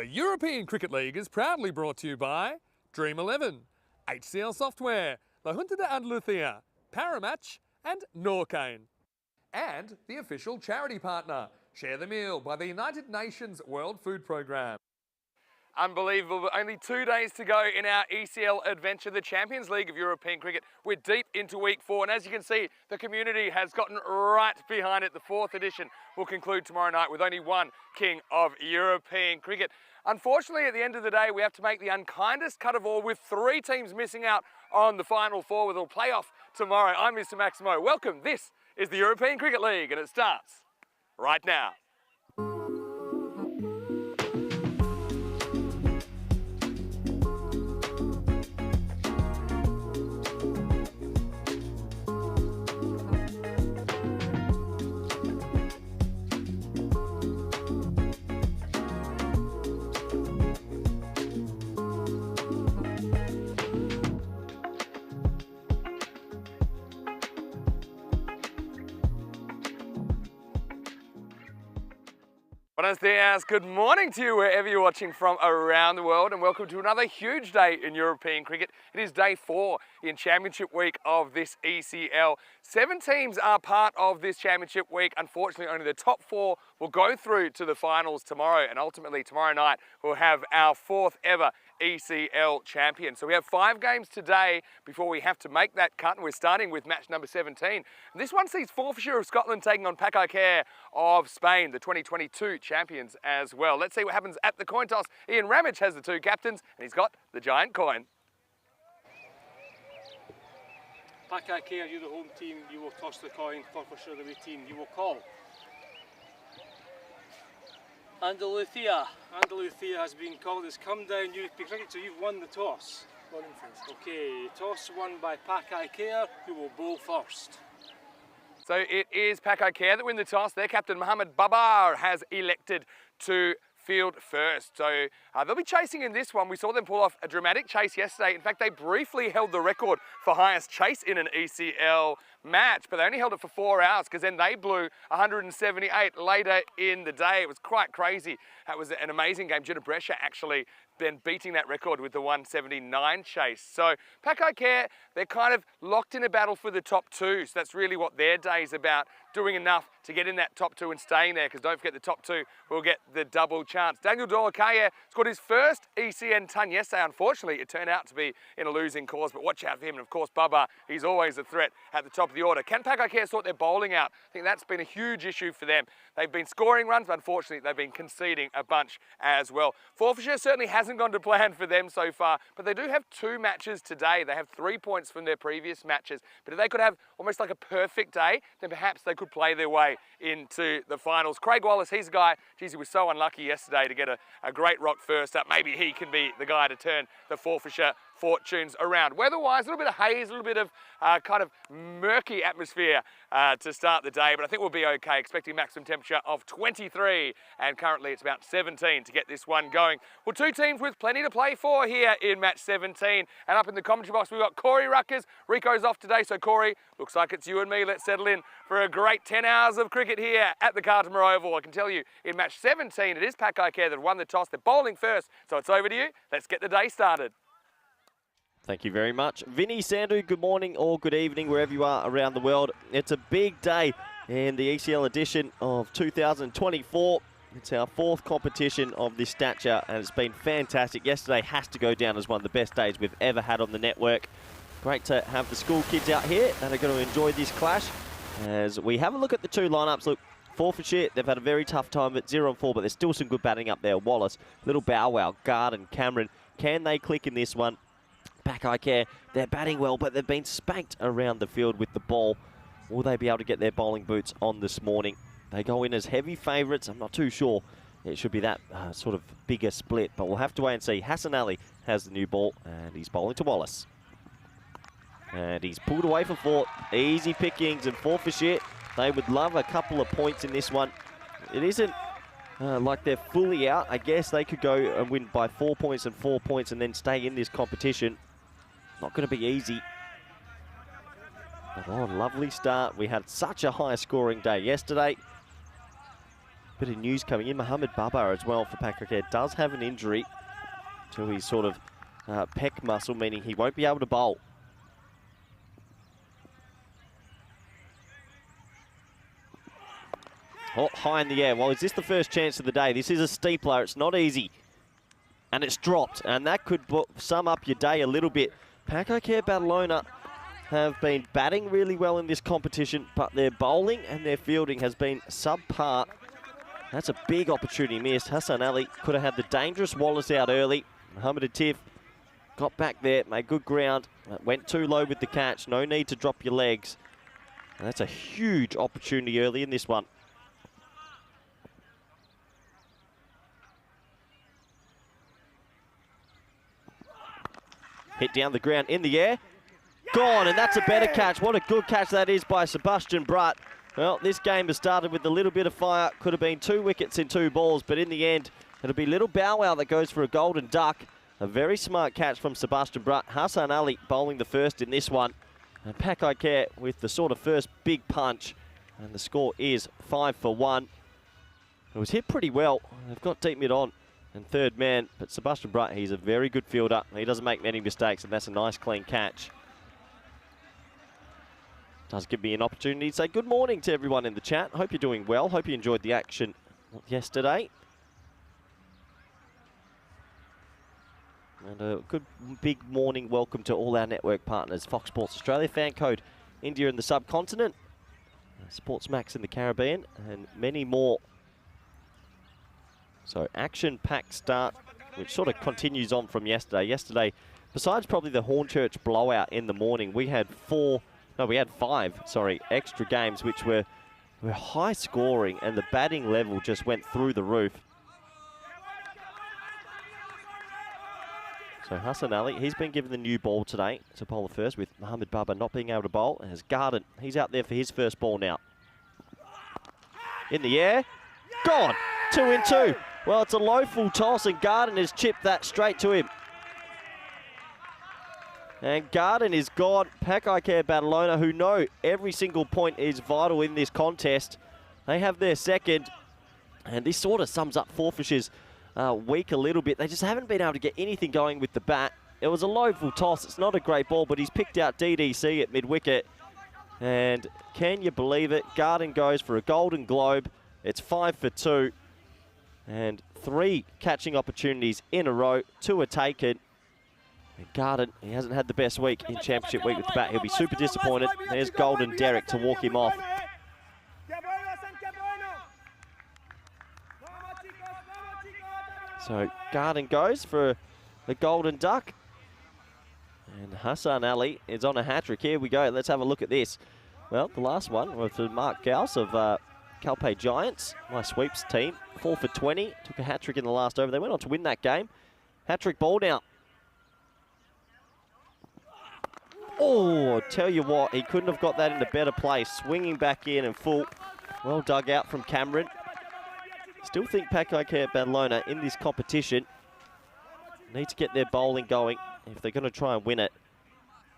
The European Cricket League is proudly brought to you by Dream 11, HCL Software, La Junta de Andalucía, Paramatch and Norcane. And the official charity partner, Share the Meal by the United Nations World Food Programme. Unbelievable, only 2 days to go in our ECL adventure, the Champions League of European Cricket. We're deep into week 4, and as you can see, the community has gotten right behind it. The 4th edition will conclude tomorrow night with only one King of European Cricket. Unfortunately, at the end of the day, we have to make the unkindest cut of all, with 3 teams missing out on the final 4 with a playoff tomorrow. I'm Mr. Maximo. Welcome, this is the European Cricket League, and it starts right now. Buenos dias, good morning to you wherever you're watching from around the world, and welcome to another huge day in European cricket. It is day 4 in Championship Week of this ECL. 7 teams are part of this Championship Week. Unfortunately, only the top 4 will go through to the finals tomorrow, and ultimately tomorrow night we'll have our 4th ever ECL champion. So we have 5 games today before we have to make that cut, and we're starting with match number 17. And this one sees Forfarshire of Scotland taking on Paco of Spain, the 2022 champions as well. Let's see what happens at the coin toss. Ian Ramage has the 2 captains, and he's got the giant coin. Paco, you're the home team, you will toss the coin. Forfarshire, the away team, you will call. Andalucía has been called. It's come down European cricket, so you've won the toss. Okay, toss won by Paco, who will bowl first. So it is Paco that win the toss. Their captain Mohamed Babar has elected to field first. So they'll be chasing in this one. We saw them pull off a dramatic chase yesterday. In fact, they briefly held the record for highest chase in an ECL match, but they only held it for 4 hours because then they blew 178 later in the day. It was quite crazy. That was an amazing game. Jinnah Brescia actually then beating that record with the 179 chase. So Paco, they're kind of locked in a battle for the top 2. So that's really what their day is about, doing enough to get in that top 2 and staying there, because don't forget the top 2 will get the double chance. Daniel Dorkaye scored his first ECN ton yesterday. Unfortunately, it turned out to be in a losing cause, but watch out for him. And of course, Baba, he's always a threat at the top of the order. Can Paco sort their bowling out? I think that's been a huge issue for them. They've been scoring runs, but unfortunately, they've been conceding a bunch as well. Forfarshire certainly hasn't gone to plan for them so far, but they do have 2 matches today. They have 3 points from their previous matches, but if they could have almost like a perfect day, then perhaps they could play their way into the finals. Craig Wallace, he's a guy, geez, he was so unlucky yesterday to get a great rock first up. Maybe he can be the guy to turn the Forfarshire fortunes around. Weather-wise, a little bit of haze, a little bit of kind of murky atmosphere to start the day, but I think we'll be okay. Expecting maximum temperature of 23, and currently it's about 17 to get this one going. Well, 2 teams with plenty to play for here in match 17, and up in the commentary box we've got Corey Ruckers. Rico's off today, so Corey, looks like it's you and me. Let's settle in for a great 10 hours of cricket here at the Cartama Oval. I can tell you, in match 17, it is Paco that won the toss. They're bowling first, so it's over to you. Let's get the day started. Thank you very much. Vinny, Sandu, good morning or good evening, wherever you are around the world. It's a big day in the ECL edition of 2024. It's our 4th competition of this stature, and it's been fantastic. Yesterday has to go down as one of the best days we've ever had on the network. Great to have the school kids out here that are going to enjoy this clash. As we have a look at the 2 lineups, look, Forfarshire, they've had a very tough time at 0-4, but there's still some good batting up there. Wallace, little Bow Wow, Garden, Cameron. Can they click in this one? Paco, they're batting well, but they've been spanked around the field with the ball. Will they be able to get their bowling boots on this morning? They go in as heavy favourites. I'm not too sure it should be that sort of bigger split, but we'll have to wait and see. Hassan Ali has the new ball, and he's bowling to Wallace. And he's pulled away for 4. Easy pickings, and Forfarshire, they would love a couple of points in this one. It isn't like they're fully out. I guess they could go and win by 4 points and 4 points and then stay in this competition. Not going to be easy. But, oh, lovely start. We had such a high scoring day yesterday. bit of news coming in. Mohamed Babar as well for Paco Care does have an injury to his sort of pec muscle, meaning he won't be able to bowl. Oh, high in the air. Well, is this the first chance of the day? This is a steepler. It's not easy. And it's dropped. And that could sum up your day a little bit. Paco Care Badalona have been batting really well in this competition, but their bowling and their fielding has been subpar. That's a big opportunity missed. Hassan Ali could have had the dangerous Wallace out early. Mohamed Atif got back there, made good ground. Went too low with the catch. No need to drop your legs. And that's a huge opportunity early in this one. Hit down the ground, in the air. Gone, and that's a better catch. What a good catch that is by Sebastian Brutt. Well, this game has started with a little bit of fire. Could have been 2 wickets in 2 balls, but in the end, it'll be little Bow Wow that goes for a golden duck. A very smart catch from Sebastian Brutt. Hassan Ali bowling the first in this one. And Paco Care with the sort of first big punch. And the score is 5 for 1. It was hit pretty well. They've got deep mid on and third man, but Sebastian Brutt, he's a very good fielder. He doesn't make many mistakes, and that's a nice clean catch. Does give me an opportunity to say good morning to everyone in the chat. Hope you're doing well. Hope you enjoyed the action yesterday. And a good big morning welcome to all our network partners. Fox Sports Australia, Fan Code India in the subcontinent, Sports Max in the Caribbean, and many more. So action-packed start, which sort of continues on from yesterday. Yesterday, besides probably the Hornchurch blowout in the morning, we had 5 extra games, which were high scoring, and the batting level just went through the roof. So Hassan Ali, he's been given the new ball today to bowl the first, with Mohamed Babar not being able to bowl. And as Garden, he's out there for his first ball now. In the air, gone, 2 in 2. Well, it's a low full toss, and Garden has chipped that straight to him. And Garden is gone. Paco Care Badalona, who know every single point is vital in this contest, they have their second. And this sort of sums up Forfarshire's week a little bit. They just haven't been able to get anything going with the bat. It was a low full toss. It's not a great ball, but he's picked out DDC at mid-wicket. And can you believe it? Garden goes for a golden globe. It's 5 for 2. And 3 catching opportunities in a row. 2 are taken. And Garden, he hasn't had the best week in Championship week with the bat. He'll be super disappointed. There's Golden Derek to walk him off. So Garden goes for the golden duck. And Hassan Ali is on a hat-trick. Here we go. Let's have a look at this. Well, the last one was for Mark Gauss of Calpe Giants, my sweeps team. 4 for 20. Took a hat-trick in the last over. They went on to win that game. Hat-trick ball now. Oh, tell you what, he couldn't have got that in a better place. Swinging back in and full. Well dug out from Cameron. Still think Paco Care Badalona in this competition need to get their bowling going if they're going to try and win it.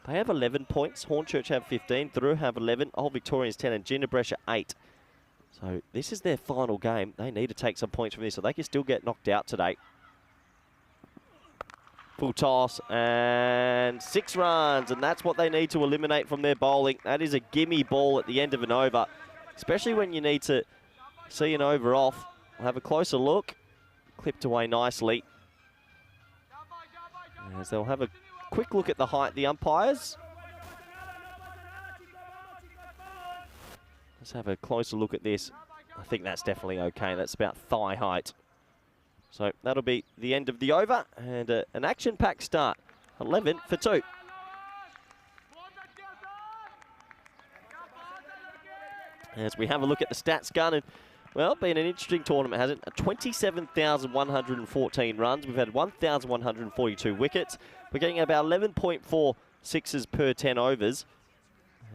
They have 11 points. Hornchurch have 15. Thrillng have 11. Old Victorians 10 and Jinnah Brescia 8. So this is their final game. They need to take some points from this so they can still get knocked out today. Full toss and 6 runs, and that's what they need to eliminate from their bowling. That is a gimme ball at the end of an over, especially when you need to see an over off. We'll have a closer look. Clipped away nicely. As they'll have a quick look at the height, the umpires. Let's have a closer look at this. I think that's definitely okay. That's about thigh height. So that'll be the end of the over, and an action-packed start. 11 for 2. As we have a look at the stats gun, and well, been an interesting tournament, hasn't it? 27,114 runs. We've had 1,142 wickets. We're getting about 11.4 sixes per 10 overs.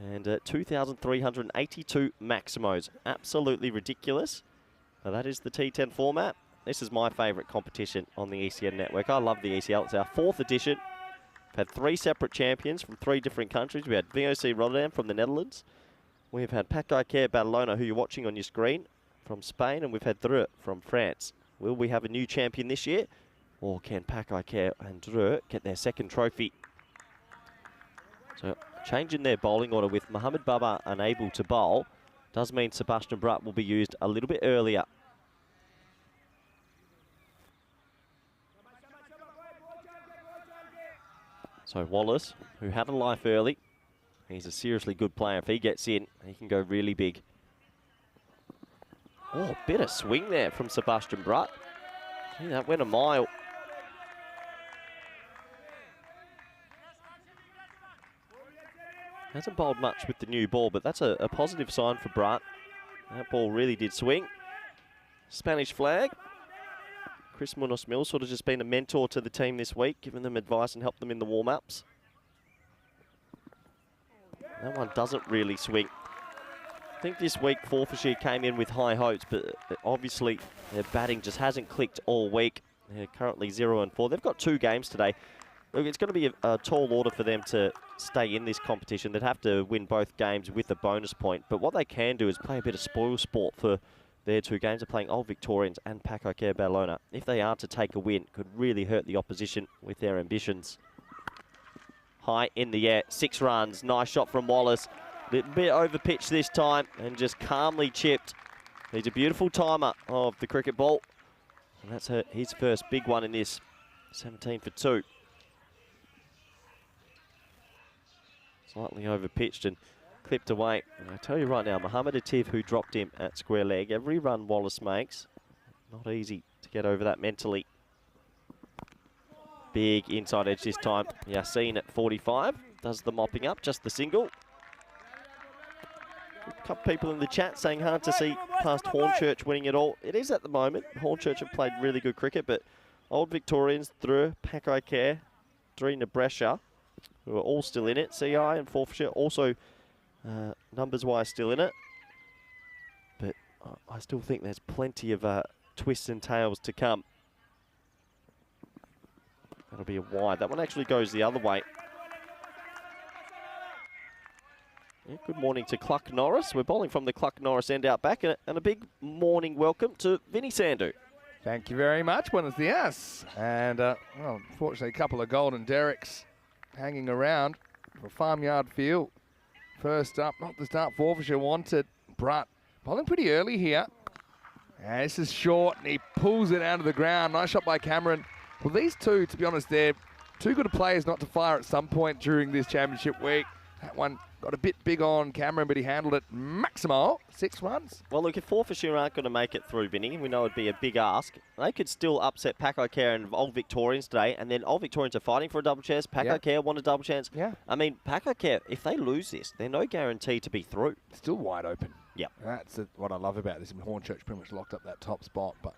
And 2,382 maximos. Absolutely ridiculous. Now that is the T10 format. This is my favourite competition on the ECN network. I love the ECL. It's our 4th edition. We've had 3 separate champions from 3 different countries. We had VOC Rotterdam from the Netherlands. We've had Paco Care Badalona, who you're watching on your screen, from Spain, and we've had Dreux from France. Will we have a new champion this year? Or can Paco and Dreux get their second trophy? So changing their bowling order with Mohamed Baba unable to bowl does mean Sebastian Brutt will be used a little bit earlier. So Wallace, who had a life early, he's a seriously good player. If he gets in, he can go really big. Oh, bit of swing there from Sebastian Brutt. Gee, that went a mile. Hasn't bowled much with the new ball, but that's a positive sign for Brutt. That ball really did swing. Spanish flag. Chris Munoz-Mills sort of just been a mentor to the team this week, giving them advice and helped them in the warm-ups. That one doesn't really swing. I think this week Forfarshire came in with high hopes, but obviously their batting just hasn't clicked all week. They're currently 0-4. They've got 2 games today. Look, it's going to be a tall order for them to stay in this competition. They'd have to win both games with a bonus point. But what they can do is play a bit of spoil sport for their 2 games. They're playing Old Victorians and Paco Badalona. If they are to take a win, could really hurt the opposition with their ambitions. High in the air, 6 runs. Nice shot from Wallace. A bit over pitch this time and just calmly chipped. He's a beautiful timer of the cricket ball. And that's his first big one in this. 17 for 2. Slightly over pitched and clipped away. And I tell you right now, Mohamed Atif, who dropped him at square leg, every run Wallace makes, not easy to get over that mentally. Big inside edge this time. Yassine at 45 does the mopping up, just the single. A couple people in the chat saying hard to see past Hornchurch winning it all. It is at the moment. Hornchurch have played really good cricket, but Old Victorians, Dreux, Paco, Brescia, who are all still in it. CI and Forfarshire also numbers-wise still in it. But I still think there's plenty of twists and tails to come. That'll be a wide. That one actually goes the other way. Yeah, good morning to Cluck Norris. We're bowling from the Cluck Norris end out back, and a big morning welcome to Vinny Sandhu. Thank you very much. Buenos dias. And, well, unfortunately, a couple of golden derricks hanging around for a farmyard field. First up, not the start Forfarshire wanted. Brutt bowling pretty early here. And this is short, and he pulls it out of the ground. Nice shot by Cameron. Well, these two, to be honest, they're too good players not to fire at some point during this championship week. That one got a bit big on Cameron, but he handled it maximal. 6 runs. Well, look, if Forfarshire aren't going to make it through, Vinny, we know it'd be a big ask. They could still upset Paco and Old Victorians today, and then Old Victorians are fighting for a double chance. Paco want a double chance. Yeah. I mean, Paco, if they lose this, they're no guarantee to be through. Still wide open. Yeah. That's what I love about this. Hornchurch pretty much locked up that top spot, but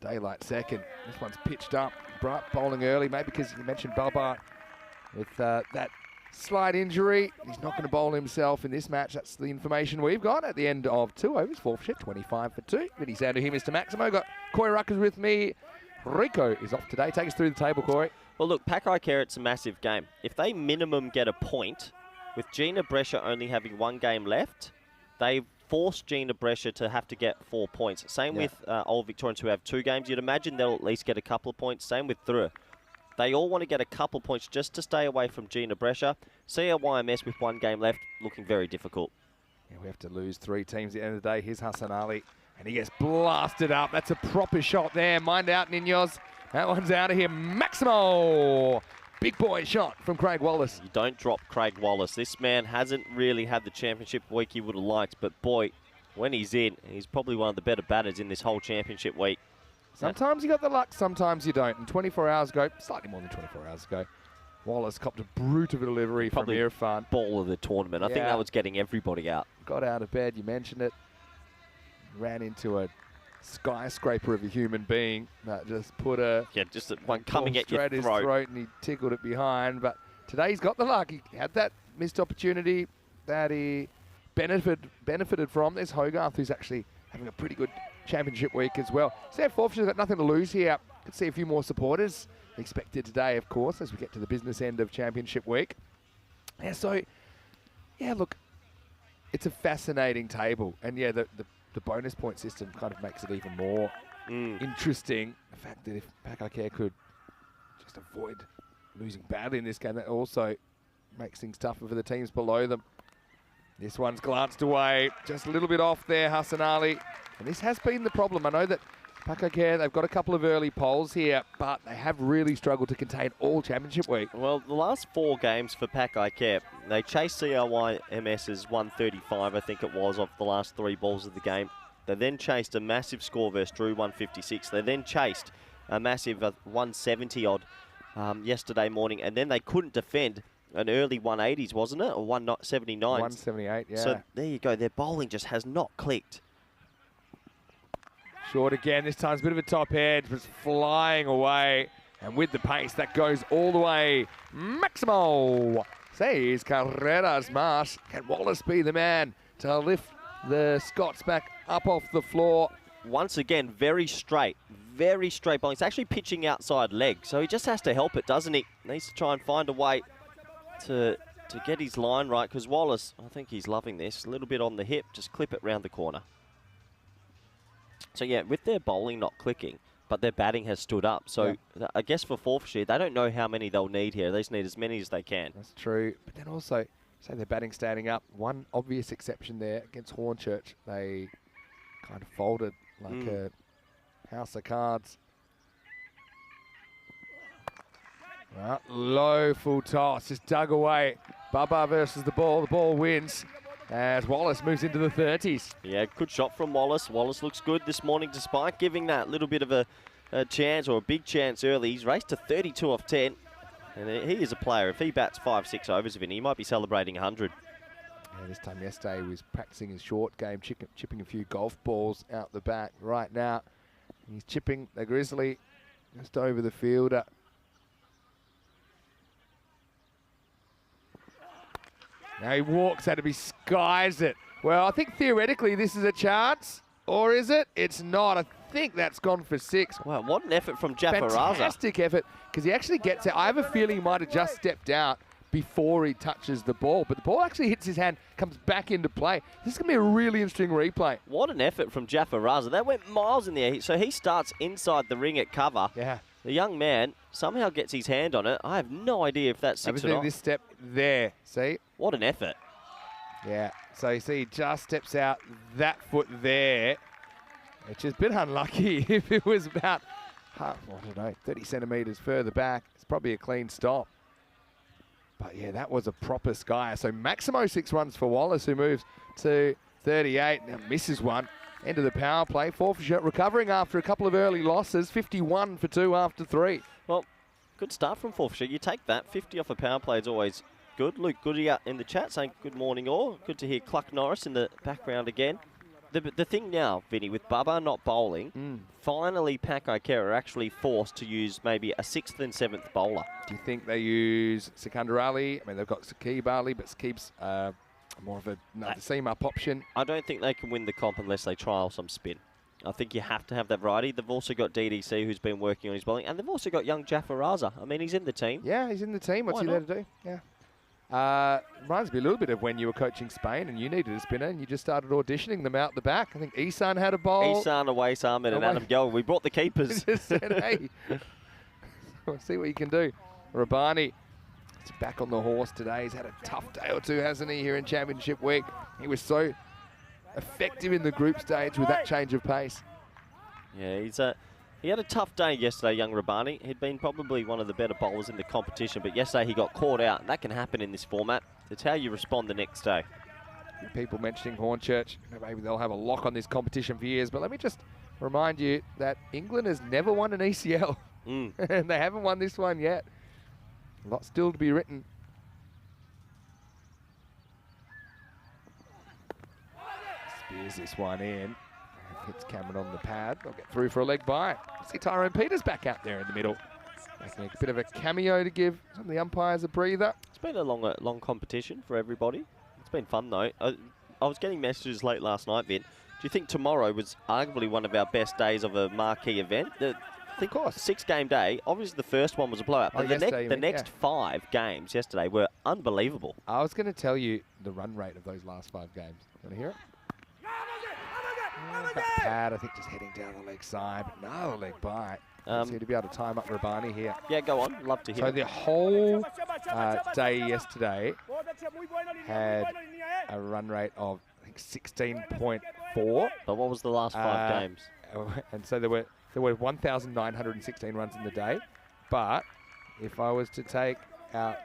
daylight second. This one's pitched up. Brutt bowling early, maybe because you mentioned Balbar with that slight injury. He's not going to bowl himself in this match. That's the information we've got at the end of 2 overs. Forfarshire, 25 for 2. Vinny Sandhu here, Mr. Maximo. Got Corey Ruckers with me. Rico is off today. Take us through the table, Corey. Well, look, Paco, it's a massive game. If they minimum get a point, with Jinnah Brescia only having 1 game left, they force Jinnah Brescia to have to get 4 points. Same with Old Victorians who have 2 games. You'd imagine they'll at least get a couple of points. Same with Dreux. They all want to get a couple of points just to stay away from Jinnah Brescia. CIYMS with 1 game left, looking very difficult. Yeah, we have to lose 3 teams at the end of the day. Here's Hassan Ali, and he gets blasted up. That's a proper shot there. Mind out, Ninos. That one's out of here. Maximo! Big boy shot from Craig Wallace. You don't drop Craig Wallace. This man hasn't really had the championship week he would have liked, but boy, when he's in, he's probably one of the better batters in this whole championship week. Sometimes you got the luck, sometimes you don't. And 24 hours ago, slightly more than 24 hours ago, Wallace copped a brute of a delivery from Irfan. Ball of the tournament. I think that was getting everybody out. Got out of bed, you mentioned it. Ran into a skyscraper of a human being that just put a... Yeah, just one coming at your his throat, and he tickled it behind. But today he's got the luck. He had that missed opportunity that he benefited from. There's Hogarth, who's actually having a pretty good championship week as well. So Forfarshire's got nothing to lose here. Could see a few more supporters expected today, of course, as we get to the business end of championship week. Yeah, so, yeah, look, it's a fascinating table. And yeah, the the bonus point system kind of makes it even more interesting. The fact that if Paco could just avoid losing badly in this game, that also makes things tougher for the teams below them. This one's glanced away, just a little bit off there, Hassan Ali. And this has been the problem. I know that Paco, they've got a couple of early poles here, but they have really struggled to contain all championship week. Well, the last 4 games for Paco, they chased CIYMS's 135, I think it was, off the last 3 balls of the game. They then chased a massive score versus Drew, 156. They then chased a massive 170 odd yesterday morning, and then they couldn't defend an early 180s, wasn't it? Or 179. 178, yeah. So there you go. Their bowling just has not clicked. Short again. This time's a bit of a top edge, but it's flying away. And with the pace, that goes all the way. Maximo says Carreras Marsh. Can Wallace be the man to lift the Scots back up off the floor? Once again, very straight bowling. It's actually pitching outside leg, so he just has to help it, doesn't he? Needs to try and find a way to get his line right, because Wallace, I think he's loving this. A little bit on the hip, just clip it round the corner. So yeah, with their bowling not clicking, but their batting has stood up. So yeah. I guess for Forfarshire, they don't know how many they'll need here. They just need as many as they can. That's true. But then also, say their batting standing up. One obvious exception there against Hornchurch. They kind of folded like a house of cards. Well, low full toss, just dug away. Baba versus the ball wins as Wallace moves into the 30s. Yeah, good shot from Wallace. Wallace looks good this morning despite giving that little bit of a chance, or a big chance early. He's raced to 32 off 10. And he is a player. If he bats 5-6 overs, Vinny, he might be celebrating 100. Yeah, this time yesterday he was practicing his short game, chipping a few golf balls out the back. Right now, he's chipping the Grizzly just over the fielder. Now he walks at him, he skies it. Well, I think theoretically this is a chance, or is it? It's not. I think that's gone for 6. Wow, what an effort from Jaffaraza. Fantastic effort, because he actually gets it. I have a feeling he might have just stepped out before he touches the ball, but the ball actually hits his hand, comes back into play. This is going to be a really interesting replay. What an effort from Jaffaraza. That went miles in the air. So he starts inside the ring at cover. Yeah. The young man somehow gets his hand on it. I have no idea if that's 6 or not. This step there, see? What an effort. Yeah, so you see he just steps out that foot there, which is a bit unlucky. If it was about, I don't know, 30 centimetres further back, it's probably a clean stop. But yeah, that was a proper skier. So Maximo 6 runs for Wallace, who moves to 38, now misses one. End of the power play. Forfarshire recovering after a couple of early losses. 51 for 2 after 3. Well, good start from Forfarshire. You take that. 50 off a power play is always good. Luke Goodyear in the chat saying good morning all. Good to hear Cluck Norris in the background again. The thing now, Vinny, with Bubba not bowling, finally Paco are actually forced to use maybe a 6th and 7th bowler. Do you think they use Sikandar Ali? I mean, they've got Saqib Ali, but Saqib's more of another seam-up option. I don't think they can win the comp unless they trial some spin. I think you have to have that variety. They've also got DDC, who's been working on his bowling, and they've also got young Jaffaraza. I mean, he's in the team. Yeah, he's in the team. What's he there to do? Yeah. Reminds me a little bit of when you were coaching Spain and you needed a spinner and you just started auditioning them out the back. I think Isan had a bowl. Isan, Awais Ahmed, and Adam Gelb. We brought the keepers. Just said, hey, we'll see what you can do. Rabani is back on the horse today. He's had a tough day or two, hasn't he, here in Championship Week. He was so effective in the group stage with that change of pace. Yeah, he had a tough day yesterday, young Rabani. He'd been probably one of the better bowlers in the competition, but yesterday he got caught out, and that can happen in this format. It's how you respond the next day. People mentioning Hornchurch, maybe they'll have a lock on this competition for years, but let me just remind you that England has never won an ECL, and they haven't won this one yet. A lot still to be written. Spears this one in. Hits Cameron on the pad. They'll get through for a leg by. See Tyrone Peters back out there in the middle. Making a bit of a cameo to give some of the umpires a breather. It's been a long competition for everybody. It's been fun though. I was getting messages late last night, Vin. Do you think tomorrow was arguably one of our best days of a marquee event? Of course. 6-game day. Obviously the first one was a blowout. But the next 5 games yesterday were unbelievable. I was going to tell you the run rate of those last 5 games. Want to hear it? Pad, I think, just heading down the leg side, but no leg bite. Seem to be able to time up Rabani here. Yeah, go on. Love to hear. So the whole day yesterday had a run rate of, I think, 16.4. But what was the last 5 games? And so there were 1,916 runs in the day. But if I was to take out,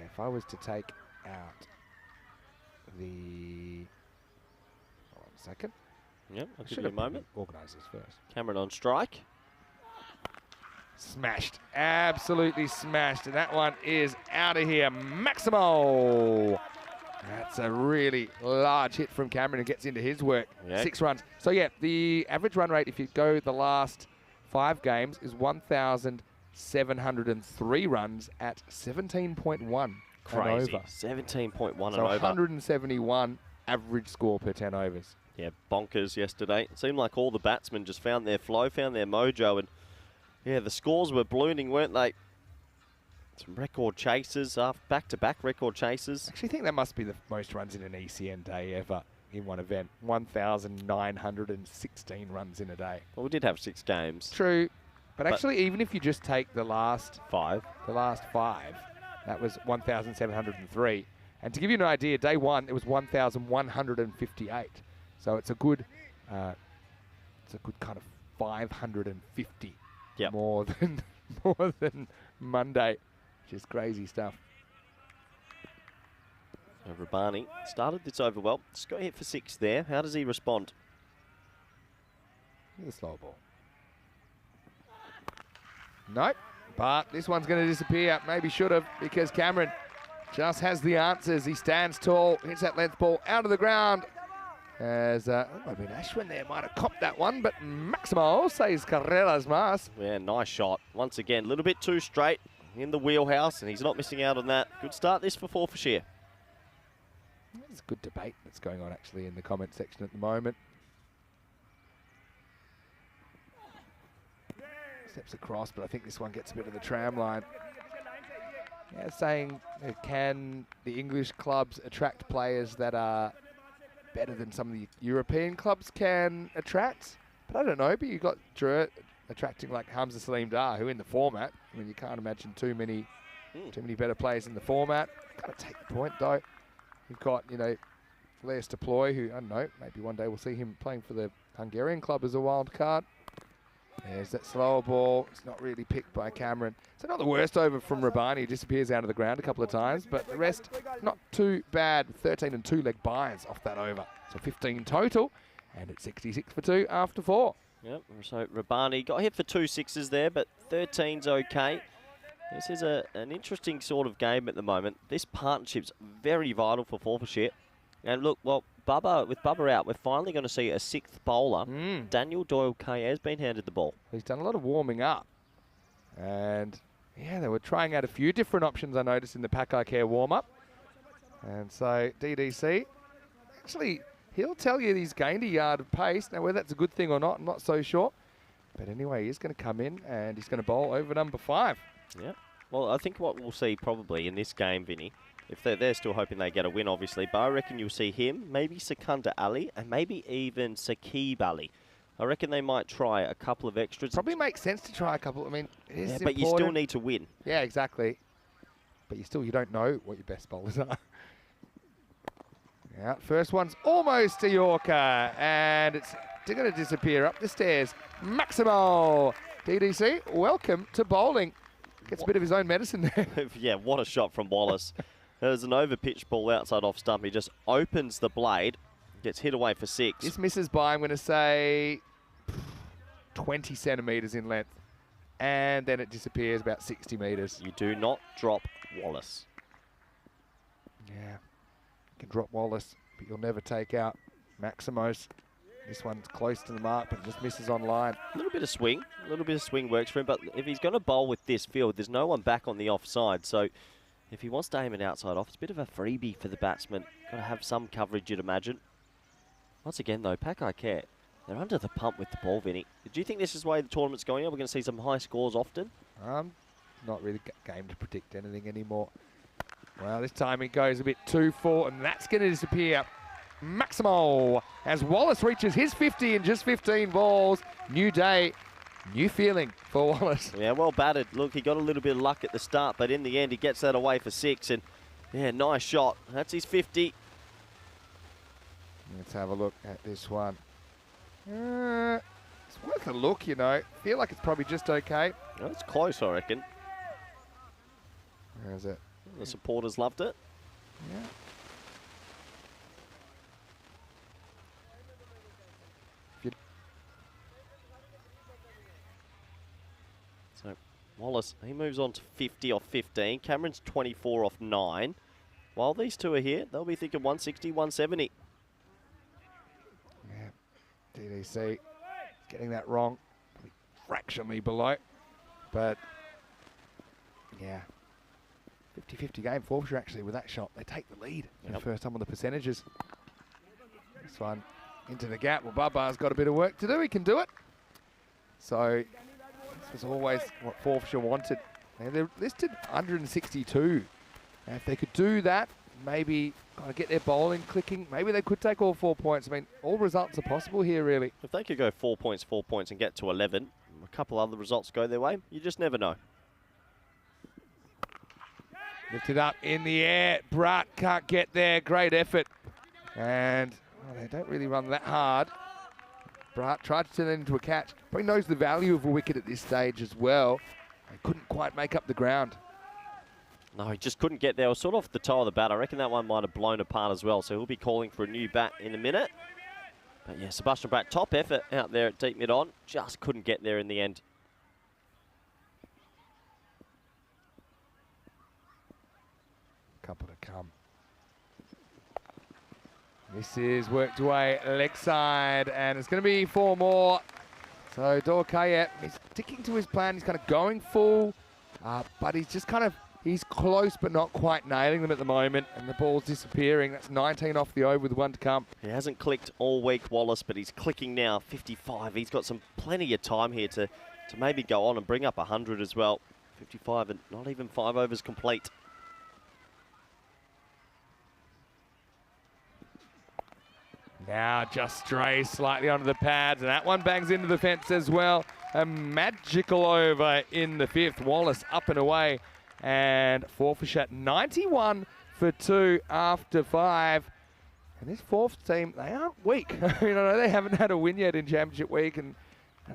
if I was to take out the, hold on a second. Yep, I'll give you a moment. Organisers first. Cameron on strike. Smashed, absolutely smashed, and that one is out of here. Maximo. That's a really large hit from Cameron and gets into his work. Yep. 6 runs. So yeah, the average run rate, if you go the last 5 games, is 1,703 runs at 17.1. Crazy. 17.1 and over. 171 average score per 10 overs. Yeah, bonkers yesterday. It seemed like all the batsmen just found their flow, found their mojo, and yeah, the scores were ballooning, weren't they? Some record chases, back-to-back record chases. Actually, I think that must be the most runs in an ECN day ever in one event. 1,916 runs in a day. Well, we did have 6 games. True, but actually, even if you just take the last 5, that was 1,703. And to give you an idea, day 1 it was 1,158. So it's a good kind of 550 more than Monday, which is crazy stuff. Rabani started this over well. Just got hit for 6 there. How does he respond? The slow ball. Nope, but this one's going to disappear. Maybe should have, because Cameron just has the answers. He stands tall, hits that length ball out of the ground. As might have been Ashwin there, might have copped that one, but Maximo says Carreras mas. Yeah, nice shot. Once again, a little bit too straight in the wheelhouse, and he's not missing out on that. Good start this for Forfarshire. There's a good debate that's going on actually in the comment section at the moment. Steps across, but I think this one gets a bit of the tram line. Yeah, saying can the English clubs attract players that are better than some of the European clubs can attract? But I don't know, but you got Drew attracting like Hamza Salim Dar, who in the format, I mean, you can't imagine too many better players in the format. Got to take the point though. You've got, Laius Deploy, who, I don't know, maybe one day we'll see him playing for the Hungarian club as a wild card. There's that slower ball. It's not really picked by Cameron. So not the worst over from Rabani. He disappears out of the ground a couple of times, but the rest not too bad. 13 and 2 leg buys off that over. So 15 total, and it's 66 for 2 after 4. Yep, so Rabani got hit for 2 6s there, but 13's okay. This is an interesting sort of game at the moment. This partnership's very vital for Forfarshire. And look, well, with Bubba out, we're finally going to see a 6th bowler. Daniel Doyle-Kay has been handed the ball. He's done a lot of warming up. And, yeah, they were trying out a few different options, I noticed, in the Paco Care warm-up. And so, DDC, actually, he'll tell you he's gained a yard of pace. Now, whether that's a good thing or not, I'm not so sure. But anyway, he's going to come in and he's going to bowl over number 5. Yeah. Well, I think what we'll see probably in this game, Vinny, if they're still hoping they get a win, obviously, but I reckon you'll see him, maybe Secunda Ali, and maybe even Saqib Ali. I reckon they might try a couple of extras. Probably makes sense to try a couple. I mean, it is but you still need to win. Yeah, exactly. But you don't know what your best bowlers are. Yeah, first one's almost a Yorker, and it's going to disappear up the stairs. Maximo! DDC, welcome to bowling. Gets a bit of his own medicine there. Yeah, what a shot from Wallace. There's an over-pitched ball outside off stump. He just opens the blade, gets hit away for 6. This misses by, I'm going to say, 20 centimetres in length. And then it disappears about 60 metres. You do not drop Wallace. Yeah, you can drop Wallace, but you'll never take out Maximos. This one's close to the mark, but just misses on line. A little bit of swing. A little bit of swing works for him, but if he's going to bowl with this field, there's no one back on the offside. So if he wants to aim it outside off, it's a bit of a freebie for the batsman. Got to have some coverage, you'd imagine. Once again, though, Paco Care, they're under the pump with the ball, Vinny. Do you think this is the way the tournament's going? Are we going to see some high scores often? Not really game to predict anything anymore. Well, this time it goes a bit too full, and that's going to disappear. Maximo as Wallace reaches his 50 in just 15 balls. New day, new feeling for Wallace. Yeah, well batted. Look, he got a little bit of luck at the start, but in the end, he gets that away for 6. And yeah, nice shot. That's his 50. Let's have a look at this one. It's worth a look, you know. Feel like it's probably just okay. Well, it's close, I reckon. Where is it? The supporters loved it. Yeah. So Wallace, he moves on to 50 off 15. Cameron's 24 off 9. While these two are here, they'll be thinking 160, 170. Yeah, DDC getting that wrong, probably fractionally below, but yeah, 50-50 game. Forfarshire actually with that shot, they take the lead for the first time on the percentages. This one into the gap. Well, Babar's got a bit of work to do. He can do it. So this was always what Forfarshire wanted. And they're listed 162. Now, if they could do that, maybe kind of get their bowling clicking, maybe they could take all 4 points. I mean, all results are possible here, really. If they could go 4 points, and get to 11, a couple other results go their way, you just never know. Lifted up in the air. Brat can't get there. Great effort. And they don't really run that hard. Brat tried to turn it into a catch. Probably knows the value of a wicket at this stage as well. They couldn't quite make up the ground. No, he just couldn't get there. It was sort of off the toe of the bat. I reckon that one might have blown apart as well. So he'll be calling for a new bat in a minute. But yeah, Sebastian Brat, top effort out there at deep mid-on. Just couldn't get there in the end. Couple to come. This is worked away leg side, and it's going to be 4 more. So Dorkayet is sticking to his plan. He's kind of going full, but he's just kind of, he's close but not quite nailing them at the moment, and the ball's disappearing. That's 19 off the over with 1 to come. He hasn't clicked all week, Wallace, but he's clicking now, 55. He's got some plenty of time here to maybe go on and bring up 100 as well. 55 and not even 5 overs complete. Now just strays slightly onto the pads, and that one bangs into the fence as well. A magical over in the 5th. Wallace up and away, and Forfarshire 91 for 2 after 5. And this 4th team, they aren't weak. You know, they haven't had a win yet in Championship Week, and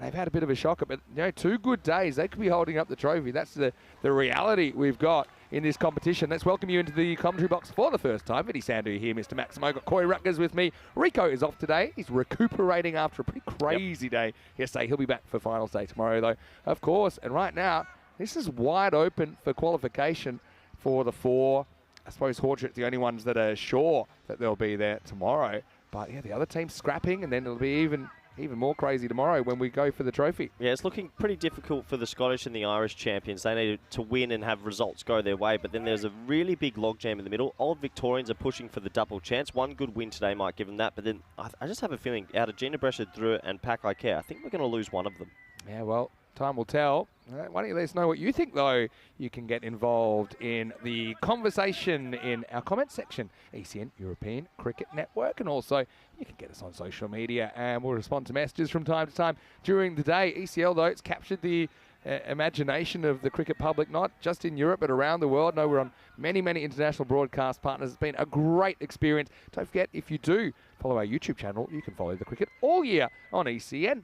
they've had a bit of a shocker. But you know, 2 good days, they could be holding up the trophy. That's the reality we've got in this competition. Let's welcome you into the commentary box for the first time. Vinny Sandu here, Mr. Maximo. Got Corey Rutgers with me. Rico is off today. He's recuperating after a pretty crazy day yesterday. He'll be back for finals day tomorrow, though, of course. And right now, this is wide open for qualification for the 4. I suppose Hornchurch the only ones that are sure that they'll be there tomorrow. But yeah, the other team's scrapping, and then it'll be even more crazy tomorrow when we go for the trophy. Yeah, it's looking pretty difficult for the Scottish and the Irish champions. They need to win and have results go their way, but then there's a really big logjam in the middle. Old Victorians are pushing for the double chance. One good win today might give them that, but then I just have a feeling out of Jinnah, Brescia, Drew and Paco, I think we're going to lose one of them. Yeah, well, time will tell. Why don't you let us know what you think, though? You can get involved in the conversation in our comment section, ECN European Cricket Network, and also you can get us on social media, and we'll respond to messages from time to time during the day. ECL, though, it's captured the imagination of the cricket public, not just in Europe, but around the world. No, we're on many, many international broadcast partners. It's been a great experience. Don't forget, if you do follow our YouTube channel, you can follow the cricket all year on ECN.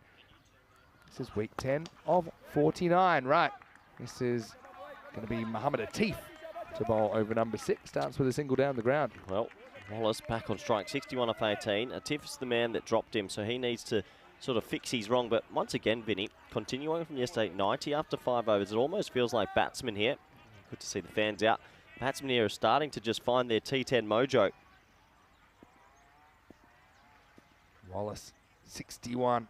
This is week 10 of 49, right? This is going to be Mohammed Atif to bowl over number 6. Starts with a single down the ground. Well, Wallace back on strike, 61 off 18. Atif's the man that dropped him, so he needs to sort of fix his wrong. But once again, Vinny, continuing from yesterday, 90 after 5 overs. It almost feels like batsmen here. Good to see the fans out. Batsmen here are starting to just find their T10 mojo. Wallace, 61.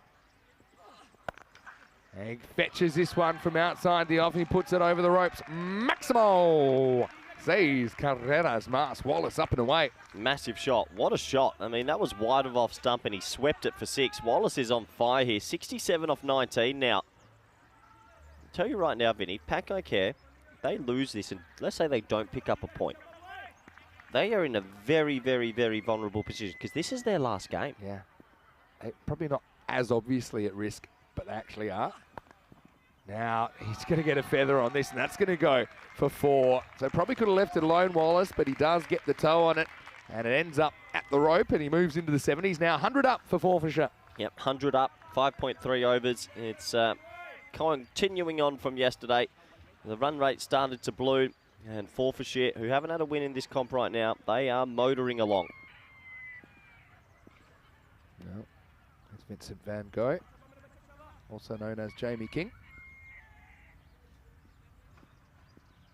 And fetches this one from outside the off. He puts it over the ropes. Maximo sees Carreras Mas. Wallace up and away. Massive shot. What a shot. I mean, that was wide of off stump and he swept it for 6. Wallace is on fire here. 67 off 19 now. I'll tell you right now, Vinny, Paco care. They lose this and let's say they don't pick up a point. they are in a very, very, very vulnerable position because this is their last game. Yeah. Probably not as obviously at risk, but they actually are. Now, he's going to get a feather on this, and that's going to go for 4. So probably could have left it alone, Wallace, but he does get the toe on it, and it ends up at the rope, and he moves into the 70s. Now 100 up for Forfarshire. Yep, 100 up, 5.3 overs. It's continuing on from yesterday. The run rate started to bloom, and Forfarshire, who haven't had a win in this comp right now, they are motoring along. No, it's Vincent Van Gogh, also known as Jamie King.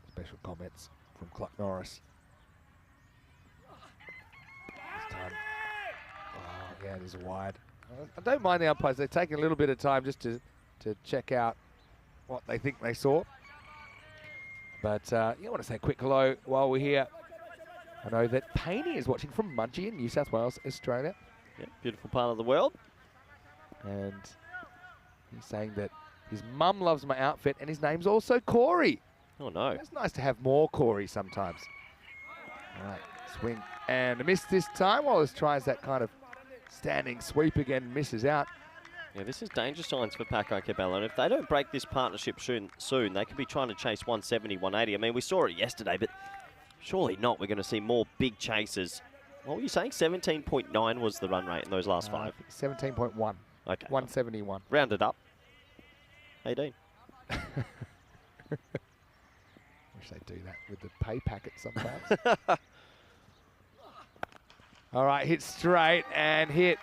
Special comments from Clark Norris. This time, oh yeah, it is wide. I don't mind the umpires. They're taking a little bit of time just to check out what they think they saw. But you want to say a quick hello while we're here. I know that Painey is watching from Mudgee in New South Wales, Australia. Yeah, beautiful part of the world. And he's saying that his mum loves my outfit and his name's also Corey. Oh no. It's nice to have more Corey sometimes. All right, swing and a miss this time. Wallace tries that kind of standing sweep again, misses out. Yeah, this is danger signs for Paco Cabello. And if they don't break this partnership soon, they could be trying to chase 170, 180. I mean, we saw it yesterday, but surely not. We're going to see more big chases. What were you saying? 17.9 was the run rate in those last 5. 17.1. Okay. 171. Rounded up. 18. Wish they'd do that with the pay packet sometimes. All right, hit straight and hit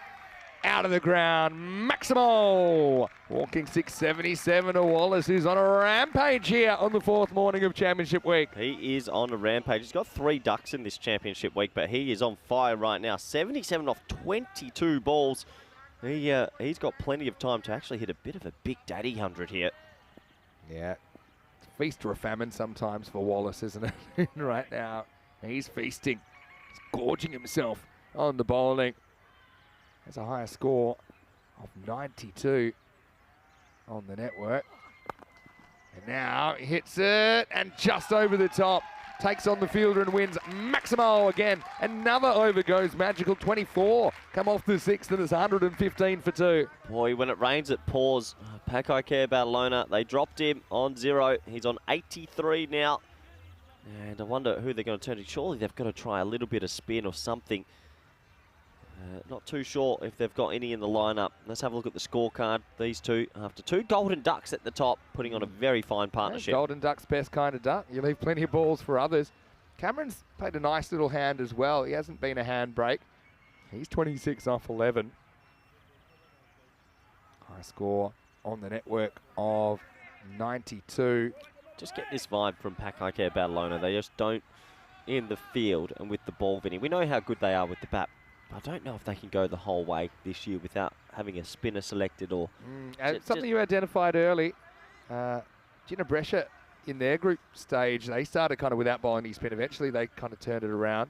out of the ground. Maximal walking 677 to Wallace, who's on a rampage here on the 4th morning of Championship Week. He is on a rampage. He's got 3 ducks in this Championship Week, but he is on fire right now. 77 off 22 balls. He's got plenty of time to actually hit a bit of a big daddy 100 here. Yeah, it's feast or a famine sometimes for Wallace, isn't it? Right now, he's feasting. He's gorging himself on the bowling. There's a higher score of 92 on the network. And now he hits it and just over the top. Takes on the fielder and wins. Maximo again. Another over goes magical. 24. Come off the 6th and it's 115 for 2. Boy, when it rains, it pours. Paco Barcelona, they dropped him on 0. He's on 83 now. And I wonder who they're going to turn to. Surely they've got to try a little bit of spin or something. Not too sure if they've got any in the lineup. Let's have a look at the scorecard. These two, after 2 golden ducks at the top, putting on a very fine partnership. Yeah, golden duck's best kind of duck. You leave plenty of balls for others. Cameron's played a nice little hand as well. He hasn't been a handbrake. He's 26 off 11. High score on the network of 92. Just get this vibe from Paco Barcelona. They just don't in the field and with the ball, Vinny. We know how good they are with the bat. I don't know if they can go the whole way this year without having a spinner selected or... something you identified early. Jinnah Brescia, in their group stage, they started kind of without bowling spin. Eventually, they kind of turned it around.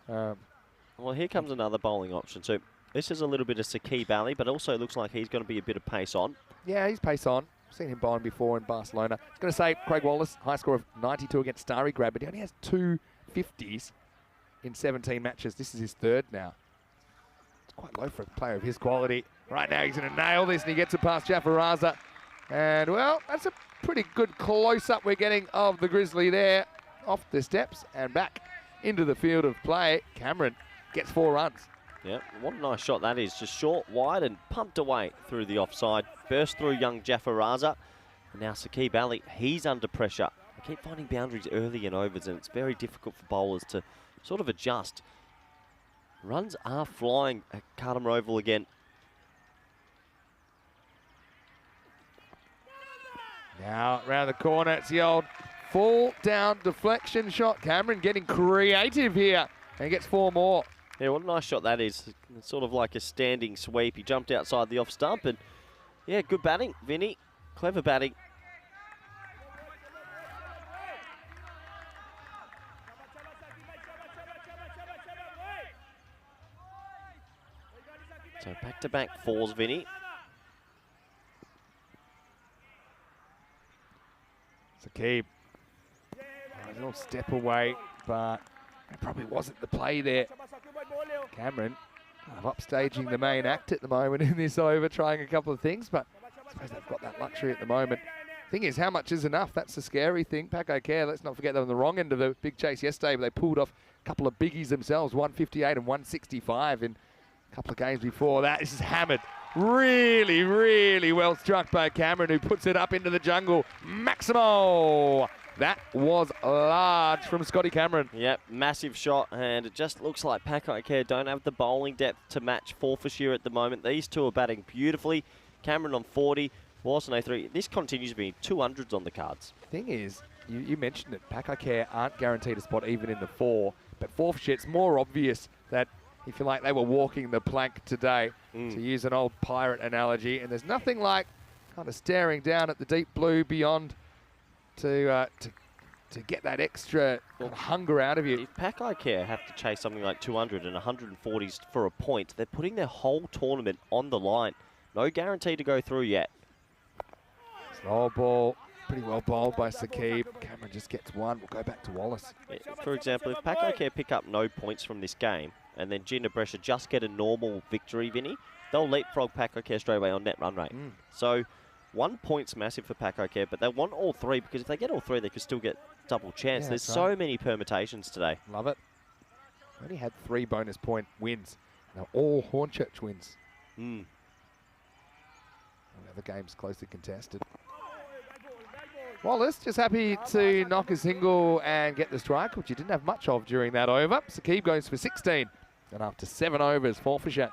Well, here comes another bowling option. So this is a little bit of Sakib Ali, but also looks like he's going to be a bit of pace on. Yeah, he's pace on. Seen him bowling before in Barcelona. I was going to say, Craig Wallace, high score of 92 against Starry Grab, but he only has 2 50s in 17 matches. This is his 3rd now. Quite low for a player of his quality. Right now he's going to nail this and he gets it past Jafaraza. And well, that's a pretty good close-up we're getting of the Grizzly there. Off the steps and back into the field of play. Cameron gets 4 runs. Yeah, what a nice shot that is. Just short, wide and pumped away through the offside. Burst through young Jafaraza. And now Sakib Ali, he's under pressure. They keep finding boundaries early in overs and it's very difficult for bowlers to sort of adjust. Runs are flying at Cartama Oval again. Now around the corner, it's the old fall down deflection shot. Cameron getting creative here and gets 4 more. Yeah, what a nice shot that is. It's sort of like a standing sweep. He jumped outside the off stump and yeah, good batting, Vinny. Clever batting. So back-to-back 4s, Vinny. Sakib. A little step away, but That probably wasn't the play there. Cameron upstaging the main act at the moment in this over, trying a couple of things, but I suppose they've got that luxury at the moment. Thing is, how much is enough? That's the scary thing. Paco Care, let's not forget they were on the wrong end of the big chase yesterday, but they pulled off a couple of biggies themselves, 158 and 165 in a couple of games before that. This is hammered. Really, really well struck by Cameron, who puts it up into the jungle. Maximo! That was large from Scotty Cameron. Yep, massive shot, and it just looks like Paco Care don't have the bowling depth to match Forfarshire at the moment. These two are batting beautifully. Cameron on 40, Wallace on 03. This continues to be 200s on the cards. Thing is, you mentioned it, Paco Care aren't guaranteed a spot even in the 4, but Forfarshire, it's more obvious that, if you like, they were walking the plank today, to use an old pirate analogy, and there's nothing like kind of staring down at the deep blue beyond to get that extra hunger out of you. If Paco Care have to chase something like 200 and 140s for a point, they're putting their whole tournament on the line. No guarantee to go through yet. Slow ball, pretty well bowled by Sakib. Cameron just gets one. We'll go back to Wallace. For example, if Paco Care pick up no points from this game, and then Jinnah, Brescia just get a normal victory, Vinny, they'll leapfrog Paco Care straight away on net run rate. So 1 point's massive for Paco Care, but they want all 3, because if they get all 3, they could still get double chance. Yeah, there's so many permutations today. Love it. Only had 3 bonus point wins. Now all Hornchurch wins. The other game's closely contested. Wallace just happy to knock a single and get the strike, which he didn't have much of during that over. Sakib goes for 16. And after 7 overs, Forfarshire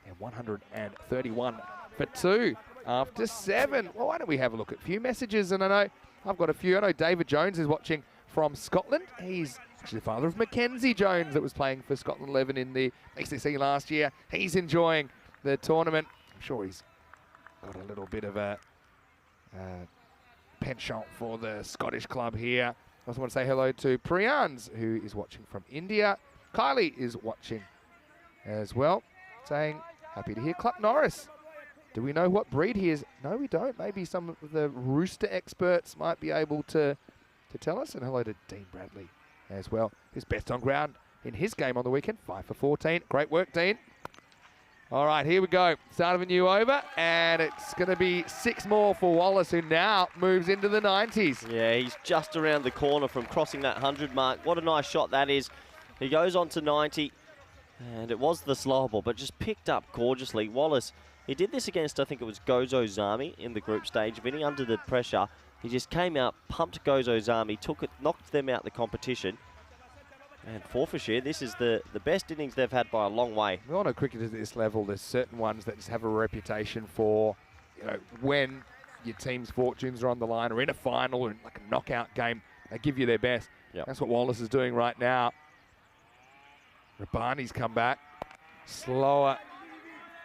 and 131 for 2. After 7. Well, why don't we have a look at a few messages? And I know I've got a few. I know David Jones is watching from Scotland. He's actually the father of Mackenzie Jones that was playing for Scotland 11 in the ACC last year. He's enjoying the tournament. I'm sure he's got a little bit of a penchant for the Scottish club here. I also want to say hello to Priyans, who is watching from India. Kylie is watching as well, saying, happy to hear Cluck Norris. Do we know what breed he is? No, we don't. Maybe some of the rooster experts might be able to tell us. And hello to Dean Bradley as well, who's best on ground in his game on the weekend, 5 for 14. Great work, Dean. All right, here we go. Start of a new over, and it's going to be 6 more for Wallace, who now moves into the 90s. Yeah, he's just around the corner from crossing that 100 mark. What a nice shot that is. He goes on to 90, and it was the slower ball, but just picked up gorgeously. Wallace, he did this against, I think it was Gozo Zami in the group stage. Vinny, under the pressure, he just came out, pumped Gozo Zami, took it, knocked them out the competition. And Forfarshire, this is the best innings they've had by a long way. We all know cricket at this level, there's certain ones that just have a reputation for, you know, when your team's fortunes are on the line or in a final or in like a knockout game, they give you their best. Yep. That's what Wallace is doing right now. Rabani's come back. Slower,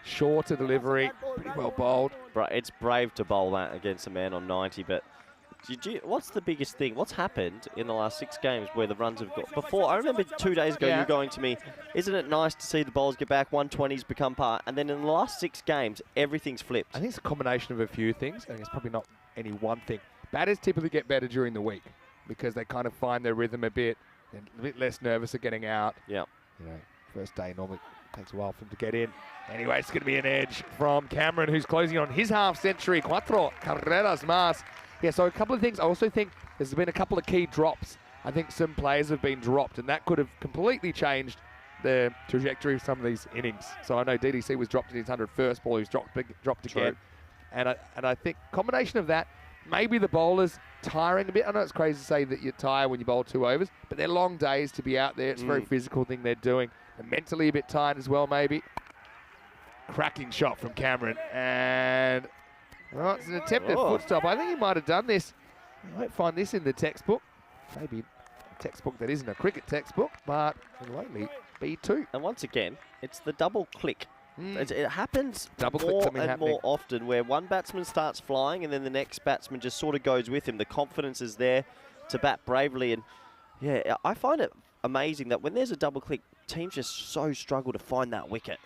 shorter delivery, pretty well bowled. It's brave to bowl that against a man on 90, but what's the biggest thing? What's happened in the last 6 games where the runs have got... Before, I remember 2 days ago you were going to me, isn't it nice to see the bowlers get back, 120s become par, and then in the last 6 games, everything's flipped. I think it's a combination of a few things. I think it's probably not any one thing. Batters typically get better during the week because they kind of find their rhythm a bit, they're a bit less nervous at getting out. Yeah. You know, first day normally takes a while for him to get in. Anyway, it's going to be an edge from Cameron, who's closing on his half-century. 4 carreras más. Yeah, so a couple of things. I also think there's been a couple of key drops. I think some players have been dropped, and that could have completely changed the trajectory of some of these innings. So I know DDC was dropped in his 101st ball. He's dropped again. And I think combination of that, maybe the bowlers tiring a bit. I know it's crazy to say that you tire when you bowl 2 overs, but they're long days to be out there. It's a very physical thing they're doing. They're mentally a bit tired as well, maybe. Cracking shot from Cameron. And... well, it's an attempted foot stop. I think he might have done this. You won't find this in the textbook. Maybe a textbook that isn't a cricket textbook, but it'll only be 2. And once again, it's the double click. It happens more more often where one batsman starts flying and then the next batsman just sort of goes with him. The confidence is there to bat bravely. And yeah, I find it amazing that when there's a double click, teams just so struggle to find that wicket.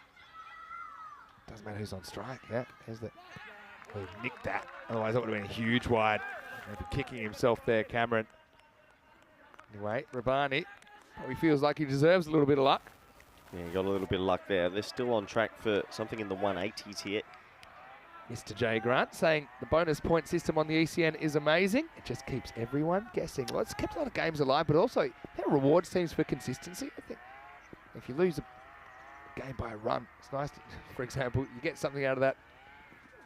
Doesn't matter who's on strike. Yeah, there's the... oh, nicked that. Otherwise, that would have been a huge wide. Maybe kicking himself there, Cameron. Anyway, Rabani He feels like he deserves a little bit of luck. Yeah, got a little bit of luck there. They're still on track for something in the 180s here. Mr. J. Grant saying the bonus point system on the ECN is amazing. It just keeps everyone guessing. Well, it's kept a lot of games alive, but also it rewards teams for consistency. I think if you lose a game by a run, it's nice to, for example, you get something out of that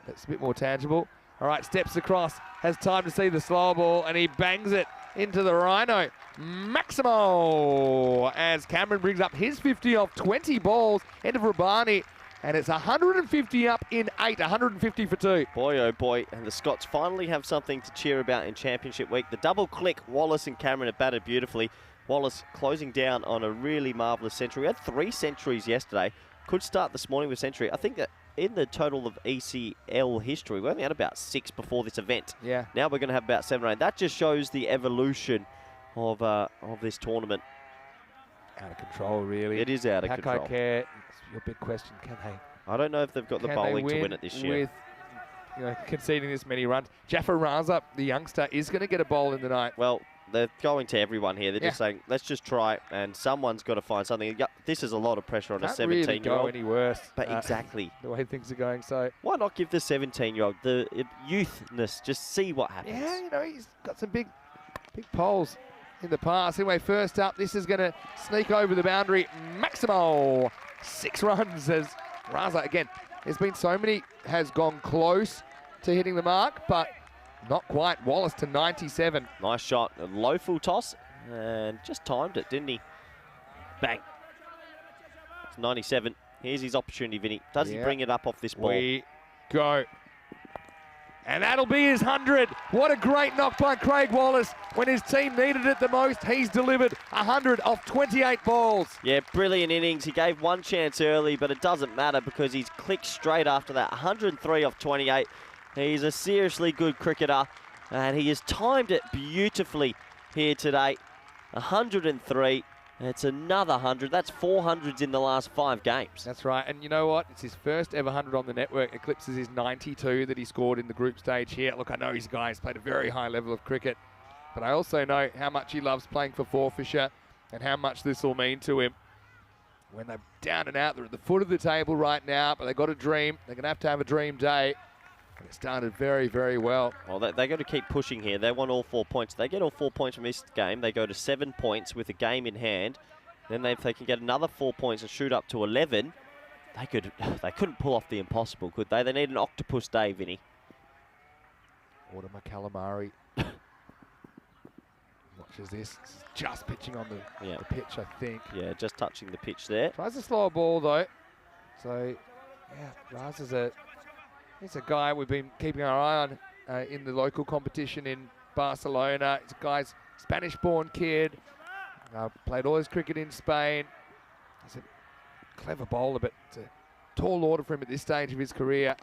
that's a bit more tangible. All right, steps across, has time to see the slow ball, and he bangs it into the Rhino. Maximo, as Cameron brings up his 50 off 20 balls, end of Rabani, and it's 150 up in 8, 150 for 2. Boy, oh boy, and the Scots finally have something to cheer about in Championship Week. The double click, Wallace and Cameron have batted beautifully. Wallace closing down on a really marvellous century. We had 3 centuries yesterday. Could start this morning with century. I think that in the total of ECL history, we only had about 6 before this event. Yeah. Now we're going to have about 7 or 8. That just shows the evolution of this tournament. Out of control, really. It is out of control. Paco Care, it's your big question, can they? I don't know if they've got the bowling to win it this year. With conceding this many runs. Jaffa Raza, the youngster, is going to get a bowl in the night. Well, they're going to everyone here. They're just saying, let's just try, and someone's got to find something. This is a lot of pressure on a 17-year-old. Can't really go any worse. But exactly. The way things are going, so. Why not give the 17-year-old the youthness? Just see what happens. Yeah, he's got some big poles in the past. Anyway, first up, this is going to sneak over the boundary. Maximo, 6 runs as Raza, again, there's been so many, has gone close to hitting the mark, but not quite. Wallace to 97. Nice shot. A low full toss and just timed it, didn't he? Bang. It's 97. Here's his opportunity, Vinny. Does he bring it up off this ball? We go. And that'll be his 100. What a great knock by Craig Wallace. When his team needed it the most, he's delivered 100 off 28 balls. Yeah, brilliant innings. He gave one chance early, but it doesn't matter because he's clicked straight after that. 103 off 28. He's a seriously good cricketer, and he has timed it beautifully here today. 103. It's another 100. That's 400s in the last 5 games. That's right. And you know what? It's his first ever 100 on the network. Eclipses his 92 that he scored in the group stage here. Look, I know he's a guy who's played a very high level of cricket, but I also know how much he loves playing for Forfarshire and how much this will mean to him. When they're down and out, they're at the foot of the table right now, but they've got a dream. They're going to have a dream day. And it started very, very well. Well, they got to keep pushing here. They want all 4 points. They get all 4 points from this game. They go to 7 points with a game in hand. Then if they can get another 4 points and shoot up to 11, they couldn't pull off the impossible, could they? They need an octopus day, Vinny. Mortimer Calamari watches this. This is just pitching on the pitch, I think. Yeah, just touching the pitch there. Tries to slow a ball, though. So, yeah, Raz is he's a guy we've been keeping our eye on in the local competition in Barcelona. He's a guy's Spanish-born kid. Played all his cricket in Spain. He's a clever bowler, but it's a tall order for him at this stage of his career.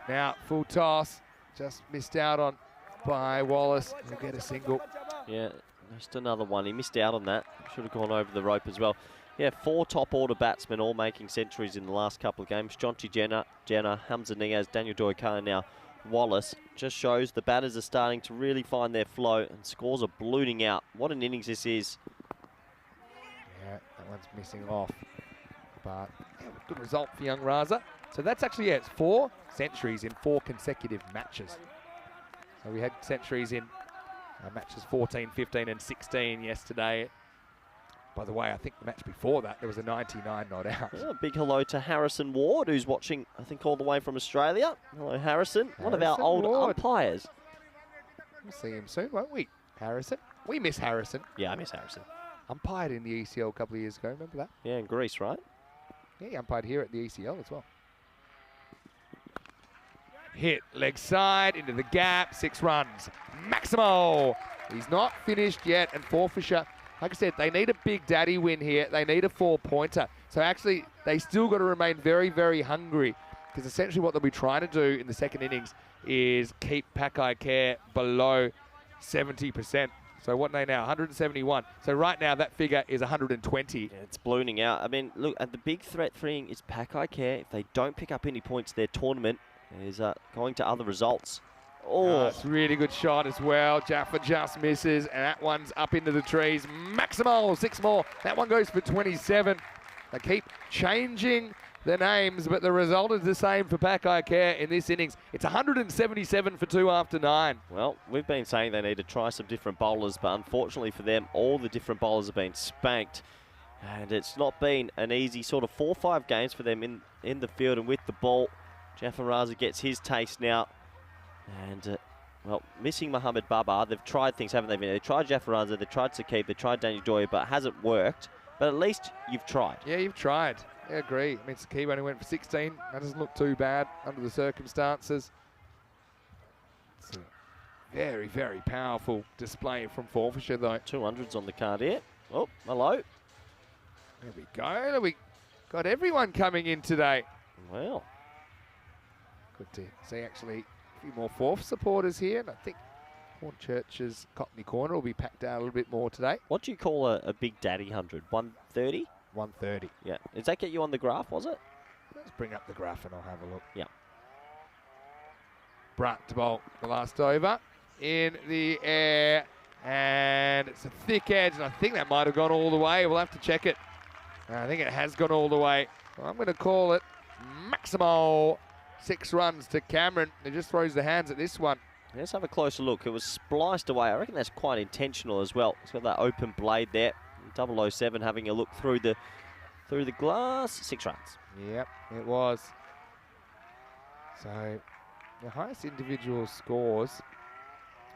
Now, full toss. Just missed out on by Wallace. He'll get a single. Yeah, just another one. He missed out on that. Should have gone over the rope as well. Yeah, 4 top order batsmen all making centuries in the last couple of games. Jonty Jinnah, Hamza, Daniel Doika, and now Wallace. Just shows the batters are starting to really find their flow, and scores are ballooning out. What an innings this is. Yeah, that one's missing off. But yeah, good result for young Raza. So that's actually, it's 4 centuries in 4 consecutive matches. So we had centuries in matches 14, 15 and 16 yesterday. By the way, I think the match before that, there was a 99 not out. Yeah, a big hello to Harrison Ward, who's watching, I think, all the way from Australia. Hello, Harrison. One of our old umpires. We'll see him soon, won't we? Harrison. We miss Harrison. Yeah, I miss Harrison. Umpired in the ECL a couple of years ago, remember that? Yeah, in Greece, right? Yeah, he umpired here at the ECL as well. Hit, leg side, into the gap, 6 runs. Maximo! He's not finished yet, and Forfarshire, like I said, they need a big daddy win here. They need a 4-pointer. So actually, they still got to remain very, very hungry, because essentially what they'll be trying to do in the second innings is keep Paco Care below 70%. So what are they now? 171. So right now that figure is 120. Yeah, it's ballooning out. I mean, look, and the big threat for Innings is Paco Care. If they don't pick up any points, their tournament is going to other results. Oh, It's a really good shot as well. Jaffa just misses, and that one's up into the trees. Maximal, 6 more. That one goes for 27. They keep changing the names, but the result is the same for Paco Care in this innings. It's 177 for 2 after 9. well, we've been saying they need to try some different bowlers, but unfortunately for them, all the different bowlers have been spanked. And it's not been an easy sort of 4 or 5 games for them in the field and with the ball. Jaffa Raza gets his taste now. And, well, missing Mohamed Babar. They've tried things, haven't they? They tried Jaffa Raza, they tried Saqib, they tried Daniel Doyle, but it hasn't worked. But at least you've tried. Yeah, you've tried. I agree. I mean, Saqib only went for 16. That doesn't look too bad under the circumstances. It's a very, very powerful display from Forfarshire, though. 200s on the card here. Oh, hello. There we go. We got everyone coming in today. Well, Good to see actually a few more Forf supporters here. And I think Hornchurch's Cockney Corner will be packed out a little bit more today. what do you call a Big Daddy 100? 130? 130. Yeah. Does that get you on the graph, was it? Let's bring up the graph and I'll have a look. Yeah. Brunt to bowl the last over. In the air. And it's a thick edge. And I think that might have gone all the way. We'll have to check it. I think it has gone all the way. Well, I'm going to call it Maximal. 6 runs to Cameron. He just throws the hands at this one. Let's have a closer look. It was spliced away. I reckon that's quite intentional as well. It's got that open blade there. 007 having a look through the glass. 6 runs. Yep, it was. So the highest individual scores.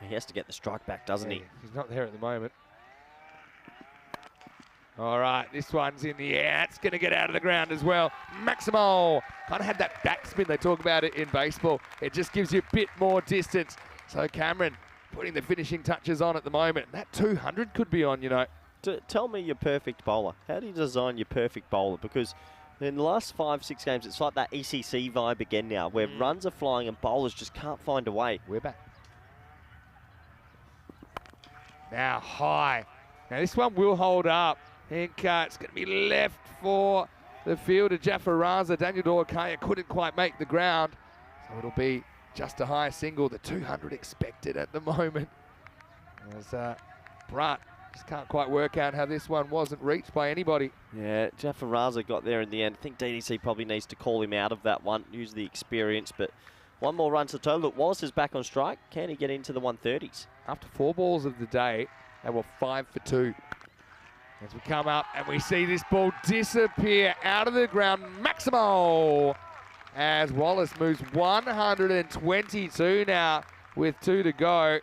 He has to get the strike back, doesn't he? He's not there at the moment. All right, this one's in the air. It's going to get out of the ground as well. Maximal. Kind of had that backspin. They talk about it in baseball. It just gives you a bit more distance. So Cameron putting the finishing touches on at the moment. That 200 could be on, you know. Tell me your perfect bowler. How do you design your perfect bowler? Because in the last 5-6 games, it's like that ECC vibe again now, where runs are flying and bowlers just can't find a way. We're back. Now high. Now this one will hold up. And it's going to be left for the fielder, Jaffa Raza. Daniel Dorkaya couldn't quite make the ground. So it'll be just a high single. The 200 expected at the moment. As Brunt just can't quite work out how this one wasn't reached by anybody. Yeah, Jaffa Raza got there in the end. I think DDC probably needs to call him out of that one, use the experience. But 1 more run to the total. Look, Wallace is back on strike. Can he get into the 130s? After 4 balls of the day, they were 5 for 2. As we come up and we see this ball disappear out of the ground. Maximal as Wallace moves 122 now with 2 to go.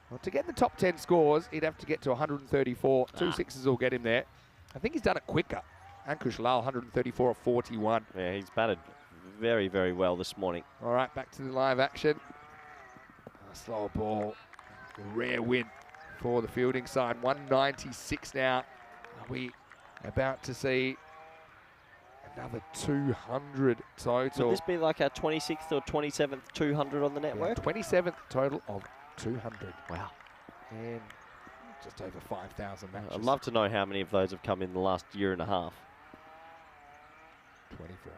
Well, to get the top 10 scores, he'd have to get to 134. 2 sixes will get him there. I think he's done it quicker. Ankush Lal, 134 or 41. Yeah, he's batted very, very well this morning. All right, back to the live action. A slow ball. A rare win for the fielding side. 196 now. Are we about to see another 200 total? Would this be like our 26th or 27th 200 on the network? Yeah, 27th total of 200. Wow. And just over 5,000 matches. I'd love to know how many of those have come in the last year and a half. 24.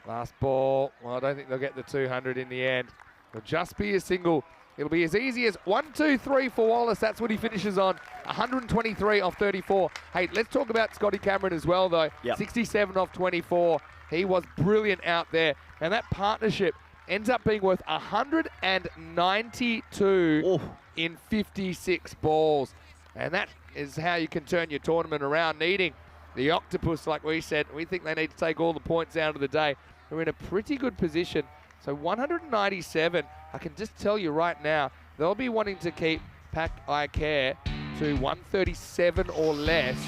Last ball. Well, I don't think they'll get the 200 in the end. It'll just be a single. It'll be as easy as 1, 2, 3 for Wallace. That's what he finishes on. 123 off 34. Hey, let's talk about Scotty Cameron as well, though. Yep. 67 off 24. He was brilliant out there. And that partnership ends up being worth 192 in 56 balls. And that is how you can turn your tournament around, needing the octopus, like we said. We think they need to take all the points out of the day. We're in a pretty good position. So 197, I can just tell you right now, they'll be wanting to keep Paco Care to 137 or less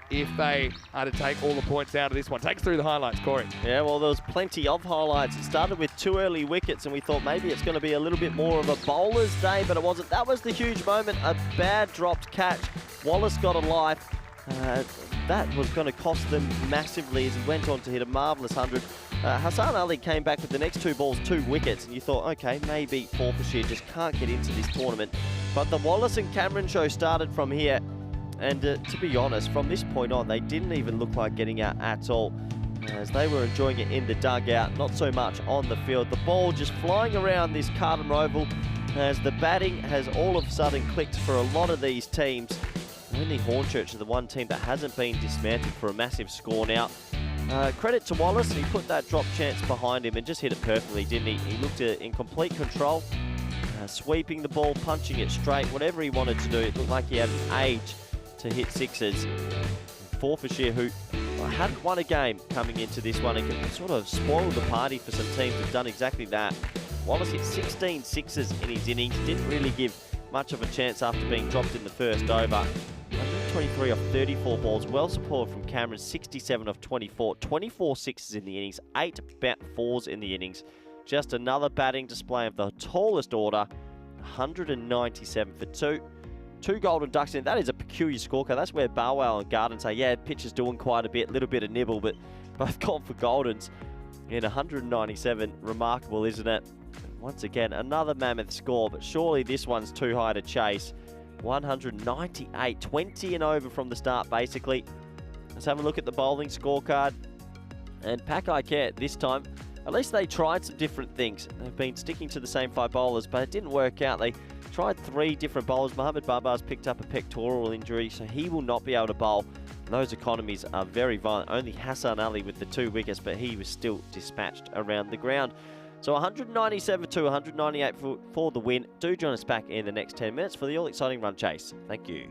if they are to take all the points out of this one. Take us through the highlights, Corey. Yeah, well, there was plenty of highlights. It started with 2 early wickets, and we thought maybe it's going to be a little bit more of a bowler's day, but it wasn't. That was the huge moment, a bad dropped catch. Wallace got a life. That was going to cost them massively as he went on to hit a marvellous 100. Hassan Ali came back with the next 2 balls, 2 wickets, and you thought, okay, maybe Forfarshire just can't get into this tournament. But the Wallace and Cameron show started from here, and to be honest, from this point on, they didn't even look like getting out at all. as they were enjoying it in the dugout, not so much on the field. The ball just flying around this Cartama Oval as the batting has all of a sudden clicked for a lot of these teams. Only Hornchurch is the one team that hasn't been dismantled for a massive score now. Credit to Wallace, he put that drop chance behind him and just hit it perfectly, didn't he? He looked in complete control, sweeping the ball, punching it straight, whatever he wanted to do. It looked like he had an age to hit sixes. Forfarshire, who hadn't won a game coming into this one, and could sort of spoil the party for some teams who've done exactly that. Wallace hit 16 sixes in his innings, didn't really give much of a chance after being dropped in the first over. 123 off 34 balls, well supported from Cameron, 67 off 24, 24 sixes in the innings, 8 fours in the innings. Just another batting display of the tallest order, 197 for 2. 2 golden ducks in. That is a peculiar scorecard. That's where Barwell and Garden say, yeah, pitch is doing quite a bit, little bit of nibble, but both gone for goldens in 197. Remarkable, isn't it? Once again, another mammoth score, but surely this one's too high to chase. 198, 20 and over from the start, basically. Let's have a look at the bowling scorecard. And Paco this time, at least they tried some different things. They've been sticking to the same 5 bowlers, but it didn't work out. They tried 3 different bowlers. Mohammed Babar's picked up a pectoral injury, so he will not be able to bowl. And those economies are very violent. Only Hassan Ali with the 2 wickets, but he was still dispatched around the ground. So 197 to 198 for the win. Do join us back in the next 10 minutes for the all-exciting run chase. Thank you.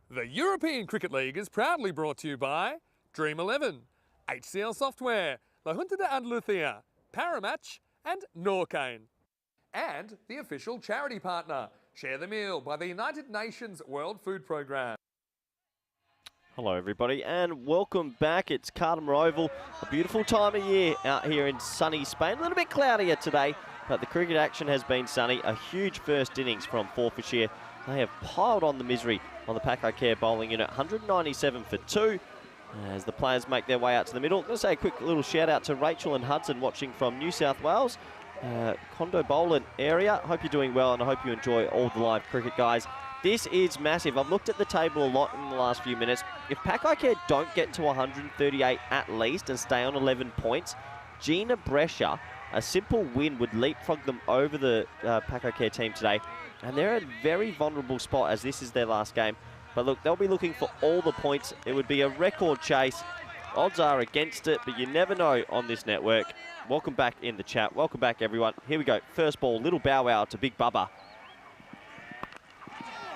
The European Cricket League is proudly brought to you by Dream 11, HCL Software, La Junta de Andalucía, Paramatch and Norcane. And the official charity partner, Share the Meal by the United Nations World Food Programme. Hello everybody and welcome back. It's Cartama Oval, a beautiful time of year out here in sunny Spain. A little bit cloudier today, but the cricket action has been sunny. A huge first innings from Forfarshire. They have piled on the misery on the Paco bowling unit, 197 for 2. As the players make their way out to the middle. I'm going to say a quick little shout out to Rachel and Hudson watching from New South Wales, Condo Boland area. Hope you're doing well and I hope you enjoy all the live cricket, guys. This is massive. I've looked at the table a lot in the last few minutes. If Paco don't get to 138 at least and stay on 11 points, Jinnah Brescia, a simple win would leapfrog them over the Paco team today. And they're in a very vulnerable spot as this is their last game. But look, they'll be looking for all the points. It would be a record chase. Odds are against it, but you never know on this network. Welcome back in the chat. Welcome back, everyone. Here we go. First ball, little bow wow to Big Bubba.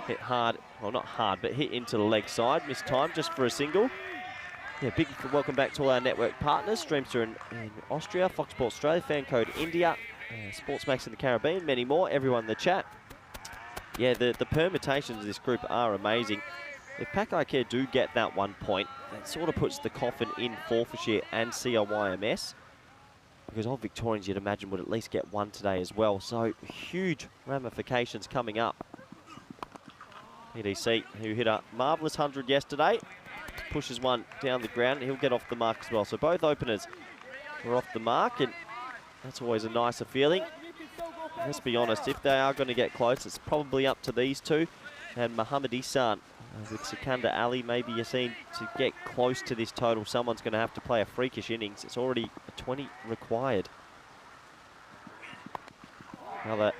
Hit hard, well not hard, but hit into the leg side. Missed time just for a single. Yeah, big welcome back to all our network partners. Streamster in Austria, Fox Sports Australia, Fan Code India, Sportsmax in the Caribbean, many more. Everyone in the chat. Yeah, the permutations of this group are amazing. If Paco do get that 1 point, that sort of puts the coffin in Forfarshire and CIYMS. Because all Victorians, you'd imagine, would at least get one today as well. So huge ramifications coming up. PDC, who hit a marvellous 100 yesterday, pushes one down the ground. He'll get off the mark as well. So both openers were off the mark, and that's always a nicer feeling. Let's be honest, if they are going to get close, it's probably up to these two. And Muhammad Isan with Sikandar Ali, maybe you're seeing to get close to this total, someone's going to have to play a freakish innings. It's already a 20 required. Another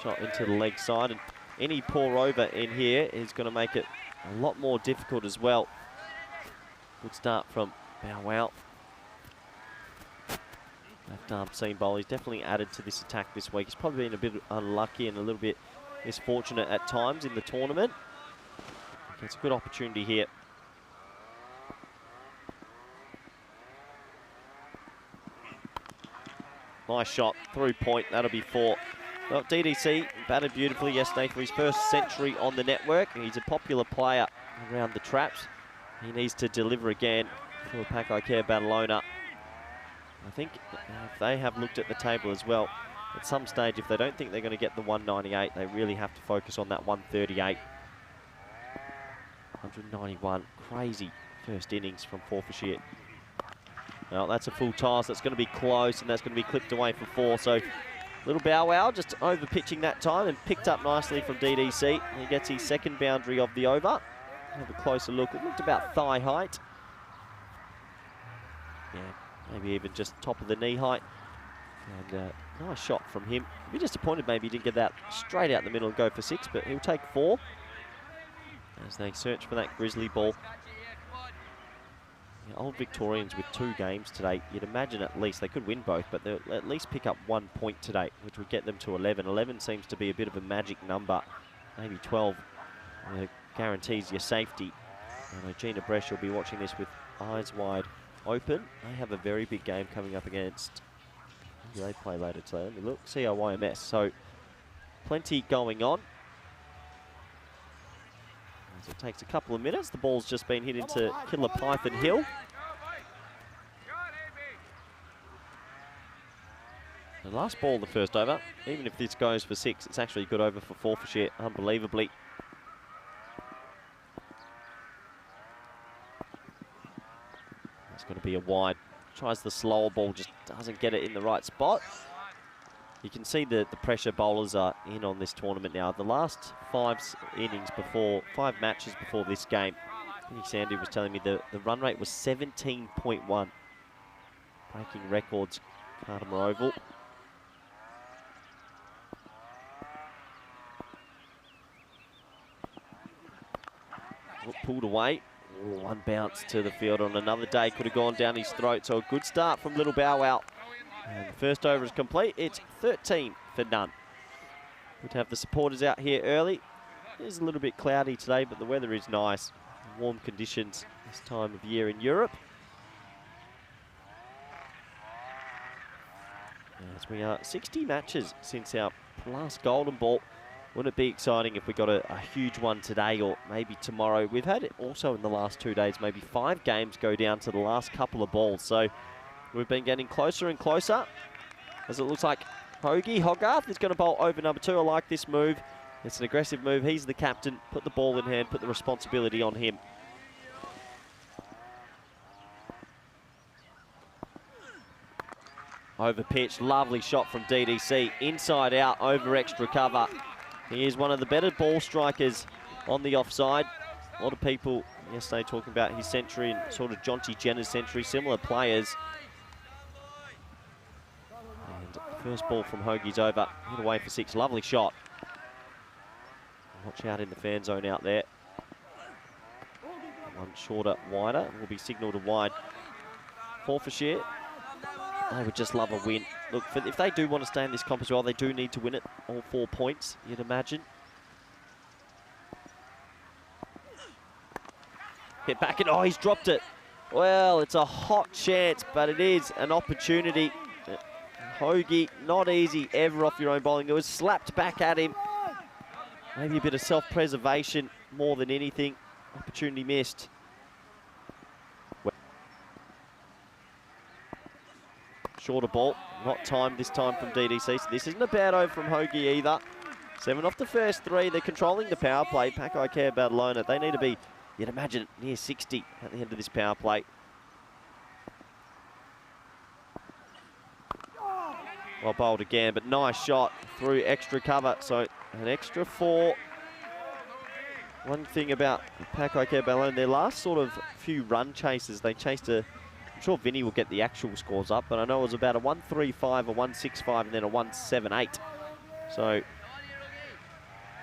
shot into the leg side, and any pour over in here is going to make it a lot more difficult as well. Good start from Bow Wow. Left arm seam bowl. He's definitely added to this attack this week. He's probably been a bit unlucky and a little bit misfortunate at times in the tournament. It's a good opportunity here. Nice shot, through point, that'll be 4. Well, DDC batted beautifully yesterday for his first century on the network. He's a popular player around the traps. He needs to deliver again for Paco Barcelona. I think if they have looked at the table as well, at some stage, if they don't think they're going to get the 198, they really have to focus on that 138. 191, crazy first innings from Forfarshire. Well, that's a full toss. That's going to be close, and that's going to be clipped away for 4. So, little Bow Wow just over pitching that time and picked up nicely from DDC. He gets his second boundary of the over. Have a closer look. It looked about thigh height. Yeah, maybe even just top of the knee height. And nice shot from him. Be disappointed maybe he didn't get that straight out the middle and go for 6, but he'll take 4 as they search for that grizzly ball. Yeah, old Victorians with 2 games today, you'd imagine at least they could win both, but they'll at least pick up 1 point today, which would get them to 11. 11 seems to be a bit of a magic number. Maybe 12 guarantees your safety. I know Jinnah Brescia will be watching this with eyes wide open. They have a very big game coming up against, who do they play later today? Let me look, CIYMS. So plenty going on. As it takes a couple of minutes, the ball's just been hit into Killer Python Hill. The last ball of the first over, even if this goes for 6, it's actually a good over for Forfarshire, unbelievably. It's going to be a wide. Tries the slower ball, just doesn't get it in the right spot. You can see the pressure bowlers are in on this tournament now. The last 5 matches before this game, I think Sandy was telling me the run rate was 17.1. Breaking records, Cartama Oval. Pulled away. Oh, 1 bounce to the field on another day. Could have gone down his throat. So a good start from Little Bow Wow. And the first over is complete. It's 13 for none. Good to have the supporters out here early. It is a little bit cloudy today, but the weather is nice. Warm conditions this time of year in Europe. As we are 60 matches since our last golden ball. Wouldn't it be exciting if we got a huge one today or maybe tomorrow? We've had it also in the last 2 days, maybe 5 games go down to the last couple of balls. So we've been getting closer and closer as it looks like Hogarth is going to bowl over number 2. I like this move. It's an aggressive move. He's the captain. Put the ball in hand, put the responsibility on him. Over pitch, lovely shot from DDC. Inside out, over extra cover. He is one of the better ball strikers on the offside. A lot of people yesterday talking about his century and sort of Jinnah's century, similar players. And first ball from Hoagie's over, hit away for 6, lovely shot. Watch out in the fan zone out there. One shorter, wider, will be signalled a wide. Forfarshire, they would just love a win. Look, if they do want to stay in this comp as well, they do need to win it, all 4 points, you'd imagine. Hit back and, oh, he's dropped it. Well, it's a hot chance, but it is an opportunity. Hoagie, not easy ever off your own bowling. It was slapped back at him. Maybe a bit of self-preservation more than anything. Opportunity missed. Shorter ball, not timed this time from DDC, so this isn't a bad over from Hoagie either. 7 off the first 3, they're controlling the power play. Paco care about alone it. They need to be, you'd imagine, near 60 at the end of this power play. Well bowled again, but nice shot through extra cover, so an extra 4. One thing about Paco care about alone, their last sort of few run chases, they chased a, I'm sure Vinny will get the actual scores up, but I know it was about a 135, a 165, and then a 178. So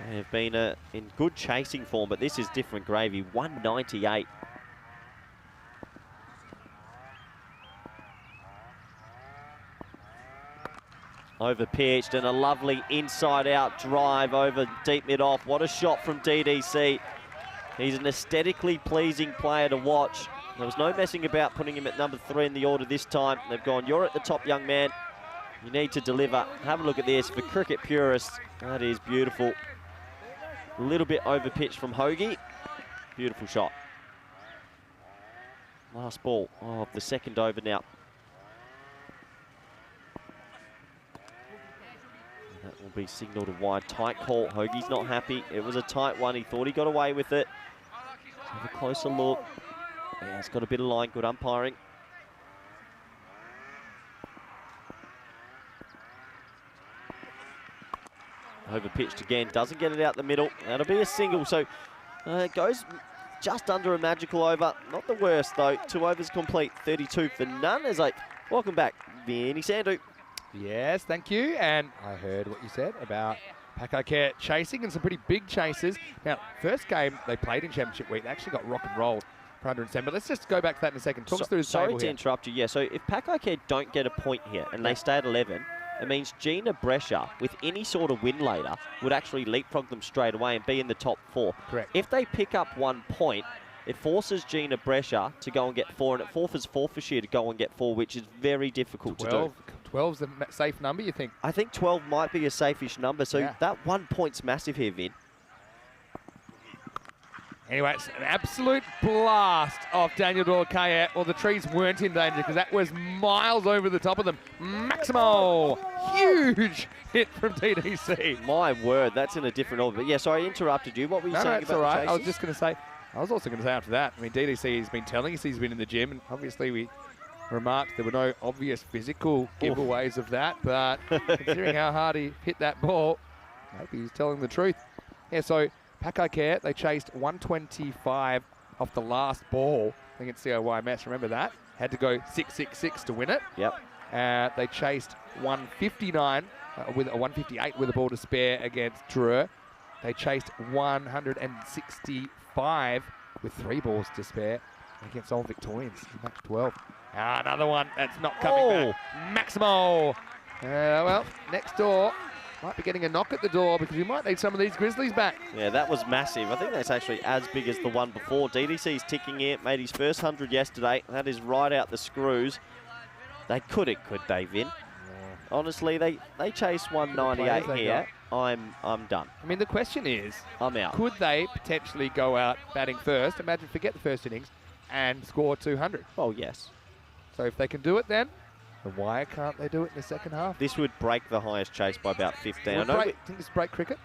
they have been in good chasing form, but this is different gravy. 198. Over pitched and a lovely inside-out drive over deep mid-off. What a shot from DDC. He's an aesthetically pleasing player to watch. There was no messing about putting him at number 3 in the order this time. They've gone, you're at the top, young man. You need to deliver. Have a look at this. For cricket purists, that is beautiful. A little bit over pitch from Hoagie. Beautiful shot. Last ball of the second over now. That will be signalled a wide. Tight call. Hoagie's not happy. It was a tight one. He thought he got away with it. Let's have a closer look. Yeah, it's got a bit of line. Good umpiring. Over pitched again. Doesn't get it out the middle. That'll be a single. So it goes just under a magical over. Not the worst though. 2 overs complete. 32 for none. As welcome back, Vinny Sandhu. Yes, thank you. And I heard what you said about Paco care chasing and some pretty big chases. Now, first game they played in Championship Week, they actually got rock and rolled for 107. But let's just go back to that in a second. Talk us through the table Sorry to interrupt you. Yeah, so if Paco care don't get a point here and they stay at 11, it means Jinnah, Brescia, with any sort of win later, would actually leapfrog them straight away and be in the top 4. Correct. If they pick up 1 point, it forces Jinnah, Brescia to go and get 4, and it forces Forfarshire to go and get 4, which is very difficult to do. 12's a safe number, you think? I think 12 might be a safe-ish number, so that 1 point's massive here, Vin. Anyway, it's an absolute blast off Daniel Dorkaya. Well, the trees weren't in danger because that was miles over the top of them. Maximo, huge hit from TDC. My word, that's in a different order. But yeah, sorry, I interrupted you. What were you saying about all right. the chases? I was just going to say, I was also going to say after that, I mean, DDC has been telling us he's been in the gym, and obviously we remarked there were no obvious physical giveaways of that, but considering how hard he hit that ball, maybe he's telling the truth. Yeah, so Paco care, they chased 125 off the last ball against CIYMS. Remember that? Had to go 6-6-6 to win it. Yep. They chased 159 with a 158 with a ball to spare against Dreux. They chased 165 with 3 balls to spare against Old Victorians in match 12. Another one that's not coming back. Maximo. Well, next door, Might be getting a knock at the door because we might need some of these Grizzlies back. Yeah, that was massive. I think that's actually as big as the one before. DDC's ticking it, made his first 100 yesterday. That is right out the screws. They could they, Vin? Yeah. Honestly, they chase 198 here. I'm done. I mean, the question is, I'm out. Could they potentially go out batting first? Imagine, forget the first innings, and score 200. Well, yes. So if they can do it then why can't they do it in the second half? This would break the highest chase by about 15. Think this break cricket?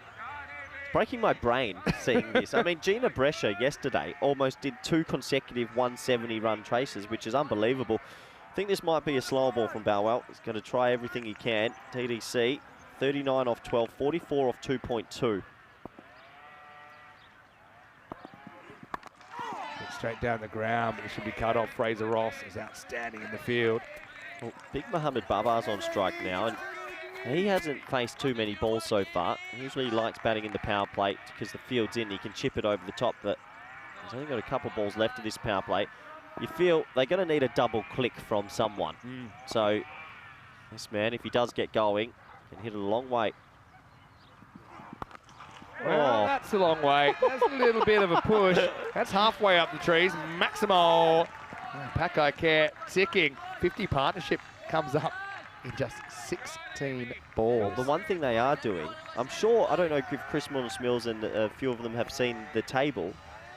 It's breaking my brain seeing this. I mean, Jinnah Brescia yesterday almost did 2 consecutive 170-run chases, which is unbelievable. I think this might be a slow ball from Bowell. He's going to try everything he can. TDC, 39 off 12, 44 off 2.2. Straight down the ground, but it should be cut off. Fraser Ross is outstanding in the field. Well, Big Mohammed Babar's on strike now, and he hasn't faced too many balls so far. Usually he likes batting in the power play because the field's in. He can chip it over the top, but he's only got a couple balls left of this power play. You feel they're going to need a double click from someone. So this man, if he does get going, can hit it a long way. Well, that's a long way. That's a little bit of a push. That's halfway up the trees. Maximo. Paco Care ticking. 50 partnership comes up in just 16 balls. Well, the one thing they are doing, I'm sure, I don't know if Chris Mills and a few of them have seen the table.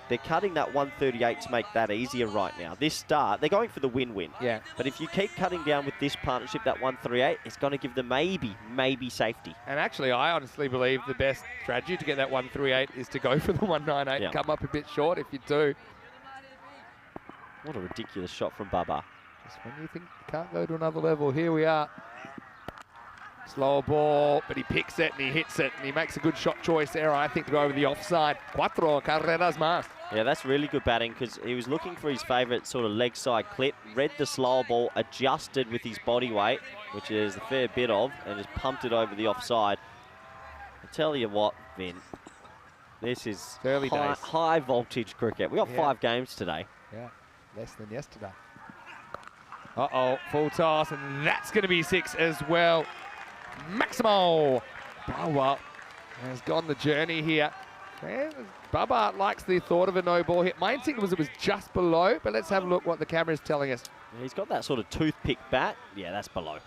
They're cutting that 138 to make that easier right now. This start, they're going for the win-win. Yeah. But if you keep cutting down with this partnership, that 138, it's going to give them maybe safety. And actually, I honestly believe the best strategy to get that 138 is to go for the 198 and come up a bit short if you do. What a ridiculous shot from Baba. Just when you think you can't go to another level, here we are. Slower ball, but he picks it and he hits it and he makes a good shot choice there, I think, to go over the offside. Cuatro carreras más. Yeah, that's really good batting because he was looking for his favourite sort of leg side clip, read the slower ball, adjusted with his body weight, which is a fair bit of, and just pumped it over the offside. I tell you what, Vin, this is high voltage cricket. We got 5 games today. Yeah, less than yesterday. Uh-oh, full toss, and that's going to be 6 as well. Maximo Baba has gone the journey here. And Baba likes the thought of a no ball hit. My instinct was it was just below, but let's have a look what the camera is telling us. Yeah, he's got that sort of toothpick bat. Yeah, that's below.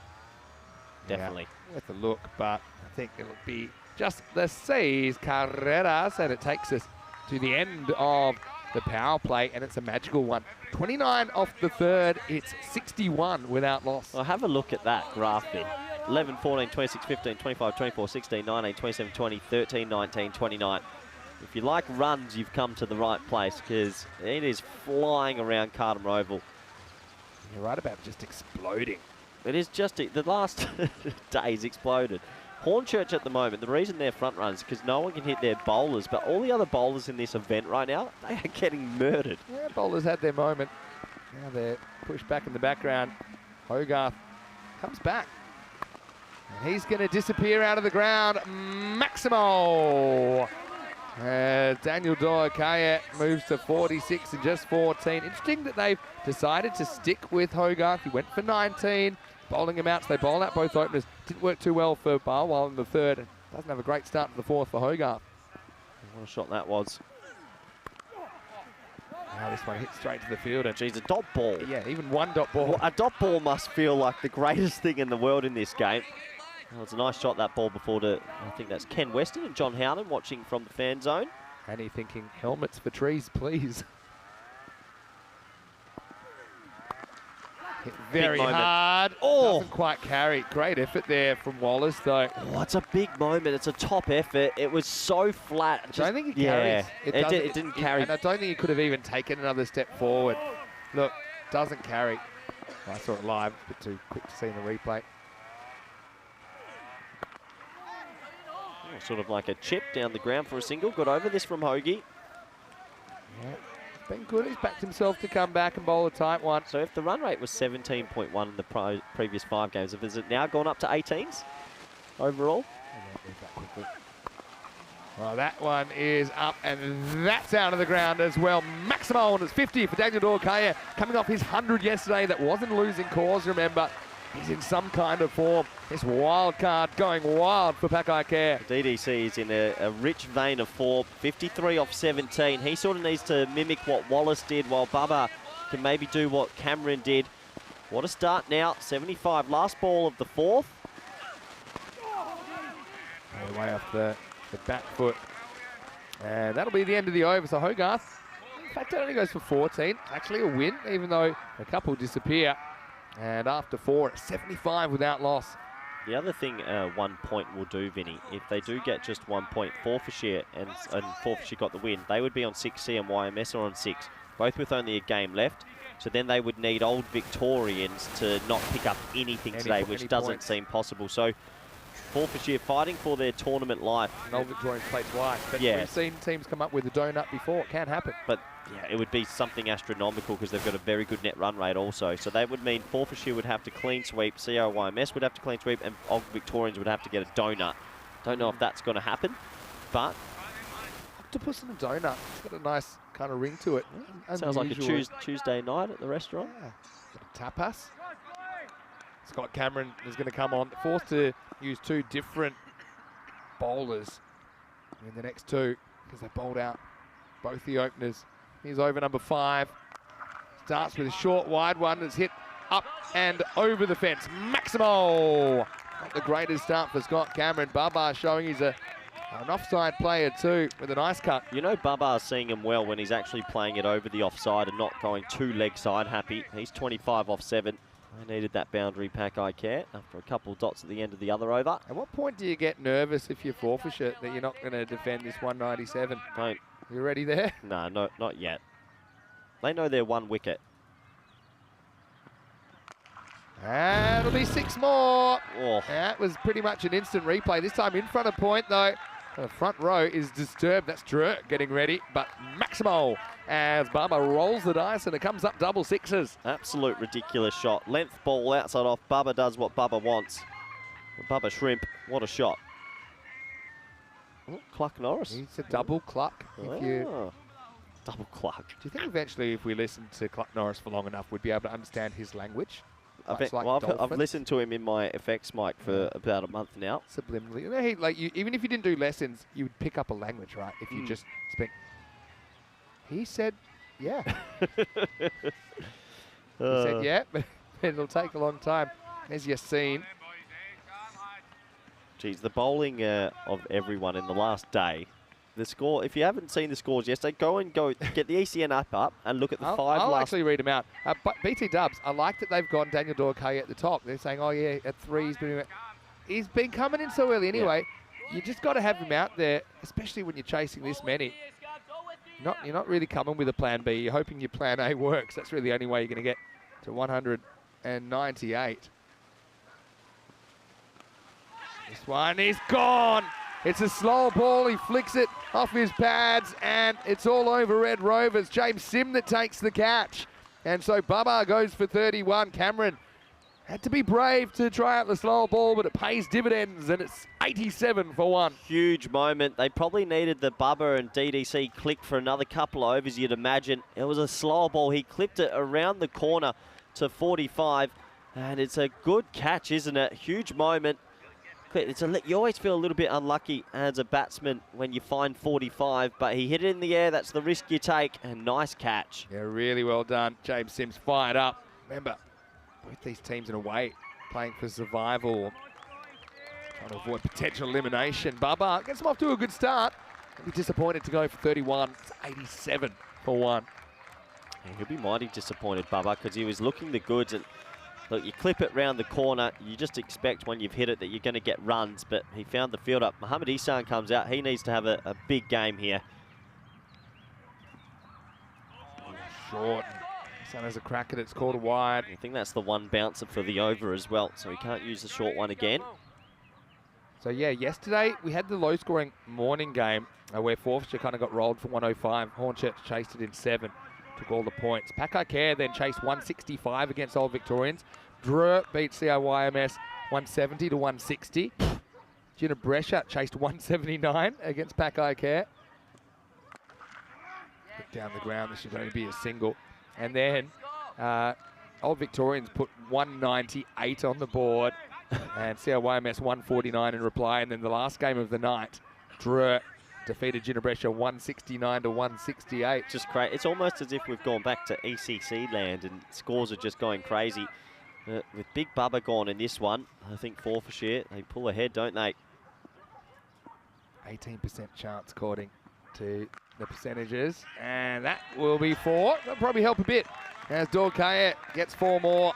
Definitely. Yeah, worth a look, but I think it'll be just the 6 carreras, and it takes us to the end of the power play, and it's a magical one. 29 off the third, it's 61 without loss. Well, have a look at that graph there. 11, 14, 26, 15, 25, 24, 16, 19, 27, 20, 13, 19, 29. If you like runs, you've come to the right place because it is flying around Cartama Oval. You're right about just exploding. It is just, the last days exploded. Hornchurch at the moment, the reason they're front runners is because no one can hit their bowlers, but all the other bowlers in this event right now, they are getting murdered. Yeah, bowlers had their moment. Now they're pushed back in the background. Hogarth comes back. And he's going to disappear out of the ground. Maximo! Daniel Doakaya moves to 46 in just 14. Interesting that they've decided to stick with Hogarth. He went for 19, bowling him out, so they bowl out both openers. Didn't work too well for Barwell in the third. Doesn't have a great start to the fourth for Hogarth. What a shot that was. Now this one hits straight to the fielder. Geez, a dot ball. Yeah, even one dot ball. Well, a dot ball must feel like the greatest thing in the world in this game. Well, it's a nice shot, that ball, before to, I think that's Ken Weston and John Howden watching from the fan zone. And he thinking, helmets for trees, please. Hit very hard. Oh! Doesn't quite carry. Great effort there from Wallace, though. Oh, it's a big moment. It's a top effort. It was so flat. I don't think it carries. It didn't carry. And I don't think he could have even taken another step forward. Look, doesn't carry. I saw it live, a bit too quick to see in the replay. Sort of like a chip down the ground for a single. Got over this from Hoagie. Yeah, it's been good. He's backed himself to come back and bowl a tight one. So if the run rate was 17.1 in the previous 5 games, has it now gone up to 18s overall? Well, that one is up, and that's out of the ground as well. Maximo, and it's 50 for Daniel Dorkaya, coming off his 100 yesterday. That wasn't losing cause, remember. He's in some kind of form. This wild card going wild for Paco Care. DDC is in a rich vein of form. 53 off 17. He sort of needs to mimic what Wallace did, while Bubba can maybe do what Cameron did. What a start now. 75. Last ball of the fourth. Way off the back foot. And that'll be the end of the over. So Hogarth, in fact, it only goes for 14. Actually a win, even though a couple disappear. And after 4, it's 75 without loss. The other thing 1 point will do, Vinny, if they do get just 1 point, Forfarshire and Forfarshire got the win, they would be on 6, CIYMS are on 6, both with only a game left. So then they would need Old Victorians to not pick up anything today, which doesn't seem possible. So Forfarshire fighting for their tournament life. And Old Victorians play twice, but yeah, we've seen teams come up with a donut before. It can happen. But yeah, it would be something astronomical because they've got a very good net run rate also. So that would mean Forfarshire would have to clean sweep, CIYMS would have to clean sweep, and Old Victorians would have to get a donut. Don't know if that's going to happen, but octopus and a donut. It's got a nice kind of ring to it. Sounds like a Tuesday night at the restaurant. Yeah. Tapas. Scott Cameron is going to come on, forced to use 2 different bowlers in the next 2 because they bowled out both the openers. Here's over number 5. Starts with a short wide one that's hit up and over the fence. Maximo! Not the greatest start for Scott Cameron. Babar showing he's an offside player too with a nice cut. You know Babar's seeing him well when he's actually playing it over the offside and not going too leg side happy. He's 25 off 7. I needed that boundary pack, I care, after a couple dots at the end of the other over. At what point do you get nervous if you're Forfarshire that you're not going to defend this 197? Don't. You ready there? No, not yet. They know they're 1 wicket. And it'll be 6 more. Oh. That was pretty much an instant replay. This time in front of point, though. The front row is disturbed. That's Drew getting ready. But Maximo, as Bubba rolls the dice and it comes up double 6s. Absolute ridiculous shot. Length ball outside off. Bubba does what Bubba wants. Bubba Shrimp, what a shot. Oh, Cluck Norris. It's a double cluck. Double cluck. Do you think eventually if we listen to Cluck Norris for long enough, we'd be able to understand his language? I've listened to him in my FX mic for about a month now. Subliminally. You know, even if you didn't do lessons, you would pick up a language, right? If you just spent... He said, yeah. He said, yeah, but it'll take a long time. As you've seen. Geez, the bowling of everyone in the last day. The score, if you haven't seen the scores yesterday, go get the ECN app up and look at the I'll actually read them out. But BT Dubs, I like that they've gone Daniel Dorkay at the top. They're saying, oh yeah, at 3 he's been coming in so early anyway. Yeah. You just got to have him out there, especially when you're chasing this many. You're not really coming with a plan B. You're hoping your plan A works. That's really the only way you're going to get to 198. This one is gone. It's a slow ball. He flicks it off his pads, and it's all over Red Rovers. James Sim that takes the catch. And so Bubba goes for 31. Cameron had to be brave to try out the slow ball, but it pays dividends, and it's 87 for 1. Huge moment. They probably needed the Bubba and DDC click for another couple of overs, you'd imagine. It was a slow ball. He clipped it around the corner to 45, and it's a good catch, isn't it? Huge moment. You always feel a little bit unlucky as a batsman when you find 45, but he hit it in the air. That's the risk you take, and nice catch. Yeah, really well done. James Sims fired up. Remember, both these teams in a way playing for survival, trying to avoid potential elimination. Bubba gets them off to a good start. He'll be disappointed to go for 31. It's 87 for 1. Yeah, he'll be mighty disappointed, Bubba, because he was looking the goods. And look, you clip it round the corner, you just expect when you've hit it that you're going to get runs, but he found the field up. Mohamed Isan comes out. He needs to have a big game here. Short. Isan has a crack at it. It's called a wide. I think that's the one bouncer for the over as well, so he can't use the short one again. So, yeah, yesterday we had the low-scoring morning game where Forfarshire kind of got rolled for 105. Hornchurch chased it in 7. Took all the points. Paco Care then chased 165 against Old Victorians. Drew beat CIYMS 170 to 160. Jinnah Brescia chased 179 against Paco Care. Hit down the ground. This should only be a single. And then Old Victorians put 198 on the board, and CIYMS 149 in reply. And then the last game of the night, Dreux defeated Jinnah Brescia 169 to 168. Just great. It's almost as if we've gone back to ECC land and scores are just going crazy. With Big Bubba gone in this one, I think Forfarshire, they pull ahead, don't they? 18% chance according to the percentages, and that will be 4. That'll probably help a bit as Dorkaya gets 4 more.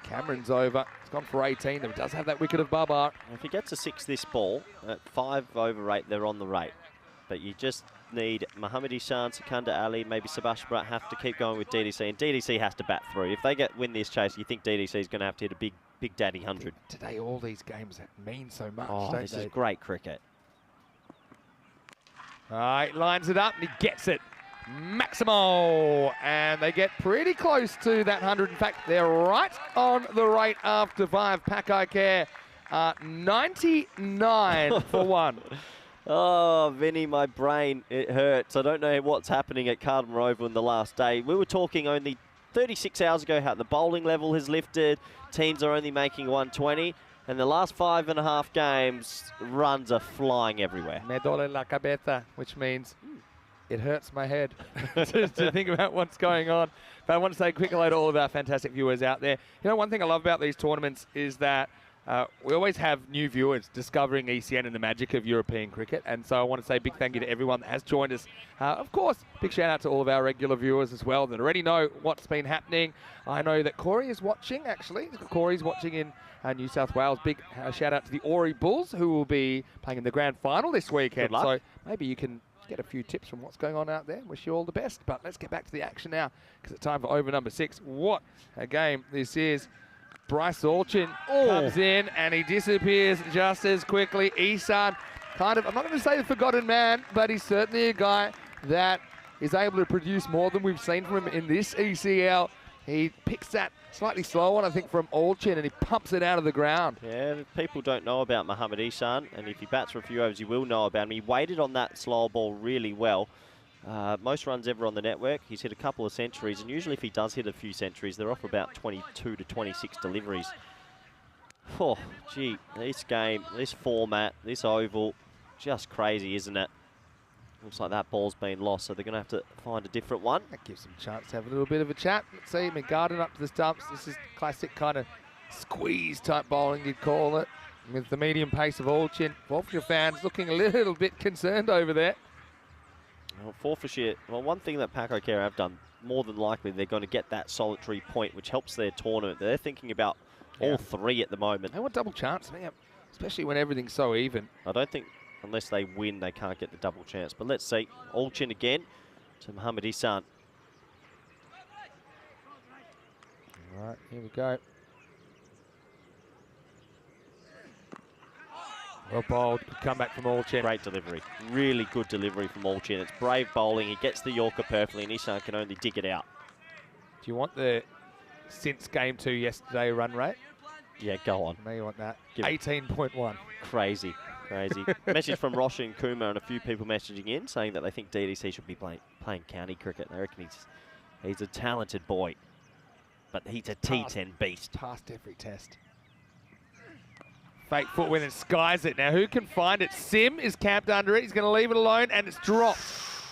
Cameron's over. It's gone for 18. It does have that wicket of Bubba. If he gets a 6 this ball, at 5 over rate, they're on the rate. But you just need Mohamed Ishan, Secunda Ali, maybe Sebastian Bratt have to keep going with DDC, and DDC has to bat through. If they win this chase, you think DDC is going to have to hit a big daddy 100. Today, all these games mean so much. Oh, don't this they? is great cricket. All right, lines it up and he gets it. Maximo, and they get pretty close to that 100. In fact, they're right on the rate after 5. Paco Care 99 for 1. Oh, Vinny, my brain, it hurts. I don't know what's happening at Cartama Oval in the last day. We were talking only 36 hours ago how the bowling level has lifted. Teams are only making 120. And the last 5.5 games, runs are flying everywhere. Me duele la cabeza, which means it hurts my head to think about what's going on. But I want to say a quick hello to all of our fantastic viewers out there. You know, one thing I love about these tournaments is that we always have new viewers discovering ECN and the magic of European cricket. And so I want to say a big thank you to everyone that has joined us. Of course, big shout out to all of our regular viewers as well that already know what's been happening. I know that Corey is watching, actually. Corey's watching in New South Wales. Big shout out to the Ori Bulls, who will be playing in the grand final this weekend. So maybe you can get a few tips from what's going on out there. Wish you all the best. But let's get back to the action now, because it's time for over number 6. What a game this is. Bryce Allchin comes in and he disappears just as quickly. Isan, kind of, I'm not going to say the forgotten man, but he's certainly a guy that is able to produce more than we've seen from him in this ECL. He picks that slightly slow one, I think, from Allchin, and he pumps it out of the ground. Yeah, people don't know about Mohamed Ishan, and if he bats for a few overs, you will know about him. He waited on that slow ball really well. Most runs ever on the network. He's hit a couple of centuries, and usually if he does hit a few centuries, they're off about 22 to 26 deliveries. Oh, gee, this game, this format, this oval, just crazy, isn't it? Looks like that ball's been lost, so they're going to have to find a different one. That gives them a chance to have a little bit of a chat. Let's see, McGarden up to the stumps. This is classic kind of squeeze type bowling, you'd call it, with the medium pace of Allchin. Forfarshire fans looking a little bit concerned over there. Well, Forfarshire, well, one thing that Paco Care have done, more than likely, they're going to get that solitary point, which helps their tournament. They're thinking about all 3 at the moment. They want double chance, especially when everything's so even. I don't think, unless they win, they can't get the double chance. But let's see. Allchin again to Mohamed Ishan. All right, here we go. Well bowled, good comeback from Allchin. Great delivery. Really good delivery from Allchin. It's brave bowling. He gets the Yorker perfectly, and Ishan can only dig it out. Do you want the since game 2 yesterday run rate? Yeah, go on. No, you want that. 18.1. Crazy, crazy. Message from Rosh and Kuma and a few people messaging in saying that they think DDC should be playing county cricket. They reckon he's a talented boy, but he's a T10 beast. Passed every test. Fake foot win and skies it. Now, who can find it? Sim is camped under it. He's going to leave it alone, and it's dropped.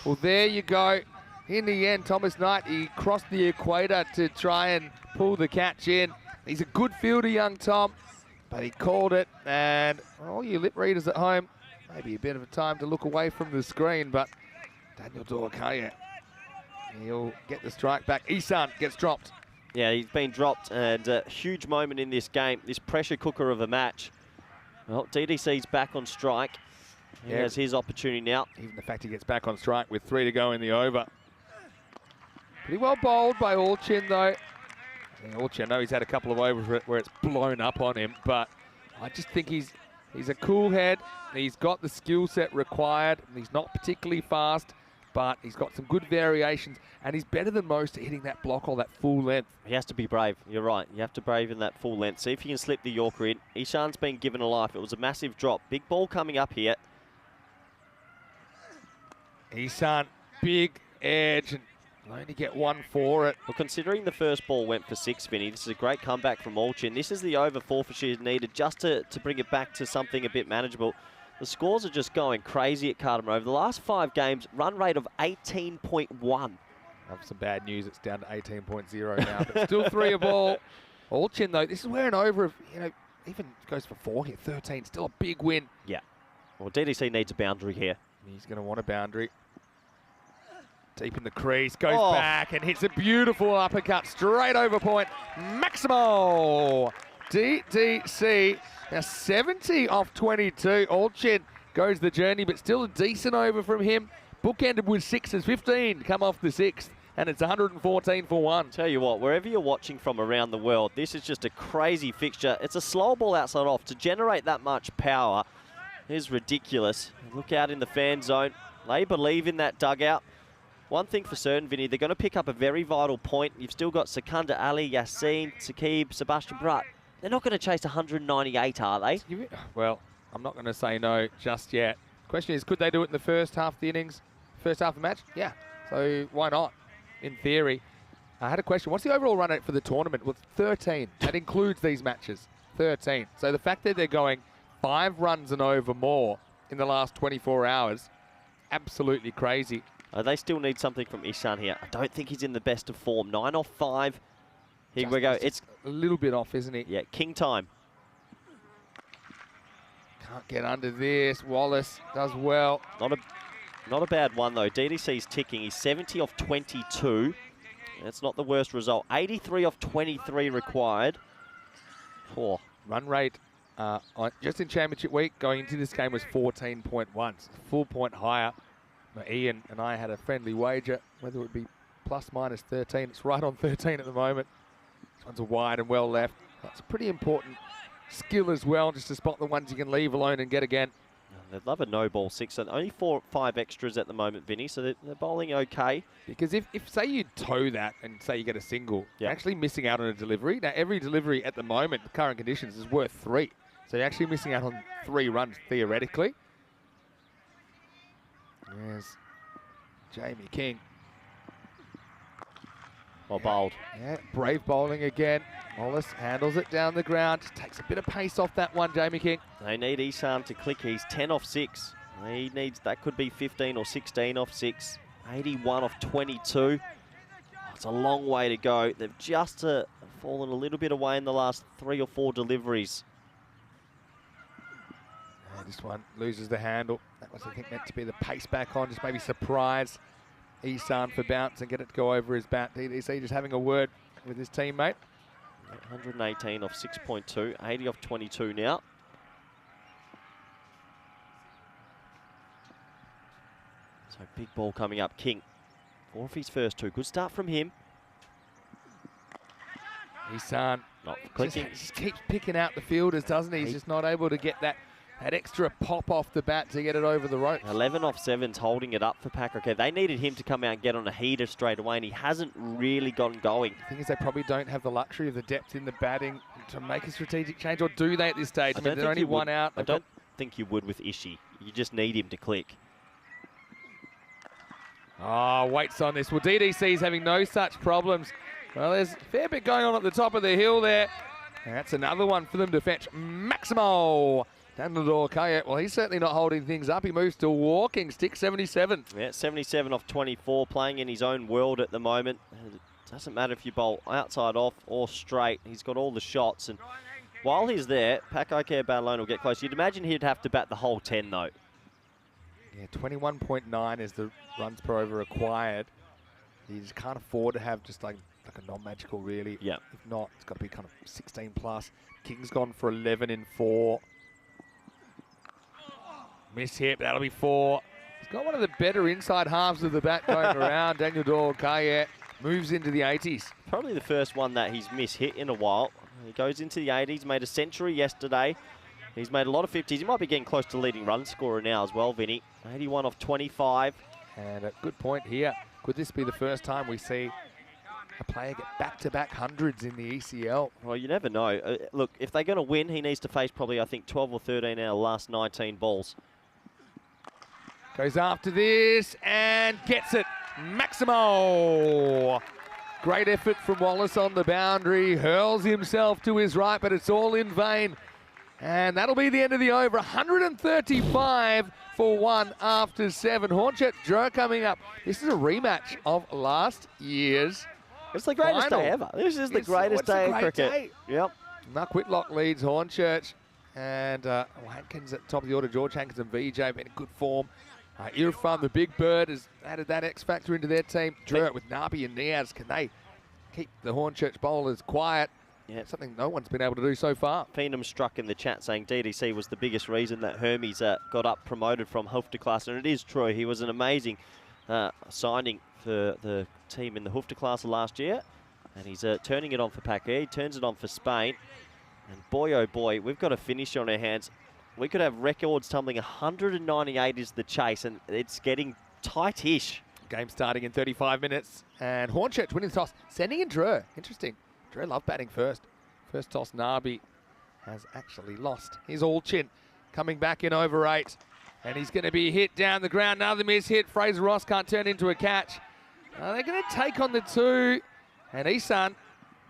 Well, there you go. In the end, Thomas Knight, he crossed the equator to try and pull the catch in. He's a good fielder, young Tom, but he called it. And all you lip readers at home, maybe a bit of a time to look away from the screen, but Daniel Dorkaya, he'll get the strike back. Isan gets dropped. Yeah, he's been dropped, and a huge moment in this game, this pressure cooker of a match. Well, DDC's back on strike. He has his opportunity now. Even the fact he gets back on strike with 3 to go in the over. Pretty well bowled by Allchin, though. Allchin, I know he's had a couple of overs where it's blown up on him, but I just think he's a cool head. He's got the skill set required. He's not particularly fast, but he's got some good variations, and he's better than most at hitting that block or that full length. He has to be brave. You're right. You have to brave in that full length. See if you can slip the Yorker in. Ishan's been given a life. It was a massive drop. Big ball coming up here. Isan, big edge, and Only get 1 for it. Well, considering the first ball went for 6, Vinny, this is a great comeback from Hornchurch. This is the over Forfarshire needed just to bring it back to something a bit manageable. The scores are just going crazy at Cartama. Over the last 5 games, run rate of 18.1. I have some bad news. It's down to 18.0 now, but still 3 a ball. Hornchurch, though, this is where an over of, even goes for 4 here. 13, still a big win. Yeah. Well, DDC needs a boundary here. He's going to want a boundary. Deep in the crease, goes back and hits a beautiful uppercut straight over point. Maximo! DDC, now 70 off 22. Hornchurch goes the journey, but still a decent over from him. Bookended with 6s, 15 come off the 6th, and it's 114 for 1. Tell you what, wherever you're watching from around the world, this is just a crazy fixture. It's a slow ball outside off. To generate that much power is ridiculous. Look out in the fan zone. They believe in that dugout. One thing for certain, Vinny, they're going to pick up a very vital point. You've still got Secunda Ali, Yassine, Saqib, Sebastian Brutt. They're not going to chase 198, are they? Well, I'm not going to say no just yet. Question is, could they do it in the first half of the innings, first half of the match? Yeah, so why not, in theory. I had a question. What's the overall run rate for the tournament? Well, 13. That includes these matches, 13. So the fact that they're going 5 runs and over more in the last 24 hours, absolutely crazy. They still need something from Ihsan here. I don't think he's in the best of form. 9 off 5. Here we go. It's a little bit off, isn't he? Yeah, king time. Can't get under this. Wallace does well. Not a bad one, though. DDC's ticking. He's 70 off 22. That's not the worst result. 83 off 23 required. Oh. Run rate just in championship week going into this game was 14.1. So a full point higher. Ian and I had a friendly wager whether it would be plus minus 13. It's right on 13 at the moment. This one's a wide and well left. That's a pretty important skill as well, just to spot the ones you can leave alone and get again. They'd love a no ball 6. And only 4 or 5 extras at the moment, Vinny, so they're bowling okay. Because if say you toe that and say you get a single, you're actually missing out on a delivery. Now, every delivery at the moment, the current conditions, is worth 3. So you're actually missing out on 3 runs, theoretically. There's Jamie King. Well bowled. Yeah, brave bowling again. Wallace handles it down the ground. Just takes a bit of pace off that one, Jamie King. They need Ihsan to click. He's 10 off 6. He needs, that could be 15 or 16 off 6. 81 off 22. It's a long way to go. They've just fallen a little bit away in the last 3 or 4 deliveries. This one loses the handle. That was, I think, meant to be the pace back on. Just maybe surprise Ihsan for bounce and get it to go over his bat. DDC just having a word with his teammate. 118 off 6.2. 80 off 22 now. So big ball coming up. King. 4 of his first 2. Good start from him. Ihsan not clicking. Just keeps picking out the fielders, doesn't he? He's just not able to get that extra pop off the bat to get it over the rope. 11 off 7's holding it up for Paco. Okay, they needed him to come out and get on a heater straight away, and he hasn't really gotten going. The thing is, they probably don't have the luxury of the depth in the batting to make a strategic change, or do they at this stage? I mean, they're only 1 out. I don't think you would with Ishi. You just need him to click. Oh, waits on this. Well, DDC's having no such problems. Well, there's a fair bit going on at the top of the hill there. And that's another one for them to fetch. Maximo down the door. Well, he's certainly not holding things up. He moves to walking stick, 77. Yeah, 77 off 24, playing in his own world at the moment. It doesn't matter if you bowl outside off or straight. He's got all the shots. And while he's there, Paco Battlone will get close. You'd imagine he'd have to bat the whole 10, though. Yeah, 21.9 is the runs per over required. You just can't afford to have just like a non-magical, really. Yeah. If not, it's got to be kind of 16 plus. King's gone for 11 in 4. Miss hit, that'll be 4. He's got one of the better inside halves of the bat going around. Daniel Dorkaye moves into the 80s. Probably the first one that he's mishit in a while. He goes into the 80s, made a century yesterday. He's made a lot of 50s. He might be getting close to leading run scorer now as well, Vinny. 81 off 25. And a good point here. Could this be the first time we see a player get back-to-back hundreds in the ECL? Well, you never know. Look, if they're going to win, he needs to face probably, I think, 12 or 13 out of the last 19 balls. Goes after this and gets it. Maximo! Great effort from Wallace on the boundary, hurls himself to his right, but it's all in vain. And that'll be the end of the over. 135 for 1 after 7. Hornchurch draw coming up. This is a rematch of last year's It's the greatest final. day ever. This is the greatest day of cricket. Day. Yep. Mark Whitlock leads Hornchurch. And Hankins at the top of the order. George Hankins and VJ been in good form. Irfan, the big bird, has added that X factor into their team. Drew with Nabi and Niaz. Can they keep the Hornchurch bowlers quiet? Yeah. Something no one's been able to do so far. Phenom struck in the chat saying DDC was the biggest reason that Hermes got up promoted from Hoofdklasse, and it is true. He was an amazing signing for the team in the Hoofdklasse last year, and he's turning it on for Paco. He turns it on for Spain, and boy oh boy, we've got a finish on our hands. We could have records tumbling. 198 is the chase, and it's getting tight-ish. Game starting in 35 minutes, and Hornchurch winning the toss, sending in Drew. Interesting. Drew love batting first. First toss, Nabi has actually lost. Here's Allchin coming back in over 8, and he's going to be hit down the ground. Another miss hit. Fraser Ross can't turn into a catch. They're going to take on the 2, and Isan,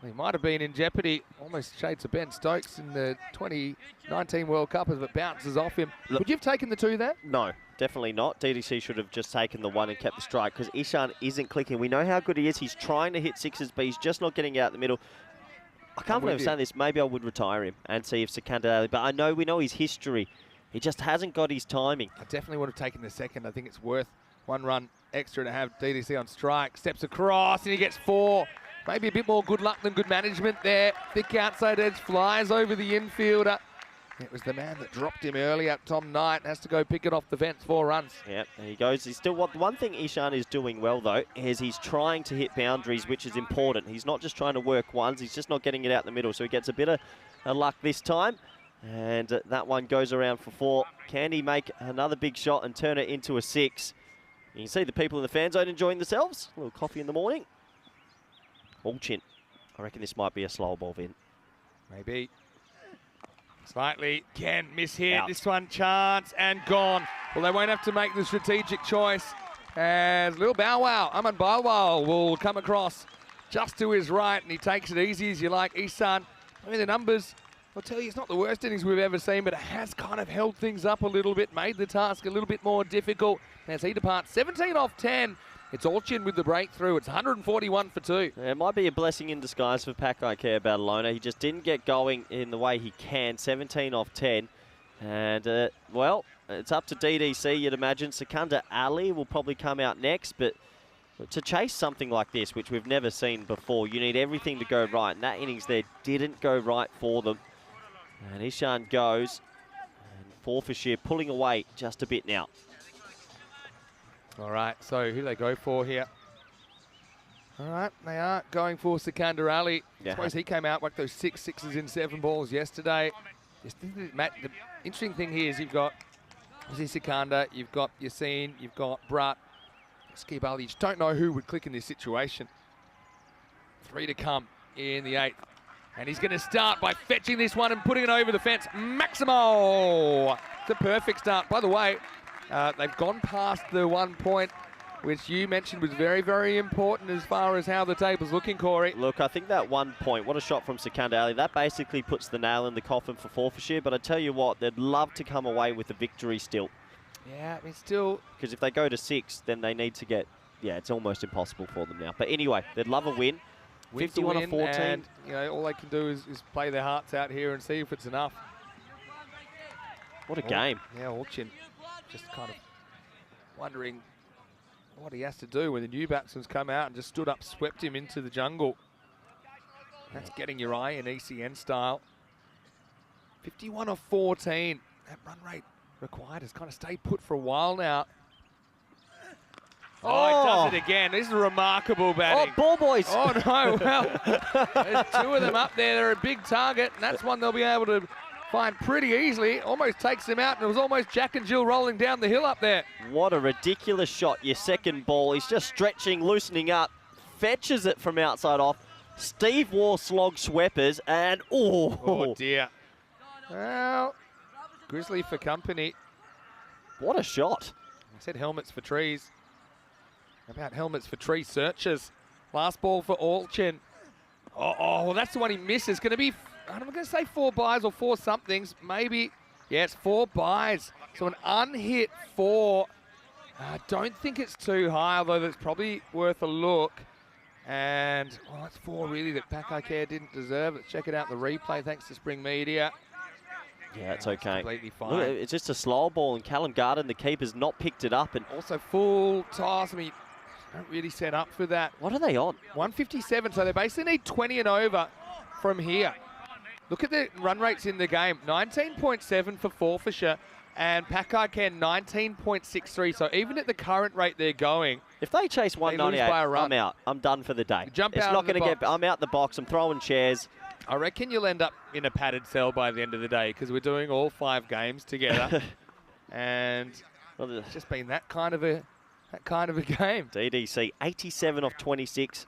he might have been in jeopardy. Almost shades of Ben Stokes in the 2019 World Cup as it bounces off him. Look, would you have taken the 2 there? No, definitely not. DDC should have just taken the 1 and kept the strike because Ishan isn't clicking. We know how good he is. He's trying to hit 6s, but he's just not getting out the middle. I can't believe I'm saying this. Maybe I would retire him and see if Sikandar Ali, but we know his history. He just hasn't got his timing. I definitely would have taken the 2nd. I think it's worth 1 run extra to have DDC on strike. Steps across and he gets 4. Maybe a bit more good luck than good management there. Thick outside edge, flies over the infielder. It was the man that dropped him earlier. Tom Knight has to go pick it off the fence. 4 runs. Yep, there he goes. He's still one thing Ishan is doing well though is he's trying to hit boundaries, which is important. He's not just trying to work ones. He's just not getting it out the middle. So he gets a bit of luck this time, and that one goes around for 4. Can he make another big shot and turn it into a 6? You can see the people in the fan zone enjoying themselves. A little coffee in the morning. Allchin. I reckon this might be a slow ball, Vin. Maybe. Slightly. Can miss hit. Out. This one chance and gone. Well, they won't have to make the strategic choice. As little Bow Wow, Aman Bow Wow will come across just to his right, and he takes it easy as you like. Isan, I mean, the numbers, I'll tell you, it's not the worst innings we've ever seen, but it has kind of held things up a little bit, made the task a little bit more difficult. As he departs, 17 off 10. It's Allchin with the breakthrough. It's 141 for 2. Yeah, it might be a blessing in disguise for Paco Barcelona. He just didn't get going in the way he can. 17 off 10. And, well, it's up to DDC, you'd imagine. Sikandar Ali will probably come out next. But to chase something like this, which we've never seen before, you need everything to go right. And that innings there didn't go right for them. And Ishan goes. And Forfarshire pulling away just a bit now. All right, so who they go for here? All right, they are going for Sikandar Ali. Yeah. I suppose he came out like those 6 sixes in 7 balls yesterday. Matt, the interesting thing here is you've got Sikandar, you've got Yassine, you've got Brat, Skip Ali. You just don't know who would click in this situation. 3 to come in the 8th. And he's going to start by fetching this one and putting it over the fence. Maximo! It's a perfect start. By the way, they've gone past the 1 point, which you mentioned was very, very important as far as how the table's looking, Corey. Look, I think that 1 point, what a shot from Sikandar Ali, that basically puts the nail in the coffin for Forfarshire, but I tell you what, they'd love to come away with a victory still. Yeah, I mean, still... Because if they go to 6, then they need to get... Yeah, it's almost impossible for them now. But anyway, they'd love a win. 51 or 14. And, you know, all they can do is play their hearts out here and see if it's enough. What a game. Yeah, Allchin just kind of wondering what he has to do when the new batsman's come out and just stood up, swept him into the jungle. That's getting your eye in ECN style. 51 or 14. That run rate required has kind of stayed put for a while now. Oh, he does it again. This is remarkable batting. Oh, ball boys. Oh, no. Well, there's 2 of them up there. They're a big target, and that's one they'll be able to find pretty easily. Almost takes them out, and it was almost Jack and Jill rolling down the hill up there. What a ridiculous shot. Your second ball. He's just stretching, loosening up, fetches it from outside off. Steve Waugh slog sweepers, and oh dear. Well, Grizzly for company. What a shot. I said helmets for trees. About helmets for tree searchers. Last ball for Alchin. Well, that's the one he misses. Going to be, I'm going to say 4 byes or 4 somethings. Maybe, yeah, it's 4 byes. So an unhit 4. I don't think it's too high, although that's probably worth a look. And, well, that's 4 really that Paco didn't deserve. Let's check it out in the replay, thanks to Spring Media. Yeah, it's okay. Completely fine. Look, it's just a slow ball, and Callum Garden, the keeper's not picked it up. And also full toss. I mean, don't really set up for that. what are they on? 157, so they basically need 20 and over from here. Look at the run rates in the game. 19.7 for Forfarshire, and Paco 19.63. So even at the current rate they're going, If they chase 198, I'm out. I'm done for the day. Jump it's out not of the going to get. box. I'm out the box. I'm throwing chairs. I reckon you'll end up in a padded cell by the end of the day because we're doing all 5 games together, and Well, it's just been that kind of a game. DDC 87 off 26.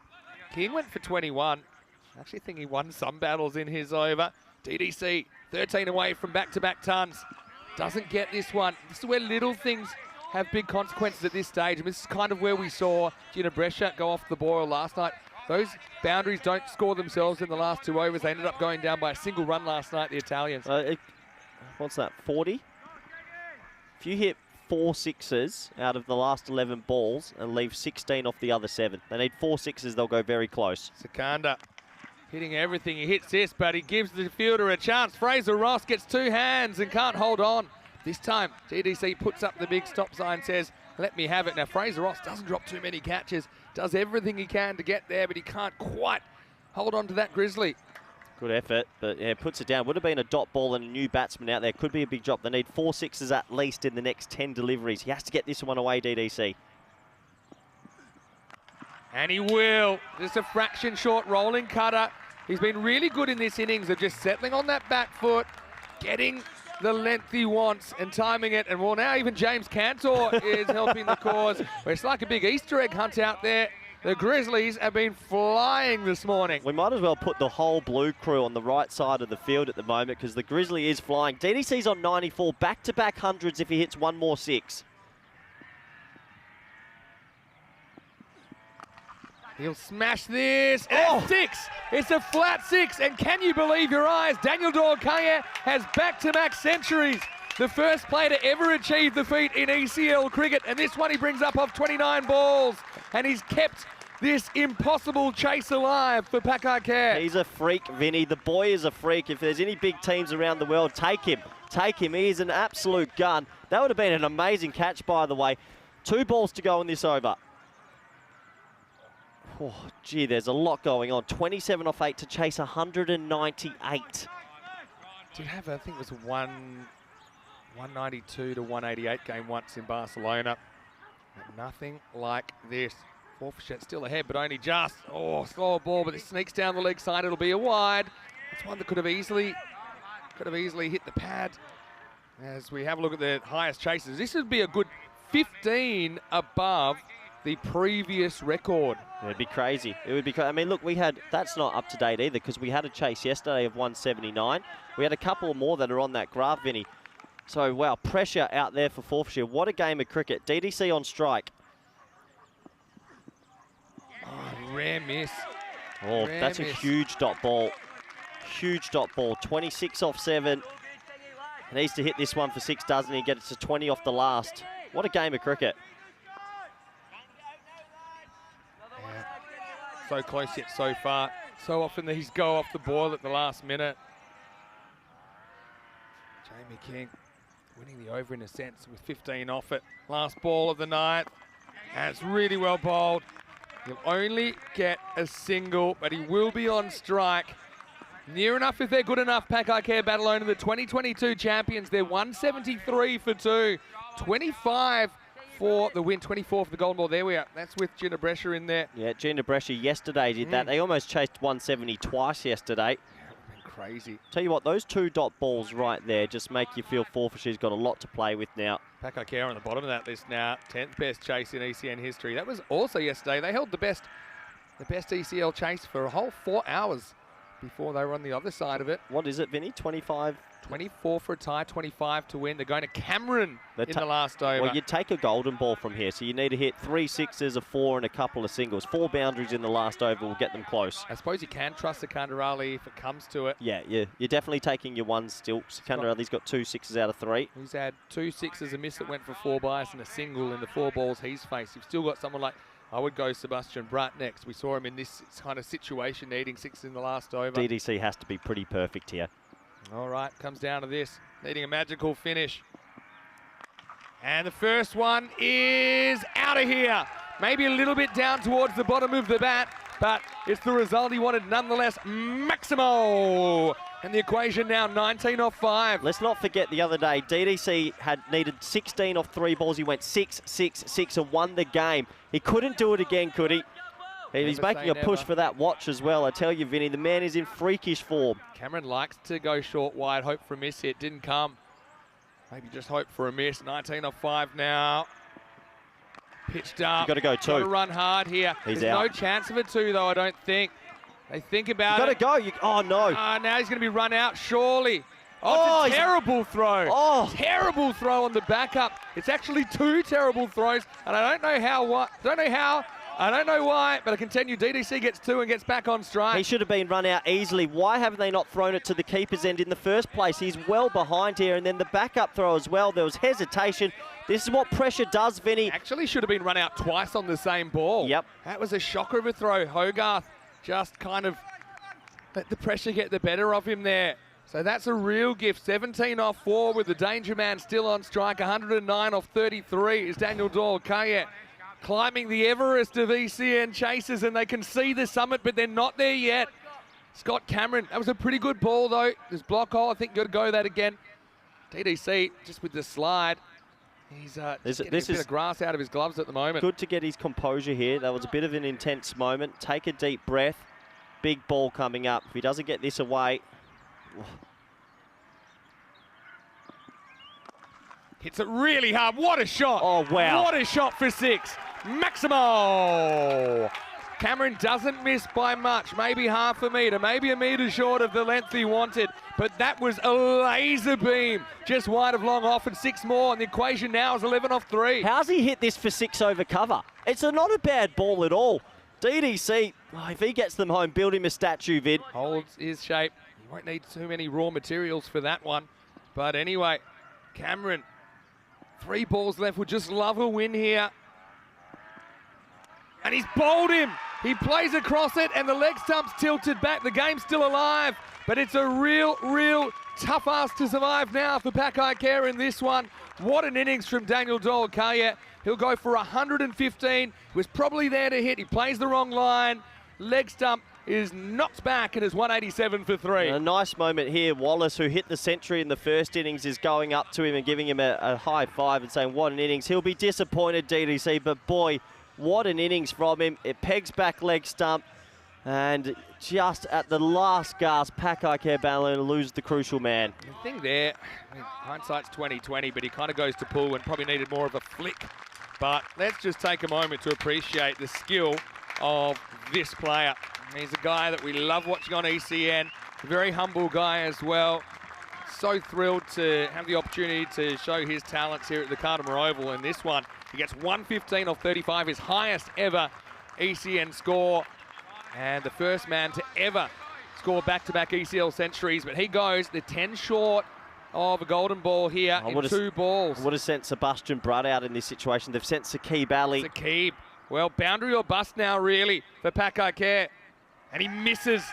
King went for 21. I actually think he won some battles in his over. DDC 13 away from back-to-back tons. Doesn't get this one. This is where little things have big consequences at this stage. And this is kind of where we saw Jinnah Brescia go off the boil last night. Those boundaries don't score themselves in the last 2 overs. They ended up going down by a single run last night, the Italians. What's that, 40? If you hit 4 sixes out of the last 11 balls and leave 16 off the other 7, they need 4 sixes, they'll go very close. Sekanda hitting everything. He hits this, but he gives the fielder a chance. Fraser Ross gets 2 hands and can't hold on. This time, TDC puts up the big stop sign, says, let me have it. Now, Fraser Ross doesn't drop too many catches, does everything he can to get there, but he can't quite hold on to that Grizzly. Good effort, but yeah, puts it down. Would have been a dot ball and a new batsman out there. Could be a big drop. They need 4 sixes at least in the next 10 deliveries. He has to get this one away, DDC. And he will. Just a fraction short rolling cutter. He's been really good in this innings of just settling on that back foot, getting the length he wants and timing it. And well, now even James Cantor is helping the cause. It's like a big Easter egg hunt out there. The Grizzlies have been flying this morning. We might as well put the whole blue crew on the right side of the field at the moment because the Grizzly is flying. DDC's on 94, back-to-back hundreds if he hits 1 more 6. He'll smash this. Oh! 6. It's a flat 6. And can you believe your eyes? Daniel Dorkaya has back-to-back centuries. The first player to ever achieve the feat in ECL cricket. And this one he brings up off 29 balls. And he's kept this impossible chase alive for Paco. He's a freak, Vinny. The boy is a freak. If there's any big teams around the world, take him. Take him. He is an absolute gun. That would have been an amazing catch, by the way. 2 balls to go in this over. Oh, gee, there's a lot going on. 27 off 8 to chase 198. Did have, I think it was 192 to 188 game once in Barcelona. But nothing like this. Forfarshire still ahead, but only just. Oh, slower ball, but it sneaks down the leg side. It'll be a wide. It's one that could have easily hit the pad. As we have a look at the highest chases, this would be a good 15 above the previous record. It'd be crazy. It would be crazy. I mean, look, that's not up to date either because we had a chase yesterday of 179. We had a couple more that are on that graph, Vinny. So, wow, pressure out there for Forfarshire. What a game of cricket. DDC on strike. Oh, rare miss. Oh, that's a huge dot ball. Huge dot ball. 26 off 7. He needs to hit this one for 6, doesn't he? Get it to 20 off the last. What a game of cricket. Yeah. So close yet so far. So often these go off the boil at the last minute. Jamie King winning the over in a sense with 15 off it. Last ball of the night. And it's really well bowled. He'll only get a single, but he will be on strike. Near enough if they're good enough. Paco Badalona, the 2022 champions. They're 173 for 2. 25 for the win, 24 for the golden ball. There we are. That's with Jinnah Brescia in there. Yeah, Jinnah Brescia yesterday did that. They almost chased 170 twice yesterday. Crazy. Tell you what, those 2 dot balls right there just make you feel Forfarshire's got a lot to play with now. Paco on the bottom of that list now. 10th best chase in ECN history. That was also yesterday. They held the best ECL chase for a whole 4 hours. before they were on the other side of it. What is it, Vinny? 25? 24 for a tie, 25 to win. They're going to Cameron in the last over. Well, you take a golden ball from here, so you need to hit 3 sixes, a 4, and a couple of singles. 4 boundaries in the last over will get them close. I suppose you can trust Sekunderali if it comes to it. Yeah, you're definitely taking your ones still. Sekunderali's got 2 sixes out of 3. He's had 2 sixes, a miss that went for 4 bias, and a single in the 4 balls he's faced. You've still got someone like, I would go Sebastian Bratt next. We saw him in this kind of situation, needing 6 in the last over. DDC has to be pretty perfect here. All right, comes down to this. Needing a magical finish. And the first one is out of here. Maybe a little bit down towards the bottom of the bat, but it's the result he wanted nonetheless. Maximo! And the equation now 19 off 5. Let's not forget the other day, DDC had needed 16 off 3 balls. He went 6, 6, 6 and won the game. He couldn't do it again, could he? He's making a push for that watch as well. I tell you, Vinny, the man is in freakish form. Cameron likes to go short wide, hope for a miss hit. Didn't come. Maybe just hope for a miss. 19 off 5 now. Pitched up. You've got to go 2. Got to run hard here. He's There's out. no chance of a 2, though, I don't think. They think about it. You've got to go. Oh, no. Now he's going to be run out, surely. Oh, it's a terrible throw. Oh. Terrible throw on the backup. It's actually 2 terrible throws, and I don't know how. I don't know why, but I can tell you DDC gets 2 and gets back on strike. He should have been run out easily. Why haven't they not thrown it to the keeper's end in the first place? He's well behind here, and then the backup throw as well. There was hesitation. This is what pressure does, Vinny. Actually should have been run out twice on the same ball. Yep. That was a shocker of a throw. Hogarth just kind of let the pressure get the better of him there. So that's a real gift. 17 off 4 with the danger man still on strike. 109 off 33 is Daniel Doyle-Kayet. Climbing the Everest of ECN chases, and they can see the summit, but they're not there yet. Scott Cameron, that was a pretty good ball, though. This block hole, I think, got to go that again. DDC, just with the slide. He's getting a bit of grass out of his gloves at the moment. Good to get his composure here. That was a bit of an intense moment. Take a deep breath. Big ball coming up. If he doesn't get this away... Hits it really hard. What a shot. Oh, wow. What a shot for 6. Maximo. Cameron doesn't miss by much. Maybe half a metre. Maybe a metre short of the length he wanted. But that was a laser beam. Just wide of long off and 6 more. And the equation now is 11 off 3. How's he hit this for 6 over cover? It's not a bad ball at all. DDC, if he gets them home, build him a statue, Vid. Holds his shape. He won't need too many raw materials for that one. But anyway, Cameron, 3 balls left, would just love a win here. And he's bowled him. He plays across it, and the leg stump's tilted back. The game's still alive, but it's a real tough ask to survive now for Paco in this one. What an innings from Daniel Doyle-Kayet. He'll go for 115. He was probably there to hit. He plays the wrong line. Leg stump is knocked back and is 187 for 3. A nice moment here. Wallace, who hit the century in the first innings, is going up to him and giving him a high five and saying, what an innings. He'll be disappointed, DDC, but boy, what an innings from him. It pegs back leg stump, and just at the last gasp, Paco Ballon loses the crucial man. The thing there, I mean, hindsight's 20/20, but he kind of goes to pull and probably needed more of a flick. But let's just take a moment to appreciate the skill of this player. He's a guy that we love watching on ECN, a very humble guy as well. So thrilled to have the opportunity to show his talents here at the Cartama Oval in this one. He gets 115 off 35, his highest ever ECN score, and the first man to ever score back-to-back ECL centuries. But he goes the 10 short of a golden ball here in 2 balls. I would have sent Sebastian Bratt out in this situation. They've sent Saqib Ali. Saqib, well, boundary or bust now really for Paco, and he misses.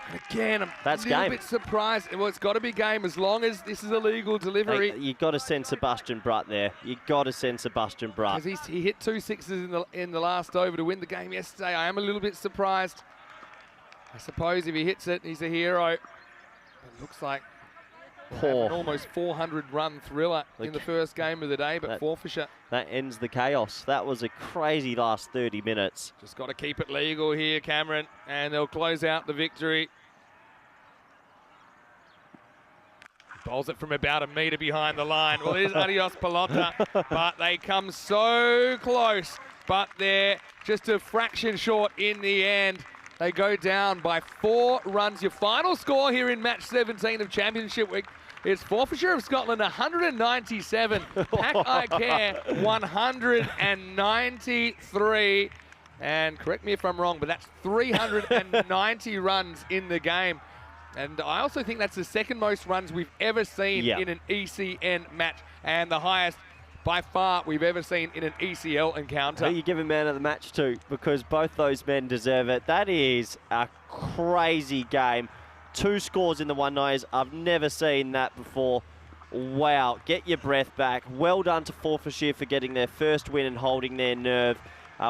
And again, I'm a little bit surprised. Well, it's got to be game as long as this is a legal delivery. Hey, you've got to send Sebastian Bratt there. You've got to send Sebastian Bratt. Because he hit 2 sixes in the last over to win the game yesterday. I am a little bit surprised. I suppose if he hits it, he's a hero. It looks like an almost 400-run thriller in the first game of the day, but Forfarshire. That ends the chaos. That was a crazy last 30 minutes. Just got to keep it legal here, Cameron, and they'll close out the victory. Bowls it from about a metre behind the line. Well, it is Adios Pelota, but they come so close, but they're just a fraction short in the end. They go down by 4 runs. Your final score here in match 17 of Championship Week is Forfarshire of Scotland 197, Paco Care 193. And correct me if I'm wrong, but that's 390 runs in the game. And I also think that's the second most runs we've ever seen in an ECN match, and the highest by far we've ever seen in an ECL encounter. Who are you giving man of the match to? Because both those men deserve it. That is a crazy game. 2 scores in the 1-nighters. I've never seen that before. Wow, get your breath back. Well done to Forfarshire for getting their first win and holding their nerve.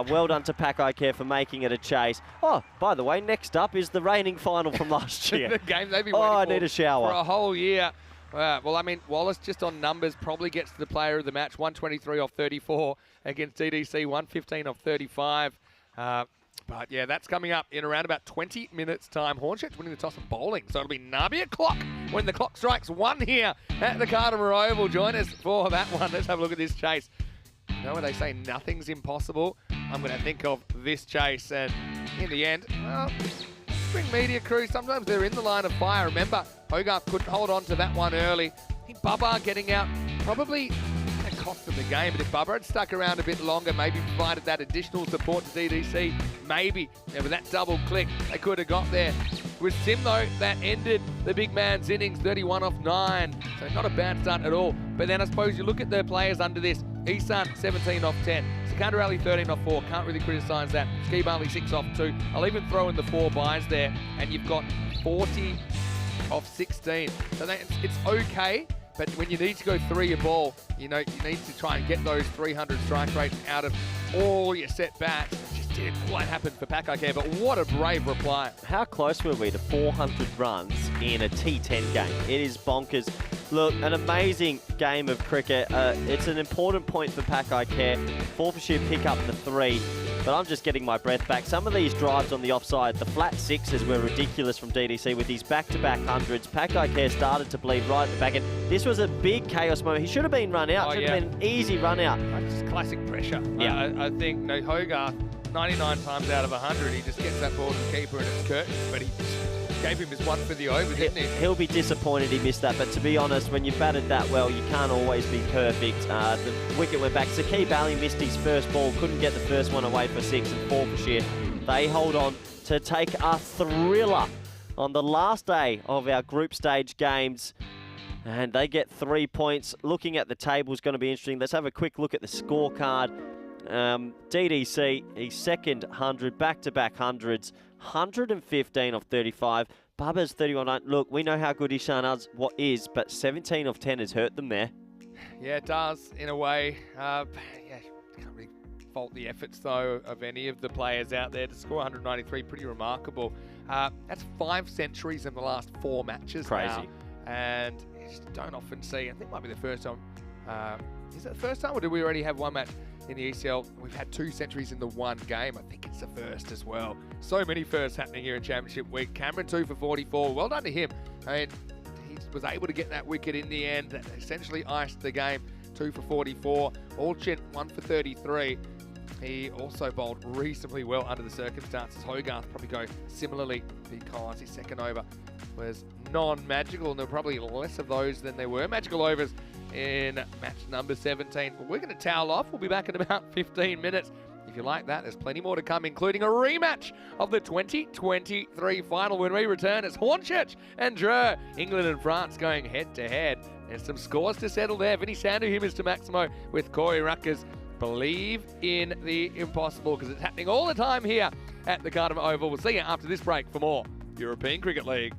Well done to Paco Care for making it a chase. Oh, by the way, next up is the reigning final from last year. The game they've been waiting I need a shower. For a whole year. Well, I mean, Wallace, just on numbers, probably gets the player of the match. 123 off 34 against DDC, 115 off 35. But yeah, that's coming up in around about 20 minutes' time. Hornchurch winning the toss and bowling, so it'll be Nabi o'clock when the clock strikes 1 here at the Cartama Oval. Join us for that one. Let's have a look at this chase. You know when they say nothing's impossible? I'm going to think of this chase, and in the end, well, spring media crew, sometimes they're in the line of fire. Remember, Hogarth couldn't hold on to that one early. I think Bubba getting out probably cost them the game, but if Bubba had stuck around a bit longer, maybe provided that additional support to DDC, maybe with that double click, they could have got there. It was Sim, though, that ended the big man's innings, 31 off 9. So not a bad start at all. But then I suppose you look at the players under this. Isan, 17 off 10. Seconder Ali, 13 off 4. Can't really criticise that. Ski Barley, 6 off 2. I'll even throw in the 4 buys there. And you've got 40 off 16. So it's okay. But when you need to go 3 a ball, you know, you need to try and get those 300 strike rates out of all your set bats. It just didn't quite happen for Paco Care, but what a brave reply. How close were we to 400 runs in a T10 game? It is bonkers. Look, an amazing game of cricket. It's an important point for Paco Care. Forfarshire pick up the 3. But I'm just getting my breath back. Some of these drives on the offside, the flat 6s were ridiculous from DDC with these back-to-back hundreds. Paco Care started to bleed right at the back end. This was a big chaos moment. He should have been run out. Should have been an easy run out. Just classic pressure. Yeah. I think Hogarth, 99 times out of 100, he just gets that ball to the keeper and it's curtains. But he gave him his one for the over, didn't he? He'll be disappointed he missed that. But to be honest, when you batted that well, you can't always be perfect. The wicket went back. Ski Barley missed his first ball, couldn't get the first one away for 6, and Forfarshire, they hold on to take a thriller on the last day of our group stage games. And they get 3 points. Looking at the table is going to be interesting. Let's have a quick look at the scorecard. DDC, his second 100, back-to-back hundreds, 115 off 35. Bubba's 31. Look, we know how good Ishan is, but 17 off 10 has hurt them there. Yeah, it does, in a way. Yeah, can't really fault the efforts, though, of any of the players out there. To score 193, pretty remarkable. That's 5 centuries in the last 4 matches. Crazy. Now, and you just don't often see. I think it might be the first time. Is it the first time, or did we already have 1 match in the ECL? We've had 2 centuries in the 1 game. I think it's the first as well. So many firsts happening here in Championship Week. Cameron 2 for 44. Well done to him. I mean, he was able to get that wicket in the end. That essentially iced the game. 2 for 44. Allchin 1 for 33. He also bowled reasonably well under the circumstances. Hogarth probably go similarly because his second over was non-magical, and there were probably less of those than there were magical overs in match number 17. Well, we're going to towel off. We'll be back in about 15 minutes. If you like that, there's plenty more to come, including a rematch of the 2023 final when we return. It's Hornchurch and Dreux, England and France going head-to-head. There's some scores to settle there. Vinny Sandu, him is to Maximo with Corey Ruckers. Believe in the impossible, because it's happening all the time here at the Cartama Oval. We'll see you after this break for more European Cricket League.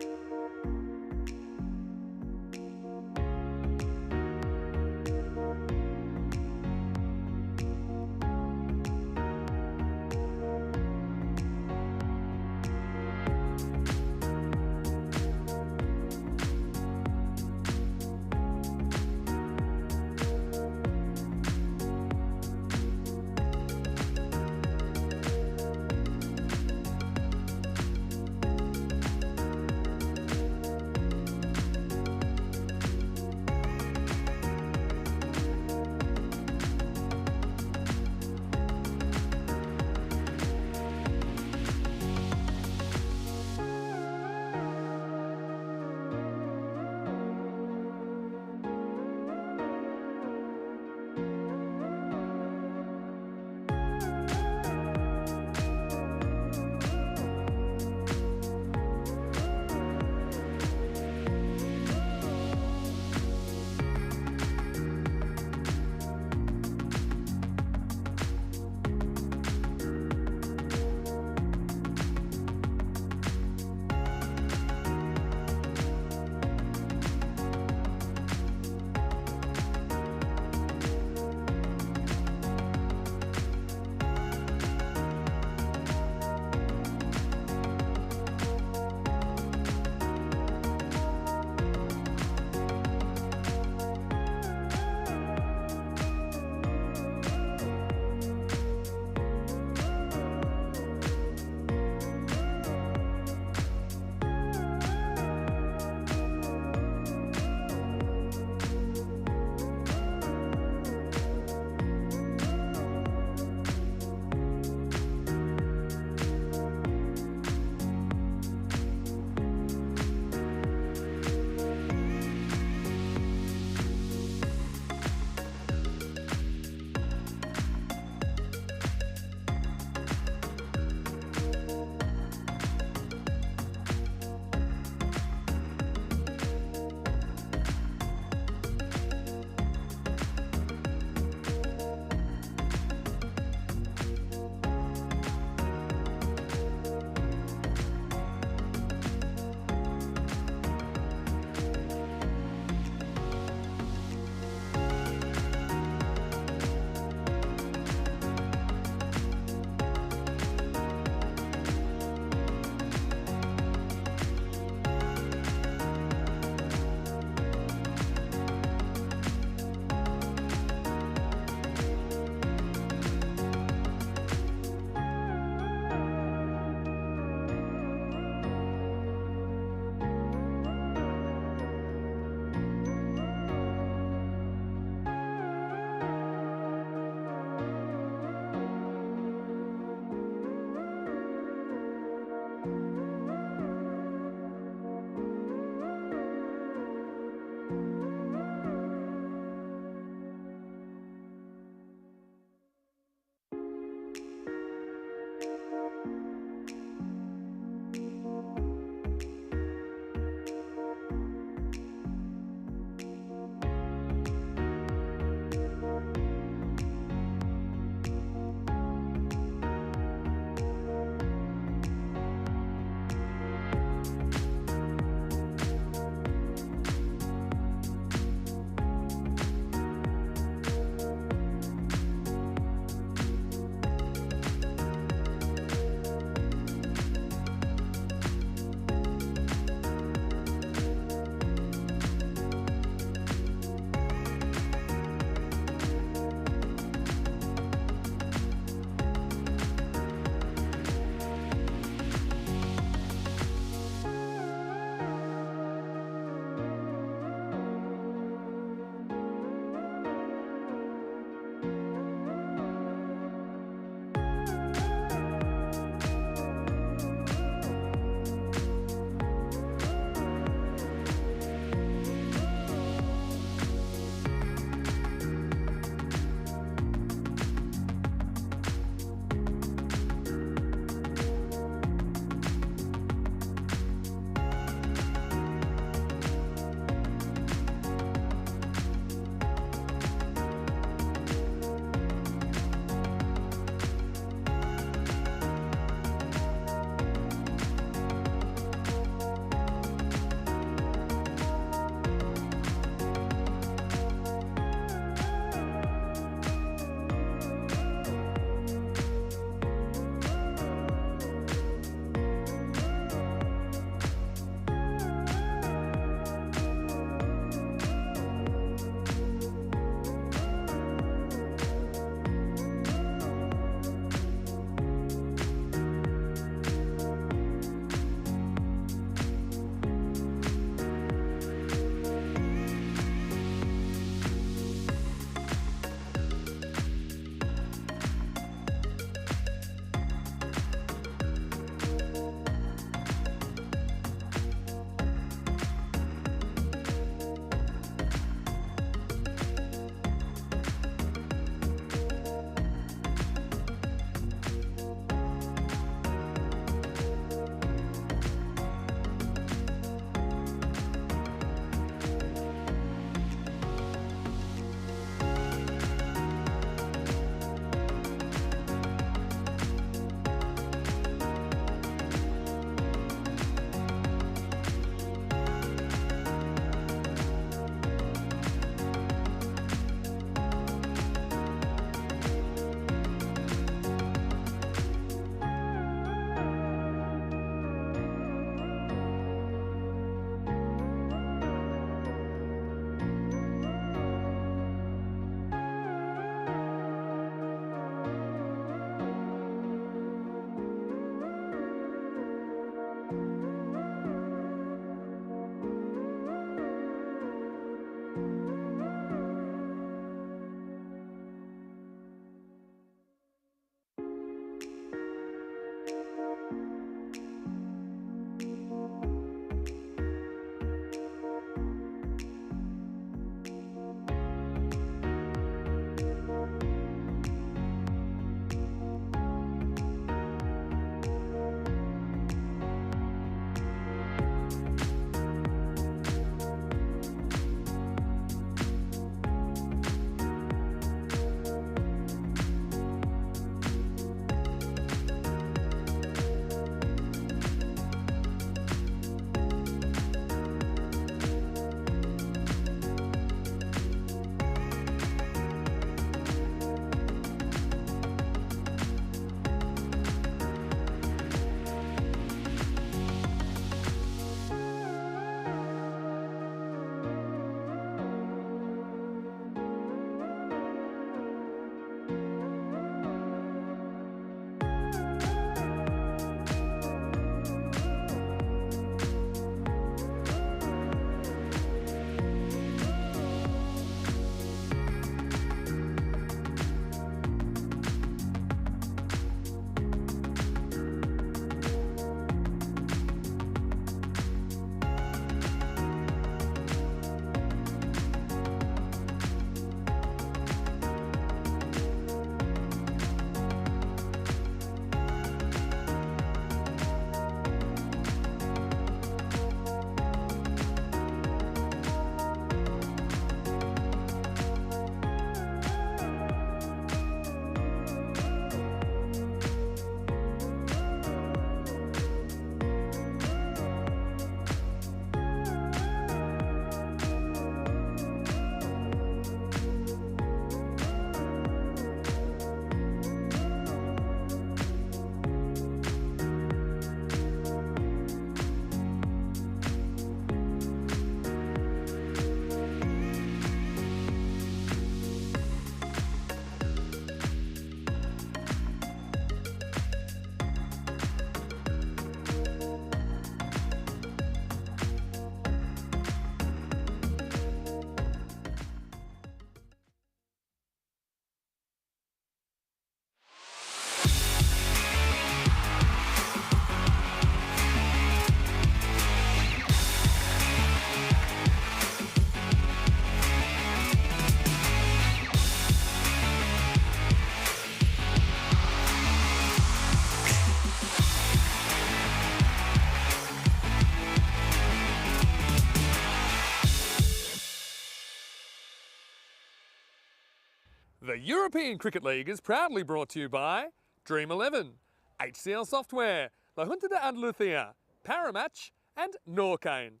The European Cricket League is proudly brought to you by Dream 11, HCL Software, La Junta de Andalucía, Paramatch and Norcane.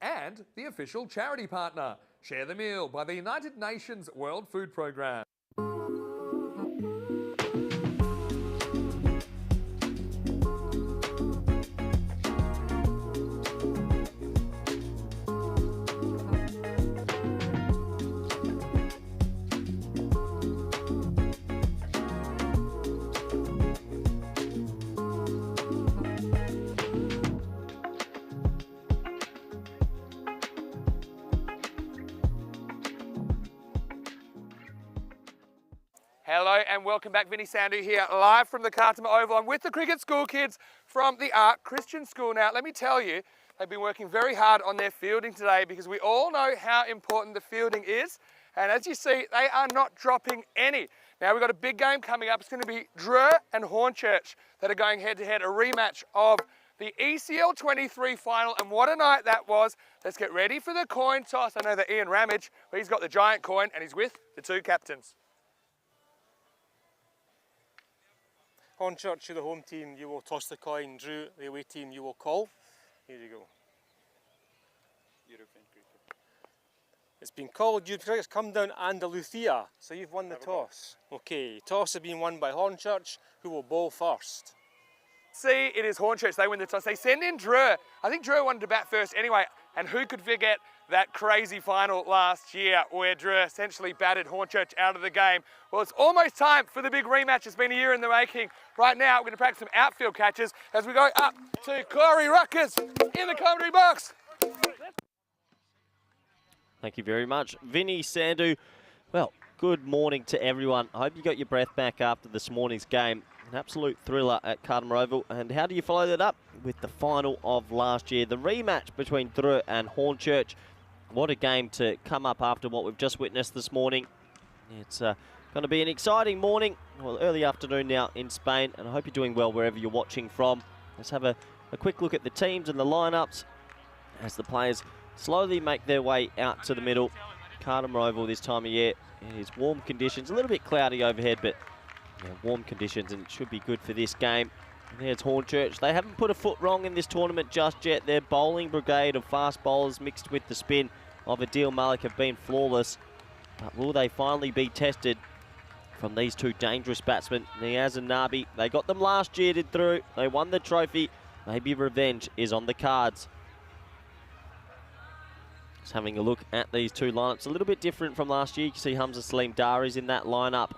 And the official charity partner, Share the Meal by the United Nations World Food Programme. Hello and welcome back. Vinny Sandhu here, live from the Cartama Oval. I'm with the cricket school kids from the Ark Christian School. Now, let me tell you, they've been working very hard on their fielding today because we all know how important the fielding is. And as you see, they are not dropping any. Now, we've got a big game coming up. It's going to be Thrillng and Hornchurch that are going head-to-head, a rematch of the ECL 23 final. And what a night that was. Let's get ready for the coin toss. I know that Ian Ramage, well, he's got the giant coin and he's with the two captains. Hornchurch, you're the home team, you will toss the coin. Drew, the away team, you will call. Here you go. European cricket. It's been called. European cricket's come down Andalucía, so you've won the toss. Okay, toss has been won by Hornchurch, who will bowl first. See, it is Hornchurch. They win the toss. They send in Drew. I think Drew wanted to bat first anyway. And who could forget that crazy final last year where Drew essentially batted Hornchurch out of the game? Well, it's almost time for the big rematch. It's been a year in the making. Right now, we're going to practice some outfield catches as we go up to Corey Ruckers in the commentary box. Thank you very much, Vinny Sandhu. Well, good morning to everyone. I hope you got your breath back after this morning's game. An absolute thriller at Cartama Oval. And how do you follow that up? With the final of last year, the rematch between Thrillng and Hornchurch. What a game to come up after what we've just witnessed this morning. It's going to be an exciting morning, well, early afternoon now in Spain, and I hope you're doing well wherever you're watching from. Let's have a quick look at the teams and the lineups as the players slowly make their way out to the middle. Cartama Oval this time of year. It is warm conditions, a little bit cloudy overhead, but warm conditions, and it should be good for this game. And there's Hornchurch. They haven't put a foot wrong in this tournament just yet. Their bowling brigade of fast bowlers mixed with the spin of Adil Malik have been flawless. But will they finally be tested from these two dangerous batsmen, Niaz and Nabi? They got them last year, did through. They won the trophy. Maybe revenge is on the cards. Just having a look at these two lineups. A little bit different from last year. You can see Hamza Salim Dari's in that lineup.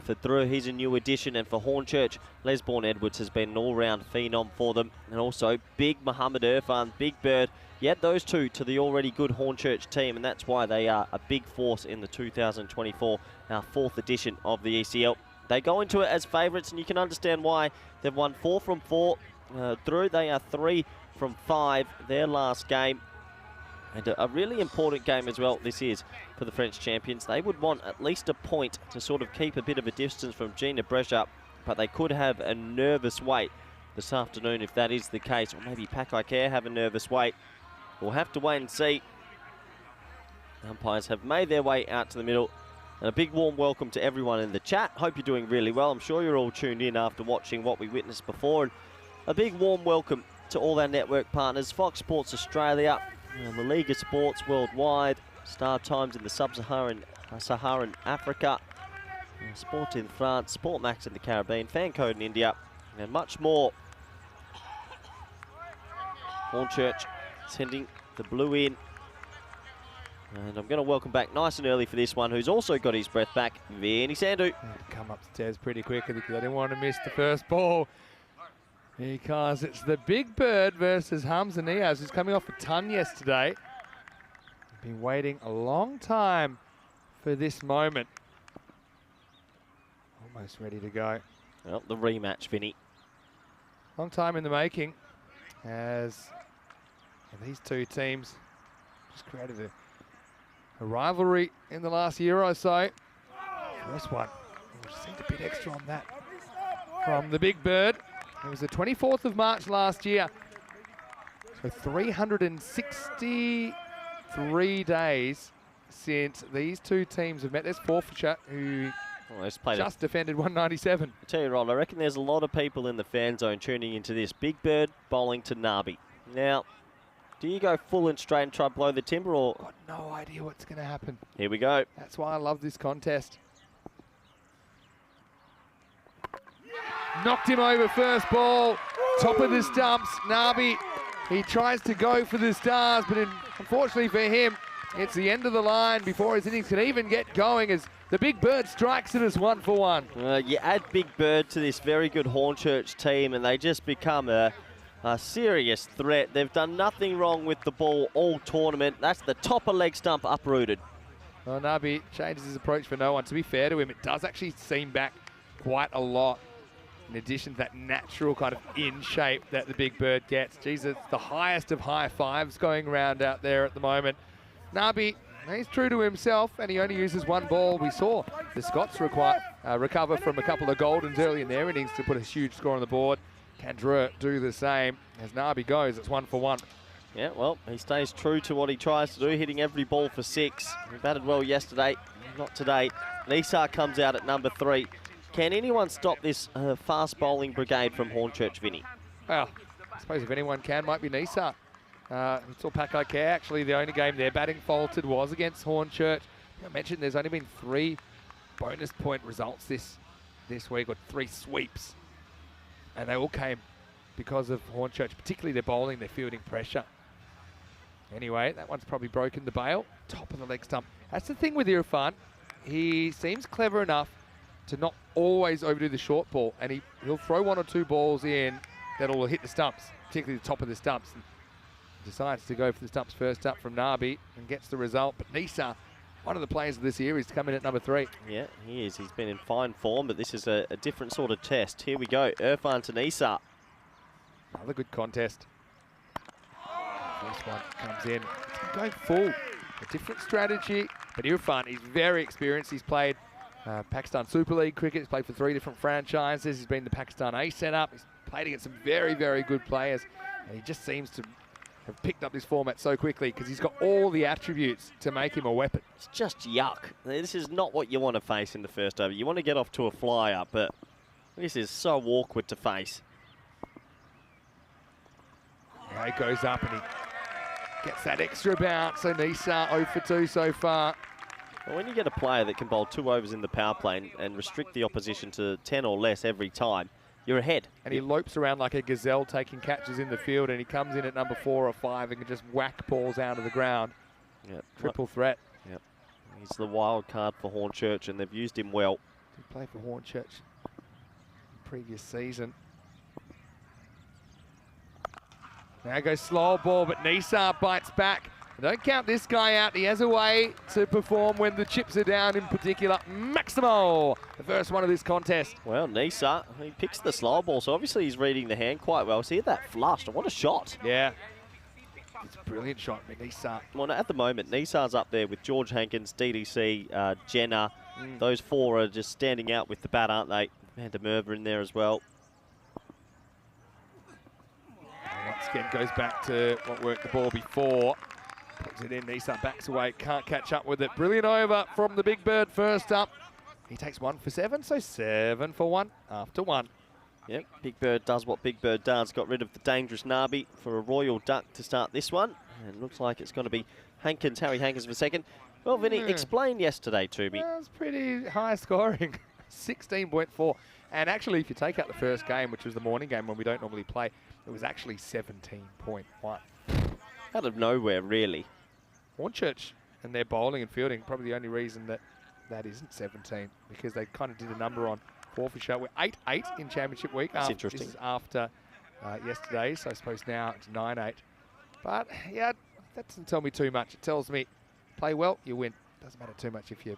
For Thrillng, he's a new addition, and for Hornchurch, Lesbourne Edwards has been an all-round phenom for them. And also, big Mohammed Irfan, Big Bird. You add those two to the already good Hornchurch team, and that's why they are a big force in the 2024, our fourth edition of the ECL. They go into it as favourites, and you can understand why. They've won 4 from 4. Thrillng, they are 3 from 5, their last game. And a really important game as well this is for the French champions. They would want at least a point to sort of keep a bit of a distance from Jinnah Brescia, but they could have a nervous wait this afternoon if that is the case, or maybe Paco have a nervous wait. We'll have to wait and see. Umpires have made their way out to the middle. And a big warm welcome to everyone in the chat. Hope you're doing really well. I'm sure you're all tuned in after watching what we witnessed before. And a big warm welcome to all our network partners, Fox Sports Australia, the League of Sports Worldwide, Star Times in the Sub-Saharan Africa, Sport in France, Sport Max in the Caribbean, Fan Code in India, and much more. Hornchurch sending the blue in. And I'm going to welcome back nice and early for this one, who's also got his breath back, Vinny Sandhu. Come upstairs pretty quickly because I didn't want to miss the first ball. Because it's the Big Bird versus Hamza Niaz, who's coming off a ton yesterday. Been waiting a long time for this moment. Almost ready to go. Well, the rematch, Vinny. Long time in the making, as these two teams just created a rivalry in the last year or so. First one, we'll just need a bit extra on that from the Big Bird. It was the 24th of March last year. So 363 days since these two teams have met. There's Forfarshire, who just defended 197. I tell you, Ron, I reckon there's a lot of people in the fan zone tuning into this. Big Bird bowling to Nabi. Now, do you go full and straight and try to blow the timber, or...? Got no idea what's going to happen. Here we go. That's why I love this contest. Knocked him over first ball. Top of the stumps. Nabi, he tries to go for the stars, but unfortunately for him, it's the end of the line before his innings can even get going as the Big Bird strikes it as 1 for 1. You add Big Bird to this very good Hornchurch team and they just become a serious threat. They've done nothing wrong with the ball all tournament. That's the top of leg stump uprooted. Well, Nabi changes his approach for no one. To be fair to him, it does actually seem back quite a lot. In addition to that natural kind of in shape that the Big Bird gets. Geez, it's the highest of high fives going around out there at the moment. Nabi, he's true to himself and he only uses 1 ball. We saw the Scots recover from a couple of Goldens early in their innings to put a huge score on the board. Can do the same. As Nabi goes, it's 1 for 1. Yeah, well, he stays true to what he tries to do, hitting every ball for 6. He batted well yesterday, not today. Nisar comes out at number 3. Can anyone stop this fast bowling brigade from Hornchurch, Vinny? Well, I suppose if anyone can, might be Nisar. We saw Paco actually the only game their batting faltered was against Hornchurch. I mentioned there's only been 3 bonus point results this week, or 3 sweeps. And they all came because of Hornchurch, particularly their bowling, their fielding pressure. Anyway, that one's probably broken the bail. Top of the leg stump. That's the thing with Irfan. He seems clever enough to not always overdo the short ball, and he'll throw 1 or 2 balls in that'll hit the stumps, particularly the top of the stumps. And decides to go for the stumps first up from Nabi and gets the result. But Nisar, one of the players of the series, to come in at number 3. Yeah, he is. He's been in fine form, but this is a different sort of test. Here we go. Irfan to Nisar. Another good contest. This one comes in. It's going full. A different strategy. But Irfan, he's very experienced. He's played Pakistan Super League cricket. He's played for 3 different franchises. He's been in the Pakistan A setup. He's played against some very, very good players. And he just seems to have picked up this format so quickly because he's got all the attributes to make him a weapon. It's just yuck. This is not what you want to face in the first over. You want to get off to a flyer, but this is so awkward to face. Now he goes up and he gets that extra bounce. So Nisar 0 for 2 so far. Well, when you get a player that can bowl 2 overs in the power play and restrict the opposition to 10 or less every time, you're ahead. And he lopes around like a gazelle taking catches in the field, and he comes in at number 4 or 5 and can just whack balls out of the ground. Yep. Triple threat. Yep. He's the wild card for Hornchurch, and they've used him well. He played for Hornchurch previous season. Now goes slow ball, but Nisar bites back. Don't count this guy out. He has a way to perform when the chips are down, in particular. Maximo, the first one of this contest. Well, Nisar, he picks the slow ball, so obviously he's reading the hand quite well. See that flushed. What a shot. Yeah. It's a brilliant shot, Nisar. Well, at the moment, Nisar's up there with George Hankins, DDC, Jinnah. Those 4 are just standing out with the bat, aren't they? Van der Merwe in there as well. Once again, goes back to what worked the ball before. Puts it in, Nisar backs away, can't catch up with it. Brilliant over from the Big Bird first up. He takes 1 for 7, so 7 for 1 after 1. Yep, Big Bird does what Big Bird does. Got rid of the dangerous Nabi for a royal duck to start this one. And looks like it's going to be Hankins, Harry Hankins for second. Well, Vinny, explain yesterday to me. It was pretty high scoring, 16.4. And actually, if you take out the first game, which was the morning game when we don't normally play, it was actually 17.1. Out of nowhere, really. Hornchurch and their bowling and fielding, probably the only reason that isn't 17, because they kind of did a number on Forfarshire. We're 8-8 in Championship Week. That's interesting. This is after yesterday, so I suppose now it's 9-8. But, yeah, that doesn't tell me too much. It tells me, play well, you win. Doesn't matter too much if you're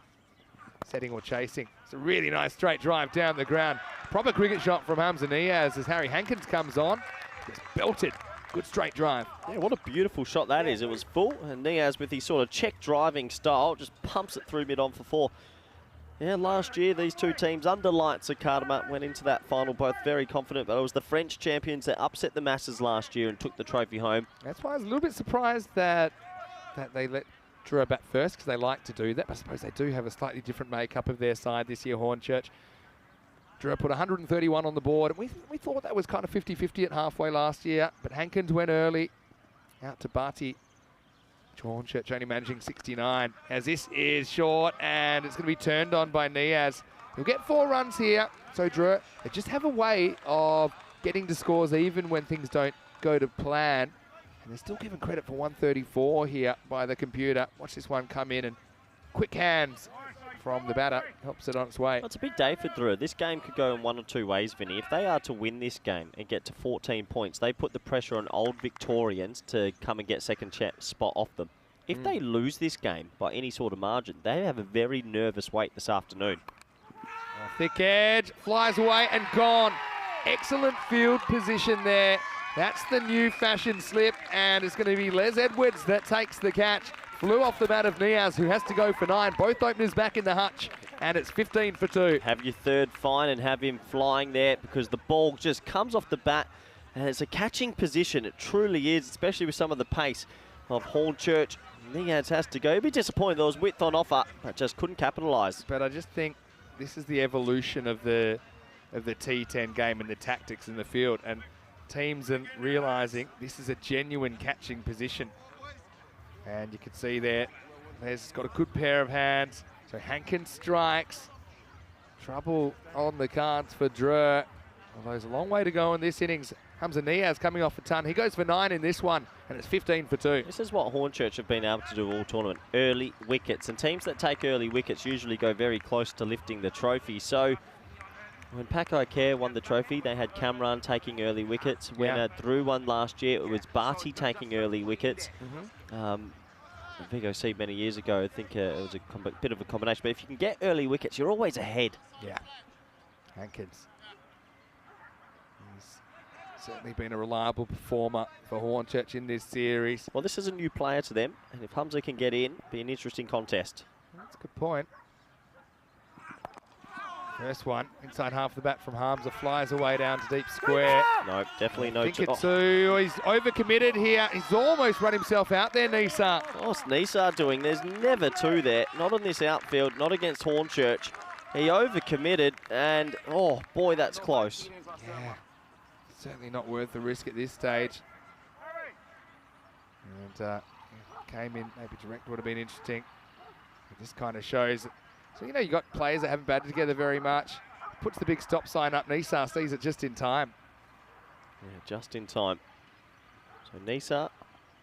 setting or chasing. It's a really nice straight drive down the ground. Proper cricket shot from Hamza as Harry Hankins comes on. Just belted. Good straight drive. Yeah, what a beautiful shot that is. It was full, and Niaz with his sort of check driving style just pumps it through mid-on for 4. Yeah, last year these two teams under lights at Cartama went into that final both very confident, but it was the French champions that upset the masses last year and took the trophy home. That's why I was a little bit surprised that they let Drew bat first because they like to do that. But I suppose they do have a slightly different makeup of their side this year, Hornchurch. Drew put 131 on the board. And we thought that was kind of 50-50 at halfway last year. But Hankins went early out to Barty. Hornchurch only managing 69. As this is short and it's going to be turned on by Niaz. He'll get 4 runs here. So Drew, they just have a way of getting to scores even when things don't go to plan. And they're still given credit for 134 here by the computer. Watch this one come in and quick hands from the batter. Helps it on its way. Well, it's a big day for Drew. This game could go in one or two ways, Vinny. If they are to win this game and get to 14 points, they put the pressure on old Victorians to come and get second spot off them. If they lose this game by any sort of margin, they have a very nervous wait this afternoon. Thick edge, flies away and gone. Excellent field position there. That's the new fashion slip, and it's going to be Les Edwards that takes the catch. Flew off the bat of Niaz, who has to go for 9. Both openers back in the hutch, and it's 15 for 2. Have your third fine and have him flying there because the ball just comes off the bat, and it's a catching position. It truly is, especially with some of the pace of Hornchurch. Niaz has to go. He'd be disappointed there was width on offer, but just couldn't capitalise. But I just think this is the evolution of the T10 game and the tactics in the field, and teams are realising this is a genuine catching position. And you can see there, Les got a good pair of hands. So Hankins strikes. Trouble on the cards for Drew. Although there's a long way to go in this innings. Hamza Niaz coming off a ton. He goes for 9 in this one, and it's 15 for 2. This is what Hornchurch have been able to do all tournament. Early wickets. And teams that take early wickets usually go very close to lifting the trophy. So when Paco won the trophy, they had Kamran taking early wickets. When Drew won last year, it was Barty taking early wickets. Vigo C many years ago, I think it was a bit of a combination. But if you can get early wickets, you're always ahead. Yeah. Hankins. He's certainly been a reliable performer for Hornchurch in this series. Well, this is a new player to them, and if Hamza can get in, it'll be an interesting contest. That's a good point. First one, inside half the bat from Hamza, flies away down to deep square. No, definitely no. He's overcommitted here. He's almost run himself out there, Nisar. What's Nisar doing? There's never 2 there. Not on this outfield, not against Hornchurch. He overcommitted, and oh boy, that's close. Yeah, certainly not worth the risk at this stage. And came in, maybe direct would have been interesting. It just kind of shows that. So, you know, you've got players that haven't batted together very much. Puts the big stop sign up. Nisar sees it just in time. Yeah, just in time. So Nisar,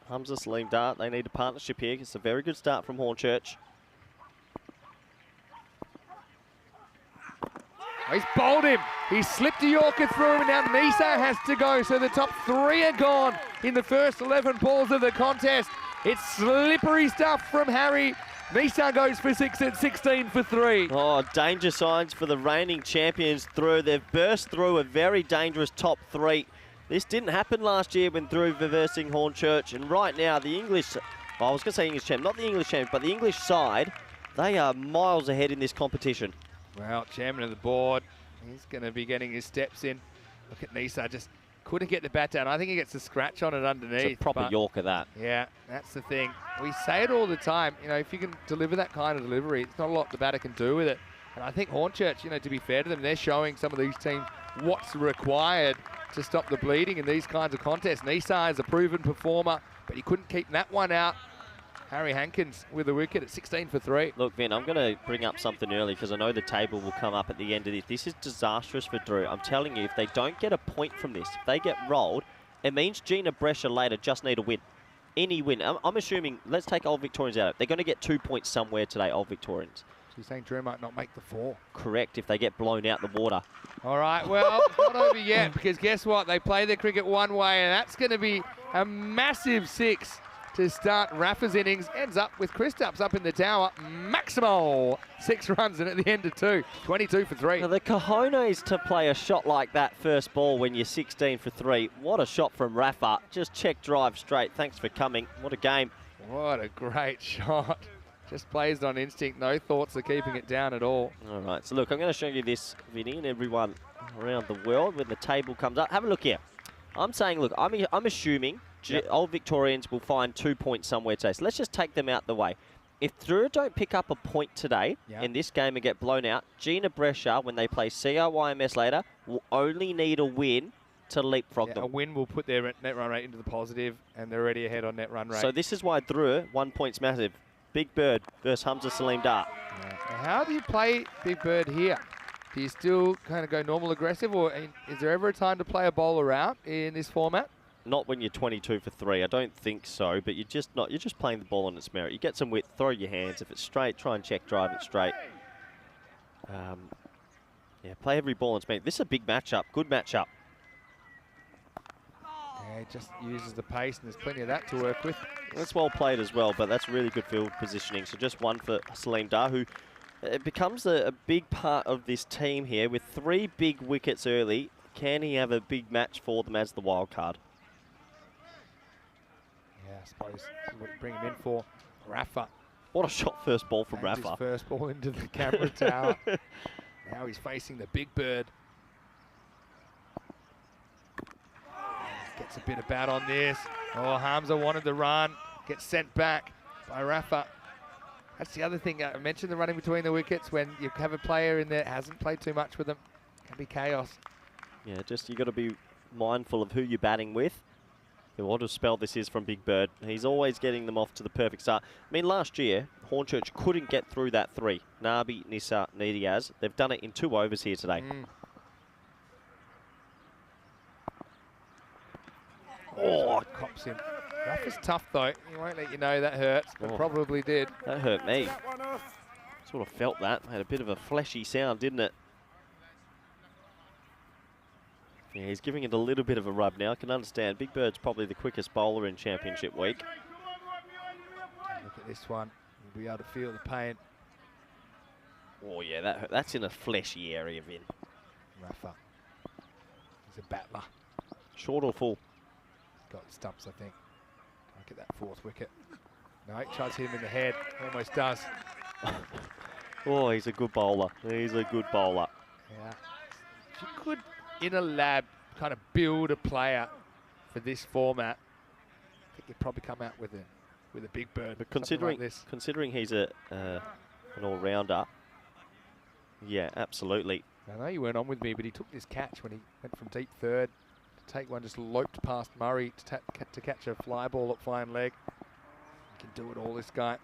Hamza, Salim Dart, they need a partnership here. It's a very good start from Hornchurch. Oh, he's bowled him. He slipped a Yorker through him, and now Nisar has to go. So the top 3 are gone in the first 11 balls of the contest. It's slippery stuff from Harry. Nisar goes for 6 at 16 for 3. Oh, danger signs for the reigning champions through. They've burst through a very dangerous top 3. This didn't happen last year when through reversing Hornchurch. And right now, the English, well, I was going to say English champ, not the English champ, but the English side, they are miles ahead in this competition. Well, chairman of the board, he's going to be getting his steps in. Look at Nisar, just couldn't get the bat down. I think he gets a scratch on it underneath. It's a proper Yorker, that. Yeah, that's the thing. We say it all the time. You know, if you can deliver that kind of delivery, it's not a lot the batter can do with it. And I think Hornchurch, you know, to be fair to them, they're showing some of these teams what's required to stop the bleeding in these kinds of contests. Nisar is a proven performer, but he couldn't keep that one out. Harry Hankins with a wicket at 16 for 3. Look, Vin, I'm going to bring up something early because I know the table will come up at the end of this. This is disastrous for Drew. I'm telling you, if they don't get a point from this, if they get rolled, it means Jinnah, Brescia later just need a win. Any win. I'm assuming, let's take Old Victorians out. They're going to get 2 points somewhere today, Old Victorians. So you're saying Drew might not make the 4? Correct, if they get blown out the water. All right, well, it's not over yet, because guess what? They play their cricket one way, and that's going to be a massive 6 to start Rafa's innings. Ends up with Kristaps up in the tower. Maximal 6 runs, and at the end of 2, 22 for 3. Now the cojones to play a shot like that first ball when you're 16 for 3. What a shot from Rafa. Just check drive straight. Thanks for coming. What a game. What a great shot. Just plays on instinct. No thoughts of keeping it down at all. All right, so look, I'm going to show you this, Vinny, and everyone around the world when the table comes up. Have a look here. I'm saying, look, I'm assuming Old Victorians will find 2 points somewhere today. So let's just take them out the way. If Thrillng don't pick up a point today in this game and get blown out, Jinnah Brescia, when they play CIYMS later, will only need a win to leapfrog them. A win will put their net run rate into the positive, and they're already ahead on net run rate. So this is why Thrillng, 1 point's massive. Big Bird versus Hamza Salim Dar. How do you play Big Bird here? Do you still kind of go normal aggressive, or is there ever a time to play a bowler out in this format? Not when you're 22 for 3. I don't think so, but you're just not. You're just playing the ball on its merit. You get some width, throw your hands. If it's straight, try and check drive it straight. Yeah, play every ball on its merit. This is a big matchup. Good matchup. Yeah, it just uses the pace, and there's plenty of that to work with. That's well played as well, but that's really good field positioning. So just one for Salim Dar, who becomes a big part of this team here. With 3 big wickets early, can he have a big match for them as the wild card? Yeah, I suppose that's what you bring him in for. Rafa. What a shot first ball from Rafa. His first ball into the camera tower. Now he's facing the Big Bird. Gets a bit of bat on this. Oh, Hamza wanted the run. Gets sent back by Rafa. That's the other thing. I mentioned the running between the wickets. When you have a player in there that hasn't played too much with them, it can be chaos. Yeah, just you got to be mindful of who you're batting with. What a spell this is from Big Bird. He's always getting them off to the perfect start. I mean, last year, Hornchurch couldn't get through that 3. Nabi, Nisa, Nidiaz. They've done it in 2 overs here today. Oh, cops him. Rafa's tough, though. He won't let you know that hurts, but probably did. That hurt me. Sort of felt that. Had a bit of a fleshy sound, didn't it? Yeah, he's giving it a little bit of a rub now. I can understand. Big Bird's probably the quickest bowler in Championship week. Look at this one. You'll be able to feel the pain. Oh, yeah, that's in a fleshy area, Vin. Rafa. He's a battler. Short or full? Got the stumps, I think. Can't get that 4th wicket. No, he tries to hit him in the head. Almost does. Oh, he's a good bowler. He's a good bowler. Yeah. If you could, in a lab, kind of build a player for this format, I think you'd probably come out with a Big Bird. But considering he's an all-rounder, yeah, absolutely. I know you weren't on with me, but he took this catch when he went from deep third to take one, just loped past Murray to catch a fly ball at fine leg. He can do it all, this guy.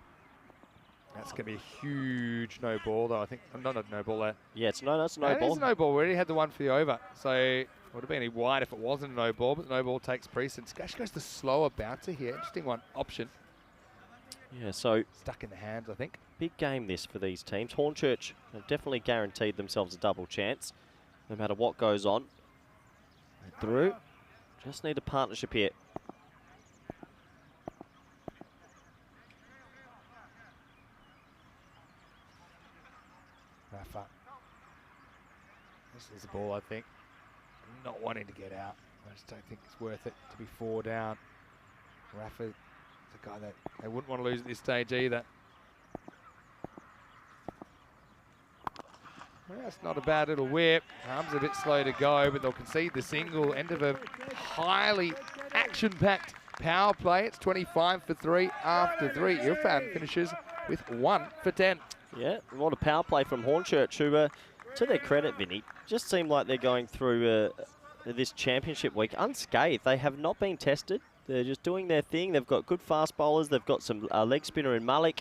That's going to be a huge no ball, though. I think not a no ball there. Yeah, it's no ball. It's a no ball. We already had the one for the over, so it would have been any wide if it wasn't a no ball. But the no ball takes precedence. Actually goes the slower bouncer here. Interesting one option. Yeah, so stuck in the hands, I think. Big game this for these teams. Hornchurch have definitely guaranteed themselves a double chance, no matter what goes on. Through, just need a partnership here. Rafa. This is the ball, I think. Not wanting to get out. I just don't think it's worth it to be 4 down. Rafa's a guy that they wouldn't want to lose at this stage either. Well, that's not a bad little whip. Arms a bit slow to go, but they'll concede the single. End of a highly action-packed power play. It's 25 for 3 after 3. Irfan finishes with 1 for 10. Yeah, what a power play from Hornchurch, who, to their credit, Vinny, just seem like they're going through this championship week unscathed. They have not been tested. They're just doing their thing. They've got good fast bowlers. They've got some leg spinner in Malik.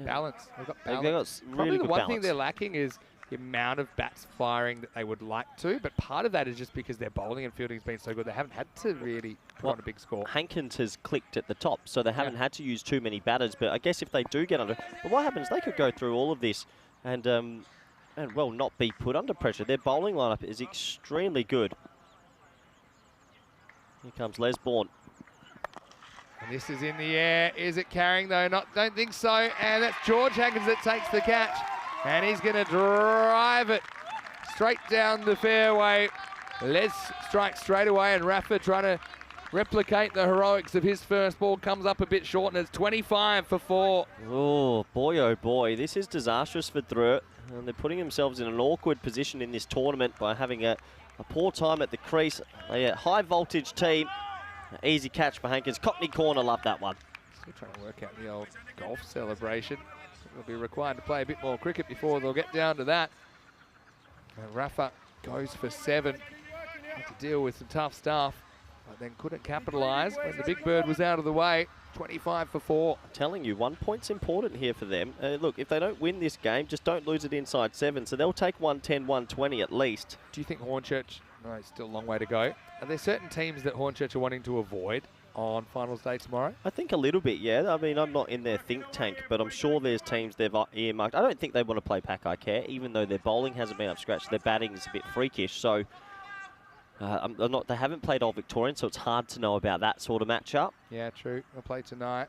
Balance. They've got They've balance. got really Probably the good one balance. thing they're lacking is the amount of bats firing that they would like to, but part of that is just because their bowling and fielding has been so good. They haven't had to really put on a big score. Hankins has clicked at the top, so they haven't had to use too many batters. But I guess if they do get under, but what happens? They could go through all of this and well, not be put under pressure. Their bowling lineup is extremely good. Here comes Les Bourne. And this is in the air. Is it carrying though? Don't think so. And that's George Hankins that takes the catch. And he's going to drive it straight down the fairway. Les strikes straight away, and Rafa trying to replicate the heroics of his first ball. Comes up a bit short, and it's 25 for 4. Oh boy, this is disastrous for Thrillng. And they're putting themselves in an awkward position in this tournament by having a poor time at the crease. A high voltage team Easy catch for Hankins. Cockney corner, love that one. Still trying to work out the old golf celebration. They'll be required to play a bit more cricket before they'll get down to that. And Rafa goes for 7. Had to deal with some tough stuff, but then couldn't capitalise when the big bird was out of the way. 25 for 4. I'm telling you, 1 point's important here for them. Look, if they don't win this game, just don't lose it inside 7. So they'll take 110, 120 at least. Do you think Hornchurch, no, it's still a long way to go. Are there certain teams that Hornchurch are wanting to avoid on finals day tomorrow? I think a little bit, yeah. I mean, I'm not in their think tank, but I'm sure there's teams they've earmarked. I don't think they want to play Paco Care, even though their bowling hasn't been up scratch. Their batting is a bit freakish, so they haven't played Old Victorian, so it's hard to know about that sort of matchup. Yeah, true. They'll play tonight.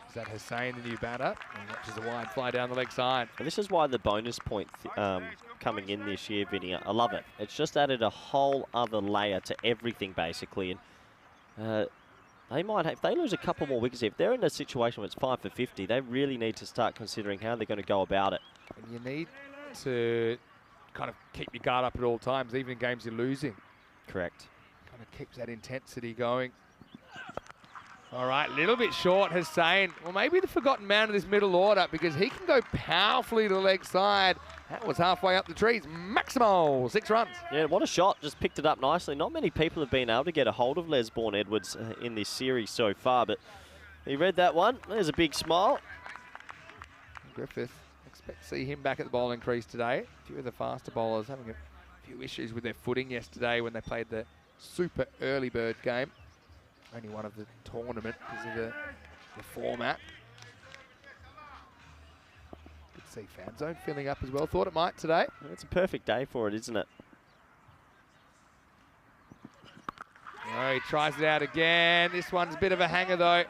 Is that Hussain, the new batter? And watches a wide fly down the leg side. And this is why the bonus point coming in this year, Vinny, I love it. It's just added a whole other layer to everything, basically. And they might have, if they lose a couple more wickets, if they're in a situation where it's 5 for 50, they really need to start considering how they're going to go about it. And you need to kind of keep your guard up at all times, even in games you're losing. Correct. Kind of keeps that intensity going. All right, little bit short, Hussain. Well, maybe the forgotten man of this middle order, because he can go powerfully to the leg side. That was halfway up the trees. Maximo, 6 runs. Yeah, what a shot. Just picked it up nicely. Not many people have been able to get a hold of Les Bourne-Edwards in this series so far, but he read that one. There's a big smile. Griffith, expect to see him back at the bowling crease today. A few of the faster bowlers having a few issues with their footing yesterday when they played the super early bird game. Only one of the tournament because of the format. Good to see fan zone filling up as well. Thought it might today. It's a perfect day for it, isn't it? Oh, he tries it out again. This one's a bit of a hanger though.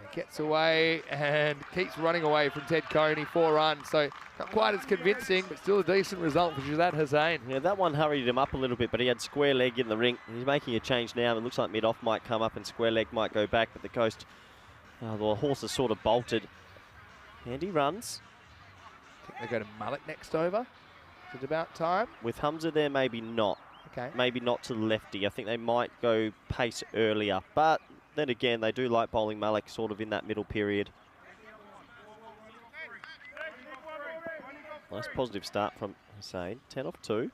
He gets away and keeps running away from Ted Coney. 4 runs, so not quite as convincing, but still a decent result for Shazad Hussain. Yeah, that one hurried him up a little bit, but he had square leg in the ring. He's making a change now. It looks like mid-off might come up and square leg might go back, but the coast, the horse is sort of bolted. And he runs. I think they go to Mullet next over. Is it about time? With Hamza there, maybe not. Okay. Maybe not to the lefty. I think they might go pace earlier, but then again, they do like bowling Malik sort of in that middle period. Nice positive start from Hussain. 10 off 2.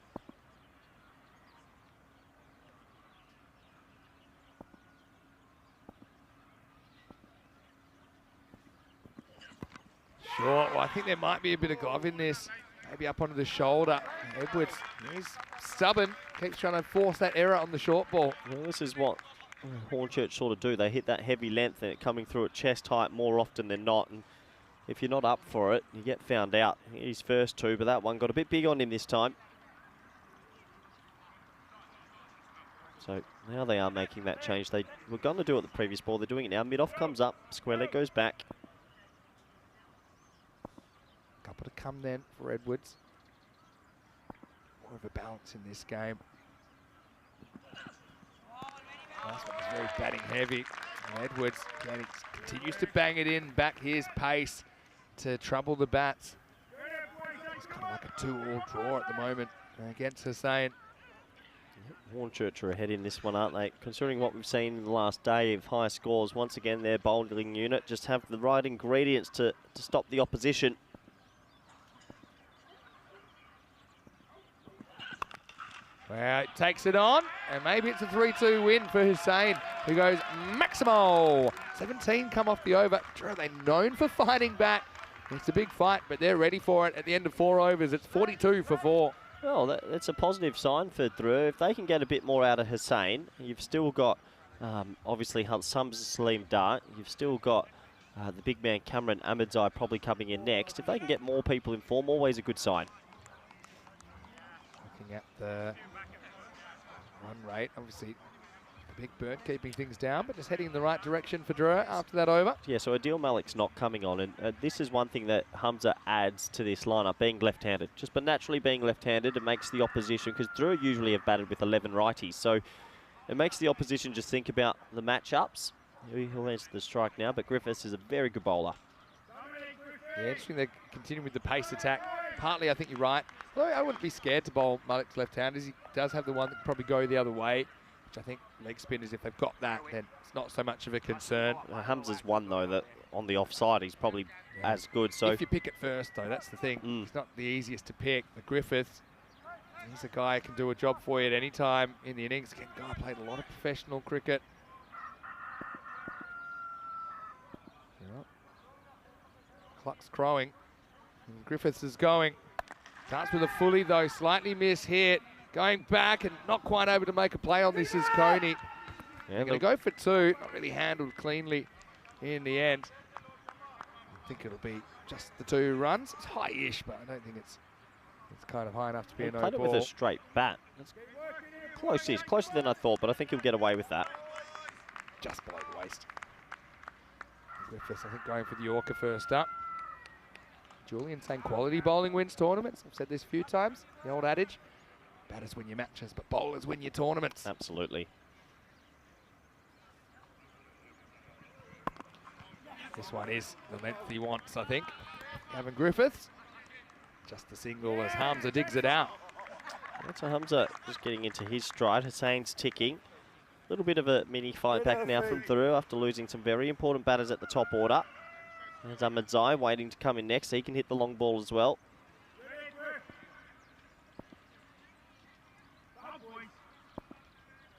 Sure. Well, I think there might be a bit of glove in this. Maybe up onto the shoulder. Edwards, he's stubborn. Keeps trying to force that error on the short ball. Well, this is what Hornchurch sort of do. They hit that heavy length and it coming through at chest height more often than not. And if you're not up for it, you get found out. He's first 2, but that one got a bit big on him this time. So now they are making that change. They were going to do it the previous ball. They're doing it now. Mid-off comes up. Square leg goes back. Couple to come then for Edwards. More of a balance in this game. Last one was very batting heavy. And Edwards again, he continues to bang it in. Back his pace to trouble the bats. It's kind of like a 2-all draw at the moment against Hussain. Hornchurch are ahead in this one, aren't they? Considering what we've seen in the last day of high scores, once again their bowling unit just have the right ingredients to stop the opposition. Well, it takes it on, and maybe it's a 3-2 win for Hussain, who goes Maximo. 17 come off the over. Are they known for fighting back? It's a big fight, but they're ready for it at the end of 4 overs. It's 42 for 4. Well, that's a positive sign for Thrillng. If they can get a bit more out of Hussain, you've still got, obviously, Hamza Salim Dart. You've still got the big man Cameron Ahmedzai probably coming in next. If they can get more people in form, always a good sign. Looking at the run rate, obviously the big bird keeping things down, but just heading in the right direction for Thrillng after that over. Yeah, so Adil Malik's not coming on, and this is one thing that Hamza adds to this lineup, being left-handed. Just by naturally being left-handed, it makes the opposition, because Thrillng usually have batted with 11 righties, so it makes the opposition just think about the matchups. He'll answer the strike now, but Griffiths is a very good bowler. Yeah, interesting they continue with the pace attack. Partly, I think you're right. Although I wouldn't be scared to bowl Malik's left-handers. He does have the one that can probably go the other way. which I think leg spinners, if they've got that, then it's not so much of a concern. Hamza's one, though, that on the offside, he's probably as good. So if you pick it first, though, that's the thing. He's not the easiest to pick. The Griffiths, he's a guy who can do a job for you at any time in the innings. Again, guy played a lot of professional cricket. Clock's crowing. And Griffiths is going. Starts with a fully, though, slightly mishit. Going back and not quite able to make a play on this is Coney. Yeah, Going to go for 2. Not really handled cleanly in the end. I think it'll be just the 2 runs. It's high-ish, but I don't think it's kind of high enough to be a no ball. Played it with a straight bat. It's close-ish, closer than I thought, but I think he'll get away with that. Just below the waist. Griffiths, I think, going for the Yorker first up. Julian saying quality bowling wins tournaments. I've said this a few times, the old adage. Batters win your matches, but bowlers win your tournaments. Absolutely. This one is the length he wants, I think. Gavin Griffiths. Just the single as Hamza digs it out. So Hamza just getting into his stride. Hussein's ticking. A little bit of a mini fight back now from Thuru after losing some very important batters at the top order. There's Ahmadzai waiting to come in next. He can hit the long ball as well.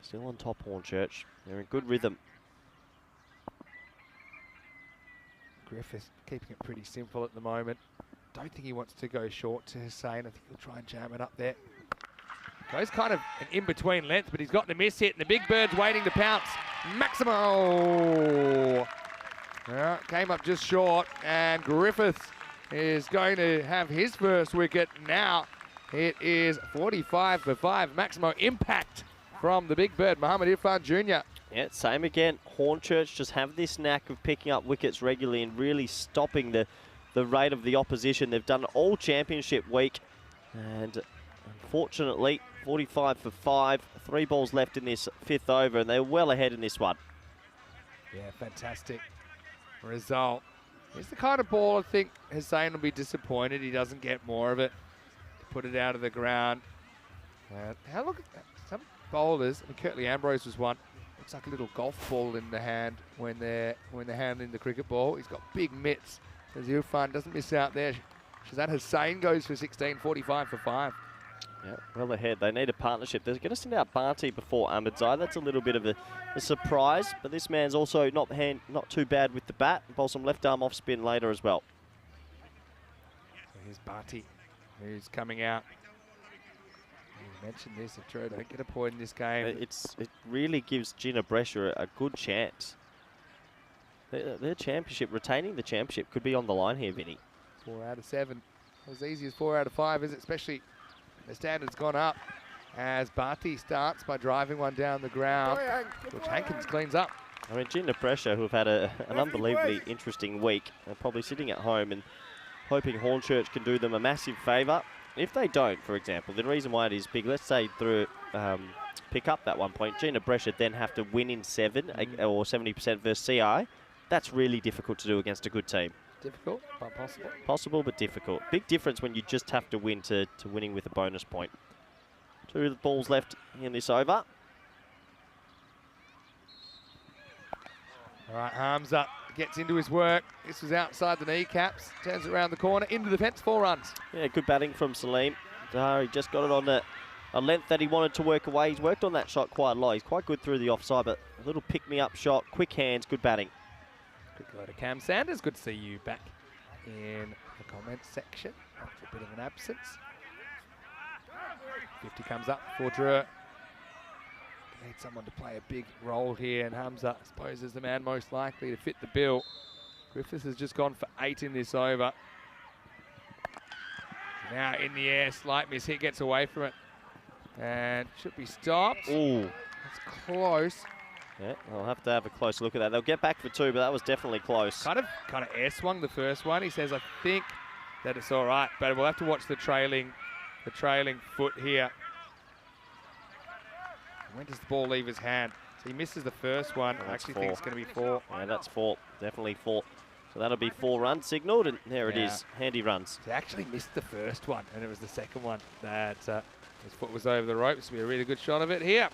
Still on top, Hornchurch. They're in good rhythm. Griffiths keeping it pretty simple at the moment. Don't think he wants to go short to Hussein. I think he'll try and jam it up there. Goes kind of an in-between length, but he's got the miss hit, and the big bird's waiting to pounce. Maximo! Yeah, came up just short, and Griffiths is going to have his first wicket. Now it is 45 for 5. Maximo impact from the big bird, Muhammad Irfan Jr. Yeah, same again. Hornchurch just have this knack of picking up wickets regularly and really stopping the rate of the opposition. They've done it all championship week, and unfortunately 45 for 5, 3 balls left in this 5th over, and they're well ahead in this one. Yeah, fantastic result. It's the kind of ball I think Hussein will be disappointed he doesn't get more of it. Put it out of the ground. Now look at that. Some bowlers, I mean, Curtly Ambrose was one. Looks like a little golf ball in the hand when they're handling the cricket ball. He's got big mitts. As Irfan doesn't miss out there. Shazad Hussein goes for 16, 45 for 5. Yeah, well ahead. They need a partnership. They're going to send out Barty before Ahmadzai. That's a little bit of a surprise, but this man's also not too bad with the bat. Bowl some left arm off spin later as well. So here's Barty, who's coming out. You mentioned this, if True don't get a point in this game. It really gives Jinnah Brescia a good chance. Their championship, retaining the championship, could be on the line here, Vinny. 4 out of 7. Not as easy as 4 out of 5, is it? Especially the standard's gone up as Barty starts by driving one down the ground, which Hankins cleans up. I mean, Jinnah Brescia, who've had an unbelievably interesting week, are probably sitting at home and hoping Hornchurch can do them a massive favour. If they don't, for example, the reason why it is big, let's say through pick up that 1 point, Jinnah Brescia then have to win in 7 or 70% versus CI. That's really difficult to do against a good team. Difficult, but possible. Possible, but difficult. Big difference when you just have to win to winning with a bonus point. 2 balls left in this over. All right, Hamza gets into his work. This was outside the kneecaps. Turns it around the corner, into the fence, 4 runs. Yeah, good batting from Salim. He just got it on a length that he wanted to work away. He's worked on that shot quite a lot. He's quite good through the offside, but a little pick-me-up shot, quick hands, good batting. Quick go to Cam Sanders. Good to see you back in the comments section after a bit of an absence. 50 comes up for Drew. Need someone to play a big role here, and Hamza, I suppose, is the man most likely to fit the bill. Griffiths has just gone for 8 in this over. Now in the air, slight miss hit, gets away from it. And should be stopped. Ooh. That's close. Yeah, I'll have to have a close look at that. They'll get back for 2, but that was definitely close. Kind of air swung the first one. He says, I think that it's all right, but we'll have to watch the trailing foot here. When does the ball leave his hand? So he misses the first one. I actually think it's going to be 4. Yeah, that's 4. Definitely 4. So that'll be 4 runs signalled, and there it is. Handy runs. He actually missed the first one, and it was the second one that his foot was over the rope. This will be a really good shot of it here.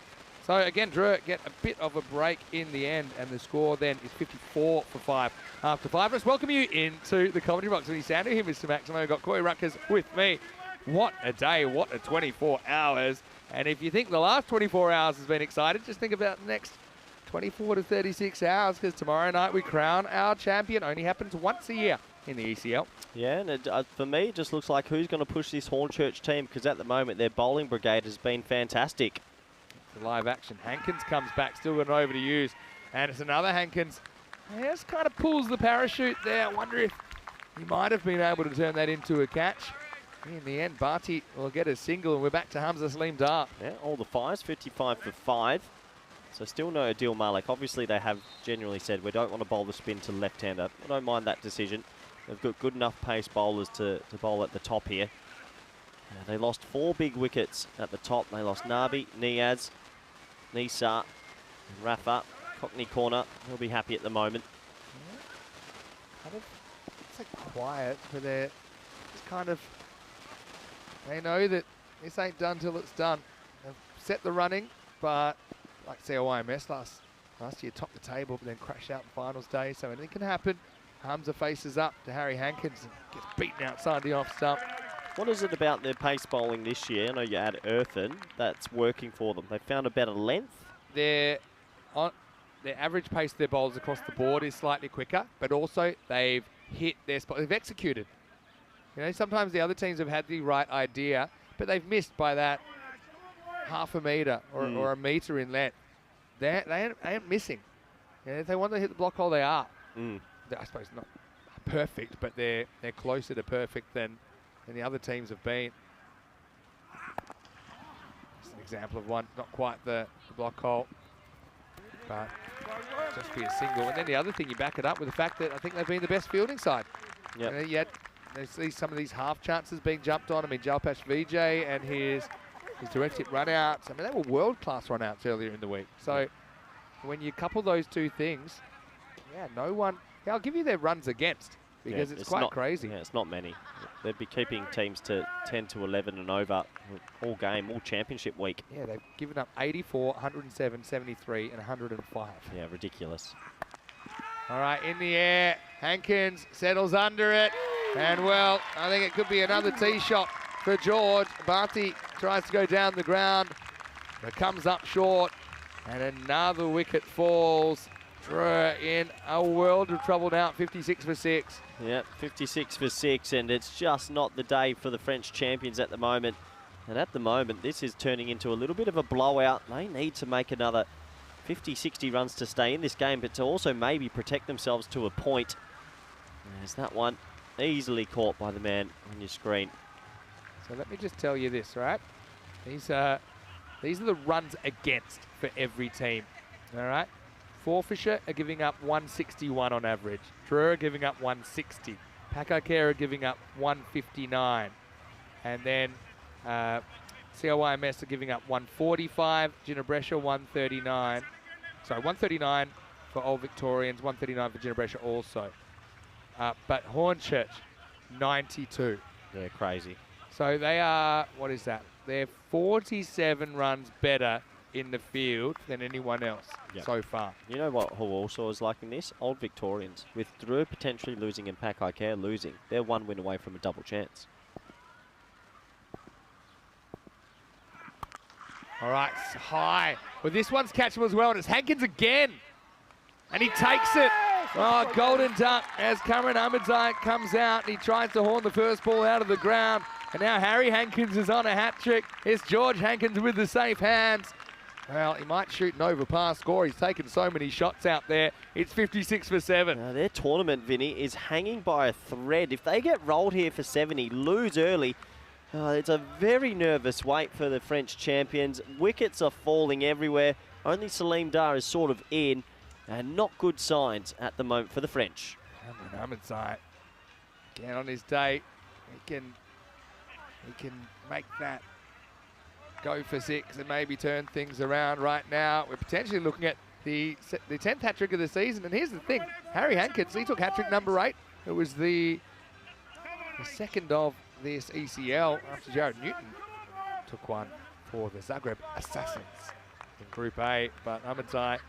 So again, Drew get a bit of a break in the end, and the score then is 54 for 5 after 5. Let's welcome you into the commentary box. Vinny Sandu here, Mr. Maximo. We've got Corey Ruckers with me. What a day, what a 24 hours. And if you think the last 24 hours has been exciting, just think about the next 24 to 36 hours, because tomorrow night we crown our champion. Only happens once a year in the ECL. Yeah, and it, for me, it just looks like who's going to push this Hornchurch team, because at the moment their bowling brigade has been fantastic. The live action. Hankins comes back, still got an over to use. And it's another Hankins. He just kind of pulls the parachute there. I wonder if he might have been able to turn that into a catch. In the end, Barty will get a single, and we're back to Hamza Saleem Dar. Yeah, all the 5s, 55 for 5. So still no Adil Malik. Obviously, they have genuinely said we don't want to bowl the spin to left-hander. I don't mind that decision. They've got good enough pace bowlers to bowl at the top here. They lost 4 big wickets at the top. They lost Nabi, Niaz, Nisa, and Rafa. Cockney corner, he'll be happy at the moment. Yeah. Kind of, it's like quiet, but they're just kind of, they know that this ain't done till it's done. They've set the running, but like CIYMS last year, topped the table, but then crashed out in finals day, so anything can happen. Hamza faces up to Harry Hankins and gets beaten outside the off stump. What is it about their pace bowling this year? I know you add Earthen, that's working for them. They found a better length. Their average pace of their bowls across the board is slightly quicker, but also they've hit their spot. They've executed. You know, sometimes the other teams have had the right idea, but they've missed by that half a metre or a metre in length. They ain't missing. You know, if they want to hit the block hole, they are. I suppose not perfect, but they're closer to perfect than the other teams have been. It's an example of one, not quite the block hole, but just be a single. And then the other thing, you back it up with the fact that I think they've been the best fielding side. Yep. You know, yet they see some of these half chances being jumped on. I mean, Jalpash Vijay and his direct hit run-outs. I mean, they were world-class run-outs earlier in the week. So when you couple those two things, yeah, no one... Yeah, I'll give you their runs against, because it's quite crazy. Yeah, it's not many. They'd be keeping teams to 10 to 11 and over all game, all championship week. Yeah, they've given up 84, 107, 73, and 105. Yeah, ridiculous. All right, in the air, Hankins settles under it. And, well, I think it could be another tee shot for George. Barty tries to go down the ground, but comes up short. And another wicket falls. In a world of trouble now, 56 for 6. Yeah, 56 for 6, and it's just not the day for the French champions at the moment. And at the moment, this is turning into a little bit of a blowout. They need to make another 50, 60 runs to stay in this game, but to also maybe protect themselves to a point. There's that one easily caught by the man on your screen. So let me just tell you this, right? These are the runs against for every team, all right? Forfarshire are giving up 161 on average. Truro are giving up 160. Paco are giving up 159. And then CIYMS are giving up 145. Jinnah Brescia 139. Sorry, 139 for Old Victorians, 139 for Jinnah Brescia also. But Hornchurch, 92. Yeah, crazy. So they are, what is that? They're 47 runs better in the field than anyone else so far. You know what who also is liking this? Old Victorians. With Drew potentially losing and Paco losing, they're one win away from a double chance. All right, it's high. Well, this one's catchable as well, and it's Hankins again. And he takes it. Oh, golden duck as Cameron Ahmedzai comes out. And he tries to horn the first ball out of the ground. And now Harry Hankins is on a hat-trick. It's George Hankins with the safe hands. Well, he might shoot an overpass score. He's taken so many shots out there. It's 56 for 7. Their tournament, Vinny, is hanging by a thread. If they get rolled here for 70, lose early, it's a very nervous wait for the French champions. Wickets are falling everywhere. Only Saleem Dar is sort of in, and not good signs at the moment for the French. Cameron Ahmedzai, again on his day, he can make that go for 6 and maybe turn things around. Right now, we're potentially looking at the 10th hat-trick of the season. And here's the thing, Harry Hankins, he took hat-trick number 8. It was the second of this ECL after Jared Newton took one for the Zagreb Assassins in Group A, but Hamza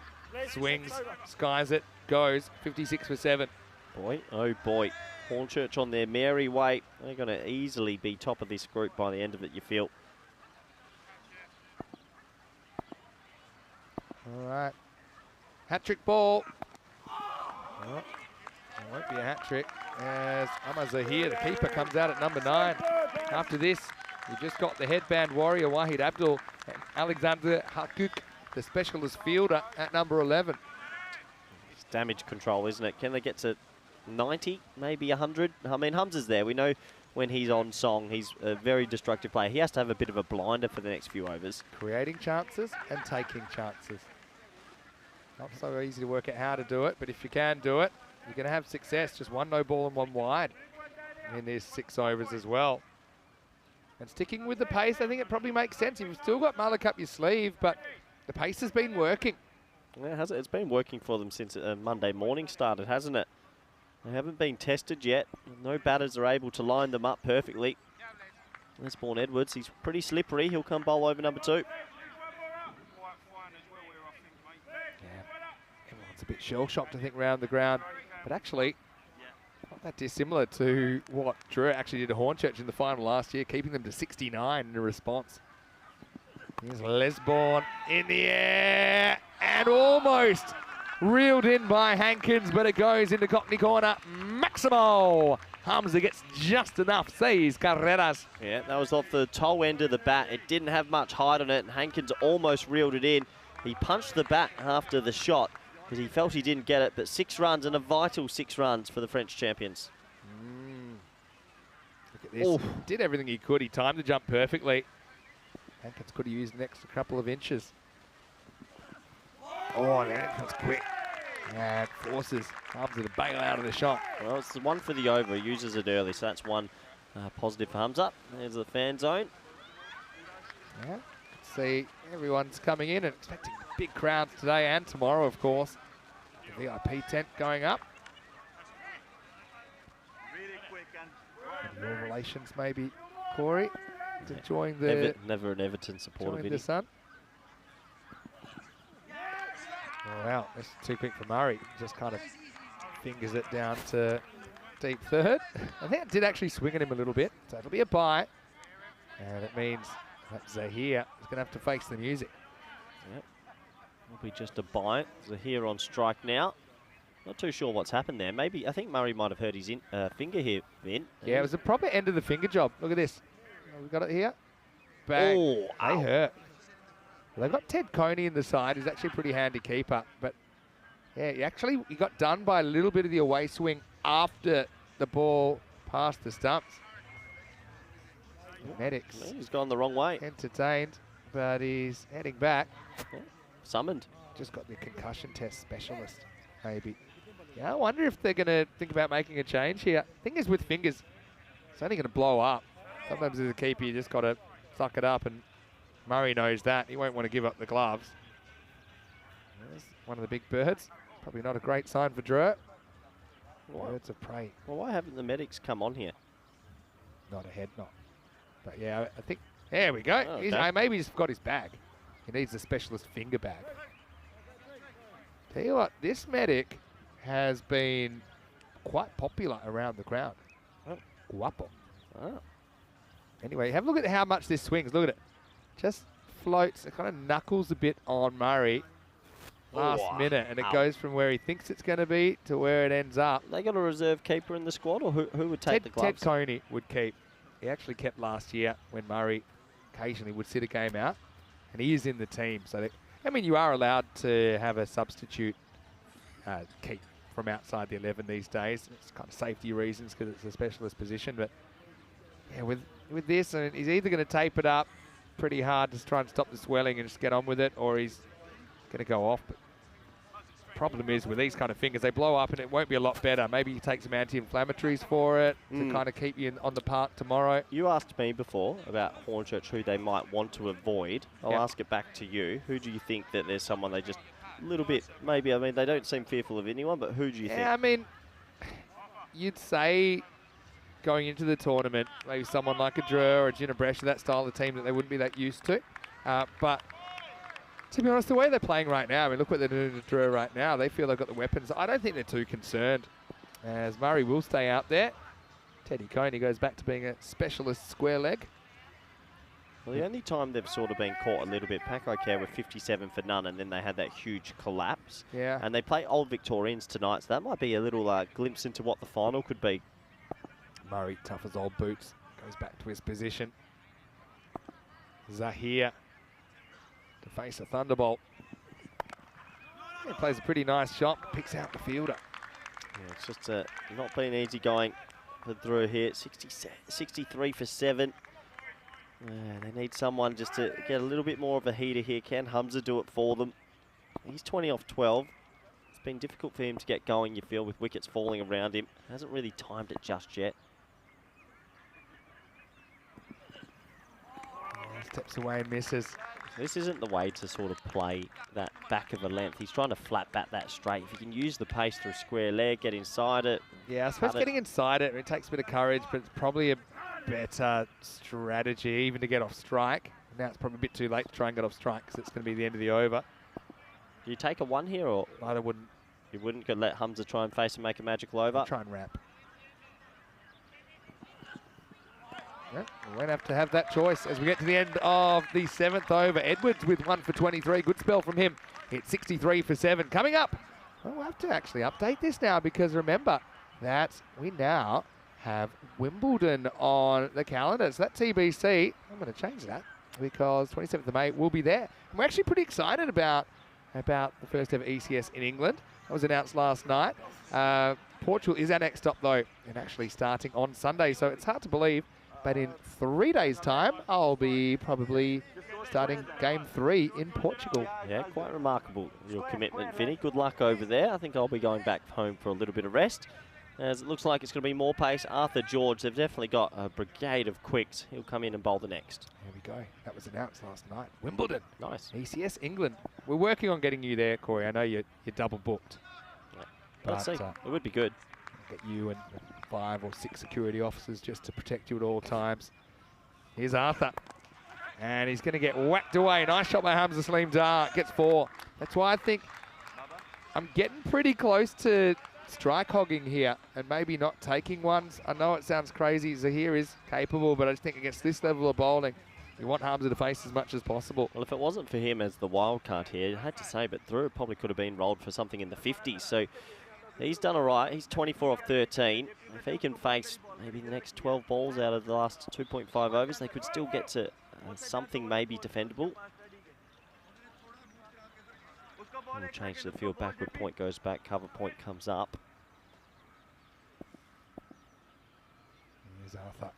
swings, skies it, goes 56 for 7. Boy, oh boy. Hornchurch on their merry way. They're going to easily be top of this group by the end of it, you feel. All right. Hat-trick ball. Oh, it won't be a hat-trick as Hamza here, the keeper, comes out at number 9. After this, you've just got the headband warrior, Wahid Abdul, and Alexander Hakuk, the specialist fielder, at number 11. It's damage control, isn't it? Can they get to 90, maybe 100? I mean, Hamza's there. We know when he's on song, he's a very destructive player. He has to have a bit of a blinder for the next few overs. Creating chances and taking chances. Not so easy to work out how to do it, but if you can do it, you're going to have success. Just 1 no ball and 1 wide in these 6 overs as well. And sticking with the pace, I think it probably makes sense. You've still got Malik up your sleeve, but the pace has been working. Yeah, it's been working for them since Monday morning started, hasn't it? They haven't been tested yet. No batters are able to line them up perfectly. There's Bourne Edwards. He's pretty slippery. He'll come bowl over number 2. Yeah, everyone's a bit shell-shocked, I think, around the ground. But actually, not that dissimilar to what Drew actually did to Hornchurch in the final last year, keeping them to 69 in a response. Here's Lesbourne in the air and almost reeled in by Hankins, but it goes into Cockney corner. Maximo Hamza gets just enough. 6 carreras. Yeah, that was off the toe end of the bat. It didn't have much height on it, and Hankins almost reeled it in. He punched the bat after the shot because he felt he didn't get it, but 6 runs, and a vital 6 runs for the French champions. Look at this. Oof. Did everything he could. He timed the jump perfectly. Hankins could have used an extra couple of inches. Oh, that was quick. And forces Hamza to bail out of the shot. Well, it's the one for the over. He uses it early, so that's one positive for Hamza. There's the fan zone. Yeah, see everyone's coming in and expecting big crowds today and tomorrow, of course. The VIP tent going up. And your relations, maybe, Corey, enjoying the never an Everton supporter video. The sun. Oh, wow, that's too quick for Murray. Just kind of fingers it down to deep third. I think it did actually swing at him a little bit, so it'll be a bye. And it means that Zahir is going to have to face the music. Yep. It'll be just a bye. Zahir on strike now. Not too sure what's happened there. Maybe, I think Murray might have hurt his finger here, Vin. Yeah, it was a proper end of the finger job. Look at this. We've got it here. Bang. Oh, they hurt. Well, they've got Ted Coney in the side, who's actually a pretty handy keeper. But, yeah, he got done by a little bit of the away swing after the ball passed the stumps. Medics. He's gone the wrong way. Entertained, but he's heading back. Yeah. Summoned. Just got the concussion test specialist, maybe. Yeah, I wonder if they're going to think about making a change here. Thing is, with fingers, it's only going to blow up. Sometimes as a keeper, you just got to suck it up, and Murray knows that. He won't want to give up the gloves. There's one of the big birds. Probably not a great sign for Drew. Birds of prey. Well, why haven't the medics come on here? Not a head knot. But yeah, I think, there we go. Oh, okay. Maybe he's got his bag. He needs a specialist finger bag. Tell you what, this medic has been quite popular around the crowd. Oh. Guapo. Oh. Anyway, have a look at how much this swings. Look at it. Just floats. It kind of knuckles a bit on Murray last minute, and it goes from where he thinks it's going to be to where it ends up. They got a reserve keeper in the squad, or who would take the gloves? Ted Coney would keep. He actually kept last year when Murray occasionally would sit a game out, and he is in the team. So, I mean, you are allowed to have a substitute keep from outside the 11 these days. It's kind of safety reasons because it's a specialist position. But yeah, with this, I mean, he's either going to tape it up pretty hard to try and stop the swelling and just get on with it, or he's going to go off. But problem is with these kind of fingers, they blow up and it won't be a lot better. Maybe you take some anti-inflammatories for it to kind of keep you on the park tomorrow. You asked me before about Hornchurch, who they might want to avoid. I'll ask it back to you. Who do you think that there's someone they just a little bit, maybe, I mean, they don't seem fearful of anyone, but who do you think? Yeah, I mean, you'd say going into the tournament, maybe someone like a Drew or a Jinnah Brescia, that style of team that they wouldn't be that used to. But To be honest, the way they're playing right now, I mean, look what they're doing to Drew right now. They feel they've got the weapons. I don't think they're too concerned, as Murray will stay out there. Teddy Coney goes back to being a specialist square leg. Well, the only time they've sort of been caught a little bit, Paco Care were 57 for none, and then they had that huge collapse. Yeah. And they play Old Victorians tonight, so that might be a little glimpse into what the final could be. Murray, tough as old boots, goes back to his position. Zahir to face a thunderbolt. He plays a pretty nice shot, picks out the fielder. Yeah, it's just not been easy going for Drew here. 63 for 7. They need someone just to get a little bit more of a heater here. Can Hamza do it for them? He's 20 off 12. It's been difficult for him to get going, you feel, with wickets falling around him. Hasn't really timed it just yet. Steps away and misses. This isn't the way to sort of play that back of a length. He's trying to flat bat that straight. If you can use the pace through square leg, get inside it. Yeah, I suppose getting inside it, it takes a bit of courage, but it's probably a better strategy even to get off strike. Now it's probably a bit too late to try and get off strike because it's going to be the end of the over. Do you take a 1 here, or? I wouldn't. You wouldn't let Hamza try and face and make a magical over? I'll try and wrap. Yep, we won't have to have that choice as we get to the end of the 7th over. Edwards with 1 for 23. Good spell from him. Hit 63 for 7. Coming up, well, we'll have to actually update this now because remember that we now have Wimbledon on the calendar. So that TBC, I'm going to change that because 27th of May will be there. And we're actually pretty excited about the first ever ECS in England. That was announced last night. Portugal is our next stop though, and actually starting on Sunday. So it's hard to believe. But in 3 days' time, I'll be probably starting game 3 in Portugal. Yeah, quite remarkable, your commitment, Vinny. Good luck over there. I think I'll be going back home for a little bit of rest, as it looks like it's going to be more pace. Arthur George, they've definitely got a brigade of quicks. He'll come in and bowl the next. There we go. That was announced last night. Wimbledon. Nice. ECS England. We're working on getting you there, Corey. I know you're double booked. Yeah. Let's see. It would be good. Get you and 5 or 6 security officers just to protect you at all times. Here's Arthur. And he's going to get whacked away. Nice shot by Hamza Saleem Dar. Gets 4. That's why I think I'm getting pretty close to strike hogging here and maybe not taking ones. I know it sounds crazy. Zahir is capable, but I just think against this level of bowling, you want Hamza to face as much as possible. Well, if it wasn't for him as the wild card here, I had to say, but Drew probably could have been rolled for something in the 50s. So he's done all right. He's 24 off 13. If he can face maybe the next 12 balls out of the last 2.5 overs, they could still get to something maybe defendable. We'll change the field. Backward point goes back. Cover point comes up. Here's Arthur.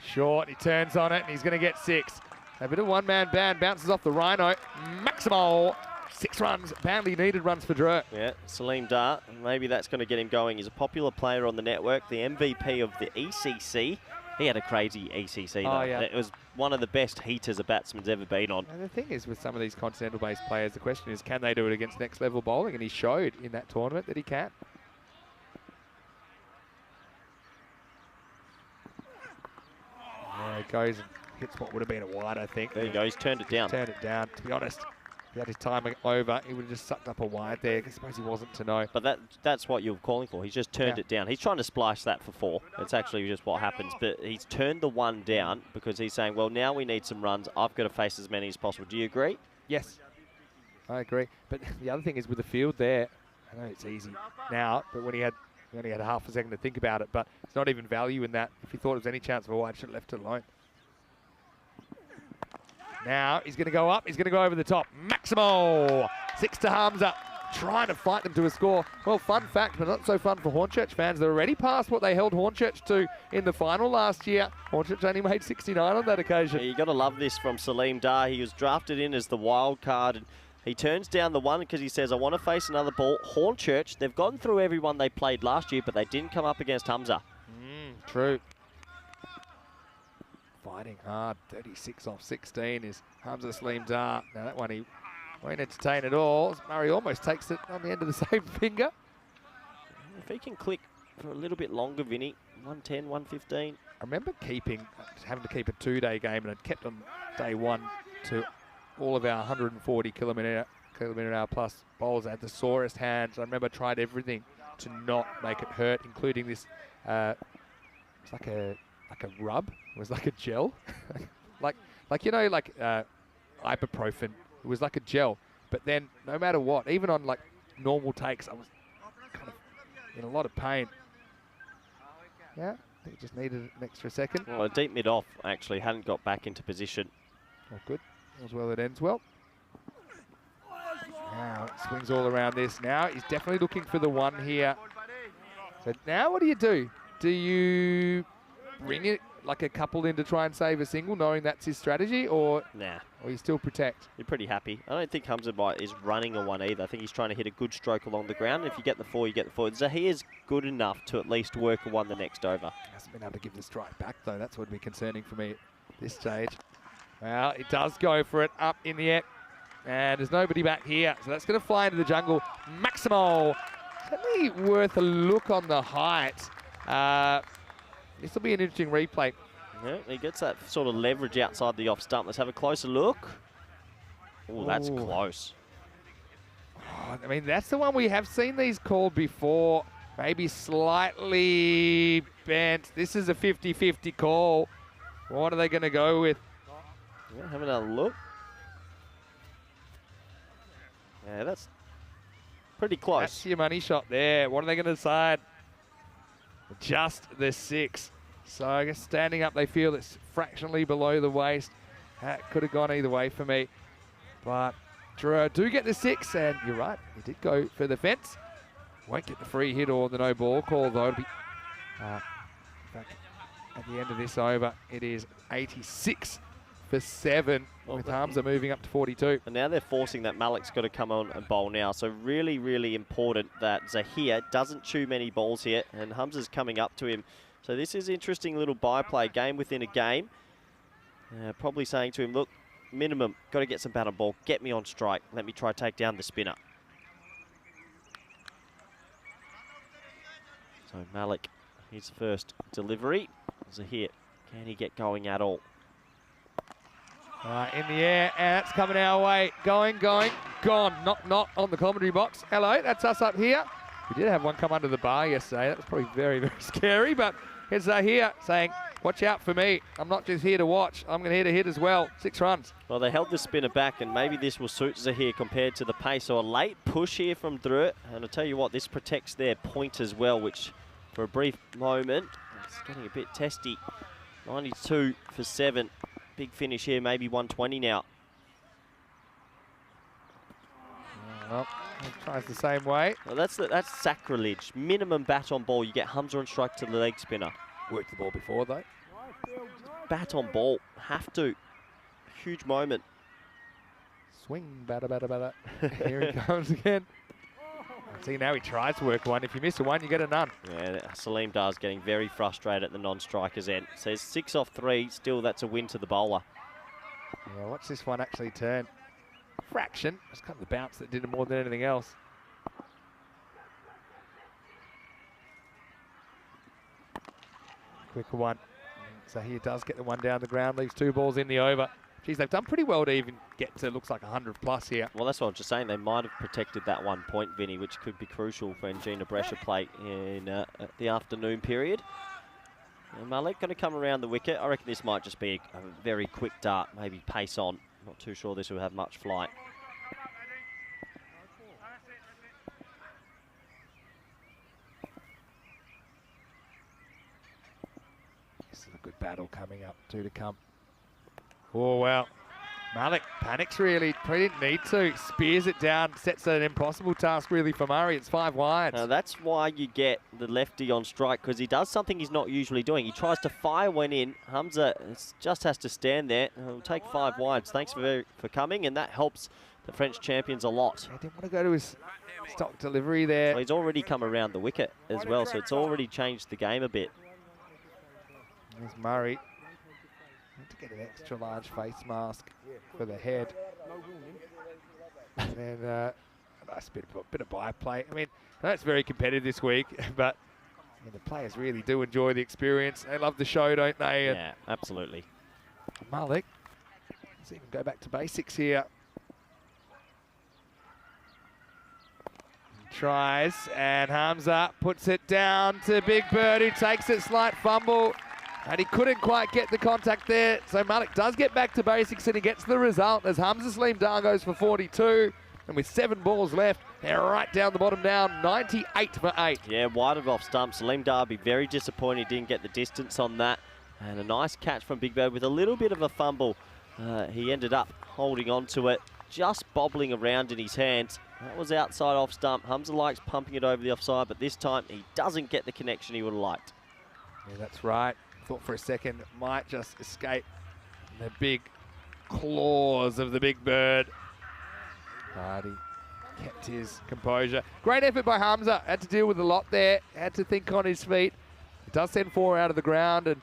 Short. He turns on it and he's going to get 6. A bit of one-man band. Bounces off the Rhino. Maximal. 6 runs, badly needed runs for Drew. Yeah, Saleem Dar, maybe that's going to get him going. He's a popular player on the network, the MVP of the ECC. He had a crazy ECC though. Yeah. It was one of the best heaters a batsman's ever been on. And the thing is with some of these continental-based players, the question is, can they do it against next-level bowling? And he showed in that tournament that he can. There he goes and hits what would have been a wide, I think. There you go, he's turned it down. Turned it down, to be honest. If he had his timing over, he would have just sucked up a wide there. I suppose he wasn't to know. But that's what you're calling for. He's just turned it down. He's trying to splice that for 4. It's actually just what happens. But he's turned the 1 down because he's saying, well, now we need some runs. I've got to face as many as possible. Do you agree? Yes, I agree. But the other thing is with the field there, I know it's easy now, but when he only had half a second to think about it, but it's not even value in that. If he thought there was any chance of a wide, should have left it alone. Now he's going to go up. He's going to go over the top. Maximal. 6 to Hamza. Trying to fight them to a score. Well, fun fact, but not so fun for Hornchurch fans. They're already past what they held Hornchurch to in the final last year. Hornchurch only made 69 on that occasion. Yeah, you got to love this from Saleem Dar. He was drafted in as the wild card. And he turns down the 1 because he says, I want to face another ball. Hornchurch, they've gone through everyone they played last year, but they didn't come up against Hamza. True. Fighting hard. 36 off 16 is Hamza Saleem Dar. Now that one he won't entertain at all. Murray almost takes it on the end of the same finger. If he can click for a little bit longer, Vinny, 110, 115. I remember having to keep a 2-day game, and I'd kept on day 1 to all of our 140 kilometre an hour plus bowls. I had the sorest hands. I remember I tried everything to not make it hurt, including this. It's like a rub. It was like a gel, like ibuprofen. It was like a gel. But then, no matter what, even on like normal takes, I was kind of in a lot of pain. Yeah, I think it just needed an extra second. Well, a deep mid-off actually hadn't got back into position. Oh, good. As well, it ends well. Now, it swings all around this. Now, he's definitely looking for the one here. So now what do? Do you bring it like a couple in to try and save a single, knowing that's his strategy, or Nah. Or you still protect? You're pretty happy. I don't think Hamza is running a one either. I think he's trying to hit a good stroke along the ground. If you get the four, you get the four. Zahia's good enough to at least work a one the next over. Hasn't been able to give the strike back, though. That's what would be concerning for me at this stage. Well, it does go for it up in the air. And there's nobody back here. So that's going to fly into the jungle. Maximo. Certainly worth a look on the height. This will be an interesting replay. Yeah, he gets that sort of leverage outside the off stump. Let's have a closer look. Oh, that's close. Oh, I mean, that's the one we have seen these called before. Maybe slightly bent. This is a 50-50 call. What are they going to go with? Yeah, having a look. Yeah, that's pretty close. That's your money shot there. What are they going to decide? Just the 6. So I guess standing up, they feel it's fractionally below the waist. That could have gone either way for me. But Drew do get the 6, and you're right, he did go for the fence. Won't get the free hit or the no ball call, though. It'll be, in fact, at the end of this over, it is 86 for 7, with Hamza moving up to 42. And now they're forcing that Malik's got to come on and bowl now. So really, really important that Zahia doesn't chew many balls here, and Hamza's coming up to him. So this is interesting little byplay, game within a game. Probably saying to him, look, minimum, got to get some bat on ball. Get me on strike. Let me try to take down the spinner. So Malik, his first delivery. Zahir, can he get going at all? In the air, and it's coming our way. Going, gone. Not on the commentary box. Hello, that's us up here. We did have one come under the bar yesterday. That was probably very, very scary, but here's Zahir saying, watch out for me. I'm not just here to watch. I'm here to hit as well. 6 runs. Well, they held the spinner back, and maybe this will suit Zahir compared to the pace. So a late push here from Drew. And I'll tell you what, this protects their point as well, which for a brief moment, it's getting a bit testy. 92 for 7. Big finish here, maybe 120 now. Well, he tries the same way. Well, that's sacrilege. Minimum bat on ball. You get Hamza on strike to the leg spinner. Worked the ball before, though. Bat on ball. Have to. Huge moment. Swing, batter. Here he comes again. See, now he tries to work one. If you miss a one, you get a none. Yeah, Salim Dar's getting very frustrated at the non-striker's end. Says 6 off 3. Still, that's a win to the bowler. Yeah, watch this one actually turn. Fraction. It's kind of the bounce that did it more than anything else. Quicker one. So here does get the one down the ground, leaves 2 balls in the over. Geez, they've done pretty well to even get to, looks like 100 plus here. Well, that's what I was just saying. They might have protected that 1 point, Vinny, which could be crucial when Jinnah Brescia play in the afternoon period. And Malik going to come around the wicket. I reckon this might just be a very quick dart, maybe pace on. Not too sure this will have much flight. This is a good battle coming up, 2 to come. Oh, well. Malik panics really, he didn't need to. Spears it down, sets an impossible task really for Murray. It's 5 wide. Now that's why you get the lefty on strike, because he does something he's not usually doing. He tries to fire one in. Hamza just has to stand there. He'll take 5 wides. Thanks for coming, and that helps the French champions a lot. I didn't want to go to his stock delivery there. Well, he's already come around the wicket as well, so it's already changed the game a bit. There's Murray. Need to get an extra large face mask for the head. And then a nice bit of byplay. I mean, I know it's very competitive this week, but I mean, the players really do enjoy the experience. They love the show, don't they? Yeah, absolutely. Malik Let's even go back to basics here. He tries, and Hamza puts it down to Big Bird, who takes it, slight fumble. And he couldn't quite get the contact there. So Malik does get back to basics and he gets the result as Hamza Saleem Dar goes for 42. And with 7 balls left, they're right down the bottom now, 98 for 8. Yeah, wide of off stump. Saleem Dar be very disappointed he didn't get the distance on that. And a nice catch from Big Bird with a little bit of a fumble. He ended up holding on to it, just bobbling around in his hands. That was outside off stump. Hamza likes pumping it over the offside, but this time he doesn't get the connection he would have liked. Yeah, that's right. Thought for a second it might just escape the big claws of the Big Bird. But he kept his composure. Great effort by Hamza. Had to deal with a lot there. Had to think on his feet. He does send 4 out of the ground and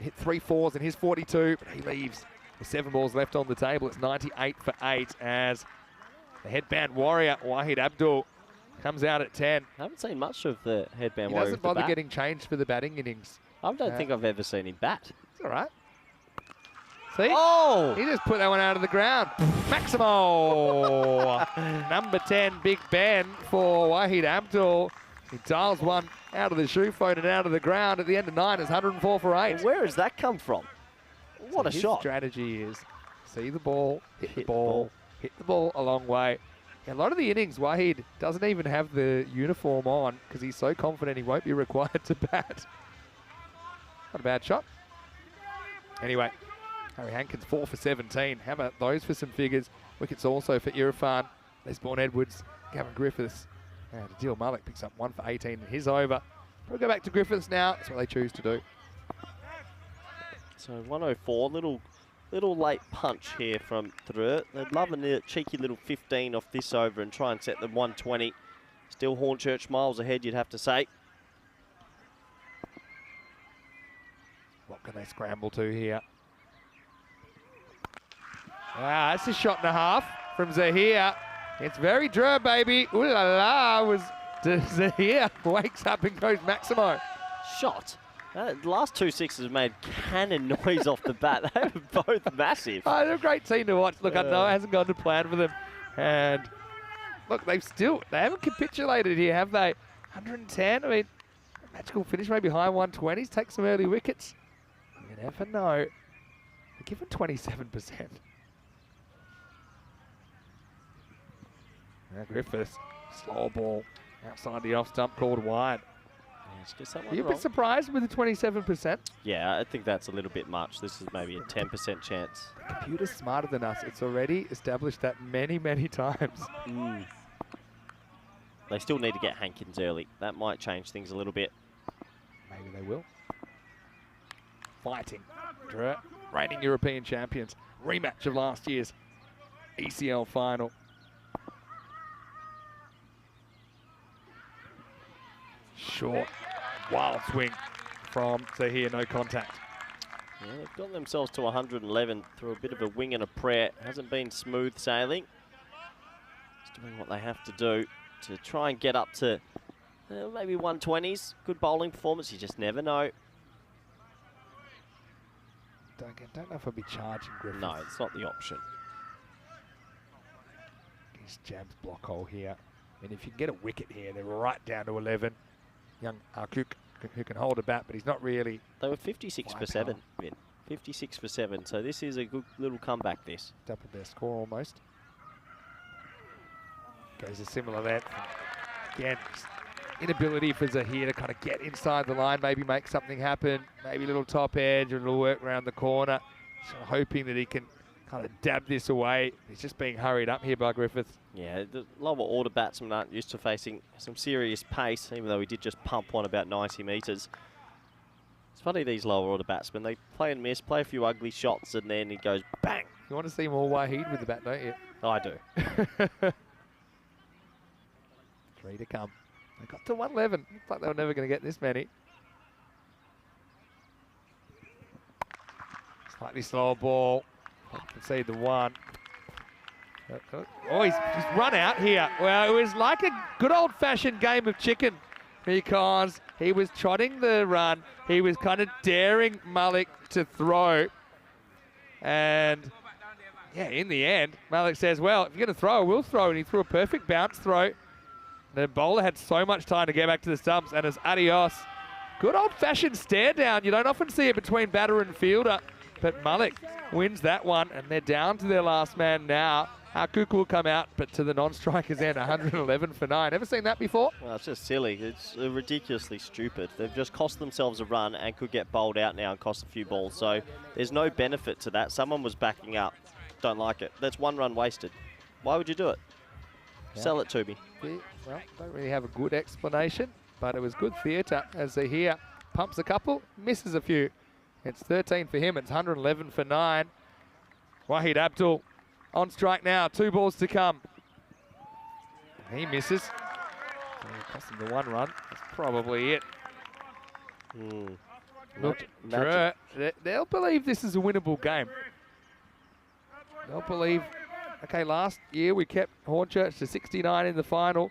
hit 3 fours in his 42, but he leaves with 7 balls left on the table. It's 98 for 8 as the headband warrior, Wahid Abdul, comes out at 10. I haven't seen much of the headband He warrior. doesn't bother getting changed for the batting innings. I don't think I've ever seen him bat. It's all right. See? Oh! He just put that one out of the ground. Maximo! Number 10, Big Ben for Wahid Abdul. He dials one out of the shoe phone and out of the ground at the end of 9. It's 104 for 8. Well, where has that come from? What a his shot. Strategy is see the ball, hit the ball a long way. Yeah, a lot of the innings, Wahid doesn't even have the uniform on because he's so confident he won't be required to bat. Not a bad shot. Anyway, Harry Hankins 4 for 17. How about those for some figures? Wickets also for Irfan, Lesbourne Edwards, Gavin Griffiths, and Adil Malik picks up 1 for 18 in his over. We'll go back to Griffiths now. That's what they choose to do. So 104, little late punch here from Thrillng. They'd love a cheeky little 15 off this over and try and set them 120. Still Hornchurch miles ahead, you'd have to say. What can they scramble to here? Ah, that's a shot and a half from Zahir. It's very Dre, baby. Ooh la la, was Zahir. Wakes up and goes Maximo. Shot. The last 2 sixes made cannon noise off the bat. They were both massive. Oh, they're a great team to watch. Look, I know it hasn't gone to plan for them. And look, they haven't capitulated here, have they? 110, I mean, magical finish, maybe high 120s, take some early wickets. You never know. They're given 27%. Now Griffiths, slow ball, outside the off stump, called wide. Are you a bit surprised with the 27%? Yeah, I think that's a little bit much. This is maybe a 10% chance. The computer's smarter than us. It's already established that many, many times. They still need to get Hankins early. That might change things a little bit. Maybe they will. Fighting. Reigning European champions. Rematch of last year's ECL final. Short, wild swing from Zahir, no contact. Yeah, they've got themselves to 111 through a bit of a wing and a prayer. Hasn't been smooth sailing. Just doing what they have to do to try and get up to maybe 120s. Good bowling performance, you just never know. Don't know if I'll be charging Griffiths. No, it's not the option. His jabs block hole here. And if you can get a wicket here, they're right down to 11. Young Arkuk, who can hold a bat, but he's not really. They were 56 for 7, Vin. 56 for 7, so this is a good little comeback, this. Double their score almost. Goes a similar length. Again, inability for Zahir to kind of get inside the line, maybe make something happen, maybe a little top edge or a little work around the corner. So hoping that he can kind of dab this away. He's just being hurried up here by Griffiths. Yeah, the lower order batsmen aren't used to facing some serious pace, even though he did just pump one about 90 metres. It's funny, these lower order batsmen, they play and miss, play a few ugly shots, and then he goes bang. You want to see more Wahid with the bat, don't you? Oh, I do. 3 to come. They got to 111. Looks like they were never going to get this many. Slightly slower ball. Concede the 1. Oh, he's run out here. Well, it was like a good old-fashioned game of chicken because he was trotting the run. He was kind of daring Malik to throw. And yeah, in the end, Malik says, well, if you're going to throw, we'll throw. And he threw a perfect bounce throw. The bowler had so much time to get back to the stumps, and as adios. Good old-fashioned stare down. You don't often see it between batter and fielder, but Malik wins that one, and they're down to their last man now. Hakuku will come out, but to the non-strikers end, 111 for 9. Ever seen that before? Well, it's just silly. It's ridiculously stupid. They've just cost themselves a run and could get bowled out now and cost a few balls. So there's no benefit to that. Someone was backing up. Don't like it. That's 1 run wasted. Why would you do it? Yeah. Sell it to me. Yeah, well, don't really have a good explanation, but it was good theatre as Zahir pumps a couple, misses a few. It's 13 for him. It's 111 for 9. Wahid Abdul on strike now. 2 balls to come. He misses. So cost him the 1 run. That's probably it. Look, they'll believe this is a winnable game. They'll believe, okay, last year we kept Hornchurch to 69 in the final.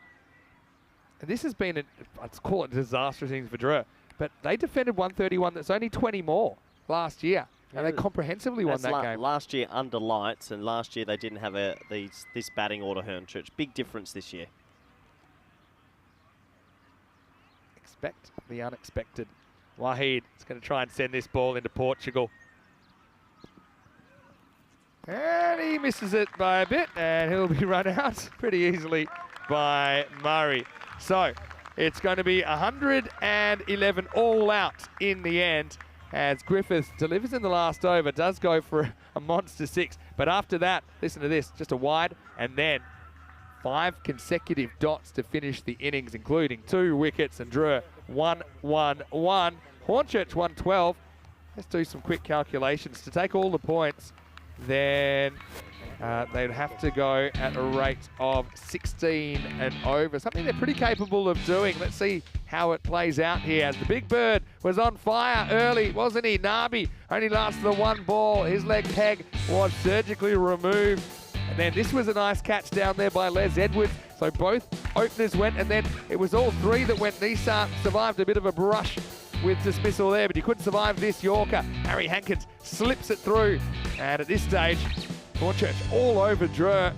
And this has been, I'd call it disastrous innings for Drew. But they defended 131. That's only 20 more last year. And they comprehensively won that game. Last year under lights, and last year they didn't have this batting order, Hornchurch. Big difference this year. Expect the unexpected. Wahid is going to try and send this ball into Portugal. And he misses it by a bit, and he'll be run out pretty easily by Murray. So it's going to be 111 all out in the end, as Griffiths delivers in the last over, does go for a monster 6. But after that, listen to this, just a wide, and then 5 consecutive dots to finish the innings, including 2 wickets, and Drew 1-1-1. Hornchurch 112. Let's do some quick calculations. To take all the points, then they'd have to go at a rate of 16 and over, something they're pretty capable of doing. Let's see how it plays out here, as the big bird was on fire early, wasn't he? Nabi only lasted the 1 ball. His leg peg was surgically removed. And then this was a nice catch down there by Les Edwards. So both openers went, and then it was all 3 that went. Nisa survived a bit of a brush with dismissal there, but he couldn't survive this Yorker. Harry Hankins slips it through. And at this stage, Hornchurch all over Drew,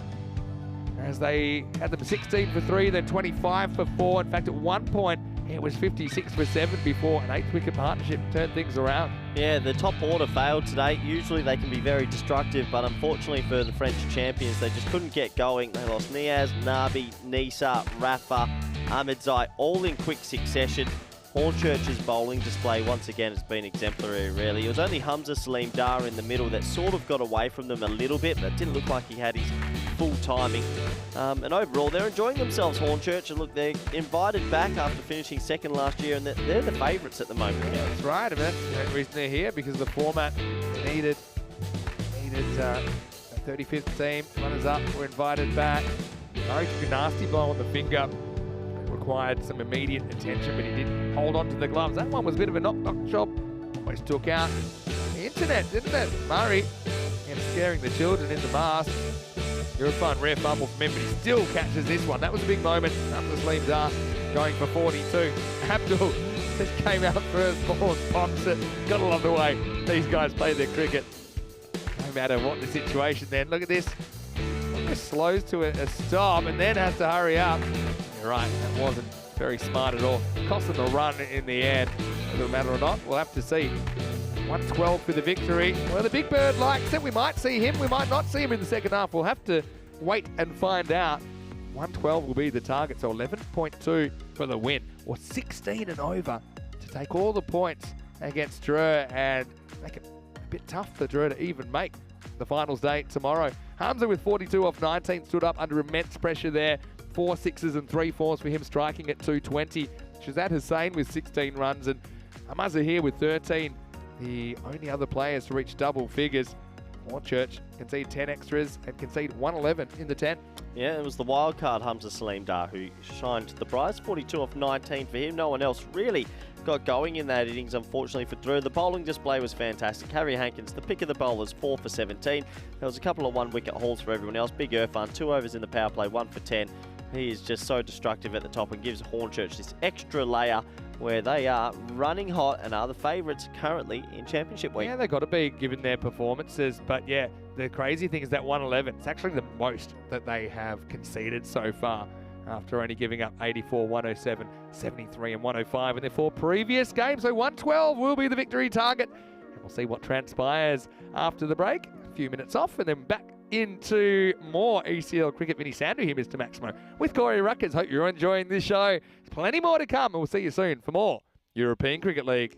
as they had them 16 for 3, then 25 for 4. In fact, at one point, it was 56 for 7 before an 8th wicket partnership turned things around. Yeah, the top order failed today. Usually they can be very destructive, but unfortunately for the French champions, they just couldn't get going. They lost Niaz, Nabi, Nisa, Rafa, Ahmedzai, all in quick succession. Hornchurch's bowling display once again has been exemplary, really. It was only Hamza Salim Dar in the middle that sort of got away from them a little bit, but it didn't look like he had his full timing. And overall, they're enjoying themselves, Hornchurch, and look, they're invited back after finishing 2nd last year, and they're the favourites at the moment. Yeah, that's right. I mean, that's the reason they're here, because the format needed a 35th team. Runners up were invited back. Murray took a nasty blow on the finger. Required some immediate attention, but he did hold on to the gloves. That one was a bit of a knock-knock job. Almost took out the internet, didn't it? Murray, and scaring the children in the mask. You're a fun rare fumble from him, but he still catches this one. That was a big moment. Hamza Salim Dar going for 42. Abdul just came out first ball and pops it. Gotta love the way these guys play their cricket. No matter what the situation then. Look at this. Just slows to a stop and then has to hurry up. You're right, that wasn't very smart at all. Cost them a run in the end. Whether it matter or not, we'll have to see. 112 for the victory. Well, the big bird likes it. We might see him. We might not see him in the second half. We'll have to wait and find out. 112 will be the target, so 11.2 for the win. Or 16 and over to take all the points against Drew and make it a bit tough for Drew to even make the finals day tomorrow. Hamza with 42 off 19 stood up under immense pressure there. 4 sixes and 3 fours for him, striking at 220. Shazad Hussain with 16 runs, and Hamza here with 13. The only other players to reach double figures. Hornchurch concede 10 extras and concede 111 in the 10. Yeah, it was the wild card Hamza Salim Dar who shined the prize. 42 off 19 for him. No one else really got going in that innings, unfortunately, for Drew. The bowling display was fantastic. Harry Hankins, the pick of the bowlers, 4 for 17. There was a couple of 1-wicket hauls for everyone else. Big Irfan, 2 overs in the power play, 1 for 10. He is just so destructive at the top and gives Hornchurch this extra layer where they are running hot and are the favourites currently in Championship Week. Yeah, they've got to be given their performances. But yeah, the crazy thing is that 111, it's actually the most that they have conceded so far after only giving up 84, 107, 73 and 105 in their 4 previous games. So 112 will be the victory target. And we'll see what transpires after the break. A few minutes off and then back into more ECL cricket. Vinny Sandhu here, Mr. Maximo, with Corey Ruckers. Hope you're enjoying this show. There's plenty more to come, and we'll see you soon for more European Cricket League.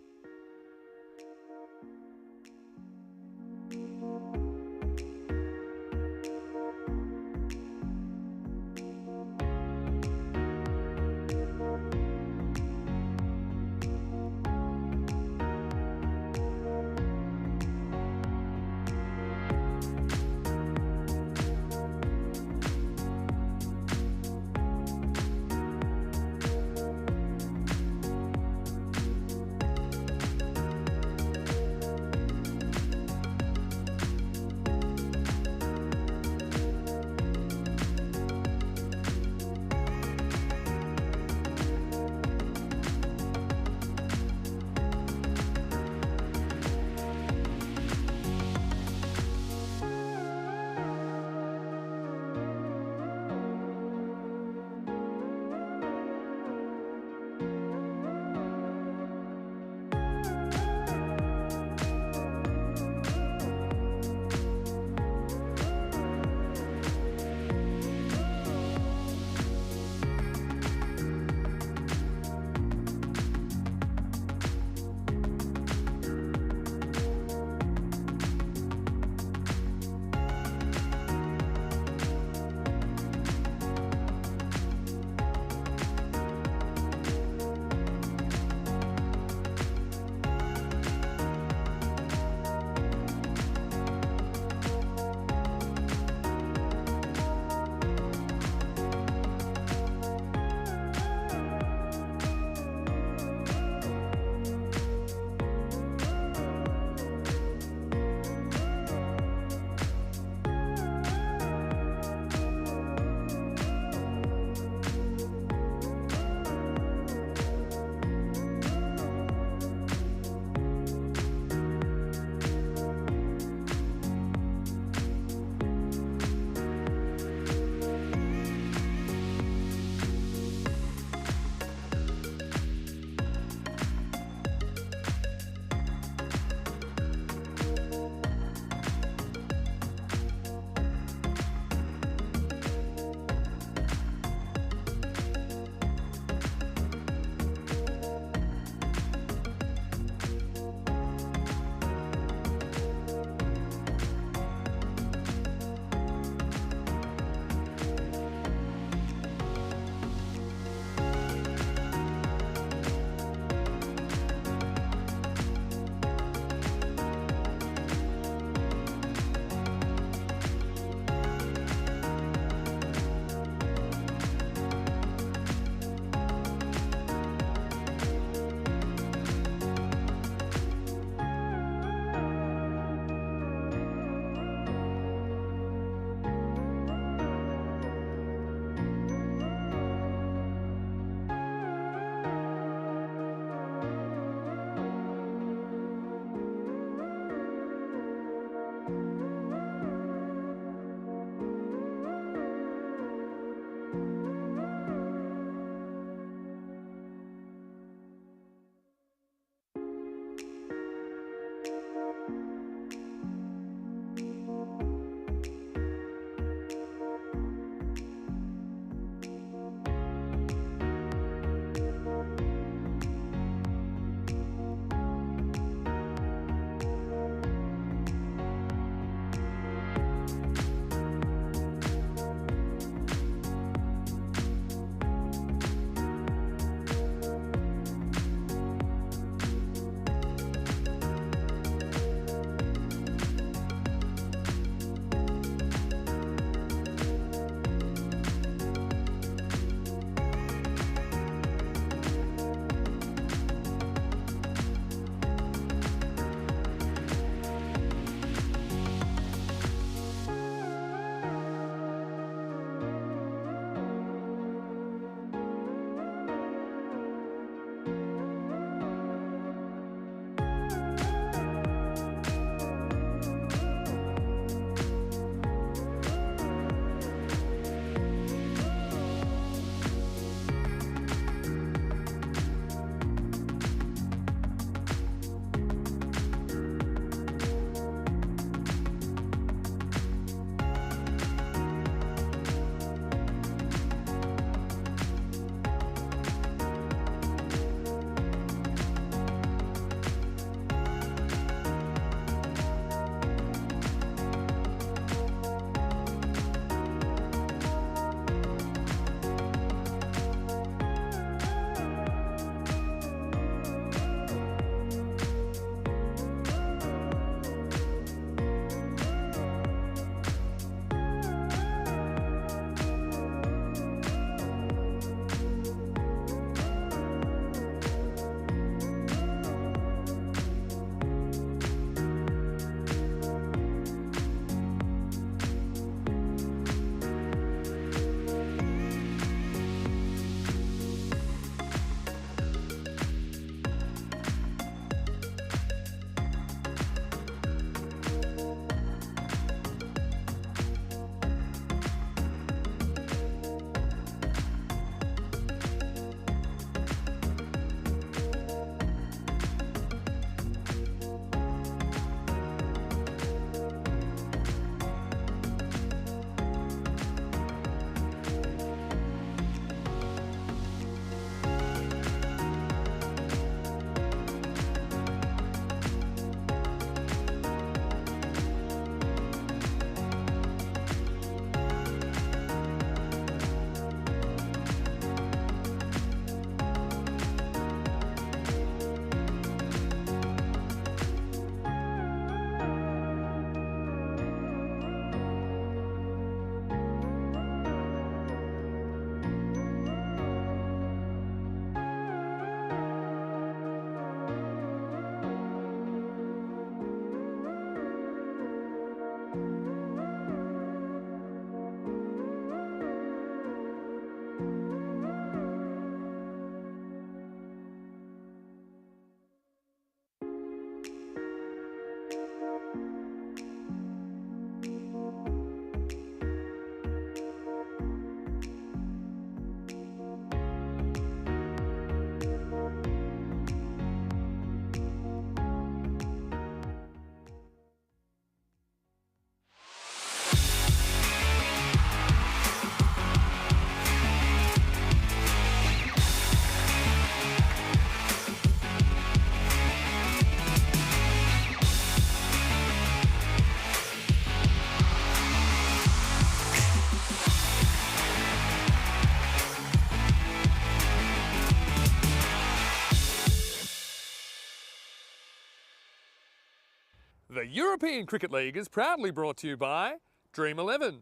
The European Cricket League is proudly brought to you by Dream 11,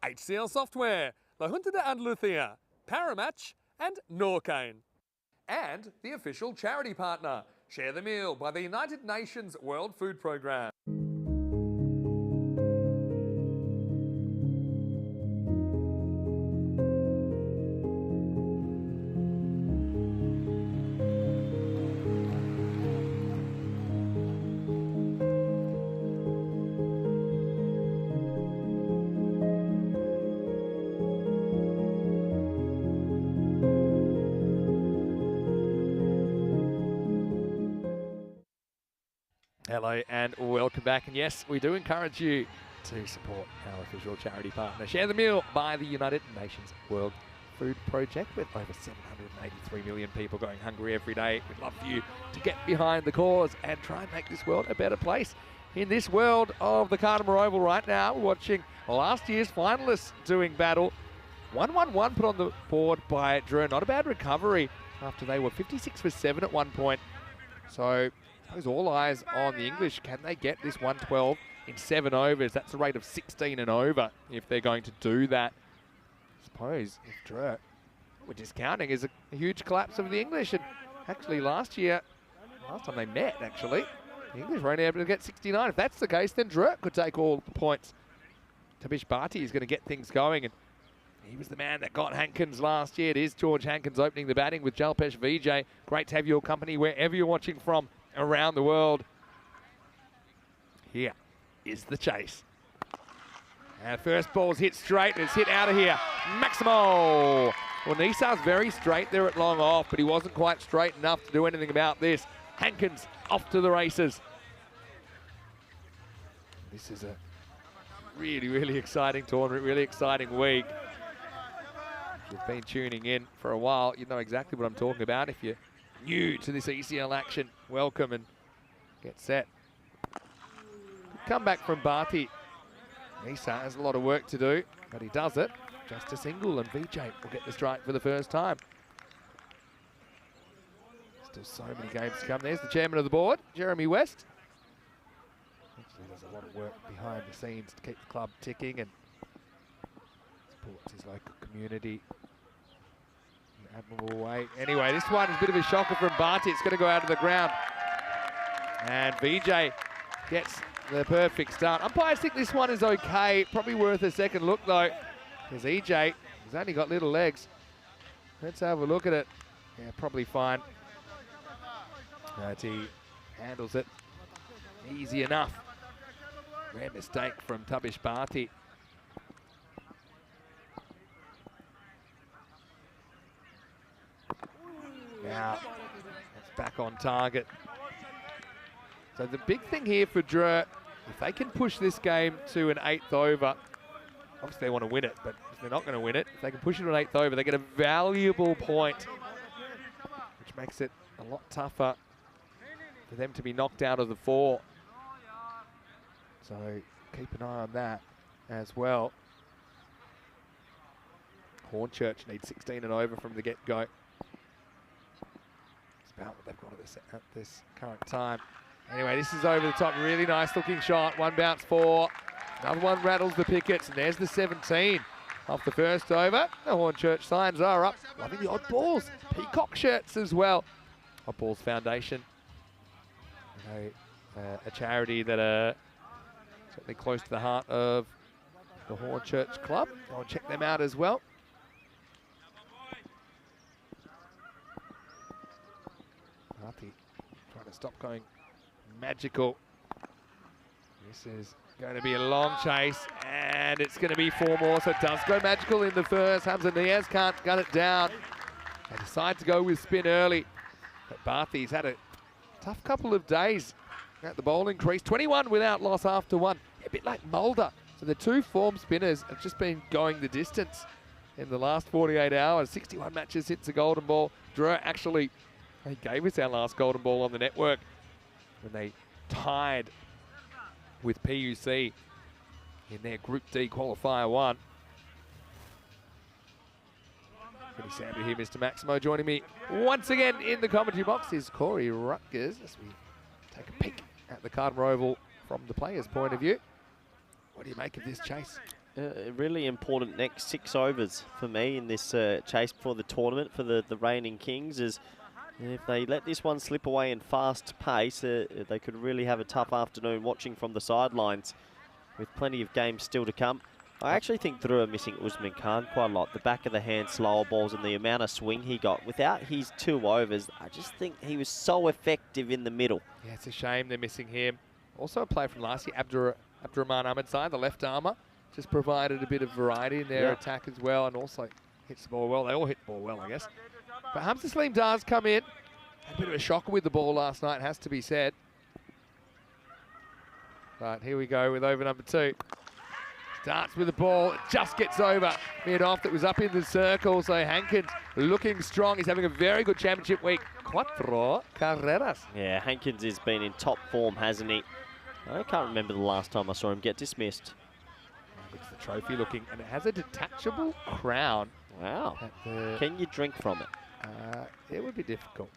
HCL Software, La Junta de Andalucía, Paramatch and Norcane. And the official charity partner, Share the Meal by the United Nations World Food Programme. Hello and welcome back, and yes, we do encourage you to support our official charity partner, Share the Meal by the United Nations World Food Project, with over 783 million people going hungry every day. We'd love for you to get behind the cause and try and make this world a better place. In this world of the Cartama Oval right now, we're watching last year's finalists doing battle. 1-1-1 put on the board by Drew. Not a bad recovery after they were 56 for 7 at one point. So all eyes on the English. Can they get this 112 in 7 overs? That's a rate of 16 and over if they're going to do that. I suppose if Drew, we're discounting, is a huge collapse of the English. And actually last time they met, actually, the English were only able to get 69. If that's the case, then Drew could take all the points. Tabish Bharti is going to get things going, and he was the man that got Hankins last year. It is George Hankins opening the batting with Jalpesh Vijay. Great to have your company wherever you're watching from around the world. Here is the chase. And first ball's hit straight, and it's hit out of here. Maximo! Well, Nisar's very straight there at long off, but he wasn't quite straight enough to do anything about this. Hankins off to the races. This is a really, really exciting tournament, really exciting week. If you've been tuning in for a while, you know exactly what I'm talking about. If you're new to this ECL action, welcome and get set. Good comeback from Bharti. Nisa has a lot of work to do, but he does it. Just a single, and Vijay will get the strike for the first time. Still so many games to come. There's the chairman of the board, Jeremy West. Actually, there's a lot of work behind the scenes to keep the club ticking and supports his local community in an admirable way. Anyway, this one is a bit of a shocker from Bharti. It's going to go out of the ground. And Vijay gets the perfect start. Umpires think this one is okay. Probably worth a second look, though, because EJ has only got little legs. Let's have a look at it. Yeah, probably fine. But he handles it easy enough. Rare mistake from Tabish Bharti. Now, it's back on target. So the big thing here for Drew, if they can push this game to an 8th over, obviously they want to win it, but if they're not going to win it, if they can push it to an 8th over, they get a valuable point, which makes it a lot tougher for them to be knocked out of the 4. So keep an eye on that as well. Hornchurch needs 16 and over from the get-go. It's about what they've got at this current time. Anyway, this is over the top. Really nice looking shot. One bounce 4. Another one rattles the pickets, and there's the 17 off the first over. The Hornchurch signs are up. Loving the odd balls. Peacock shirts as well. Odd Balls Foundation. You know, a charity that are certainly close to the heart of the Hornchurch Club. Go and check them out as well. Bharti trying to stop going magical. This is going to be a long chase, and it's going to be 4 more, so it does go magical in the first. Hamza Niaz can't gun it down. They decide to go with spin early, but Bharti's had a tough couple of days at the bowling crease. 21 without loss after 1, a bit like Mulder. So the 2 form spinners have just been going the distance in the last 48 hours. 61 matches since the golden ball. Drew actually, he gave us our last golden ball on the network when they tied with PUC in their Group D qualifier 1. Pretty sandy here, Mr. Maximo. Joining me once again in the commentary box is Corey Rutgers as we take a peek at the Cartama Oval from the player's point of view. What do you make of this chase? Really important next 6 overs for me in this chase before the tournament for the reigning Kings. Is if they let this one slip away in fast pace, they could really have a tough afternoon watching from the sidelines with plenty of games still to come. I actually think Drew are missing Usman Khan quite a lot. The back of the hand slower balls and the amount of swing he got. Without his 2 overs, I just think he was so effective in the middle. Yeah, it's a shame they're missing him. Also a player from last year, Abdurrahman Ahmedzai, the left armour, just provided a bit of variety in their attack as well, and also hits the ball well. They all hit the ball well, I guess. But Hamza Saleem does come in. Had a bit of a shocker with the ball last night, has to be said. But here we go with over number 2. Starts with the ball, it just gets over mid-off. That was up in the circle, so Hankins looking strong. He's having a very good championship week. 4 carreras. Yeah, Hankins has been in top form, hasn't he? I can't remember the last time I saw him get dismissed. It's the trophy looking, and it has a detachable crown. Wow. Can you drink from it? It would be difficult.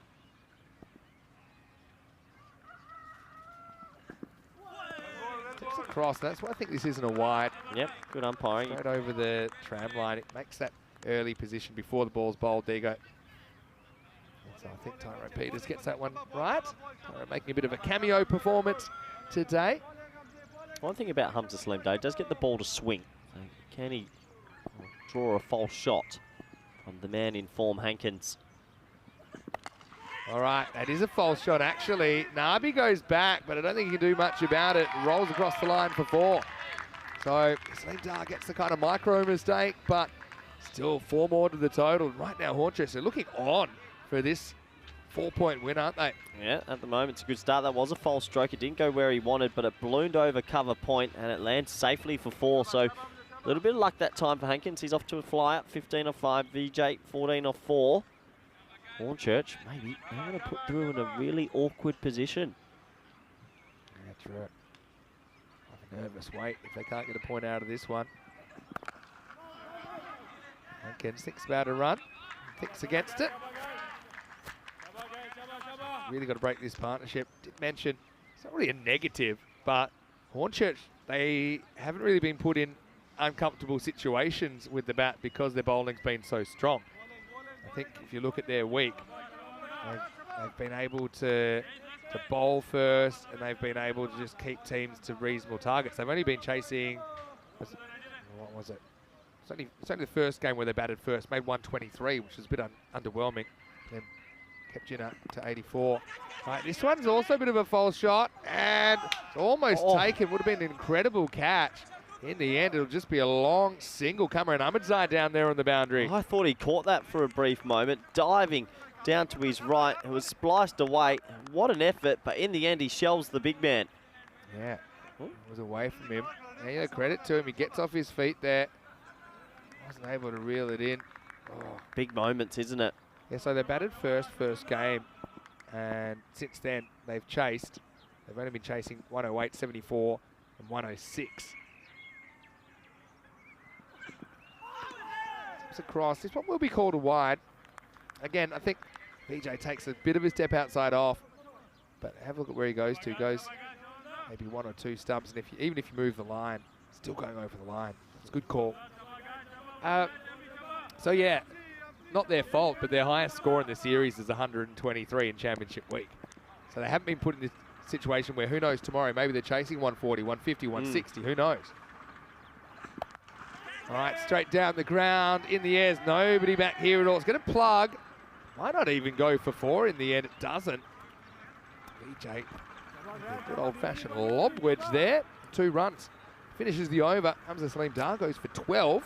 Tips across, that's why I think this isn't a wide. Yep, good umpiring. Straight over the tram line. It makes that early position before the ball's bowled. There you go. And so I think Tyrone Peters gets that one right. Tyrone making a bit of a cameo performance today. One thing about Hamza Saleem, though, does get the ball to swing. So can he draw a false shot from the man in form, Hankins? All right, that is a false shot, actually. Nabi goes back, but I don't think he can do much about it. Rolls across the line for 4. So Saleem Dar gets the kind of micro mistake, but still 4 more to the total. Right now, Hornchurch are looking on for this 4-point win, aren't they? Yeah, at the moment, it's a good start. That was a false stroke. It didn't go where he wanted, but it ballooned over cover point, and it lands safely for 4. So a little bit of luck that time for Hankins. He's off to a fly up, 15 off 5. VJ, 14 off 4. Hornchurch, maybe they're going to put Drew in a really awkward position. That's right. Have a nervous wait if they can't get a point out of this one. Hankins thinks about a run, thinks against it. Really got to break this partnership. Did mention, it's not really a negative, but Hornchurch, they haven't really been put in uncomfortable situations with the bat because their bowling's been so strong. I think if you look at their week, they've been able to bowl first, and they've been able to just keep teams to reasonable targets. They've only been chasing, what was it? It's only the first game where they batted first, made 123, which was a bit underwhelming. Then kept Jinnah to 84. Right, this one's also a bit of a false shot, and it's almost taken. Would have been an incredible catch. In the end, it'll just be a long single. Cameron Ahmedzai down there on the boundary. I thought he caught that for a brief moment, diving down to his right. It was spliced away. What an effort, but in the end, he shelves the big man. Yeah, it was away from him. And, you know, credit to him, he gets off his feet there. Wasn't able to reel it in. Oh. Big moments, isn't it? Yeah, so they batted first game, and since then, they've chased. They've only been chasing 108, 74, and 106. Across. This one will be called a wide. Again, I think VJ takes a bit of a step outside off, but have a look at where he goes to. He goes maybe 1 or 2 stumps, and even if you move the line, still going over the line. It's a good call. So yeah, not their fault, but their highest score in the series is 123 in championship week. So they haven't been put in this situation where, who knows, tomorrow maybe they're chasing 140, 150, 160, who knows? All right, straight down the ground, in the air, nobody back here at all. It's going to plug. Might not even go for 4 in the end. It doesn't. VJ, good old-fashioned lob wedge there. 2 runs. Finishes the over. Hamza Saleem Dar goes for 12.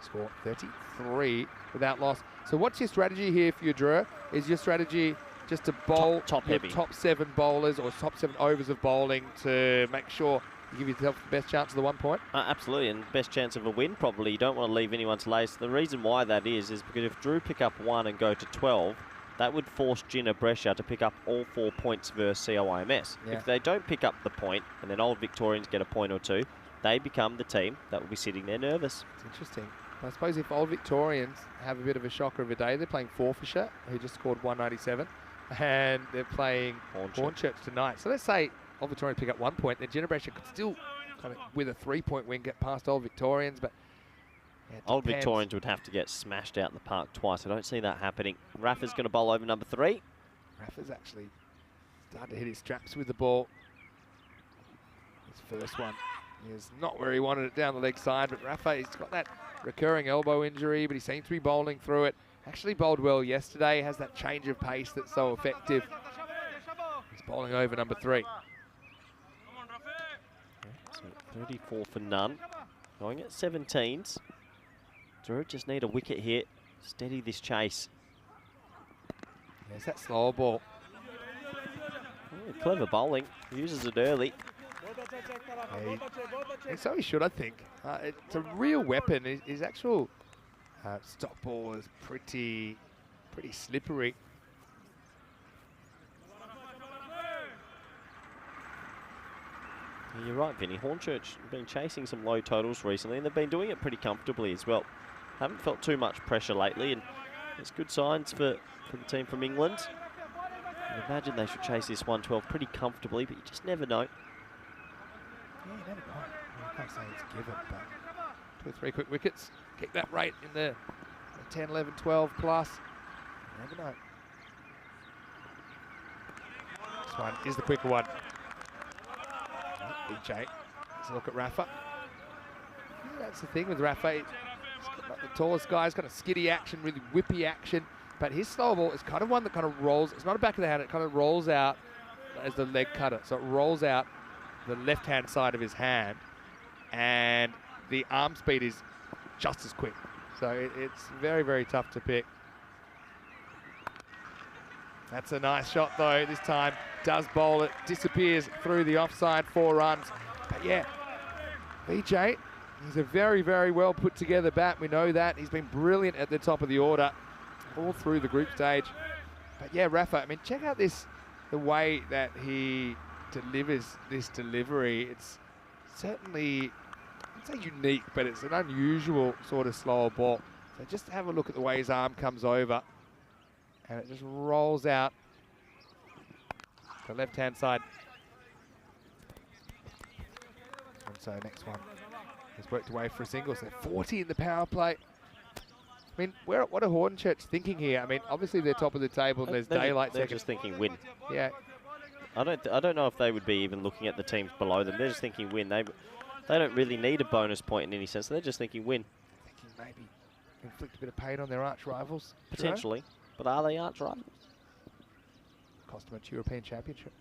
Score 33 without loss. So what's your strategy here for your Drew? Is your strategy just to bowl top your heavy, top 7 bowlers or top 7 overs of bowling to make sure you give yourself the best chance of the 1 point? Absolutely, and best chance of a win probably. You don't want to leave anyone to lace. The reason why that is because if Drew pick up 1 and go to 12, that would force Jinnah Brescia to pick up all 4 points versus CIYMS. Yeah. If they don't pick up the point, and then Old Victorians get a point or 2, they become the team that will be sitting there nervous. It's interesting. I suppose if Old Victorians have a bit of a shocker of a day, they're playing Forfarshire, who just scored 197, and they're playing Hornchurch tonight. So let's say Old Victorians pick up 1 point. Then Jinnah Brescia could still, kind of with a 3-point win, get past Old Victorians. But yeah, Old Victorians would have to get smashed out in the park twice. I don't see that happening. Rafa's going to bowl over number 3. Rafa's actually starting to hit his straps with the ball. His first one is not where he wanted it down the leg side, but Rafa, he's got that recurring elbow injury, but he seems to be bowling through it. Actually bowled well yesterday, has that change of pace that's so effective. He's bowling over number 3. So 34 for none. Going at 17s. Drew just need a wicket here. Steady this chase. There's that slower ball. Oh, clever bowling. Uses it early. And so he should, I think. It's a real weapon. His actual stop ball is pretty slippery. Yeah, you're right, Vinny. Hornchurch have been chasing some low totals recently, and they've been doing it pretty comfortably as well. Haven't felt too much pressure lately, and it's good signs for the team from England. I imagine they should chase this 112 pretty comfortably, but you just never know. Yeah, you never know. I can't say it's given, but 2 or 3 quick wickets. Keep that rate in the 10, 11, 12 plus. You never know. This one is the quicker one. BJ. Let's look at Rafa. Yeah, that's the thing with Rafa. He's got the tallest guy. He's got a skiddy action, really whippy action. But his slow ball is kind of one that kind of rolls. It's not a back of the hand. It kind of rolls out as the leg cutter. So it rolls out the left-hand side of his hand. And the arm speed is just as quick. So it's very, very tough to pick. That's a nice shot, though. This time does bowl it. Disappears through the offside, 4 runs. But yeah, BJ, he's a very, very well put together bat. We know that. He's been brilliant at the top of the order all through the group stage. But yeah, Rafa, I mean, check out the way that he delivers this delivery. It's certainly, I'd say unique, but it's an unusual sort of slower ball. So just have a look at the way his arm comes over. And it just rolls out the left-hand side. And so next one has worked away for a single. So 40 in the power play. I mean, what are Hornchurch thinking here? I mean, obviously they're top of the table and there's daylight They're second. just thinking win. Yeah. I don't know if they would be even looking at the teams below them. They're just thinking win. They don't really need a bonus point in any sense. They're just thinking win. Thinking maybe inflict a bit of pain on their arch rivals. Potentially. But are they arch rivals? Cost them a European Championship.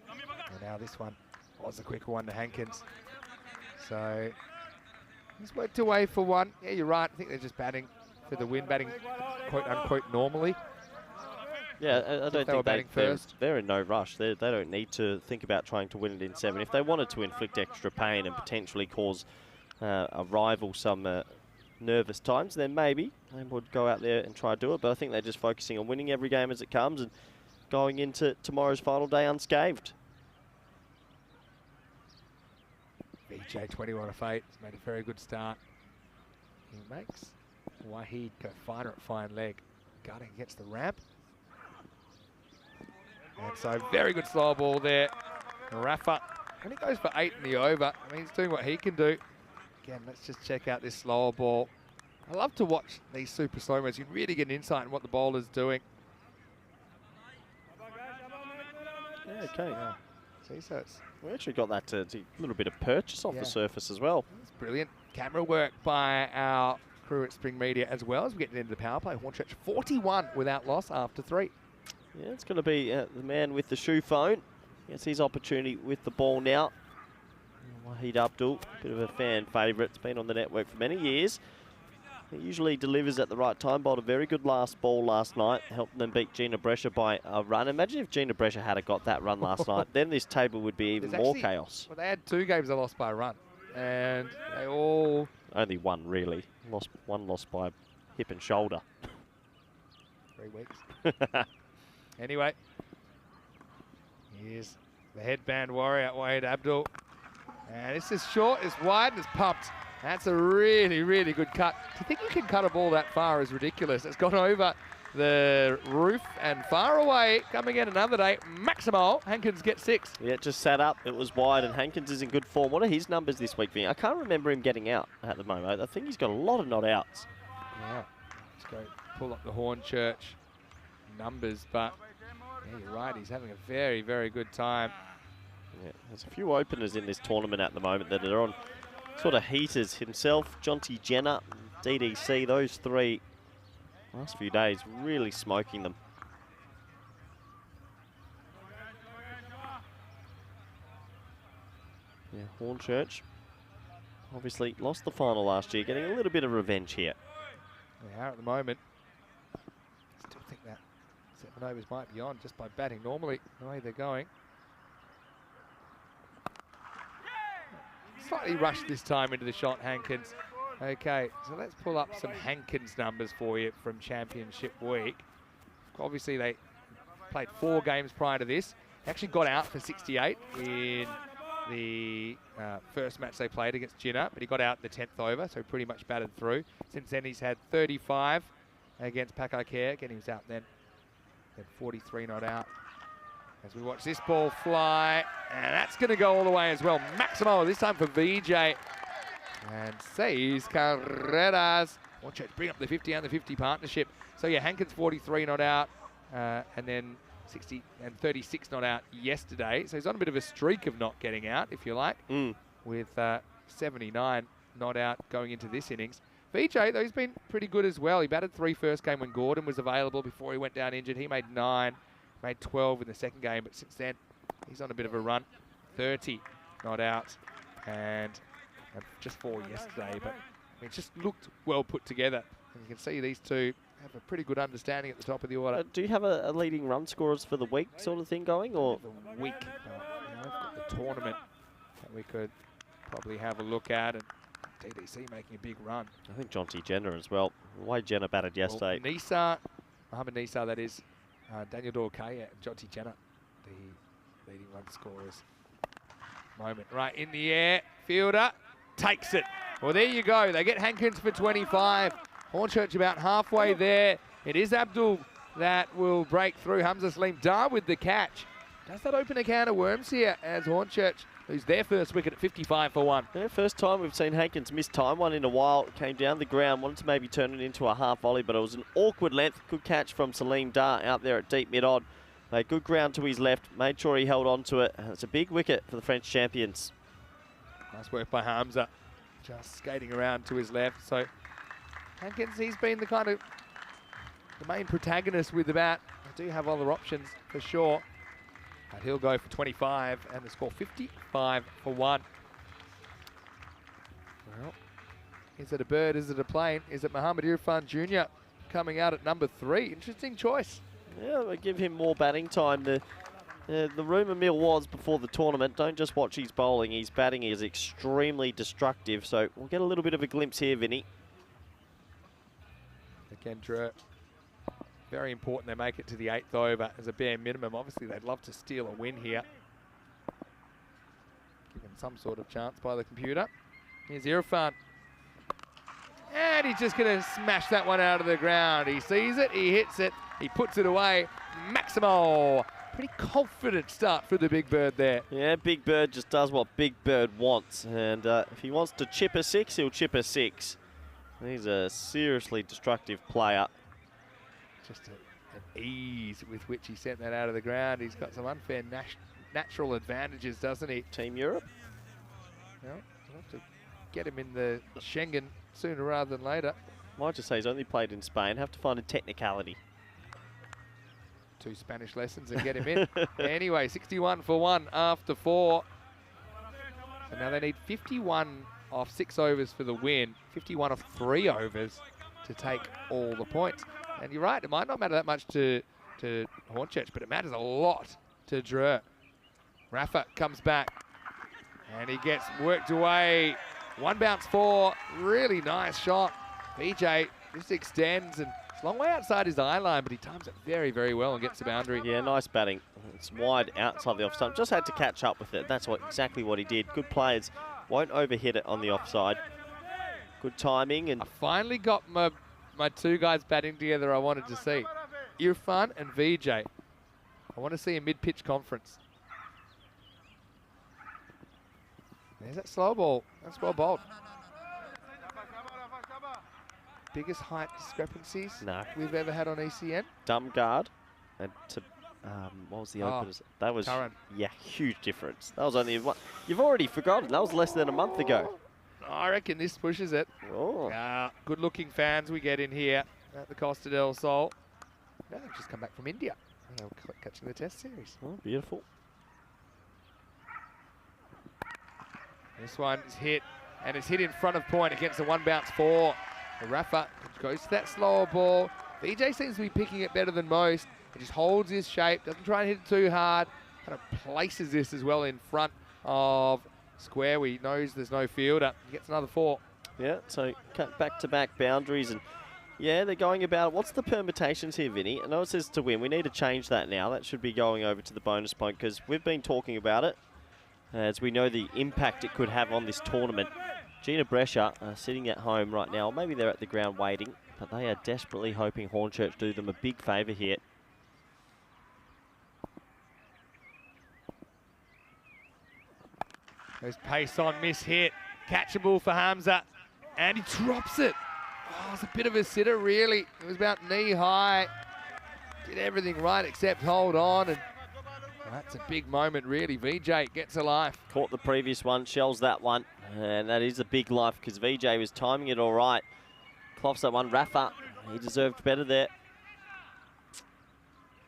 And now this one was a quicker one to Hankins. So he's worked away for 1. Yeah, you're right. I think they're just batting for the win, batting quote unquote normally. Yeah, I don't think they're in no rush. They don't need to think about trying to win it in 7. If they wanted to inflict extra pain and potentially cause a rival some nervous times, then maybe they would go out there and try to do it. But I think they're just focusing on winning every game as it comes and going into tomorrow's final day unscathed. BJ 21 off 8. He's made a very good start. He makes Wahid go finer at fine leg. Guarding against the ramp. And so very good slow ball there. Rafa only goes for 8 in the over. I mean, he's doing what he can do. Again, let's just check out this slower ball. I love to watch these super slow-mos. You can really get an insight in what the bowler's doing. Yeah, okay. Yeah. See, so it's... We actually got that a little bit of purchase off the surface as well. It's brilliant camera work by our crew at Spring Media as well as we get into the power play. Hornchurch 41 without loss after 3. Yeah, it's going to be the man with the shoe phone. Gets his opportunity with the ball now. Wahid Abdul, bit of a fan favourite. It's been on the network for many years. He usually delivers at the right time. Bowled a very good last ball last night. Helped them beat Jinnah Brescia by a run. Imagine if Jinnah Brescia had got that run last night. Then this table would be even more chaos. Well, they had 2 games they lost by a run. And they all... Only one, really. One lost by hip and shoulder. 3 weeks. Anyway. Here's the headband warrior, Wahid Abdul. And this is short, it's wide, and it's pumped. That's a really, really good cut. To think you can cut a ball that far is ridiculous. It's gone over the roof and far away. Coming in another day, Maximo. Hankins gets 6. Yeah, it just sat up. It was wide, and Hankins is in good form. What are his numbers this week, Vinny? I can't remember him getting out at the moment. I think he's got a lot of not outs. Yeah, let's go pull up the Hornchurch numbers, but yeah, you're right. He's having a very, very good time. Yeah, there's a few openers in this tournament at the moment that are on sort of heaters. Himself, Jinnah, DDC, those three last few days really smoking them. Yeah, Hornchurch obviously lost the final last year, getting a little bit of revenge here. They are at the moment. Still think that 7 overs might be on just by batting normally the way they're going. Slightly rushed this time into the shot, Hankins. Okay, so let's pull up some Hankins numbers for you from Championship Week. Obviously, they played 4 games prior to this. They actually got out for 68 in the first match they played against Jinnah, but he got out the 10th over, so pretty much batted through. Since then, he's had 35 against Paco. Again, he was out then. Then 43 not out. As we watch this ball fly, and that's going to go all the way as well. Maximo, this time for VJ. And saves Carreras. Hornchurch bring up the 50 and the 50 partnership. So yeah, Hankins 43 not out, and then 60 and 36 not out yesterday. So he's on a bit of a streak of not getting out, if you like, with 79 not out going into this innings. VJ, though, he's been pretty good as well. He batted 3 first game when Gordon was available before he went down injured. He made 9, made 12 in the second game, but since then, he's on a bit of a run. 30 not out, and just 4 yesterday. But I mean, it just looked well put together. And you can see these two have a pretty good understanding at the top of the order. Do you have a leading run scorers for the week sort of thing going, or the week? We've got the tournament that we could probably have a look at, and TDC making a big run. I think Jinnah as well. The way Jinnah batted yesterday. Well, Mohamed Nisa, that is, Daniel Dorkaya and Jinnah, the leading run scorers. Moment right in the air, fielder takes it. Well, there you go. They get Hankins for 25. Hornchurch about halfway there. It is Abdul that will break through. Hamza Salim Dar with the catch. Does that open a can of worms here as Hornchurch lose their first wicket at 55 for 1. Yeah, first time we've seen Hankins miss time one in a while. Came down the ground, wanted to maybe turn it into a half volley, but it was an awkward length. Good catch from Salim Dar out there at deep mid-on. Made good ground to his left, made sure he held on to it. And it's a big wicket for the French champions. Nice work by Hamza. Just skating around to his left. So Hankins, he's been the main protagonist with the bat. They do have other options for sure. But he'll go for 25 and the score 55 for 1. Well, is it a bird? Is it a plane? Is it Muhammad Irfan Jr. coming out at number 3? Interesting choice. Yeah, we'll give him more batting time. The rumour mill was before the tournament, don't just watch his bowling, his batting is extremely destructive. So we'll get a little bit of a glimpse here, Vinny. Again, Drew, very important they make it to the 8th over as a bare minimum. Obviously, they'd love to steal a win here. Given some sort of chance by the computer. Here's Irfan. And he's just going to smash that one out of the ground. He sees it, he hits it, he puts it away. Maximo. Pretty confident start for the Big Bird there. Yeah, Big Bird just does what Big Bird wants. And if he wants to chip a 6, he'll chip a 6. He's a seriously destructive player. Just an ease with which he sent that out of the ground. He's got some unfair natural advantages, doesn't he? Team Europe? Well, we'll have to get him in the Schengen sooner rather than later. Might just say he's only played in Spain. Have to find a technicality. 2 Spanish lessons and get him in. Anyway, 61 for 1 after 4. So now they need 51 off 6 overs for the win, 51 off 3 overs to take all the points. And you're right, it might not matter that much to Hornchurch, but it matters a lot to Drew. Rafa comes back and he gets worked away. 1 bounce 4, really nice shot. VJ just extends and it's a long way outside his eye line, but he times it very, very well and gets the boundary. Yeah, nice batting. It's wide outside the off stump. Just had to catch up with it. That's exactly what he did. Good players won't overhit it on the offside. Good timing. And I finally got my 2 guys batting together I wanted to see. Irfan and VJ. I want to see a mid-pitch conference. There's that slow ball. That's well bowled. Biggest height discrepancies we've ever had on ECN. Dumb guard. And to, what was the openers? That was, Curran. yeah, huge difference. That was only one. You've already forgotten. That was less than a month ago. I reckon this pushes it. Oh. Good-looking fans we get in here at the Costa del Sol. No, they've just come back from India. They were catching the Test series. Oh, beautiful. This one is hit, and it's hit in front of point against the one bounce four. The Rafa goes to that slower ball. VJ seems to be picking it better than most. He just holds his shape, doesn't try and hit it too hard. Kind of places this as well in front of square. He knows there's no fielder. He gets another four. Yeah, so back-to-back boundaries, and yeah, they're going about it. What's the permutations here, Vinny? I know it says to win. We need to change that now. That should be going over to the bonus point because we've been talking about it as we know the impact it could have on this tournament. Jinnah Brescia are sitting at home right now. Maybe they're at the ground waiting, but they are desperately hoping Hornchurch do them a big favour here. There's pace on, miss hit. Catchable for Hamza, and he drops it. Oh, it's a bit of a sitter, really. It was about knee high. Did everything right except hold on, and that's a big moment, really. VJ gets a life. Caught the previous one, shells that one, and that is a big life because VJ was timing it all right. Cloths that one. Rafa, he deserved better there.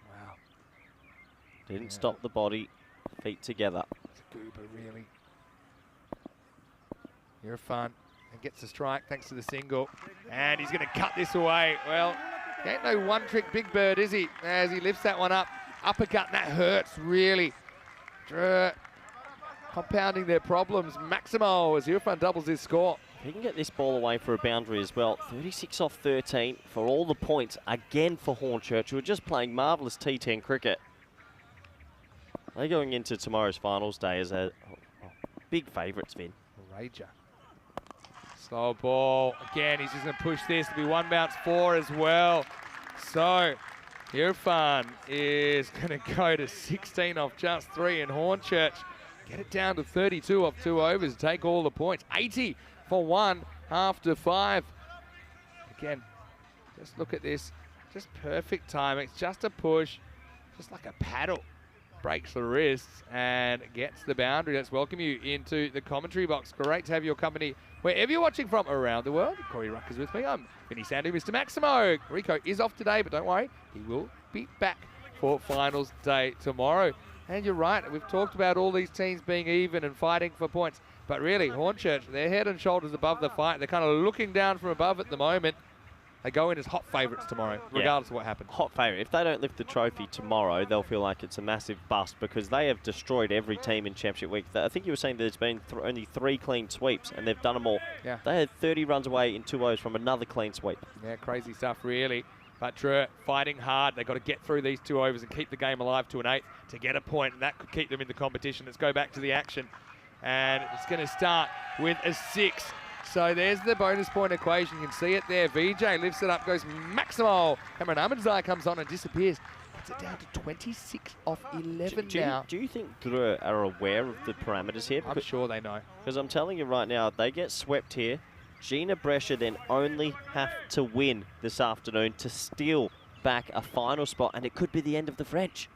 Wow. Didn't stop the body, feet together. It's a goober, really. Irfan and gets the strike thanks to the single, and he's going to cut this away. Well, he ain't no one-trick big bird, is he? As he lifts that one up, uppercut, and that hurts really. Compounding their problems. Maximo as Irfan doubles his score. He can get this ball away for a boundary as well. 36 off 13 for all the points again for Hornchurch, who are just playing marvellous T10 cricket. They're going into tomorrow's finals day as a big favourites, Vin. Rager. Slow ball. Again, he's just going to push this. It'll be one bounce four as well. So, Irfan is going to go to 16 off just 3 in Hornchurch. Get it down to 32 off 2 overs. Take all the points. 80 for 1 after 5. Again, just look at this. Just perfect timing. It's just a push. Just like a paddle. Breaks the wrists and gets the boundary. Let's welcome you into the commentary box. Great to have your company wherever you're watching from around the world. Corey Ruck is with me. I'm Vinny Sandu, Mr. Maximo. Rico is off today, but don't worry. He will be back for finals day tomorrow. And you're right. We've talked about all these teams being even and fighting for points. But really, Hornchurch, they're head and shoulders above the fight. They're kind of looking down from above at the moment. They go in as hot favourites tomorrow, regardless of what happens. Hot favourite. If they don't lift the trophy tomorrow, they'll feel like it's a massive bust because they have destroyed every team in Championship Week. I think you were saying there's been only 3 clean sweeps, and they've done them all. Yeah. They had 30 runs away in 2 overs from another clean sweep. Yeah, crazy stuff, really. But Drew fighting hard. They've got to get through these 2 overs and keep the game alive to an 8th to get a point, and that could keep them in the competition. Let's go back to the action. And it's going to start with a 6. So there's the bonus point equation. You can see it there. VJ lifts it up, goes Maximo. Cameron Ahmedzai comes on and disappears. Gets it down to 26 off 11 now. Do you think Drew are aware of the parameters here? I'm sure they know. Because I'm telling you right now, if they get swept here, Jinnah Brescia then only have to win this afternoon to steal back a final spot, and it could be the end of the French.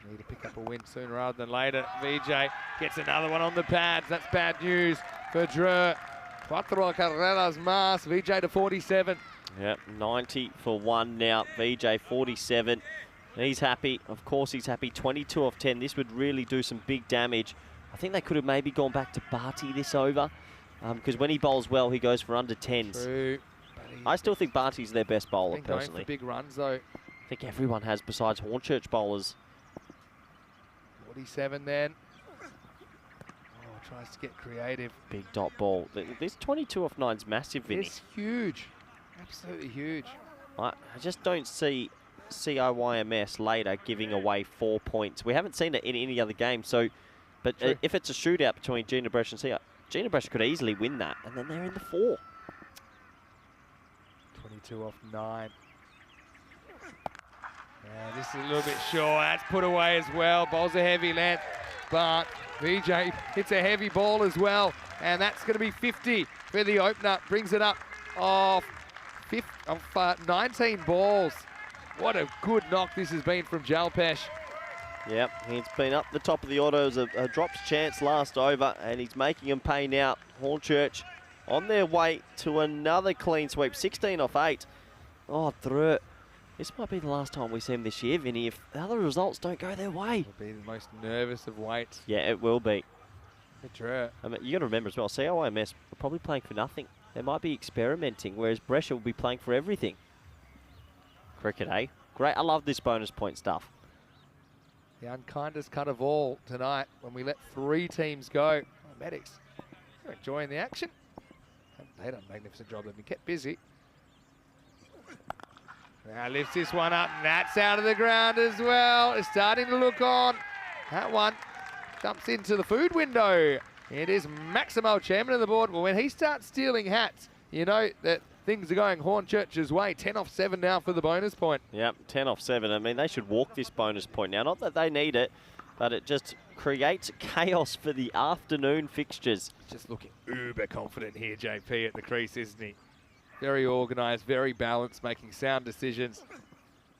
Need to pick up a win sooner rather than later. VJ gets another one on the pads. That's bad news for Drew. 4 carreras más. VJ to 47. Yep, 90 for 1 now. VJ 47. He's happy. Of course he's happy. 22 off 10. This would really do some big damage. I think they could have maybe gone back to Barty this over. Because when he bowls well, he goes for under 10s. True. I still think Barty's their best bowler, Going personally. for big runs, though. I think everyone has besides Hornchurch bowlers. 47 then. Oh, tries to get creative. Big dot ball. This 22 off 9's massive, Vinny. It's huge. Absolutely huge. I just don't see CIYMS later giving away 4 points. We haven't seen it in any other game. So, but if it's a shootout between Jinnah Brescia and CI, Jinnah Brescia could easily win that, and then they're in the 4. 22 off 9. Yeah, this is a little bit short. That's put away as well. Bowls a heavy length, but VJ hits a heavy ball as well. And that's going to be 50 for the opener. Brings it up off 19 balls. What a good knock this has been from Jalpesh. Yep, he's been up the top of the order as a drops chance last over, and he's making them pay now. Hornchurch on their way to another clean sweep, 16 off 8. Oh, Thrillng. This might be the last time we see him this year, Vinny, if the other results don't go their way. It'll be the most nervous of weights. Yeah, it will be. Thrillng. I mean, you got to remember as well, CIYMS are probably playing for nothing. They might be experimenting, whereas Brescia will be playing for everything. Cricket, eh? Great. I love this bonus point stuff. The unkindest cut of all tonight when we let 3 teams go. Oh, Medics, they're enjoying the action. They've done a magnificent job. They've been kept busy. Now lifts this one up, and that's out of the ground as well. It's starting to look on. That one jumps into the food window. It is Maximo, chairman of the board. Well, when he starts stealing hats, you know that things are going Hornchurch's way. 10 off 7 now for the bonus point. Yep, 10 off 7. I mean, they should walk this bonus point now. Not that they need it, but it just creates chaos for the afternoon fixtures. Just looking uber confident here, JP, at the crease, isn't he? Very organised, very balanced, making sound decisions.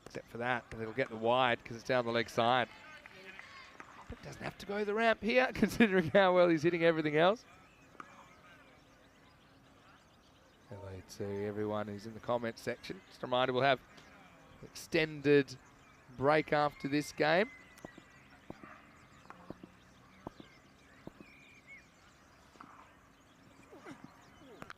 Except for that, but it'll get the wide because it's down the leg side. But doesn't have to go the ramp here, considering how well he's hitting everything else. Hello to everyone who's in the comments section. Just a reminder, we'll have extended break after this game.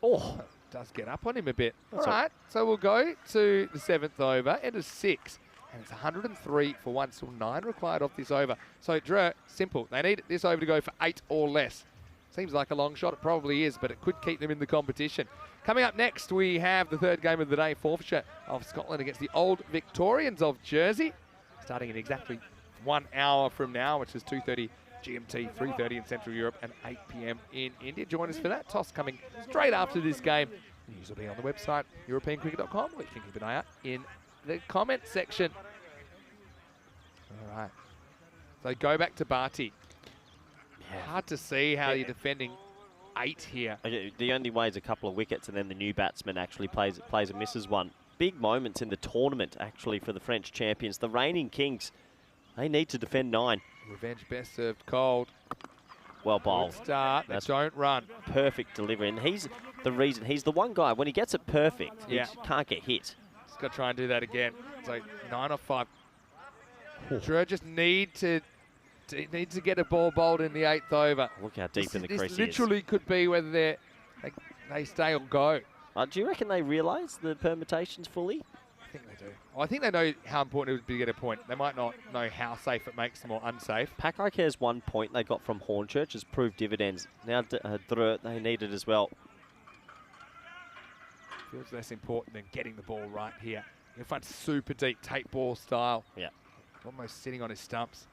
Oh, does get up on him a bit. All right, so we'll go to the 7th over, end of 6. And it's 103 for 1, still 9 required off this over. So, Drew, simple. They need this over to go for 8 or less. Seems like a long shot. It probably is, but it could keep them in the competition. Coming up next, we have the 3rd game of the day, Forfarshire of Scotland against the Old Victorians of Jersey. Starting in exactly 1 hour from now, which is 2:30 GMT, 3:30 in Central Europe, and 8 p.m. in India. Join us for that toss coming straight after this game. The news will be on the website, EuropeanCricket.com, or you can keep an eye out in the comment section. All right. So go back to Barty. Yeah. Hard to see how you're defending 8 here. The only way is a couple of wickets, and then the new batsman actually plays and misses one. Big moments in the tournament, actually, for the French champions. The reigning kings, they need to defend 9. Revenge best served cold. Well bowled. Good start. They don't run. Perfect delivery, and he's the reason. He's the one guy, when he gets it perfect, he can't get hit. He's got to try and do that again. So 9 off 5. Drew just needs to get a ball bowled in the 8th over. Look how deep in the crease he is. This literally could be whether they stay or go. Do you reckon they realise the permutations fully? I think they do. I think they know how important it would be to get a point. They might not know how safe it makes them or unsafe. Paco cares 1 point they got from Hornchurch has proved dividends. Now they need it as well. Feels less important than getting the ball right here. In front, super deep, tape ball style. Yeah. Almost sitting on his stumps.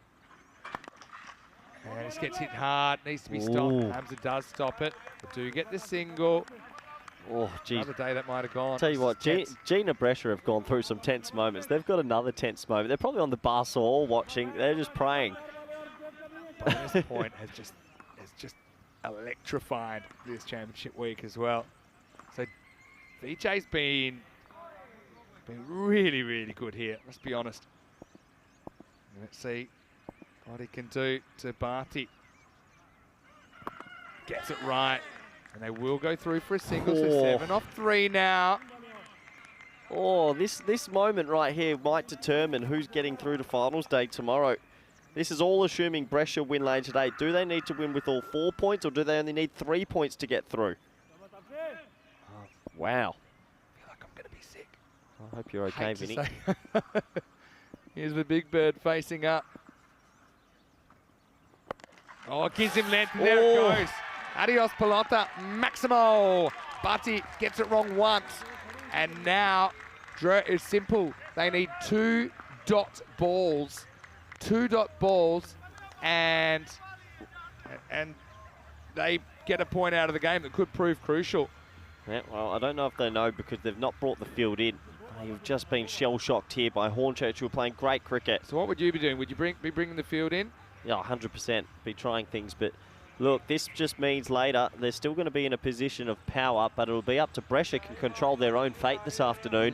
And this gets hit hard, needs to be stopped. Hamza does stop it. They do get the single. Oh, geez. Another day that might have gone. Tell you what, Jinnah Brescia have gone through some tense moments. They've got another tense moment. They're probably on the bar all watching. They're just praying. Bonus point has just electrified this championship week as well. So VJ's been really, really good here. Let's be honest. Let's see what he can do to Barty. Gets it right. And they will go through for a single, so 7 off 3 now. Oh, this moment right here might determine who's getting through to finals day tomorrow. This is all assuming Brescia win later today. Do they need to win with all 4 points, or do they only need 3 points to get through? Oh, wow. I feel like I'm going to be sick. I hope you're okay, Vinny. Here's the big bird facing up. Oh, it gives him length, and there it goes. Adios, Pelota. Maximo. Barty gets it wrong once. And now, Drew is simple. They need 2 dot balls. 2 dot balls. And they get a point out of the game that could prove crucial. Yeah, well, I don't know if they know because they've not brought the field in. You've just been shell-shocked here by Hornchurch, who are playing great cricket. So what would you be doing? Would you be bringing the field in? Yeah, 100%. Be trying things, but look, this just means later they're still going to be in a position of power, but it'll be up to Brescia can control their own fate this afternoon.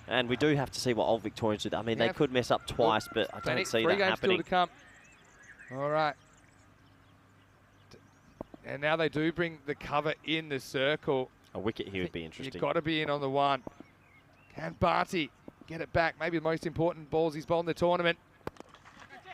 And we do have to see what Old Victorians do. I mean, they could mess up twice, but I don't see that happening. 3 games still to come. All right. And now they do bring the cover in the circle. A wicket here would be interesting. You've got to be in on the one. Can Barty get it back? Maybe the most important balls he's bowled in the tournament.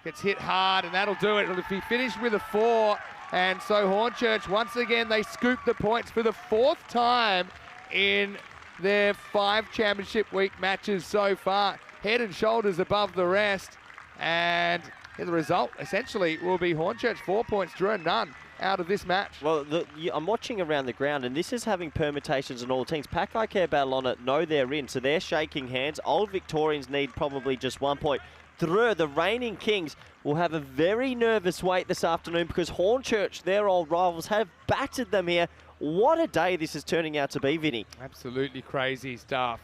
Gets hit hard, and that'll do it. It'll be finished with a 4. And so Hornchurch, once again, they scoop the points for the 4th time in their 5 Championship Week matches so far. Head and shoulders above the rest. And the result, essentially, will be Hornchurch 4 points, drew none out of this match. Well, I'm watching around the ground, and this is having permutations in all teams. Paco care battle on it, know they're in, so they're shaking hands. Old Victorians need probably just 1 point. Thrillng, the reigning kings, will have a very nervous wait this afternoon because Hornchurch, their old rivals, have battered them here. What a day this is turning out to be, Vinny. Absolutely crazy stuff.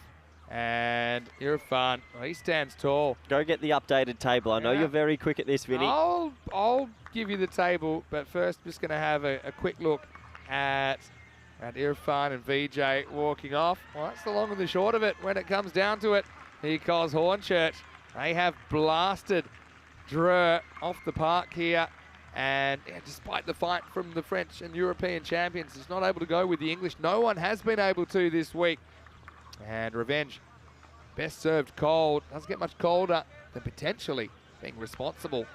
And Irfan, well, he stands tall. Go get the updated table. I know you're very quick at this, Vinny. I'll give you the table, but first just going to have a quick look at Irfan and VJ walking off. Well, that's the long and the short of it when it comes down to it. Here comes Hornchurch. They have blasted Drew off the park here. And despite the fight from the French and European champions, it's not able to go with the English. No one has been able to this week. And revenge, best served cold. Doesn't get much colder than potentially being responsible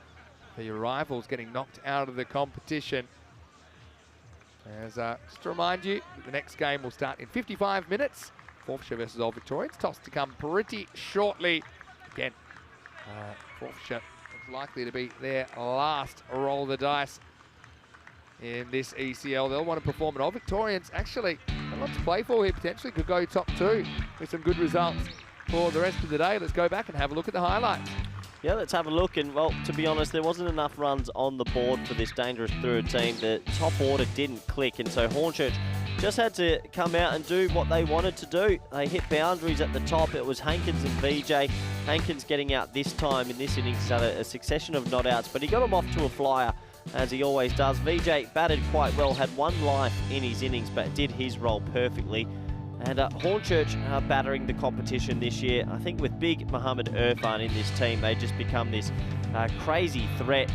for your rivals getting knocked out of the competition. As just to remind you, the next game will start in 55 minutes. Forfarshire versus Old Victorians. Toss to come pretty shortly. Again, Forfarshire is likely to be their last roll of the dice in this ECL. They'll want to perform, and Old Victorians actually a lot to play for here. Potentially could go top 2 with some good results for the rest of the day. Let's go back and have a look at the highlights. Yeah, let's have a look. And, well, to be honest, there wasn't enough runs on the board for this dangerous Thrillng team. The top order didn't click, and so Hornchurch just had to come out and do what they wanted to do. They hit boundaries at the top. It was Hankins and VJ. Hankins getting out this time in this innings, had a succession of not outs, but he got them off to a flyer, as he always does. VJ batted quite well, had 1 life in his innings, but did his role perfectly. And Hornchurch are battering the competition this year. I think with big Mohammed Irfan in this team, they just become this crazy threat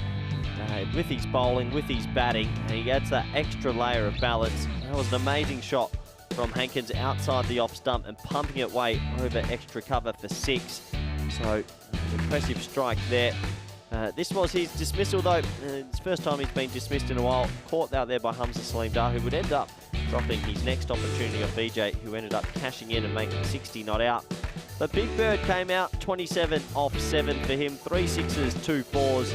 with his bowling, with his batting. And he adds that extra layer of balance. That was an amazing shot from Hankins outside the off stump and pumping it way over extra cover for 6. So, impressive strike there. This was his dismissal though. It's the first time he's been dismissed in a while. Caught out there by Hamza, who would end up dropping his next opportunity on VJ, who ended up cashing in and making 60 not out. But Big Bird came out, 27 off 7 for him, 3 6s, 2 4s.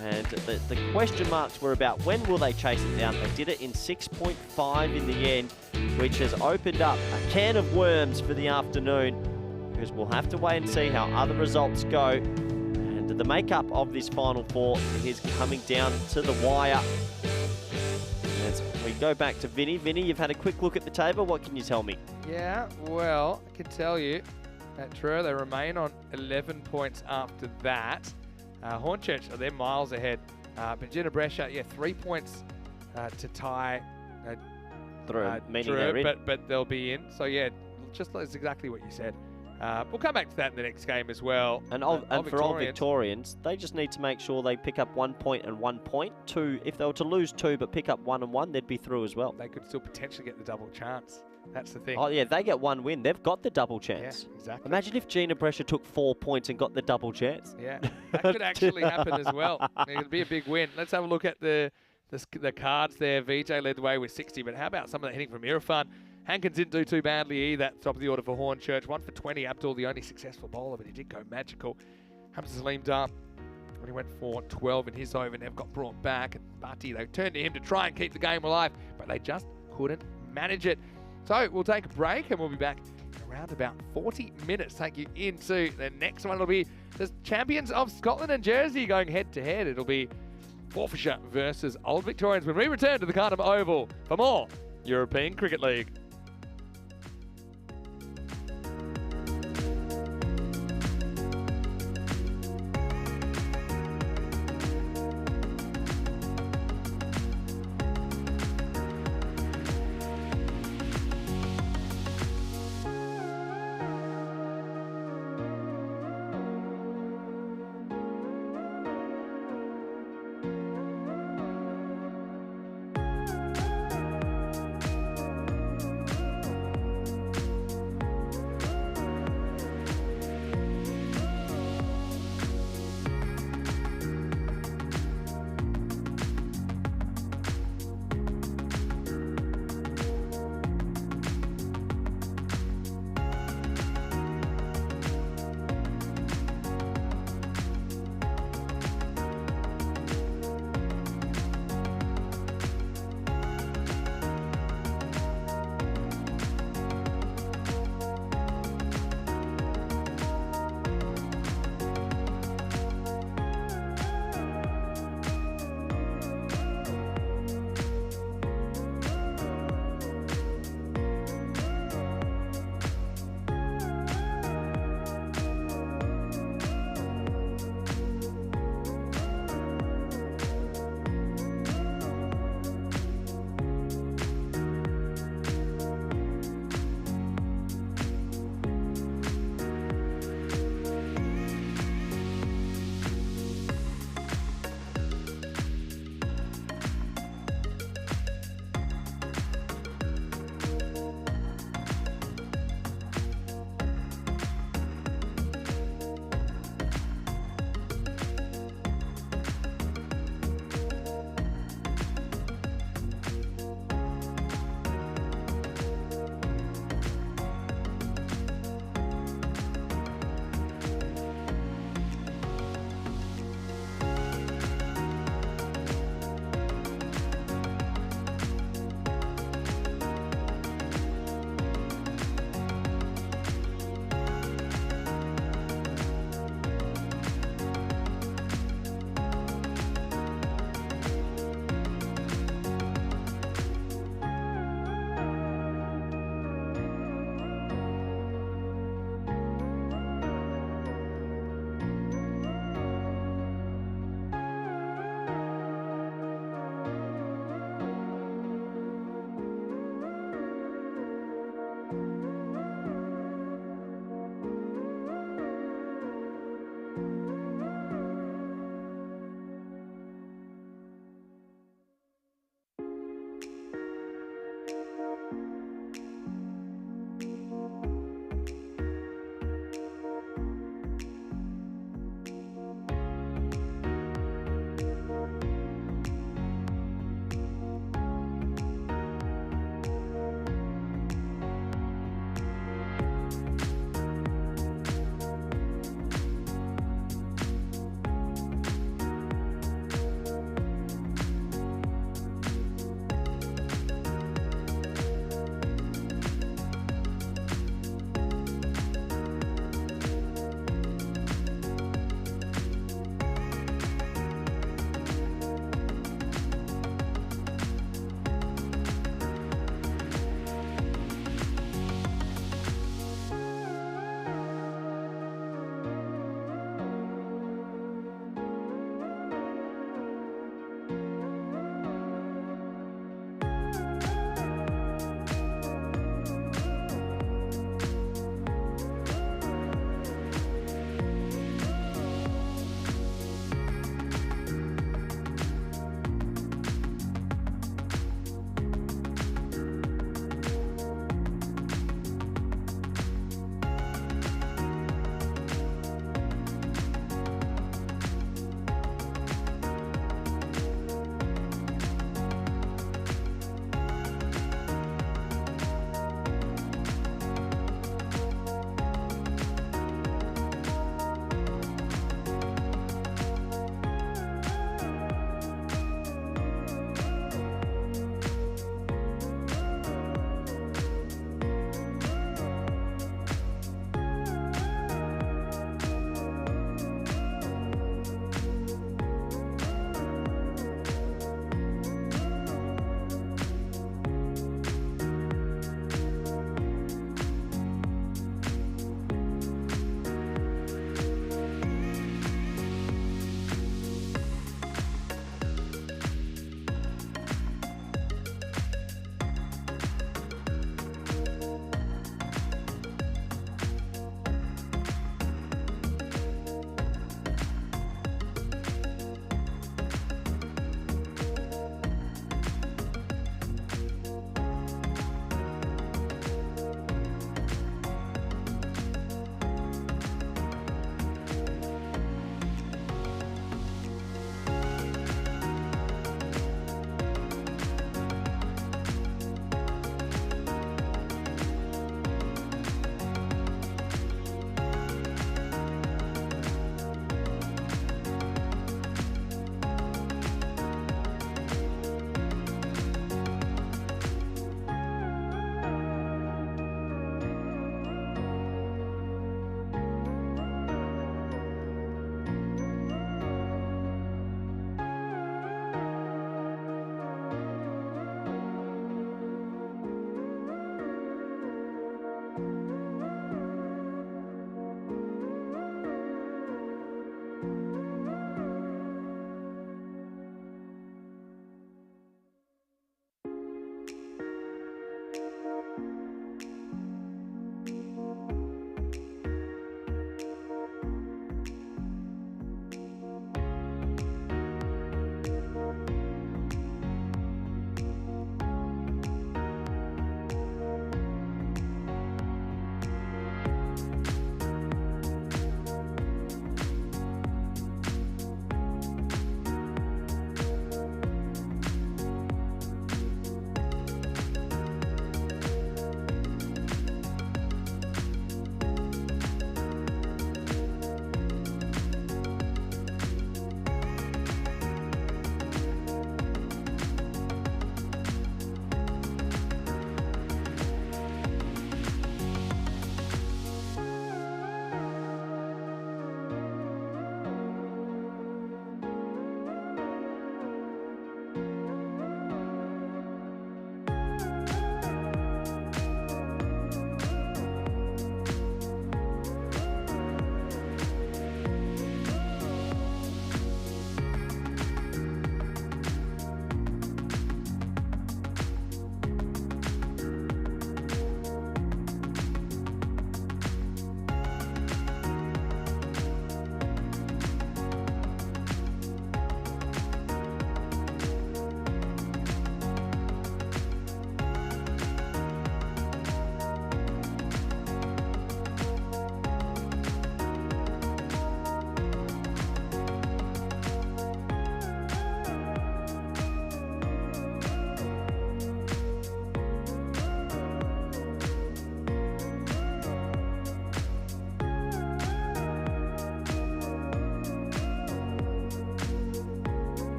And the question marks were about when will they chase it down. They did it in 6.5 in the end, which has opened up a can of worms for the afternoon, because we'll have to wait and see how other results go. And the makeup of this Final 4 is coming down to the wire. As we go back to Vinny. Vinny, you've had a quick look at the table. What can you tell me? Yeah, well, I can tell you that True, they remain on 11 points after that. Hornchurch, they're miles ahead. But Jinnah Brescia, 3 points to tie meaning they're in. But they'll be in. So, yeah, just that's exactly what you said. We'll come back to that in the next game as well. And for Old Victorians, they just need to make sure they pick up 1 point and 1 point. 2, if they were to lose 2 but pick up 1 and 1, they'd be through as well. They could still potentially get the double chance. That's the thing. Oh, yeah, they get 1 win. They've got the double chance. Yeah, exactly. Imagine if Jinnah Brescia took 4 points and got the double chance. Yeah, that could actually happen as well. It would be a big win. Let's have a look at the cards there. VJ led the way with 60, but how about some of the hitting from Irfan? Hankins didn't do too badly either. Top of the order for Hornchurch. 1 for 20. Abdul, the only successful bowler, but he did go magical. Hamza leaned up when he went for 12 in his over. Never got brought back. And Bati, they turned to him to try and keep the game alive, but they just couldn't manage it. So we'll take a break and we'll be back in around about 40 minutes. Take you into the next one. It'll be the champions of Scotland and Jersey going head to head. It'll be Forfarshire versus Old Victorians when we return to the Cartama Oval for more European Cricket League.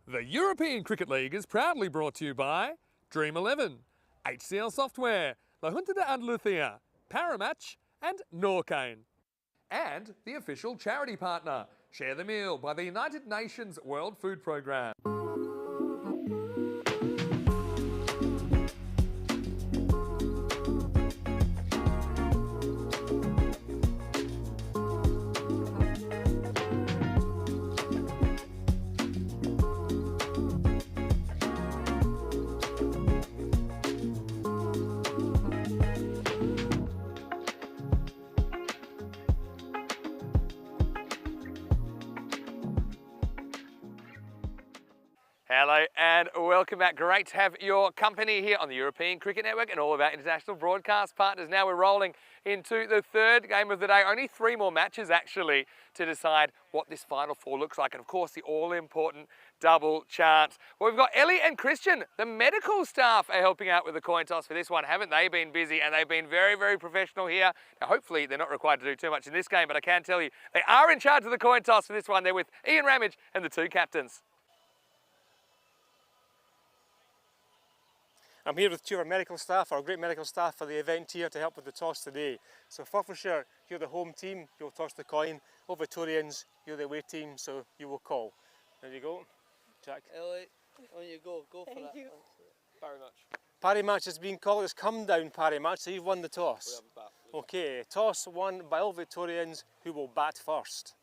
The European Cricket League is proudly brought to you by Dream 11, HCL Software, La Junta de Andalucía, Paramatch and Norcane. And the official charity partner, Share the Meal by the United Nations World Food Programme. Hello and welcome back. Great to have your company here on the European Cricket Network and all of our international broadcast partners. Now we're rolling into the third game of the day. Only 3 more matches actually to decide what this final 4 looks like. And of course the all-important double chance. Well, we've got Ellie and Christian. The medical staff are helping out with the coin toss for this one. Haven't they been busy? And they've been very, very professional here. Now hopefully they're not required to do too much in this game, but I can tell you they are in charge of the coin toss for this one. They're with Ian Ramage and the 2 captains. I'm here with 2 of our medical staff, our great medical staff for the event here to help with the toss today. So Forfarshire, you're the home team, you'll toss the coin. All Victorians, you're the away team, so you will call. There you go, Jack. Ellie, on you go for that. Thank you. Very much. Parry match has been called. It's come down parry match, so you've won the toss. Okay, toss won by all Victorians who will bat first.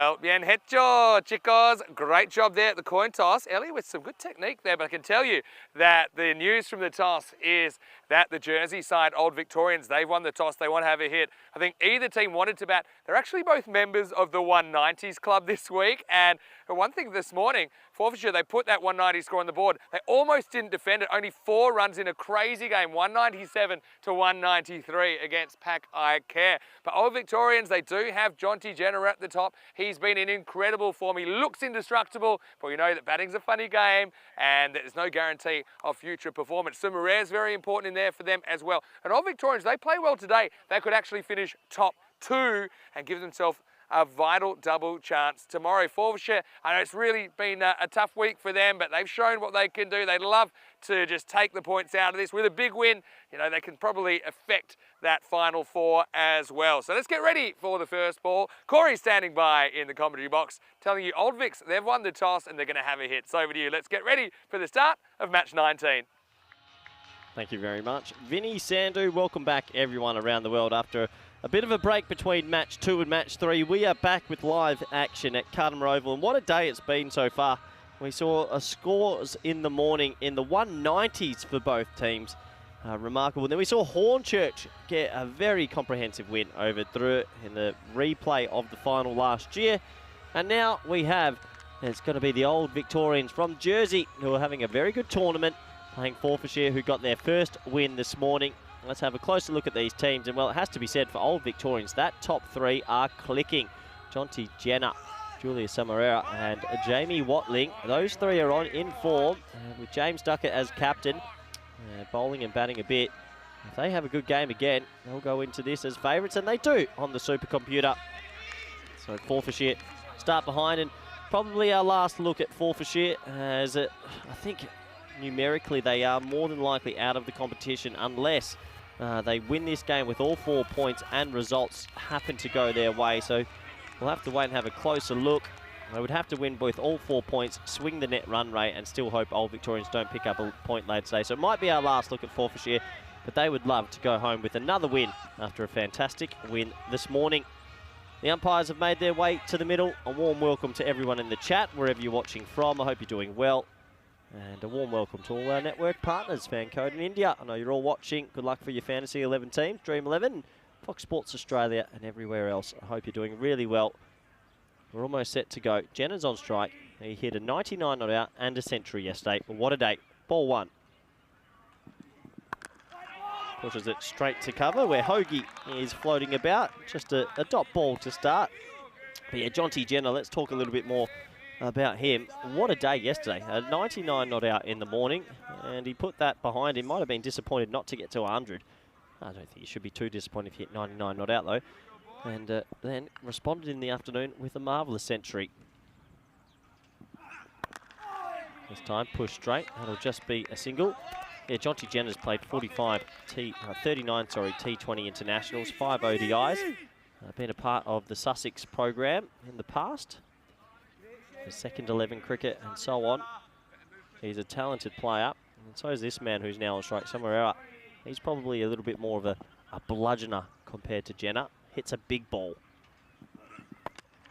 Well, bien hecho, chicos. Great job there at the coin toss. Ellie with some good technique there, but I can tell you that the news from the toss is that the Jersey side, Old Victorians, they've won the toss. They want to have a hit. I think either team wanted to bat. They're actually both members of the 190s club this week. And one thing this morning, Forfarshire, they put that 190 score on the board. They almost didn't defend it. Only 4 runs in a crazy game, 197 to 193 against Paco. But Old Victorians, they do have Jinnah at the top. He's been in incredible form. He looks indestructible, but we know that batting's a funny game and there's no guarantee of future performance. Sumarez is very important in there for them as well. And Old Victorians, they play well today. They could actually finish top 2 and give themselves a vital double chance tomorrow. Forfarshire, I know it's really been a tough week for them, but they've shown what they can do. They'd love to just take the points out of this. With a big win, you know, they can probably affect that final 4 as well. So let's get ready for the first ball. Corey's standing by in the commentary box, telling you Old Vics, they've won the toss and they're going to have a hit. So over to you. Let's get ready for the start of match 19. Thank you very much. Vinny, Sandhu, welcome back everyone around the world after a bit of a break between match 2 and match 3. We are back with live action at Cartama Oval, and what a day it's been so far. We saw scores in the morning in the 190s for both teams. Remarkable. And then we saw Hornchurch get a very comprehensive win over Thrillng in the replay of the final last year. And now we have, it's going to be the Old Victorians from Jersey who are having a very good tournament, playing Forfarshire, who got their first win this morning. Let's have a closer look at these teams. And, well, it has to be said for Old Victorians, that top 3 are clicking. Jinnah, Julia Samarera and Jamie Watling. Those 3 are in form, with James Duckett as captain, bowling and batting a bit. If they have a good game again, they'll go into this as favourites, and they do on the supercomputer. So Forfarshire start behind, and probably our last look at Forfarshire, as I think numerically they are more than likely out of the competition unless they win this game with all 4 points and results happen to go their way. So we'll have to wait and have a closer look. They would have to win with all 4 points, swing the net run rate, and still hope Old Victorians don't pick up a point later today. So it might be our last look at Forfarshire, but they would love to go home with another win after a fantastic win this morning. The umpires have made their way to the middle. A warm welcome to everyone in the chat, wherever you're watching from. I hope you're doing well. And a warm welcome to all our network partners, Fan Code in India. I know you're all watching. Good luck for your Fantasy 11 teams, Dream 11, Fox Sports Australia, and everywhere else. I hope you're doing really well. We're almost set to go. Jennah's on strike. He hit a 99 not out and a century yesterday. What a day. Ball 1. Pushes it straight to cover where Hoagie is floating about. Just a dot ball to start. But yeah, Jinnah, let's talk a little bit more about him. What a day yesterday. A 99 not out in the morning, and he put that behind him. Might have been disappointed not to get to 100. I don't think he should be too disappointed if he hit 99 not out though. And then responded in the afternoon with a marvellous century. This time, push straight. That'll just be a single. Yeah, Jonty Jinnah's played 39 T20 internationals, 5 ODIs. Been a part of the Sussex program in the past. The second 11 cricket and so on. He's a talented player. And so is this man who's now on strike somewhere out. He's probably a little bit more of a bludgeoner compared to Jinnah. Hits a big ball.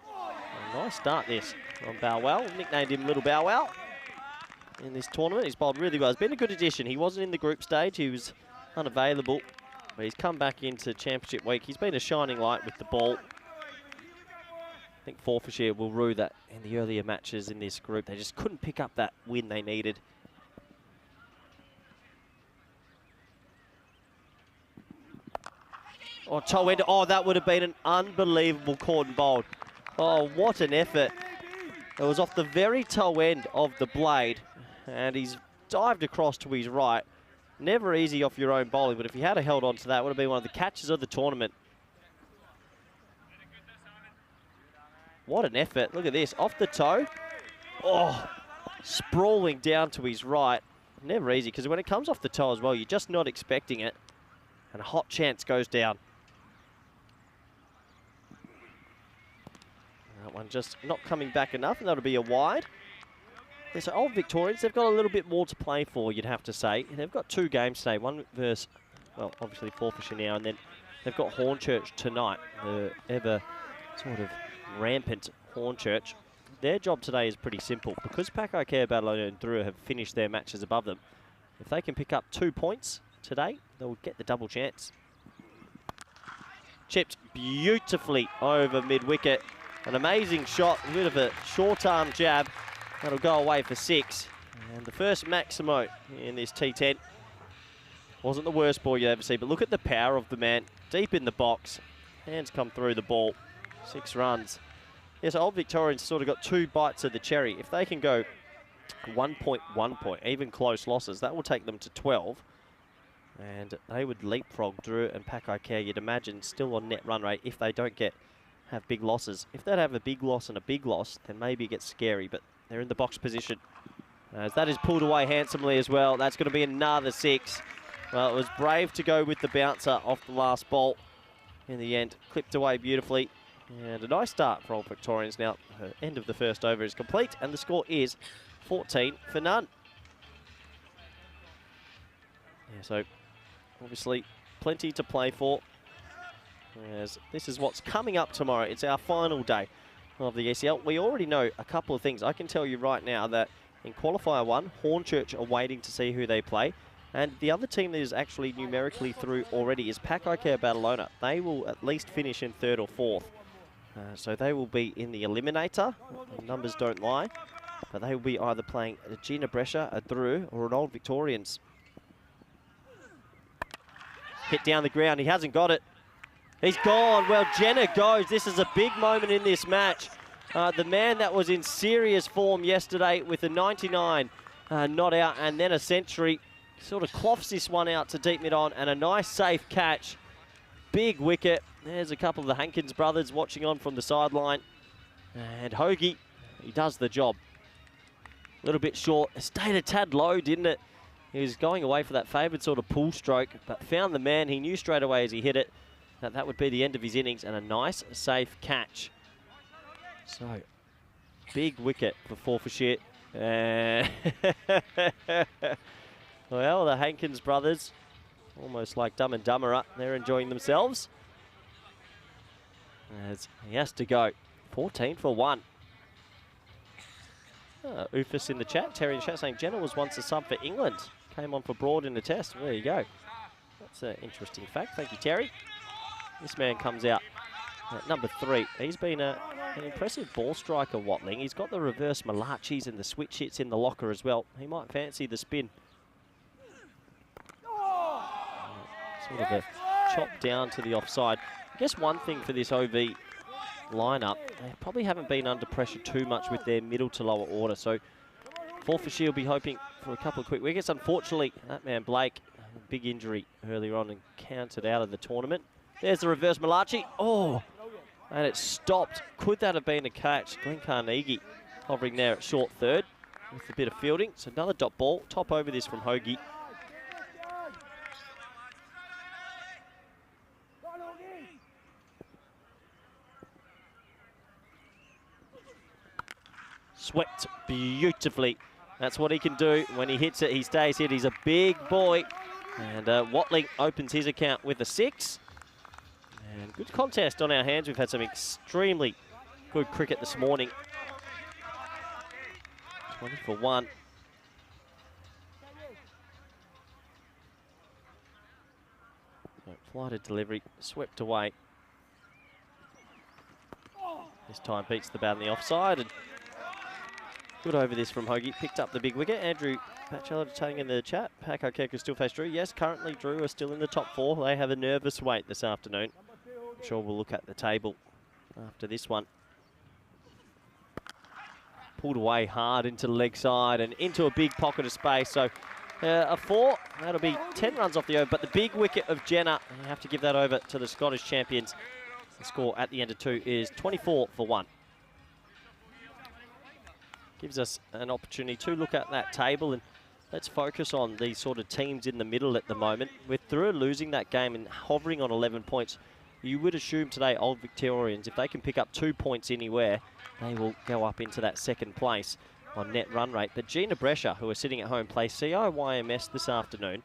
A nice start this from Bow Wow. Nicknamed him Little Bow Wow in this tournament. He's bowled really well. It's been a good addition. He wasn't in the group stage. He was unavailable. But he's come back into Championship week. He's been a shining light with the ball. I think Forfarshire will rue that in the earlier matches in this group. They just couldn't pick up that win they needed. Oh, toe end. Oh, that would have been an unbelievable caught and bowled. Oh, what an effort. It was off the very toe end of the blade, and he's dived across to his right. Never easy off your own bowling, but if he had held on to that, it would have been one of the catches of the tournament. What an effort. Look at this. Off the toe. Oh, sprawling down to his right. Never easy, because when it comes off the toe as well, you're just not expecting it. And a hot chance goes down. That one just not coming back enough, and that'll be a wide. Yeah, so Old Victorians, they've got a little bit more to play for, you'd have to say. They've got 2 games today, one versus, well, obviously Forfarshire now, and then they've got Hornchurch tonight, the ever sort of rampant Hornchurch. Their job today is pretty simple. Because Paco, Badalona and Thrillng have finished their matches above them, if they can pick up 2 points today, they'll get the double chance. Chipped beautifully over mid-wicket. An amazing shot, a bit of a short-arm jab. That'll go away for 6. And the first Maximo in this T10 wasn't the worst ball you ever see, but look at the power of the man. Deep in the box. Hands come through the ball. 6 runs. Yes, Old Victorians sort of got 2 bites of the cherry. If they can go 1 point, even close losses, that will take them to 12. And they would leapfrog Drew and Paco, you'd imagine, still on net run rate if they don't have big losses. If they'd have a big loss and a big loss, then maybe it gets scary, but they're in the box position. As that is pulled away handsomely as well. That's going to be another 6. Well, it was brave to go with the bouncer off the last ball. In the end, clipped away beautifully. And a nice start for Old Victorians now. The end of the first over is complete, and the score is 14 for none. Yeah, so obviously plenty to play for, as this is what's coming up tomorrow. It's our final day of the ECL. We already know a couple of things. I can tell you right now that in Qualifier 1, Hornchurch are waiting to see who they play. And the other team that is actually numerically through already is Paco Badalona. They will at least finish in 3rd or 4th. So they will be in the eliminator. The numbers don't lie. But they will be either playing a Jinnah, Brescia, a Thrillng, or an Old Victorians. Hit down the ground. He hasn't got it. He's gone. Well, Jinnah goes. This is a big moment in this match. The man that was in serious form yesterday with a 99 not out and then a century sort of cloths this one out to deep mid-on, and a nice safe catch. Big wicket. There's a couple of the Hankins brothers watching on from the sideline. And Hoagie, he does the job. A little bit short. It stayed a tad low, didn't it? He was going away for that favoured sort of pull stroke, but found the man. He knew straight away as he hit it that that would be the end of his innings, and a nice, safe catch. So, big wicket for Forfarshire. Well, the Hankins brothers, almost like Dumb and Dumberer, they're enjoying themselves. As he has to go. 14 for 1. Ufus in the chat, Terry in the chat saying Jinnah was once a sub for England. Came on for Broad in the test. There you go. That's an interesting fact. Thank you, Terry. This man comes out at number 3. He's been an impressive ball striker, Watling. He's got the reverse Malachis and the switch hits in the locker as well. He might fancy the spin. Sort of a chop down to the offside. I guess one thing for this OV lineup, they probably haven't been under pressure too much with their middle to lower order. So Forfarshire will be hoping for a couple of quick wickets. Unfortunately, that man Blake, big injury earlier on and counted out of the tournament. There's the reverse Malachi. Oh, and it stopped. Could that have been a catch? Glenn Carnegie hovering there at short third. with a bit of fielding. So another dot ball. Top over this from Hoagie. Swept beautifully. That's what he can do. When he hits it, he stays hit. He's a big boy. And Watling opens his account with a 6. And good contest on our hands. We've had some extremely good cricket this morning. 20 for 1. Flighted delivery, swept away. This time beats the bat on the offside. And good over this from Hoagie. Picked up the big wicket. Andrew Batchelor telling in the chat. Paco Keku still face Drew. Yes, currently Drew are still in the top 4. They have a nervous wait this afternoon. I'm sure we'll look at the table after this one. Pulled away hard into the leg side and into a big pocket of space. So a 4, that'll be 10 runs off the over. But the big wicket of Jinnah, you have to give that over to the Scottish champions. The score at the end of 2 is 24 for 1. Gives us an opportunity to look at that table, and let's focus on these sort of teams in the middle at the moment. With Through losing that game and hovering on 11 points, you would assume today Old Victorians, if they can pick up 2 points anywhere, they will go up into that second place on net run rate. But Jinnah Brescia, who are sitting at home, play CIYMS this afternoon.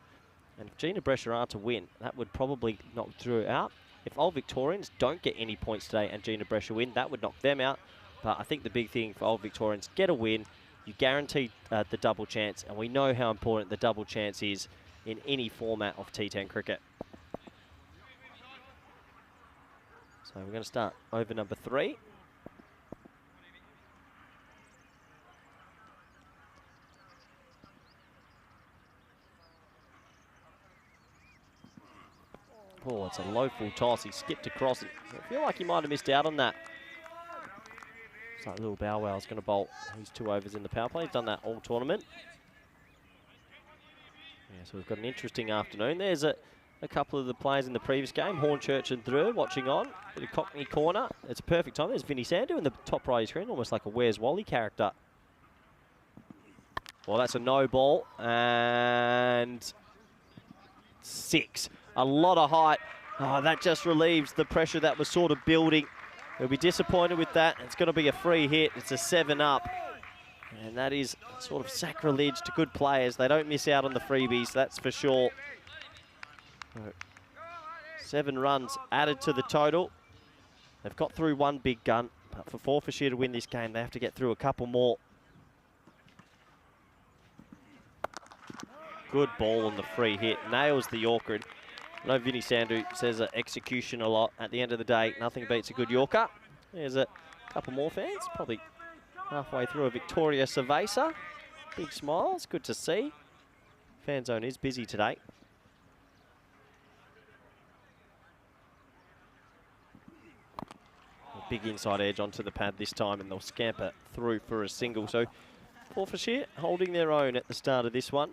And if Jinnah Brescia are to win, that would probably knock Drew out. If Old Victorians don't get any points today and Jinnah Brescia win, that would knock them out. But I think the big thing for Old Victorians, get a win. You guarantee the double chance, and we know how important the double chance is in any format of T10 cricket. So we're going to start over number 3. Oh, it's a low full toss. He skipped across it. I feel like he might have missed out on that. It's like little Bow Wow's going to bolt. He's 2 overs in the power play. He's done that all tournament. Yeah, so we've got an interesting afternoon. There's a couple of the players in the previous game. Hornchurch and Thrillng watching on. Bit of Cockney corner. It's a perfect time. There's Vinny Sandu in the top right of your screen, almost like a Where's Wally character. Well, that's a no ball. And 6. A lot of height. Oh, that just relieves the pressure that was sort of building. He'll be disappointed with that. It's going to be a free hit. It's a 7 up. And that is sort of sacrilege to good players. They don't miss out on the freebies, that's for sure. 7 runs added to the total. They've got through 1 big gun. But for Forfarshire to win this game, they have to get through a couple more. Good ball on the free hit. Nails the Yorker. I know Vinny Sandu says execution a lot. At the end of the day, nothing beats a good Yorker. There's a couple more fans, probably halfway through a Victoria Cerveza. Big smiles, good to see. Fan zone is busy today. A big inside edge onto the pad this time, and they'll scamper through for a single. So Forfarshire holding their own at the start of this one.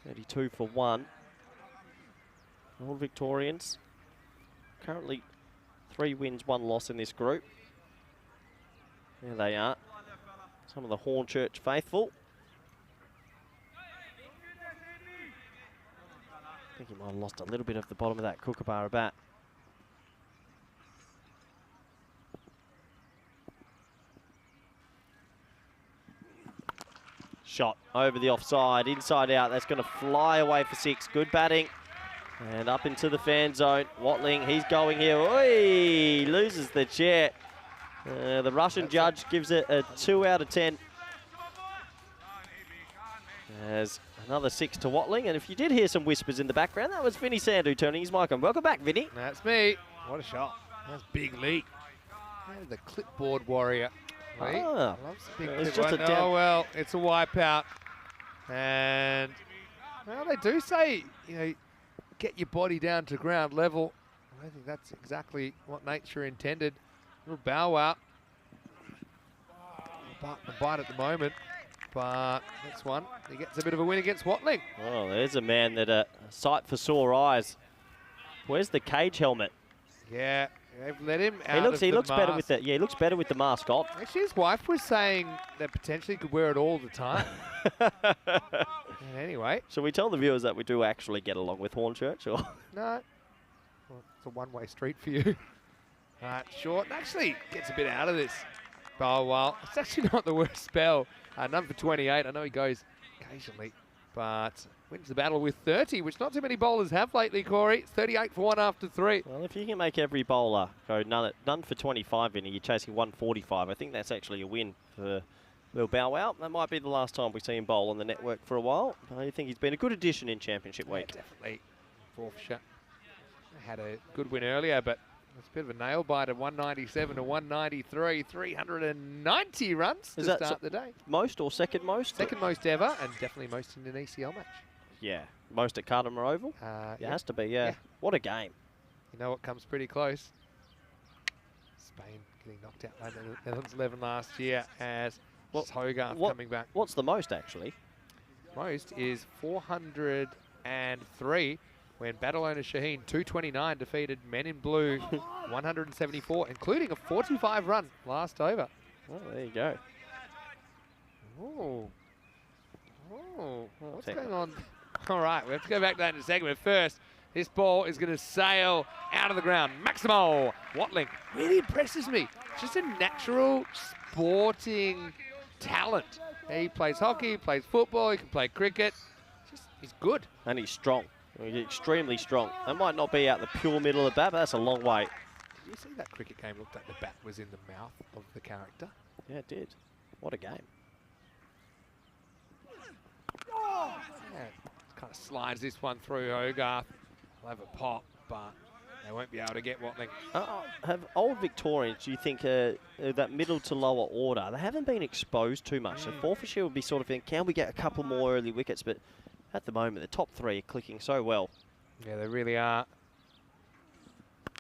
32 for 1. All Victorians currently 3 wins, 1 loss in this group. There they are. Some of the Hornchurch faithful. I think he might have lost a little bit of the bottom of that Kookaburra bat. Shot over the offside, inside out. That's going to fly away for 6. Good batting. And up into the fan zone. Watling, he's going here. Oi! Loses the chair. The Russian judge gives it a 2 out of 10. There's another 6 to Watling. And if you did hear some whispers in the background, that was Vinny Sandu turning his mic on. Welcome back, Vinny. That's me. What a shot. That's big leap. The clipboard warrior. Lee. Ah, Loves the big it's clipboard. just a Oh, well, it's a wipeout. And, well, they do say, you know, get your body down to ground level. I think that's exactly what nature intended. Little bow out. A bite at the moment, but that's one. He gets a bit of a win against Watling. Oh, there's a man that a sight for sore eyes. Where's the cage helmet? Yeah, They've let him out. He looks better mask. with that. Yeah, he looks better with the mask on. Actually, his wife was saying that potentially he could wear it all the time. Anyway. Shall we tell the viewers that we do actually get along with Hornchurch? Or? No. Well, it's a one-way street for you. Right, short. Actually gets a bit out of this. Oh, well, it's actually not the worst spell. None for 28. I know he goes occasionally, but wins the battle with 30, which not too many bowlers have lately, Corey. It's 38 for 1 after 3. Well, if you can make every bowler go none for 25 in, you're chasing 145. I think that's actually a win for Will Bow Wow. That might be the last time we see him bowl on the network for a while. I think he's been a good addition in Championship week. Yeah, definitely. Forfarshire had a good win earlier, but it's a bit of a nail biter. 197 to 193, 390 runs to start the day. Most or second most? Second most ever, and definitely most in an ECL match. Yeah, most at Cartama Oval? It has to be, yeah. What a game. You know what comes pretty close? Spain getting knocked out by the Netherlands 11 last year as Hogarth coming back. What's the most, actually? Most is 403 when battle owner Shaheen, 229, defeated Men in Blue, 174, including a 45-run last over. Well, there you go. Oh. What's going on? All right, we have to go back to that in a second. But first, this ball is going to sail out of the ground. Maximo Watling really impresses me. Just a natural sporting talent. He plays hockey, plays football, he can play cricket. He's good. And he's strong. He's extremely strong. That might not be out the pure middle of the bat, but that's a long way. Did you see that cricket game looked like the bat was in the mouth of the character? Yeah, it did. What a game. Yeah, kind of slides this one through Hogarth. They'll have a pop, but they won't be able to get Watling. Have old Victorians, do you think, that middle to lower order, they haven't been exposed too much. So Forfarshire would be sort of thinking, can we get a couple more early wickets? But at the moment, the top three are clicking so well. Yeah, they really are.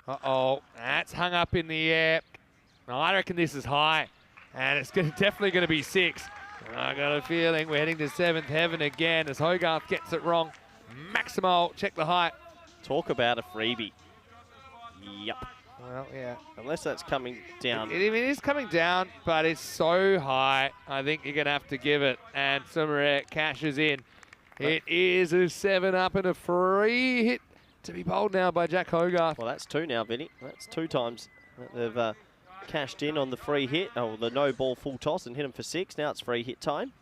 Uh-oh, that's hung up in the air. I reckon this is high, and it's definitely going to be 6. I got a feeling we're heading to 7th heaven again as Hogarth gets it wrong. Maximo, check the height. Talk about a freebie. Yep. Well, yeah. Unless that's coming down. It is coming down, but it's so high. I think you're going to have to give it. And Summerer cashes in. It is a 7 up and a free hit to be bowled now by Jack Hogarth. Well, that's 2 now, Vinny. That's 2 times that they've cashed in on the free hit. Oh, the no ball full toss and hit him for 6. Now it's free hit time.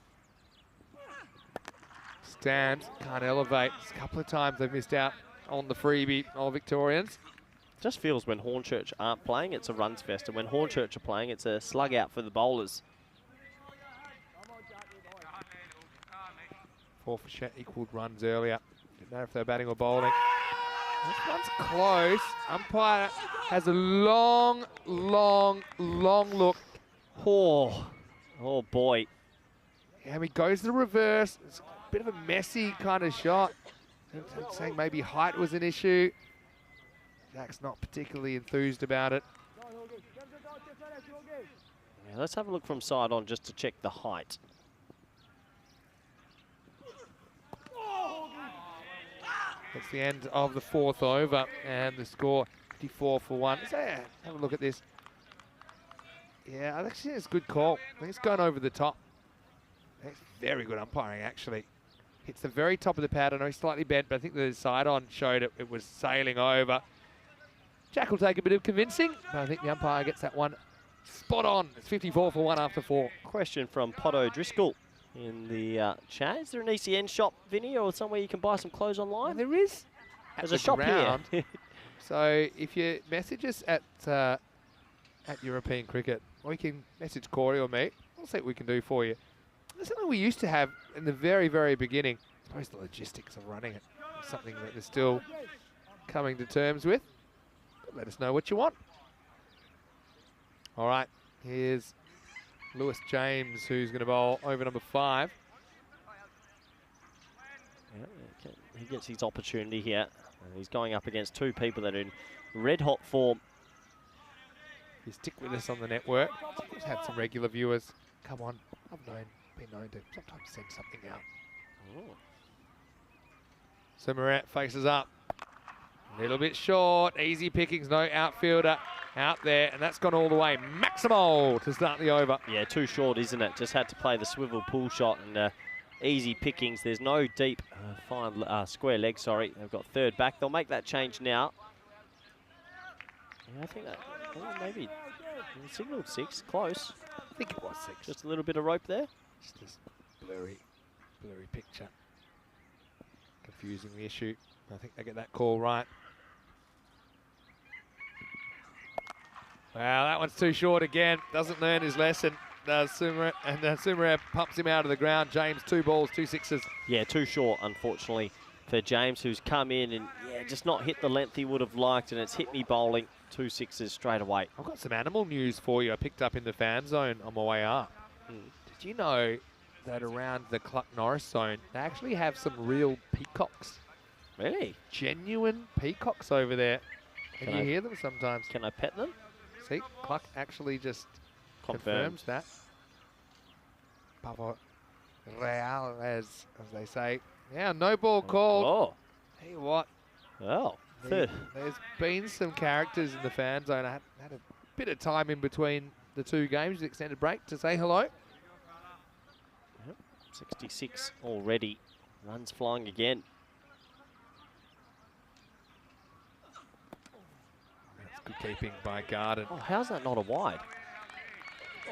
Stands, can't elevate. A couple of times they've missed out on the freebie, all Victorians. Just feels when Hornchurch aren't playing, it's a runs fest. And when Hornchurch are playing, it's a slug out for the bowlers. Forfarshire equalled runs earlier. Didn't know if they're batting or bowling. This one's close. Umpire has a long look. Oh boy. Yeah, he goes to the reverse. It's a bit of a messy kind of shot. Saying maybe height was an issue. Jack's not particularly enthused about it. Yeah, let's have a look from side on just to check the height. That's the end of the 4th over, and the score 54 for 1. So yeah, have a look at this. Yeah, I actually think it's a good call. I think it's going over the top. That's very good umpiring, actually. Hits the very top of the pad. I know he's slightly bent, but I think the side on showed it was sailing over. Jack will take a bit of convincing, but I think the umpire gets that one spot on. It's 54 for 1 after 4. Question from Poto Driscoll in the chat. Is there an ECN shop, Vinny, or somewhere you can buy some clothes online? There is. There's a shop here. So if you message us at European Cricket, or you can message Corey or me, we'll see what we can do for you. That's something we used to have in the very, very beginning. I suppose the logistics of running it is something that they're still coming to terms with. But let us know what you want. All right, here's Lewis James, who's going to bowl over number 5. Yeah, he gets his opportunity here. And he's going up against 2 people that are in red-hot form. If you stick with us on the network, we've had some regular viewers. Come on, I've been known to sometimes send something out. So Morat faces up. A little bit short. Easy pickings, no outfielder out there, and that's gone all the way. Maximo to start the over. Yeah, too short, isn't it? Just had to play the swivel pull shot and easy pickings. There's no deep fine square leg, sorry. They've got third back. They'll make that change now. Yeah, I think that maybe signaled 6, close. I think it was 6. Just a little bit of rope there. Just this blurry picture. Confusing the issue. I think they get that call right. Well, that one's too short again. Doesn't learn his lesson. Does Sumer, and Sumer pumps him out of the ground. James, 2 balls, 2 sixes. Yeah, too short, unfortunately, for James, who's come in and just not hit the length he would have liked, and it's hit me bowling. 2 sixes straight away. I've got some animal news for you. I picked up in the fan zone on my way up. Did you know that around the Cluck Norris zone, they actually have some real peacocks? Really? Genuine peacocks over there. And you hear them sometimes. Can I pet them? See, Cluck actually just confirms that. Papa Real, as they say. Yeah, no ball called. Oh. Tell you what. Oh. There's been some characters in the fan zone. I had a bit of time in between the 2 games, the extended break, to say hello. Yep. 66 already. Runs flying again. That's good keeping by Garden. Oh, how's that not a wide?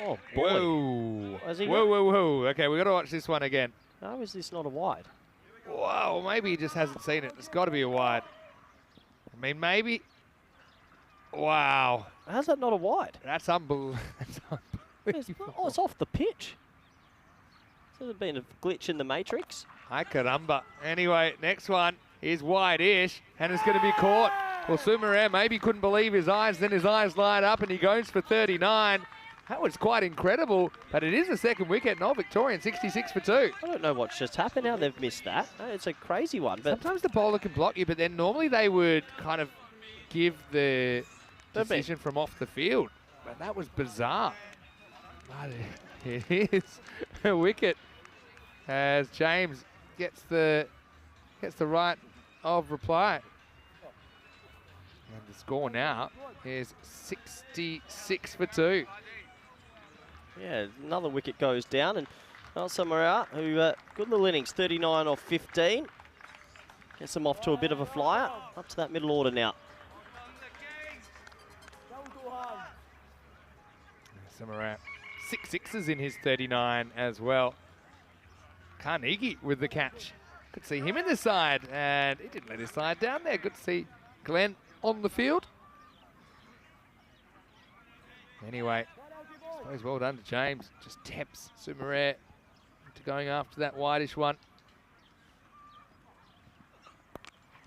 Oh, boy. Whoa. Has he Whoa. Okay, we've got to watch this one again. How is this not a wide? Whoa, maybe he just hasn't seen it. It's got to be a wide. I mean, maybe. Wow. How's that not a wide? That's unbelievable. Oh, it's off the pitch. Has there been a glitch in the matrix? Hi, caramba. Anyway, next one is wide-ish, and it's going to be caught. Well, Sumer maybe couldn't believe his eyes. Then his eyes light up, and he goes for 39. That was quite incredible, but it is the second wicket. Noel Victorian, 66 for 2. I don't know what's just happened, how they've missed that. It's a crazy one. But sometimes the bowler can block you, but then normally they would kind of give the decision from off the field. But that was bizarre. But it is a wicket as James gets the right of reply. And the score now is 66 for 2. Yeah, another wicket goes down, and somewhere out who good little innings, 39 off 15. Gets them off to a bit of a flyer. Up to that middle order now. Samarat, 6 sixes in his 39 as well. Carnegie with the catch. Could see him in the side, and he didn't let his side down there. Good to see Glenn on the field. Anyway, I suppose well done to James. Just tempts Sumer to going after that whitish one.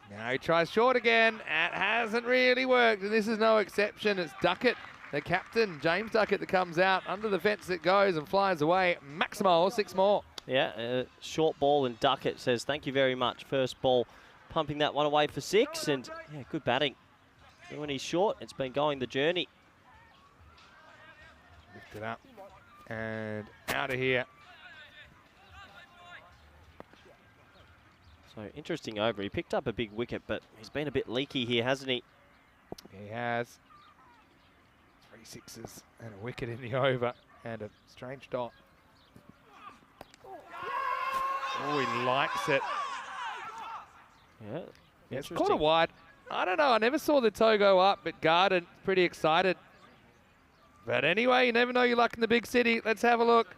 Now he tries short again. It hasn't really worked, and this is no exception. It's Duckett, the captain, James Duckett, that comes out. Under the fence it goes and flies away. Maximo, 6 more. Yeah, short ball, and Duckett says thank you very much. First ball, pumping that one away for 6, and yeah, good batting. And when he's short, it's been going the journey. Lift it up and out of here. So interesting over. He picked up a big wicket, but he's been a bit leaky here, hasn't he? He has. 3 sixes and a wicket in the over and a strange dot. Oh, he likes it. Yeah, it's caught a wide. I don't know. I never saw the toe go up, but Garden pretty excited. But anyway, you never know your luck in the big city. Let's have a look.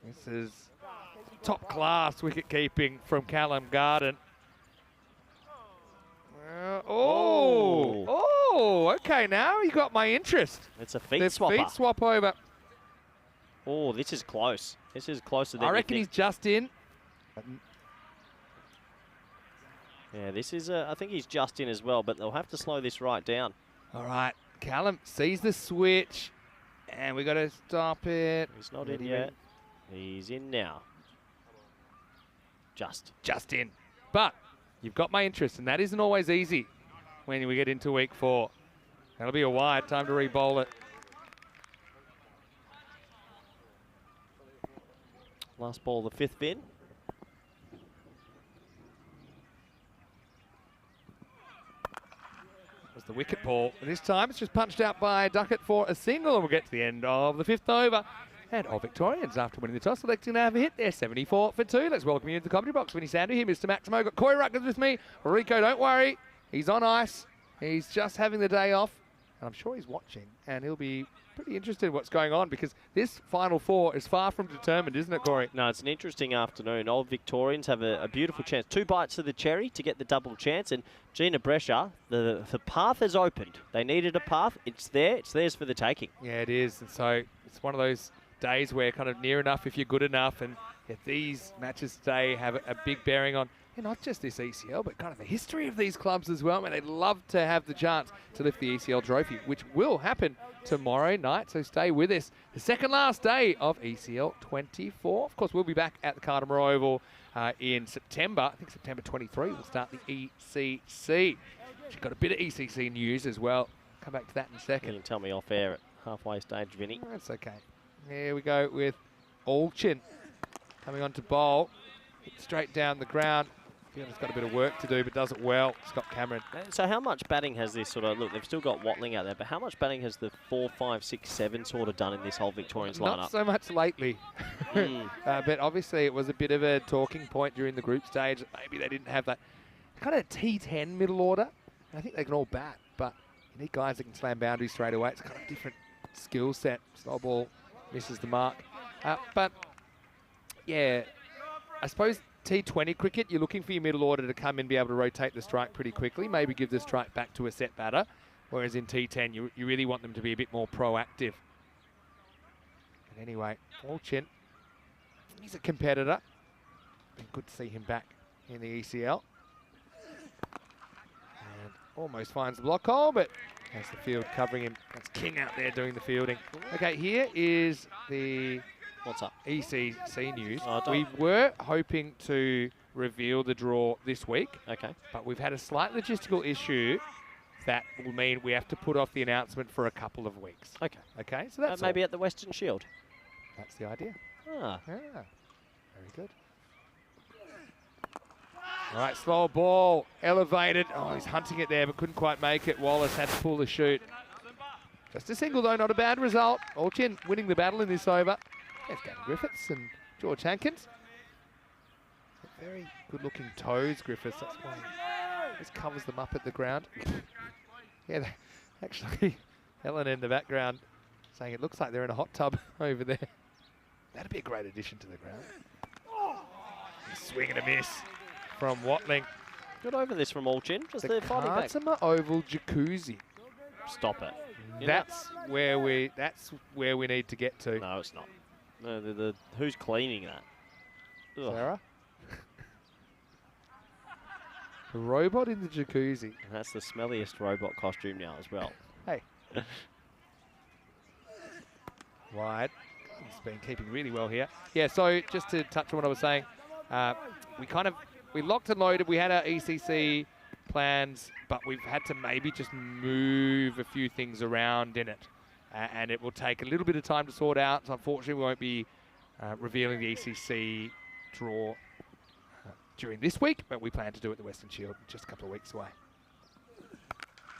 This is top class wicket keeping from Callum Garden. Okay, now you got my interest. It's a feet swapper. Feet swap over. Oh, this is close. This is closer than I reckon he's just in. Yeah, this is, I think he's just in as well, but they'll have to slow this right down. All right, Callum sees the switch, and we got to stop it. He's not in yet. He's in now. Just in. But you've got my interest, and that isn't always easy when we get into week 4. That'll be a wide. Time to re-bowl it. Last ball, the 5th bin. the wicket ball. And this time it's just punched out by Duckett for a single, and we'll get to the end of the 5th over. And all Victorians, after winning the toss, selecting to have a hit. They're 74 for 2. Let's welcome you into the commentary box. Winnie Sandu here, Mr. Maximo. Got Corey Ruckers with me. Rico, don't worry. He's on ice. He's just having the day off. And I'm sure he's watching. And he'll be pretty interested in what's going on, because this final 4 is far from determined, isn't it, Corey? No, it's an interesting afternoon. Old Victorians have a beautiful chance. 2 bites of the cherry to get the double chance. And Jinnah, Brescia, the path has opened. They needed a path. It's there. It's theirs for the taking. Yeah, it is. And so it's one of those days where kind of near enough if you're good enough. And these matches today have a big bearing on not just this ECL, but kind of the history of these clubs as well. I mean, they'd love to have the chance to lift the ECL trophy, which will happen tomorrow night, so stay with us. The second last day of ECL 24. Of course, we'll be back at the Cartama Oval in September. I think September 23 we'll start the ECC. We've got a bit of ECC news as well. Come back to that in a second. You can tell me off air at halfway stage, Vinny. That's okay. Here we go with Olchin coming on to bowl. Hit straight down the ground. He's got a bit of work to do, but does it well. Scott Cameron. So how much batting has this sort of, look, they've still got Watling out there, but how much batting has the 4, 5, 6, 7 sort of done in this whole Victorians lineup? Not so much lately. But obviously it was a bit of a talking point during the group stage. Maybe they didn't have that kind of T10 middle order. I think they can all bat, but you need guys that can slam boundaries straight away. It's kind of a different skill set. Slow ball misses the mark. But yeah, I suppose T20 cricket, you're looking for your middle order to come in and be able to rotate the strike pretty quickly, maybe give the strike back to a set batter, whereas in T10, you really want them to be a bit more proactive. But anyway, Olchin, he's a competitor. Been good to see him back in the ECL. And almost finds the block hole, but has the field covering him. That's King out there doing the fielding. Okay, here is the... What's up? ECC news. Oh, we were hoping to reveal the draw this week. Okay. But we've had a slight logistical issue that will mean we have to put off the announcement for a couple of weeks. Okay. Okay, so that's maybe at the Western Shield. That's the idea. Ah. Yeah. Very good. All right, slow ball, elevated. Oh, he's hunting it there, but couldn't quite make it. Wallace had to pull the shoot. Just a single, though, not a bad result. Olchin winning the battle in this over. There's Gavin Griffiths and George Hankins. Very good-looking toes, Griffiths. That's why he just covers them up at the ground. Yeah, actually, Helen in the background saying it looks like they're in a hot tub over there. That'd be a great addition to the ground. Swing and a miss from Watling. Good over this from Olchin. Just the fighting back. Cartama Oval Jacuzzi. Stop it. That's where we need to get to. No, it's not. No, who's cleaning that? Ugh. Sarah? The robot in the jacuzzi. And that's the smelliest robot costume now as well. Hey. Wide. He's been keeping really well here. Yeah, so just to touch on what I was saying, we locked and loaded. We had our ECC plans, but we've had to maybe just move a few things around in it. And it will take a little bit of time to sort out. So unfortunately, we won't be revealing the ECC draw during this week, but we plan to do it at the Western Shield just a couple of weeks away.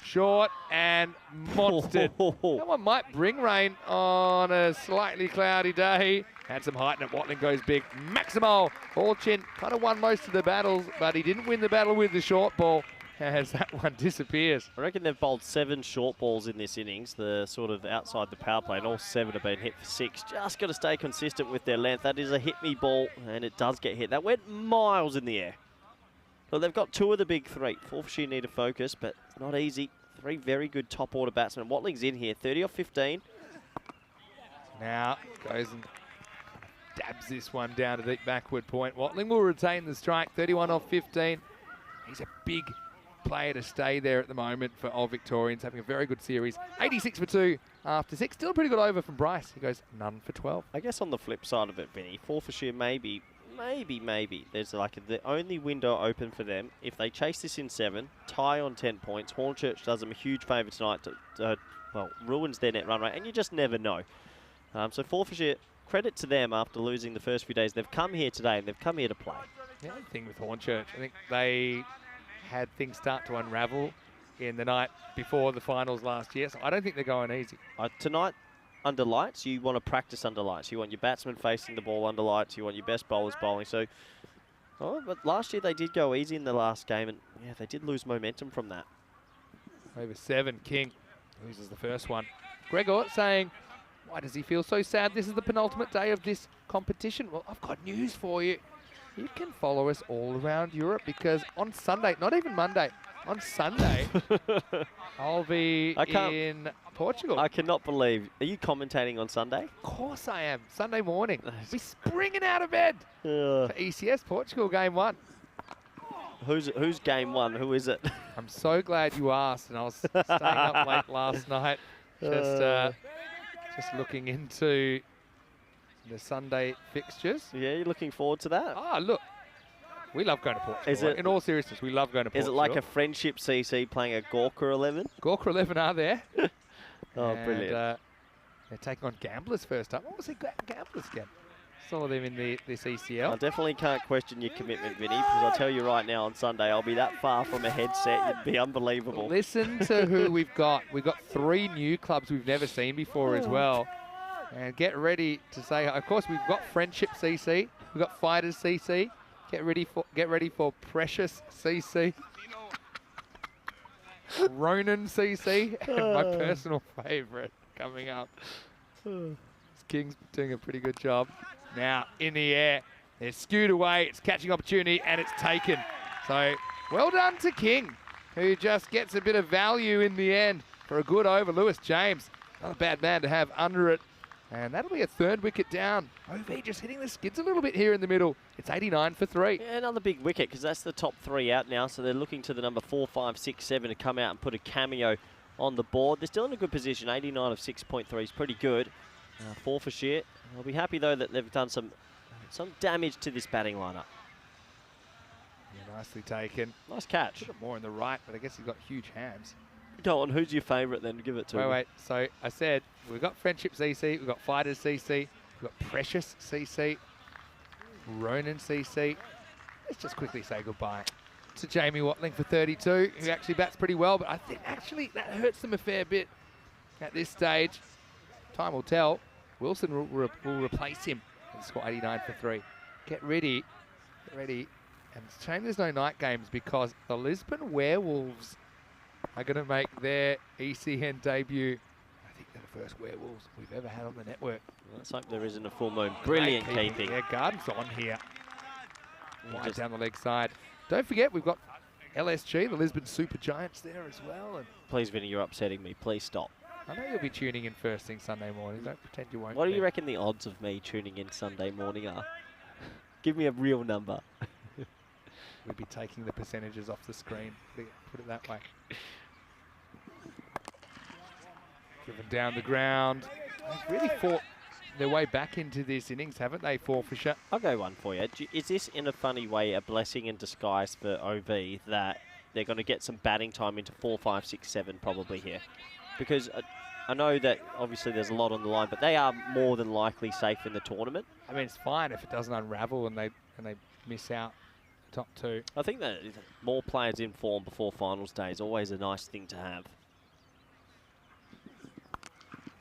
Short and monstered. That one might bring rain on a slightly cloudy day. Had some height, and Watling goes big. Maximo Olchin kind of won most of the battles, but he didn't win the battle with the short ball as that one disappears. I reckon they've bowled 7 short balls in this innings, the sort of outside the power play, and all 7 have been hit for 6. Just got to stay consistent with their length. That is a hit-me ball, and it does get hit. That went miles in the air. But they've got 2 of the big 3. Forfarshire need to focus, but it's not easy. 3 very good top-order batsmen. Watling's in here, 30 off 15. Now goes and dabs this one down to deep backward point. Watling will retain the strike, 31 off 15. He's a big player to stay there at the moment for Old Victorians, having a very good series. 86 for 2 after 6. Still a pretty good over from Bryce. He goes none for 12. I guess on the flip side of it, Vinny, Forfarshire maybe, there's like the only window open for them. If they chase this in 7, tie on 10 points, Hornchurch does them a huge favour tonight to ruins their net run rate, and you just never know. So Forfarshire, credit to them after losing the first few days. They've come here today, and they've come here to play. The only thing with Hornchurch, I think they had things start to unravel in the night before the finals last year, so I don't think they're going easy. Tonight, under lights, you want to practice under lights. You want your batsmen facing the ball under lights. You want your best bowlers bowling. So, but last year they did go easy in the last game, and yeah, they did lose momentum from that. Over 7, King loses the first one. Gregor saying, why does he feel so sad? This is the penultimate day of this competition. Well, I've got news for you. You can follow us all around Europe because on Sunday, not even Monday, on Sunday, I'll be in Portugal. I cannot believe. Are you commentating on Sunday? Of course I am. Sunday morning. We're springing out of bed for ECS Portugal Game 1. Who's Game 1? Who is it? I'm so glad you asked, and I was staying up late last night just looking into the Sunday fixtures. Yeah, you're looking forward to that? Ah, look. We love going to Portugal. Is it, in all seriousness, we love going to Portugal. Is it like a friendship CC playing a Gawker 11? Gawker 11 are there. Oh, and, brilliant. They're taking on Gamblers first up. What was it, Gamblers again? Saw them in this ECL. I definitely can't question your commitment, Vinny, because I'll tell you right now on Sunday, I'll be that far from a headset, it'd be unbelievable. Listen to who we've got. We've got 3 new clubs we've never seen before as well. And get ready to say, of course, we've got Friendship CC, we've got Fighters CC. Get ready for Precious CC, Ronan CC, and my personal favourite coming up. King's doing a pretty good job. Now in the air, they're skewed away. It's catching opportunity and it's taken. So well done to King, who just gets a bit of value in the end for a good over. Lewis James, not a bad man to have under it. And that'll be a 3rd wicket down. OV just hitting the skids a little bit here in the middle. It's 89 for 3. Yeah, another big wicket because that's the top 3 out now. So they're looking to the number 4, 5, 6, 7 to come out and put a cameo on the board. They're still in a good position. 89 of 6.3 is pretty good. Forfarshire. I'll be happy though that they've done some damage to this batting lineup. Yeah, nicely taken. Nice catch. A bit more on the right, but I guess he's got huge hands. Go on, who's your favourite then? Give it to me. Wait. So I said we've got Friendship CC, we've got Fighters CC, we've got Precious CC, Ronan CC. Let's just quickly say goodbye to Jamie Watling for 32, who actually bats pretty well, but I think actually that hurts them a fair bit at this stage. Time will tell. Wilson will replace him and score 89 for 3. Get ready. And it's a shame there's no night games because the Lisbon Werewolves are going to make their ECN debut. I think they're the first Werewolves we've ever had on the network. Let's hope there isn't a full moon. Brilliant keeping. Yeah, Garden's on here. Wide down the leg side. Don't forget, we've got LSG, the Lisbon Super Giants there as well. And please, Vinny, you're upsetting me. Please stop. I know you'll be tuning in first thing Sunday morning. Don't pretend you won't. What do you reckon the odds of me tuning in Sunday morning are? Give me a real number. We'll be taking the percentages off the screen. Put it that way. Driven down the ground. They've really fought their way back into this innings, haven't they, Forfarshire? I'll go one for you. Is this, in a funny way, a blessing in disguise for OV that they're going to get some batting time into 4, 5, 6, 7 probably here? Because I know that obviously there's a lot on the line, but they are more than likely safe in the tournament. I mean, it's fine if it doesn't unravel and they miss out the top 2. I think that more players in form before finals day is always a nice thing to have.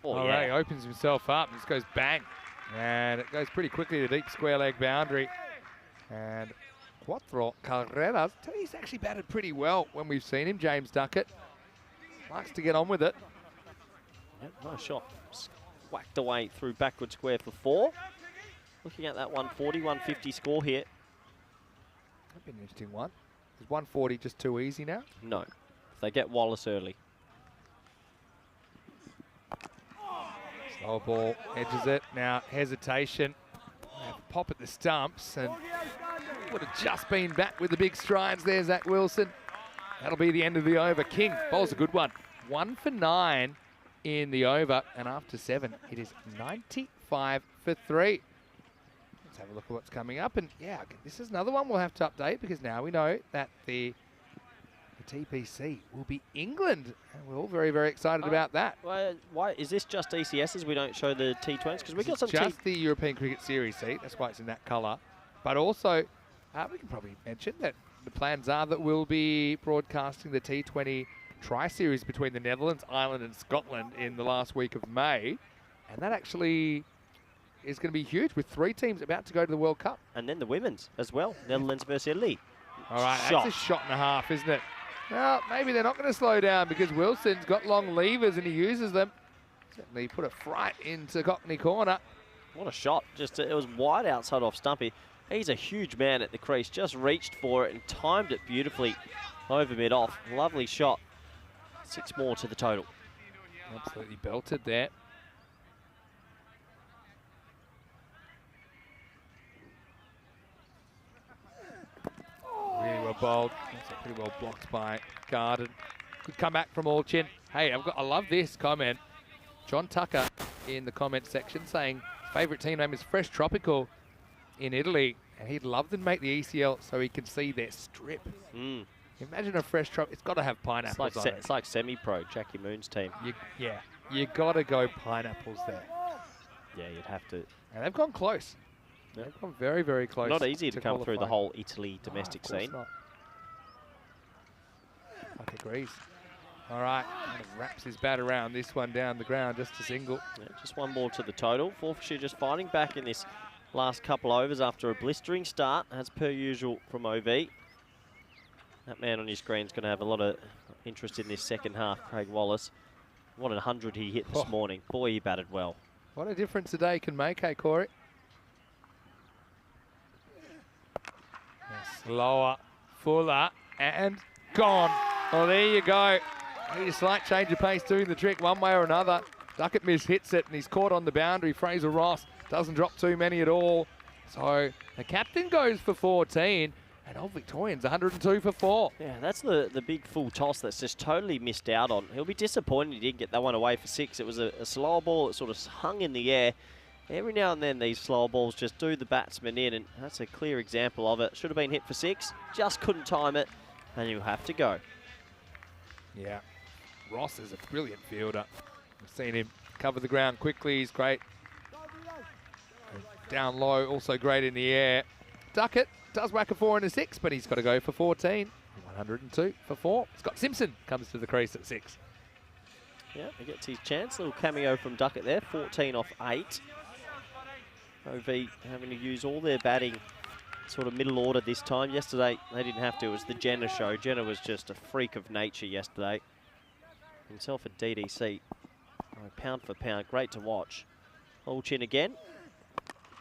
Oh, yeah. He opens himself up. This goes bang. And it goes pretty quickly to deep square leg boundary. And Cuatro Carreras, he's actually batted pretty well when we've seen him, James Duckett. Likes to get on with it. Yep, nice shot. Whacked away through backward square for 4. Looking at that 140, 150 score here. That'd be an interesting one. Is 140 just too easy now? No. If they get Wallace early. Slow ball, edges it. Now hesitation. Pop at the stumps and would have just been back with the big strides there, Zach Wilson. That'll be the end of the over. King bowls a good one. 1 for 9 in the over, and after 7, it is 95 for 3. Let's have a look at what's coming up, and yeah, this is another one we'll have to update because now we know that the TPC will be England, and we're all very, very excited about that. Why is this just ECSs? We don't show the T20s because we got some. Just the European Cricket Series seat. That's why it's in that colour. But also, we can probably mention that the plans are that we'll be broadcasting the T20 tri-series between the Netherlands, Ireland and Scotland in the last week of May. And that actually is going to be huge with 3 teams about to go to the World Cup. And then the women's as well, Netherlands versus Italy. All right, that's a shot and a half, isn't it? Well, maybe they're not going to slow down because Wilson's got long levers and he uses them. Certainly put a fright into Cockney corner. What a shot. Just it was wide outside off Stumpy. He's a huge man at the crease. Just reached for it and timed it beautifully over mid-off. Lovely shot. 6 more to the total. Absolutely belted there. Really well bowled. Also pretty well blocked by Garden. Good comeback from Allchin. Hey, I love this comment. John Tucker in the comment section saying favourite team name is Fresh Tropical in Italy, and he'd love to make the ECL so he can see their strip. Imagine a Fresh Tropical. It's got to have pineapples on it. It's like semi-pro, Jackie Moon's team. You got to go pineapples there. Yeah, you'd have to. And they've gone close. Yep. They've gone very, very close. Not easy to come through the qualifying. whole Italy domestic scene. Like agrees. All right, kind of wraps his bat around this one down the ground, just a single. Yeah, just 1 more to the total. Forfarshire just fighting back in this last couple overs after a blistering start, as per usual from OV. That man on your screen is going to have a lot of interest in this second half, Craig Wallace. What a 100 he hit this morning. Boy, he batted well. What a difference a day can make, hey, Corey? Slower, fuller, and gone. Oh, there you go. Need a slight change of pace doing the trick one way or another. Duckett hits it and he's caught on the boundary. Fraser Ross doesn't drop too many at all. So the captain goes for 14 and Old Victorians 102 for 4. Yeah, that's the big full toss that's just totally missed out on. He'll be disappointed he didn't get that one away for 6. It was a slower ball that sort of hung in the air. Every now and then these slower balls just do the batsman in, and that's a clear example of it. Should have been hit for 6, just couldn't time it, and you'll have to go. Yeah, Ross is a brilliant fielder. I've seen him cover the ground quickly, he's great. And down low, also great in the air. Duckett does whack a 4 and a 6, but he's got to go for 14. 102 for 4. Scott Simpson comes to the crease at 6. Yeah, he gets his chance. Little cameo from Duckett there, 14 off 8. OV having to use all their batting sort of middle order this time. Yesterday, they didn't have to. It was the Jinnah show. Jinnah was just a freak of nature yesterday. Himself at DDC. Oh, pound for pound. Great to watch. Allchin again.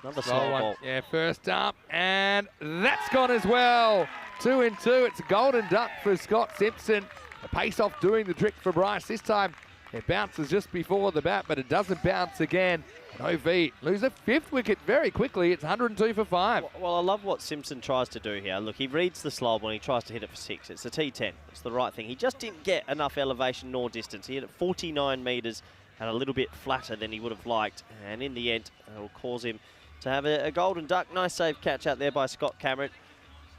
Another slow ball. Yeah, first up. And that's gone as well. 2 and 2. It's a golden duck for Scott Simpson. The pace off doing the trick for Bryce. This time it bounces just before the bat, but it doesn't bounce again. And OV lose a 5th wicket very quickly. It's 102 for 5. Well, I love what Simpson tries to do here. Look, he reads the slow ball and he tries to hit it for 6. It's a T10. It's the right thing. He just didn't get enough elevation nor distance. He hit it 49 metres and a little bit flatter than he would have liked. And in the end, it will cause him to have a golden duck. Nice save catch out there by Scott Cameron.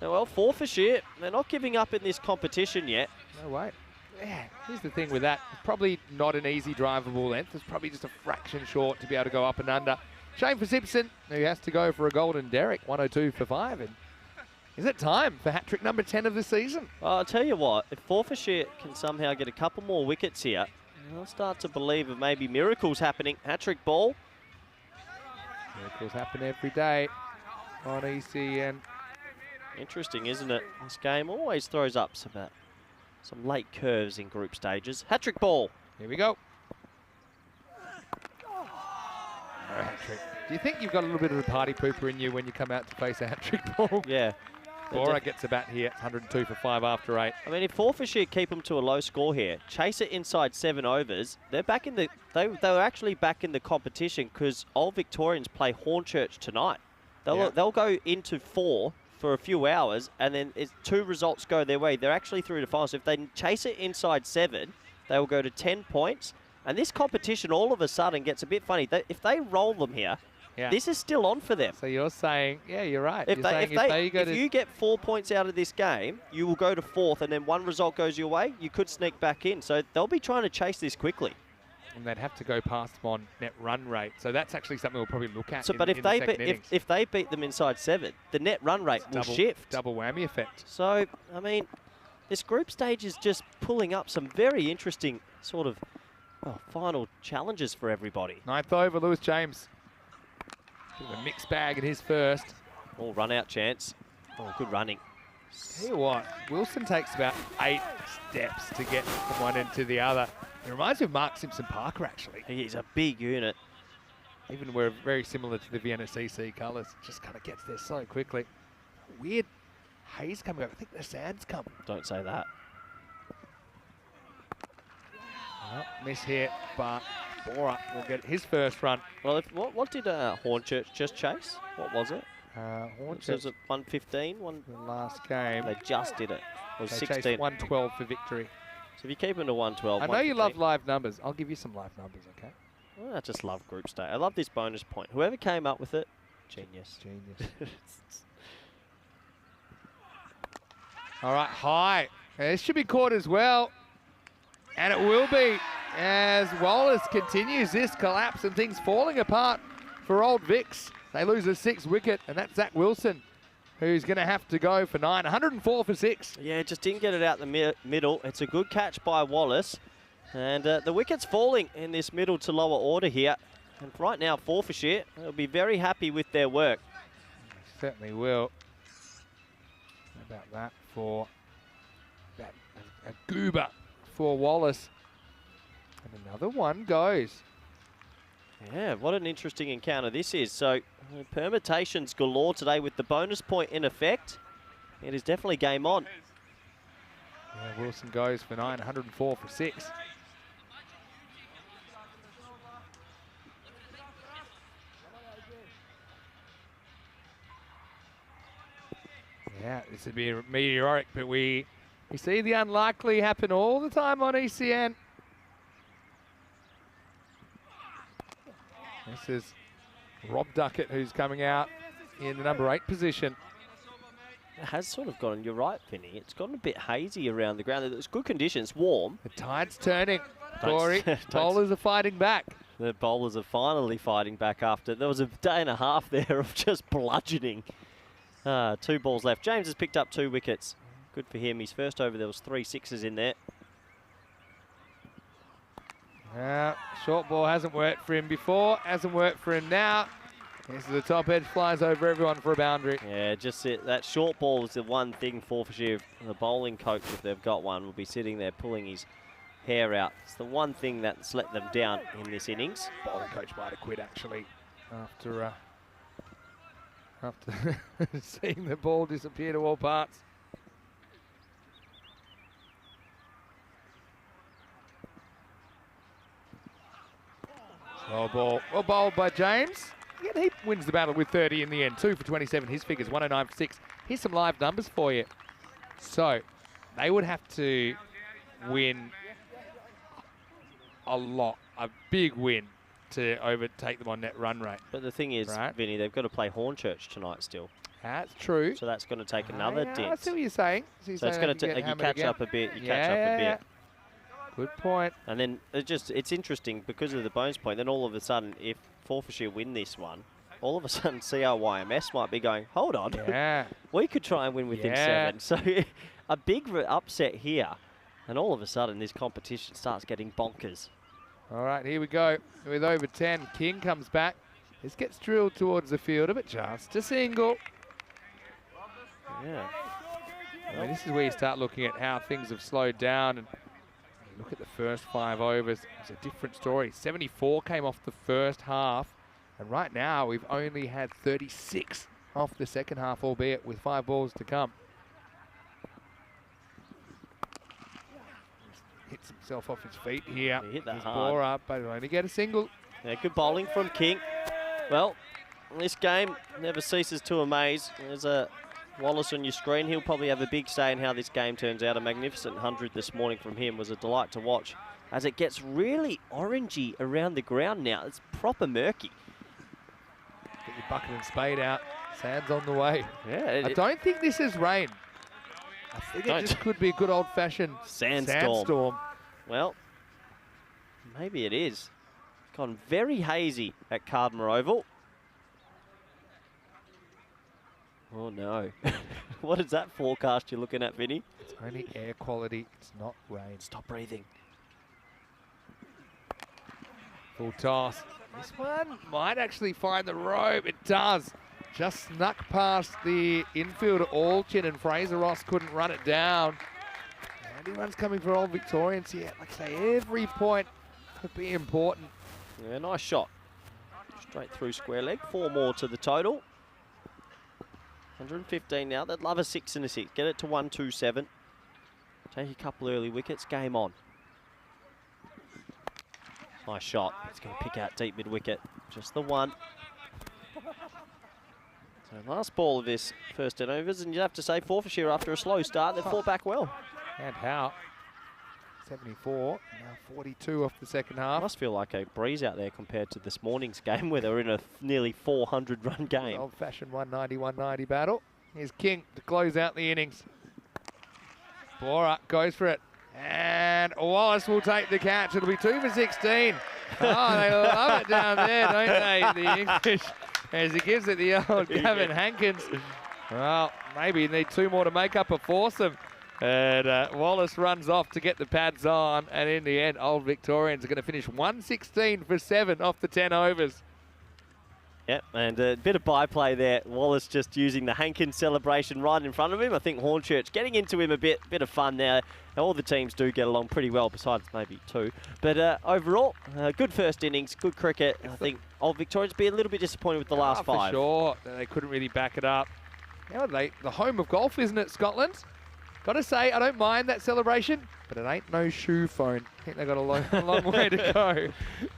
Now, well, Forfarshire, they're not giving up in this competition yet. No way. Yeah, here's the thing with that. It's probably not an easy drivable length. It's probably just a fraction short to be able to go up and under. Shame for Simpson, who has to go for a golden derrick, 102 for 5. And is it time for hat-trick number 10 of the season? I'll tell you what, if Forfarshire can somehow get a couple more wickets here, I'll start to believe of maybe miracles happening. Hat-trick ball. Miracles happen every day on ECN. Interesting, isn't it? This game always throws up some late curves in group stages. Hat-trick ball. Here we go. Hat-trick. Do you think you've got a little bit of the party pooper in you when you come out to face a hat-trick ball? Yeah. Bora gets a bat here. It's 102 for 5 after 8. I mean, if Forfarshire keep them to a low score here, chase it inside 7 overs, they're back in the. They were actually back in the competition because Old Victorians play Hornchurch tonight. They'll go into 4 for a few hours, and then 2 results go their way. They're actually through to finals. If they chase it inside 7, they will go to 10 points. And this competition all of a sudden gets a bit funny. If they roll them here, this is still on for them. So you're saying, yeah, you're right. If you get 4 points out of this game, you will go to 4th, and then 1 result goes your way, you could sneak back in. So they'll be trying to chase this quickly. And they'd have to go past them on net run rate. So that's actually something we'll probably look at. So, but if they beat them inside 7, the net run rate will shift. Double whammy effect. So, I mean, this group stage is just pulling up some very interesting sort of final challenges for everybody. 9th over, Lewis James. Bit of a mixed bag in his first. Oh, run out chance. Oh, good running. Tell you what, Wilson takes about 8 steps to get from one end to the other. It reminds me of Mark Simpson-Parker, actually. He's a big unit. Even we're very similar to the Vienna CC colours. Just kind of gets there so quickly. Weird haze coming up. I think the sand's come. Don't say that. Well, miss hit, but Bora will get his first run. Well, what did Hornchurch just chase? What was it? Hornchurch, Was it 115? the last game. They just did it. It was They 16. chased 112 for victory. So if you keep them to 112, I know you 115. love live numbers. I'll give you some live numbers, okay? Well, I just love group state. I love this bonus point. Whoever came up with it, genius. Genius. All right, high. This should be caught as well. And it will be as Wallace continues this collapse and things falling apart for Old Vics. They lose a 6th wicket, and that's Zach Wilson, who's going to have to go for 9. 104 for 6. Yeah, just didn't get it out the middle. It's a good catch by Wallace. And the wicket's falling in this middle to lower order here. And right now, Forfarshire will be very happy with their work. Certainly will. How about that for that a goober for Wallace. And another one goes. Yeah, what an interesting encounter this is. So, permutations galore today with the bonus point in effect. It is definitely game on. Yeah, Wilson goes for 9, 104 for 6. Yeah, this would be meteoric, but we see the unlikely happen all the time on ECN. This is Rob Duckett, who's coming out in the number 8 position. It has sort of gotten, you're right, Vinny, it's gotten a bit hazy around the ground. There's good conditions, warm. The tide's turning, Don't Corey. Bowlers are fighting back. The bowlers are finally fighting back after. There was a day and a half there of just bludgeoning. 2 balls left. James has picked up 2 wickets. Good for him. His first over, there was 3 sixes in there. Short ball hasn't worked for him before, hasn't worked for him now. This is the top edge, flies over everyone for a boundary. Yeah, just it. That short ball is the one thing Forfarshire, the bowling coach, if they've got one, will be sitting there pulling his hair out. It's the one thing that's let them down in this innings. Bowling coach might have quit actually after seeing the ball disappear to all parts. Slow ball, well bowled by James. Yeah, he wins the battle with 30 in the end. 2 for 27, his figures, 109 for 6. Here's some live numbers for you. So, they would have to win a lot, a big win to overtake them on net run rate. But the thing is, right, Vinny, they've got to play Hornchurch tonight still. That's true. So that's going to take another I dent. see what you're saying. So it's going to you catch up a bit. You catch up a bit. Good point. And then it's interesting because of the bonus point. Then all of a sudden, if Forfarshire win this one, all of a sudden CIYMS might be going, hold on, we could try and win within 7. So a big upset here, and all of a sudden this competition starts getting bonkers. All right, here we go with over 10. King comes back. This gets drilled towards the fielder, but just a single. Yeah. I mean, this is where you start looking at how things have slowed down. And look at the first 5 overs. It's a different story. 74 came off the first half. And right now, we've only had 36 off the second half, albeit with 5 balls to come. Hits himself off his feet here. He hit that His hard. ball up, but he'll only get a single. Yeah, good bowling from King. Well, this game never ceases to amaze. There's a Wallace on your screen. He'll probably have a big say in how this game turns out. A magnificent 100 this morning from him was a delight to watch as it gets really orangey around the ground now. It's proper murky. Get your bucket and spade out. Sand's on the way. Yeah, I don't think this is rain. I think it just could be a good old-fashioned sandstorm. Well, maybe it is. It's gone very hazy at Cartama Oval. Oh no. What is that forecast you're looking at, Vinny? It's only air quality, it's not rain. Stop breathing. Full toss. This one might actually find the rope. It does. Just snuck past the infield all. Jinnah and Fraser Ross couldn't run it down. Anyone's coming for Old Victorians here. Like I say, every point could be important. Yeah, nice shot. Straight through square leg. 4 more to the total. 115 now. They'd love a 6 and a 6. Get it to 127. Take a couple early wickets. Game on. Nice shot. It's going to pick out deep mid wicket. Just the one. So last ball of this first 10 overs, and you'd have to say Forfarshire, after a slow start, they fought back well. And how? 74, now 42 off the second half. Must feel like a breeze out there compared to this morning's game where they were in a nearly 400-run game. Old-fashioned 190-190 battle. Here's King to close out the innings. Bora goes for it. And Wallace will take the catch. It'll be 2 for 16. Oh, they love it down there, don't they, the English, as he gives it the old Gavin Hankins. Well, maybe you need 2 more to make up a foursome. And Wallace runs off to get the pads on, and in the end, Old Victorians are going to finish 116 for 7 off the 10 overs. Yep, and a bit of byplay there. Wallace just using the Hankins celebration right in front of him. I think Hornchurch getting into him a bit of fun there. All the teams do get along pretty well, besides maybe 2. But overall, good first innings, good cricket. I think Old Victorians be a little bit disappointed with the last 5. For sure, they couldn't really back it up. Now the home of golf, isn't it, Scotland? Got to say, I don't mind that celebration, but it ain't no shoe phone. I think they've got a long way to go.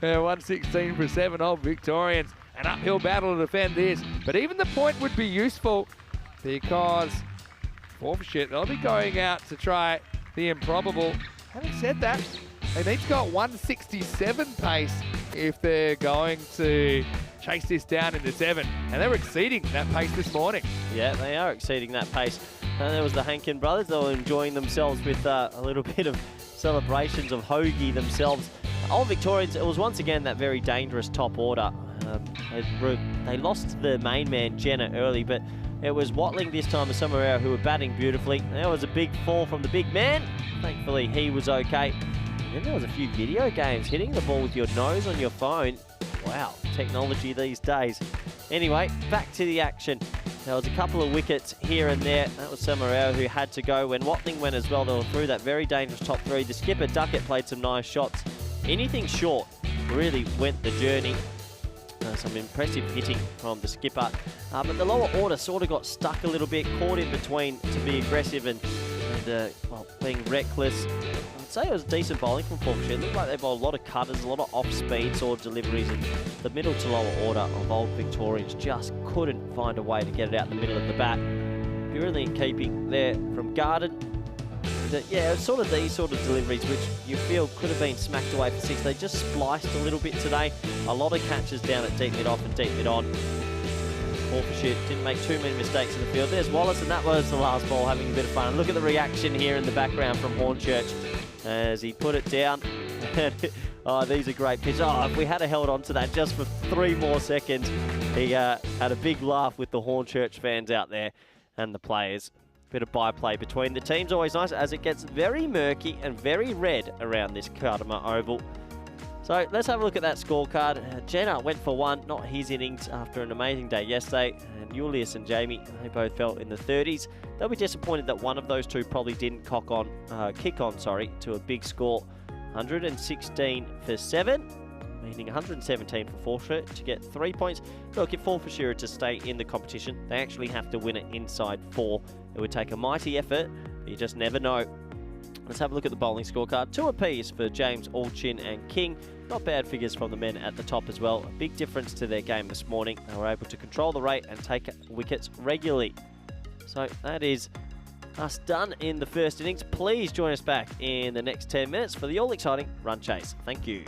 116 for 7, Old Victorians. An uphill battle to defend this, but even the point would be useful because Forfarshire, they'll be going out to try the improbable. Having said that, they need to go at 167 pace if they're going to chase this down into 7, and they're exceeding that pace this morning. Yeah, they are exceeding that pace. And there was the Hankin brothers. They were enjoying themselves with a little bit of celebrations of hoagie themselves. Old Victorians, it was once again that very dangerous top order. They lost the main man, Jinnah, early, but it was Watling this time and Somewhere who were batting beautifully. There was a big fall from the big man. Thankfully, he was okay. And then there was a few video games, hitting the ball with your nose on your phone. Wow, technology these days. Anyway, back to the action. There was a couple of wickets here and there. That was Somewhere who had to go. When Watling went as well, they were through that very dangerous top 3. The skipper, Duckett, played some nice shots. Anything short really went the journey. Some impressive hitting from the skipper. But the lower order sort of got stuck a little bit, caught in between to be aggressive and well, being reckless. I'd say it was decent bowling from Forfarshire. It looked like they bowled a lot of cutters, a lot of off-speed sort of deliveries, and the middle to lower order of Old Victorians just couldn't find a way to get it out in the middle of the bat. Purely in keeping there from Garden. Yeah, it's sort of these sort of deliveries which you feel could have been smacked away for 6. They just spliced a little bit today. A lot of catches down at deep mid off and deep mid on. Forfarshire didn't make too many mistakes in the field. There's Wallace, and that was the last ball, having a bit of fun. Look at the reaction here in the background from Hornchurch as he put it down. Oh, these are great pitches. Oh, if we had held on to that just for 3 more seconds, he had a big laugh with the Hornchurch fans out there and the players. Bit of byplay between the teams, always nice, as it gets very murky and very red around this Cartama Oval. So let's have a look at that scorecard. Jinnah went for 1, not his innings after an amazing day yesterday. And Julius and Jamie, they both fell in the 30s. They'll be disappointed that one of those two probably didn't kick on to a big score. 116 for 7, meaning 117 for Forfarshire to get 3 points. Look, if Forfarshire to stay in the competition, they actually have to win it inside 4. It would take a mighty effort, but you just never know. Let's have a look at the bowling scorecard. 2 apiece for James, Allchin and King. Not bad figures from the men at the top as well. A big difference to their game this morning. They were able to control the rate and take wickets regularly. So that is us done in the first innings. Please join us back in the next 10 minutes for the all-exciting Run Chase. Thank you.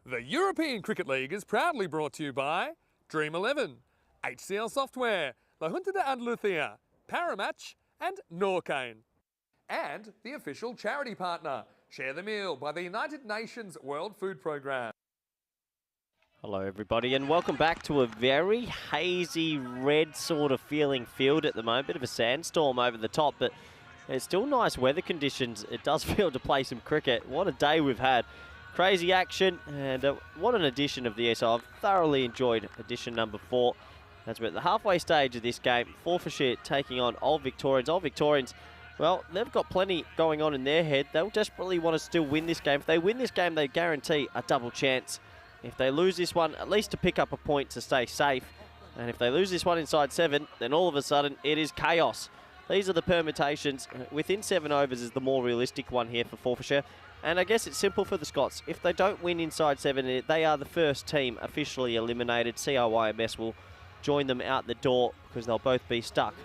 The European Cricket League is proudly brought to you by Dream 11, HCL Software, La Junta de Andalucía, Paramatch and Norcane. And the official charity partner, Share the Meal by the United Nations World Food Programme. Hello everybody and welcome back to a very hazy red sort of feeling field at the moment. Bit of a sandstorm over the top, but it's still nice weather conditions. It does feel to play some cricket. What a day we've had. Crazy action and what an edition of the ESO. I've thoroughly enjoyed edition number 4. As we're at the halfway stage of this game, Forfarshire taking on Old Victorians. Old Victorians, well, they've got plenty going on in their head. They'll desperately want to still win this game. If they win this game, they guarantee a double chance. If they lose this one, at least to pick up a point to stay safe. And if they lose this one inside 7, then all of a sudden it is chaos. These are the permutations. Within 7 overs is the more realistic one here for Forfarshire. And I guess it's simple for the Scots. If they don't win inside 7, they are the first team officially eliminated. CIYMS will join them out the door because they'll both be stuck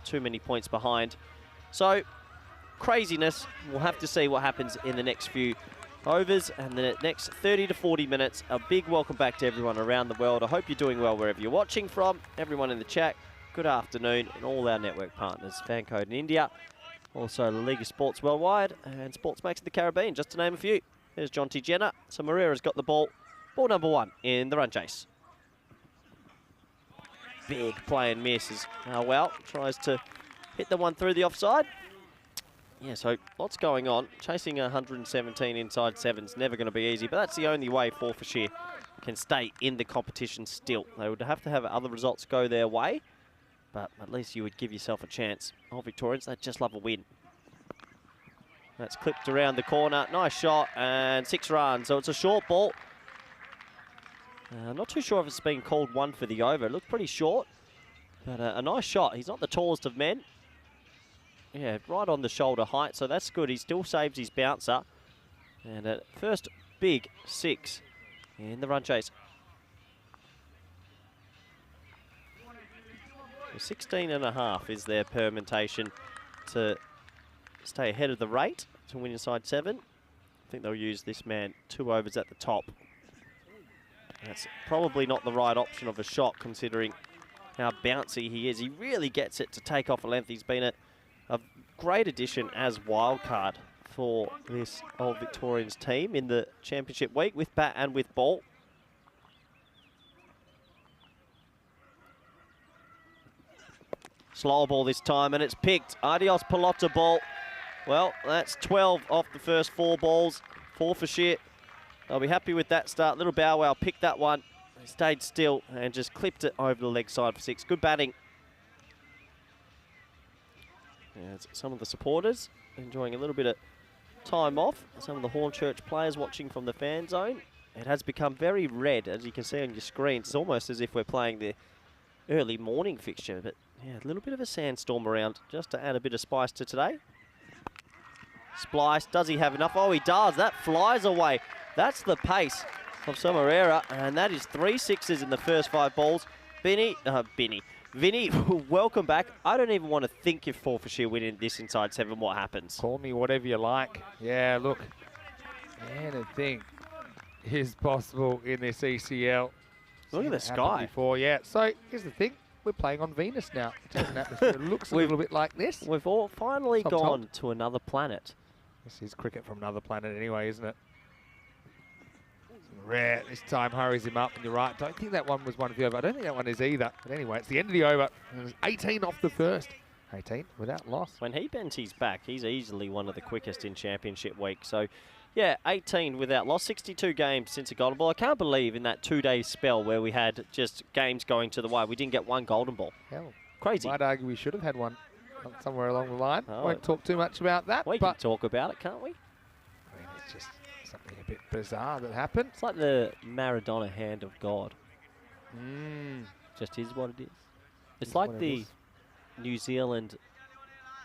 too many points behind. So, craziness. We'll have to see what happens in the next few overs and the next 30 to 40 minutes. A big welcome back to everyone around the world. I hope you're doing well wherever you're watching from. Everyone in the chat, good afternoon, and all our network partners, Fancode in India, also the League of Sports Worldwide, and Sports Max in the Caribbean, just to name a few. There's John T. Jinnah. So Moreira's got the ball. Ball number 1 in the run chase. Big play and misses. Well, tries to hit the one through the offside. Yeah, so lots going on. Chasing 117 inside 7's never going to be easy, but that's the only way Forfarshire can stay in the competition still. They would have to have other results go their way, but at least you would give yourself a chance. Oh, Victorians, they just love a win. That's clipped around the corner. Nice shot and 6 runs. So it's a short ball. Not too sure if it's been called 1 for the over. It looked pretty short, but a nice shot. He's not the tallest of men. Yeah, right on the shoulder height, so that's good. He still saves his bouncer. And a first big 6 in the run chase. 16.5 is their permutation to stay ahead of the rate to win inside 7. I think they'll use this man 2 overs at the top. That's probably not the right option of a shot considering how bouncy he is. He really gets it to take off a length. He's been a great addition as wildcard for this Old Victorians team in the championship week with bat and with ball. Slower ball this time and it's picked. Adios Pelota ball. Well, that's 12 off the first 4 balls. Forfarshire, they'll be happy with that start. Little Bow Wow picked that one. He stayed still and just clipped it over the leg side for 6. Good batting. Yeah, some of the supporters enjoying a little bit of time off. Some of the Hornchurch players watching from the fan zone. It has become very red, as you can see on your screen. It's almost as if we're playing the early morning fixture, but yeah, a little bit of a sandstorm around just to add a bit of spice to today. Splice, does he have enough? Oh, he does. That flies away. That's the pace of Moreira, and that is 3 6s in the first 5 balls. Vinny, welcome back. I don't even want to think if Forfarshire win in this inside 7, what happens. Call me whatever you like. Yeah, look, anything is possible in this ECL. Look at the sky. Before, yeah. So here's the thing. We're playing on Venus now. It looks a little bit like this. We've all finally gone to another planet. This is cricket from another planet anyway, isn't it? Rare. This time hurries him up, and you're right. Don't think that one was one of the over. I don't think that one is either. But anyway, it's the end of the over. And it was 18 off the first. 18 without loss. When he bends his back, he's easily one of the quickest in championship week. So, yeah, 18 without loss. 62 games since a golden ball. I can't believe in that 2-day spell where we had just games going to the wire, we didn't get 1 golden ball. Hell, crazy. I'd argue we should have had one somewhere along the line. Won't talk too much about that. We can talk about it, can't we? I mean, it's just something a bit bizarre that happened. It's like the Maradona hand of God. Just is what it is. It's like the New Zealand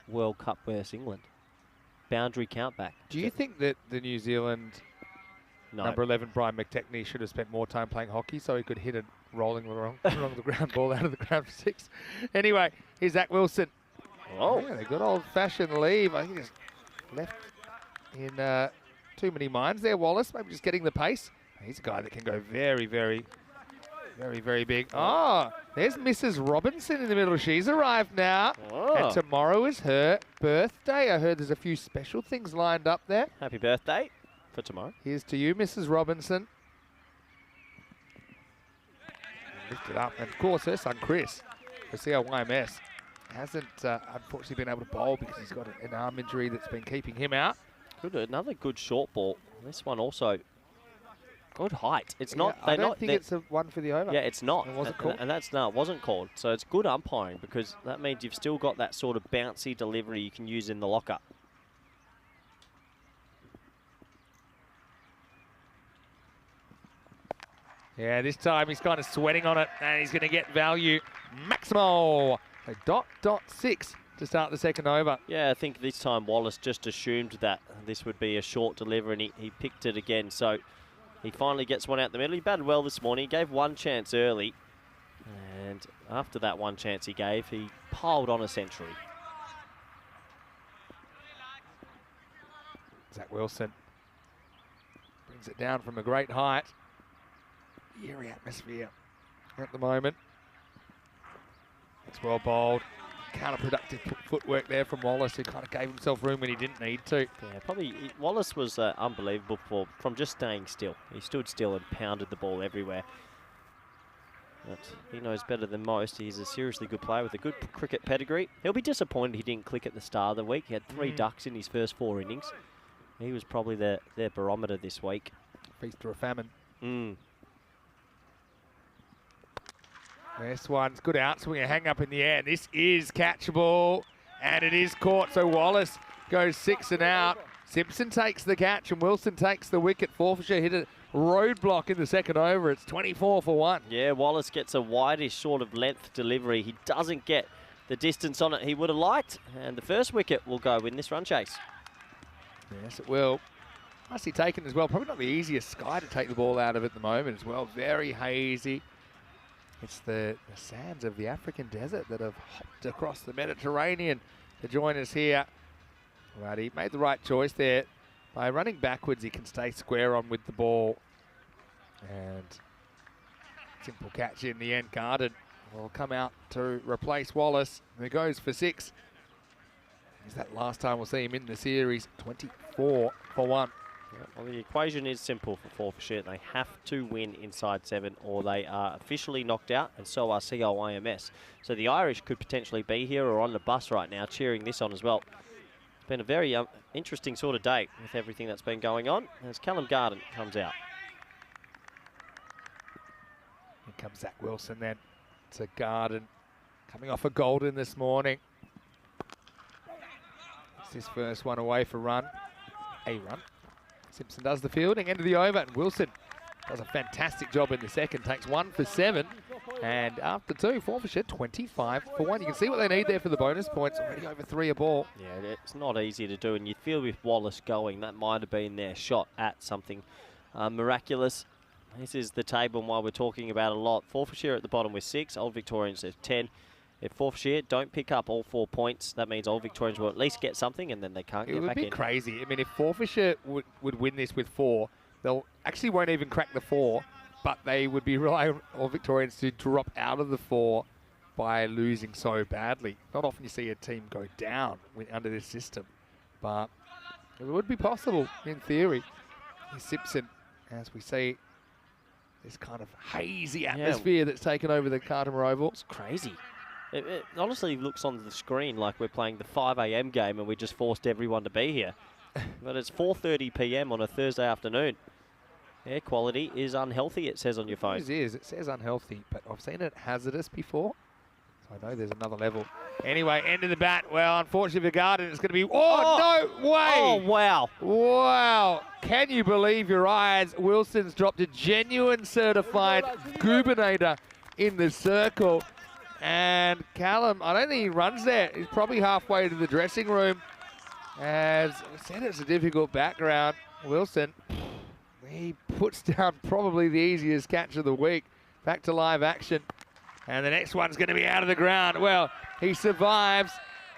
World Cup versus England. Boundary countback. Do you think that the New Zealand number 11, Brian McTechnie, should have spent more time playing hockey so he could hit a rolling along the ground ball out of the ground for 6? Anyway, here's Zach Wilson. Oh. Yeah, a good old-fashioned leave. I think he's left in too many minds there, Wallace. Maybe just getting the pace. He's a guy that can go very, very big. Oh, there's Mrs. Robinson in the middle. She's arrived now. Oh. And tomorrow is her birthday. I heard there's a few special things lined up there. Happy birthday for tomorrow. Here's to you, Mrs. Robinson. Lift it up. And of course, her son, Chris, for CIYMS, hasn't unfortunately been able to bowl because he's got an arm injury that's been keeping him out. Good, another good short ball. This one also good height. It's not. I don't think it's a one for the over. Yeah, it's not. It wasn't called. And that's no, it wasn't called. So it's good umpiring because that means you've still got that sort of bouncy delivery you can use in the locker. Yeah, this time he's kind of sweating on it, and he's going to get value. Maximal, a .6 to start the second over. Yeah, I think this time Wallace just assumed that this would be a short deliver, and he picked it again. So he finally gets one out the middle. He batted well this morning. He gave one chance early, and after that one chance he gave, he piled on a century. Zach Wilson brings it down from a great height. Eerie atmosphere at the moment. It's well bowled. Counterproductive footwork there from Wallace, who kind of gave himself room when he didn't need to. Yeah, probably Wallace was unbelievable from just staying still. He stood still and pounded the ball everywhere. But he knows better than most. He's a seriously good player with a good cricket pedigree. He'll be disappointed he didn't click at the start of the week. He had 3 ducks in his first 4 innings. He was probably their barometer this week. Feast or a famine. This one's good outswing, a hang up in the air. This is catchable, and it is caught. So Wallace goes 6 and out. Simpson takes the catch, and Wilson takes the wicket. Forfarshire hit a roadblock in the second over. It's 24 for 1. Yeah, Wallace gets a wideish sort of length delivery. He doesn't get the distance on it he would have liked, and the first wicket will go in this run chase. Yes, it will. Nicely taken as well. Probably not the easiest sky to take the ball out of at the moment as well. Very hazy. It's the sands of the African desert that have hopped across the Mediterranean to join us here. But he made the right choice there. By running backwards, he can stay square on with the ball. And simple catch in the end. Garden will come out to replace Wallace, who goes for 6. Is that last time we'll see him in the series? 24 for 1. Yeah, well, the equation is simple for Forfarshire. They have to win inside 7 or they are officially knocked out, and so are CIYMS. So the Irish could potentially be here or on the bus right now cheering this on as well. It's been a very interesting sort of day with everything that's been going on as Callum Garden comes out. Here comes Zach Wilson then to Garden, coming off a golden this morning. It's his first one away for a run. Simpson does the fielding, end of the over, and Wilson does a fantastic job in the second, takes 1 for 7, and after 2, Forfarshire 25 for 1. You can see what they need there for the bonus points, already over 3 a ball. Yeah, it's not easy to do, and you feel with Wallace going, that might have been their shot at something miraculous. This is the table and why we're talking about a lot. Forfarshire at the bottom with 6, Old Victorians have 10. If Forfarshire don't pick up all 4 points, that means Old Victorians will at least get something, and then they can't get back in. It would be crazy. I mean, if Forfarshire would win this with 4, they'll actually won't even crack the 4, but they would be relying on Old Victorians to drop out of the 4 by losing so badly. Not often you see a team go down under this system, but it would be possible in theory. Here's Simpson, as we see this kind of hazy atmosphere that's taken over the Cartama Oval. It's crazy. It honestly looks on the screen like we're playing the 5 a.m. game and we just forced everyone to be here. But it's 4:30 p.m. on a Thursday afternoon. Air quality is unhealthy, it says on your phone. It says unhealthy, but I've seen it hazardous before. So I know there's another level. Anyway, end of the bat. Well, unfortunately for Garden, it's going to be... Oh, no way! Oh, wow. Wow. Can you believe your eyes? Wilson's dropped a genuine certified Goobinator in the circle. And Callum, I don't think he runs there. He's probably halfway to the dressing room. As I said, it's a difficult background. Wilson, he puts down probably the easiest catch of the week. Back to live action. And the next one's going to be out of the ground. Well, he survives.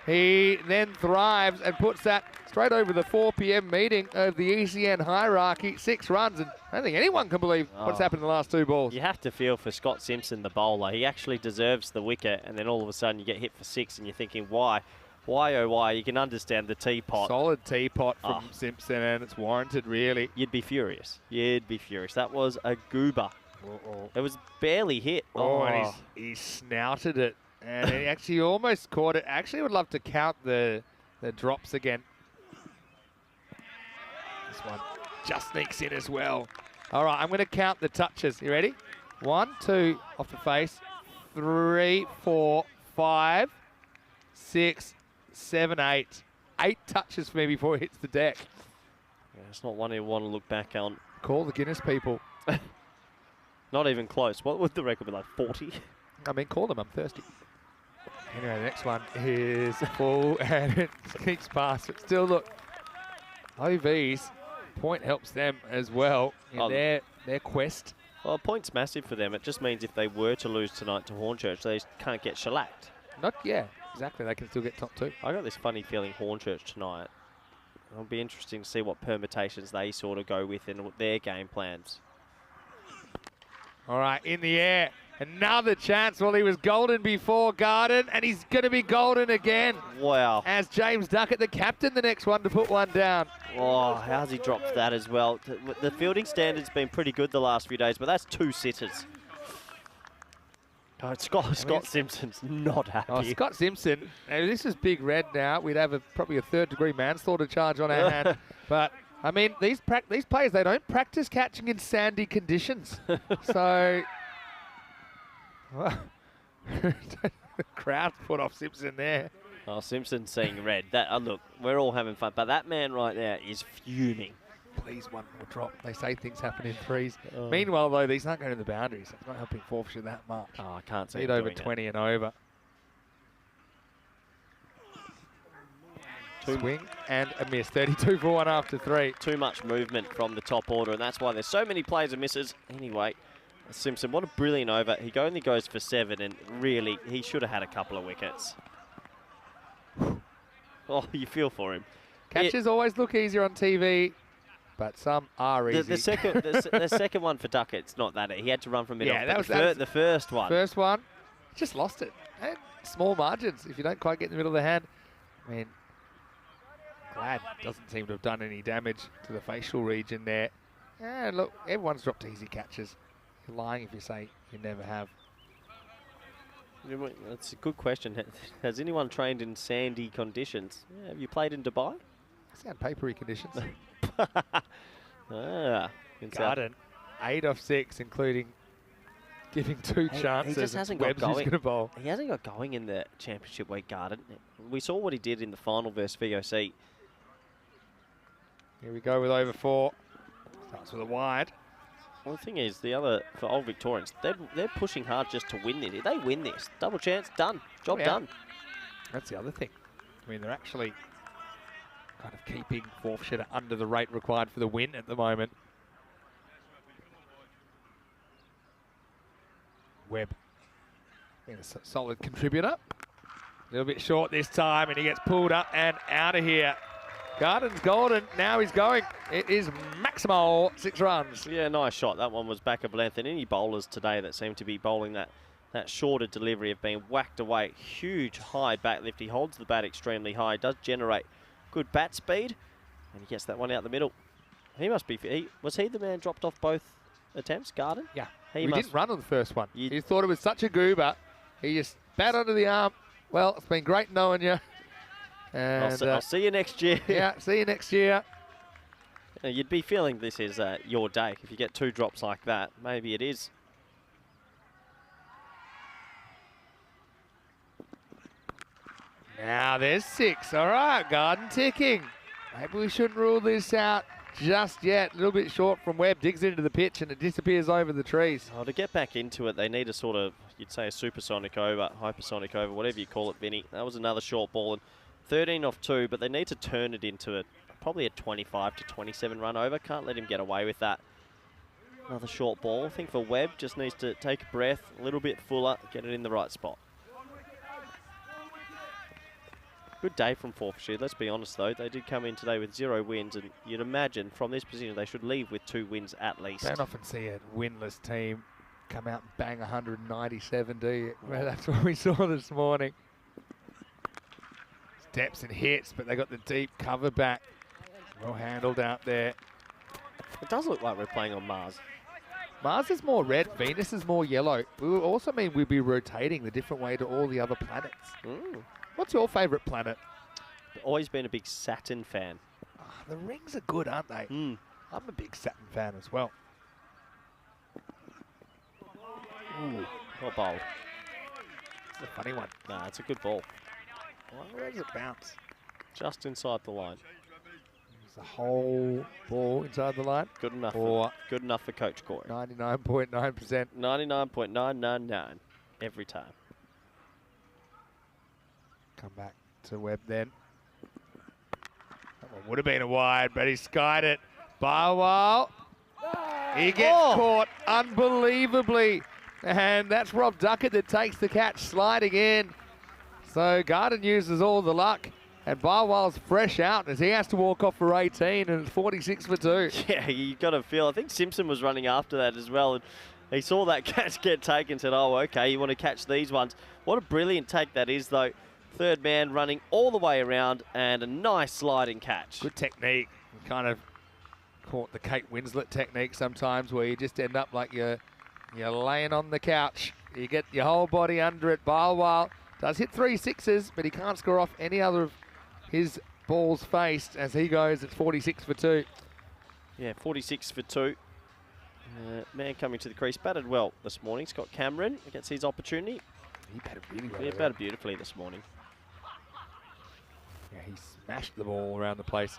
He then thrives and puts that straight over the 4 p.m. meeting of the ECN hierarchy. 6 runs, and I don't think anyone can believe what's happened in the last 2 balls. You have to feel for Scott Simpson, the bowler. He actually deserves the wicket, and then all of a sudden you get hit for 6, and you're thinking, why? Why, oh, why? You can understand the teapot. Solid teapot from Simpson, and it's warranted, really. You'd be furious. You'd be furious. That was a goober. It was barely hit. And he snouted it. And he actually almost caught it. Actually, would love to count the drops again. This one just sneaks in as well. All right, I'm going to count the touches. You ready? 1, 2 off the face. 3, 4, 5, 6, 7, 8. 8 touches for me before it hits the deck. Yeah, it's not one you want to look back on. Call the Guinness people. Not even close. What would the record be, like 40? I mean, call them. I'm thirsty. Anyway, the next one is full, and it sneaks past. But still, look, OV's point helps them as well in their quest. Well, a point's massive for them. It just means if they were to lose tonight to Hornchurch, they can't get shellacked. Yeah, exactly. They can still get top 2. I got this funny feeling Hornchurch tonight. It'll be interesting to see what permutations they sort of go with and their game plans. All right, in the air. Another chance. Well, he was golden before, Garden, and he's going to be golden again. Wow. As James Duckett, the captain, the next one to put one down. Oh, how's he dropped that as well? The fielding standard's been pretty good the last few days, but that's 2 sitters. Oh, Scott Simpson's not happy. Oh, Scott Simpson. Now, this is big red now. We'd have probably a 3rd-degree manslaughter charge on our hand. But, I mean, these players, they don't practice catching in sandy conditions. So... the crowd put off Simpson there. Oh, Simpson's seeing red. Look, we're all having fun, but that man right there is fuming. Please, one more drop. They say things happen in 3s. Meanwhile, though, these aren't going to the boundaries. It's not helping Forfarshire that much. Oh, I can't see it over 20 and over. Swing and a miss. 32 for 1 after 3. Too much movement from the top order, and that's why there's so many plays and misses. Anyway, Simpson, what a brilliant over. He only goes for 7, and really, he should have had a couple of wickets. Oh, you feel for him. Catches always look easier on TV, but some are easy. The second one for Duckett's not that. He had to run from middle. Yeah, that was the first one. First one, just lost it. And small margins if you don't quite get in the middle of the hand. I mean, Glad doesn't seem to have done any damage to the facial region there. And look, everyone's dropped easy catches. You're lying if you say you never have. That's a good question. Has anyone trained in sandy conditions? Yeah, have you played in Dubai? Sound papery conditions. Garden, 8 off 6, including giving 2 chances. He just hasn't got going. Bowl. He hasn't got going in the championship week, Garden. We saw what he did in the final versus VOC. Here we go with over 4. Starts with a wide. Well, the thing is, for Old Victorians, they're pushing hard just to win this. If they win this, double chance, done. Job done. That's the other thing. I mean, they're actually kind of keeping Forfarshire under the rate required for the win at the moment. Webb being a solid contributor. A little bit short this time, and he gets pulled up and out of here. Garden's golden. Now he's going. It is maximal 6 runs. Yeah, nice shot. That one was back of length. And any bowlers today that seem to be bowling that shorter delivery have been whacked away. Huge high bat lift. He holds the bat extremely high. Does generate good bat speed. And he gets that one out the middle. He must be... Was he the man dropped off both attempts, Garden? Yeah. He didn't run on the first one. He thought it was such a goober. He just bat under the arm. Well, it's been great knowing you. And I'll see you next year. Yeah, see you next year. You'd be feeling this is your day if you get 2 drops like that. Maybe it is. Now there's 6. All right, Garden ticking. Maybe we shouldn't rule this out just yet. A little bit short from Webb. Digs into the pitch and it disappears over the trees. Oh, to get back into it, they need a sort of, you'd say a supersonic over, hypersonic over, whatever you call it, Vinny. That was another short ball. And 13 off 2, but they need to turn it into probably a 25 to 27 run over. Can't let him get away with that. Another short ball. I think for Webb, just needs to take a breath, a little bit fuller, get it in the right spot. Good day from Forfarshire, let's be honest though. They did come in today with 0 wins, and you'd imagine from this position they should leave with 2 wins at least. Don't often see a winless team come out and bang 197, do you? Well, that's what we saw this morning. Steps and hits, but they got the deep cover back. Well handled out there. It does look like we're playing on Mars. Mars is more red, Venus is more yellow. It will also mean we'll be rotating the different way to all the other planets. What's your favourite planet? I've always been a big Saturn fan. The rings are good, aren't they? I'm a big Saturn fan as well. Ooh, not bold. It's a funny one. Nah, it's a good ball. Where does it bounce? Just inside the line. Is the whole ball inside the line? Good enough. Or good enough for Coach Corey. 99.9%. 99.999 every time. Come back to Webb then. That one would have been a wide, but he skied it. Barwell. He gets caught unbelievably. And that's Rob Duckett that takes the catch, sliding in. So Garden uses all the luck. And Barwell's fresh out as he has to walk off for 18, and it's 46 for 2. Yeah, you got to feel. I think Simpson was running after that as well. And he saw that catch get taken and said, oh, okay, you want to catch these ones. What a brilliant take that is, though. Third man running all the way around and a nice sliding catch. Good technique. Kind of caught the Kate Winslet technique sometimes where you just end up like you're laying on the couch. You get your whole body under it. Barwell does hit 3 sixes, but he can't score off any other of his balls faced as he goes. It's 46 for 2. Yeah, 46 for 2. Man coming to the crease, batted well this morning. Scott Cameron gets his opportunity. He batted really well. He batted beautifully this morning. Yeah, he smashed the ball around the place.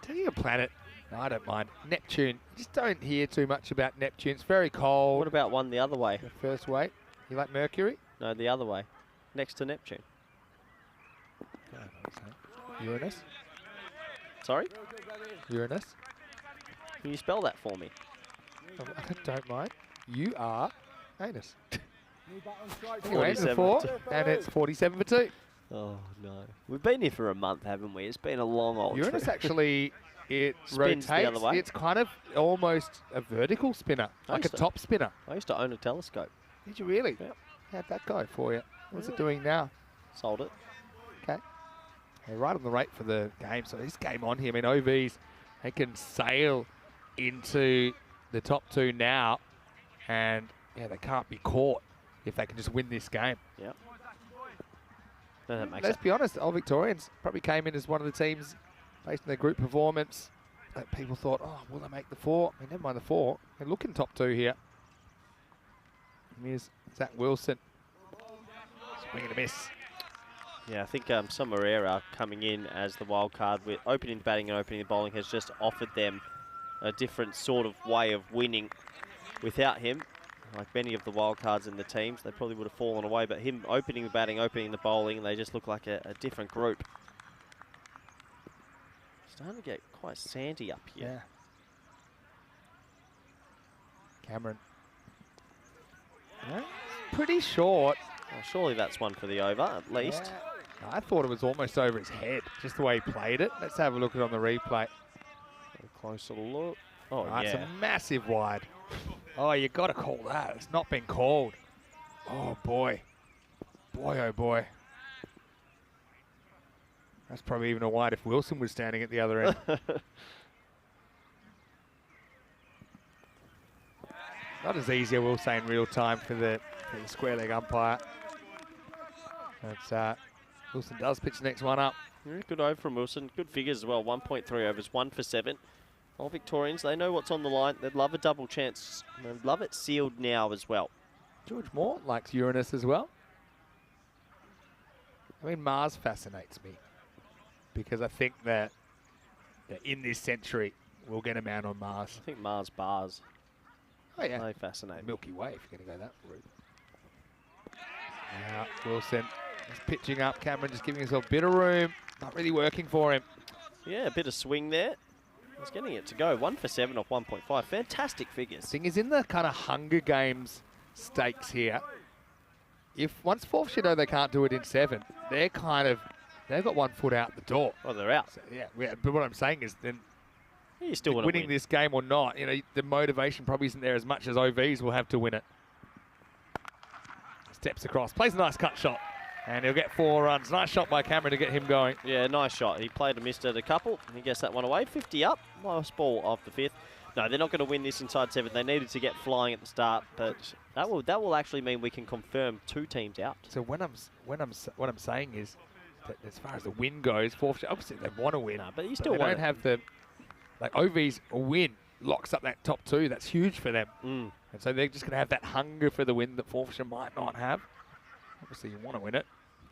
Tell you a planet, no, I don't mind. Neptune. You just don't hear too much about Neptune. It's very cold. What about one the other way? The first way. You like Mercury? No, the other way. Next to Neptune. Uranus? Sorry? Uranus? Can you spell that for me? Oh, I don't mind. You are anus. Anyway, 47 4, for 2. and it's 47 for 2. Oh, no. We've been here for a month, haven't we? It's been a long old Uranus trip. actually, it Spins rotates. the other way. It's kind of almost a vertical spinner, like a top spinner. I used to own a telescope. Did you really? Yep. How'd that go for you? What's it doing now? Sold it. Okay. They're right on the rate for the game. So this game on here, I mean, OVs, they can sail into the top 2 now. And, yeah, they can't be caught if they can just win this game. Yep. No, that makes Let's sense. be honest, Old Victorians probably came in as one of the teams based on their group performance that people thought, oh, will they make the 4? I mean, never mind the 4. They're looking top 2 here. And here's Zach Wilson. Swing and a miss. Yeah, I think Sommerera coming in as the wild card with opening the batting and opening the bowling has just offered them a different sort of way of winning. Without him, like many of the wild cards in the teams, they probably would have fallen away, but him opening the batting, opening the bowling, they just look like a different group. Starting to get quite sandy up here. Yeah. Cameron. Yeah, pretty short. Well, surely that's one for the over, at least. Yeah. I thought it was almost over his head, just the way he played it. Let's have a look at it on the replay. A closer look. Oh, That's yeah. a massive wide. Oh, you got to call that. It's not been called. Oh, boy. Boy, oh, boy. That's probably even a wide if Wilson was standing at the other end. Not as easy, I will say, in real time for the square leg umpire. That's, Wilson does pitch the next one up. Yeah, good over from Wilson. Good figures as well. 1.3 overs, 1 for 7. All Victorians, they know what's on the line. They'd love a double chance. They'd love it sealed now as well. George Moore likes Uranus as well. I mean, Mars fascinates me because I think that in this century, we'll get a man on Mars. I think Mars bars. Oh, yeah. They fascinate me. Milky Way, if you're going to go that route. Now, Wilson is pitching up. Cameron just giving himself a bit of room. Not really working for him. Yeah, a bit of swing there. He's getting it to go. 1 for 7 off 1.5. Fantastic figures. Thing is, in the kind of Hunger Games stakes here, if once Forfarshire know they can't do it in 7, they're they've got 1 foot out the door. Oh, they're out. So, yeah, but what I'm saying is then You still want to winning win. this game or not, the motivation probably isn't there as much as OVs will have to win it. Steps across, plays a nice cut shot, and he'll get 4 runs. Nice shot by Cameron to get him going. Yeah, nice shot. He played and missed at a couple. He gets that one away. 50 up. Nice ball off the 5th. No, they're not going to win this inside 7th. They needed to get flying at the start, but that will actually mean we can confirm 2 teams out. So what I'm saying is that as far as the win goes, Forfarshire, obviously they want to win, No, but you but still they want don't have the OVs win locks up that top 2. That's huge for them, and so they're just going to have that hunger for the win that Forfarshire might not have. Obviously, you want to win it.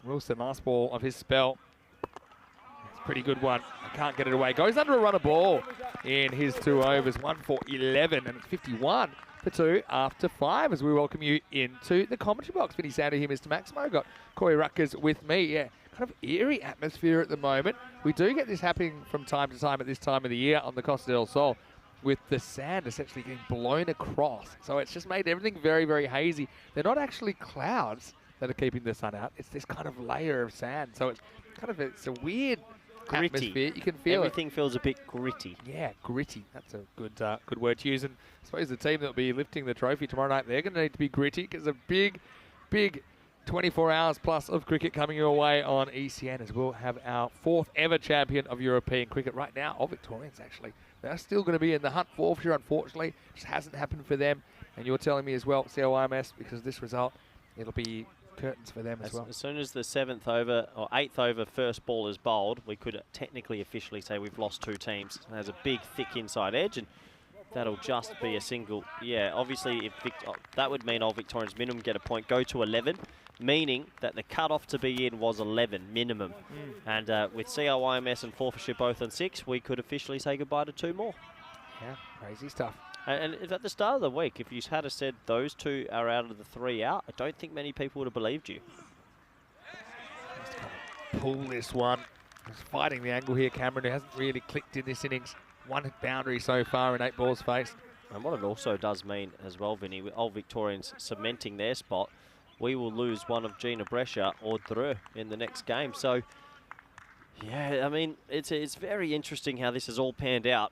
Wilson, last ball of his spell. It's a pretty good one. I can't get it away. Goes under a run of ball in his 2 overs. 1 for 11, and it's 51 for 2 after 5 as we welcome you into the commentary box. Vinny Sander here, Mr. Maximo. Got Corey Ruckers with me. Yeah, kind of eerie atmosphere at the moment. We do get this happening from time to time at this time of the year on the Costa del Sol, with the sand essentially getting blown across. So it's just made everything very, very hazy. They're not actually clouds that are keeping the sun out. It's this kind of layer of sand. So it's a weird Gritty. atmosphere. You can feel Everything feels a bit gritty. Yeah, gritty. That's a good word to use. And I suppose the team that will be lifting the trophy tomorrow night, they're going to need to be gritty because a big 24 hours plus of cricket coming your way on ECN, as we'll have our 4th ever champion of European cricket right now, all Victorians actually. They're still going to be in the hunt. Forfarshire, unfortunately, it just hasn't happened for them. And you're telling me as well, CIYMS, because of this result, it'll be curtains for them as well. As soon as the 7th over or 8th over first ball is bowled, we could technically officially say we've lost 2 teams. There's a big, thick inside edge, and that'll just be a single. Yeah, obviously, if that would mean all Victorians minimum get a point, go to 11, meaning that the cut-off to be in was 11 minimum. And with CIYMS and Forfarshire both on 6, we could officially say goodbye to 2 more. Yeah, crazy stuff. And at the start of the week, if you had said those 2 are out of the 3 out, I don't think many people would have believed you. Just gotta pull this one. He's fighting the angle here, Cameron, who hasn't really clicked in this innings. 1 boundary so far in 8 balls faced. And what it also does mean as well, Vinny, with Old Victorians cementing their spot, we will lose one of Jinnah, Brescia or Thrillng in the next game. So, yeah, I mean, it's very interesting how this has all panned out.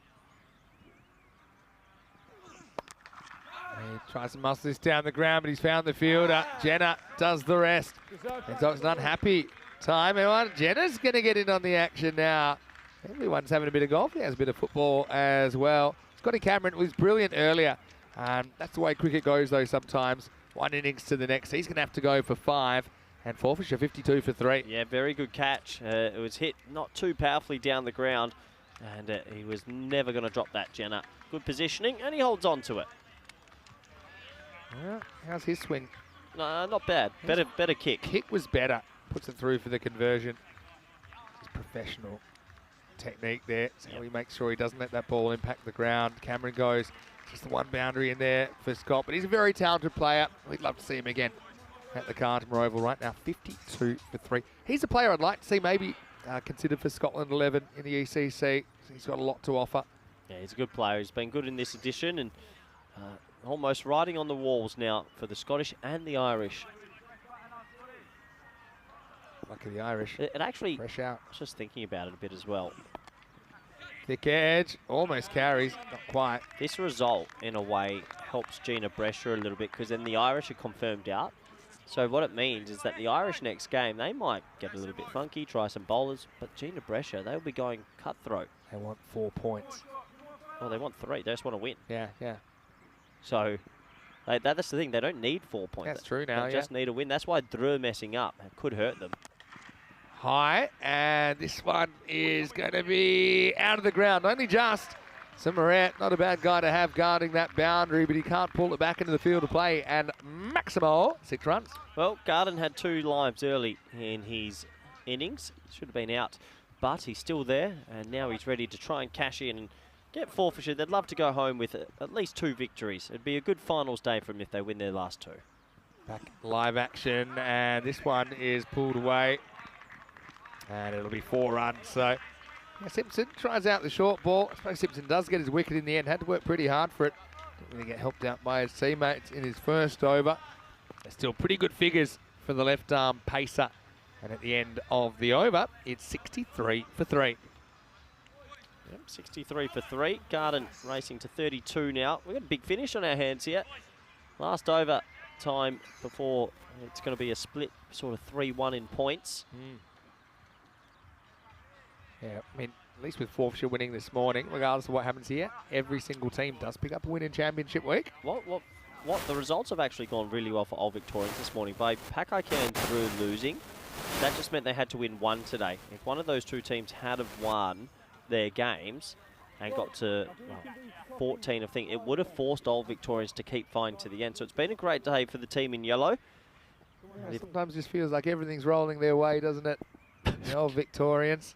He tries to muscle this down the ground, but he's found the fielder. Jinnah does the rest. And so it's an unhappy time, everyone. Jinnah's going to get in on the action now. Everyone's having a bit of golf. He has a bit of football as well. Scotty Cameron was brilliant earlier. That's the way cricket goes, though, sometimes. 1 innings to the next. He's going to have to go for 5. And Forfarshire 52 for 3. Yeah, very good catch. It was hit not too powerfully down the ground. And he was never going to drop that, Jinnah. Good positioning, and he holds on to it. Well, how's his swing? No, not bad. Better kick. Kick was better. Puts it through for the conversion. His professional technique there. So he makes sure he doesn't let that ball impact the ground. Cameron goes. Just the 1 boundary in there for Scott. But he's a very talented player. We'd love to see him again at the Cartama Oval right now. 52 for 3. He's a player I'd like to see maybe considered for Scotland 11 in the ECC. He's got a lot to offer. Yeah, he's a good player. He's been good in this edition and almost riding on the walls now for the Scottish and the Irish. Lucky the Irish. It actually, Fresh out. I was just thinking about it a bit as well. Thick edge. Almost carries. Not quite. This result, in a way, helps Jinnah, Brescia a little bit because then the Irish are confirmed out. So what it means is that the Irish next game, they might get a little bit funky, try some bowlers, but Jinnah, Brescia, they'll be going cutthroat. They want 4 points. Well, they want 3. They just want to win. Yeah, yeah. So that's the thing. They don't need 4 points. That's true now, They just need a win. That's why Thrillng messing up could hurt them. High, and this one is going to be out of the ground. Only just. Morant, not a bad guy to have guarding that boundary, but he can't pull it back into the field of play. And Maximo, 6 runs. Well, Garden had 2 lives early in his innings. Should have been out, but he's still there, and now he's ready to try and cash in and get Forfarshire. They'd love to go home with at least 2 victories. It'd be a good finals day for them if they win their last 2. Back live action, and this one is pulled away. And it'll be 4 runs. So yeah, Simpson tries out the short ball. I suppose Simpson does get his wicket in the end. Had to work pretty hard for it. Didn't really get helped out by his teammates in his first over. They're still pretty good figures for the left arm pacer And at the end of the over, it's 63 for 3. Yep, 63 for 3. Garden racing to 32 now. We've got a big finish on our hands here. Last over time before it's going to be a split sort of 3-1 in points. Yeah, I mean, at least with Forfarshire winning this morning, regardless of what happens here, every single team does pick up a win in Championship week. What the results have actually gone really well for Old Victorians this morning. By Paco and through losing, that just meant they had to win one today. If one of those two teams had have won their games and got to 14, I think, it would have forced Old Victorians to keep fighting to the end. So it's been a great day for the team in yellow. Yeah, sometimes it just feels like everything's rolling their way, doesn't it? The Old Victorians.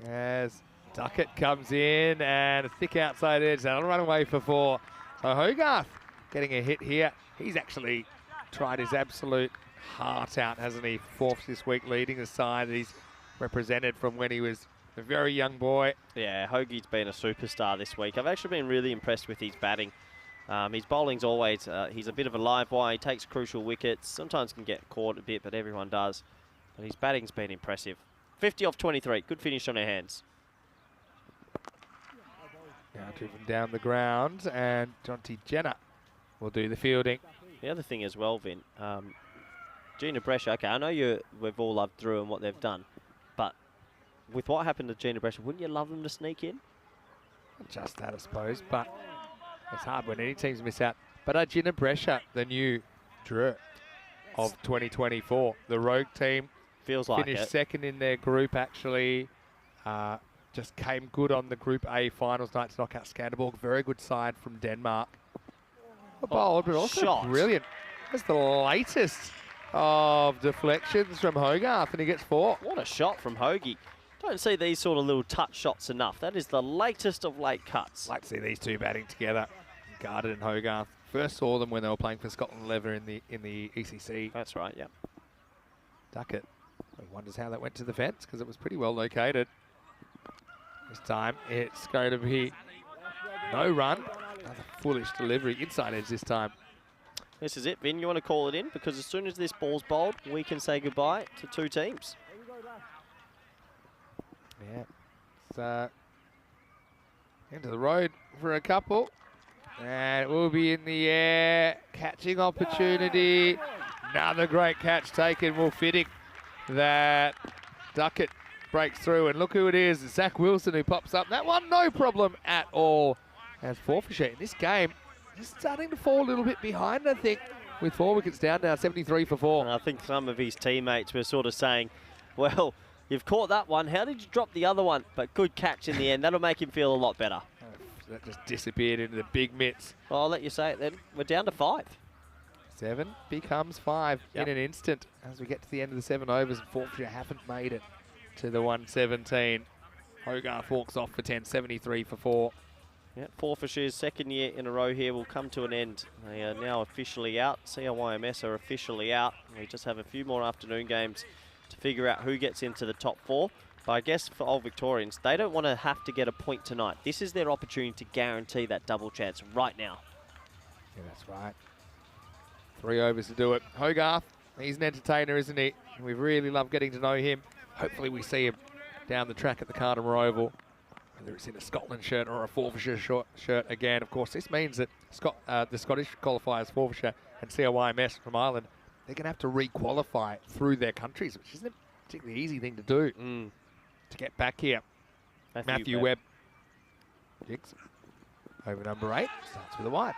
As Duckett comes in and a thick outside edge, that'll run away for 4. So Hogarth getting a hit here. He's actually tried his absolute heart out, hasn't he? 4th this week, leading the side that he's represented from when he was a very young boy. Yeah, Hoagie's been a superstar this week. I've actually been really impressed with his batting. His bowling's always, he's a bit of a live wire. He takes crucial wickets. Sometimes can get caught a bit, but everyone does. But his batting's been impressive. 50 off 23. Good finish on our hands. Now driven down the ground, and Jinnah will do the fielding. The other thing as well, Vin, Jinnah Brescia, okay, I know we've all loved Drew and what they've done, but with what happened to Jinnah Brescia, wouldn't you love them to sneak in? Just that, I suppose, but it's hard when any teams miss out. But Jinnah Brescia, the new Drew of 2024, the rogue team, feels like finished it. second in their group, actually. Just came good on the Group A finals night to knock out Skanderborg. Very good side from Denmark. Bowled, but also shot. Brilliant. That's the latest of deflections from Hogarth, and he gets 4. What a shot from Hoagie. Don't see these sort of little touch shots enough. That is the latest of late cuts. Like to see these two batting together, Garden and Hogarth. First saw them when they were playing for Scotland Lever in the ECC. That's right, yeah. Duckett wonders how that went to the fence, because it was pretty well located. This time it's going to be no run. Another foolish delivery. Inside edge this time. This is it, Vin. You want to call it in? Because as soon as this ball's bowled, we can say goodbye to 2 teams. Yeah. It's into the road for a couple. And it will be in the air. Catching opportunity. Another great catch taken. Will Fitting that Duckett breaks through, and look who it is, Zach Wilson, who pops up. That one, no problem at all. As Forfarshire in this game, just starting to fall a little bit behind, I think, with 4 wickets down now, 73 for 4. And I think some of his teammates were sort of saying, well, you've caught that one. How did you drop the other one? But good catch in the end. That'll make him feel a lot better. That just disappeared into the big mitts. Well, I'll let you say it then. We're down to 5. 7 becomes 5 in an instant as we get to the end of the 7 overs, and Forfarshire haven't made it to the 117. Hogarth walks off for 10, 73 for 4. Yeah, Forfarshire's second year in a row here will come to an end. They are now officially out. CIYMS are officially out. We just have a few more afternoon games to figure out who gets into the top 4. But I guess for Old Victorians, they don't want to have to get a point tonight. This is their opportunity to guarantee that double chance right now. Yeah, that's right. 3 overs to do it. Hogarth, he's an entertainer, isn't he? We've really loved getting to know him. Hopefully we see him down the track at the Cartama Oval, whether it's in a Scotland shirt or a Forfarshire shirt again. Of course, this means that the Scottish qualifiers, Forfarshire and CIYMS from Ireland, they're going to have to re-qualify through their countries, which isn't a particularly easy thing to do to get back here. Matthew Webb. Jigs. Over number 8, starts with a wide.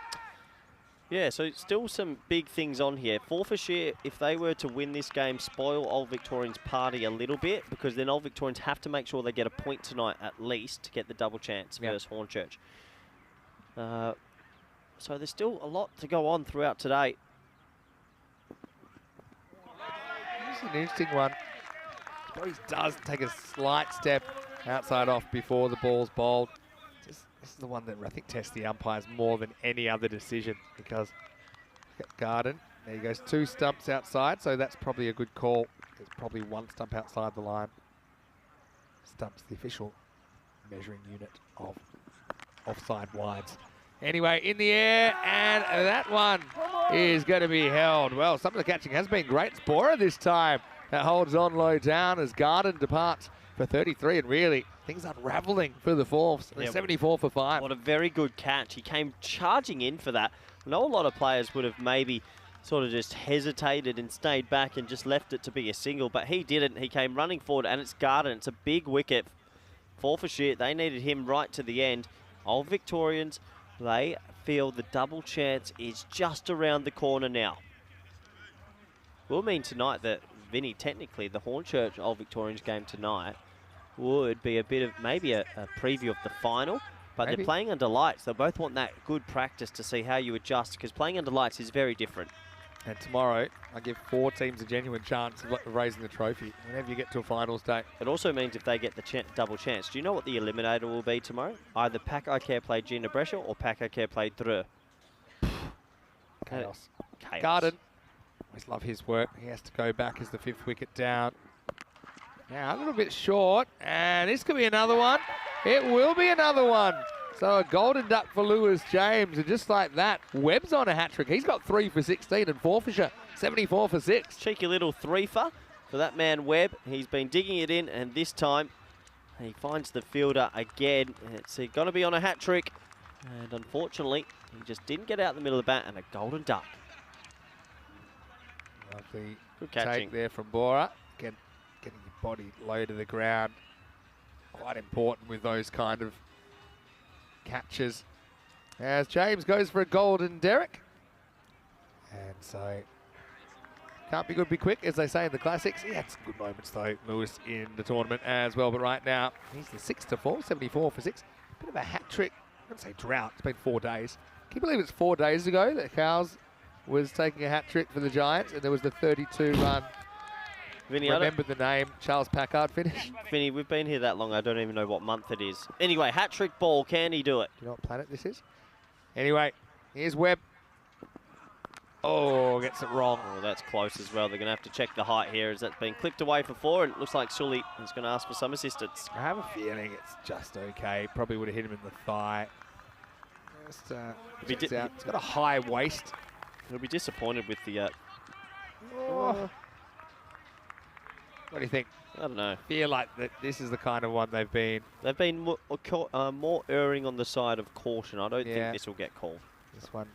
Yeah, so still some big things on here. Forfarshire, if they were to win this game, spoil Old Victorians' party a little bit, because then Old Victorians have to make sure they get a point tonight at least to get the double chance versus Hornchurch. So there's still a lot to go on throughout today. This is an interesting one. He does take a slight step outside off before the ball's bowled. This is the one that I think tests the umpires more than any other decision, because Garden, there he goes, 2 stumps outside, so that's probably a good call. There's probably 1 stump outside the line. Stumps the official measuring unit of offside wides. Anyway, in the air, and that one is going to be held. Well, some of the catching has been great. It's Bora this time. that holds on low down as Garden departs for 33, and really things unravelling for the fourths. They're 74 for 5. What a very good catch. He came charging in for that. I know a lot of players would have maybe sort of just hesitated and stayed back and just left it to be a single, but he didn't. He came running forward, and it's Garden. It's a big wicket. Forfarshire, they needed him right to the end. Old Victorians, they feel the double chance is just around the corner now. Will mean tonight that Vinny, technically, the Hornchurch Old Victorians game tonight would be a bit of maybe a preview of the final, but they're playing under lights. They'll both want that good practice to see how you adjust, because playing under lights is very different. And tomorrow, I give 4 teams a genuine chance of raising the trophy whenever you get to a finals day. It also means if they get the double chance, do you know what the eliminator will be tomorrow? Either Paco play Jinnah Brescia or Paco play Thrillng. Chaos. Chaos. Garden, always love his work. He has to go back as the 5th wicket down. Now a little bit short, and this could be another one. It will be another one. So a golden duck for Lewis James, and just like that, Webb's on a hat-trick. He's got 3 for 16, and Forfarshire 74 for 6. Cheeky little threefer for that man Webb. He's been digging it in, and this time he finds the fielder again. It's going to be on a hat-trick, and unfortunately, he just didn't get out the middle of the bat, and a golden duck. Lovely Good catching take there from Bora. Again, getting your body low to the ground. Quite important with those kind of catches. As James goes for a golden derrick. And so, can't be good, be quick, as they say in the classics. He had some good moments, though, Lewis, in the tournament as well. But right now, he's the 6 to 4, 74 for 6. Bit of a hat-trick. I wouldn't say drought. It's been 4 days. Can you believe it's 4 days ago that Cowes was taking a hat-trick for the Giants, and there was the 32-run, Vinny, remember the name, Charles Packard finish? Vinny, we've been here that long, I don't even know what month it is. Anyway, hat-trick ball, can he do it? Do you know what planet this is? Anyway, here's Webb. Oh, gets it wrong. Oh, that's close as well. They're going to have to check the height here as that's been clipped away for 4, and it looks like Sully is going to ask for some assistance. I have a feeling it's just okay. Probably would have hit him in the thigh. Just checks out. It's got a high waist. He'll be disappointed with the... What do you think? I don't know. Feel like that this is the kind of one they've been. They've been more erring on the side of caution. I don't think this will get called. This one,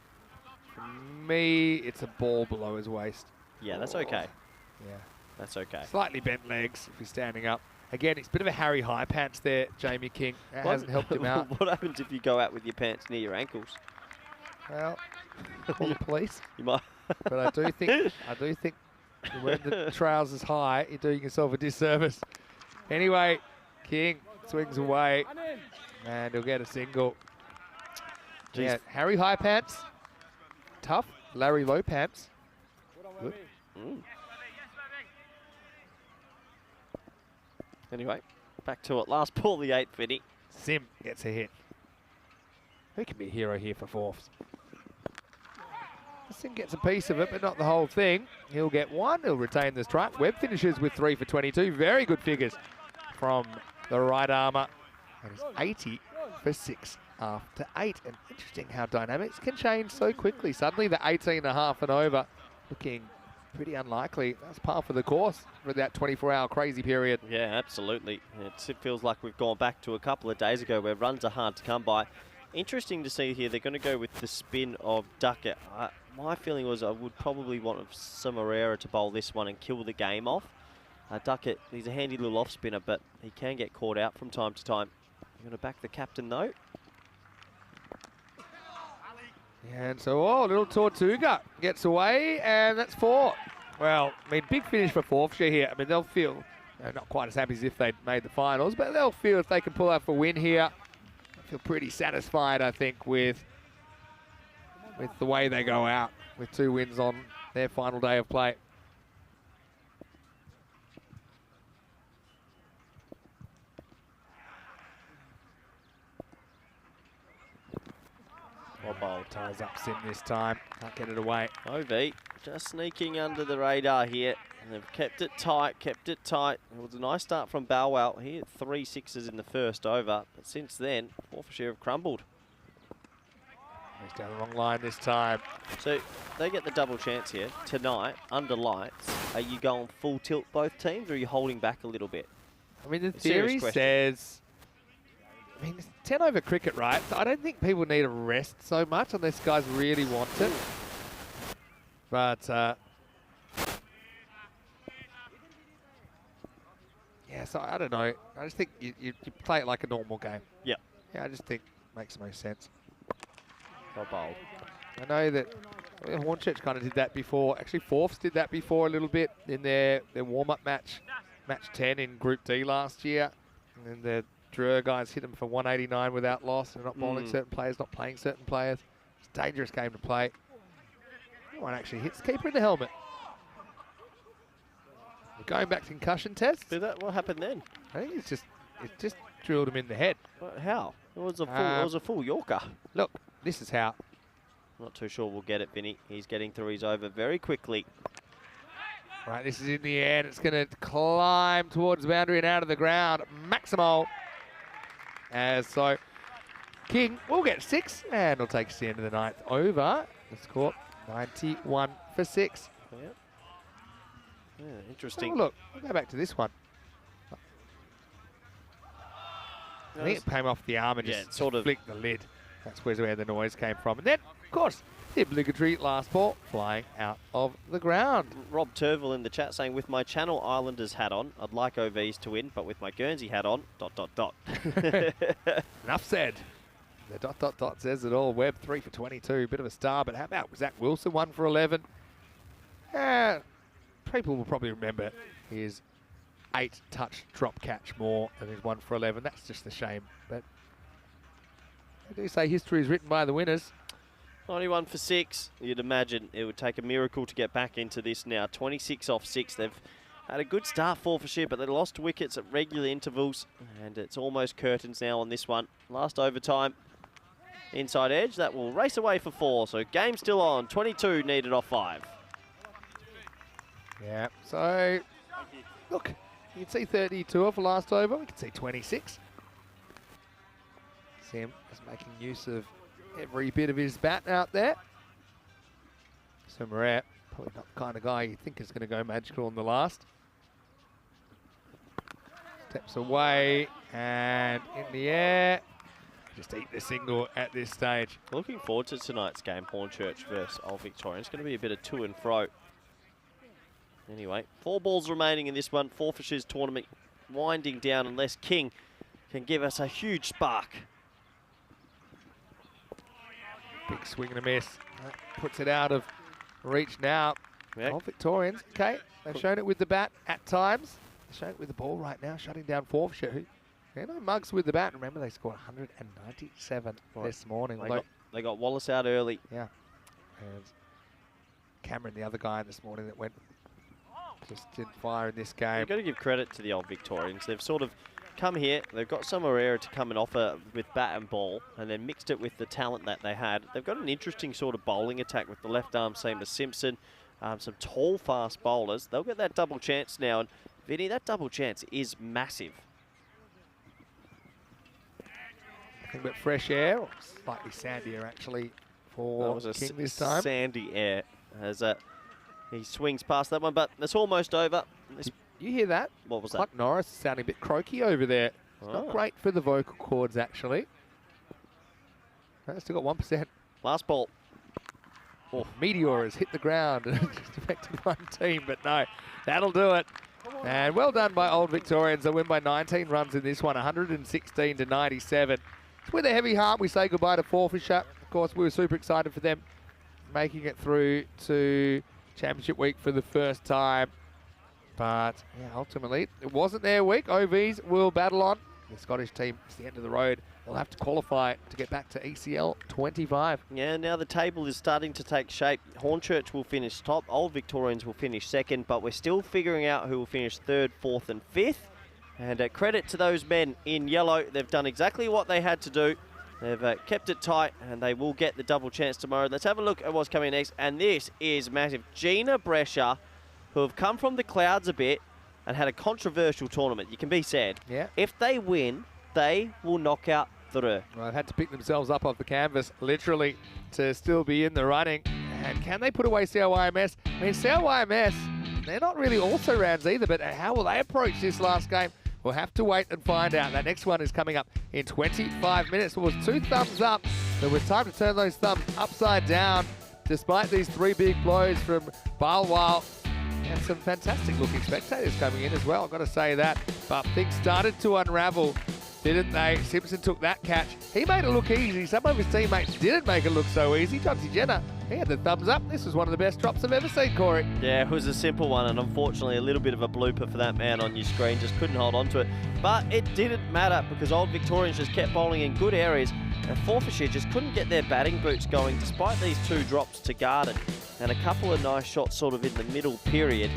for me, it's a ball below his waist. Yeah, that's okay. Yeah. That's okay. Slightly bent legs if he's standing up. Again, it's a bit of a Harry High pants there, Jamie King. That hasn't helped him out. What happens if you go out with your pants near your ankles? Well, call the police. You might. But I do think when the trousers high, you're doing yourself a disservice. Anyway, King swings away, and he'll get a single. Jeez. Yeah, Harry High Pants, tough. Larry Low Pants. Good. Anyway, back to it. Last ball, the 8th, Vinny. Sim gets a hit. Who can be a hero here for fourths? Sim gets a piece of it, but not the whole thing. He'll get 1. He'll retain the strike. Webb finishes with 3 for 22. Very good figures from the right armour. And he's 80 for 6 after 8. And interesting how dynamics can change so quickly. Suddenly the 18.5 and over looking pretty unlikely. That's par for the course for that 24-hour crazy period. Yeah, absolutely. It feels like we've gone back to a couple of days ago where runs are hard to come by. Interesting to see here. They're going to go with the spin of Duckett. My feeling was I would probably want Samarera to bowl this one and kill the game off. Duckett, he's a handy little off spinner, but he can get caught out from time to time. I'm going to back the captain though. And so, little Tortuga gets away, and that's 4. Well, I mean, big finish for Forfarshire here. I mean, they'll feel not quite as happy as if they'd made the finals, but they'll feel if they can pull out a win here. Feel pretty satisfied, I think, with the way they go out with 2 wins on their final day of play. Bowl ties up Sim this time. Can't get it away. OV just sneaking under the radar here. And they've kept it tight, kept it tight. It was a nice start from Bowell. He hit 3 sixes in the first over. But since then, Forfarshire have crumbled. He's down the wrong line this time. So they get the double chance here. Tonight, under lights, are you going full tilt both teams or are you holding back a little bit? I mean, the Serious theory question. says, I mean, it's 10 over cricket, right? So I don't think people need a rest so much unless guys really want it. But, yeah, so I don't know. I just think you play it like a normal game. Yeah. Yeah, I just think it makes the most sense. Not bold. I know that Hornchurch kind of did that before. Actually, Forfs did that before a little bit in their warm-up match, match 10 in Group D last year. And then the Drur guys hit them for 189 without loss. They're not bowling certain players, not playing certain players. It's a dangerous game to play. One actually hits the keeper in the helmet. We're going back to concussion tests. Did that? What happened then? I think it just drilled him in the head. How? It was a full Yorker. Look, this is how. Not too sure we'll get it, Vinny. He's getting through his over very quickly. Right, this is in the air. It's going to climb towards the boundary and out of the ground. Maximal. As so, King will get 6 and will take us to the end of the 9th over. The score 91 for 6. Yep. Yeah, interesting. Oh, look, we'll go back to this one. I think it came off the arm and just sort of flicked the lid. That's where the noise came from. And then, of course, the obligatory last ball flying out of the ground. Rob Turville in the chat saying, with my Channel Islanders hat on, I'd like OVs to win, but with my Guernsey hat on, ... Enough said. The ... says it all. Webb 3 for 22. Bit of a star, but how about Zach Wilson 1 for 11? People will probably remember his 8-touch drop catch more than his 1 for 11. That's just a shame. But I do say history is written by the winners. 91 for 6. You'd imagine it would take a miracle to get back into this now. 26 off 6. They've had a good start for Forfarshire, but they lost wickets at regular intervals. And it's almost curtains now on this one. Last overtime. Inside edge. That will race away for 4. So game still on. 22 needed off 5. Yeah, so look, you can see 32 off the last over. We can see 26. Sam is making use of every bit of his bat out there. So Moret, probably not the kind of guy you think is going to go magical in the last. Steps away and in the air. Just eat the single at this stage. Looking forward to tonight's game, Hornchurch versus Old Victoria. It's going to be a bit of to and fro. Anyway, 4 balls remaining in this one. Forfarshire's tournament winding down unless King can give us a huge spark. Big swing and a miss. That puts it out of reach now. Yeah. Old Victorians, okay. They've shown it with the bat at times. They've shown it with the ball right now, shutting down Forfarshire. No mugs with the bat. Remember, they scored 197 this morning. They got Wallace out early. Yeah. And Cameron, the other guy this morning that went, just didn't fire in this game. You've got to give credit to the Old Victorians. They've sort of come here. They've got some Herrera to come and offer with bat and ball, and then mixed it with the talent that they had. They've got an interesting sort of bowling attack with the left arm seamer Simpson, some tall, fast bowlers. They'll get that double chance now, and Vinny, that double chance is massive. Nothing but fresh air, or slightly sandier actually for King this time. Sandy air as he swings past that one, but it's almost over. You hear that? What was Clark Norris is sounding a bit croaky over there. It's not great for the vocal cords, actually. Still got 1%. Last ball. Oh, Meteor has hit the ground and just affected one team, but no, that'll do it. And well done by Old Victorians. They win by 19 runs in this one, 116 to 97. It's with a heavy heart we say goodbye to Forfarshire. Of course, we were super excited for them making it through to Championship Week for the first time. But yeah, ultimately, it wasn't their week. OVs will battle on. The Scottish team is the end of the road. They'll have to qualify to get back to ECL 25. Yeah, now the table is starting to take shape. Hornchurch will finish top. Old Victorians will finish second, but we're still figuring out who will finish third, fourth, and fifth. And credit to those men in yellow. They've done exactly what they had to do. They've kept it tight, and they will get the double chance tomorrow. Let's have a look at what's coming next. And this is massive. Jinnah, Brescia, who have come from the clouds a bit and had a controversial tournament. You can be sad. Yeah. If they win, they will knock out Thrillng. Well, they've had to pick themselves up off the canvas, literally, to still be in the running. And can they put away CIYMS? I mean, CIYMS, they're not really also rounds either, but how will they approach this last game? We'll have to wait and find out. That next one is coming up in 25 minutes. It was 2 thumbs up. There was time to turn those thumbs upside down, despite these 3 big blows from Balwal. And some fantastic looking spectators coming in as well, I've got to say that. But things started to unravel, didn't they? Simpson took that catch. He made it look easy. Some of his teammates didn't make it look so easy. Jinnah, he had the thumbs up. This was one of the best drops I've ever seen, Corey. Yeah, it was a simple one, and unfortunately a little bit of a blooper for that man on your screen. Just couldn't hold on to it. But it didn't matter because Old Victorians just kept bowling in good areas, and Forfarshire just couldn't get their batting boots going despite these 2 drops to Garden and a couple of nice shots sort of in the middle period.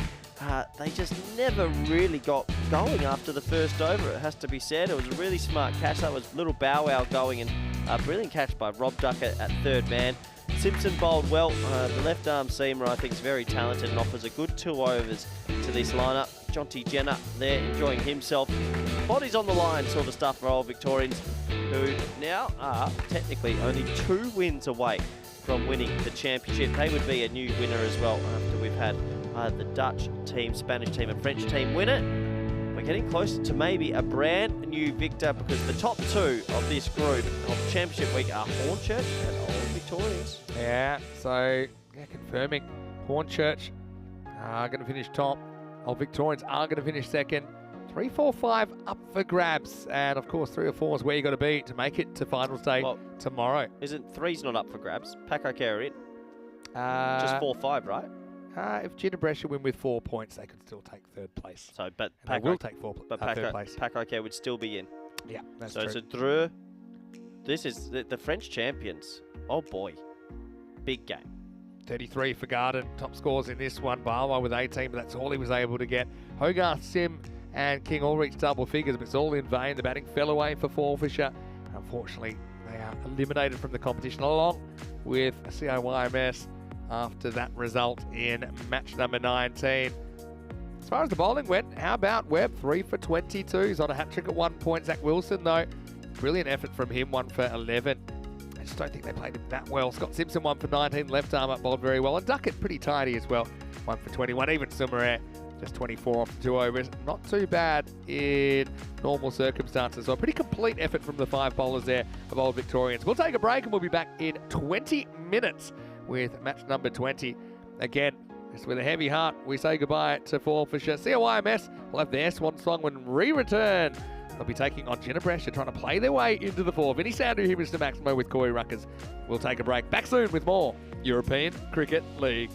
They just never really got going after the first over, it has to be said. It was a really smart catch. That was little bow wow going, and a brilliant catch by Rob Duckett at 3rd man. Simpson bowled well. The left arm seamer I think is very talented and offers a good 2 overs to this lineup. Jinnah there enjoying himself. Bodies on the line sort of stuff for Old Victorians, who now are technically only 2 wins away from winning the championship. They would be a new winner as well after we've had the Dutch team, Spanish team and French team win it. We're getting closer to maybe a brand new victor because the top 2 of this group of Championship Week are Hornchurch and Old Victorians. Yeah, so confirming Hornchurch are going to finish top. Old Victorians are going to finish second. 3, 4, 5 up for grabs. And of course 3 or 4 is where you got to be to make it to final stage tomorrow. Isn't 3's not up for grabs? Paco are in. Just 4, 5, right? If Jinnah Brescia win with 4 points, they could still take 3rd place. So, but Paco will take 3rd place. Paco would still be in. Yeah, that's true. So Thrillng, this is the French champions. Oh boy, big game. 33 for Garden. Top scores in this one. Barwa with 18, but that's all he was able to get. Hogarth, Sim, and King all reached double figures, but it's all in vain. The batting fell away for Forfarshire. Unfortunately, they are eliminated from the competition along with CIYMS after that result in match number 19. As far as the bowling went, how about Webb? 3 for 22. He's on a hat-trick at 1 point. Zach Wilson, though, brilliant effort from him, 1 for 11. I just don't think they played him that well. Scott Simpson, 1 for 19. Left arm up, bowled very well. And Duckett, pretty tidy as well. 1 for 21. Even Sumaret, just 24 off 2 overs. Not too bad in normal circumstances. So a pretty complete effort from the 5 bowlers there of Old Victorians. We'll take a break and we'll be back in 20 minutes with match number 20. Again, just with a heavy heart, we say goodbye to Forfarshire. CIYMS will have their swan song when we return. They'll be taking on Jinnah Brescia, trying to play their way into the 4. Vinny Sandhu here, Mr. Maximo with Corey Ruckers. We'll take a break. Back soon with more European Cricket League.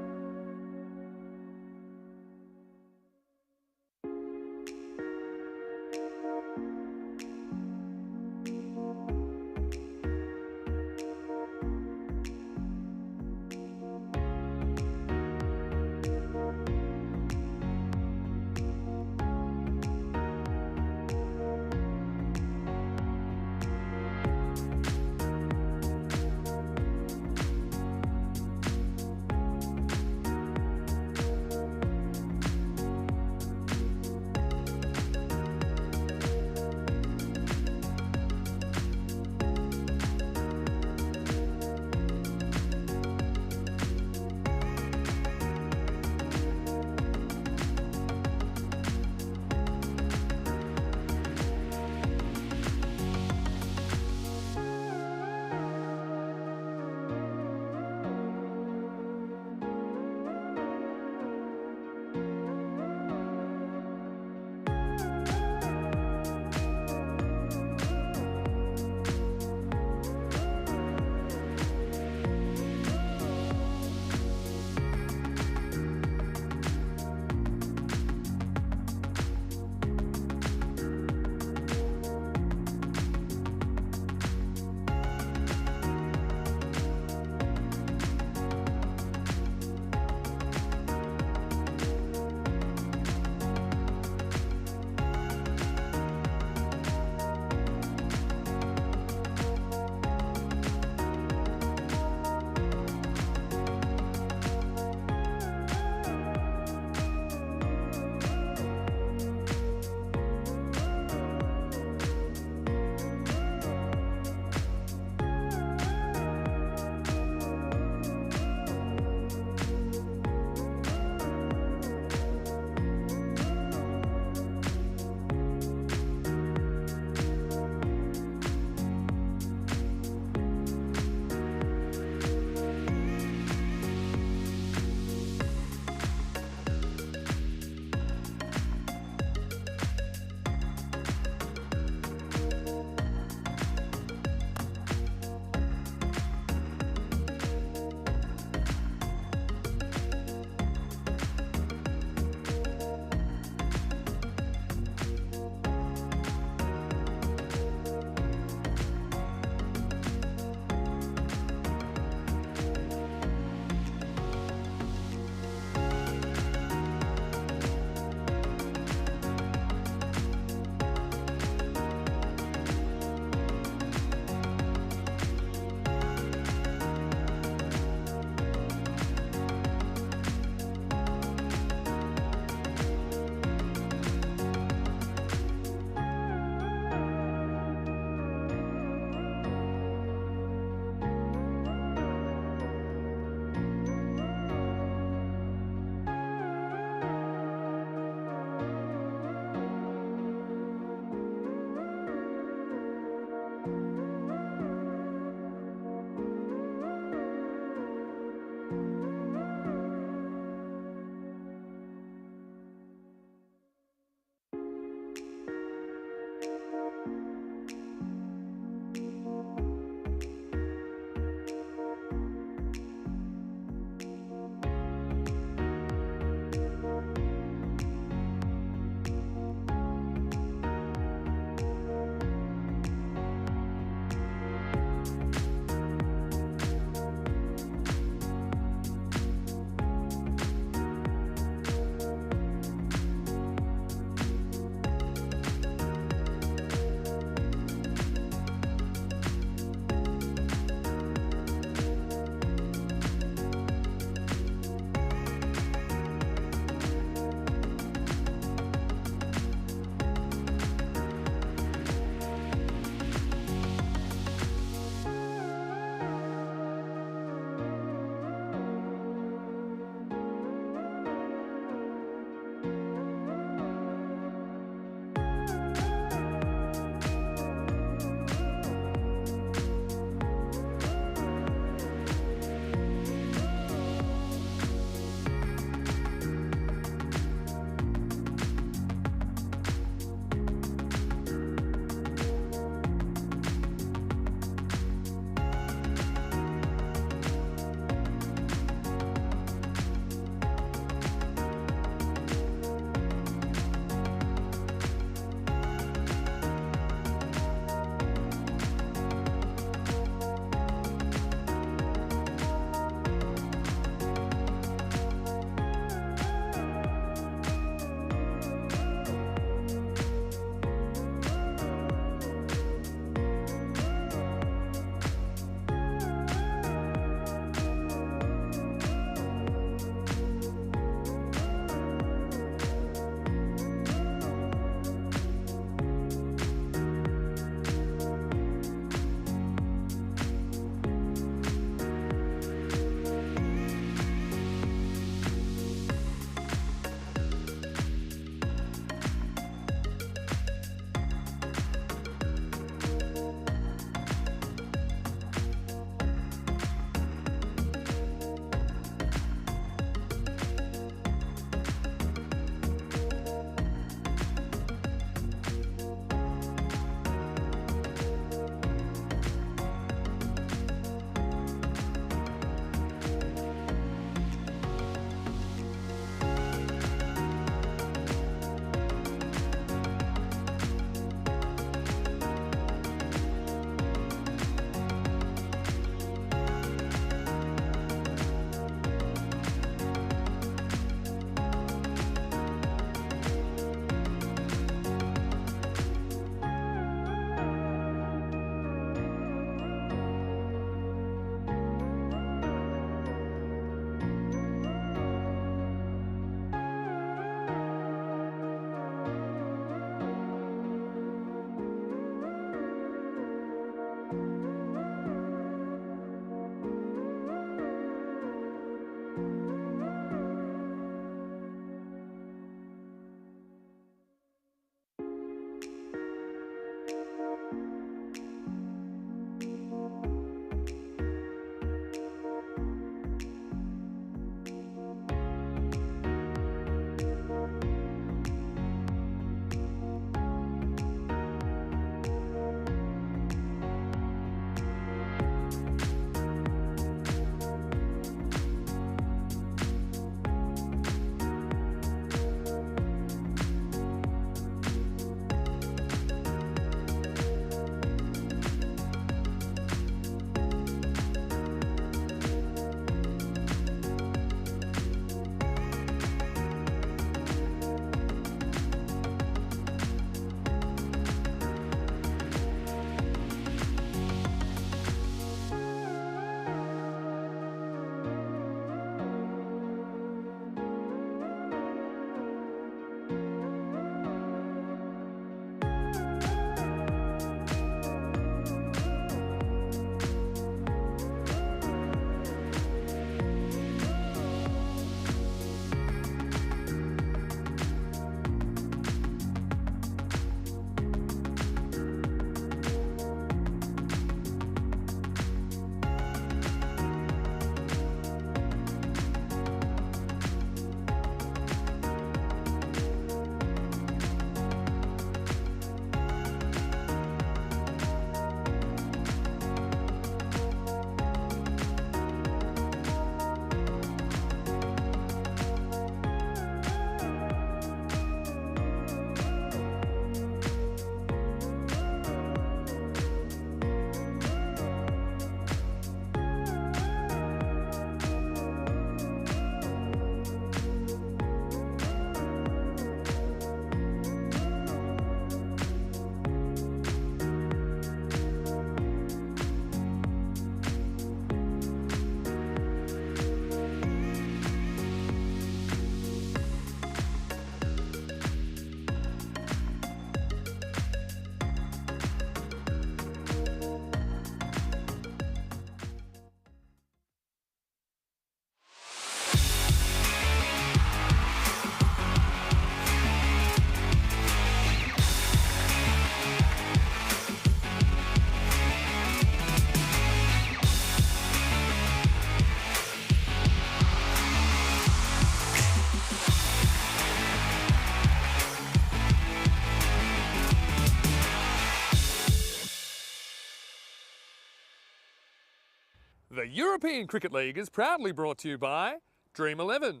The European Cricket League is proudly brought to you by Dream 11,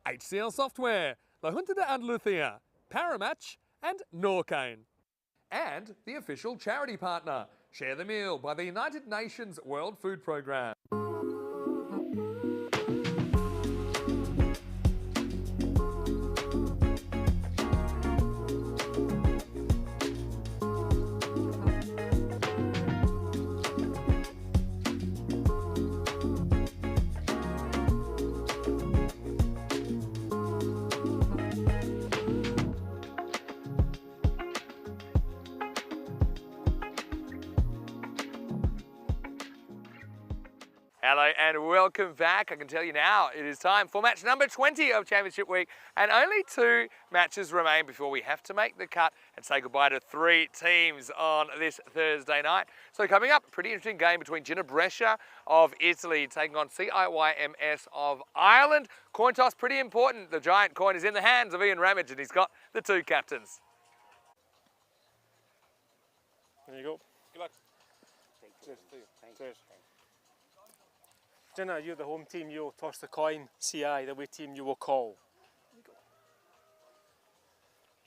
HCL Software, La Junta de Andalucía, Paramatch and Norcane. And the official charity partner, Share the Meal by the United Nations World Food Programme. Hello and welcome back. I can tell you now it is time for match number 20 of Championship Week, and only 2 matches remain before we have to make the cut and say goodbye to 3 teams on this Thursday night. So coming up, a pretty interesting game between Jinnah Brescia of Italy taking on CIYMS of Ireland. Coin toss, pretty important. The giant coin is in the hands of Ian Ramage and he's got the 2 captains. There you go. Good luck. Cheers. Cheers. Jinnah, you're the home team, you'll toss the coin. CI, the away team, you will call.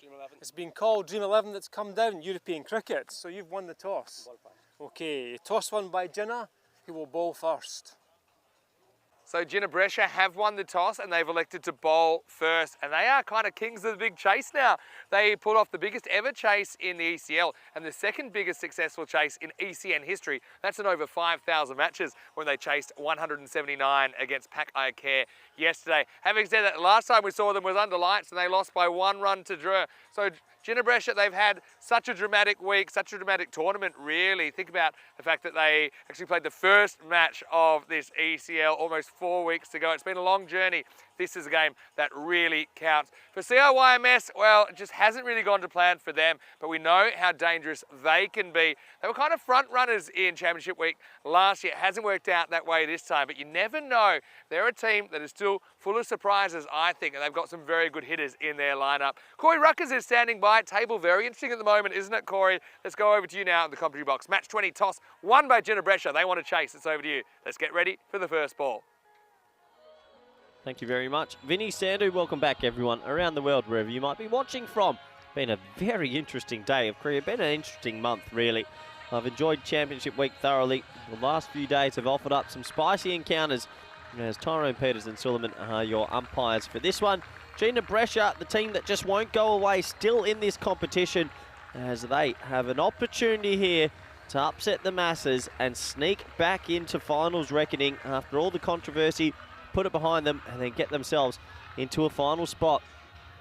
Dream 11. It's been called Dream 11 that's come down, European cricket, so you've won the toss. Okay, toss won by Jinnah, who will bowl first. So Jinnah Brescia have won the toss and they've elected to bowl first, and they are kind of kings of the big chase now. They pulled off the biggest ever chase in the ECL and the second biggest successful chase in ECN history. That's in over 5,000 matches when they chased 179 against Paco yesterday. Having said that, last time we saw them was under lights and they lost by 1 run to draw. So Jinnah Brescia, they've had such a dramatic week, such a dramatic tournament, really. Think about the fact that they actually played the first match of this ECL almost 4 weeks ago. It's been a long journey. This is a game that really counts. For CIYMS, well, it just hasn't really gone to plan for them, but we know how dangerous they can be. They were kind of front runners in Championship Week last year. It hasn't worked out that way this time, but you never know. They're a team that is still full of surprises, I think, and they've got some very good hitters in their lineup. Corey Ruckers is standing by. Table very interesting at the moment, isn't it, Corey? Let's go over to you now in the commentary box. Match 20 toss, won by Jinnah Brescia. They want to chase. It's over to you. Let's get ready for the first ball. Thank you very much. Vinny Sandu, welcome back everyone around the world, wherever you might be watching from. Been a very interesting day of cricket, been an interesting month really. I've enjoyed Championship Week thoroughly. The last few days have offered up some spicy encounters as Tyrone Peters and Suleiman are your umpires for this one. Jinnah Brescia, the team that just won't go away, still in this competition as they have an opportunity here to upset the masses and sneak back into finals reckoning after all the controversy, put it behind them and then get themselves into a final spot.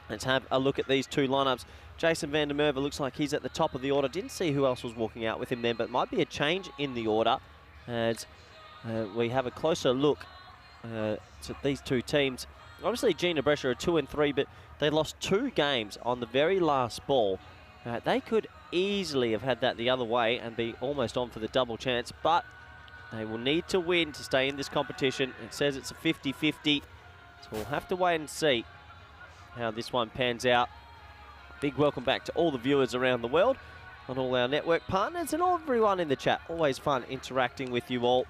Let's have a look at these 2 lineups. Jason van der Merwe looks like he's at the top of the order. Didn't see who else was walking out with him then, but it might be a change in the order as we have a closer look to these 2 teams. Obviously Jinnah Brescia are 2 and 3, but they lost 2 games on the very last ball. They could easily have had that the other way and be almost on for the double chance, but they will need to win to stay in this competition. It says it's a 50-50, so we'll have to wait and see how this one pans out. Big welcome back to all the viewers around the world, on all our network partners and everyone in the chat. Always fun interacting with you all.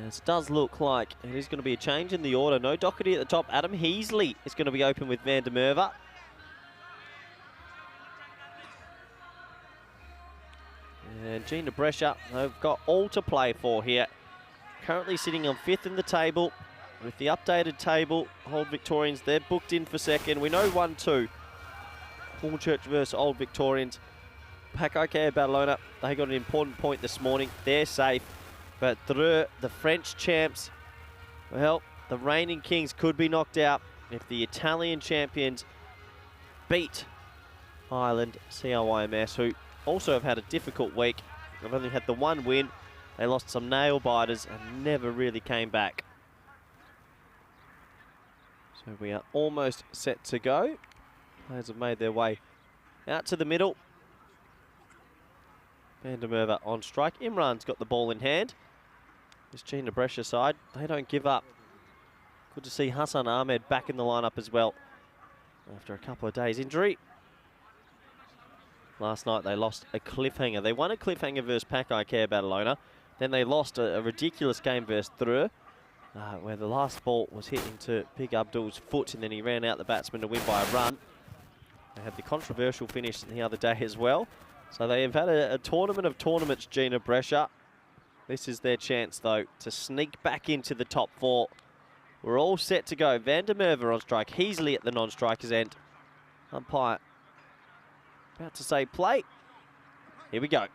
Yes, it does look like it is going to be a change in the order. No Doherty at the top. Adam Heasley is going to be open with van der Merwe. And Jinnah Brescia, they've got all to play for here. Currently sitting on 5th in the table. With the updated table, Old Victorians, they're booked in for 2nd. We know 1-2. Hornchurch versus Old Victorians. Paco Badalona, they got an important point this morning. They're safe. But the French champs, well, the reigning kings could be knocked out if the Italian champions beat Ireland, CIYMS, who also have had a difficult week. They've only had the 1 win. They lost some nail biters and never really came back. So we are almost set to go. Players have made their way out to the middle. Van der Merwe on strike. Imran's got the ball in hand. This Jinnah Brescia side, they don't give up. Good to see Hassan Ahmed back in the lineup as well after a couple of days injury. Last night they lost a cliffhanger. They won a cliffhanger versus Paco Badalona, Then they lost a ridiculous game versus Thrillng, where the last ball was hit into Big Abdul's foot and then he ran out the batsman to win by a run. They had the controversial finish the other day as well. So they have had a tournament of tournaments, Jinnah, Brescia. This is their chance, though, to sneak back into the top 4. We're all set to go. Van der Merwe on strike. Heasley at the non-striker's end. Umpire about to say play. Here we go.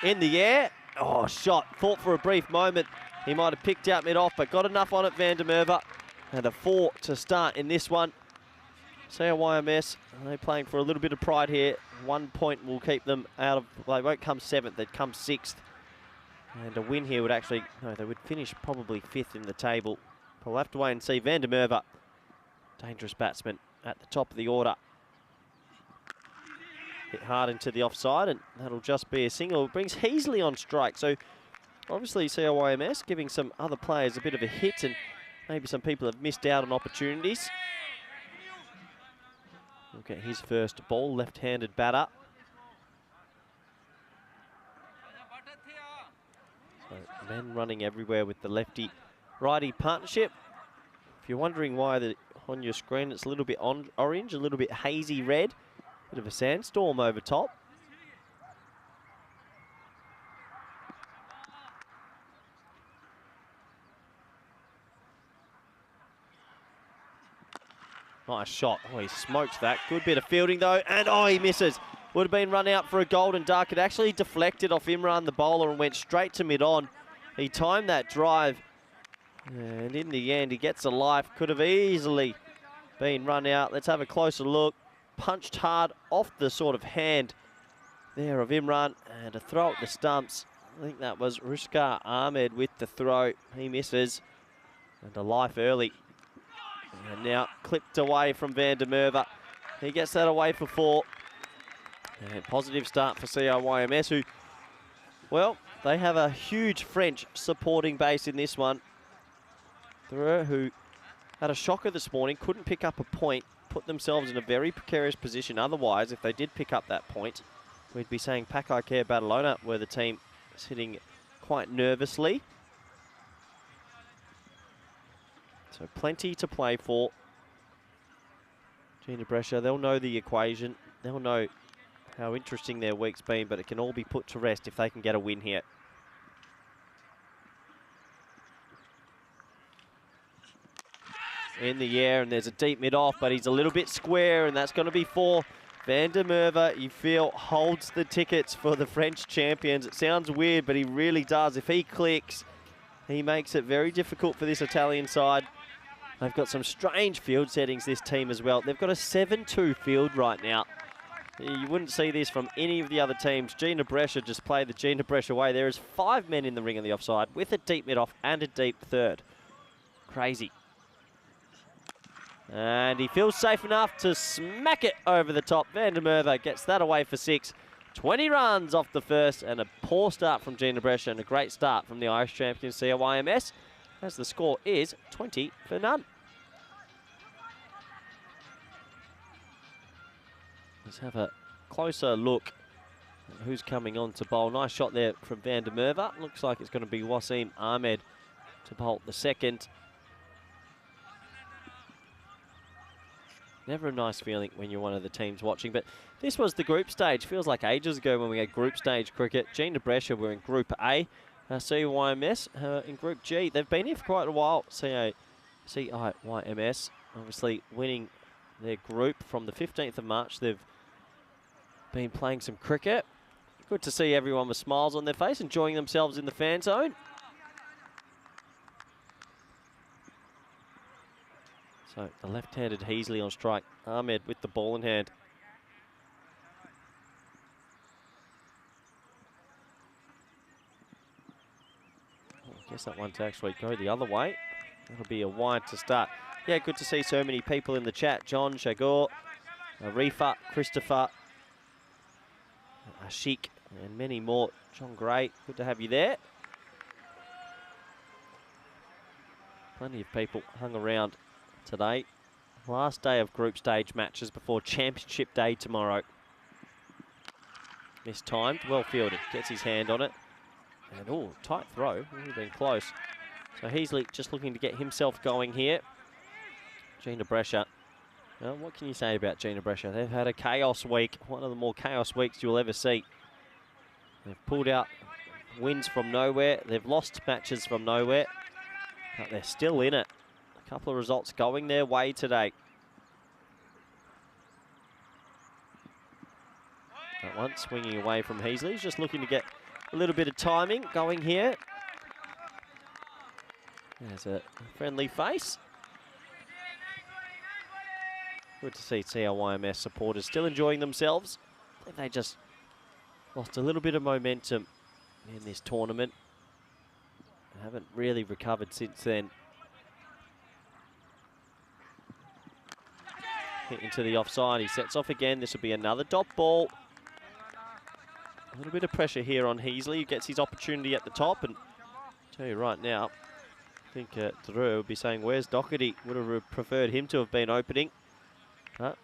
In the air. Oh, shot. Thought for a brief moment he might have picked out mid-off, but got enough on it, Van der Merwe. And a 4 to start in this one. CIYMS, they're playing for a little bit of pride here. 1 point will keep them out of, well, they won't come 7th, they'd come 6th. And a win here would actually, no, they would finish probably 5th in the table. But we'll have to wait and see. Van der Merwe, dangerous batsman at the top of the order. Hit hard into the offside, and that'll just be a single. It brings Heasley on strike. So obviously CIYMS giving some other players a bit of a hit, and maybe some people have missed out on opportunities. We'll get his first ball, left-handed batter. So men running everywhere with the lefty-righty partnership. If you're wondering why on your screen it's a little bit orange, a little bit hazy red, bit of a sandstorm over top. Nice shot. Oh, he smokes that. Good bit of fielding, though. And, oh, he misses. Would have been run out for a golden duck. It actually deflected off Imran, the bowler, and went straight to mid-on. He timed that drive. And in the end, he gets a life. Could have easily been run out. Let's have a closer look. Punched hard off the sort of hand there of Imran. And a throw at the stumps. I think that was Rushkar Ahmed with the throw. He misses. And a life early. And now clipped away from Van der Merwe. He gets that away for 4. And positive start for CIYMS, who, well, they have a huge French supporting base in this one. Thrillng, who had a shocker this morning, couldn't pick up a point, put themselves in a very precarious position. Otherwise, if they did pick up that point, we'd be saying Paco and Badalona were the team sitting quite nervously. So plenty to play for. Jinnah, Brescia, they'll know the equation. They'll know how interesting their week's been, but it can all be put to rest if they can get a win here. In the air, and there's a deep mid-off, but he's a little bit square, and that's going to be 4. Van der Merwe, you feel, holds the tickets for the French champions. It sounds weird, but he really does. If he clicks, he makes it very difficult for this Italian side. They've got some strange field settings, this team as well. They've got a 7-2 field right now. You wouldn't see this from any of the other teams. Jinnah, Brescia just play the Jinnah, Brescia way. There is 5 men in the ring on the offside with a deep mid-off and a deep third. Crazy. And he feels safe enough to smack it over the top. Van der Merwe gets that away for 6. 20 runs off the first, and a poor start from Jinnah, Brescia, and a great start from the Irish champions CIYMS, as the score is 20 for none. Let's have a closer look at who's coming on to bowl. Nice shot there from Van der Merwe. Looks like it's going to be Wasim Ahmed to bowl the second. Never a nice feeling when you're one of the teams watching, but this was the group stage. Feels like ages ago when we had group stage cricket. Jinnah, Brescia were in Group A. CIYMS in Group G. They've been here for quite a while. CIYMS obviously winning their group from the 15th of March. They've been playing some cricket. Good to see everyone with smiles on their face, enjoying themselves in the fan zone. So the left-handed Heasley on strike. Ahmed with the ball in hand. I guess that one to actually go the other way. That'll be a wide to start. Yeah, good to see so many people in the chat. John, Shagor, Arifa, Christopher, Ashik, and many more. John Gray, good to have you there. Plenty of people hung around today. Last day of group stage matches before championship day tomorrow. mistimed, well fielded, gets his hand on it. And oh, tight throw, would have been close. So Heasley just looking to get himself going here. Jinnah Brescia. Well, what can you say about Jinnah Brescia? They've had a chaos week, one of the more chaos weeks you'll ever see. They've pulled out wins from nowhere. They've lost matches from nowhere, but they're still in it. A couple of results going their way today. That one swinging away from Heasley. He's just looking to get a little bit of timing going here. There's a friendly face. Good to see CIYMS supporters still enjoying themselves. I think they just lost a little bit of momentum in this tournament. Haven't really recovered since then. Hit into the offside. He sets off again. This will be another dot ball. A little bit of pressure here on Heasley. He gets his opportunity at the top. And I'll tell you right now, I think Drew would be saying, where's Doherty? Would have preferred him to have been opening. But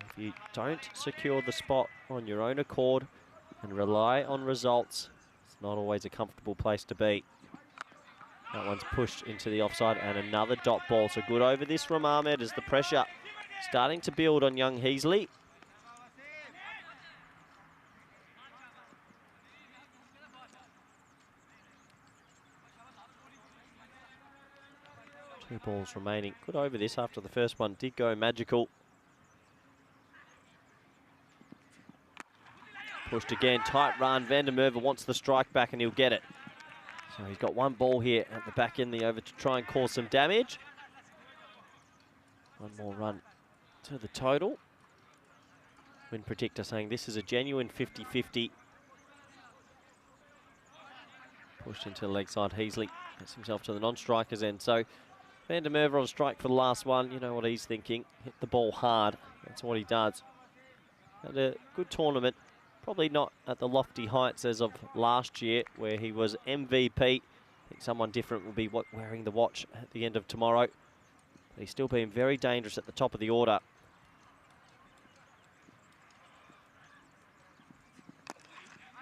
if you don't secure the spot on your own accord and rely on results, it's not always a comfortable place to be. That one's pushed into the offside and another dot ball. So good over this from Ahmed as the pressure starting to build on young Heasley. Two balls remaining. Good over this after the first one did go magical. Pushed again, tight run. Van der Merwe wants the strike back and he'll get it. So he's got one ball here at the back end, the over to try and cause some damage. One more run to the total. Win predictor saying this is a genuine 50-50. Pushed into the leg side. Heasley gets himself to the non-striker's end. So Van der Merwe on strike for the last one. You know what he's thinking. Hit the ball hard. That's what he does. Had a good tournament. Probably not at the lofty heights as of last year, where he was MVP. I think someone different will be wearing the watch at the end of tomorrow. But he's still been very dangerous at the top of the order.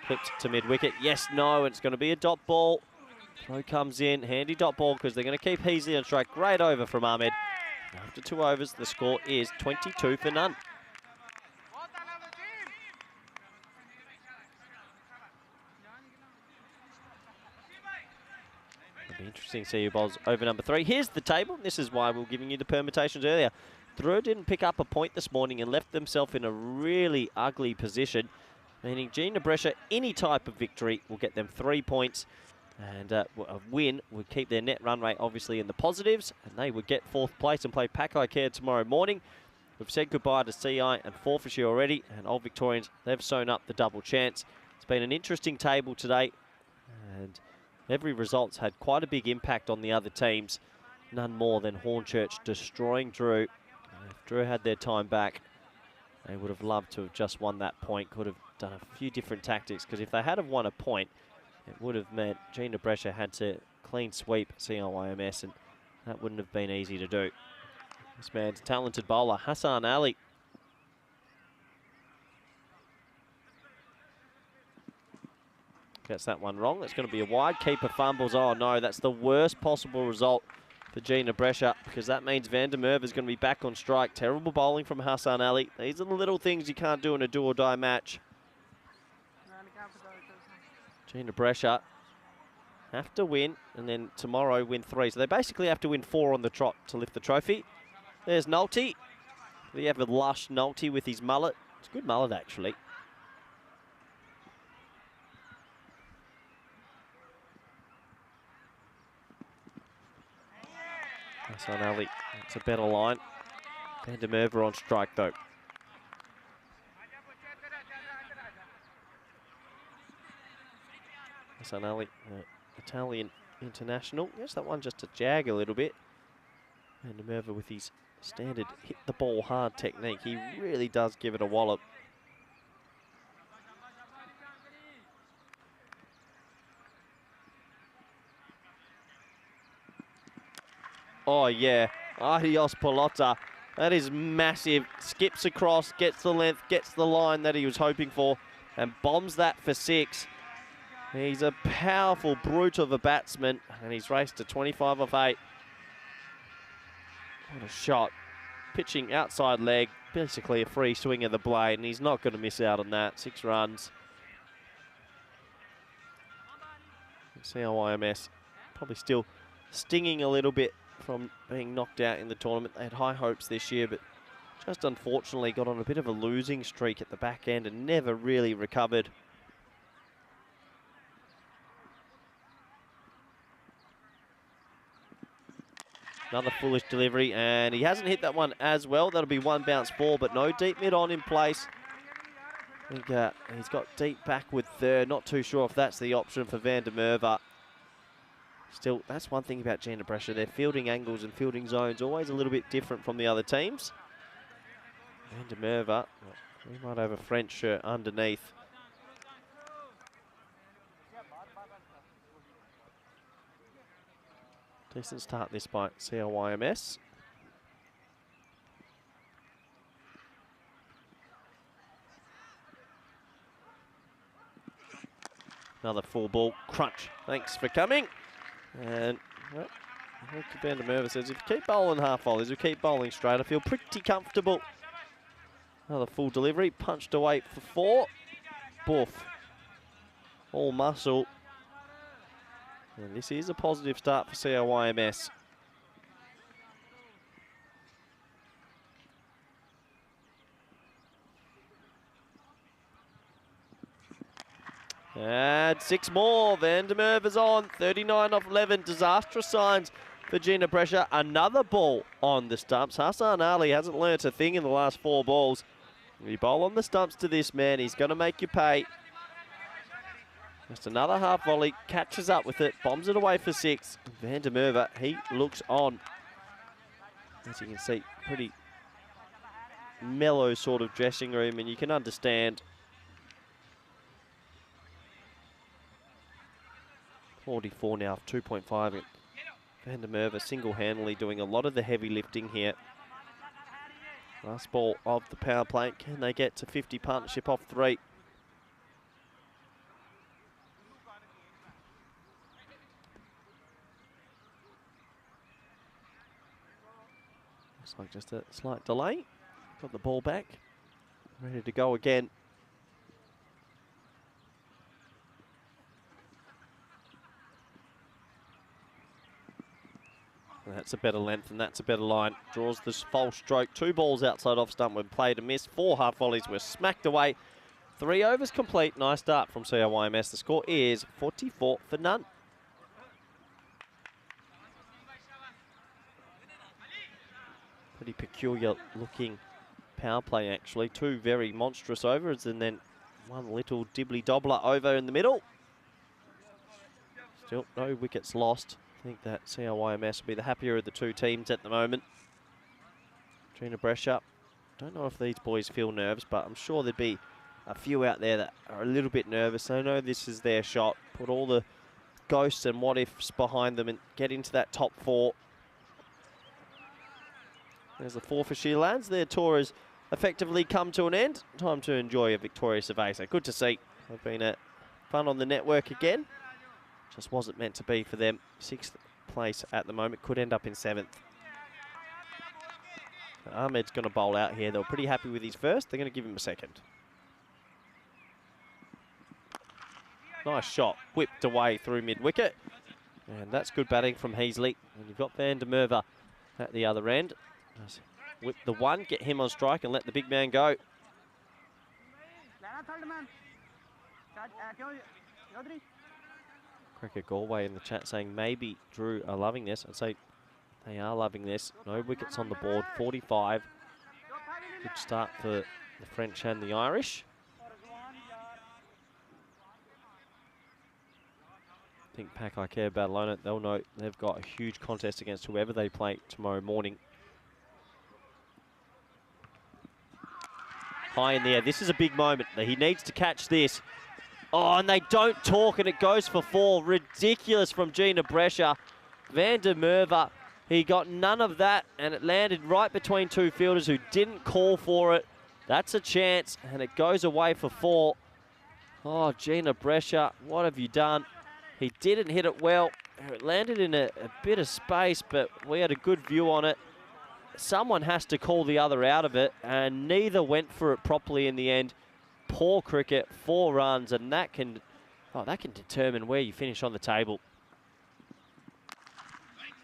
Clipped to mid-wicket. Yes, no, it's going to be a dot ball. Throw comes in. Handy dot ball because they're going to keep Heasley on strike. Great over from Ahmed. After 2 overs, the score is 22 for none. It'll be interesting to see who bowls over number 3. Here's the table. This is why we were giving you the permutations earlier. Drew didn't pick up a point this morning and left themselves in a really ugly position, meaning Jinnah Brescia, any type of victory will get them 3 points, and a win would keep their net run rate obviously in the positives, and they would get 4th place and play Paco tomorrow morning. We've said goodbye to CI and Forfarshire already, and Old Victorians, they've sewn up the double chance. It's been an interesting table today, and every result's had quite a big impact on the other teams. None more than Hornchurch destroying Drew. If Drew had their time back, they would have loved to have just won that point. Could have done a few different tactics, because if they had have won a point, it would have meant Jinnah Brescia had to clean sweep CIYMS, and that wouldn't have been easy to do. This man's talented bowler, Hassan Ali. Gets that one wrong. That's going to be a wide. Keeper fumbles. Oh no, that's the worst possible result for Jinnah Brescia, because that means Van der Merwe is going to be back on strike. Terrible bowling from Hassan Ali. These are the little things you can't do in a do-or-die match. Jinnah Brescia have to win, and then tomorrow win 3. So they basically have to win 4 on the trot to lift the trophy. There's Nolte. We have a lush Nolte with his mullet. It's a good mullet, actually. Hassan Ali, it's a better line. Van der Merwe on strike, though. Hassan Ali, Italian international. Yes, that one just to jag a little bit. Van der Merwe with his standard hit the ball hard technique. He really does give it a wallop. Oh yeah, adios Pelota. That is massive. Skips across, gets the length, gets the line that he was hoping for. and bombs that for 6. He's a powerful brute of a batsman, and he's raced to 25 off 8. What a shot. Pitching outside leg, basically a free swing of the blade, and he's not going to miss out on that. 6 runs. CIYMS probably still stinging a little bit from being knocked out in the tournament. They had high hopes this year, but just unfortunately got on a bit of a losing streak at the back end and never really recovered. Another foolish delivery, and he hasn't hit that one as well. That'll be 1 bounce 4, but no deep mid on in place. I think he's got deep back with third. Not too sure if that's the option for Van der Merwe. Still, that's one thing about Jinnah Brescia. Their fielding angles and fielding zones always a little bit different from the other teams. Van der Merwe, we might have a French shirt underneath. Decent start this by CIYMS. Another full ball crunch. Thanks for coming. And well, Van der Merwe says, if you keep bowling half volleys, you keep bowling straight, I feel pretty comfortable. Another full delivery, punched away for 4. Boof. All muscle. And this is a positive start for CIYMS. And 6 more. Van der Merwe's on. 39 off 11. Disastrous signs for Jinnah Brescia. Another ball on the stumps. Hassan Ali hasn't learnt a thing in the last 4 balls. You bowl on the stumps to this man, he's going to make you pay. Just another half volley, catches up with it, bombs it away for 6. Van der Merwe, he looks on. As you can see, pretty mellow sort of dressing room, and you can understand. 44 now, 2.5. Van der Merwe single-handedly doing a lot of the heavy lifting here. Last ball of the power play. Can they get to 50 partnership off 3? Looks like just a slight delay. Got the ball back. Ready to go again. That's a better length and that's a better line. Draws this false stroke. 2 balls outside off stump when played a miss. 4 half volleys were smacked away. 3 overs complete. Nice start from CIYMS. The score is 44 for none. Pretty peculiar looking power play actually. 2 very monstrous overs and then 1 little dibbly-dobbler over in the middle. Still no wickets lost. I think that CIYMS will be the happier of the 2 teams at the moment. Jinnah Brescia, don't know if these boys feel nerves, but I'm sure there'd be a few out there that are a little bit nervous. They know this is their shot. Put all the ghosts and what-ifs behind them and get into that top 4. There's the Forfarshire lads. Their tour has effectively come to an end. Time to enjoy a victorious evasa. Good to see. They've been fun on the network again. Just wasn't meant to be for them. 6th place at the moment. Could end up in 7th. Ahmed's going to bowl out here. They were pretty happy with his first. They're going to give him a 2nd. Nice shot. Whipped away through mid-wicket. And that's good batting from Heasley. And you've got Van der Merwe at the other end. Just whip the 1, get him on strike and let the big man go. Cricket Galway in the chat saying maybe Drew are loving this. I'd say they are loving this. No wickets on the board, 45. Good start for the French and the Irish. I think Paco care about alone. They'll know they've got a huge contest against whoever they play tomorrow morning. High in the air. This is a big moment. He needs to catch this. Oh, and they don't talk, and it goes for 4. Ridiculous from Jinnah Brescia. Van der Merwe, he got none of that, and it landed right between 2 fielders who didn't call for it. That's a chance, and it goes away for 4. Oh, Jinnah, Brescia, what have you done? He didn't hit it well. It landed in a bit of space, but we had a good view on it. Someone has to call the other out of it, and neither went for it properly in the end. Poor cricket, 4 runs, and that can determine where you finish on the table.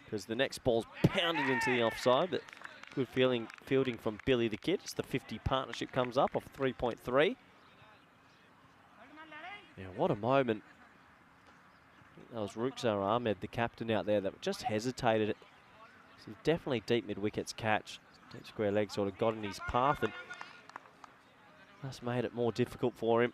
Because the next ball's pounded into the offside, but good fielding from Billy the Kid as the 50 partnership comes up off 3.3. Yeah, what a moment. I think that was Rukhsar Ahmed, the captain out there, that just hesitated. So definitely deep mid-wickets catch. Deep square leg sort of got in his path and just made it more difficult for him.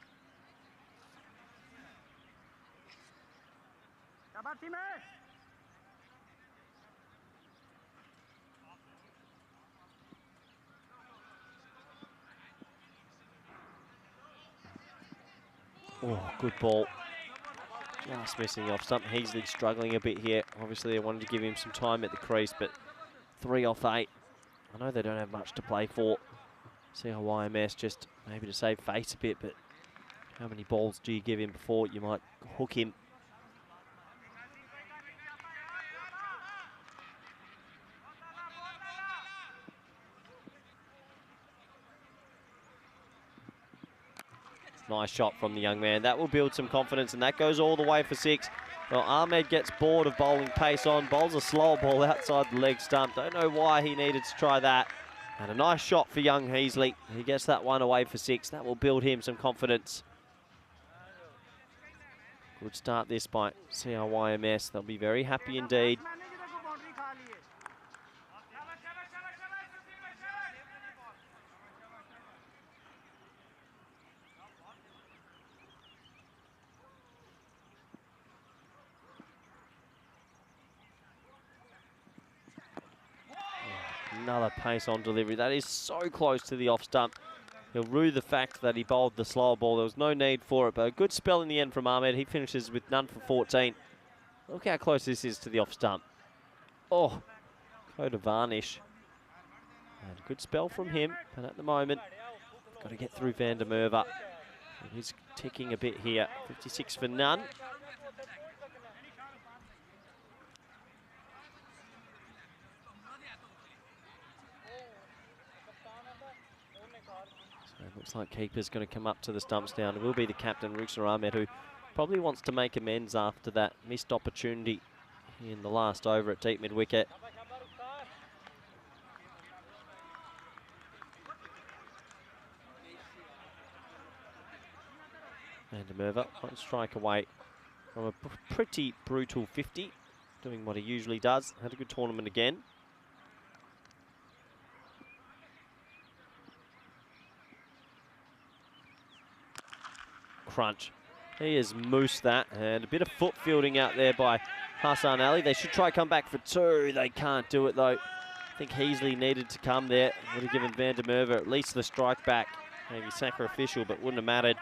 Oh, good ball. Just missing off stump. Heasley struggling a bit here. Obviously, they wanted to give him some time at the crease, but 3 off 8. I know they don't have much to play for. CIYMS just maybe to save face a bit, but how many balls do you give him before you might hook him? Nice shot from the young man. That will build some confidence, and that goes all the way for 6. Well, Ahmed gets bored of bowling pace on, bowls a slow ball outside the leg stump. Don't know why he needed to try that. And a nice shot for young Heasley. He gets that one away for 6. That will build him some confidence. Good start this by CIYMS. They'll be very happy indeed. Another pace on delivery. That is so close to the off stump. He'll rue the fact that he bowled the slower ball. There was no need for it, but a good spell in the end from Ahmed. He finishes with none for 14. Look how close this is to the off stump. Oh, code of varnish. And a good spell from him, but at the moment, got to get through Van der Merwe. He's ticking a bit here. 56 for none. Looks like keeper's going to come up to the stumps down. It will be the captain, Rukhsar Ahmed, who probably wants to make amends after that missed opportunity in the last over at deep mid-wicket. Van der Merwe, 1 strike away from a pretty brutal 50, doing what he usually does. Had a good tournament again. Crunch. He has moosed that, and a bit of foot fielding out there by Hassan Ali. They should try come back for 2. They can't do it though. I think Heasley needed to come there. Would have given Van der Merwe at least the strike back. Maybe sacrificial, but wouldn't have mattered.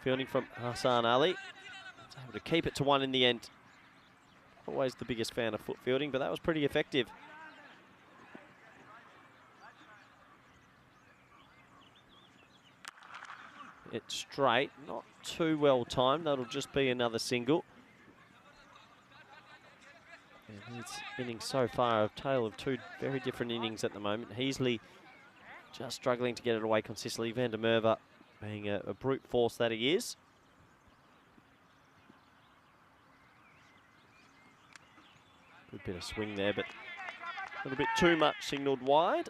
Fielding from Hassan Ali. Was able to keep it to 1 in the end. Always the biggest fan of foot fielding, but that was pretty effective. It's straight, not too well timed. That'll just be another single. And his innings so far, a tale of 2 very different innings at the moment. Heasley just struggling to get it away consistently. Van der Merwe being a brute force that he is. Good bit of swing there, but a little bit too much signalled wide.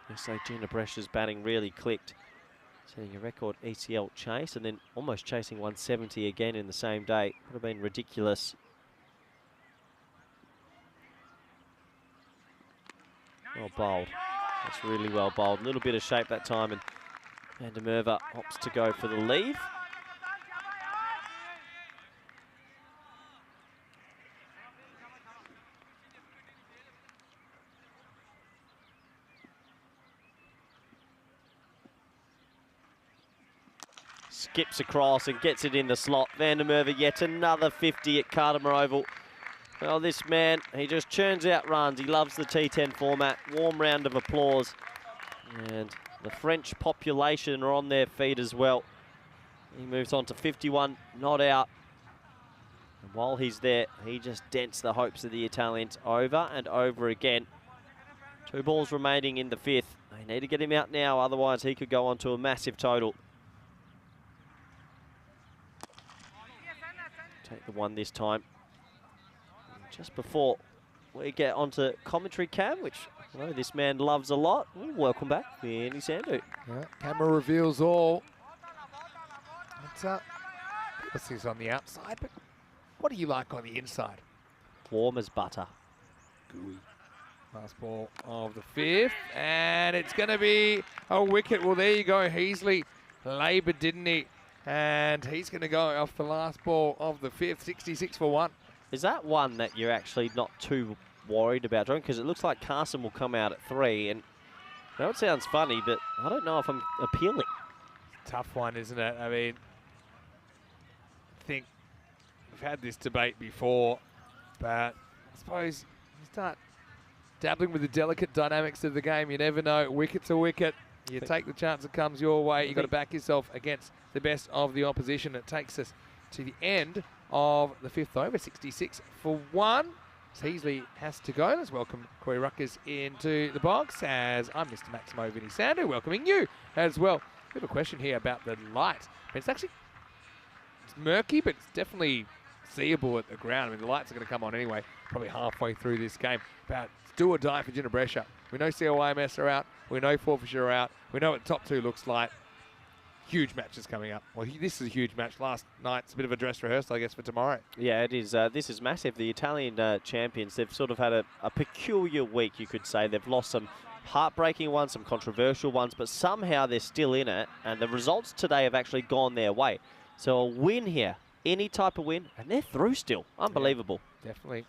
I say Jinnah Brescia's batting really clicked. Setting a record ECL chase and then almost chasing 170 again in the same day. Would have been ridiculous. Well bowled. That's really well bowled. A little bit of shape that time, and Van der Merwe opts to go for the leave. Skips across and gets it in the slot. Van der Merwe yet another 50 at Cartama Oval. Well, this man, he just churns out runs. He loves the T10 format. Warm round of applause. And The French population are on their feet as well. He moves on to 51, not out. And while he's there, he just dents the hopes of the Italians over and over again. 2 balls remaining in the 5th. They need to get him out now, otherwise he could go on to a massive total. Take the 1 this time. And just before we get onto commentary cam, which I know this man loves a lot. Well, welcome back, Vinny Sandu. Yeah, camera reveals all. This is on the outside, but what do you like on the inside? Warm as butter. Gooey. Last ball of the 5th, and it's going to be a wicket. Well, there you go. Heasley laboured, didn't he? And he's going to go off the last ball of the 5th, 66 for 1. Is that one that you're actually not too worried about, John? Because it looks like Carson will come out at 3, and I know it sounds funny, but I don't know if I'm appealing. Tough one, isn't it? I mean, I think we've had this debate before, but I suppose you start dabbling with the delicate dynamics of the game. You never know. Wicket's a wicket. You take the chance that comes your way. You've got to back yourself against the best of the opposition. It takes us to the end of the 5th over, 66 for 1. Heasley has to go. Let's welcome Corey Ruckers into the box, as I'm Mr. Maximo Vinny Sandu, welcoming you as well. We have a question here about the light. I mean, it's murky, but it's definitely seeable at the ground. I mean, the lights are going to come on anyway, probably halfway through this game. About do or die for Jinnah Brescia. We know CIYMS are out. We know Forfarshire are out. We know what the top 2 looks like. Huge matches coming up. Well, this is a huge match. Last night's a bit of a dress rehearsal, I guess, for tomorrow. Yeah, it is. This is massive. The Italian champions, they've sort of had a peculiar week, you could say. They've lost some heartbreaking ones, some controversial ones, but somehow they're still in it, and the results today have actually gone their way. So a win here, any type of win, and they're through still. Unbelievable. Yeah, definitely.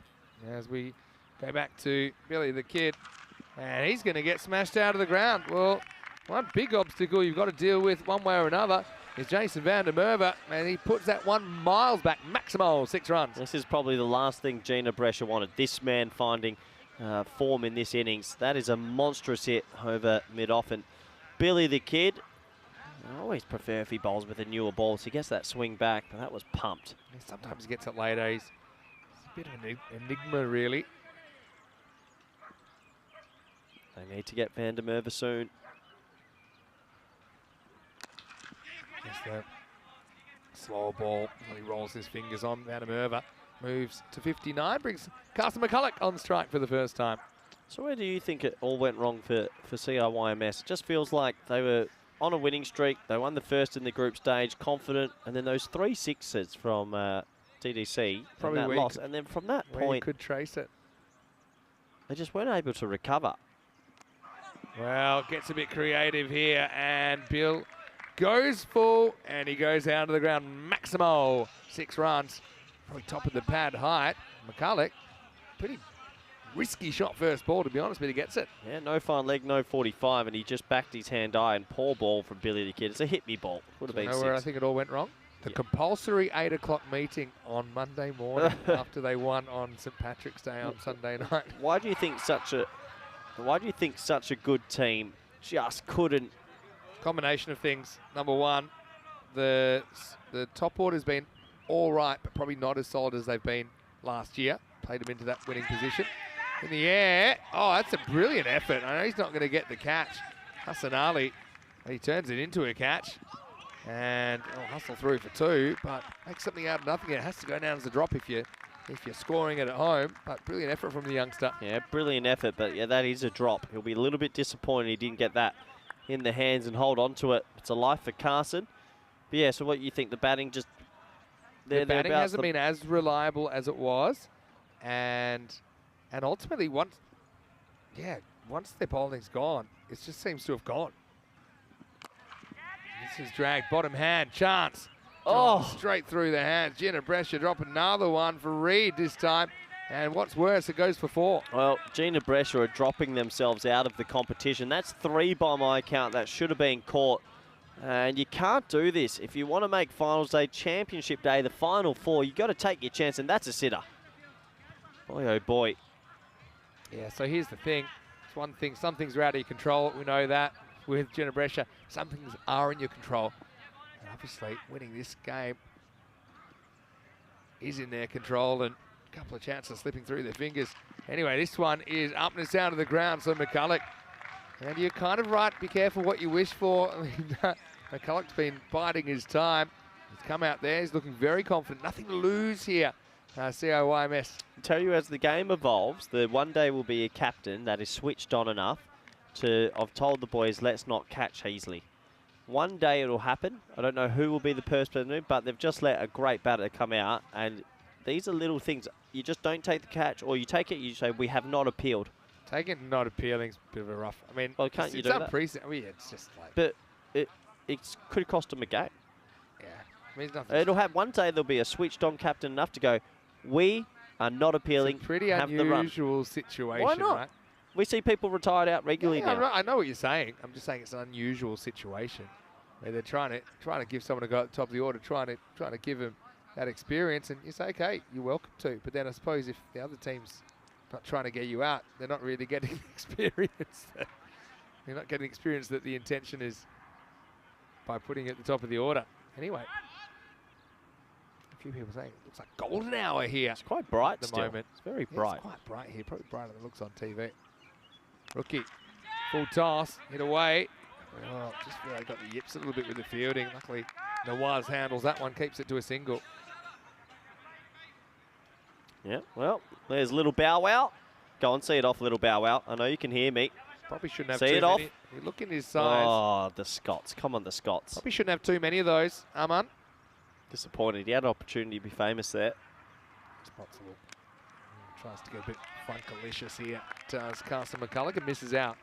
As we go back to Billy the Kid, and he's going to get smashed out of the ground. Well, one big obstacle you've got to deal with one way or another is Jason van der Merwe, and he puts that 1 miles back, maximal 6 runs. This is probably the last thing Jinnah Brescia wanted. This man finding form in this innings. That is a monstrous hit over mid-off. And Billy the Kid, I always prefer if he bowls with a newer ball, so he gets that swing back, but that was pumped. Sometimes he gets it later. He's a bit of an enigma, really. They need to get van der Merwe soon. Just the slow ball when he rolls his fingers on. Van der Merwe moves to 59, brings Carson McCulloch on strike for the first time. So where do you think it all went wrong for CIYMS? It just feels like they were on a winning streak. They won the first in the group stage, confident, and then those 3 sixes from TDC, probably that loss, and then from that point, you could trace it. They just weren't able to recover. Well, gets a bit creative here, and Bill goes full, and he goes out of the ground. Maximal 6 runs. Probably top of the pad height. McCulloch, pretty risky shot first ball, to be honest, but he gets it. Yeah, no fine leg, no 45, and he just backed his hand eye, and poor ball from Billy the Kid. It's a hit-me ball. Would have been 6. Where I think it all went wrong? The compulsory 8 o'clock meeting on Monday morning after they won on St. Patrick's Day on Sunday night. Why do you think such a good team just couldn't? Combination of things. Number one, the top order's been all right, but probably not as solid as they've been last year. Played them into that winning position. In the air. Oh, that's a brilliant effort. I know he's not going to get the catch. Hassan Ali, he turns it into a catch. And hustle through for 2, but make something out of nothing. It has to go down as a drop if you're scoring it at home. But brilliant effort from the youngster. Yeah, brilliant effort, but yeah, that is a drop. He'll be a little bit disappointed he didn't get that in the hands and hold on to it. It's a life for Carson. But yeah, so what you think, the batting just... The batting hasn't been as reliable as it was. And ultimately, once their bowling's gone, it just seems to have gone. This is dragged, bottom hand, chance. Oh! Straight through the hands. Jinnah Brescia drop another one for Reed this time. And what's worse, it goes for 4. Well, Jinnah Brescia are dropping themselves out of the competition. That's 3 by my count. That should have been caught. And you can't do this. If you want to make finals day, championship day, the final 4, you've got to take your chance, and that's a sitter. Boy, oh boy. Yeah, so here's the thing. It's one thing. Some things are out of your control. We know that. with Jinnah Brescia. Some things are in your control. And obviously, winning this game is in their control, and a couple of chances slipping through their fingers. Anyway, this one is up and it's down to the ground, so McCulloch. And you're kind of right, be careful what you wish for. I mean, McCulloch's been biding his time. He's come out there, he's looking very confident. Nothing to lose here, CIYMS. I tell you, as the game evolves, the one day will be a captain that is switched on enough to, I've told the boys, let's not catch Heasley. One day it'll happen. I don't know who will be the person, but they've just let a great batter come out, and these are little things. You just don't take the catch, or you take it, you say, we have not appealed. Taking not appealing is a bit of a rough. I mean, well, can't you do that? Unprecedented. I mean, it's just like. But it could cost them a game. Yeah. I mean, nothing. It'll have one day there'll be a switched on captain enough to go, we are not appealing. It's a pretty have unusual situation. Why not? Right? We see people retired out regularly now. I know what you're saying. I'm just saying it's an unusual situation where they're trying to give someone to go at the top of the order, trying to give them that experience, and you say, okay, you're welcome to. But then I suppose if the other team's not trying to get you out, they're not really getting experience. They're not getting experience that the intention is by putting it at the top of the order. Anyway, a few people saying it looks like golden hour here. It's quite bright at the still. moment. It's very bright. It's quite bright here, probably brighter than it looks on TV. Rookie, full toss, hit away. Oh, just where they got the yips a little bit with the fielding. Luckily, Nawaz handles that one, keeps it to a single. Yeah, well, there's little Bow Wow. Go on, see it off, little Bow Wow. I know you can hear me. Probably shouldn't have see too it off. many. You look in his size. Oh, the Scots. Come on, the Scots. Probably shouldn't have too many of those, Arman. Disappointed. He had an opportunity to be famous there. It's possible. Tries to get a bit funkalicious here. Does Carson McCulloch and misses out.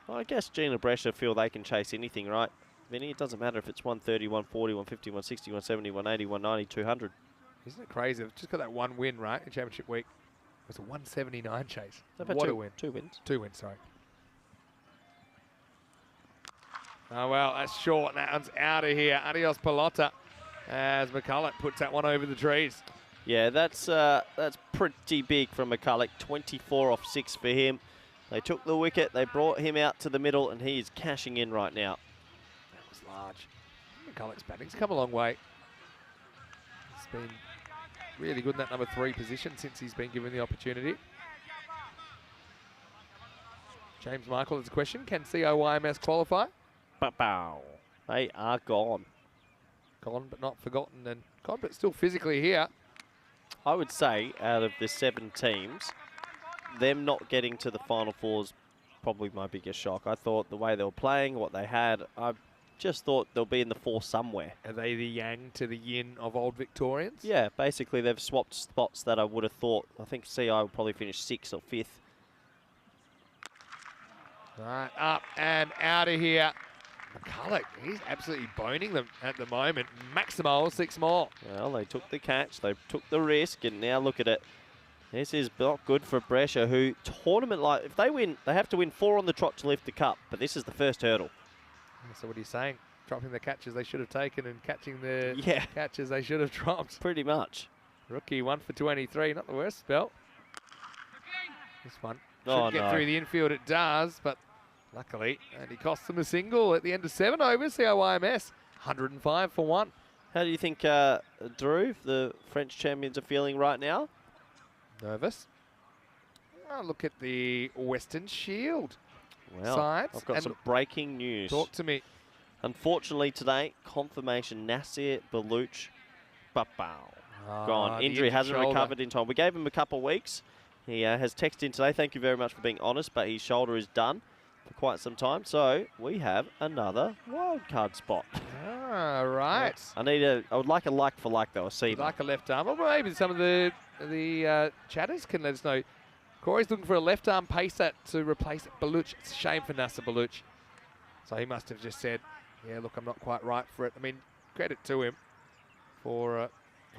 Well, I guess Jinnah Brescia feel they can chase anything, right? Vinny, it doesn't matter if it's 130, 140, 150, 160, 170, 180, 190, 200. Isn't it crazy? They've just got that one win, right, in Championship Week. It was a 179 chase. What a win. 2 wins. 2 wins, sorry. Oh, well, that's short. That one's out of here. Adios, Pelota, as McCulloch puts that one over the trees. Yeah, that's pretty big from McCulloch. 24 off 6 for him. They took the wicket, they brought him out to the middle, and he is cashing in right now. That was large. McCulloch's batting's come a long way. He's been really good in that number 3 position since he's been given the opportunity. James Michael has a question. Can CIYMS qualify? Bow. They are gone. Gone but not forgotten, and gone but still physically here. I would say out of the 7 teams, them not getting to the Final Fours probably my biggest shock. I thought the way they were playing, what they had, I just thought they'll be in the 4 somewhere. Are they the yang to the yin of old Victorians? Yeah, basically they've swapped spots that I would have thought. I think CI will probably finish 6th or 5th. Right, up and out of here. McCulloch, he's absolutely boning them at the moment. Maximal, 6 more. Well, they took the catch, they took the risk, and now look at it. This is not good for Brescia, who tournament-like, if they win, they have to win 4 on the trot to lift the cup, but this is the first hurdle. So what are you saying? Dropping the catches they should have taken and catching the Yeah. catches they should have dropped. Pretty much. Rookie, 1 for 23, not the worst spell. This one Oh, should get no. through the infield, it does, but luckily, and he costs them a single at the end of 7 overs. CIYMS, 105 for 1. How do you think Drew, the French champions, are feeling right now? Nervous. Oh, look at the Western Shield Well, sides. I've got And some breaking news. talk to me. Unfortunately today, confirmation Nasir Baluch Babao. Ah, Gone. the Injury injured hasn't shoulder. recovered in time. We gave him a couple of weeks. He has texted in today. Thank you very much for being honest, but his shoulder is done for quite some time. So we have another wild card spot. Ah, right. I would like a like for like though. A C. You'd like a left arm. Or maybe some of the chatters can let us know. Corey's looking for a left arm pacer to replace Baluch. It's a shame for Nasir Baluch. So he must have just said, yeah, look, I'm not quite right for it. I mean, credit to him for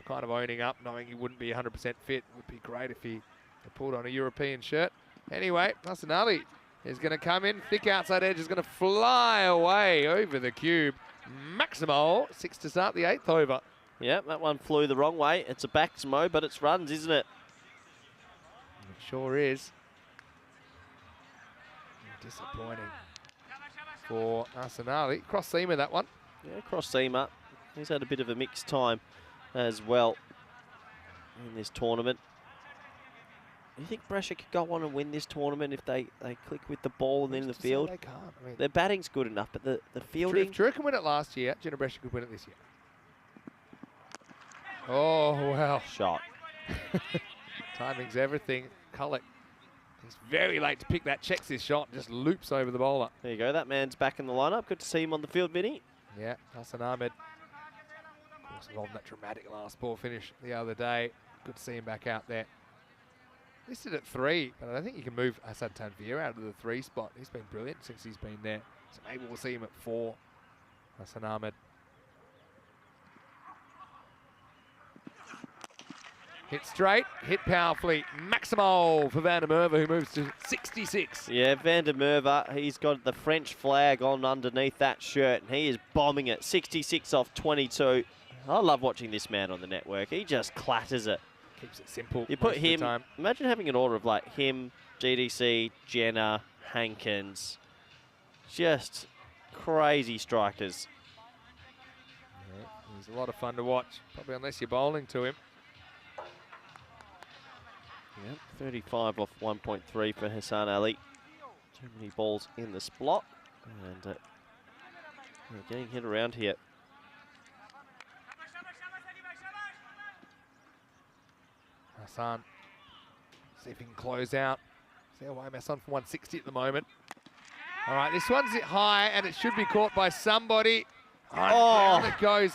kind of owning up, knowing he wouldn't be 100% fit. It would be great if he pulled on a European shirt. Anyway, Hassan Ali is going to come in. Thick outside edge is going to fly away over the cube. Maximal, 6 to start the 8th over. Yeah, that one flew the wrong way. It's a Baxmo, but it's runs, isn't it? It sure is. Disappointing for Arsenali. Cross seamer, that one. Yeah, cross seamer. He's had a bit of a mixed time as well in this tournament. Do you think Brescia could go on and win this tournament if they click with the ball and then in the field? They can't. I mean, their batting's good enough, but the fielding... If Drew can win it last year, Jinnah Brescia could win it this year. Oh, wow. Shot. Timing's everything. Cullick, he's very late to pick that, checks his shot, and just loops over the bowler. There you go. That man's back in the lineup. Good to see him on the field, Vinny. Yeah, Hassan Ahmed. Of course, involved in that dramatic last ball finish the other day. Good to see him back out there. Listed at 3, but I don't think you can move Hassan Tanvir out of the 3 spot. He's been brilliant since he's been there. So maybe we'll see him at 4. Hassan Ahmed. Hit straight, hit powerfully. Maximal for Van der Merwe, who moves to 66. Yeah, Van der Merwe, he's got the French flag on underneath that shirt, and he is bombing it. 66 off 22. I love watching this man on the network. He just clatters it. Keeps it simple. You put him, imagine having an order of like him, GDC, Jinnah, Hankins. Just crazy strikers. Yeah, he's a lot of fun to watch, probably unless you're bowling to him. Yep, 35 off 1.3 for Hassan Ali. Too many balls in the splot. And getting hit around here. Hassan, see if he can close out. CIYMS on for 160 at the moment. All right, this one's high, and it should be caught by somebody. Down it goes.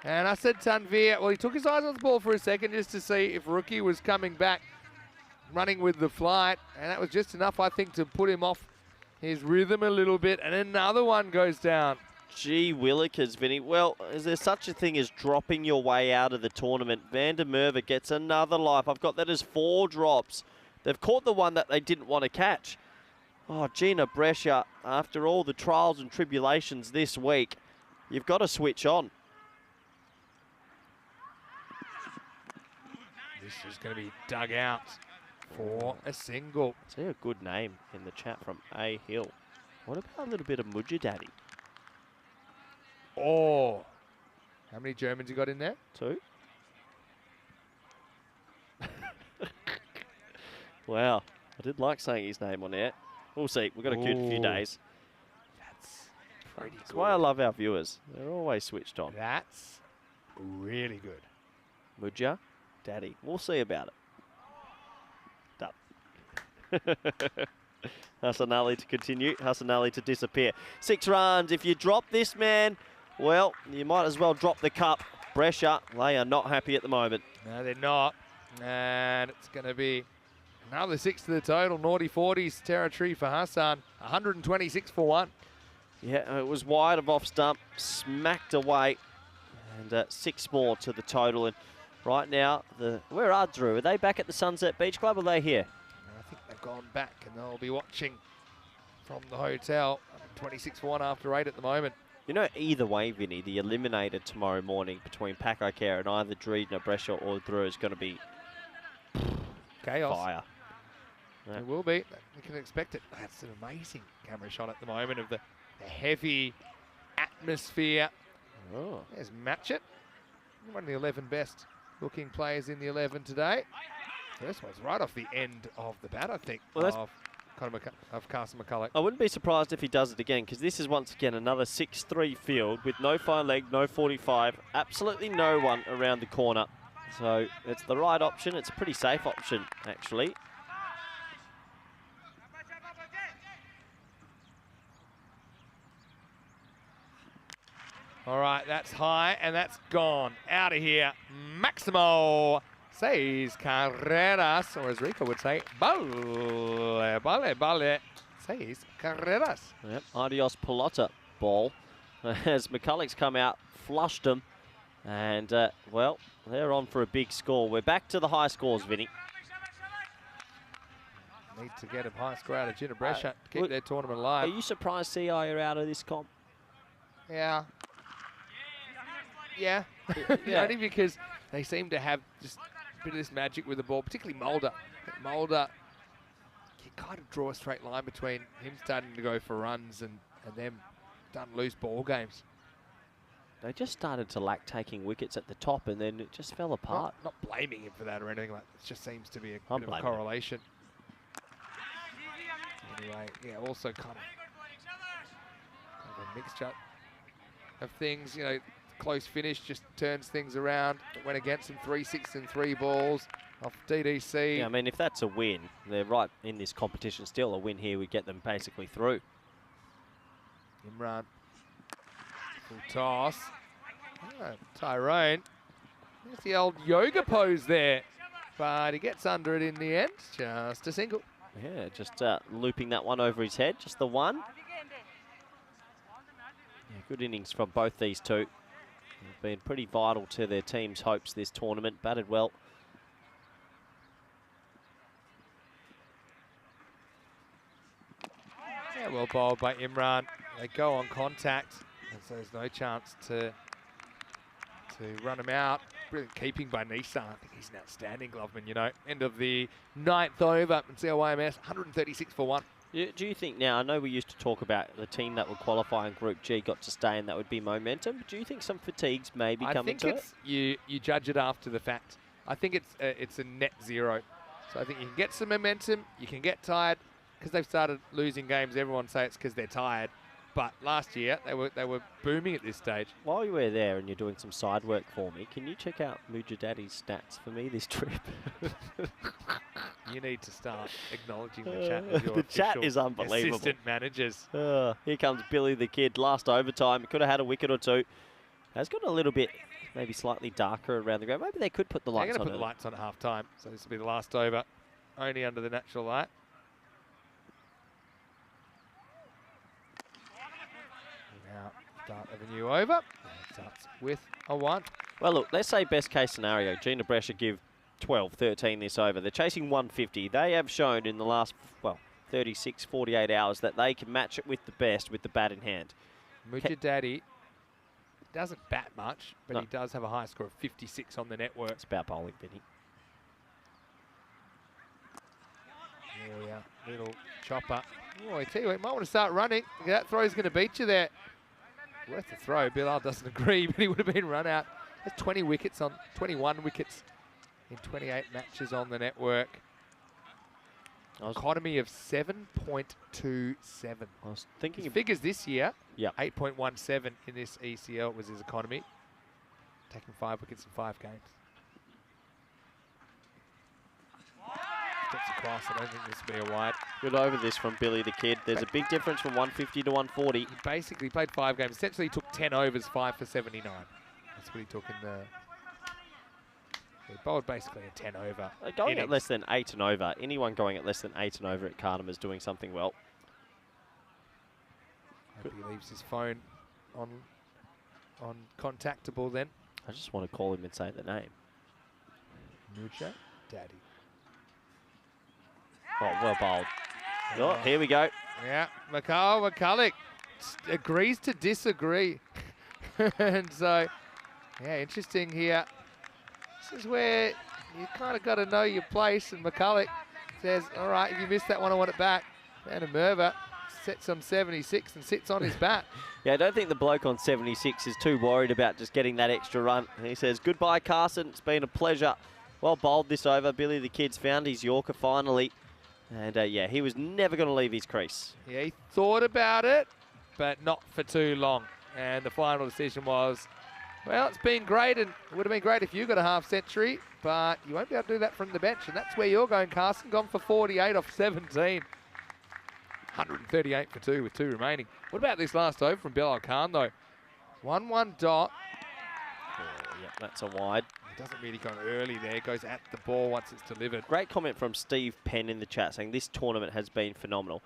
And I said Tanvir, well, he took his eyes off the ball for a second just to see if Rookie was coming back, running with the flight, and that was just enough, I think, to put him off his rhythm a little bit, and another one goes down. Gee willikers, Vinny. Well, is there such a thing as dropping your way out of the tournament? Van der Merwe gets another life. I've got that as 4 drops. They've caught the one that they didn't want to catch. Oh, Jinnah Brescia, after all the trials and tribulations this week, you've got to switch on. This is going to be dug out for a single. See a good name in the chat from A Hill. What about a little bit of Mujadadi? Oh, how many Germans you got in there? 2. Wow, I did like saying his name on air. We'll see. We've got a good few days. That's pretty good. That's why I love our viewers. They're always switched on. That's really good. Mujah, Daddy. We'll see about it. Done. Hassan Ali to continue. Hassan Ali to disappear. 6 runs. If you drop this man, well, you might as well drop the cup. Brescia, they are not happy at the moment. No, they're not. And it's going to be another 6 to the total. Naughty 40s territory for Hassan. 126 for 1. Yeah, it was wide of off stump. Smacked away. And 6 more to the total. And right now, where are Drew? Are they back at the Sunset Beach Club or are they here? I think they've gone back and they'll be watching from the hotel. 26 for 1 after 8 at the moment. You know, either way, Vinny, the eliminator tomorrow morning between Paco and either Jinnah Brescia or Drew is going to be chaos. Fire. Yeah. It will be. You can expect it. That's an amazing camera shot at the moment of the heavy atmosphere. Oh. There's Matchett. One of the 11 best looking players in the 11 today. First one's right off the end of the bat, I think, well, of Carson McCulloch. I wouldn't be surprised if he does it again, because this is once again another 6-3 field with no fine leg, no 45, absolutely no one around the corner. So it's the right option. It's a pretty safe option, actually. All right, that's high and that's gone. Out of here. Maximo says Carreras, or as Rico would say, Bale, says Carreras. Yep, adios pelota ball. As McCulloch's come out, flushed them, and well, they're on for a big score. We're back to the high scores, Vinny. Need to get a high score out of Jinnah Brescia to keep their tournament alive. Are you surprised CI are out of this comp? Yeah. Yeah. Only because they seem to have just a bit of this magic with the ball, particularly Mulder. Mulder, you kind of draw a straight line between him starting to go for runs and them done loose ball games. They just started to lack taking wickets at the top, and then it just fell apart. Not blaming him for that or anything like that. It just seems to be a I'm bit of a blaming him. correlation. Anyway, yeah, also kind of a mixture of things. You know, close finish just turns things around. It went against them 3-6 and 3 balls off DDC. Yeah, I mean, if that's a win, they're right in this competition still. A win here would get them basically through. Imran, full toss. Oh, Tyrone, there's the old yoga pose there. But he gets under it in the end, just a single. Yeah, just looping that one over his head, just the one. Yeah, good innings from both these two. They've been pretty vital to their team's hopes this tournament, batted well. Yeah, well bowled by Imran. They go on contact, and so there's no chance to run him out. Brilliant keeping by Nissan. I think he's an outstanding gloveman, you know. End of the 9th over in CIYMS, 136 for 1. Yeah, do you think now, I know we used to talk about the team that would qualify in Group G got to stay and that would be momentum, but do you think some fatigues may be coming to it? I think you judge it after the fact. I think it's a net zero. So I think you can get some momentum, you can get tired, because they've started losing games. Everyone say it's because they're tired. But last year, they were booming at this stage. While you were there and you're doing some side work for me, can you check out Mujadadi's stats for me this trip? You need to start acknowledging the chat as your the chat is unbelievable. Assistant managers. Here comes Billy the Kid, last overtime. He could have had a wicket or two. Has got a little bit, maybe slightly darker around the ground. Maybe they could put the lights on. They're going to put the lights on at half time. So this will be the last over, only under the natural light. Now, start of a new over. It starts with a 1. Well, look, let's say best case scenario. Jinnah Brescia give 12, 13 this over. They're chasing 150. They have shown in the last, 36, 48 hours that they can match it with the best with the bat in hand. Mujadadi doesn't bat much, but he does have a high score of 56 on the network. It's about bowling, Vinny. Oh, yeah, little chopper. Oh, I tell you what, you might want to start running. That throw's going to beat you there. Worth the throw. Bilal doesn't agree, but he would have been run out. There's 21 wickets in 28 matches on the network. Economy of 7.27. I was thinking his figures this year, yeah, 8.17 in this ECL was his economy. Taking 5 wickets in 5 games. Steps across, I don't think this will be a wide. Good over this from Billy the Kid. There's a big difference from 150 to 140. He basically played 5 games. Essentially, he took 10 overs, 5 for 79. That's what he took in the... He bowled basically a 10 over. Going at less than 8 and over. Anyone going at less than 8 and over at Cartama is doing something well. Hope he leaves his phone on contactable then. I just want to call him and say the name. Mucha Daddy. Oh, well bowled. Oh, here we go. Yeah, Mikhail McCulloch agrees to disagree. And so, yeah, interesting here. This is where you kind of got to know your place. And McCulloch says, all right, if you missed that one, I want it back. And Merva sets on 76 and sits on his bat. Yeah, I don't think the bloke on 76 is too worried about just getting that extra run. And he says, goodbye, Carson. It's been a pleasure. Well bowled this over. Billy the Kid's found his Yorker finally. And, yeah, he was never going to leave his crease. Yeah, he thought about it, but not for too long. And the final decision was, well, it's been great, and it would have been great if you got a half century, but you won't be able to do that from the bench, and that's where you're going, Carson. Gone for 48 off 17. 138 for 2 with 2 remaining. What about this last over from Bilal Khan, though? 1-1 dot. Oh, yeah, that's a wide. He doesn't really go early there. Goes at the ball once it's delivered. Great comment from Steve Penn in the chat saying this tournament has been phenomenal.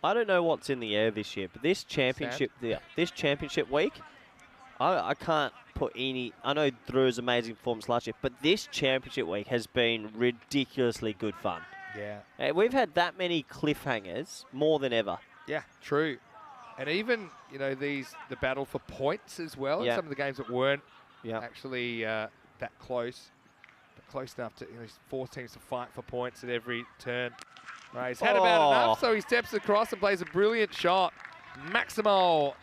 I don't know what's in the air this year, but this championship, this championship week, I can't put any. I know Drew's amazing performance last year, but this championship week has been ridiculously good fun. Yeah. We've had that many cliffhangers more than ever. Yeah, true. And even, you know, the battle for points as well. Yeah. Some of the games that weren't actually that close, but close enough to, you know, 4 teams to fight for points at every turn. Right, he's had about enough, so he steps across and plays a brilliant shot. Maximo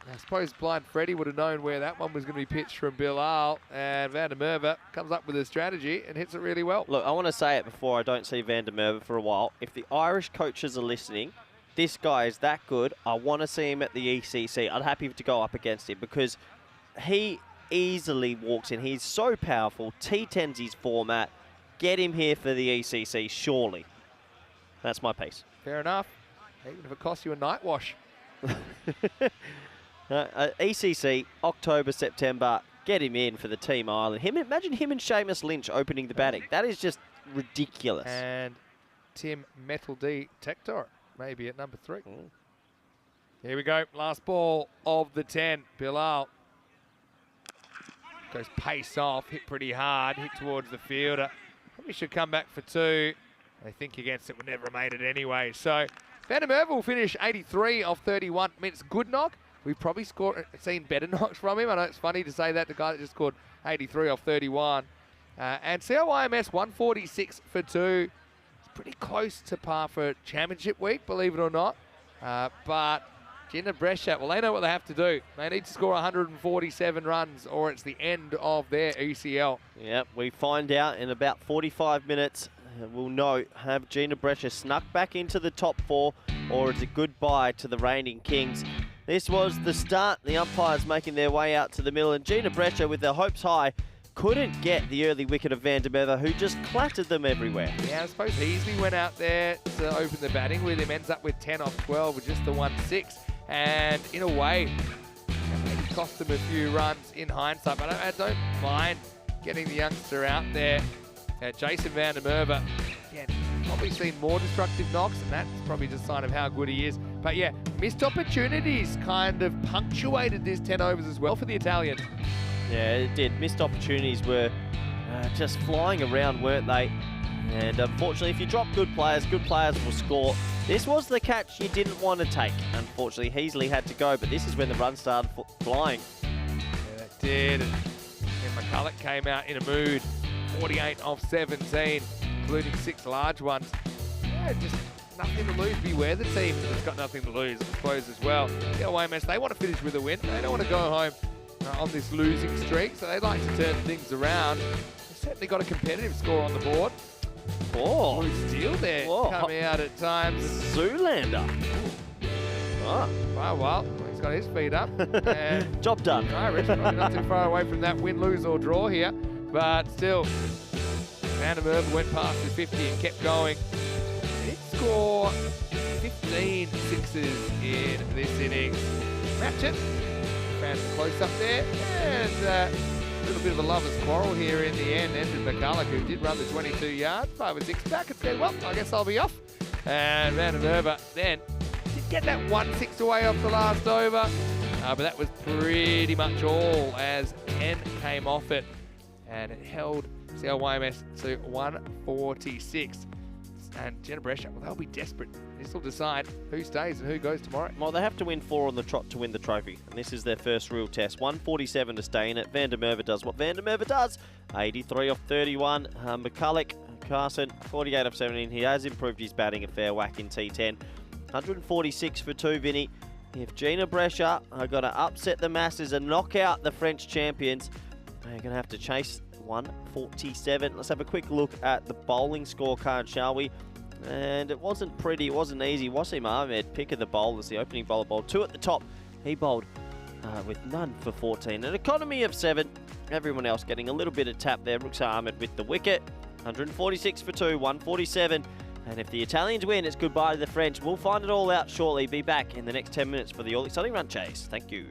I suppose Blind Freddie would have known where that one was going to be pitched from Bilal, and Van der Merwe comes up with a strategy and hits it really well. Look, I want to say it before I don't see Van der Merwe for a while. If the Irish coaches are listening, this guy is that good. I want to see him at the ECC. I'm happy to go up against him because he easily walks in. He's so powerful. T10's his format. Get him here for the ECC, surely. That's my piece. Fair enough. Even if it costs you a night wash. ECC, October, September, get him in for the Team Ireland. Imagine him and Seamus Lynch opening the batting. That is just ridiculous. And Tim Metal D Tector, maybe at number 3. Here we go, last ball of the 10. Bilal goes pace off, hit pretty hard, hit towards the fielder. Probably should come back for 2. They think against it, would never have made it anyway. So Van der Merwe will finish 83 off 31. I mean, it's a good knock. We've probably seen better knocks from him. I know it's funny to say that, the guy that just scored 83 off 31. And CIYMS 146 for 2. It's pretty close to par for championship week, believe it or not. But Jinnah Brescia, well, they know what they have to do. They need to score 147 runs or it's the end of their ECL. Yep, we find out in about 45 minutes. We'll know, have Jinnah Brescia snuck back into the top 4 or is it goodbye to the reigning kings? This was the start. The umpires making their way out to the middle, and Jinnah Brescia, with their hopes high, couldn't get the early wicket of Van der Merwe, who just clattered them everywhere. Yeah, I suppose Heasley went out there to open the batting with him, ends up with 10 off 12 with just the 1-6. And in a way, it cost them a few runs in hindsight, but I don't mind getting the youngster out there. Jason Van der Merwe, again, probably seen more destructive knocks, and that's probably just a sign of how good he is. But yeah, missed opportunities kind of punctuated this 10 overs as well for the Italian. Yeah, it did. Missed opportunities were just flying around, weren't they? And unfortunately, if you drop good players will score. This was the catch you didn't want to take. Unfortunately, Heasley had to go, but this is when the run started flying. Yeah, that did. And McCulloch came out in a mood. 48 off 17, including 6 large ones. Yeah, just nothing to lose. Beware the team that's got nothing to lose, I suppose, as well. CIYMS, they want to finish with a win. They don't want to go home on this losing streak, so they like to turn things around. They've certainly got a competitive score on the board. Oh, Blue Steel there coming out at times. Zoolander. Oh, well, he's got his feet up. And job done. Irish, probably not too far away from that win, lose or draw here. But still, Van der Merwe went past the 50 and kept going. He did score 15 sixes in this innings. Matchett found some close up there, and a little bit of a lover's quarrel here in the end. Ended McCulloch, who did run the 22 yards, 5 or 6 back, and said, well, I guess I'll be off. And Van der Merwe then did get that 1-6 away off the last over, but that was pretty much all as 10 came off it. And it held CIYMS to 146. And Jinnah Brescia, well, they'll be desperate. This will decide who stays and who goes tomorrow. Well, they have to win 4 on the trot to win the trophy. And this is their first real test. 147 to stay in it. Van der Merwe does what Van der Merwe does. 83 off 31. McCulloch, Carson, 48 off 17. He has improved his batting a fair whack in T10. 146 for 2, Vinny. If Jinnah Brescia are going to upset the masses and knock out the French champions, they're going to have to chase 147. Let's have a quick look at the bowling scorecard, shall we? And it wasn't pretty, it wasn't easy. Wasim Ahmed, pick of the bowlers, the opening bowler bowled 2 at the top. He bowled with none for 14. An economy of 7. Everyone else getting a little bit of tap there. Rooks Ahmed with the wicket. 146 for 2, 147. And if the Italians win, it's goodbye to the French. We'll find it all out shortly. Be back in the next 10 minutes for the all-exciting run chase. Thank you.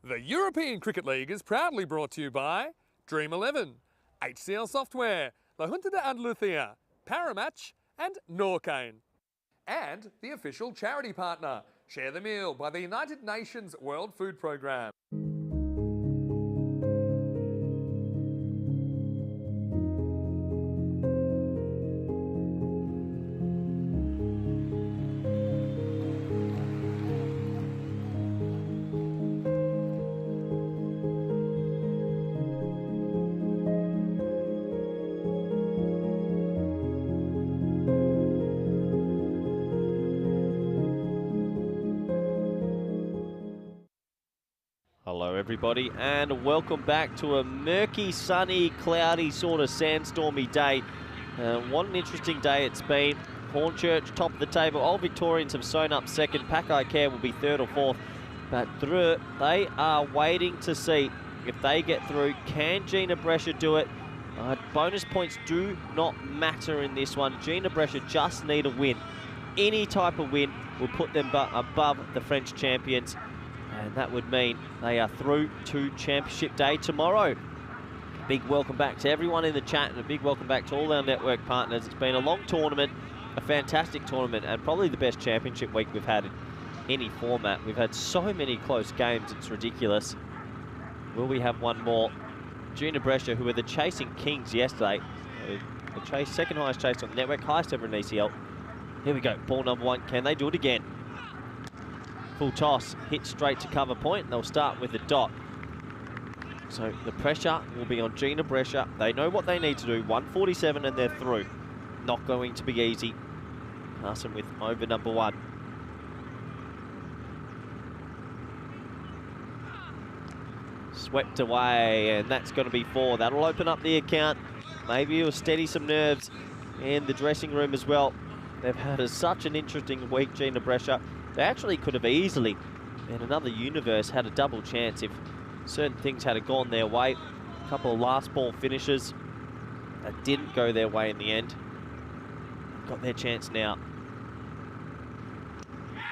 The European Cricket League is proudly brought to you by Dream 11, HCL Software, La Junta de Andalucía, Paramatch and Norcane. And the official charity partner, Share the Meal by the United Nations World Food Programme. Hello everybody and welcome back to a murky, sunny, cloudy, sort of sandstormy day. What an interesting day it's been. Hornchurch top of the table. Old Victorians have sewn up second. Paco will be third or fourth. But they are waiting to see if they get through. Can Jinnah Brescia do it? Bonus points do not matter in this one. Jinnah Brescia just need a win. Any type of win will put them above the French champions. And that would mean they are through to Championship Day tomorrow. Big welcome back to everyone in the chat and a big welcome back to all our network partners. It's been a long tournament, a fantastic tournament, and probably the best championship week we've had in any format. We've had so many close games, it's ridiculous. Will we have one more? Jinnah Brescia, who were the chasing kings yesterday. The second highest chase on the network, highest ever in ECL. Here we go, ball number one. Can they do it again? Full toss, hit straight to cover point, and they'll start with a dot. So the pressure will be on Jinnah Brescia. They know what they need to do, 147 and they're through. Not going to be easy. Carson with over number one. Swept away, and that's going to be four. That'll open up the account. Maybe it'll steady some nerves in the dressing room as well. They've had such an interesting week, Jinnah Brescia. They actually could have easily, in another universe, had a double chance if certain things had gone their way. A couple of last ball finishes that didn't go their way in the end. Got their chance now.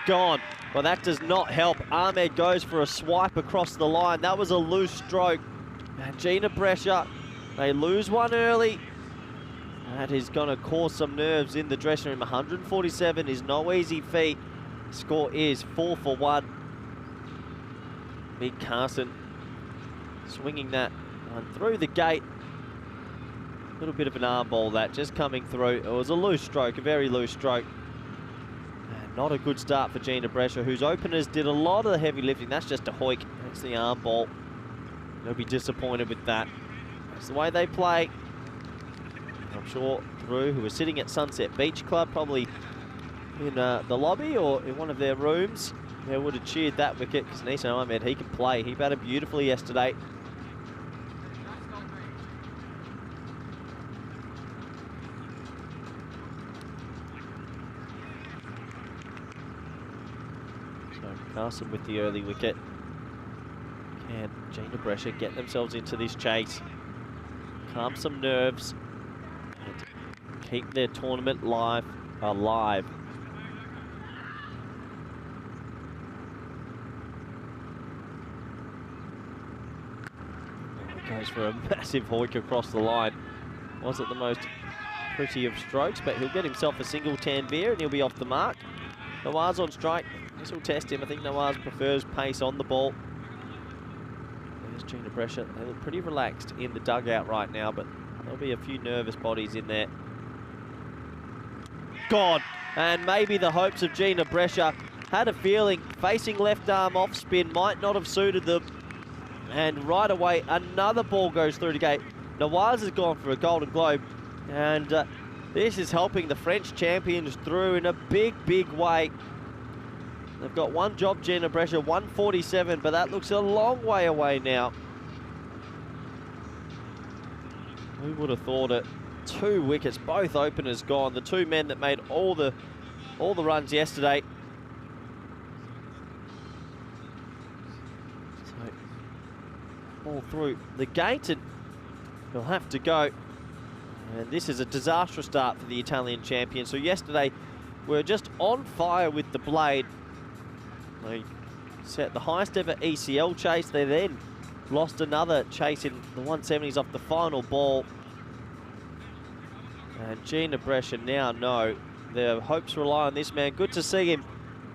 Gone. Well, that does not help. Ahmed goes for a swipe across the line. That was a loose stroke. And Jinnah Brescia, they lose one early. That is going to cause some nerves in the dressing room. 147 is no easy feat. Score is 4 for 1. Big Carson swinging that one through the gate. A little bit of an arm ball that just coming through. It was a loose stroke, a very loose stroke. And not a good start for Jinnah Brescia, whose openers did a lot of the heavy lifting. That's just a hoik. That's the arm ball. They'll be disappointed with that. That's the way they play. I'm sure Drew, who was sitting at Sunset Beach Club, probably in the lobby or in one of their rooms, they would have cheered that wicket because Nissan Ahmed, he can play. He batted beautifully yesterday. So Carson with the early wicket. Can Jinnah Brescia get themselves into this chase? Calm some nerves and keep their tournament alive. Goes for a massive hoik across the line. Wasn't the most pretty of strokes, but he'll get himself a single Tanveer and he'll be off the mark. Nawaz on strike. This will test him. I think Nawaz prefers pace on the ball. There's Jinnah Brescia. They look pretty relaxed in the dugout right now, but there'll be a few nervous bodies in there. Gone. And maybe the hopes of Jinnah Brescia had a feeling facing left arm off spin might not have suited them. And right away, another ball goes through the gate. Nawaz has gone for a Golden Globe. And this is helping the French champions through in a big, big way. They've got one job, Jinnah Brescia, 147, but that looks a long way away now. Who would have thought it? 2 wickets, both openers gone. The 2 men that made all the runs yesterday. All through the gate, and he'll have to go. And this is a disastrous start for the Italian champion. So yesterday, we're just on fire with the blade. They set the highest ever ECL chase. They then lost another chase in the 170s off the final ball. And Jinnah Brescia now know their hopes rely on this man. Good to see him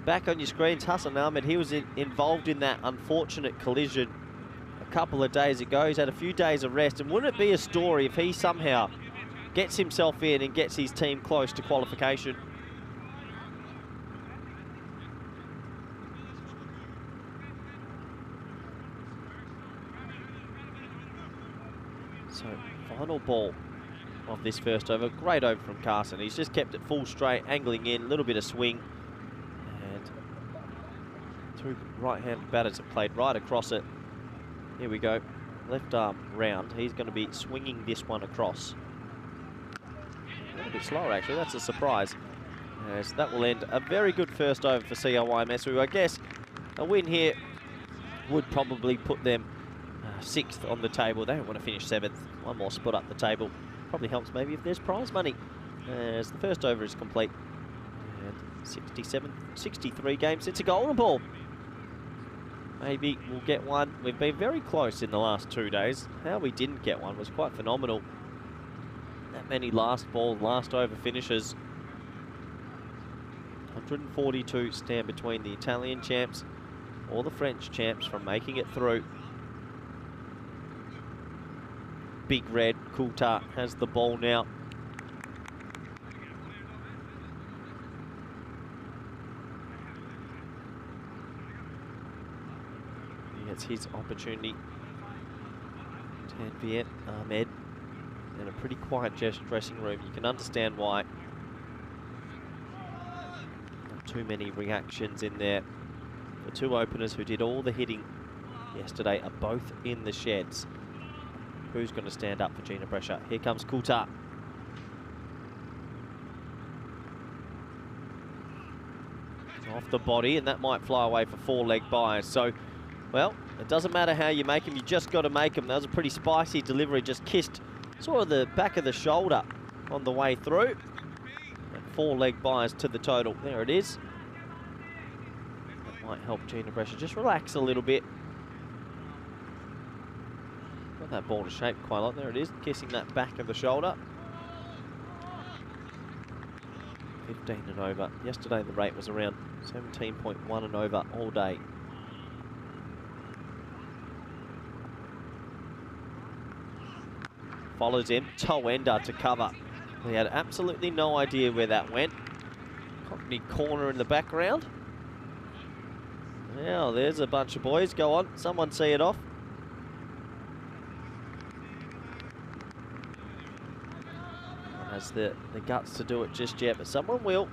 back on your screens. Hassan Ahmed, he was involved in that unfortunate collision a couple of days ago. He's had a few days of rest, and wouldn't it be a story if he somehow gets himself in and gets his team close to qualification? So, final ball of this first over. Great over from Carson. He's just kept it full straight, angling in, a little bit of swing. And two right-handed batters have played right across it. Here we go. Left arm round. He's going to be swinging this one across. A little bit slower, actually. That's a surprise. As that will end a very good first over for CIYMS, who I guess a win here would probably put them 6th on the table. They don't want to finish 7th. One more spot up the table. Probably helps maybe if there's prize money. As the first over is complete. And 63 games. It's a golden ball. Maybe we'll get one. We've been very close in the last 2 days. How we didn't get one was quite phenomenal. That many last ball, last over finishes. 142 stand between the Italian champs or the French champs from making it through. Big Red, Coulthard has the ball now. He gets his opportunity. Tanviet, Ahmed, in a pretty quiet dressing room. You can understand why. Not too many reactions in there. The two openers who did all the hitting yesterday are both in the sheds. Who's going to stand up for Jinnah Brescia? Here comes Coulthard. Off the body, and that might fly away for 4-leg byes. So, well, it doesn't matter how you make them, you just got to make them. That was a pretty spicy delivery, just kissed sort of the back of the shoulder on the way through. And 4-leg byes to the total. There it is. That might help Jinnah Brescia just relax a little bit. Got that ball to shape quite a lot. There it is, kissing that back of the shoulder. 15 and over. Yesterday the rate was around 17.1 and over all day. Follows him, toe ender to cover. He had absolutely no idea where that went. Cockney corner in the background. Now there's a bunch of boys. Go on, someone see it off. Has the guts to do it just yet, but someone will.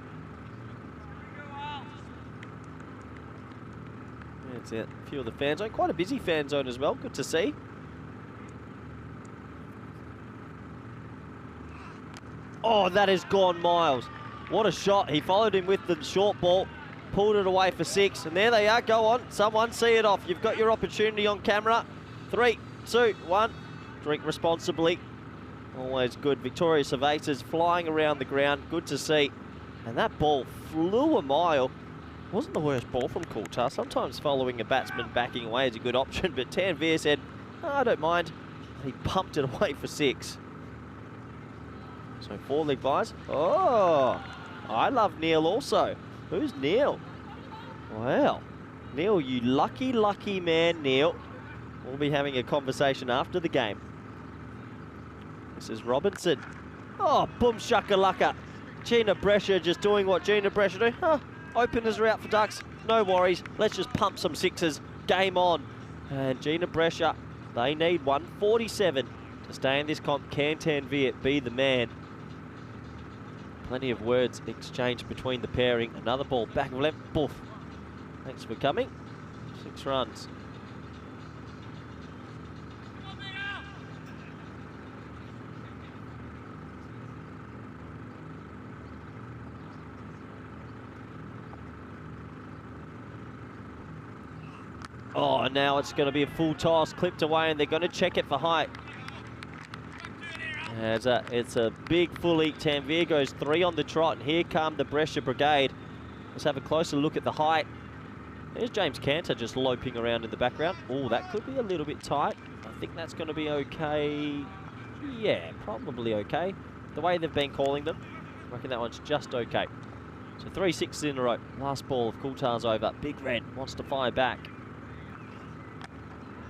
That's it. A few of the fan zone. Quite a busy fan zone as well. Good to see. Oh, that has gone miles. What a shot. He followed him with the short ball, pulled it away for 6, and there they are. Go on. Someone see it off. You've got your opportunity on camera. 3, 2, 1. Drink responsibly. Always good. Victoria Cervezas flying around the ground. Good to see. And that ball flew a mile. Wasn't the worst ball from Coulthard. Sometimes following a batsman backing away is a good option, but Tanvier said, oh, I don't mind. He pumped it away for 6. So 4-leg byes. Oh, I love Neil also. Who's Neil? Wow. Neil, you lucky, lucky man, Neil. We'll be having a conversation after the game. This is Robinson. Oh, boom shakalaka. Jinnah Brescia just doing what Jinnah Brescia do. Huh, openers are out for ducks. No worries. Let's just pump some 6s. Game on. And Jinnah Brescia, they need 147 to stay in this comp. Can Tanvier be the man? Plenty of words exchanged between the pairing. Another ball back of left. Boof. Thanks for coming. 6 runs. Oh, now it's going to be a full toss, clipped away, and they're going to check it for height. It's a big full eat. Tanvier goes 3 on the trot, and here come the Brescia Brigade. Let's have a closer look at the height. There's James Cantor just loping around in the background. Oh, that could be a little bit tight. I think that's going to be okay. Yeah, probably okay. The way they've been calling them, I reckon that one's just okay. So 3 sixes in a row. Last ball of Coulthard's over. Big Red wants to fire back.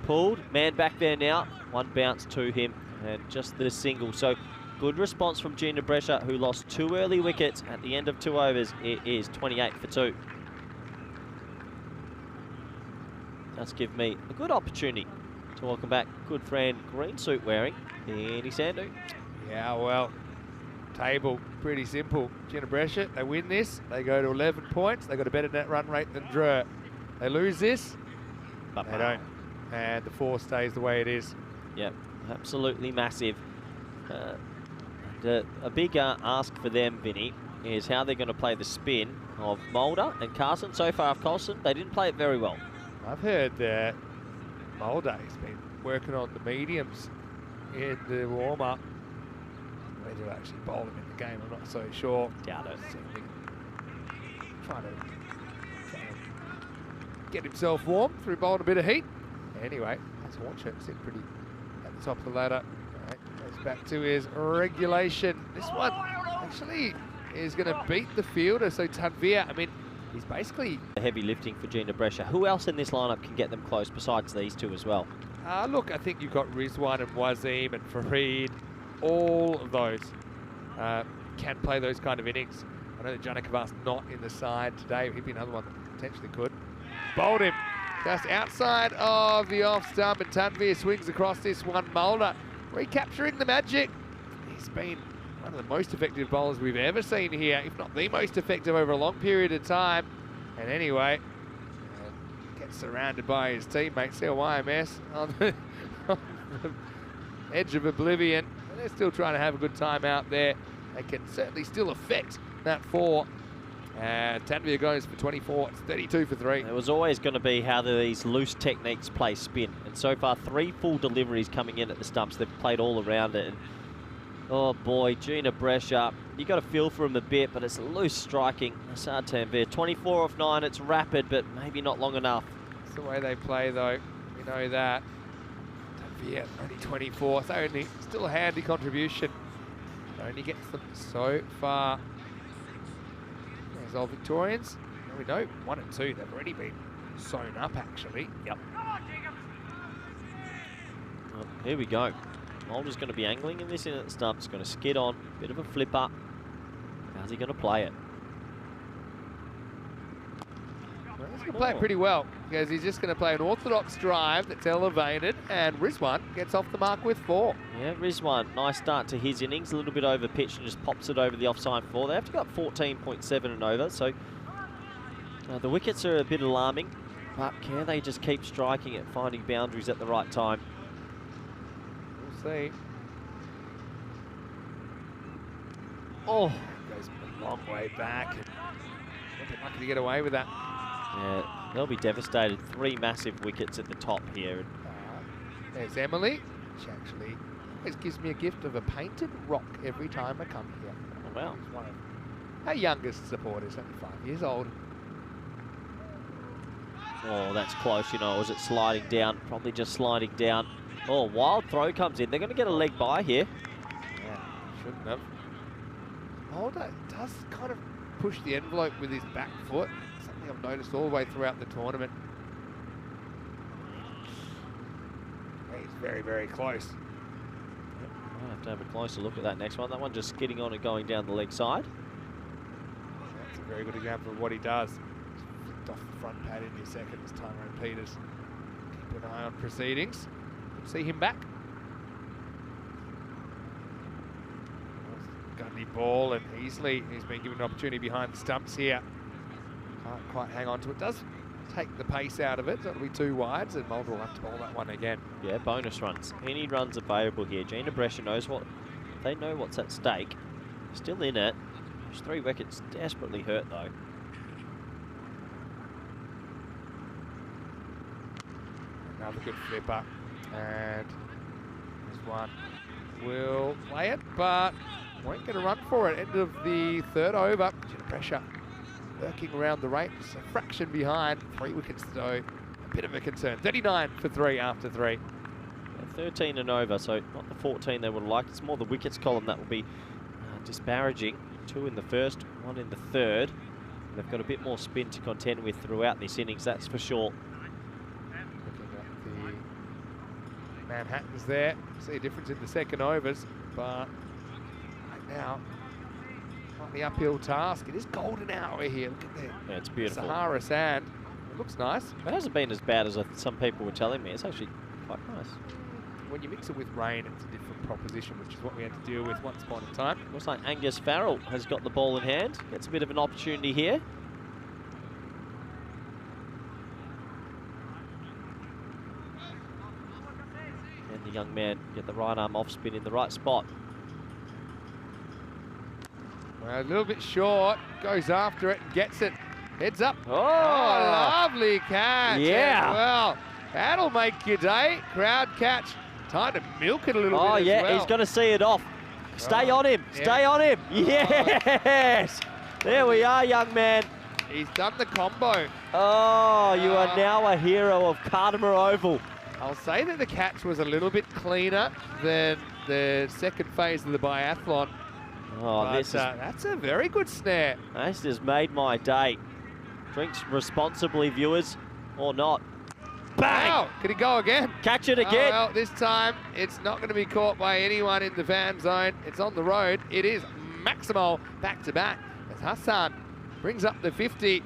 Pulled, man back there now. One bounce to him and just the single. So good response from Jinnah Brescia, who lost 2 early wickets at the end of 2 overs. It is 28 for 2. That's give me a good opportunity to welcome back good friend, green suit wearing, Vinny Sandhu. Yeah, well, table, pretty simple. Jinnah Brescia, they win this, they go to 11 points, they got a better net run rate than Dre. They lose this, but they don't. And the 4 stays the way it is. Yep, absolutely massive. A big ask for them, Vinny, is how they're going to play the spin of Mulder and Carson. So far, Colson, they didn't play it very well. I've heard that Mulder's been working on the mediums in the warm-up. Whether to actually bowl him in the game, I'm not so sure. Doubt it. Trying to get himself warm through bowling a bit of heat. Anyway, that's Hornchurch sitting pretty at the top of the ladder. All right, goes back to his regulation. This one actually is going to beat the fielder. So Tanvir, I mean, he's basically... Heavy lifting for Jinnah Brescia. Who else in this lineup can get them close besides these two as well? Look, I think you've got Rizwan and Wazeem and Fareed. All of those can play those kind of innings. I know that Jinnah Kavar's not in the side today. He'd be another one that potentially could. Bowled him just outside of the off stump, and Tanvir swings across this one. Mulder recapturing the magic. He's been one of the most effective bowlers we've ever seen here, if not the most effective over a long period of time. And anyway, gets surrounded by his teammates, CIYMS, on the edge of oblivion. And they're still trying to have a good time out there. They can certainly still affect that 4. Tanvir goes for 24. It's 32 for 3. It was always going to be how these loose techniques play spin. And so far, 3 full deliveries coming in at the stumps. They've played all around it. And oh boy, Jinnah Brescia, you got to feel for him a bit, but it's loose striking. Asad Tanvir, 24 off 9. It's rapid, but maybe not long enough. That's the way they play, though. We know that. Tanvir only 24. So only still a handy contribution. Only gets them so far. There's all Victorians. And we know 1 and 2, they've already been sewn up, actually. Yep. Well, here we go. Mulder's going to be angling in this in at the stump. It's going to skid on. Bit of a flipper. How's he going to play it? Well, he's going to play it pretty well, because he's just going to play an orthodox drive that's elevated, and Rizwan gets off the mark with 4. Yeah, Rizwan, nice start to his innings. A little bit over pitch and just pops it over the offside 4. They have to go up 14.7 and over, so the wickets are a bit alarming, but can they just keep striking it, finding boundaries at the right time? We'll see. Oh, Goes a long way back. A bit lucky to get away with that. yeah, they'll be devastated. 3 massive wickets at the top here. There's Emily. She actually always gives me a gift of a painted rock every time I come here. Oh, wow. She's one of our youngest supporters, only 5 years old. Oh, that's close, you know. Was it sliding down? Probably just sliding down. Oh, wild throw comes in. They're going to get a leg by here. Yeah, shouldn't have. Mulder does kind of push the envelope with his back foot. Something I've noticed all the way throughout the tournament. He's very, very close. I'll have to have a closer look at that next one. That one just skidding on and going down the leg side. That's a very good example of what he does. Flicked off the front pad in your second as Tyrone Peters. Keep an eye on proceedings. See him back. Gundy ball, and easily he's been given an opportunity behind the stumps here. Can't quite hang on to it. Does take the pace out of it. So it'll be 2 wides, and Mulder will have to bowl that one again. Yeah, bonus runs. Any runs available here. Jinnah Brescia knows what they know what's at stake. Still in it. Those 3 wickets desperately hurt though. Another good flipper, and this one will play it, but won't get a run for it. End of the 3rd over. Jinnah Brescia lurking around the rate, just a fraction behind. 3 wickets though, a bit of a concern. 39 for 3 after 3. 13 and over, so not the 14 they would have liked. It's more the wickets column that will be disparaging. 2 in the first, 1 in the third. And they've got a bit more spin to contend with throughout this innings, that's for sure. Looking at the Manhattans there, see a difference in the second overs, but right now, quite the uphill task. It is golden hour here, look at that. Yeah, it's beautiful. Sahara sand, it looks nice. It hasn't been as bad as some people were telling me. It's actually quite nice. When you mix it with rain, it's a different proposition, which is what we had to deal with once upon a time. Looks like Angus Farrell has got the ball in hand. Gets a bit of an opportunity here. And the young man get the right arm off spin in the right spot. Well, a little bit short, goes after it and gets it. Heads up. Oh, Lovely catch. Yeah. As well, that'll make your day. Crowd catch. Time to milk it a little bit. Oh, yeah, as well. he's going to see it off. Stay on him. Yeah. Stay on him. Yes. There we are, young man. He's done the combo. Oh, you are now a hero of Cartama Oval. I'll say that the catch was a little bit cleaner than the second phase of the biathlon. Oh, But, this that's a very good snare. this has made my day. Drinks responsibly, viewers, or not. Bang! Wow, could he go again? Catch it Oh, again. well, this time it's not going to be caught by anyone in the fan zone. It's on the road. It is Maximal back to back as Hassan brings up the 50.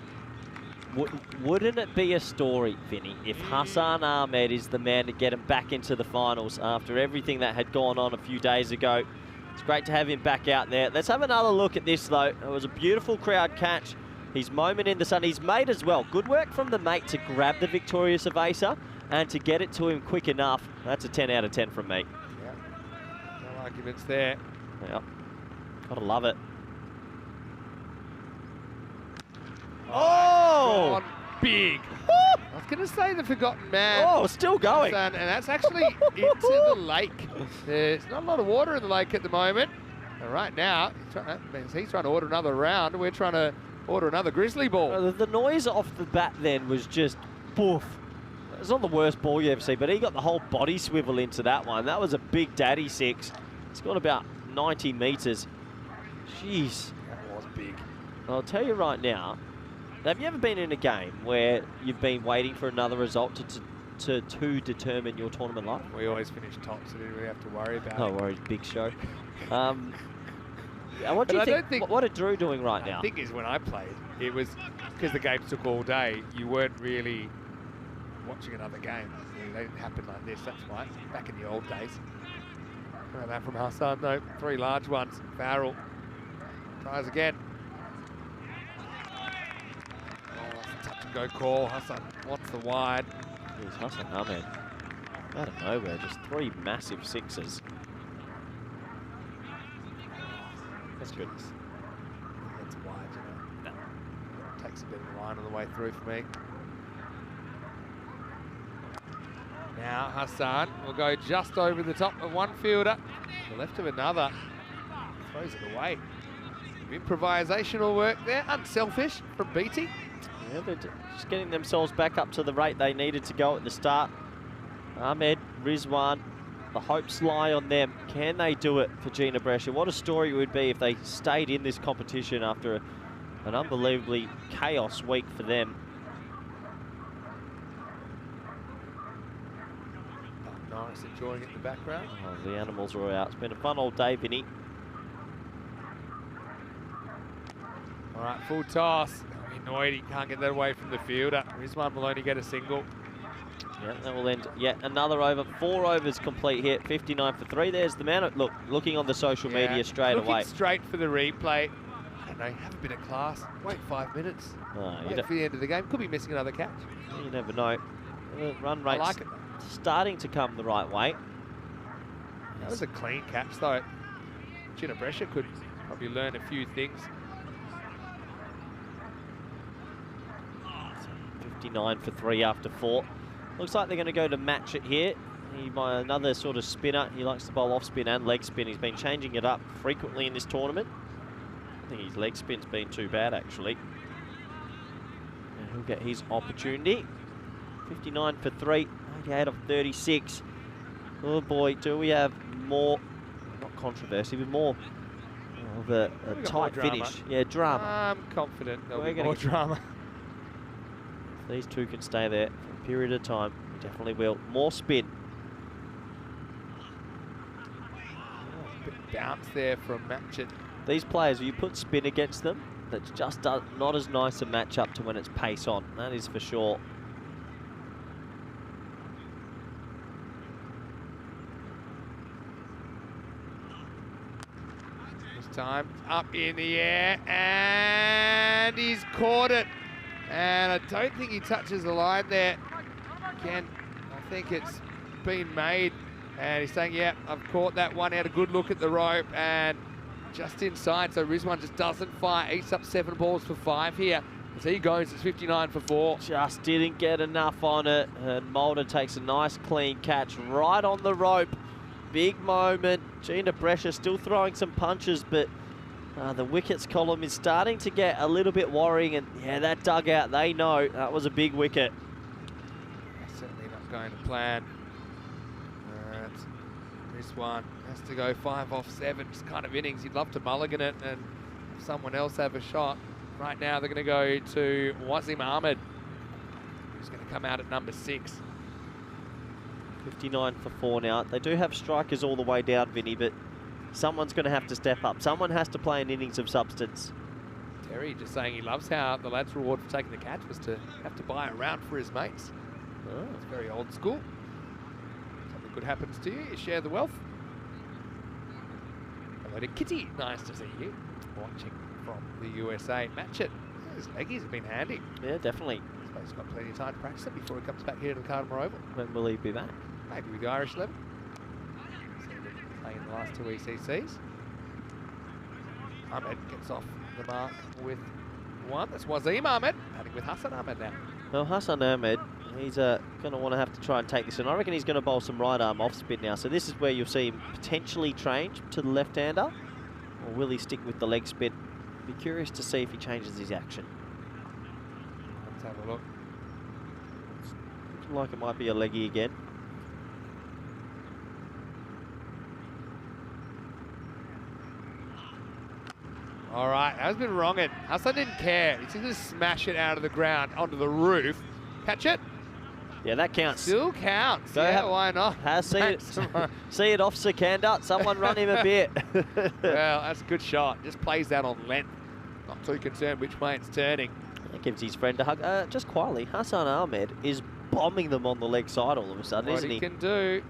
Wouldn't it be a story, Vinny, if Hassan Ahmed is the man to get him back into the finals after everything that had gone on a few days ago? It's great to have him back out there. Let's have another look at this, though. It was a beautiful crowd catch. His moment in the sun. His mate as well. Good work from the mate to grab the victorious evasive and to get it to him quick enough. That's a 10 out of 10 from me. Yeah, no arguments there. Yeah, gotta love it. Oh! Gone big. I was going to say the forgotten man. Oh, still going. And that's actually into the lake. There's not a lot of water in the lake at the moment. And right now, he's trying to order another round. We're trying to order another grizzly ball. The noise off the bat then was just poof. It's not the worst ball you ever see, but he got the whole body swivel into that one. That was a big daddy 6. It's got about 90 metres. Jeez. That was big. I'll tell you right now, have you ever been in a game where you've been waiting for another result to determine your tournament life? We always finish top, so we didn't really have to worry about No it. worries, big show. What do you But I don't think, think- what are Drew doing right now? The thing is, when I played, it was because the games took all day, you weren't really watching another game. They didn't happen like this, that's why. Back in the old days. Look at that from Hassan, though. 3 large ones. Farrell tries again. Oh, that's a touch and go call. Hassan wants the wide. Here's Hassan Ahmed. Out of nowhere, just 3 massive 6s. That's good. That's wide, you know. No. Takes a bit of a line on the way through for me. Now Hassan will go just over the top of one fielder, the left of another. Throws it away. Some improvisational work there, unselfish from BT. Yeah, they're just getting themselves back up to the rate they needed to go at the start. Ahmed, Rizwan, the hopes lie on them. Can they do it for Jinnah Brescia? What a story it would be if they stayed in this competition after an unbelievably chaos week for them. Nice, enjoying it in the background. Oh, the animals are all out. It's been a fun old day, Vinny. All right, full toss. Annoyed he can't get that away from the fielder. Rizwan will only get a single. Yeah, that will end yet another over. 4 overs complete here. 59 for 3. There's the man. Look, looking on the social media straight looking away. straight for the replay. I don't know, have a bit of class. Wait 5 minutes. You Wait for the end of the game. Could be missing another catch. never know. Run I rates like it. starting to come the right way. That was a clean catch, though. Jinnah Brescia could probably learn a few things. 59 for 3 after 4. Looks like they're going to go to match it here. Another sort of spinner. He likes to bowl off spin and leg spin. He's been changing it up frequently in this tournament. I think his leg spin's been too bad, actually. he'll get his opportunity. 59 for 3, 88 of 36. Oh boy, do we have more, not controversy, but more of a tight finish. Yeah, drama. I'm confident there'll We're be more drama. If these two can stay there for a period of time, we definitely will. More spin. Bit bounce there from Matchett. These players, you put spin against them, that's just not as nice a match-up to when it's pace on. That is for sure. This time up in the air, and he's caught it. And I don't think he touches the line there. Again, I think it's been made. And he's saying, yeah, I've caught that one. He had a good look at the rope and just inside. So Rizwan just doesn't fire. Eats up 7 balls for 5 here. As he goes, it's 59 for 4. Just didn't get enough on it. And Mulder takes a nice clean catch right on the rope. Big moment. Jinnah Brescia still throwing some punches, but the wickets column is starting to get a little bit worrying. And yeah, that dugout, they know that was a big wicket. Certainly not going to plan. This one has to go 5 off 7. Just kind of innings. You'd love to mulligan it and have someone else have a shot. Right now they're going to go to Wasim Ahmed, who's going to come out at number 6. 59 for 4 now. They do have strikers all the way down, Vinny, but someone's going to have to step up. Someone has to play an innings of substance. Terry just saying he loves how the lad's reward for taking the catch was to have to buy a round for his mates. Oh, it's very old school. Something good happens to you, you share the wealth. Hello to Kitty, nice to see you. Watching from the USA. Matchett, his leggies have been handy. Yeah, definitely. I suppose he's got plenty of time to practice it before he comes back here to the Cartama Oval. When will he be back? Maybe with the Irish 11. Playing in the last 2 ECCs. Ahmed gets off the mark with 1. That's Wasim Ahmed, batting with Hassan Ahmed now. Well, Hassan Ahmed, he's going to want to have to try and take this, and I reckon he's going to bowl some right arm off spin now. So this is where you'll see him potentially change to the left-hander, or will he stick with the leg spin? Be curious to see if he changes his action. Let's have a look. Looking like it might be a leggy again. All right, that's been wronged. Hassan didn't care. He's going to smash it out of the ground onto the roof. Catch it. Yeah, that counts. Still counts. Yeah, why not? See it off Sikandar. Someone run him a bit. Well, that's a good shot. Just plays that on length. Not too concerned which way it's turning. That gives his friend a hug. Just quietly, Hassan Ahmed is bombing them on the leg side all of a sudden, isn't he? What he can do.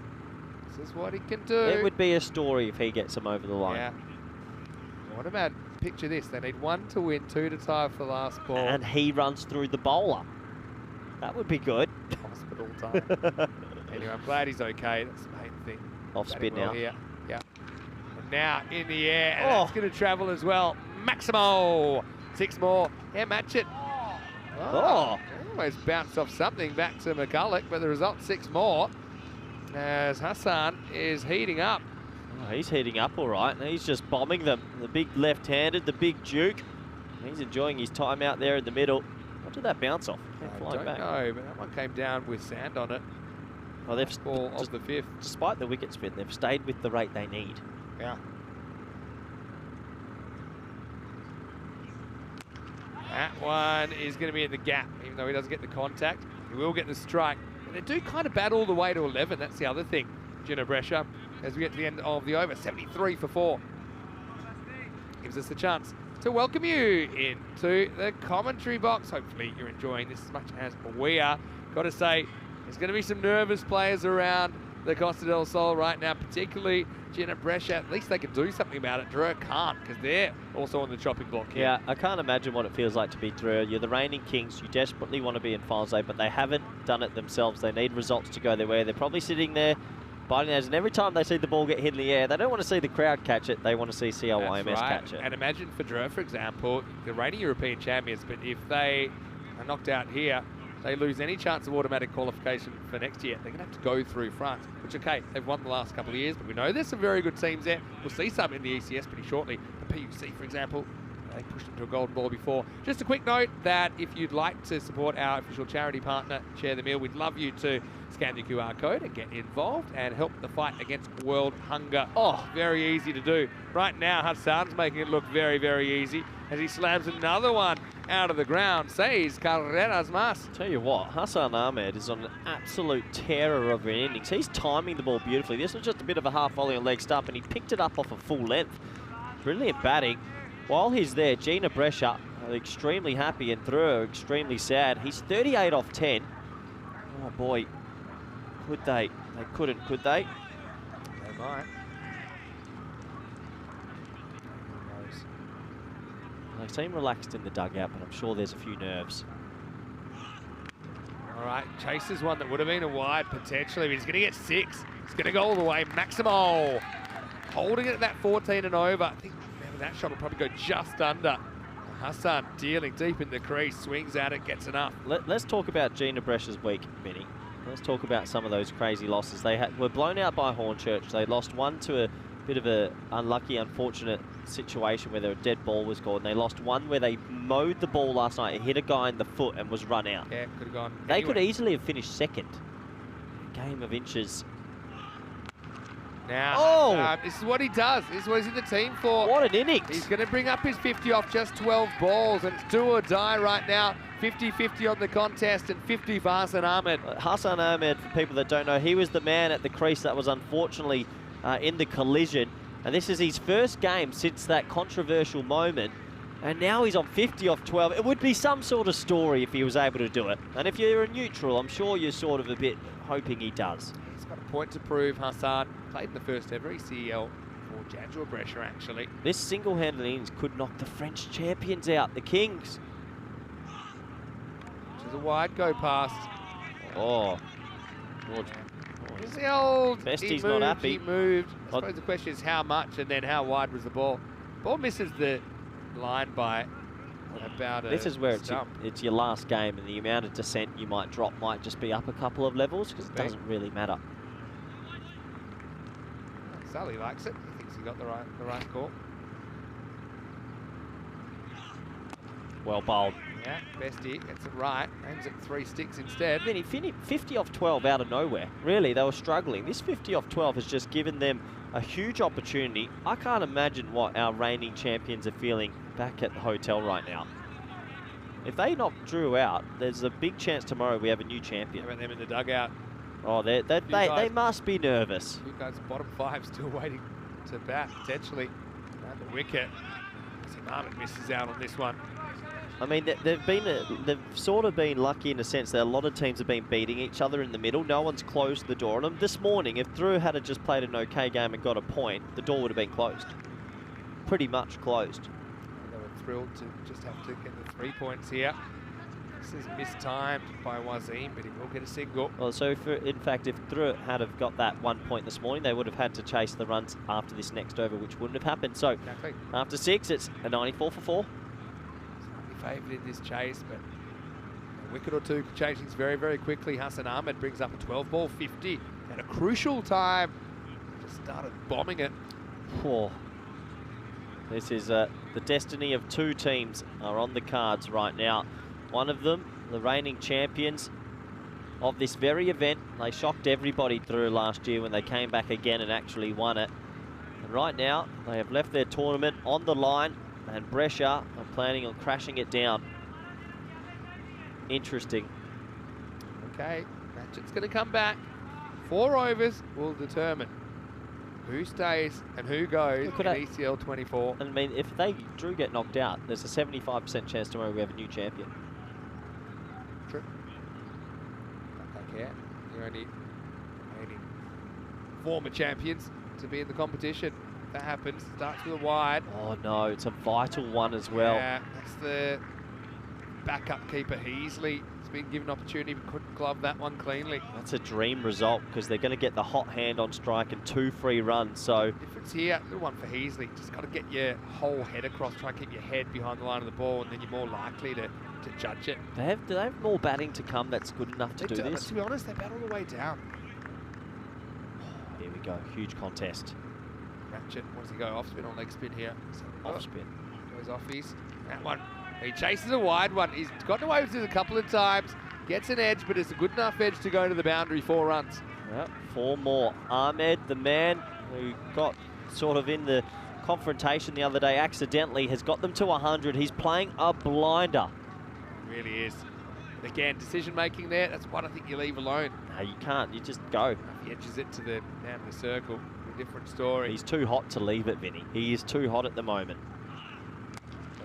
This is what he can do. It would be a story if he gets them over the line. Yeah. What about, picture this, they need 1 to win, 2 to tie for the last ball. And he runs through the bowler. That would be good. Hospital time. Anyway, I'm glad he's okay. That's the main thing. Off spin now. Here. Yeah. And now in the air, and that's going to travel as well. Maximo. 6 more. Yeah, match it. Oh. Almost bounced off something back to McCulloch, but the result 6 more. As Hassan is heating up. Oh, he's heating up all right. He's just bombing them. The big left-handed, the big Duke. He's enjoying his time out there in the middle. What did that bounce off? I don't know, but that one came down with sand on it. Oh, they've ball of the 5th. Despite the wicket spin, they've stayed with the rate they need. Yeah. That one is going to be in the gap, even though he doesn't get the contact. He will get the strike. But they do kind of battle all the way to 11. That's the other thing. Jinnah Brescia, as we get to the end of the over, 73 for 4. Gives us the chance to welcome you into the commentary box. Hopefully you're enjoying this as much as we are. Got to say, there's going to be some nervous players around the Costa del Sol right now, particularly Jinnah Brescia. At least they can do something about it. Drur can't, because they're also on the chopping block here. Yeah, I can't imagine what it feels like to be Drur. You're the reigning kings. You desperately want to be in finals day, but they haven't done it themselves. They need results to go their way. They're probably sitting there biting their nose, and every time they see the ball get hit in the air, they don't want to see the crowd catch it. They want to see CIYMS catch it. And imagine for Drur, for example, the reigning European champions, but if they are knocked out here, they lose any chance of automatic qualification for next year. They're going to have to go through France, which, okay, they've won the last couple of years, but we know there's some very good teams there. We'll see some in the ECS pretty shortly. The PUC, for example, They pushed into a golden ball before. Just a quick note that if you'd like to support our official charity partner, Share the Meal, we'd love you to scan the QR code and get involved and help the fight against world hunger. Oh, very easy to do. Right now, Hassan's making it look very, very easy as he slams another one out of the ground. Says Carreras Mas. Tell you what, Hassan Ahmed is on an absolute terror of an innings. He's timing the ball beautifully. This was just a bit of a half volley on leg stump, and he picked it up off a full length. Brilliant batting. While he's there, Jinnah Brescia are extremely happy and Thrillng extremely sad. He's 38 off 10. Oh boy, could they? They couldn't, could they? They might. They seem relaxed in the dugout, but I'm sure there's a few nerves. All right, Chase is one that would have been a wide potentially, but he's going to get 6. He's going to go all the way. Maximo holding it at that 14 and over. I think that shot will probably go just under. Hassan dealing deep in the crease, swings at it, gets enough. Let's talk about Jinnah Brescia's week, Vinny. Let's talk about some of those crazy losses. They were blown out by Hornchurch. They lost one to a bit of a unlucky, unfortunate situation where a dead ball was called. And they lost one where they mowed the ball last night. It hit a guy in the foot and was run out. Yeah, could have gone They anywhere. could easily have finished second. Game of inches. Now, this is what he does. This is what he's in the team for. What an innings. He's going to bring up his 50 off just 12 balls, and it's do or die right now. 50-50 on the contest and 50 for Hassan Ahmed. Hassan Ahmed, for people that don't know, he was the man at the crease that was unfortunately in the collision. And this is his first game since that controversial moment. And now he's on 50 off 12. It would be some sort of story if he was able to do it. And if you're a neutral, I'm sure you're sort of a bit hoping he does. He's got a point to prove, Hassan. Played in the first ever ECL for Jadua Brescia, actually. This single-handed innings could knock the French champions out, the Kings. Which is a wide go past. Oh. Here's the old. Bestie's not happy. He moved. I suppose the question is how much and then how wide was the ball. Ball misses the line by about a This is where stump. it's your last game, and the amount of descent you might drop might just be up a couple of levels because it doesn't really matter. Sully likes it. He thinks he got the right call. Well bowled. Yeah, Bestie gets it right. Aims at 3 sticks instead. Then he finished 50 off 12 out of nowhere. Really, they were struggling. This 50 off 12 has just given them a huge opportunity. I can't imagine what our reigning champions are feeling back at the hotel right now. If they knock Drew out, there's a big chance tomorrow we have a new champion. How about them in the dugout? Oh, they must be nervous. You guys, bottom 5 still waiting to bat, potentially. And the wicket. Ahmed misses out on this one. I mean, they've sort of been lucky in a sense that a lot of teams have been beating each other in the middle. No one's closed the door on them. This morning, if Drew had just played an okay game and got a point, the door would have been closed. Pretty much closed. They were thrilled to just have to get the 3 points here. This is mistimed by Wazim, but he will get a single. Well, so in fact, if Drew had have got that 1 point this morning, they would have had to chase the runs after this next over, which wouldn't have happened. So Exactly. after 6, it's a 94 for 4. Favoured in this chase, but a wicket or two could change things very, very quickly. Hassan Ahmed brings up a 12 ball 50 at a crucial time. Just started bombing it. Oh. This is the destiny of 2 teams are on the cards right now. One of them, the reigning champions of this very event. They shocked everybody through last year when they came back again and actually won it. And right now, they have left their tournament on the line, and Brescia are planning on crashing it down. Interesting. Okay, Ratchet's going to come back. 4 overs will determine who stays and who goes in ECL 24. I mean, if Drew get knocked out, there's a 75% chance tomorrow we have a new champion. True. Okay, you're only former champions to be in the competition. If that happens, starts with a wide. Oh no, it's a vital one as well. Yeah, that's the backup keeper Heasley. He's been given opportunity, but couldn't glove that one cleanly. That's a dream result because they're going to get the hot hand on strike and 2 free runs. So Difference here, little one for Heasley. Just got to get your whole head across, try and keep your head behind the line of the ball, and then you're more likely to judge it. do they have more batting to come that's good enough to do this? To be honest, they bat all the way down. Here we go, huge contest. Ratchet, what does he go? Off spin or leg spin here? So, Off spin. Goes Goes off that one. He chases a wide one. He's gotten away with this a couple of times. Gets an edge, but it's a good enough edge to go to the boundary. 4 runs. Yep, 4 more. Ahmed, the man who got sort of in the confrontation the other day accidentally, has got them to 100. He's playing a blinder. He really is. But again, decision making there, that's what I think you leave alone. No, you can't. You just go. If he edges it to the down the circle, a different story. He's too hot to leave it, Vinny. He is too hot at the moment.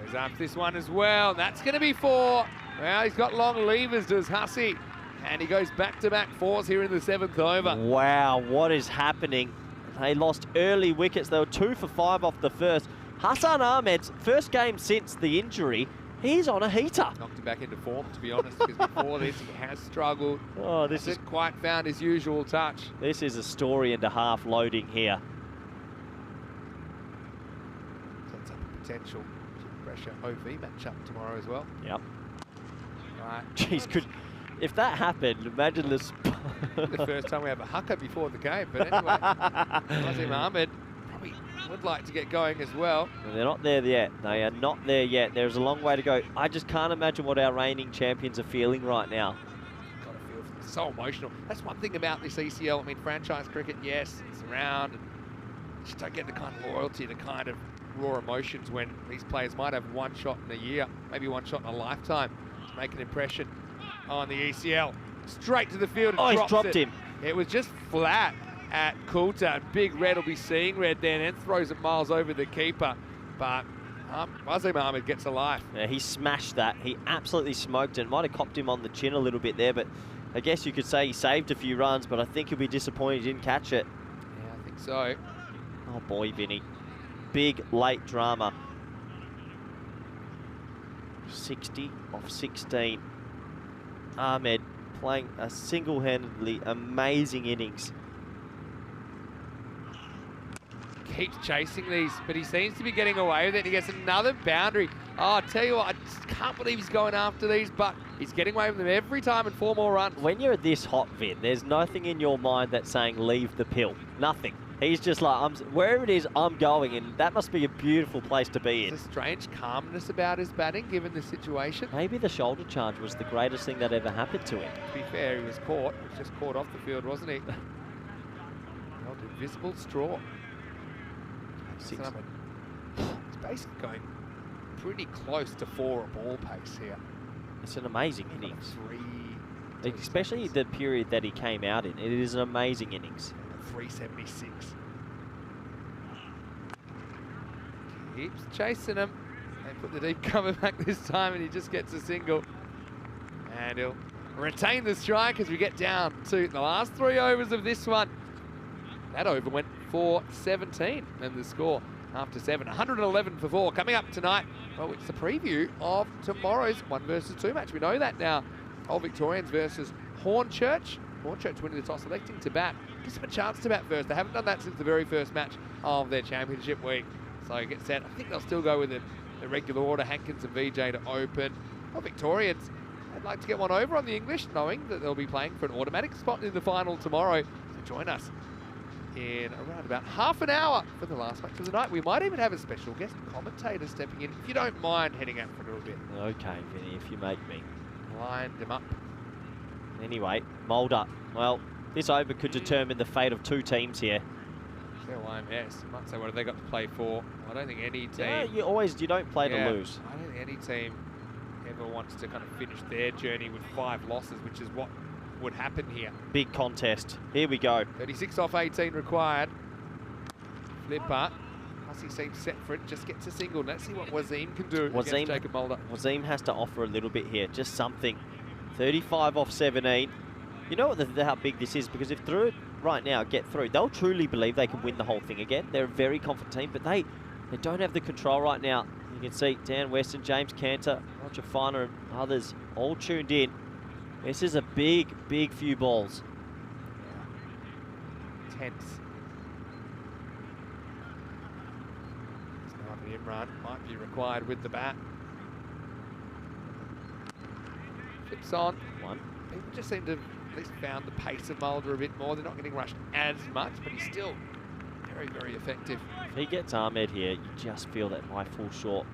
Goes after this one as well. That's going to be 4. Well, he's got long levers, does Hussey. And he goes back-to-back 4s here in the 7th over. Wow, what is happening? They lost early wickets. They were 2 for 5 off the first. Hassan Ahmed's first game since the injury, he's on a heater. Knocked him back into form, to be honest, because before this he has struggled. Oh, this hasn't quite found his usual touch. This is a story and a half loading here. Sets up a potential Brescia OV matchup tomorrow as well. Yep. Right. Jeez, if that happened, imagine this. The first time we have a haka before the game, but anyway, Nazim Ahmed probably would like to get going as well. They're not there yet. They are not there yet. There's a long way to go. I just can't imagine what our reigning champions are feeling right now. Got to feel it's so emotional. That's one thing about this ECL. I mean, franchise cricket, yes, it's around, and you just don't get the kind of loyalty, the kind of raw emotions when these players might have one shot in a year, maybe one shot in a lifetime to make an impression on the ECL. Straight to the field and he's dropped him. It was just flat at Coulter. Big Red will be seeing red then and throws it miles over the keeper. But Nazim Ahmed gets a life. Yeah, he smashed that. He absolutely smoked it. Might have copped him on the chin a little bit there, but I guess you could say he saved a few runs, but I think he'll be disappointed he didn't catch it. Yeah, I think so. Oh boy, Vinny. Big late drama. 60 off 16. Ahmed playing a single-handedly amazing innings. Keeps chasing these, but he seems to be getting away with it. He gets another boundary. Oh, I tell you what, I just can't believe he's going after these, but he's getting away with them every time and 4 more runs. When you're this hot, Vin, there's nothing in your mind that's saying leave the pill. Nothing. He's just like, wherever it is, I'm going, and that must be a beautiful place to be in. There's a strange calmness about his batting, given the situation. Maybe the shoulder charge was the greatest thing that ever happened to him. To be fair, he was caught. He was just caught off the field, wasn't he? Well, invisible straw. It's basically going pretty close to 4 at ball pace here. It's an amazing innings. 3, especially the period that he came out in. It is an amazing innings. 376. Keeps chasing him. They put the deep cover back this time and he just gets a single. And he'll retain the strike as we get down to the last 3 overs of this one. That over went for 17 and the score after 7. 111 for 4. Coming up tonight, well, it's the preview of tomorrow's 1 versus 2 match. We know that now. Old Victorians versus Hornchurch. Hornchurch winning the toss, electing to bat. Gives them a chance to bat first. They haven't done that since the very first match of their championship week. So get set. I think they'll still go with the regular order. Hankins and VJ to open. Well, Victorians, I'd like to get one over on the English, knowing that they'll be playing for an automatic spot in the final tomorrow. So join us in around about half an hour for the last match of the night. We might even have a special guest commentator stepping in, if you don't mind heading out for a little bit. Okay, Vinny, if you make me. Line them up. Anyway, Mulder. Well, this over could determine the fate of 2 teams here. CIYMS. You might say, what have they got to play for? I don't think any team... Yeah, you don't play to lose. I don't think any team ever wants to kind of finish their journey with 5 losses, which is what would happen here. Big contest. Here we go. 36 off 18 required. Flipper. Hussey seems set for it, just gets a single. Let's see what Wazeem can do against Jacob Mulder. Wazeem has to offer a little bit here, just something. 35 off 17. You know how big this is, because if through it right now, get through, they'll truly believe they can win the whole thing again. They're a very confident team, but they don't have the control right now. You can see Dan Weston, James Cantor, Roger Finer and others all tuned in. This is a big, big few balls. Tense. Now the in-run might be required with the bat. Flips on. 1. People just seem to have at least found the pace of Mulder a bit more. They're not getting rushed as much, but he's still very, very effective. If he gets Ahmed here, you just feel that might fall short.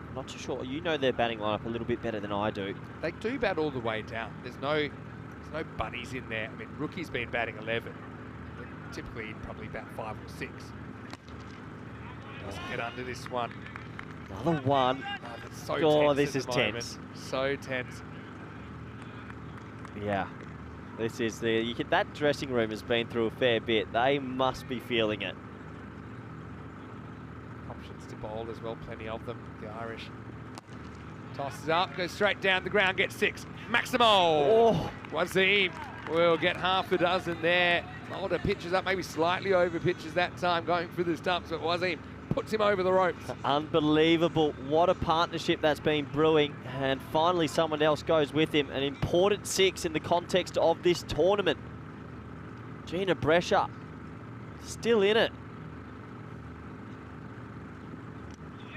I'm not too sure. You know their batting lineup a little bit better than I do. They do bat all the way down. There's no bunnies in there. I mean, Rookie's been batting 11. Typically, he'd probably bat 5 or 6. Doesn't get under this one. Another one. It's so Oh, tense this at is the tense. moment. So tense. Yeah. This is that dressing room has been through a fair bit. They must be feeling it. Options to bowl as well, plenty of them, the Irish. Tosses up, goes straight down the ground, gets 6. Maximo! Oh. Wasim will get half a dozen there. Mulder pitches up, maybe slightly over pitches that time, going for the stumps, but Wasim puts him over the ropes. Unbelievable. What a partnership that's been brewing. And finally someone else goes with him. An important 6 in the context of this tournament. Jinnah Brescia still in it.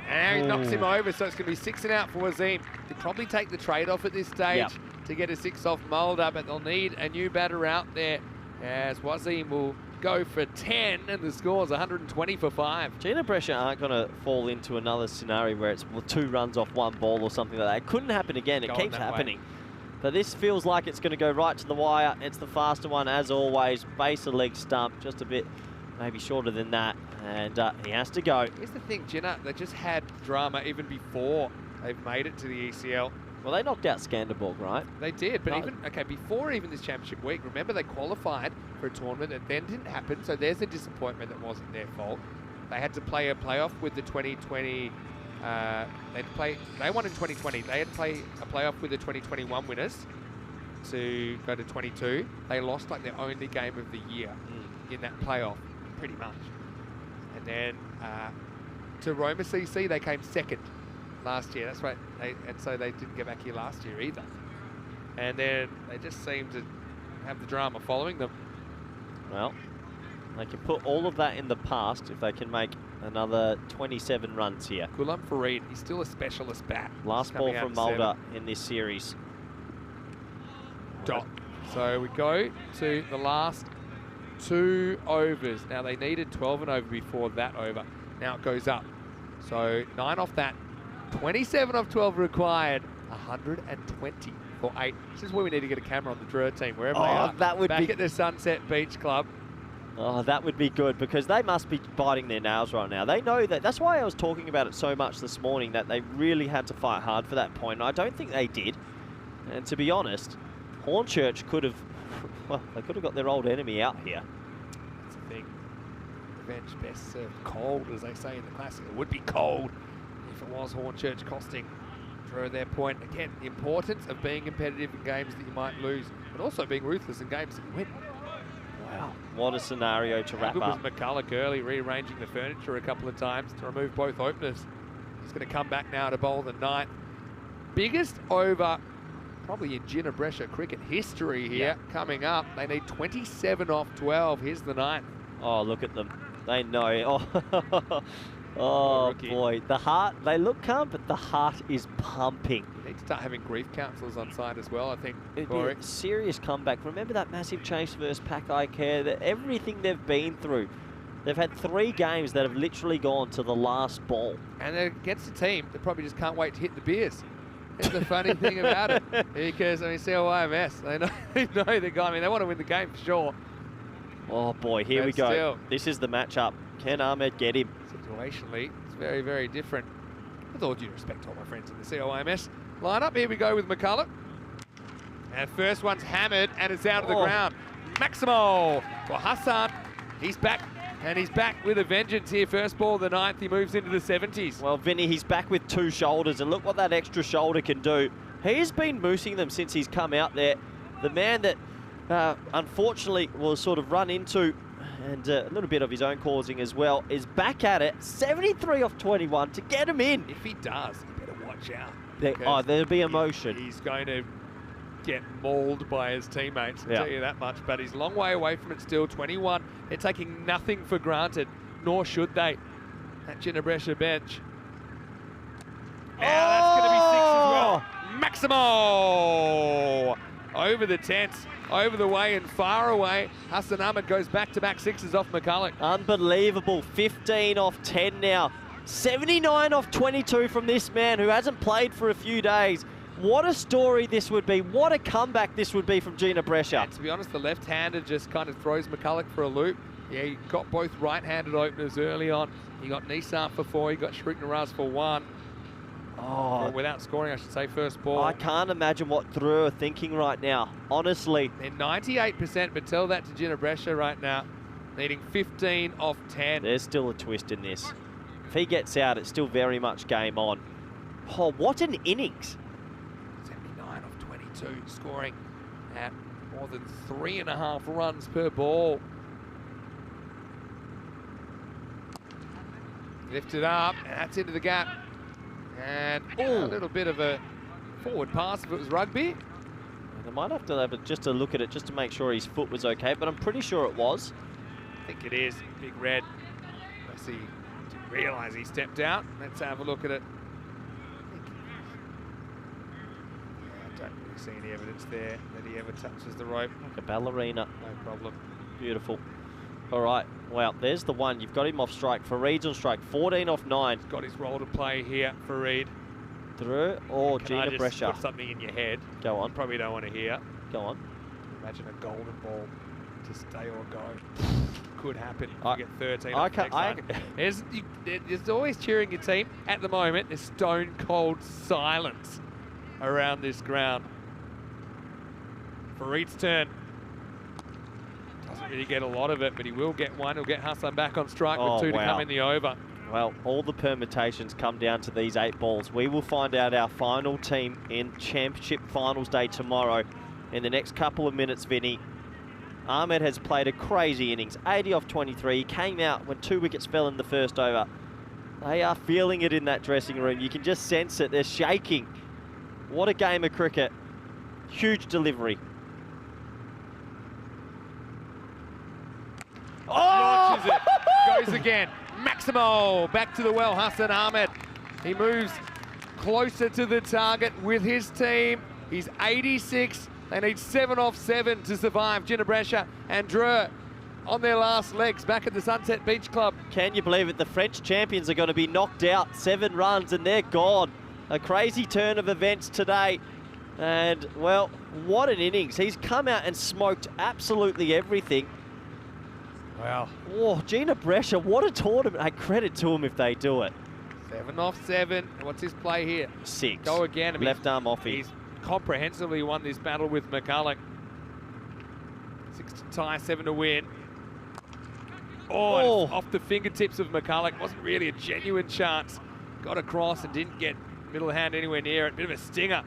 And he knocks him over, so it's going to be 6 and out for Wasim. He'll probably take the trade-off at this stage to get a 6 off Mulder, but they'll need a new batter out there as Wasim will go for 10, and the score's 120 for 5. Jinnah Brescia aren't going to fall into another scenario where it's 2 runs off 1 ball or something like that. It couldn't happen again. It keeps happening. But this feels like it's going to go right to the wire. It's the faster one as always. Base of leg stump, just a bit maybe shorter than that. And he has to go. Here's the thing, Jinnah, they just had drama even before they've made it to the ECL. Well, they knocked out Skanderborg, right? They did, but before even this championship week, remember they qualified for a tournament that then didn't happen, so there's a disappointment that wasn't their fault. They had to play a playoff with the 2020, they won in 2020. They had to play a playoff with the 2021 winners to go to 22. They lost like their only game of the year in that playoff, pretty much. And then to Roma CC, they came second last year. That's right. And so they didn't get back here last year either. And then they just seem to have the drama following them. Well, they can put all of that in the past if they can make another 27 runs here. Ghulam Fareed, he's still a specialist bat. Last ball from Mulder in this series. Dot. So we go to the last 2 overs. Now they needed 12 and over before that over. Now it goes up. So 9 off that. 27 off 12 required. 120 for 8. This is where we need to get a camera on the Drur team, wherever they are. That would back at the Sunset Beach Club. Oh, that would be good because they must be biting their nails right now. They know that. That's why I was talking about it so much this morning, that they really had to fight hard for that point. And I don't think they did. And to be honest, Hornchurch could have, well, they could have got their old enemy out here. That's the thing. Revenge best served cold, as they say in the classic. It would be cold if it was Hornchurch costing Drur their point. Again, the importance of being competitive in games that you might lose, but also being ruthless in games that you win. Wow, what a scenario to wrap up. Good was McCulloch early, rearranging the furniture a couple of times to remove both openers. He's going to come back now to bowl the 9th. Biggest over probably in Jinnah Brescia cricket history here coming up. They need 27 off 12. Here's the 9th. Oh, look at them. They know. Oh boy, the heart, they look calm, but the heart is pumping. You need to start having grief counsellors on side as well, I think. It'd be a serious comeback. Remember that massive chase versus Paco Care, that everything they've been through. They've had 3 games that have literally gone to the last ball. And they're against a team that probably just can't wait to hit the beers. It's the funny thing about it. Because, I mean, CIYMS, they know the guy. I mean, they want to win the game for sure. Oh boy, here we go. This is the matchup. Can Ahmed get him? Situationally, it's very, very different. With all due respect to all my friends in the CIYMS lineup, here we go with McCulloch. And first one's hammered, and it's out of the ground. Maximo for Hassan. He's back, and he's back with a vengeance here. First ball of the 9th, he moves into the 70s. Well, Vinny, he's back with 2 shoulders, and look what that extra shoulder can do. He's been moosing them since he's come out there. The man that unfortunately was sort of run into, and a little bit of his own causing as well, is back at it. 73 off 21 to get him in. If he does, you better watch out. There'll be emotion. He's going to get mauled by his teammates, I'll tell you that much. But he's a long way away from it still. 21. They're taking nothing for granted, nor should they. That Jinnah Brescia bench. Now that's going to be 6 as well. Maximo over the tents, over the way and far away. Hassan Ahmed goes back-to-back 6s off McCulloch. Unbelievable. 15 off 10 now. 79 off 22 from this man who hasn't played for a few days. What a story this would be. What a comeback this would be from Jinnah Brescia. To be honest, the left-hander just kind of throws McCulloch for a loop. Yeah, he got both right-handed openers early on. He got Nissan for 4, he got Shriknaraz for 1. Oh, Without scoring, I should say, first ball. I can't imagine what Thrillng are thinking right now, honestly. They're 98%, but tell that to Jinnah Brescia right now. Needing 15 off 10. There's still a twist in this. If he gets out, it's still very much game on. Oh, what an innings. 79 off 22, scoring at more than 3.5 runs per ball. Lifted up, and that's into the gap. And a little bit of a forward pass if it was rugby. They might have to have just a look at it just to make sure his foot was okay, but I'm pretty sure it was. I think it is. Big red. I see. Didn't realise he stepped out. Let's have a look at it. I don't really see any evidence there that he ever touches the rope. Like a ballerina. No problem. Beautiful. All right. Well, there's the one. You've got him off strike. Fareed's on strike. 14 off 9. He's got his role to play here, Fareed. Thrillng or Can I Jinnah just Brescia? put something in your head? Go on. You probably don't want to hear. Go on. Imagine a golden ball to stay or go. Could happen if you get 13. There's always cheering your team. At the moment, there's stone cold silence around this ground. Fareed's turn. Doesn't really get a lot of it, but he will get one. He'll get Hassan back on strike with 2 to come in the over. Well, all the permutations come down to these 8 balls. We will find out our final team in Championship Finals Day tomorrow. In the next couple of minutes, Vinny, Ahmed has played a crazy innings. 80 off 23. He came out when 2 wickets fell in the first over. They are feeling it in that dressing room. You can just sense it. They're shaking. What a game of cricket. Huge delivery. Launches it. Goes again. Maximo back to the well. Hassan Ahmed. He moves closer to the target with his team. He's 86. They need 7 off 7 to survive. Jinnah Brescia and Dreux on their last legs back at the Sunset Beach Club. Can you believe it? The French champions are going to be knocked out. 7 runs and they're gone. A crazy turn of events today. And, well, what an innings. He's come out and smoked absolutely everything. Wow. Oh, Jinnah Brescia, what a tournament. Hey, credit to him if they do it. 7 off 7. What's his play here? 6. Go again. Left arm off. He's comprehensively won this battle with McCulloch. 6 to tie, 7 to win. Oh. Off the fingertips of McCulloch. Wasn't really a genuine chance. Got across and didn't get middle hand anywhere near it. Bit of a stinger.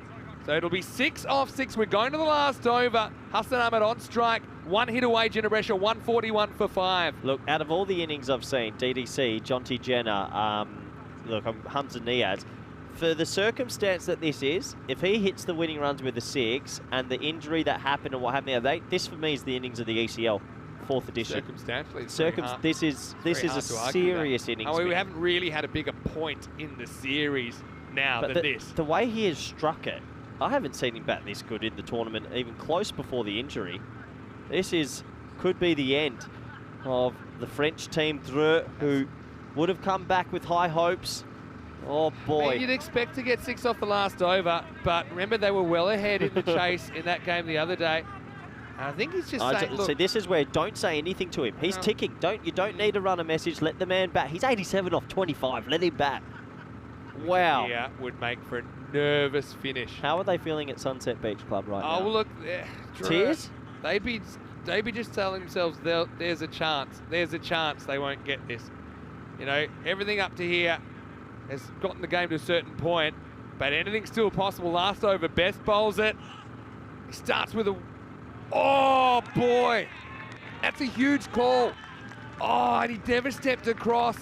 So it'll be 6 off 6. We're going to the last over. Hassan Ahmed on strike. 1 hit away, Jinnah Brescia, 141 for 5. Look, out of all the innings I've seen, DDC, Jonty Jinnah, Hamza Niaz, for the circumstance that this is, if he hits the winning runs with a 6 and the injury that happened and what happened there, this for me is the innings of the ECL, 4th edition. Circumstantially, this is a serious innings. Oh, we haven't really had a bigger point in the series now than this. The way he has struck it, I haven't seen him bat this good in the tournament, even close before the injury. This could be the end of the French team, Thrillng, who would have come back with high hopes. Oh boy. I mean, you'd expect to get 6 off the last over, but remember they were well ahead in the chase in that game the other day. And I think he's just saying, look, see, this is where don't say anything to him. He's ticking. You don't need to run a message. Let the man bat. He's 87 off 25. Let him bat. Wow. Yeah, would make for a nervous finish. How are they feeling at Sunset Beach Club right now? Oh, well, look. Tears? They'd be just telling themselves there's a chance. There's a chance they won't get this. You know, everything up to here has gotten the game to a certain point, but anything's still possible. Last over, Best bowls it. He starts with a... Oh, boy. That's a huge call. Oh, and he never stepped across.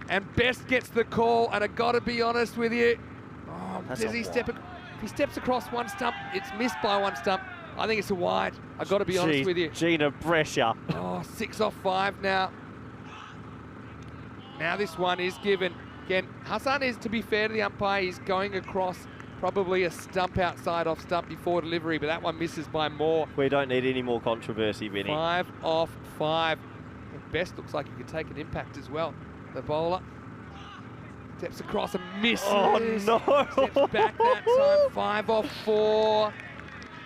And Best gets the call, and I got to be honest with you. Oh, does he step... If he steps across one stump, it's missed by one stump. I think it's a wide. I've got to be honest with you. Jinnah Brescia. Oh, 6 off 5 now. Now this one is given. Again, Hassan is, to be fair to the umpire, he's going across probably a stump outside off stump before delivery, but that one misses by more. We don't need any more controversy, Vinny. 5 off 5. And Best looks like he could take an impact as well. The bowler. Steps across and misses. Oh, no. Steps back that time, 5 off 4.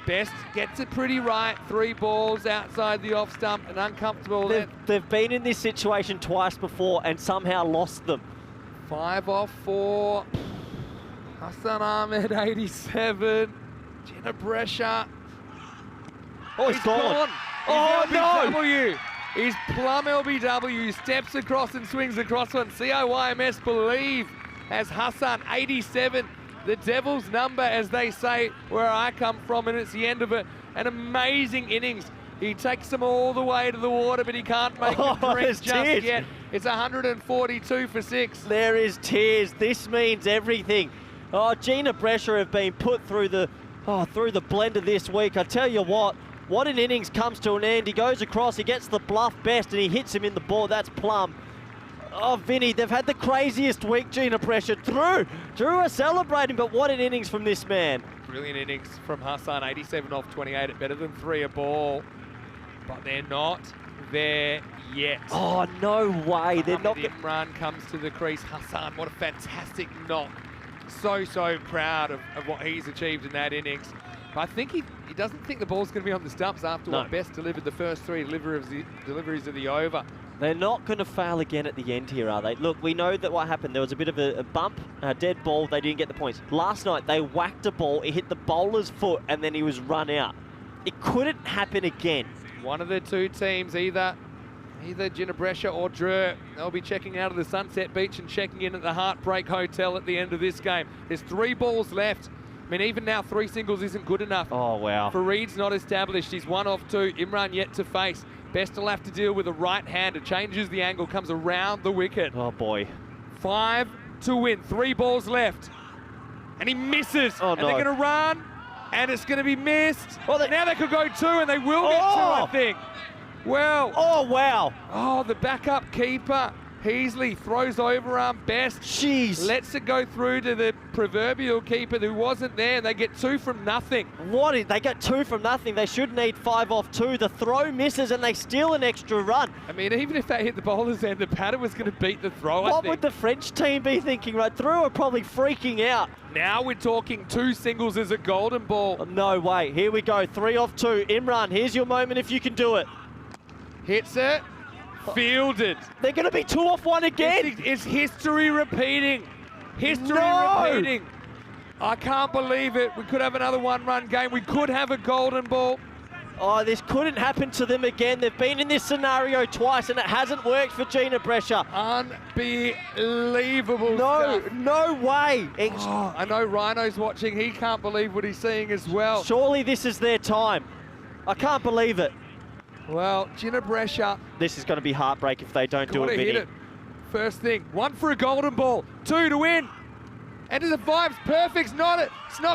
Best gets it pretty right. 3 balls outside the off stump, and uncomfortable. They've been in this situation twice before and somehow lost them. 5 off 4. Hassan Ahmed, 87. Jinnah Brescia. Oh, he's gone. Oh, He's no. LBW. He's plumb LBW. Steps across and swings across one. CIYMS believe as Hassan, 87. The devil's number, as they say, where I come from, and it's the end of it. An amazing innings. He takes them all the way to the water, but he can't make it drink just yet. It's 142 for 6. There is tears. This means everything. Oh, Jinnah Brescia have been put through the blender this week. I tell you what an innings comes to an end. He goes across, he gets the bluff best, and he hits him in the ball. That's plum. Oh, Vinny, they've had the craziest week, Jinnah Brescia. Drew are celebrating, but what an innings from this man. Brilliant innings from Hassan, 87 off 28 at better than 3 a ball. But they're not there yet. Oh, no way. They're not. Imran comes to the crease. Hassan, what a fantastic knock. So proud of what he's achieved in that innings. But I think he doesn't think the ball's going to be on the stumps after what Best delivered the first 3 deliveries of the over. They're not going to fail again at the end here, are they? Look, we know that what happened. There was a bit of a bump, a dead ball. They didn't get the points. Last night, they whacked a ball. It hit the bowler's foot, and then he was run out. It couldn't happen again. One of the 2 teams, either Jinnah Brescia or Drew, they'll be checking out of the Sunset Beach and checking in at the Heartbreak Hotel at the end of this game. There's 3 balls left. I mean, even now, 3 singles isn't good enough. Oh, wow. Fareed's not established. He's 1 off 2. Imran yet to face. Best will have to deal with a right-hander. Changes the angle, comes around the wicket. Oh, boy. 5 to win. 3 balls left. And he misses. Oh, and no. they're going to run. And it's going to be missed. Oh, Now they could go 2, and they will get 2, I think. Well. Oh, wow. Oh, the backup keeper. Heasley throws overarm Best. Jeez. Lets it go through to the proverbial keeper who wasn't there, and they get 2 from nothing. They get 2 from nothing. They should need 5 off 2. The throw misses, and they steal an extra run. I mean, even if they hit the bowler's end, the batter was going to beat the throw, I What think. would the French team be thinking? Right through are probably freaking out. Now we're talking 2 singles as a golden ball. Oh, no way. Here we go. 3 off 2. Imran, here's your moment if you can do it. Hits it. Fielded. They're going to be 2 off 1 again. It's history repeating. History repeating. I can't believe it. We could have another 1-run game. We could have a golden ball. Oh, this couldn't happen to them again. They've been in this scenario twice, and it hasn't worked for Jinnah Brescia. Unbelievable stuff. No way. Oh, I know Rhino's watching. He can't believe what he's seeing as well. Surely this is their time. I can't believe it. Well, Jinnah Brescia. This is going to be heartbreak if they don't do it, Hit Vinny. it. First thing, 1 for a golden ball, 2 to win. And to the 5's perfect. It's not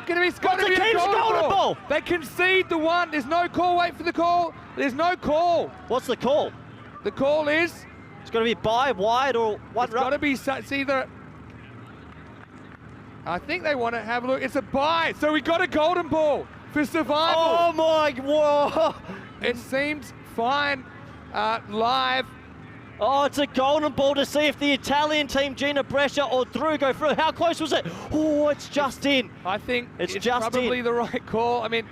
going to be. It's got to be a golden ball. They concede the 1. There's no call. Wait for the call. There's no call. What's the call? The call is. It's got to be by, wide, or 1 It's got to be. It's either. I think they want to have a look. It's a bye. So we got a golden ball for survival. Oh my! Whoa! It seems fine live. Oh, it's a golden ball to see if the Italian team, Jinnah Brescia or Drew, go through. How close was it? Oh, it's just in. I think it's just probably the right call. I mean,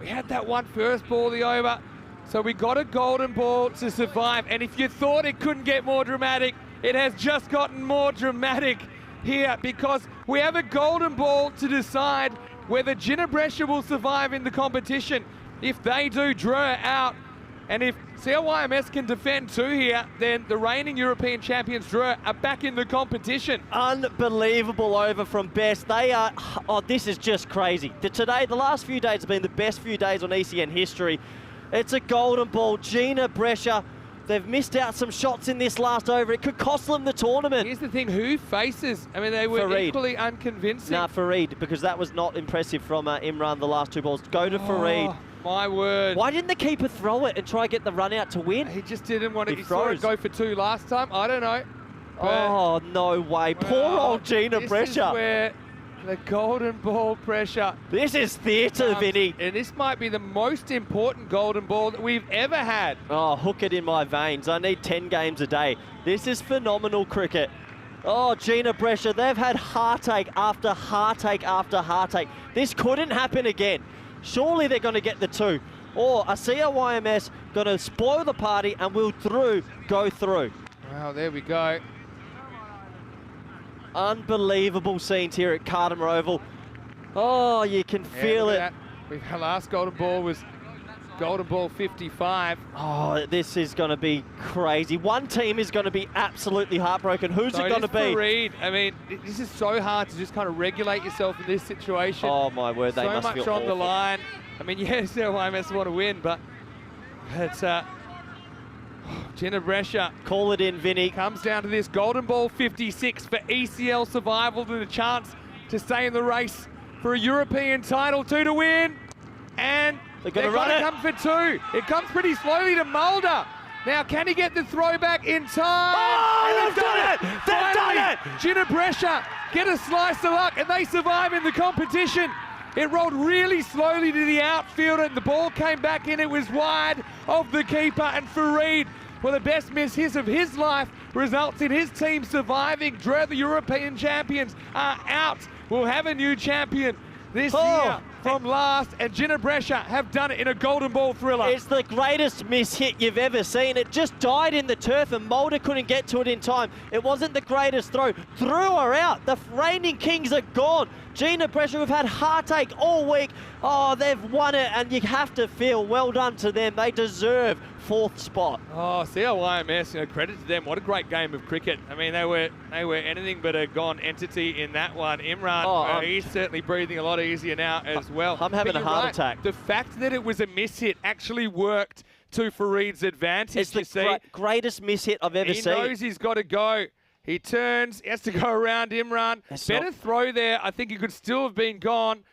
we had that 1 first ball, the over. So we got a golden ball to survive. And if you thought it couldn't get more dramatic, it has just gotten more dramatic here because we have a golden ball to decide whether Jinnah Brescia will survive in the competition. If they do, Drew out. And if CIYMS can defend 2 here, then the reigning European champions, Drew, are back in the competition. Unbelievable over from Best. They are, this is just crazy. The last few days have been the best few days on ECN history. It's a golden ball. Jinnah Brescia, they've missed out some shots in this last over. It could cost them the tournament. Here's the thing, who faces? I mean, they were Fareed. equally unconvincing. Nah, Fareed, because that was not impressive from Imran, the last 2 balls. Go to Fareed. My word. Why didn't the keeper throw it and try to get the run out to win? He just didn't want to. He froze. saw it go for 2 last time. I don't know. Oh, no way. Poor old Jinnah Brescia. This is where the golden ball pressure. This is theatre, Vinny. And this might be the most important golden ball that we've ever had. Oh, hook it in my veins. I need 10 games a day. This is phenomenal cricket. Oh, Jinnah, Brescia, they've had heartache after heartache after heartache. This couldn't happen again. Surely they're going to get the 2. Or a CIYMS going to spoil the party and will go through. Wow, there we go. Unbelievable scenes here at Cartama Oval. Oh, you can feel it. Our last golden ball was golden ball 55. Oh, this is going to be crazy. One team is going to be absolutely heartbroken. Who's it going to be? Reed. I mean, this is so hard to just kind of regulate yourself in this situation. Oh, my word, they must feel so much on awful. the line. I mean, yes, CIYMS want to win, but it's Jinnah, Brescia. Call it in, Vinny. Comes down to this golden ball 56 for ECL survival and a chance to stay in the race for a European title, 2 to win. And they're going to run it. Come for 2. It comes pretty slowly to Mulder. Now, can he get the throwback in time? Oh, they've done it! They've done it! Jinnah, Brescia get a slice of luck, and they survive in the competition. It rolled really slowly to the outfield, and the ball came back in. It was wide of the keeper, and Fareed, well, the best miss hit of his life results in his team surviving. The European champions are out. We'll have a new champion this year from last, and Jinnah, Brescia have done it in a golden ball thriller. It's the greatest miss hit you've ever seen. It just died in the turf and Mulder couldn't get to it in time. It wasn't the greatest throw. Threw her out. The reigning kings are gone. Jinnah, Brescia have had heartache all week. Oh, they've won it, and you have to feel well done to them. They deserve 4th spot. Oh, CIYMS, credit to them. What a great game of cricket. I mean, they were anything but a gone entity in that one. Imran, he's certainly breathing a lot easier now as well. I'm having a heart attack. The fact that it was a miss hit actually worked to Fareed's advantage. It's the greatest miss hit I've ever seen. He knows he's got to go. He turns, he has to go around Imran. Better throw there. I think he could still have been gone.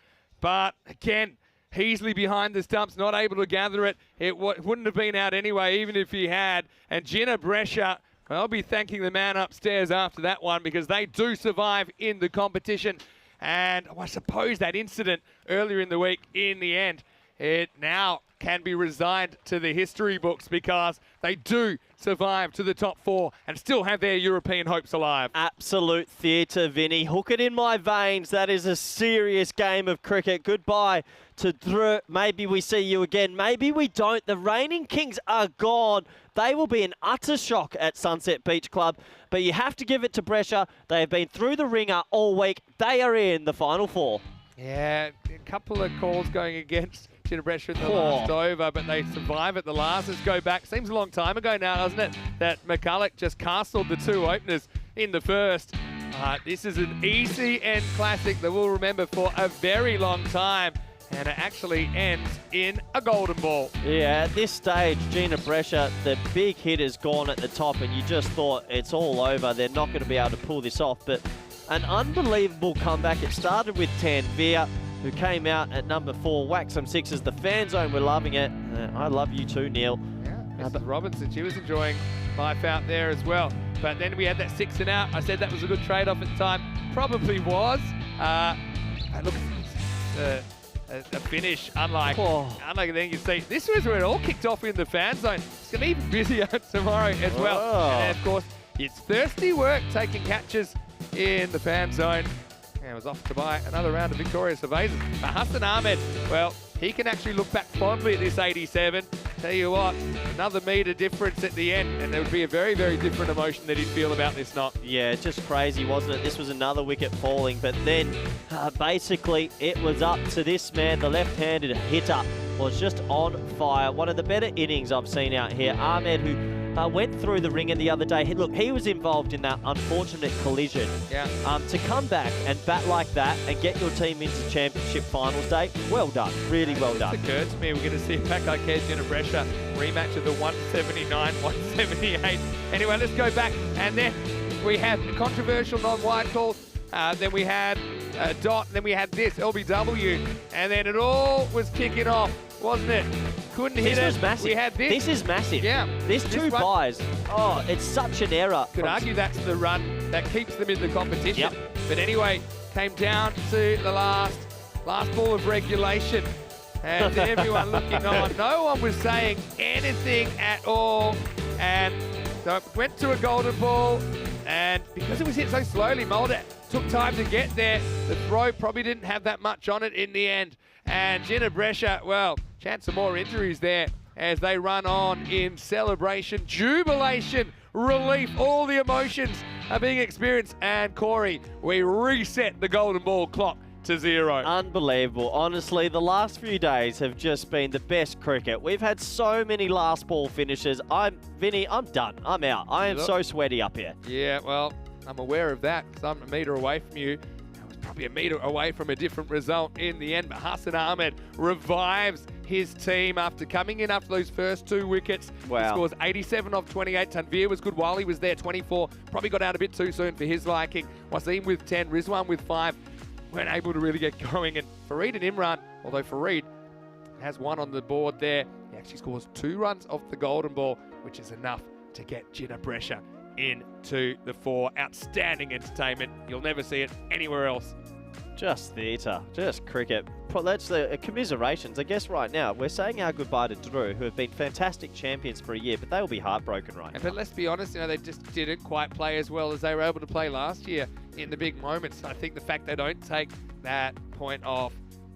But again, Heasley behind the stumps, not able to gather it. It wouldn't have been out anyway, even if he had. And Jinnah, Brescia, I'll be thanking the man upstairs after that one, because they do survive in the competition. And I suppose that incident earlier in the week, in the end, it now can be resigned to the history books, because they do survive to the top 4 and still have their European hopes alive. Absolute theatre, Vinny. Hook it in my veins. That is a serious game of cricket. Goodbye to Drew. Maybe we see you again. Maybe we don't. The reigning kings are gone. They will be an utter shock at Sunset Beach Club. But you have to give it to Brescia. They have been through the ringer all week. They are in the final 4. Yeah, a couple of calls going against Jinnah, Brescia in the last over, but they survive at the last. Let's go back. Seems a long time ago now, doesn't it, that McCulloch just castled the 2 openers in the first. This is an easy end classic that we'll remember for a very long time, and it actually ends in a golden ball. Yeah, at this stage, Jinnah, Brescia, the big hit is gone at the top, and you just thought it's all over. They're not going to be able to pull this off, but an unbelievable comeback. It started with Tanveer, who came out at number 4, whacked some 6s. The fan zone were loving it. I love you too, Neil. Yeah, Mrs. Robinson, she was enjoying life out there as well. But then we had that 6 and out. I said that was a good trade-off at the time. Probably was. Look, a finish, unlike anything you see. This was where it all kicked off in the fan zone. It's going to be even busier tomorrow as well. And of course, it's thirsty work taking catches in the fan zone. And was off to buy another round of victorious evaders. But Hassan Ahmed, well, he can actually look back fondly at this 87. Tell you what, another metre difference at the end, and there would be a very, very different emotion that he'd feel about this knock. Yeah, just crazy, wasn't it? This was another wicket falling, but then basically it was up to this man. The left-handed hitter was just on fire. One of the better innings I've seen out here. Ahmed, who went through the ringer the other day. Look, he was involved in that unfortunate collision. Yeah. To come back and bat like that and get your team into championship finals day, well done. Really well done. It occurred to me we're going to see Paco, Jinnah, Brescia rematch of the 179, 178. Anyway, let's go back. And then we had a controversial non-wide call. Then we had a dot. Then we had this, LBW. And then it all was kicking off, wasn't it? Couldn't hit it. This was massive. We had this. This is massive. Yeah. This 2 buys. Oh, it's such an error. Could argue that's the run that keeps them in the competition. Yep. But anyway, came down to the last ball of regulation. And everyone looking on. No one was saying anything at all. And so it went to a golden ball. And because it was hit so slowly, Mulder took time to get there. The throw probably didn't have that much on it in the end. And Jinnah Brescia, well, chance of more injuries there as they run on in celebration, jubilation, relief. All the emotions are being experienced. And Corey, we reset the golden ball clock to 0. Unbelievable. Honestly, the last few days have just been the best cricket. We've had so many last ball finishes. Vinny, I'm done. I'm out. I am so sweaty up here. Yeah, well, I'm aware of that because I'm a metre away from you. I was probably a metre away from a different result in the end, but Hassan Ahmed revives his team after coming in after those first 2 wickets. Wow. He scores 87 off 28. Tanveer was good while he was there, 24. Probably got out a bit too soon for his liking. Wasim with 10, Rizwan with 5. Weren't able to really get going. And Farid and Imran, although Farid has 1 on the board there, he actually scores 2 runs off the golden ball, which is enough to get Jinnah Brescia into the 4. Outstanding entertainment. You'll never see it anywhere else. Just theatre, just cricket. That's the commiserations. I guess right now we're saying our goodbye to Drew, who have been fantastic champions for a year, but they will be heartbroken right now. But let's be honest, they just didn't quite play as well as they were able to play last year in the big moments. I think the fact they don't take that point off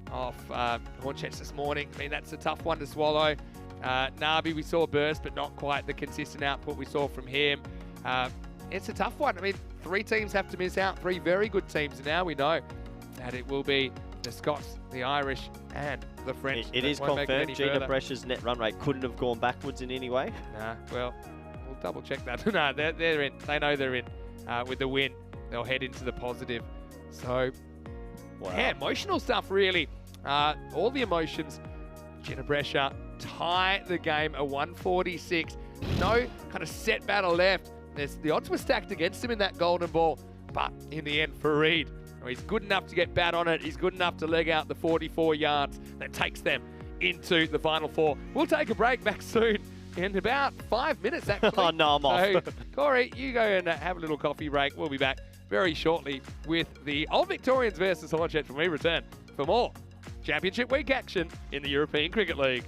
Hornchurch this morning, I mean, that's a tough one to swallow. Nabi, we saw burst, but not quite the consistent output we saw from him. It's a tough one. I mean, 3 teams have to miss out, 3 very good teams, and now we know that it will be the Scots, the Irish, and the French. It is confirmed Jinnah Brescia's net run rate couldn't have gone backwards in any way. Nah, well, we'll double check that. No, they're in. They know they're in. With the win, they'll head into the positive. So, yeah, emotional stuff really. All the emotions. Jinnah Brescia tie the game at 146. No kind of set battle left. The odds were stacked against him in that golden ball. But in the end, Farid, he's good enough to get bat on it. He's good enough to leg out the 44 yards that takes them into the final 4. We'll take a break back soon in about 5 minutes, actually. Oh, no, I'm off. Corey, you go and have a little coffee break. We'll be back very shortly with the Old Victorians versus Hornchurch when we return for more Championship Week action in the European Cricket League.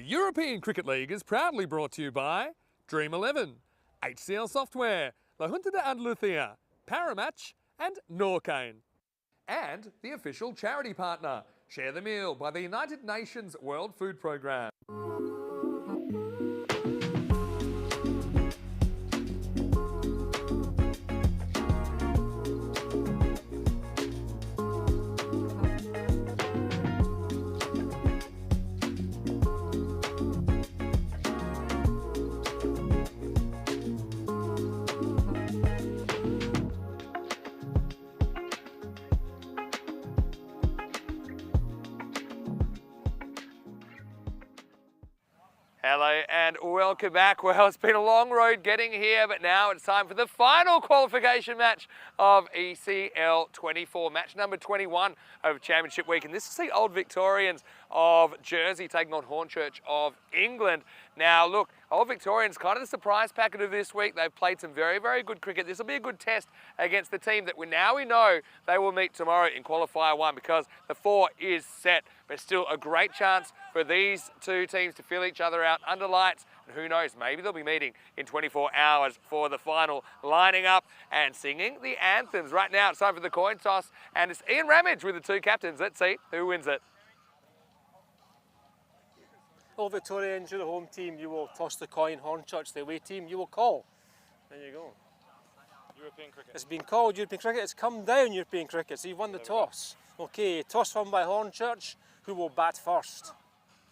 European Cricket League is proudly brought to you by Dream 11, HCL Software, La Junta de Andalucía, Paramatch and Norcane. And the official charity partner, Share the Meal by the United Nations World Food Programme. Hello and welcome back. Well, it's been a long road getting here, but now it's time for the final qualification match of ECL 24, match number 21 of Championship Week. And this is the Old Victorians of Jersey taking on Hornchurch of England. Now, look, Old Victorians, kind of the surprise packet of this week. They've played some very, very good cricket. This will be a good test against the team that we know they will meet tomorrow in Qualifier 1 because the 4 is set. But still a great chance for these two teams to feel each other out under lights. And who knows, maybe they'll be meeting in 24 hours for the final, lining up and singing the anthems. Right now, it's time for the coin toss. And it's Ian Ramage with the two captains. Let's see who wins it. Old Victorians, you're the home team, you will toss the coin. Hornchurch, the away team, you will call. There you go. European cricket. It's been called European cricket, it's come down European cricket, so you've won the toss. Okay, toss won by Hornchurch. Who will bat first?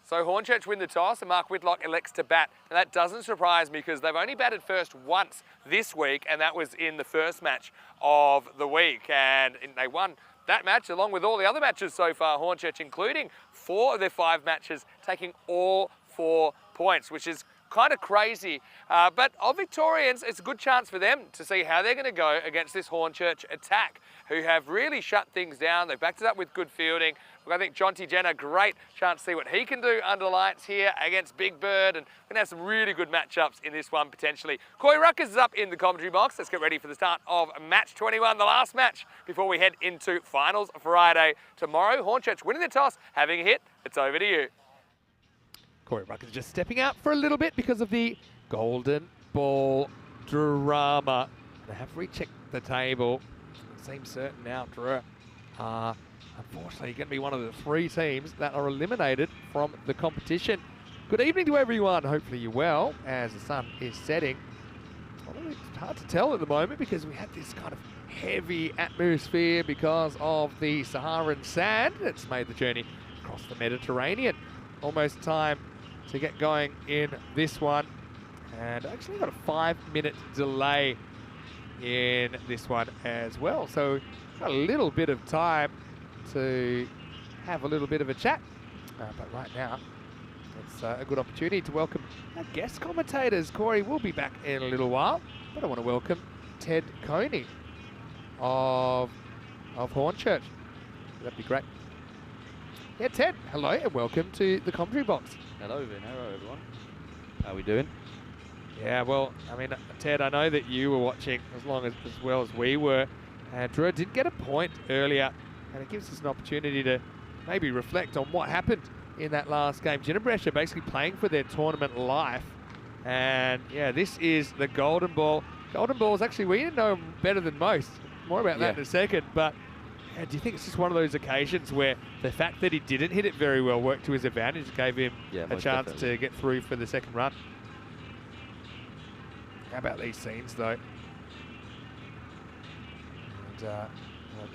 So Hornchurch win the toss and Mark Whitlock elects to bat. And that doesn't surprise me because they've only batted first once this week, and that was in the first match of the week. And they won that match along with all the other matches so far, Hornchurch, including 4 of their 5 matches, taking all 4 points, which is kind of crazy. But Old Victorians, it's a good chance for them to see how they're going to go against this Hornchurch attack, who have really shut things down. They've backed it up with good fielding. I think Jinnah, great chance to see what he can do under lights here against Big Bird, and we're going to have some really good matchups in this one potentially. Corey Ruckers is up in the commentary box. Let's get ready for the start of match 21, the last match before we head into finals Friday. Tomorrow, Hornchurch winning the toss, having a hit. It's over to you. Corey Ruckers just stepping out for a little bit because of the golden ball drama. And I have rechecked the table. It seems certain now Drew are unfortunately going to be one of the 3 teams that are eliminated from the competition. Good evening to everyone. Hopefully you're well as the sun is setting. Well, it's hard to tell at the moment because we had this kind of heavy atmosphere because of the Saharan sand that's made the journey across the Mediterranean. Almost time to get going in this one. And actually got a 5-minute delay in this one as well. So got a little bit of time to have a little bit of a chat. But right now, it's a good opportunity to welcome our guest commentators. Corey will be back in a little while, but I want to welcome Ted Coney of Hornchurch. That'd be great. Yeah, Ted, hello and welcome to the commentary box. Hello, Vin. Hello, everyone. How are we doing? Yeah, well, I mean, Ted, I know that you were watching as well as we were. And Drew did get a point earlier, and it gives us an opportunity to maybe reflect on what happened in that last game. Jinnah Brescia basically playing for their tournament life. And yeah, this is the golden ball. Golden balls, actually, we didn't know better than most. More about that in a second. But do you think it's just one of those occasions where the fact that he didn't hit it very well worked to his advantage, gave him a chance to get through for the second run? How about these scenes, though? And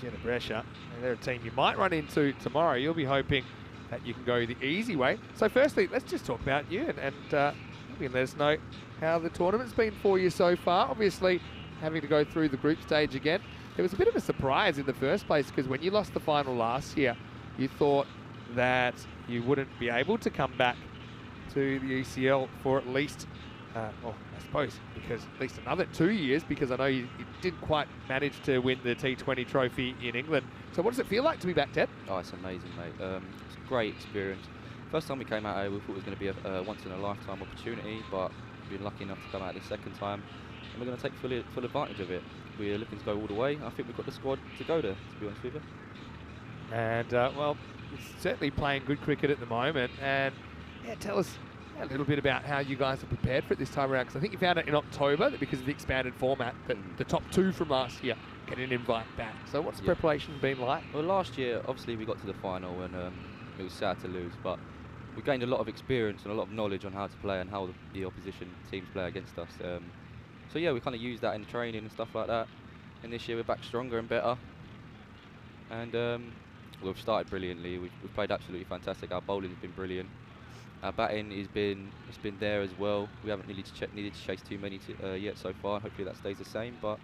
Jinnah Brescia, they're a team you might run into tomorrow. You'll be hoping that you can go the easy way. So firstly, let's just talk about you and you can let us know how the tournament's been for you so far. Obviously, having to go through the group stage again. It was a bit of a surprise in the first place because when you lost the final last year, you thought that you wouldn't be able to come back to the ECL for at least, well, I suppose, because at least another 2 years, because I know you didn't quite manage to win the T20 trophy in England. So what does it feel like to be back, Ted? Oh, it's amazing, mate. It's a great experience. First time we came out here, we thought it was going to be a once-in-a-lifetime opportunity, but we've been lucky enough to come out this second time, and we're going to take full advantage of it. We're looking to go all the way. I think we've got the squad to go there, to be honest with you. And, well, it's certainly playing good cricket at the moment. And, yeah, tell us, a little bit about how you guys are prepared for it this time around, because I think you found out in October that because of the expanded format that the top 2 from last year get an invite back. So what's the preparation been like? Well, last year, obviously, we got to the final and it was sad to lose, but we gained a lot of experience and a lot of knowledge on how to play and how the opposition teams play against us. So yeah, we kind of used that in training and stuff like that. And this year we're back stronger and better. And we've started brilliantly. We've played absolutely fantastic. Our bowling has been brilliant. Our batting has been there as well. We haven't needed to chase too many yet so far. Hopefully that stays the same. But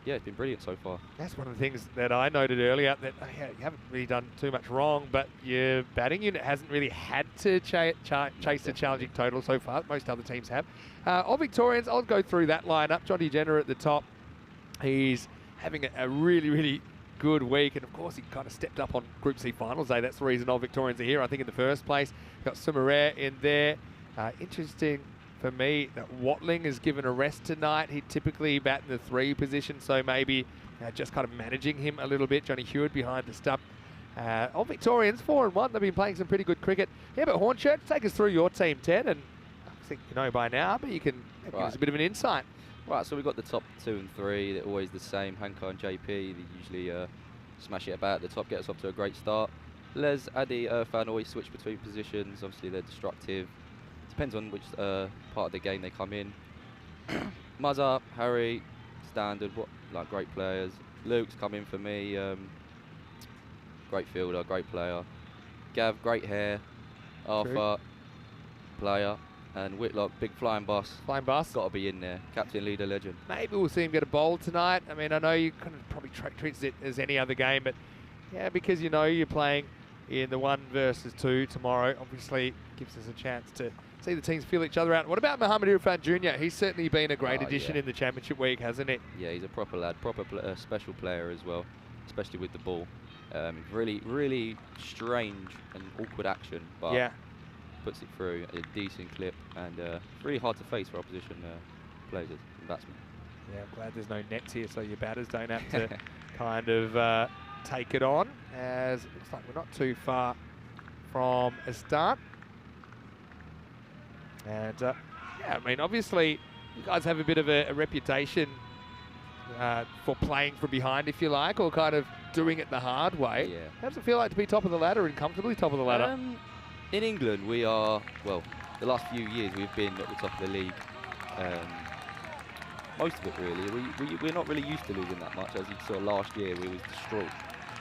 yeah, it's been brilliant so far. That's one of the things that I noted earlier, that you haven't really done too much wrong, but your batting unit hasn't really had to chase the challenging total so far. Most other teams have. All Victorians, I'll go through that lineup. Johnny Jinnah at the top. He's having a really, really good week, and of course he kind of stepped up on Group C Finals Day. That's the reason all Victorians are here, I think, in the first place. Got Sumarare in there. Interesting for me that Watling is given a rest tonight. He'd typically bat in the 3 position, so maybe just kind of managing him a little bit. Johnny Hewitt behind the stump. All Victorians 4-1. They've been playing some pretty good cricket. Yeah, but Hornchurch, take us through your team, Ted, and I think you know by now, but you can give us a bit of an insight. Right, so we've got the top 2 and 3. They're always the same. Hanko and JP, they usually smash it about at the top, get us off to a great start. Les, Addy, Irfan always switch between positions. Obviously, they're destructive. Depends on which part of the game they come in. Muzza, Harry, standard, great players. Luke's come in for me. Great fielder, great player. Gav, great hair. Arthur, player. And Whitlock, big flying boss. Flying boss. Got to be in there. Captain, leader, legend. Maybe we'll see him get a bowl tonight. I mean, I know you kind of probably treats it as any other game, but yeah, because you know you're playing in the 1 versus 2 tomorrow, obviously gives us a chance to see the teams feel each other out. What about Mohamed Irfan Jr.? He's certainly been a great addition in the championship week, hasn't he? Yeah, he's a proper lad, special player as well, especially with the ball. Really, really strange and awkward action, but yeah, puts it through at a decent clip, and really hard to face for opposition players and batsmen. Yeah, I'm glad there's no nets here, so your batters don't have to kind of take it on, as it looks like we're not too far from a start. And yeah, I mean, obviously you guys have a bit of a reputation for playing from behind, if you like, or kind of doing it the hard way. Yeah. How does it feel like to be top of the ladder and comfortably top of the ladder? In England, we are, well, the last few years we've been at the top of the league. Most of it, really. We're not really used to losing that much. As you saw last year, we was distraught.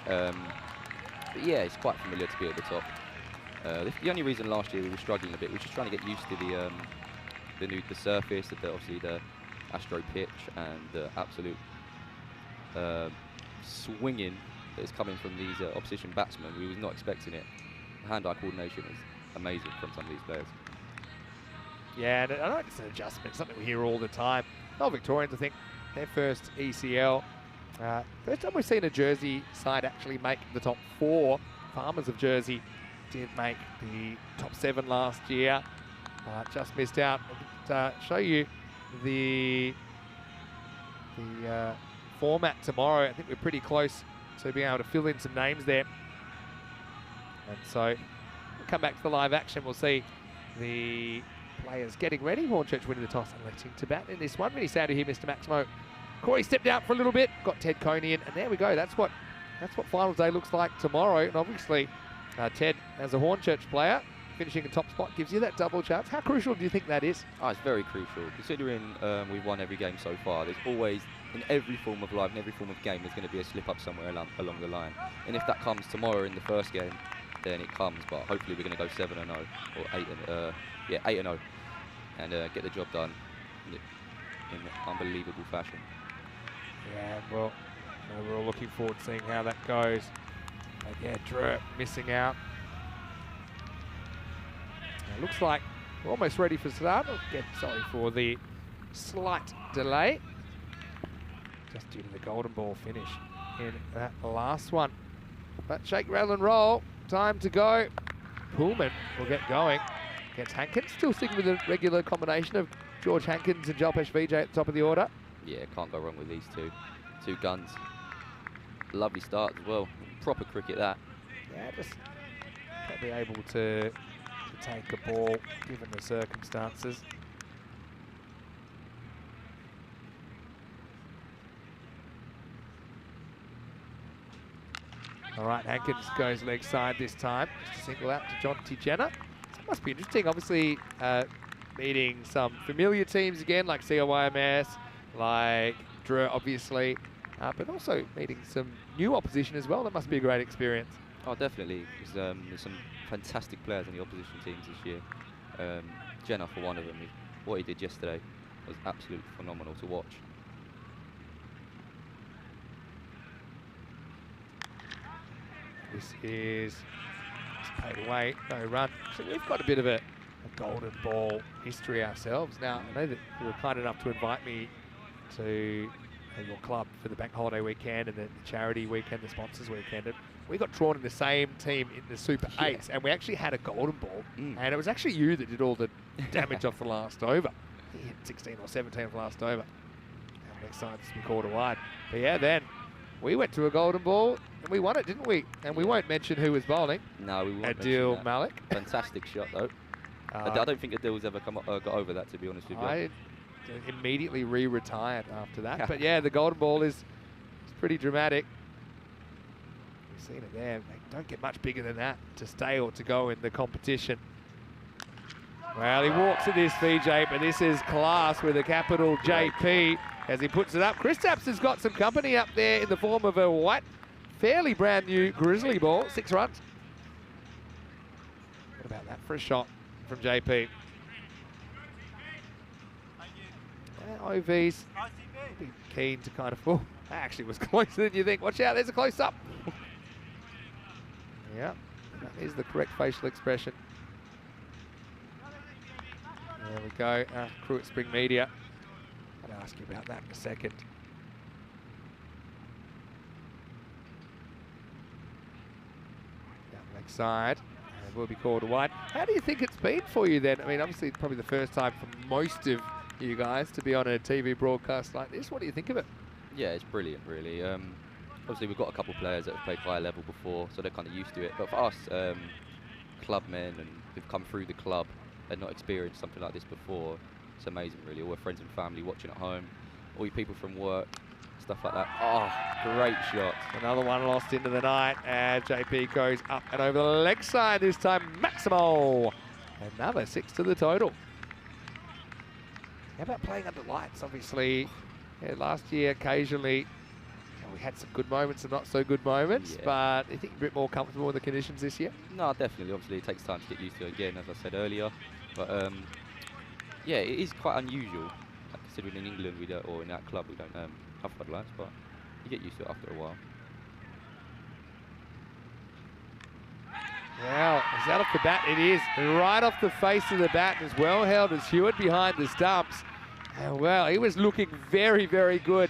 But yeah, it's quite familiar to be at the top. The only reason last year we were struggling a bit was just trying to get used to the surface, obviously the Astro pitch, and the absolute swinging that is coming from these opposition batsmen. We was not expecting it. Hand-eye coordination is amazing from some of these players. Yeah, and I know it's an adjustment, something we hear all the time. Oh, Victorians, I think, their first ECL. First time we've seen a Jersey side actually make the top 4. Farmers of Jersey did make the top 7 last year. Just missed out. I'll show you the format tomorrow. I think we're pretty close to being able to fill in some names there. And so we'll come back to the live action. We'll see the players getting ready. Hornchurch winning the toss and electing to bat in this one. Really sad to hear Mr. Maximo Corey stepped out for a little bit. Got Ted Coney in, and there we go. That's what finals day looks like tomorrow. And obviously, Ted, as a Hornchurch player, finishing a top spot gives you that double chance. How crucial do you think that is? Oh, it's very crucial. Considering we've won every game so far, there's always, in every form of life, in every form of game, there's going to be a slip up somewhere along the line. And if that comes tomorrow in the first game, then it comes. But hopefully we're going to go 7-0 or 8-0, and get the job done in unbelievable fashion. Yeah, well, we're all looking forward to seeing how that goes. But yeah, Drew missing out. It looks like we're almost ready for start. Again, sorry for the slight delay. Just due to the golden ball finish in that last one. But shake, rattle and roll. Time to go. Pullman will get going against Hankins. Still sticking with the regular combination of George Hankins and Jalpesh Vijay at the top of the order. Yeah, can't go wrong with these two guns. Lovely start as well. Proper cricket, that. Yeah, just probably able to take a ball, given the circumstances. All right, Hankins goes leg side this time. Just a single out to John Jinnah. So it must be interesting, obviously, meeting some familiar teams again, like CIYMS, like Drew, obviously, but also meeting some new opposition as well. That must be a great experience. Oh, definitely. There's some fantastic players on the opposition teams this year. Jinnah, for one of them, what he did yesterday was absolutely phenomenal to watch. This is paid away, no run. So we've got a bit of a golden ball history ourselves. Now, I know that you were kind enough to invite me to your club for the bank holiday weekend and the charity weekend, the sponsors weekend. And we got drawn in the same team in the Super 8s, and we actually had a golden ball. And it was actually you that did all the damage off the last over. He hit 16 or 17 off the last over. And next time it's been called a wide. But yeah, then we went to a golden ball and we won it, didn't we? And we won't mention who was bowling. No, we won't. Adil Malik. Fantastic shot though. I don't think Adil's ever got over that, to be honest with you. I immediately re-retired after that. But yeah, the golden ball is pretty dramatic. You've seen it there. They don't get much bigger than that to stay or to go in the competition. Well, he walks at this, VJ, but this is class with a capital JP as he puts it up. Kristaps has got some company up there in the form of a white, fairly brand new Grizzly ball, 6 runs. What about that for a shot from JP? OV's be keen to kind of, oh, that actually was closer than you think. Watch out, there's a close-up. Yeah, that is the correct facial expression. There we go, crew at Spring Media. I'll ask you about that in a second. Down leg side, and will be called a wide. How do you think it's been for you then? I mean, obviously probably the first time for most of you guys to be on a TV broadcast like this. What do you think of it? Yeah, it's brilliant, really. Obviously, we've got a couple of players that have played higher level before, so they're kind of used to it. But for us, clubmen and who've come through the club and not experienced something like this before, it's amazing, really. All our friends and family watching at home, all you people from work, stuff like that. Oh, great shot. Another one lost into the night, and JP goes up and over the leg side this time. Maximo, another 6 to the total. How about playing under lights? Obviously, yeah, last year occasionally we had some good moments and not so good moments, but I think you're a bit more comfortable with the conditions this year? No, definitely. Obviously, it takes time to get used to it again, as I said earlier. But yeah, it is quite unusual. Like, considering in England we don't, or in that club we don't have floodlights, but you get used to it after a while. Well, is that off the bat? It is. Right off the face of the bat, as well held as Hewitt behind the stumps. And well, he was looking very, very good.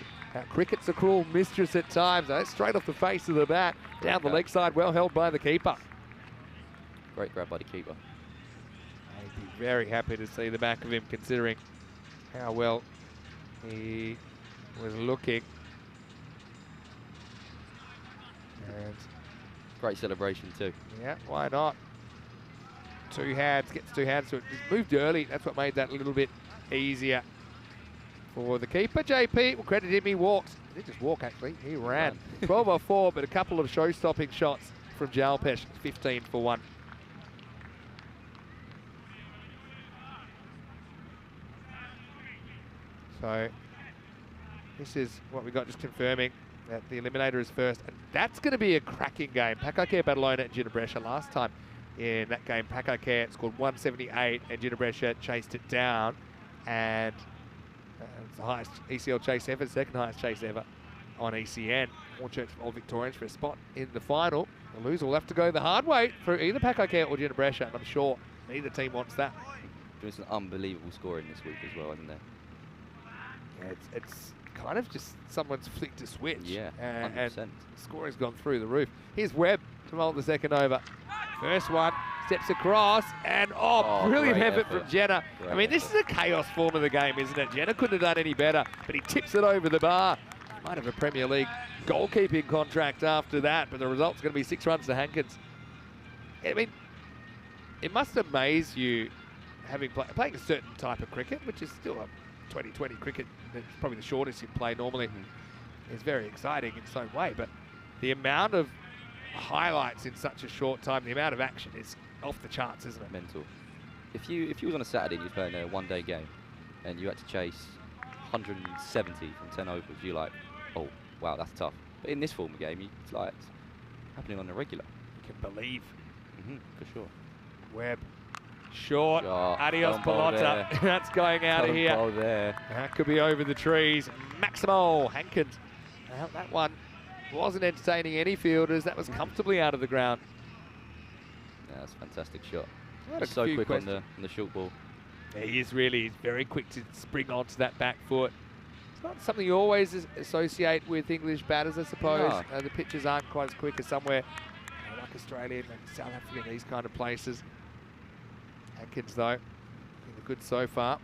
Cricket's a cruel mistress at times. Straight off the face of the bat, down the leg side, well held by the keeper. Great grab by the keeper. I'd be very happy to see the back of him, considering how well he was looking. And great celebration too. Yeah, why not? 2 hands, gets 2 hands, so it just moved early. That's what made that a little bit easier for the keeper. JP, we'll credit him, he walks. He didn't just walk, actually, he ran. 12 or 4, but a couple of show-stopping shots from Jalpesh, 15 for 1. So, this is what we got, just confirming that the eliminator is first, and that's going to be a cracking game. Paco Barcelona and Jinnah Brescia last time in that game. Paco scored 178 and Jinnah Brescia chased it down, and it's the highest ECL chase ever, second highest chase ever on ECN. Hornchurch Victorians for a spot in the final. The loser will have to go the hard way for either Paco or Jinnah Brescia, and I'm sure neither team wants that. There's an unbelievable scoring this week as well, isn't there? Yeah, it's kind of just someone's flicked a switch. Yeah, 100%. And scoring's gone through the roof. Here's Webb to roll the second over. First one, steps across, and brilliant effort from Jinnah. I mean, this is a chaos form of the game, isn't it? Jinnah couldn't have done any better, but he tips it over the bar. He might have a Premier League goalkeeping contract after that, but the result's going to be 6 runs to Hankins. I mean, it must amaze you having playing a certain type of cricket, which is still a 2020 cricket. It's probably the shortest you play normally. It's very exciting in its own way, but the amount of highlights in such a short time, the amount of action is off the charts, isn't it? Mental. If you was on a Saturday and you was playing a one-day game and you had to chase 170 from 10 overs, you're like, oh, wow, that's tough. But in this form of game, it's like it's happening on a regular. You can believe. For sure. Webb. Short. Adios, Don't bowl there. Pelota. That's going out of Don't here. bowl there. That could be over the trees. Maximo Hankins. Well, that one wasn't entertaining any fielders. That was comfortably out of the ground. Yeah, that's a fantastic shot. Had a So few quick on questions. the short ball. Yeah, he is really very quick to spring onto that back foot. It's not something you always associate with English batters, I suppose. No. The pitches aren't quite as quick as somewhere like Australia and South Africa, these kind of places. Hankins, though, looking good so far.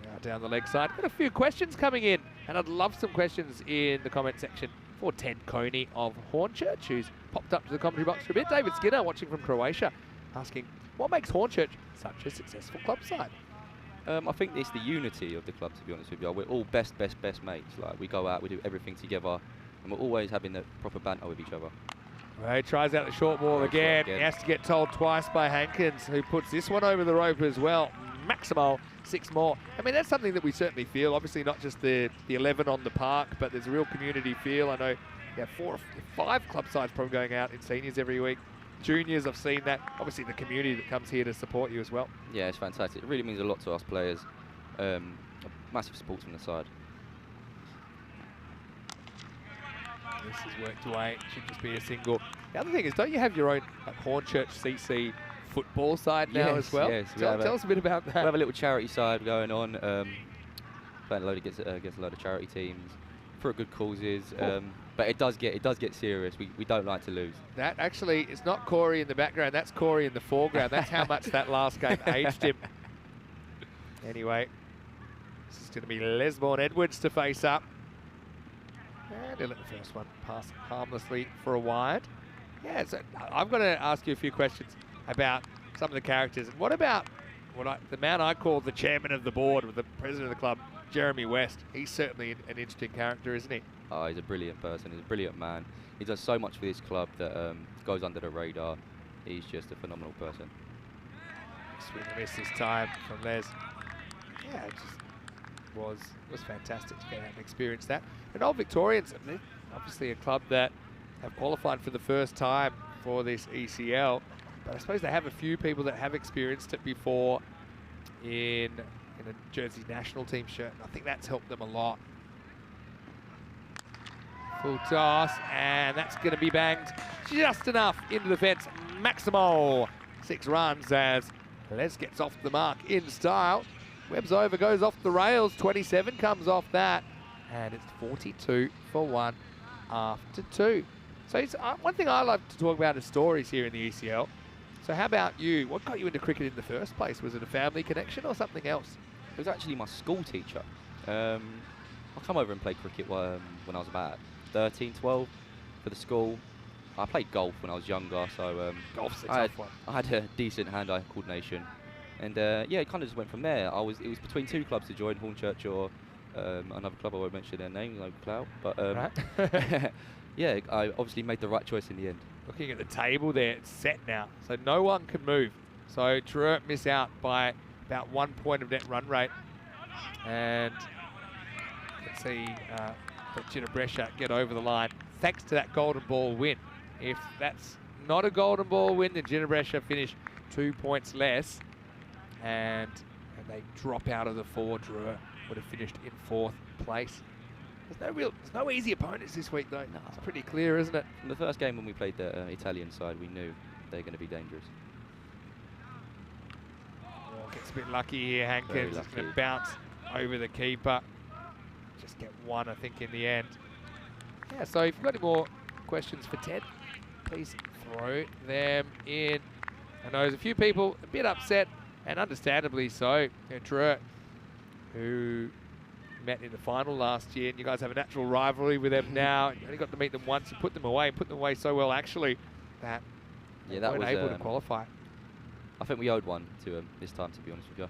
Now down the leg side. Got a few questions coming in, and I'd love some questions in the comment section for Ted Coney of Hornchurch, who's popped up to the commentary box for a bit. David Skinner, watching from Croatia, asking, what makes Hornchurch such a successful club side? I think it's the unity of the club, to be honest with you. We're all best mates. Like, we go out, we do everything together, and we're always having the proper banter with each other. Well, he tries out the short ball again. He has to get told twice by Hankins, who puts this one over the rope as well. Maximal, 6 more. I mean, that's something that we certainly feel. Obviously, not just the 11 on the park, but there's a real community feel. I know 4 or 5 club sides probably going out in seniors every week. Juniors, I've seen that. Obviously, the community that comes here to support you as well. Yeah, it's fantastic. It really means a lot to us players. Massive support from the side. This has worked away. Should just be a single. The other thing is, don't you have your own Hornchurch CC football side now as well? Yes, Tell us a bit about that. We have a little charity side going on. Playing a load against a load of charity teams for good causes. But it does get serious. We don't like to lose. That actually, it's not Corey in the background. That's Corey in the foreground. That's how much that last game aged him. Anyway, this is going to be Lesbourne Edwards to face up. And he'll let the first one pass harmlessly for a wide. Yeah, so I've got to ask you a few questions about some of the characters. What about the man I call the chairman of the board, with the president of the club, Jeremy West? He's certainly an interesting character, isn't he? Oh, he's a brilliant person. He's a brilliant man. He does so much for this club that goes under the radar. He's just a phenomenal person. Swing and miss this time from Les. Yeah, it just was fantastic to get out and experience that. And Old Victorians, obviously a club that have qualified for the first time for this ECL, but I suppose they have a few people that have experienced it before in a Jersey national team shirt, and I think that's helped them a lot. Full toss, and that's going to be banged just enough into the fence. Maximo, 6 runs as Les gets off the mark in style. Webb's over, goes off the rails. 27 comes off that, and it's 42 for 1 after 2. So one thing I love to talk about is stories here in the ECL. So how about you? What got you into cricket in the first place? Was it a family connection or something else? It was actually my school teacher. I come over and played cricket when I was about 13, 12 for the school. I played golf when I was younger, so Golf's a tough one. I had a decent hand-eye coordination. And yeah, it kind of just went from there. It was between 2 clubs to join, Hornchurch or another club. I won't mention their name, no clout. But Right. yeah, I obviously made the right choice in the end. Looking at the table there, it's set now, so no one can move. So True miss out by about 1 point of net run rate. And let's see Jinnah Brescia get over the line thanks to that golden ball win. If that's not a golden ball win, then Jinnah Brescia finish 2 points less. And they drop out of the 4 drawer. Would have finished in 4th place. There's no easy opponents this week though. No. It's pretty clear, isn't it? From the first game when we played the Italian side, we knew they're going to be dangerous. Oh, gets a bit lucky here. Hankins is going to bounce over the keeper. Just get 1, I think, in the end. Yeah, so if you've got any more questions for Ted, please throw them in. I know there's a few people a bit upset, and understandably so. Drew, who met in the final last year, and you guys have a natural rivalry with them now. You only got to meet them once and put them away so well actually that yeah, they weren't able to qualify. I think we owed one to him this time, to be honest with you.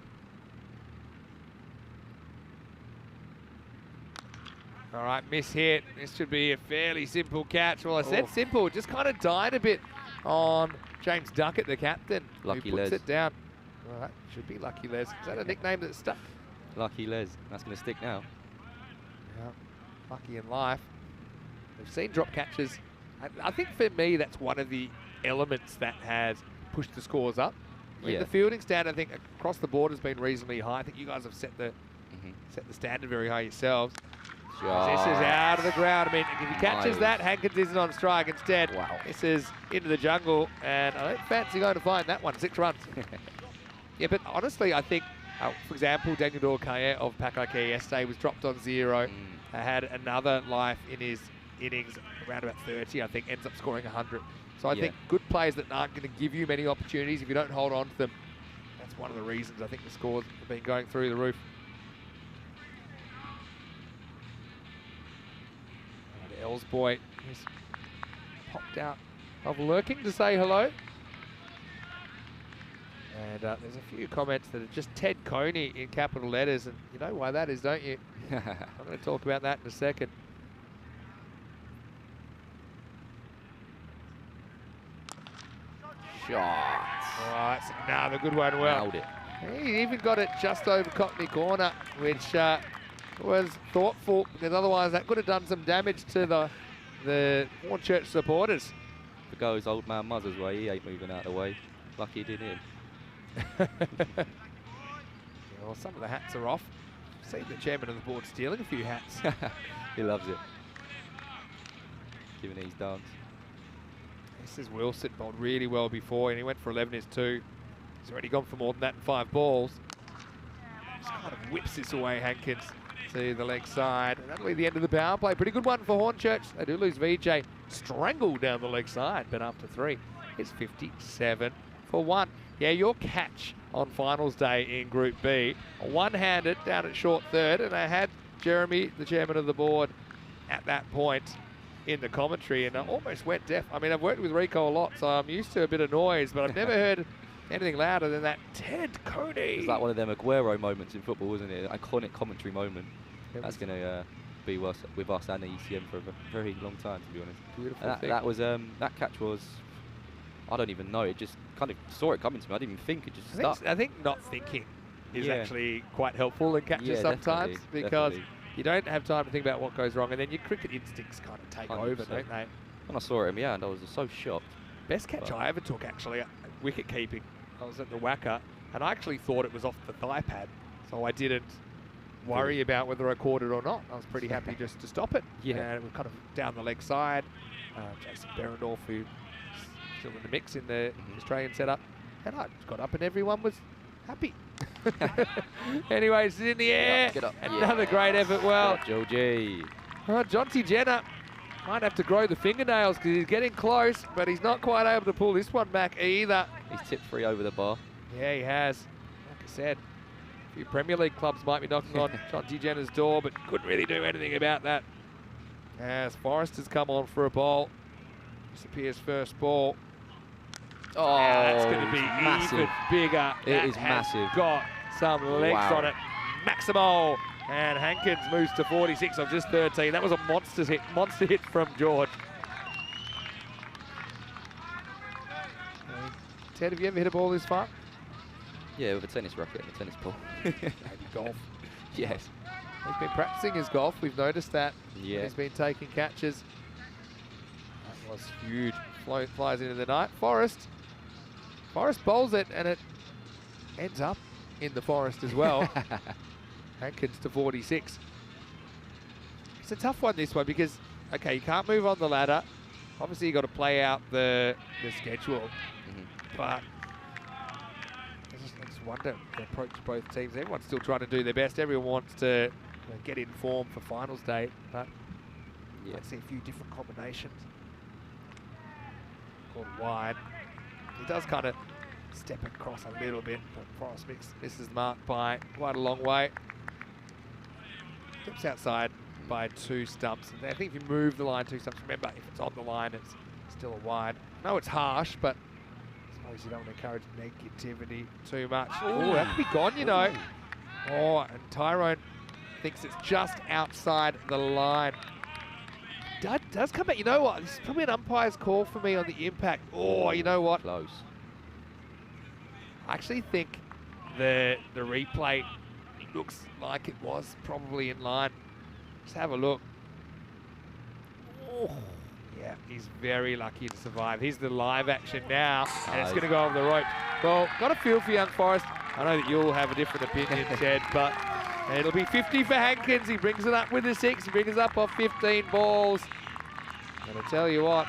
All right, miss hit. This should be a fairly simple catch. Well, I said simple, just kind of died a bit on James Duckett, the captain. Lucky who puts Les. it down. Well, that should be Lucky Les. Is that a nickname that stuck? Lucky Les. That's going to stick now. Yeah, lucky in life. We've seen drop catches. I think for me, that's one of the elements that has pushed the scores up. I mean, the fielding standard, I think, across the board has been reasonably high. I think you guys have set the standard very high yourselves. This is out of the ground. I mean, if he catches that, Hankins isn't on strike. Instead, this is into the jungle, and I don't fancy going to find that one. 6 runs. Yeah, but honestly, I think, for example, Daniel Dorcaye of Paco yesterday was dropped on 0. Had another life in his innings, around about 30, I think, ends up scoring 100. So I think good players that aren't going to give you many opportunities, if you don't hold on to them, that's one of the reasons I think the scores have been going through the roof. And Els boy has popped out of lurking to say hello. And there's a few comments that are just Ted Coney in capital letters, and you know why that is, don't you? I'm going to talk about that in a second. Shot. All right, so another good one. Well, Nailed it. He even got it just over Cockney corner, which was thoughtful, because otherwise that could have done some damage to the Hornchurch supporters. To go his old man Muzz's way, he ain't moving out of the way. Lucky it did him. Well, some of the hats are off. See the chairman of the board stealing a few hats. He loves it. Giving it his dance. This is Wilson, bowled really well before, and he went for 11 is 2. He's already gone for more than that in 5 balls. Just kind of whips this away, Hankins, to the leg side. And that'll be the end of the power play. Pretty good one for Hornchurch. They do lose VJ. Strangled down the leg side, but after 3, it's 57 for 1. Yeah, your catch on finals day in Group B, one-handed down at short third, and I had Jeremy, the chairman of the board, at that point in the commentary, and I almost went deaf. I mean, I've worked with Rico a lot, so I'm used to a bit of noise, but I've never heard anything louder than that Ted Coney. It's like one of them Aguero moments in football, isn't it? An iconic commentary moment. That's going to be with us and the ECM for a very long time, to be honest. Beautiful and thing. that was that catch was, I don't even know. It just kind of saw it coming to me. I didn't even think. It just stuck. I think not thinking is actually quite helpful in catches sometimes, because you don't have time to think about what goes wrong, and then your cricket instincts kind of take 100%. over, don't they? When I saw it in my hand, I was just so shocked. Best catch I ever took, actually, wicket keeping. I was at the Wacker, and I actually thought it was off the thigh pad, so I didn't worry about whether I caught it or not. I was pretty happy just to stop it. And it was kind of down the leg side. Jason Berendorf, who's still in the mix in the Australian setup, and I got up and everyone was happy. Anyways, it's in the air. Get up. Another great effort. Well, Georgie. Jonty Jinnah might have to grow the fingernails because he's getting close, but he's not quite able to pull this one back either. He's tipped 3 over the bar. Yeah, he has. Like I said, a few Premier League clubs might be knocking on Jonty Jinnah's door, but couldn't really do anything about that. As Forrester's come on for a ball. Disappears first ball. Oh, that's going to be massive. even bigger. It is massive. Got some legs on it. Maximo. And Hankins moves to 46 of just 13. That was a monster hit from George. Ted, have you ever hit a ball this far? Yeah, with a tennis racket and a tennis ball. Maybe golf. Yes. He's been practicing his golf. We've noticed that. Yeah. He's been taking catches. That was huge. Flies into the night. Forrest bowls it, and it ends up in the forest as well. Hankins to 46. It's a tough one, this one, because, okay, you can't move on the ladder. Obviously, you've got to play out the schedule. But I just wonder the approach of both teams. Everyone's still trying to do their best. Everyone wants to get in form for finals day. But I see a few different combinations. Called wide. He does kind of step across a little bit, but Forrest misses the mark by quite a long way. Steps outside by 2 stumps. And I think if you move the line 2 stumps, remember, if it's on the line, it's still a wide. I know it's harsh, but it's Obviously, don't want to encourage negativity too much. Oh, that could be gone, you know. Oh, and Tyrone thinks it's just outside the line. Does come back. You know what? This is probably an umpire's call for me on the impact. Oh, you know what? Close. I actually think the replay looks like it was probably in line. Let's have a look. Oh, yeah, he's very lucky to survive. Here's the live action now, and it's going to go over the rope. Well, got a feel for young Forrest. I know that you'll have a different opinion, Ted, but it'll be 50 for Hankins. He brings it up with the 6. He brings it up off 15 balls. And I tell you what,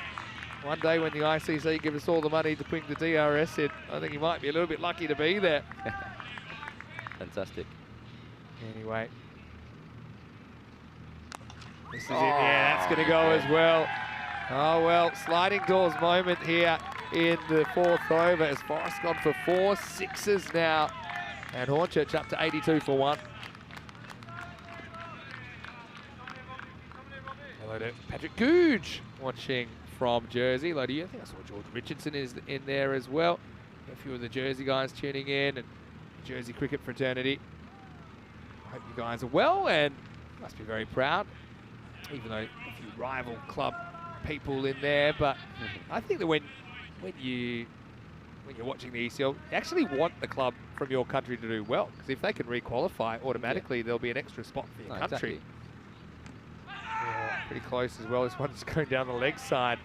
one day when the ICC give us all the money to bring the DRS in, I think he might be a little bit lucky to be there. Fantastic. Anyway. This is it. Yeah, that's going to go as well. Oh, well, sliding doors moment here in the 4th over as Forrest gone for 4 6s now. And Hornchurch up to 82 for 1. Hello to Patrick Googe watching from Jersey. Hello to you. I think I saw George Richardson is in there as well. A few of the Jersey guys tuning in and Jersey cricket fraternity. I hope you guys are well and must be very proud, even though a few rival club people in there. But I think that when you're watching the ECL, you actually want the club from your country to do well, because if they can re-qualify automatically, there'll be an extra spot for your country. Exactly. Yeah, pretty close as well. This one's going down the leg side.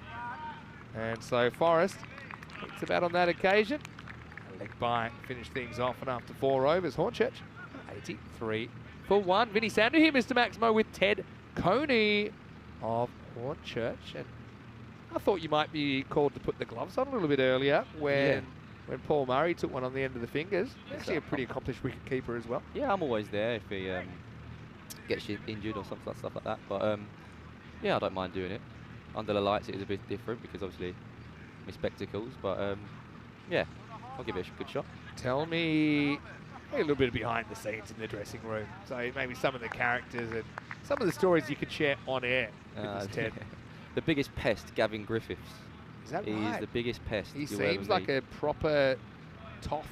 And so Forrest thinks about on that occasion. A leg by, finish things off, and after 4 overs, Hornchurch 83 for 1. Vinny Sandu here, Mr. Maximo, with Ted Coney of Hornchurch. And I thought you might be called to put the gloves on a little bit earlier when Paul Murray took one on the end of the fingers. Actually a pretty accomplished wicket keeper as well. Yeah, I'm always there if he gets you injured or stuff like that. But yeah, I don't mind doing it. Under the lights, it is a bit different because obviously my spectacles. But yeah, I'll give it a good shot. Tell me a little bit behind the scenes in the dressing room. So maybe some of the characters and some of the stories you could share on air with this Ted. The biggest pest, Gavin Griffiths. Is that right? He's the biggest pest. He seems like a proper toff.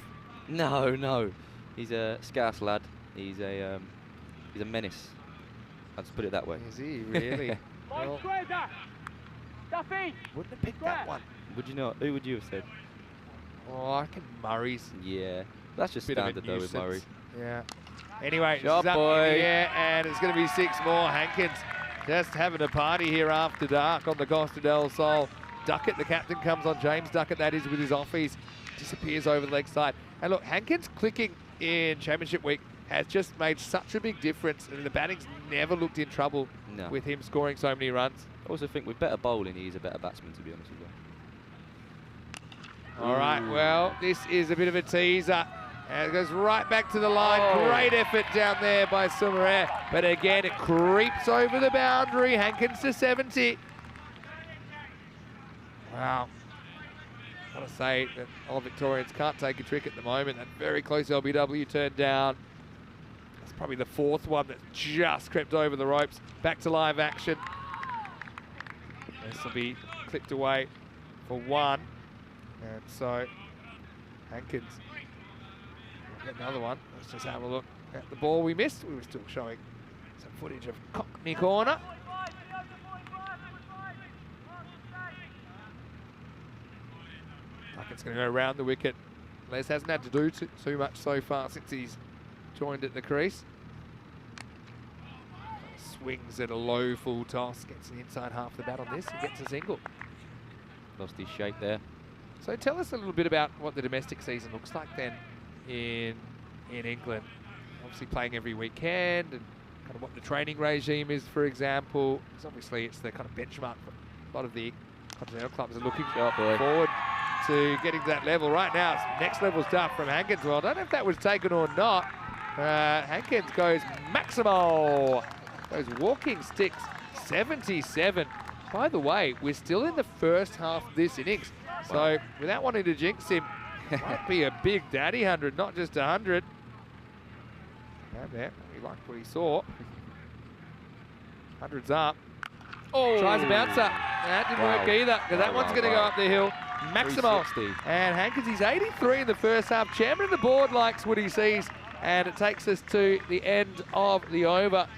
No. He's a scarce lad. He's a menace. I'll just put it that way. Is he really? Well, wouldn't have picked that one. Would you not? Who would you have said? Oh, I reckon Murray's. Yeah. That's just Bit of a standard though with Murray. nuisance. Yeah. Anyway, Shot she's up boy. in the air, and it's going to be 6 more. Hankins just having a party here after dark on the Costa del Sol. Duckett, the captain, comes on. James Duckett, that is, with his offies. Disappears over the leg side. And look, Hankins clicking in Championship Week has just made such a big difference. And the batting's never looked in trouble with him scoring so many runs. I also think with better bowling, he's a better batsman, to be honest with you. All right, well, this is a bit of a teaser. And it goes right back to the line. Great effort down there by Sumarer. But again, it creeps over the boundary. Hankins to 70. Wow. Gotta say that all Victorians can't take a trick at the moment. That very close LBW turned down. That's probably the 4th one that just crept over the ropes. Back to live action. This will be clipped away for 1. And so Hankins will get another one. Let's just have a look at the ball we missed. We were still showing some footage of Cockney corner. Duckett's going to go around the wicket. Les hasn't had to do too much so far since he's joined at the crease. Swings at a low full toss, gets the inside half of the bat on this and gets a single. Lost his shape there. So tell us a little bit about what the domestic season looks like then in England. Obviously playing every weekend and kind of what the training regime is, for example. Because obviously it's the kind of benchmark for a lot of the continental clubs are looking forward to getting to that level. Right now it's next level stuff from Hankins. Well, I don't know if that was taken or not. Hankins goes Maximo. Goes walking sticks, 77. By the way, we're still in the first half of this innings. So without wanting to jinx him, might be a big daddy 100, not just 100. Yeah, he liked what he saw. 100's up. Oh, tries a bouncer. That didn't work either, because that one's going to go up the hill. Maximo. 360. And Hankins, he's 83 in the first half. Chairman of the board likes what he sees. And it takes us to the end of the over.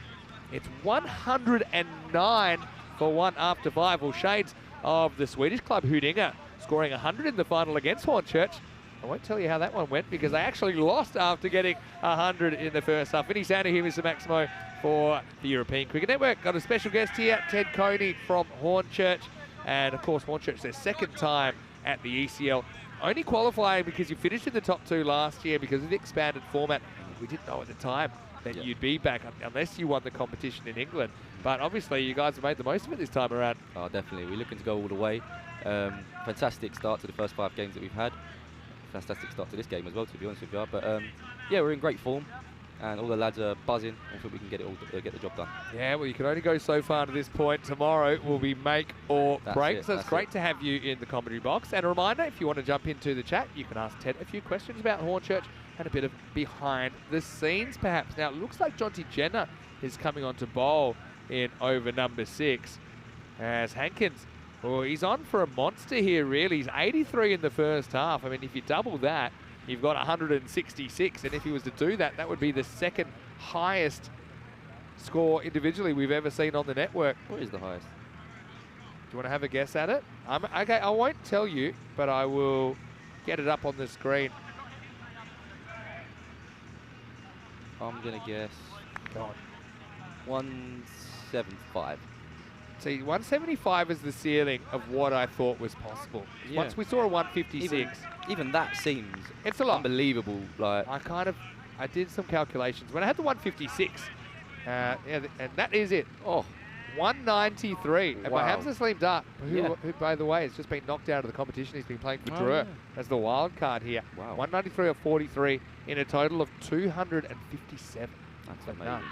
It's 109 for 1 after 5. Well, shades of the Swedish club Huddinge scoring 100 in the final against Hornchurch. I won't tell you how that one went because they actually lost after getting 100 in the first half. Vinny Sander here, Mr. Maximo, for the European Cricket Network. Got a special guest here, Ted Coney from Hornchurch. And of course, Hornchurch, their second time at the ECL. Only qualifying because you finished in the top 2 last year because of the expanded format. We didn't know at the time that you'd be back unless you won the competition in England. But obviously, you guys have made the most of it this time around. Oh, definitely. We're looking to go all the way. Fantastic start to the first 5 games that we've had. Fantastic start to this game as well, to be honest with you. But yeah, we're in great form, and all the lads are buzzing. I think we can get the job done. Yeah, well, you can only go so far to this point. Tomorrow will be make or break. So it's great to have you in the commentary box. And a reminder, if you want to jump into the chat, you can ask Ted a few questions about Hornchurch and a bit of behind the scenes, perhaps. Now, it looks like Jinnah is coming on to bowl in over number 6 as Hankins. Well, he's on for a monster here, really. He's 83 in the first half. I mean, if you double that, you've got 166. And if he was to do that, that would be the second highest score individually we've ever seen on the network. What is the highest? Do you want to have a guess at it? Okay, I won't tell you, but I will get it up on the screen. I'm going to guess Go on. 175. See, 175 is the ceiling of what I thought was possible. Yeah. Once we saw a 156. Even that seems It's a lot. unbelievable. Like, I did some calculations. When I had the 156, yeah, and that is it. oh, 193. And by Wow. Hamza Saleem Dutt, who, Yeah. by the way, has just been knocked out of the competition. He's been playing for Oh, Dreux yeah. as the wild card here. Wow. 193 or 43 in a total of 257. that's Like amazing.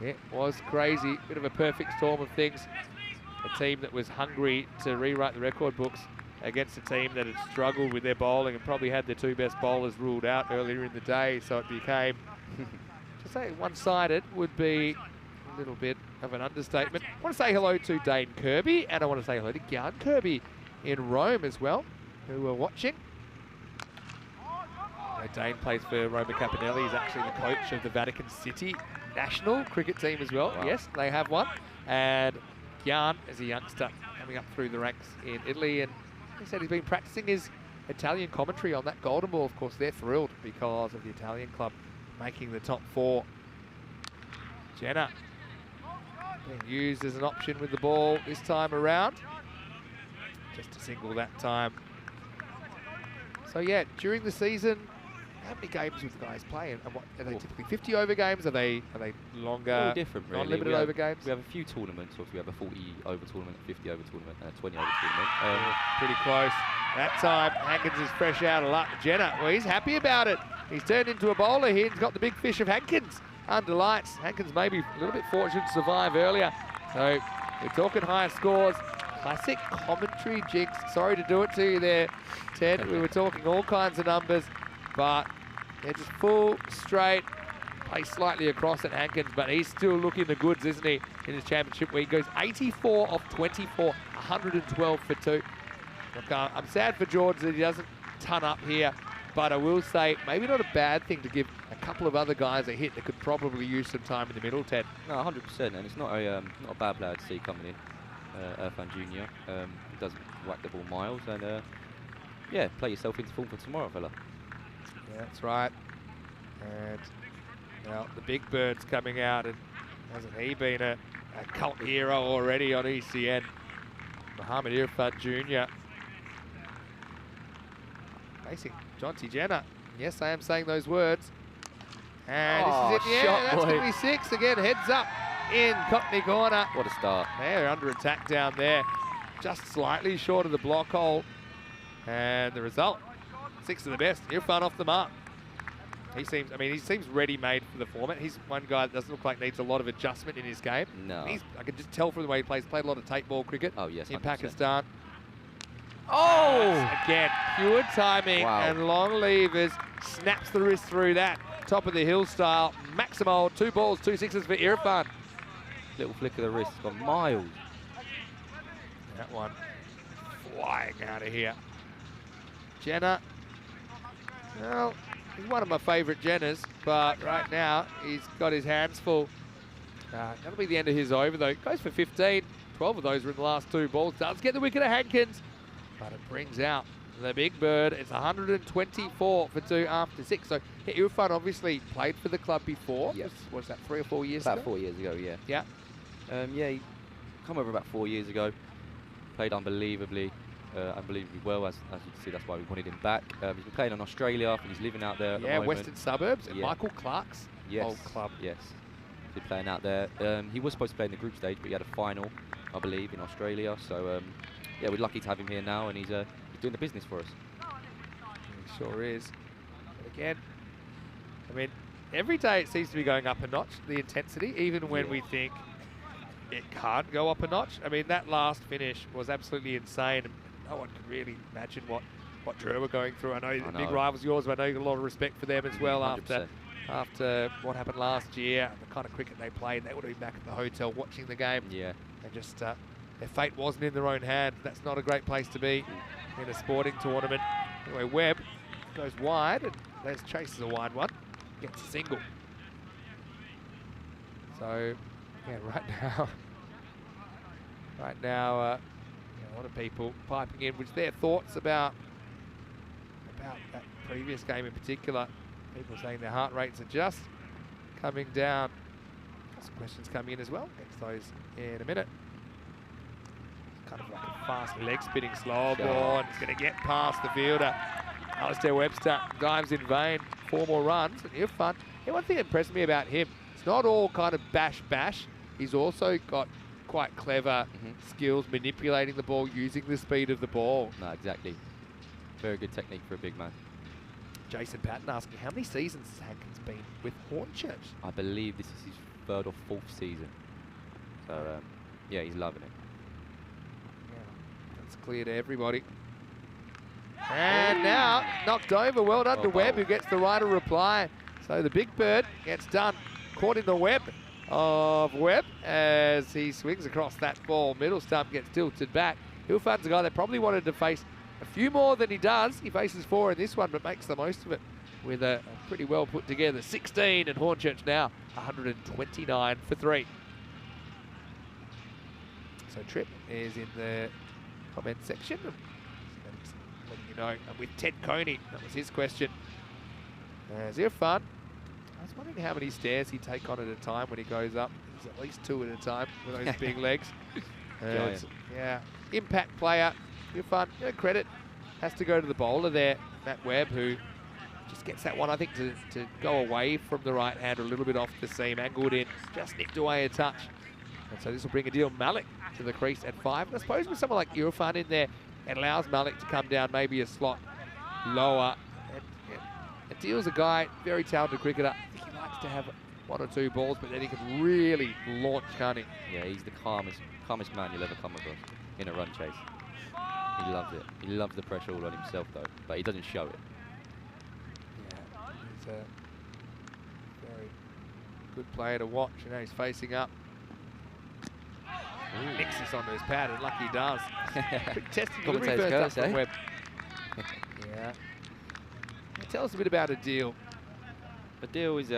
It was crazy. Bit of a perfect storm of things. A team that was hungry to rewrite the record books against a team that had struggled with their bowling and probably had their 2 best bowlers ruled out earlier in the day. So it became, to say one-sided would be a little bit of an understatement. I want to say hello to Dane Kirby, and I want to say hello to Gyan Kirby in Rome as well, who are watching. Dane plays for Roma Capinelli. He's actually the coach of the Vatican City national cricket team as well. Wow. Yes, they have one. And Gyan is a youngster coming up through the ranks in Italy. And he said he's been practicing his Italian commentary on that golden ball. Of course, they're thrilled because of the Italian club making the top 4. Jinnah being used as an option with the ball this time around. Just a single that time. So yeah, during the season, how many games would the guys play? And what, are they typically 50 over games? Are they longer? All different, really. Non-limited over games? We have a few tournaments. Obviously, we have a 40 over tournament, a 50 over tournament, and a 20 over tournament. Pretty close. That time, Hankins is fresh out of luck. Jinnah, well, he's happy about it. He's turned into a bowler here. He's got the big fish of Hankins under lights. Hankins maybe a little bit fortunate to survive earlier. So we're talking higher scores. Classic commentary jinx. Sorry to do it to you there, Ted. We were talking all kinds of numbers, but they're just full, straight, play slightly across at Hankins, but he's still looking the goods, isn't he, in his championship week. Goes 84 off 24, 112 for 2. Look, I'm sad for George that he doesn't ton up here, but I will say maybe not a bad thing to give a couple of other guys a hit that could probably use some time in the middle, Ted. No, 100%, and it's not a bad player to see coming in. Irfan Jr. He does whack the ball miles, and yeah, play yourself into form for tomorrow, fella. Yeah, that's right. And now the big bird's coming out, and hasn't he been a cult hero already on ECN? Mohamed Irfan Jr. facing Jonty Jinnah. Yes, I am saying those words. And this is it. Yeah, that's going to be 6 again. Heads up in Cockney corner. What a start. They're under attack down there. Just slightly short of the block hole. And the result, 6 of the best. Irfan off the mark. He seems ready-made for the format. He's one guy that doesn't look like needs a lot of adjustment in his game. No. I can just tell from the way he plays. Played a lot of tape ball cricket yes, in 100%. Pakistan. Oh! Again, pure timing Wow. and long levers. Snaps the wrist through that. Top of the hill style. Maximal, 2 balls, 2 sixes for Irfan. Little flick of the wrist, gone miles. That one flying out of here. Jinnah, well, he's one of my favourite Jinnahs, but right now he's got his hands full. That'll be the end of his over though. Goes for 15. 12 of those were in the last 2 balls. Does get the wicket of Hankins, but it brings out the big bird. It's 124 for 2 after 6. So yeah, Irfan obviously played for the club before. Yes. Was that 3 or 4 years ago? About 4 years ago, yeah. Yeah. Yeah, he come over about 4 years ago. Played unbelievably well, as you can see. That's why we wanted him back. He's been playing in Australia, and he's living out there at the moment. Western Suburbs, Yeah. Michael Clark's old club. Yes, he's playing out there. He was supposed to play in the group stage, but he had a final, I believe, in Australia. So, yeah, we're lucky to have him here now, and he's doing the business for us. He sure is. But again, I mean, every day it seems to be going up a notch, the intensity, even when we think it can't go up a notch. I mean, that last finish was absolutely insane. No one could really imagine what Drew were going through. I know the big rivals yours, but I know you got a lot of respect for them as well 100%. after what happened last year and the kind of cricket they played. They would have been back at the hotel watching the game. Yeah. And just their fate wasn't in their own hands. That's not a great place to be in a sporting tournament. Anyway, Webb goes wide, and Les chases a wide one, gets a single. So, yeah, right now, a lot of people piping in, which their thoughts about that previous game in particular. People saying their heart rates are just coming down. Some questions coming in as well. Get to those in a minute. It's kind of like a fast leg spinning slow ball, and it's going to get past the fielder. Alistair Webster dives in vain. 4 more runs, and Irfan. Yeah, one thing that impressed me about him, it's not all kind of bash. He's also got quite clever skills manipulating the ball, using the speed of the ball. No, exactly. Very good technique for a big man. Jason Patton asking, how many seasons has Hankins been with Hornchurch? I believe this is his 3rd or 4th season. So, yeah, he's loving it. Yeah, that's clear to everybody. And now, knocked over. Well done to Webb, who gets the right of reply. So the big bird gets done. Caught in the web of Webb as he swings across that ball. Middle stump gets tilted back. Irfan's a guy that probably wanted to face a few more than he does. He faces 4 in this one, but makes the most of it with a pretty well put together 16, and Hornchurch now 129 for 3. So Tripp is in the comment section. Letting you know, and with Ted Coney, that was his question. As Irfan, I was wondering how many stairs he'd take on at a time when he goes up. He's at least 2 at a time with those big legs. Yeah, impact player. Irfan, credit has to go to the bowler there, Matt Webb, who just gets that one, I think, to go away from the right hand a little bit off the seam, angled in, just nicked away a touch. And so this will bring Adil Malik to the crease at 5. And I suppose with someone like Irfan in there, it allows Malik to come down maybe a slot lower. And Adil's a guy, very talented cricketer. I think he likes to have 1 or 2 balls, but then he can really launch, can't he? Yeah, he's the calmest man you'll ever come across in a run chase. He loves it. He loves the pressure all on himself, though, but he doesn't show it. Yeah, he's a very good player to watch. He's facing up. Nicks this onto his pad, and lucky he does. Quick testing delivery first up from Webb. Yeah. Tell us a bit about Adil. Adil is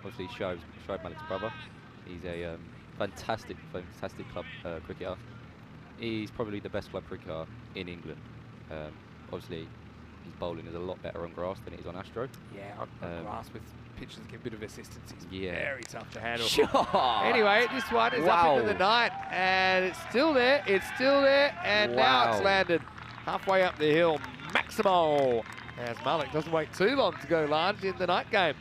obviously Shoaib Malik's brother. He's a fantastic club cricketer. He's probably the best club cricketer in England. Obviously, his bowling is a lot better on grass than it is on Astro. Yeah, on grass with pitches that give a bit of assistance. He's Yeah. very tough to handle. Sure. Anyway, this one is up into the night, and it's still there. It's still there, and now it's landed halfway up the hill. Maximo, as Malik doesn't wait too long to go large in the night game.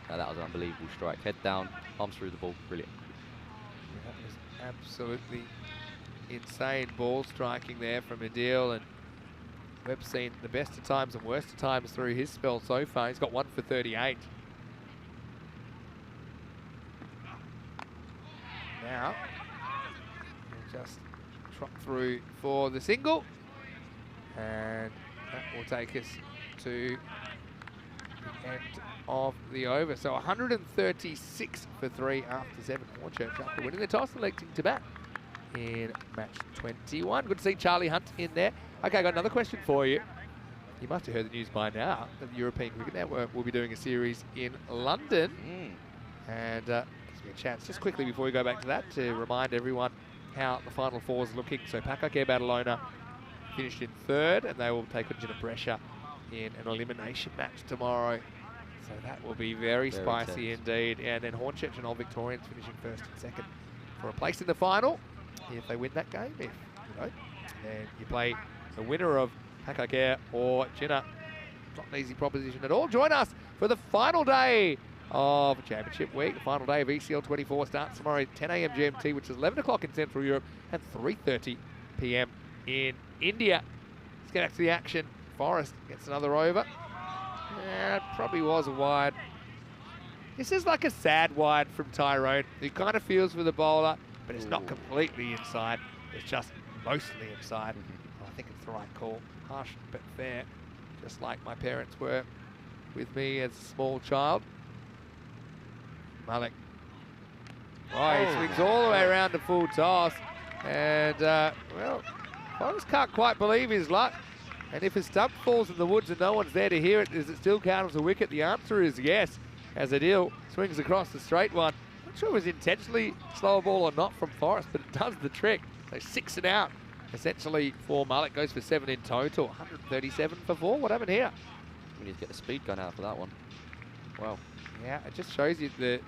That was an unbelievable strike. Head down, arms through the ball. Brilliant. Yeah, that was absolutely insane ball striking there from Adil, and Webb's seen the best of times and worst of times through his spell so far. He's got 1 for 38. Now, we'll just trot through for the single, and that will take us to the end of the over. So 136 for 3 after 7. Hornchurch, after winning the toss, electing to bat in match 21. Good to see Charlie Hunt in there. Okay, I got another question for you. You must have heard the news by now that the European Cricket Network will be doing a series in London. And gives me a chance, just quickly before we go back to that, to remind everyone how the Final Four is looking. So Paco Barcelona finished in 3rd, and they will take on Jinnah Brescia in an elimination match tomorrow. So that will be very spicy indeed. And then Hornchurch and Old Victorians finishing 1st and 2nd for a place in the final. If they win that game, if you know, then you play the winner of Paco or Jinnah. Not an easy proposition at all. Join us for the final day of Championship Week. The final day of ECL 24 starts tomorrow at 10 a.m. GMT, which is 11 o'clock in Central Europe, and 3:30 p.m. in India. Let's get back to the action. Forrest gets another over. Yeah, it probably was a wide. This is like a sad wide from Tyrone. He kind of feels for the bowler, but it's not completely inside. It's just mostly inside. I think it's the right call. Harsh but fair, just like my parents were with me as a small child. Malik. Oh, he swings all the way around to full toss. And, well, Forrest can't quite believe his luck. And if his stump falls in the woods and no one's there to hear it, does it still count as a wicket? The answer is yes, as Adil swings across the straight one. Not sure it was intentionally slow a ball or not from Forrest, but it does the trick. So 6 and out, essentially, for Malik. Goes for 7 in total. 137 for 4. What happened here? We need to get the speed gun out for that one. Wow. Yeah, it just shows you the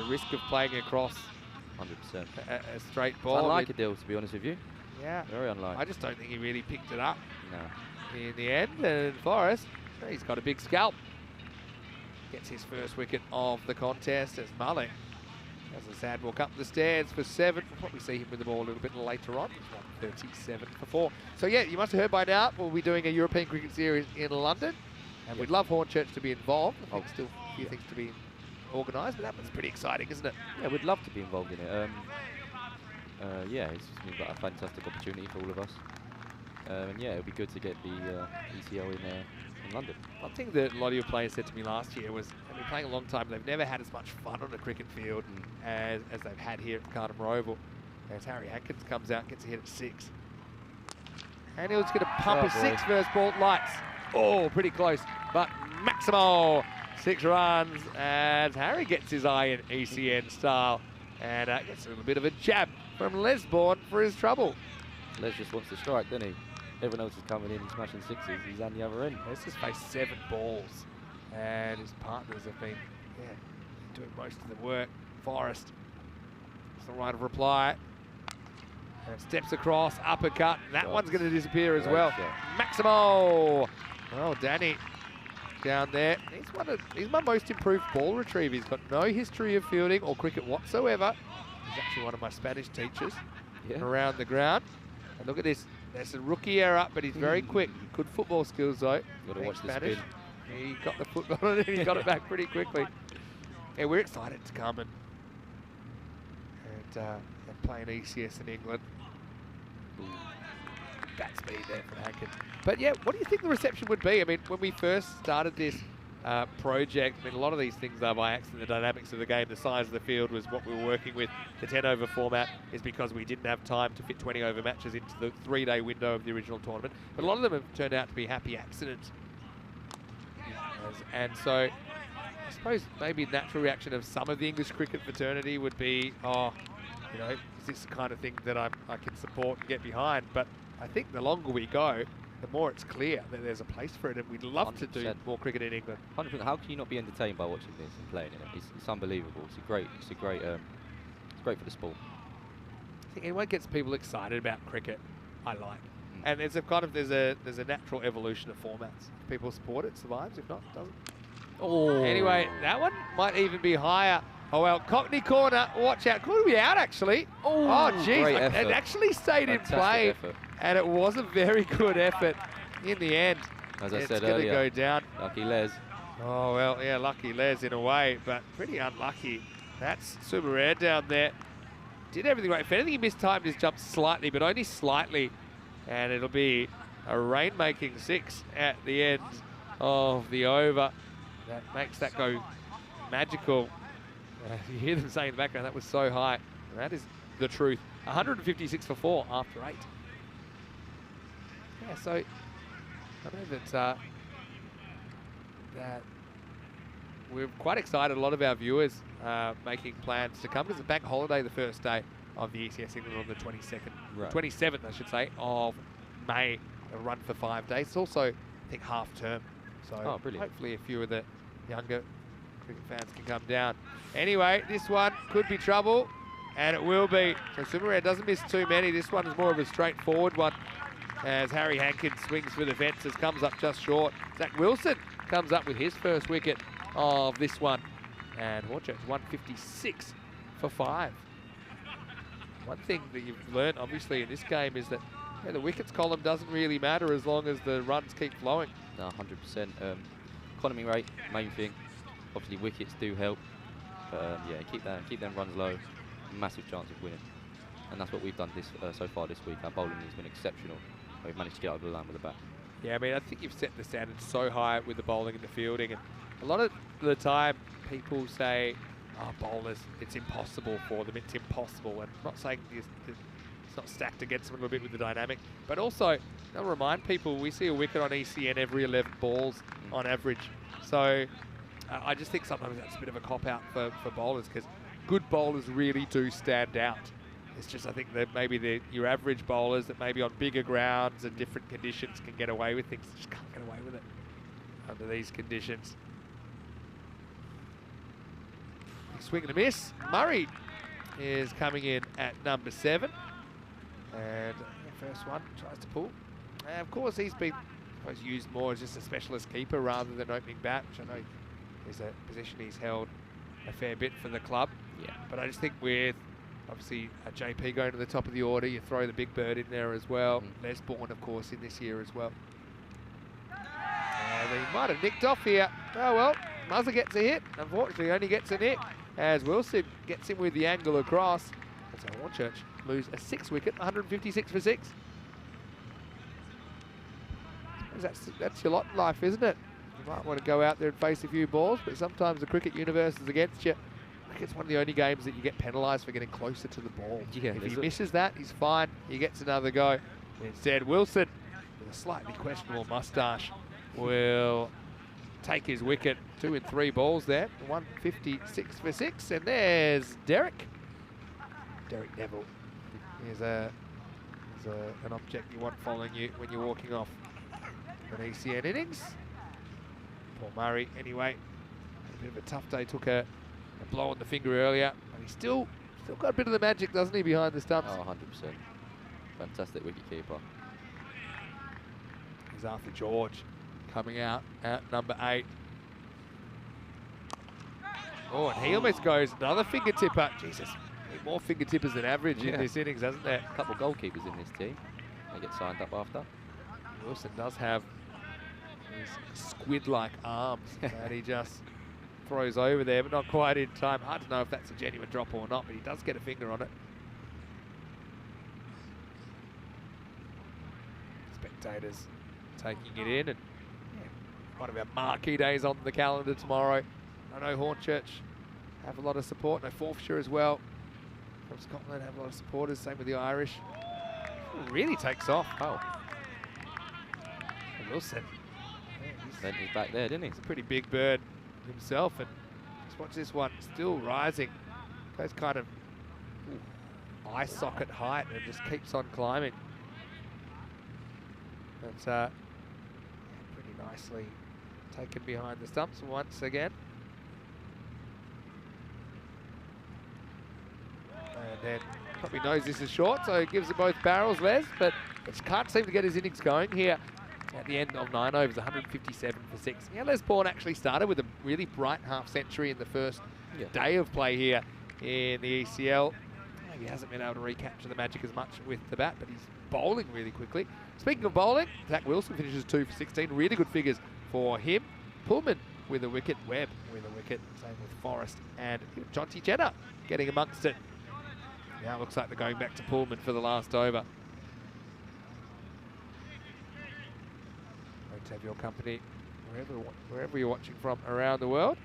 risk of playing across 100%. a straight ball. It's unlike Adil, to be honest with you. Yeah. Very unlike. I just don't think he really picked it up. No. In the end, and Forrest, he's got a big scalp. Gets his first wicket of the contest as Malik has a sad walk up the stairs for 7. We'll probably see him with the ball a little bit later on. 137 for 4. So yeah, you must have heard by now, we'll be doing a European Cricket Series in London, and we'd love Hornchurch to be involved. I think still a few things to be organised, but that one's pretty exciting, isn't it? Yeah, we'd love to be involved in it. Yeah, it's just like a fantastic opportunity for all of us. And yeah, it would be good to get the ECL in London. One thing that a lot of your players said to me last year was they've been playing a long time, they've never had as much fun on a cricket field as they've had here at Cartama Oval. As Harry Hankins comes out and gets a hit at 6. And he'll just get a pump of 6 first ball, lights. Oh, pretty close, but Maximo, 6 runs, as Harry gets his eye in ECN style, and gets a little bit of a jab from Lesbourne for his trouble. Les just wants to strike, doesn't he? Everyone else is coming in and smashing 6s. He's on the other end. Les has faced 7 balls, and his partners have been doing most of the work. Forrest, it's the right of reply. And steps across, uppercut. That one's going to disappear as well. Maximo! Well, Danny down there. He's my most improved ball retriever. He's got no history of fielding or cricket whatsoever. He's actually one of my Spanish teachers around the ground. And look at this. There's a rookie error, but he's very quick. Good football skills, though. Got to watch the Spanish. spin. He got the football on it and he got it back pretty quickly. Yeah, we're excited to come and play an ECS in England. That's me there for Hankins. But yeah, what do you think the reception would be? I mean, when we first started this project, I mean, a lot of these things are by accident. The dynamics of the game, the size of the field was what we were working with. The 10-over format is because we didn't have time to fit 20-over matches into the 3-day window of the original tournament. But a lot of them have turned out to be happy accidents. And so I suppose maybe the natural reaction of some of the English cricket fraternity would be, oh, you know, is this the kind of thing that I can support and get behind? But I think the longer we go, the more it's clear that there's a place for it, and we'd love 100%. To do more cricket in England. 100%. How can you not be entertained by watching this and playing in it? It's unbelievable. It's great for the sport. I think anyone gets people excited about cricket, I like. And there's a natural evolution of formats. If people support it, survives. If not, it doesn't. Oh. Anyway, that one might even be higher. Oh well, Cockney corner. Watch out. Could be out actually. Oh geez, it actually stayed in play, and it was a very good effort in the end. As I said earlier, it's going to go down. Lucky Les. Oh well, yeah, lucky Les in a way, but pretty unlucky. That's super rare down there. Did everything right. If anything, he mistimed his jump slightly, but only slightly, and it'll be a rain-making 6 at the end of the over. That makes that go magical. You hear them saying in the background, that was so high. And that is the truth. 156 for 4 after 8. Yeah, so I know that we're quite excited. A lot of our viewers making plans to come because it's bank holiday the first day of the ECS England on the 22nd, Right. 27th, I should say, of May. A run for 5 days. It's also, I think, half term. So hopefully a few of the younger cricket fans can come down. Anyway, this one could be trouble, and it will be. So Sumaran doesn't miss too many. This one is more of a straightforward one as Harry Hankins swings for the fences, comes up just short. Zach Wilson comes up with his first wicket of this one. And Hornchurch 156 for 5. One thing that you've learned, obviously, in this game is that the wickets column doesn't really matter as long as the runs keep flowing. No, 100%. Economy rate, main thing. Obviously, wickets do help. But yeah, keep them runs low. Massive chance of winning. And that's what we've done so far this week. Our bowling has been exceptional. We've managed to get over the line with the bat. Yeah, I mean, I think you've set the standard so high with the bowling and the fielding. And a lot of the time, people say, oh, bowlers, it's impossible for them. It's impossible. And I'm not saying it's not stacked against them a little bit with the dynamic. But also, I'll remind people, we see a wicket on ECN every 11 balls on average. So I just think sometimes that's a bit of a cop-out for bowlers because good bowlers really do stand out. It's just, I think that maybe your average bowlers that maybe on bigger grounds and different conditions can get away with things. Just can't get away with it under these conditions. Swing and a miss. Murray is coming in at number 7. And the first one tries to pull. And of course, he's been used more as just a specialist keeper rather than opening bat, which I know is a position he's held a fair bit for the club. Yeah. But I just think with, obviously, JP going to the top of the order, you throw the big bird in there as well. Les Bourne, of course, in this year as well. And he might have nicked off here. Oh, well, Muzza gets a hit. Unfortunately, only gets a nick as Wilson gets him with the angle across. And so Hornchurch lose a 6 wicket, 156 for 6. That's your lot in life, isn't it? You might want to go out there and face a few balls, but sometimes the cricket universe is against you. I think it's one of the only games that you get penalised for getting closer to the ball. Yeah, if he misses that, he's fine. He gets another go. Instead, Wilson, with a slightly questionable moustache, will take his wicket. 2 in 3 balls there. 156 for 6. And there's Derek Neville. Here's an object you want following you when you're walking off an ECN innings. Paul Murray, anyway, a bit of a tough day. Took a blow on the finger earlier, but he's still got a bit of the magic, doesn't he, behind the stumps? Oh, 100%. Fantastic wicket keeper. Here's Arthur George coming out at number 8. Oh, and he almost goes another fingertipper. Jesus, more fingertippers than average in this innings, hasn't there? A couple of goalkeepers in this team. They get signed up after. Wilson does have these squid-like arms that he just throws over there, but not quite in time. Hard to know if that's a genuine drop or not, but he does get a finger on it. Spectators taking it in, and one of our marquee days on the calendar tomorrow. I know Hornchurch have a lot of support. I know Forfarshire as well from Scotland have a lot of supporters. Same with the Irish. It really takes off. Oh, and Wilson. Then he's back there, didn't he? He's a pretty big bird himself, and just watch this one, still rising. Goes kind of eye socket height and just keeps on climbing. That's pretty nicely taken behind the stumps once again. And then probably knows this is short, so he gives it both barrels, Les, but just can't seem to get his innings going here. At the end of 9 overs, 157 for 6. Yeah, Les Bourne actually started with a really bright half-century in the first day of play here in the ECL. Maybe he hasn't been able to recapture the magic as much with the bat, but he's bowling really quickly. Speaking of bowling, Zach Wilson finishes 2 for 16. Really good figures for him. Pullman with a wicket, Webb with a wicket. Same with Forrest and Jonty Jinnah getting amongst it. Now it looks like they're going back to Pullman for the last over. Great to have your company wherever you're watching from around the world.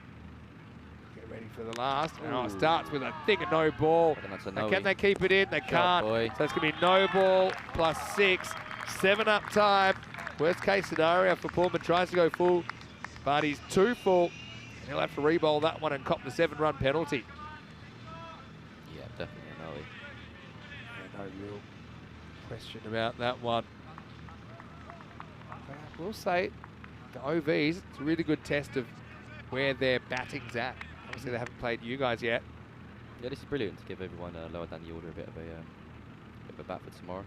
Get Ready for the last. Oh, it starts with, I think, a no ball. That's a And no. can they keep it in? They can't. Boy. So it's going to be no ball plus 6. 7 up time. Worst case scenario for Pullman. Tries to go full, but he's too full. He'll have to re-bowl that one and cop the 7-run penalty. Yeah, definitely a no. No real question about that one. But I will say, the OVs, it's a really good test of where their batting's at. Obviously, they haven't played you guys yet. Yeah, this is brilliant to give everyone lower down the order a bit of a bat for tomorrow.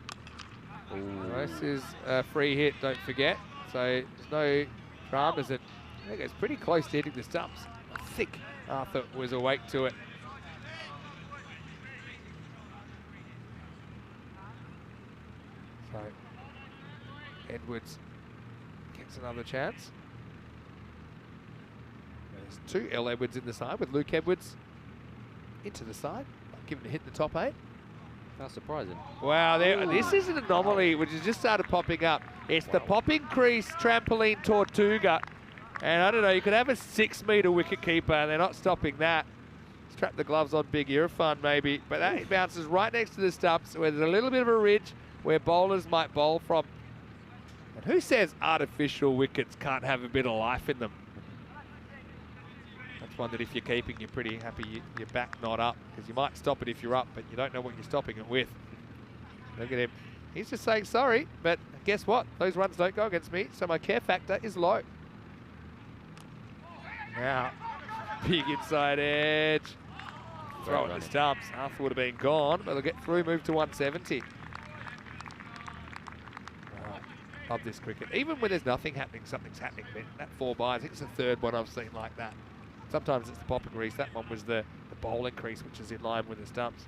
Ooh. This is a free hit, don't forget. So there's no dramas. And I think it's pretty close to hitting the stumps. I think Arthur was awake to it. So Edwards gets another chance. There's 2 L Edwards in the side with Luke Edwards into the side, given a hit in the top 8. That's surprising. Wow, this is an anomaly which has just started popping up. It's the popping crease trampoline Tortuga. And I don't know, you could have a 6-metre wicket keeper and they're not stopping that. Strap the gloves on Big Irfan maybe, but that bounces right next to the stumps where there's a little bit of a ridge where bowlers might bowl from. And who says artificial wickets can't have a bit of life in them? That's one that if you're keeping, you're pretty happy your back not up, because you might stop it if you're up, but you don't know what you're stopping it with. Look at him. He's just saying sorry, but guess what? Those runs don't go against me, so my care factor is low. Now, big inside edge. Throw it the stumps. Arthur would have been gone, but they'll get through, move to 170. Love this cricket. Even when there's nothing happening, something's happening. That 4 by, I think it's the 3rd one I've seen like that. Sometimes it's the popping crease. That one was the bowling crease, which is in line with the stumps.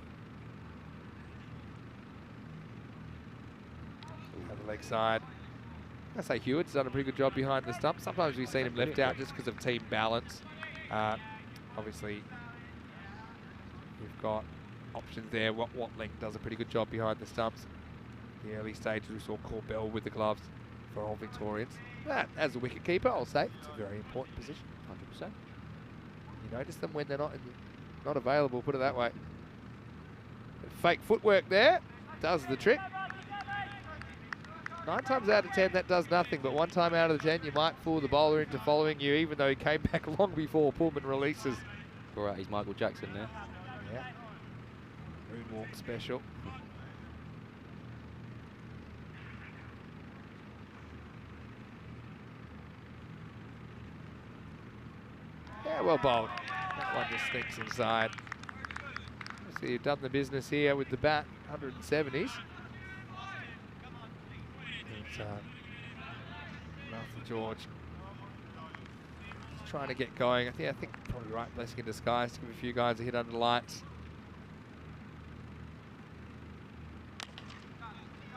Other leg side. I say Hewitt's done a pretty good job behind the stumps. Sometimes we've seen him left out just because of team balance. Obviously, we've got options there. Watling does a pretty good job behind the stumps. The early stages we saw Corbell with the gloves for all Victorians. But as a wicket keeper, I'll say it's a very important position. 100%. You notice them when they're not available, put it that way. But fake footwork there does the trick. 9 times out of 10 that does nothing, but 1 time out of the 10 you might fool the bowler into following you, even though he came back long before Pullman releases. All right, he's Michael Jackson there. Yeah. Moonwalk special. Yeah, well bowled. That one just sneaks inside. So you've done the business here with the bat, 170s. It's Arthur George just trying to get going. I think probably right blessing in disguise to give a few guys a hit under the lights.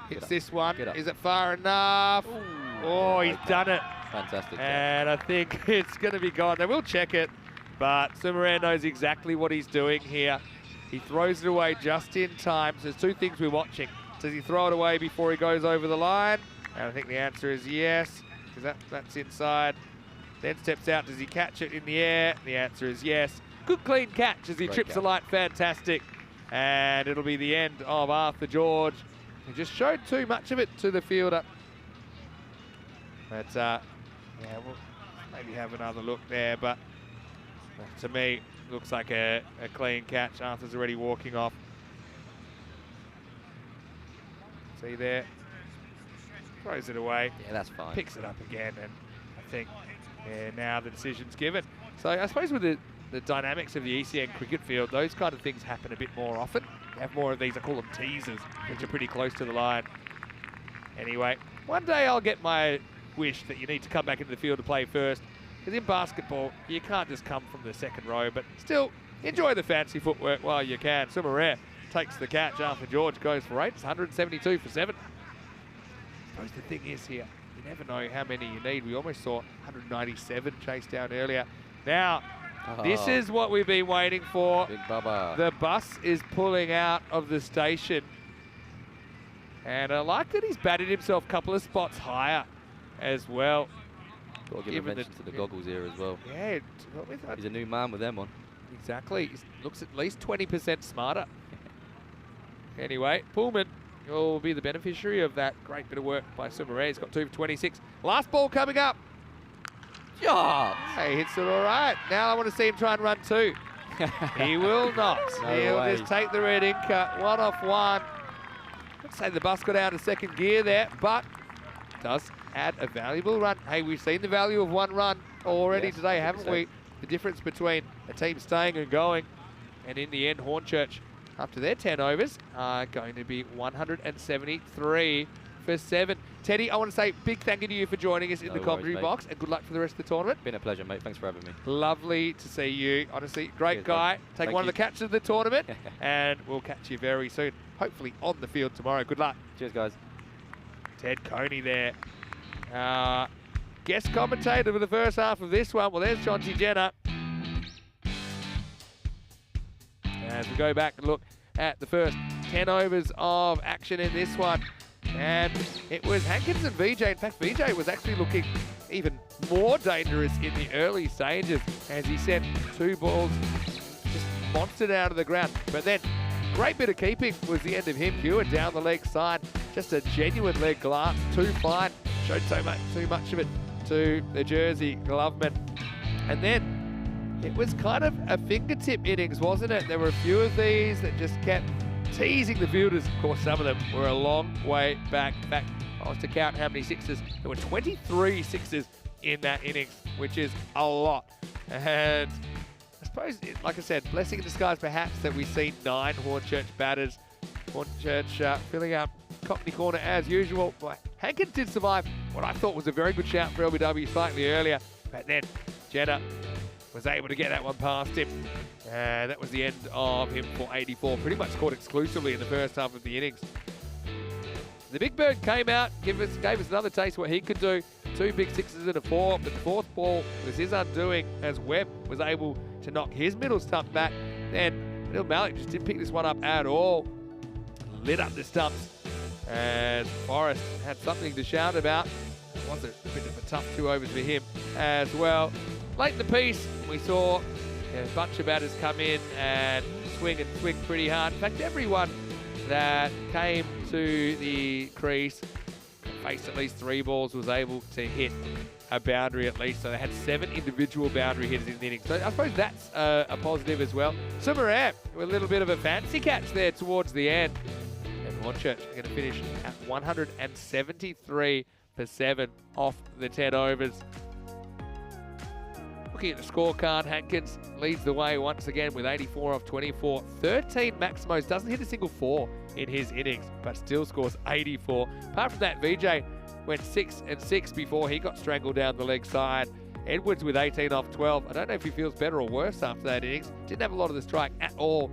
Hits this one. Is it far enough? Ooh, oh, he's done it. Fantastic. And I think it's going to be gone. They will check it, but Sumaran knows exactly what he's doing here. He throws it away just in time. So there's 2 things we're watching. Does he throw it away before he goes over the line? And I think the answer is yes, because that's inside. Then steps out. Does he catch it in the air? The answer is yes. Good clean catch as he trips the light. Fantastic. And it'll be the end of Arthur George. He just showed too much of it to the fielder. But yeah, we'll maybe have another look there. But to me, looks like a clean catch. Arthur's already walking off. See there? Throws it away. Yeah, that's fine. Picks it up again, and I think now the decision's given. So I suppose with the dynamics of the ECN cricket field, those kind of things happen a bit more often. You have more of these, I call them teasers, which are pretty close to the line. Anyway, one day I'll get my wish that you need to come back into the field to play first, because in basketball, you can't just come from the 2nd row, but still enjoy the fancy footwork while you can. Sumarare takes the catch. Arthur George goes for 8. It's 172 for 7. I suppose the thing is here, you never know how many you need. We almost saw 197 chased down earlier. Now, this is what we've been waiting for. Big Bubba. The bus is pulling out of the station. And I like that he's batted himself a couple of spots higher as well. Got to give a mention to the goggles here as well. Yeah. He's a new man with them on. Exactly. He looks at least 20% smarter. Anyway, Pullman will be the beneficiary of that great bit of work by Sumare. He's got 2 for 26. Last ball coming up. Yeah. Hey, hits it all right. Now I want to see him try and run 2. He will not. No He'll way. just take the red inker. 1 off 1. Let's say the bus got out of second gear there, but does add a valuable run. Hey, we've seen the value of 1 run already Yes, today, haven't 100%. we? The difference between a team staying and going. And in the end, Hornchurch, after their 10 overs, are going to be 173 for 7. Teddy, I want to say big thank you to you for joining us in No the worries, commentary mate. box, and good luck for the rest of the tournament. Been a pleasure, mate. Thanks for having me. Lovely to see you. Honestly, great Cheers, guy. mate. Take Thank one you. of the catches of the tournament, and we'll catch you very soon. Hopefully on the field tomorrow. Good luck. Cheers, guys. Ted Coney there. Guest commentator for the first half of this one. Well, there's Jinnah. As we go back and look at the first 10 overs of action in this one. And it was Hankins and VJ. In fact, VJ was actually looking even more dangerous in the early stages as he sent 2 balls just monstered out of the ground. But then, great bit of keeping was the end of him. Hewitt down the leg side. Just a genuine leg glance. Too fine. Showed too much of it to the Jersey gloveman. And then it was kind of a fingertip innings, wasn't it? There were a few of these that just kept teasing the fielders. Of course, some of them were a long way back. In fact, I was to count how many sixes. There were 23 sixes in that innings, which is a lot. And I suppose, like I said, blessing in disguise perhaps that we've seen 9 Hornchurch batters. Hornchurch filling up Cockney corner as usual. But Hankins did survive what I thought was a very good shout for LBW slightly earlier. But then Jinnah was able to get that one past him. And that was the end of him for 84. Pretty much scored exclusively in the first half of the innings. The big bird came out, gave us another taste of what he could do. 2 big sixes and a 4, but the 4th ball was his undoing as Webb was able to knock his middle stump back. Then Neil Malik just didn't pick this one up at all. Lit up the stumps as Forrest had something to shout about. It was a bit of a tough 2 overs for him as well. Late in the piece, we saw a bunch of batters come in and swing pretty hard. In fact, everyone that came to the crease faced at least 3 balls was able to hit a boundary at least. So they had 7 individual boundary hitters in the inning. So I suppose that's a positive as well. Sumare with a little bit of a fancy catch there towards the end. And Hornchurch are going to finish at 173 for 7 off the 10 overs. Looking at the scorecard, Hankins leads the way once again with 84 off 24. 13 Maximos, doesn't hit a single 4 in his innings, but still scores 84. Apart from that, VJ went 6 and 6 before he got strangled down the leg side. Edwards with 18 off 12. I don't know if he feels better or worse after that innings. Didn't have a lot of the strike at all.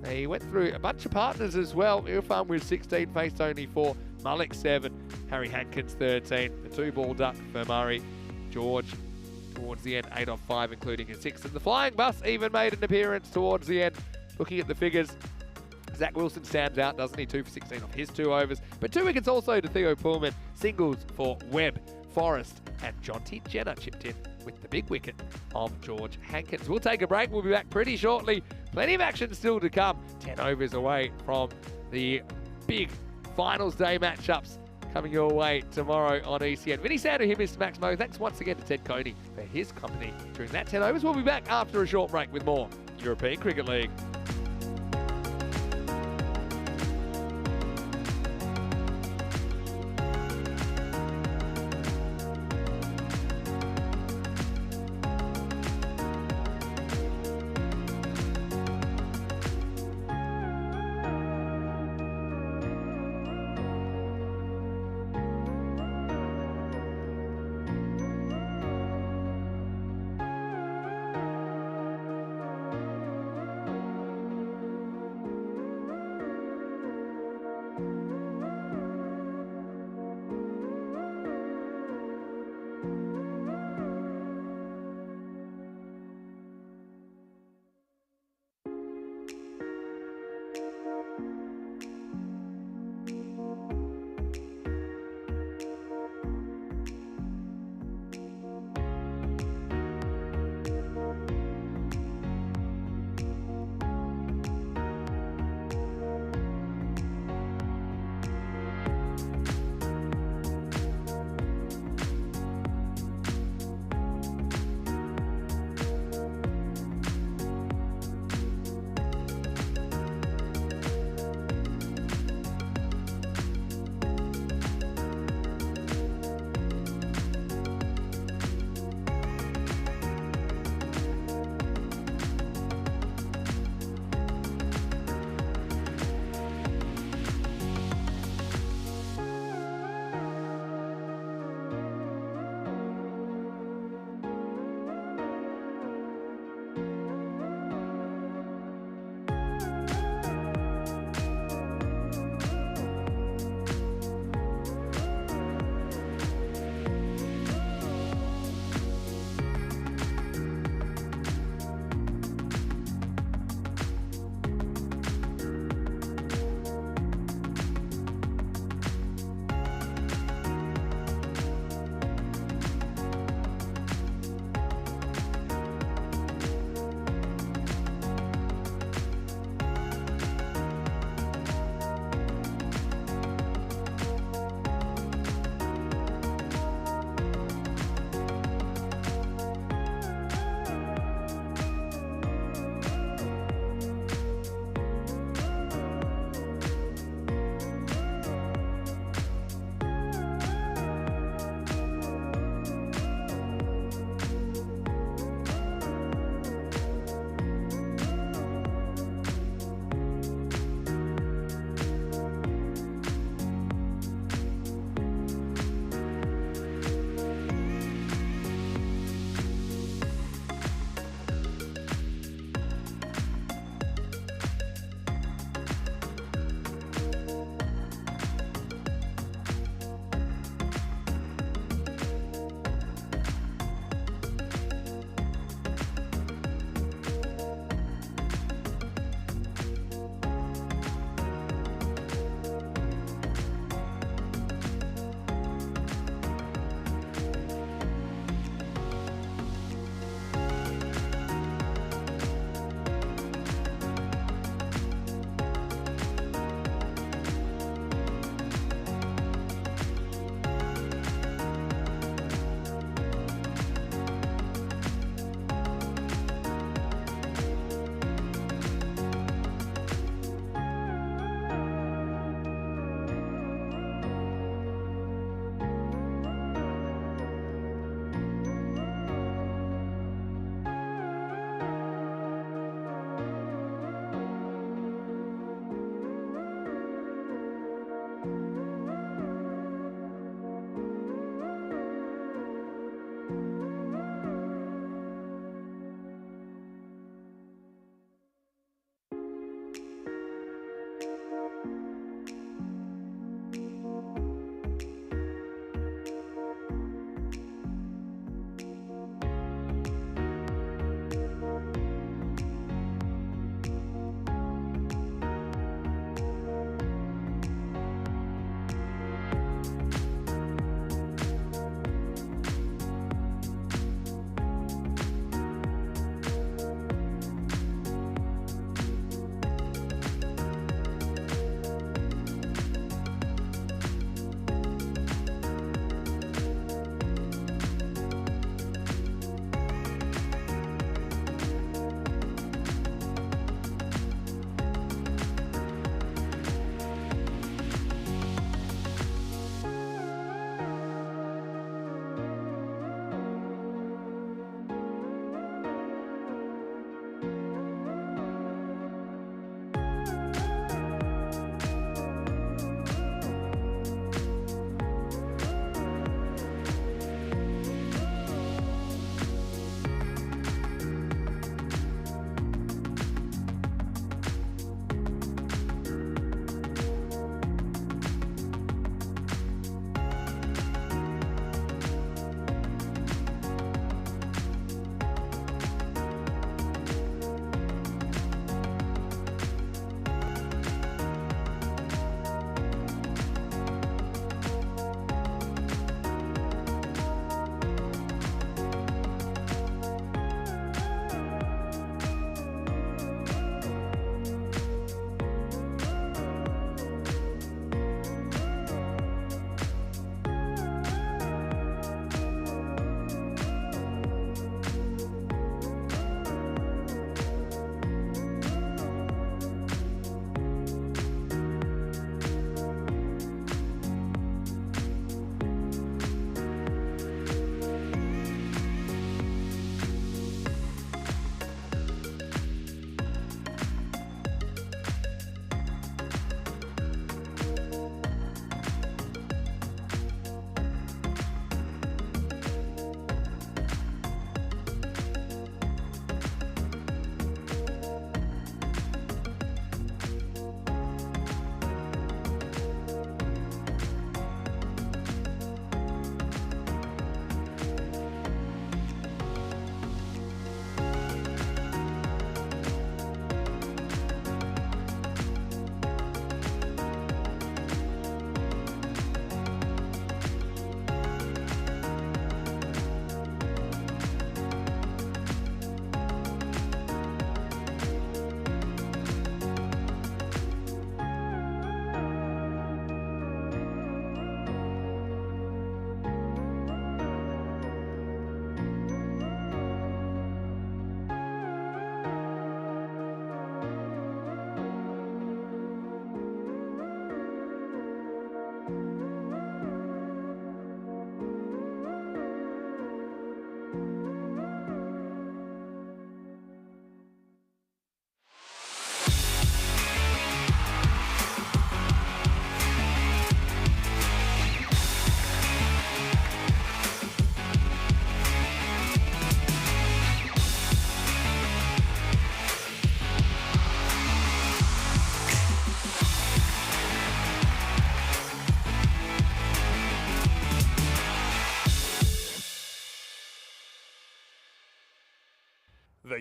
He went through a bunch of partners as well. Irfan with 16, faced only 4. Malik 7, Harry Hankins 13. The 2-ball duck for Murray. George towards the end, 8 off 5, including a 6. And the flying bus even made an appearance towards the end. Looking at the figures, Zach Wilson stands out, doesn't he? 2 for 16 off his 2 overs. But 2 wickets also to Theo Pullman. Singles for Webb, Forrest, and Jinnah chipped in with the big wicket of George Hankins. We'll take a break. We'll be back pretty shortly. Plenty of action still to come. 10 overs away from the big finals day matchups coming your way tomorrow on ECN. Vinny Sandhu here, Mr. Max Mo. Thanks once again to Ted Coney for his company during that 10 overs. We'll be back after a short break with more European Cricket League.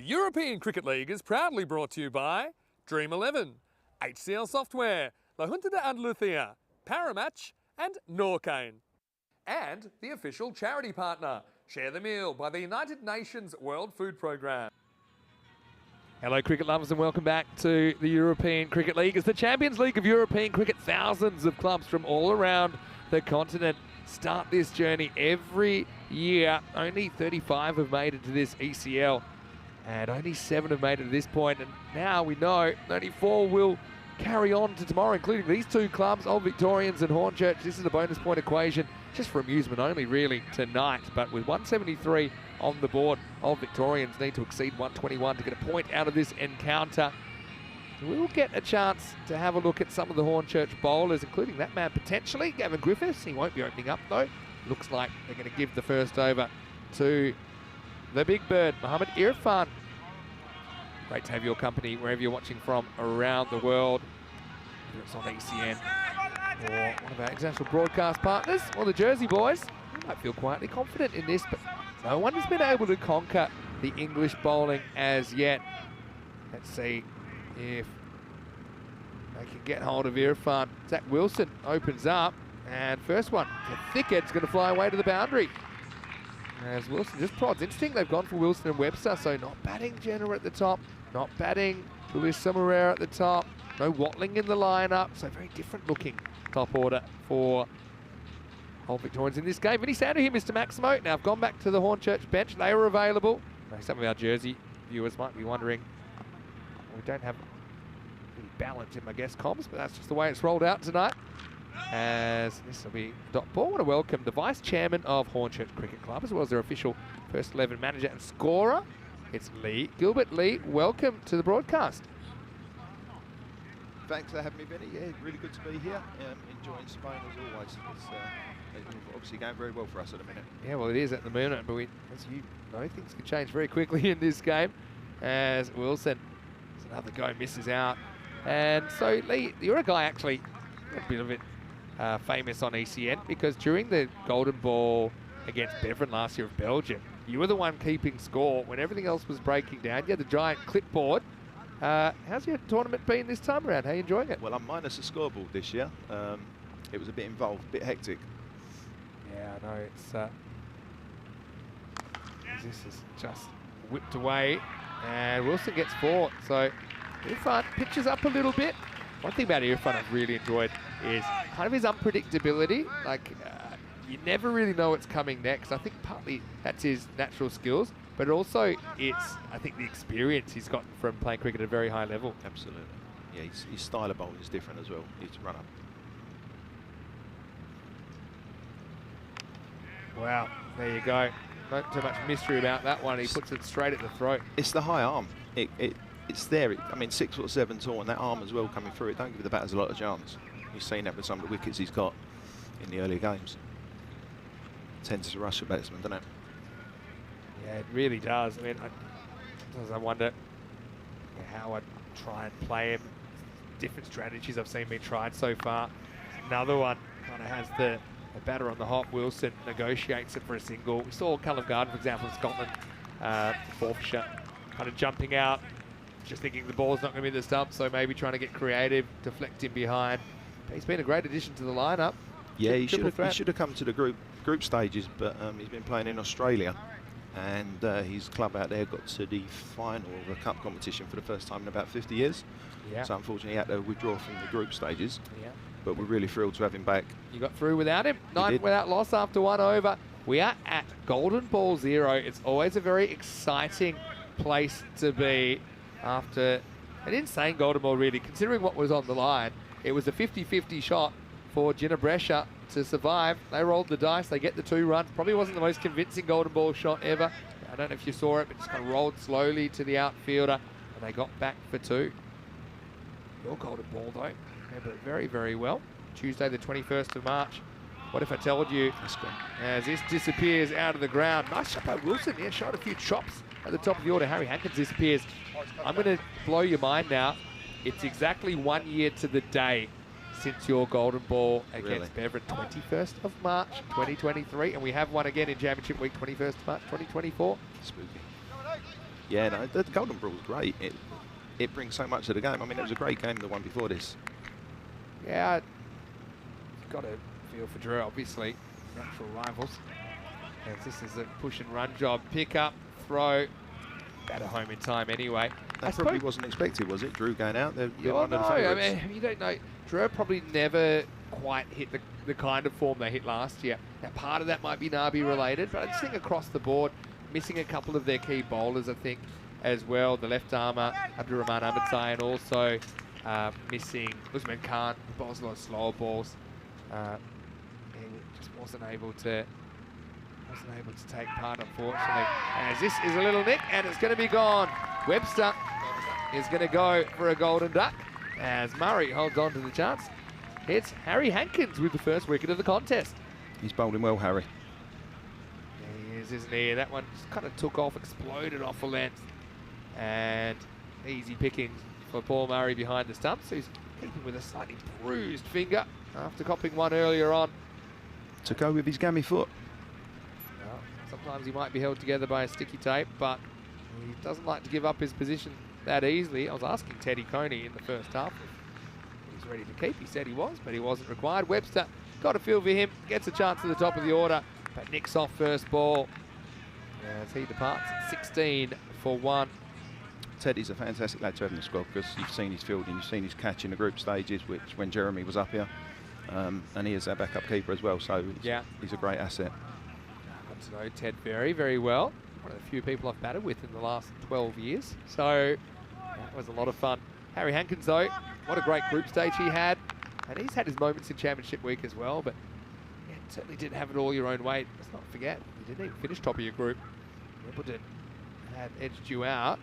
European Cricket League is proudly brought to you by Dream 11, HCL Software, La Junta de Andalucía, Paramatch and Norcane. And the official charity partner, Share the Meal by the United Nations World Food Programme. Hello cricket lovers and welcome back to the European Cricket League. It's the Champions League of European Cricket. Thousands of clubs from all around the continent start this journey every year. Only 35 have made it to this ECL and only 7 have made it to this point. And now we know only 4 will carry on to tomorrow, including these 2 clubs, Old Victorians and Hornchurch. This is a bonus point equation just for amusement only really tonight. But with 173 on the board, Old Victorians need to exceed 121 to get a point out of this encounter. We'll get a chance to have a look at some of the Hornchurch bowlers, including that man potentially, Gavin Griffiths. He won't be opening up though. Looks like they're going to give the first over to the big bird, Mohammad Irfan. Great to have your company wherever you're watching from around the world, whether it's on ECN or one of our international broadcast partners or the Jersey boys. You might feel quietly confident in this, but no one has been able to conquer the English bowling as yet. Let's see if they can get hold of Irfan. Zach Wilson opens up, and first one, the thick edge, going to fly away to the boundary. As Wilson just prods. Interesting, they've gone for Wilson and Webster, so not batting Jinnah at the top, not batting Julius Samarera at the top, no Watling in the lineup, so very different looking top order for Old Victorians in this game. Vinny Sandu here, Mr. Maximo. Now I've gone back to the Hornchurch bench. They were available. Now, some of our Jersey viewers might be wondering, we don't have any balance in my guest comms, but that's just the way it's rolled out tonight. As this will be dot ball. I want to welcome the Vice Chairman of Hornchurch Cricket Club, as well as their official first 11 manager and scorer. It's Lee. Gilbert Lee, welcome to the broadcast. Thanks for having me, Vinny. Yeah, really good to be here. Enjoying Spain as always. It's obviously going very well for us at the minute. Yeah, well, it is at the moment, but as you know, things can change very quickly in this game. As Wilson, another go, misses out. And so, Lee, you're a guy actually a bit of it famous on ECN, because during the Golden Ball against Bevan last year of Belgium, you were the one keeping score when everything else was breaking down. You had the giant clipboard. How's your tournament been this time around? How are you enjoying it? Well, I'm minus a scoreboard this year. It was a bit involved, a bit hectic. Yeah, I know. It's this is just whipped away, and Wilson gets 4. So Irfan pitches up a little bit. One thing about Irfan I've really enjoyed is kind of his unpredictability. Like, you never really know what's coming next. I think partly that's his natural skills, but also it's, I think, the experience he's got from playing cricket at a very high level. Absolutely. Yeah, his style of bowling is different as well. He's run up. Wow, there you go. Not too much mystery about that one. He puts it straight at the throat. It's the high arm. It's there. I mean, 6'7" tall, and that arm as well coming through. It don't give the batters a lot of chance. You've seen that with some of the wickets he's got in the early games. Tends to rush a batsman, doesn't it? Yeah, it really does. I mean, I wonder how I'd try and play him. Different strategies I've seen being tried so far. Another one kind of has the batter on the hop. Wilson negotiates it for a single. We saw Callum Garden, for example, in Scotland, Forfarshire, kind of jumping out, just thinking the ball's not going to be in the stump, so maybe trying to get creative, deflect him behind. But he's been a great addition to the lineup. Yeah, he should have come to the group stages, but he's been playing in Australia, and his club out there got to the final of the cup competition for the first time in about 50 years. Yeah. So unfortunately he had to withdraw from the group stages. Yeah. But we're really thrilled to have him back. You got through without him. 9 without loss after 1 over. We are at Golden Ball 0. It's always a very exciting place to be after an insane Golden Ball, really, considering what was on the line. It was a 50-50 shot for Jinnah Brescia to survive. They rolled the dice. They get the 2 runs. Probably wasn't the most convincing Golden Ball shot ever. I don't know if you saw it, but just kind of rolled slowly to the outfielder, and they got back for 2. Your Golden Ball, though, remember it very, very well. Tuesday, the 21st of March. What if I told you, as this disappears out of the ground. Nice shot by Wilson. Yeah, shot a few chops at the top of the order. Harry Hankins disappears. I'm going to blow your mind now. It's exactly 1 year to the day since your Golden Ball against Bevan, 21st of March, 2023. And we have one again in Championship Week, 21st of March, 2024. Spooky. Yeah, no, the Golden Ball was great. It brings so much to the game. I mean, it was a great game, the one before this. Yeah, you've got to feel for Drew, obviously, natural rivals. As this is a push and run job, pick up, throw, better home in time anyway. That probably wasn't expected, was it? Drew going out there. No, I mean, you don't know. Drew probably never quite hit the kind of form they hit last year. Now, part of that might be Nabi related, but I just think across the board, missing a couple of their key bowlers, I think, as well. The left armour, Abdurrahman Ahmedzai, and also missing Usman Khan, who bowls a lot of slower balls. He just wasn't able to take part, unfortunately. As this is a little nick, and it's going to be gone. Webster is going to go for a golden duck as Murray holds on to the chance. It's Harry Hankins with the first wicket of the contest. He's bowling well, Harry. He is, isn't he? That one just kind of took off, exploded off a length. And easy pickings for Paul Murray behind the stumps, who's keeping with a slightly bruised finger after copping one earlier on. To go with his gammy foot. Well, sometimes he might be held together by a sticky tape, but he doesn't like to give up his position that easily. I was asking Teddy Coney in the first half if he's ready to keep. He said he was, but he wasn't required. Webster got a feel for him, gets a chance at the top of the order, but nicks off first ball as he departs 16 for 1. Teddy's a fantastic lad to have in the squad because you've seen his fielding, you've seen his catch in the group stages, which when Jeremy was up here, and he is our backup keeper as well, so he's a great asset. Got to know Ted very, very well. One of the few people I've batted with in the last 12 years, so that was a lot of fun. Harry Hankins, though, what a great group stage he had, and he's had his moments in Championship week as well, but yeah, certainly didn't have it all your own way. Let's not forget, you didn't even finish top of your group. Wimbledon had edged you out.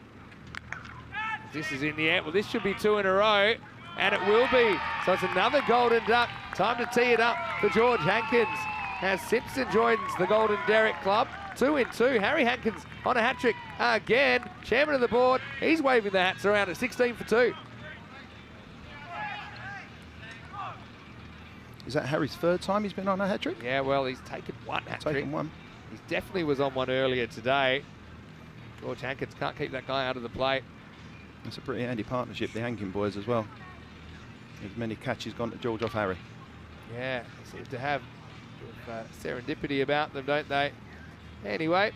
This is in the air. Well, this should be 2 in a row, and it will be. So it's another golden duck. Time to tee it up for George Hankins as Simpson joins the Golden Derrick Club. 2 in 2. Harry Hankins on a hat-trick again. Chairman of the board. He's waving the hats around at 16 for 2. Is that Harry's third time he's been on a hat-trick? Yeah, well, he's taken one hat-trick. Taken one. He definitely was on one earlier today. George Hankins can't keep that guy out of the plate. It's a pretty handy partnership, the Hankin boys as well. As many catches gone to George off Harry. Yeah, they seem to have serendipity about them, don't they? Anyway,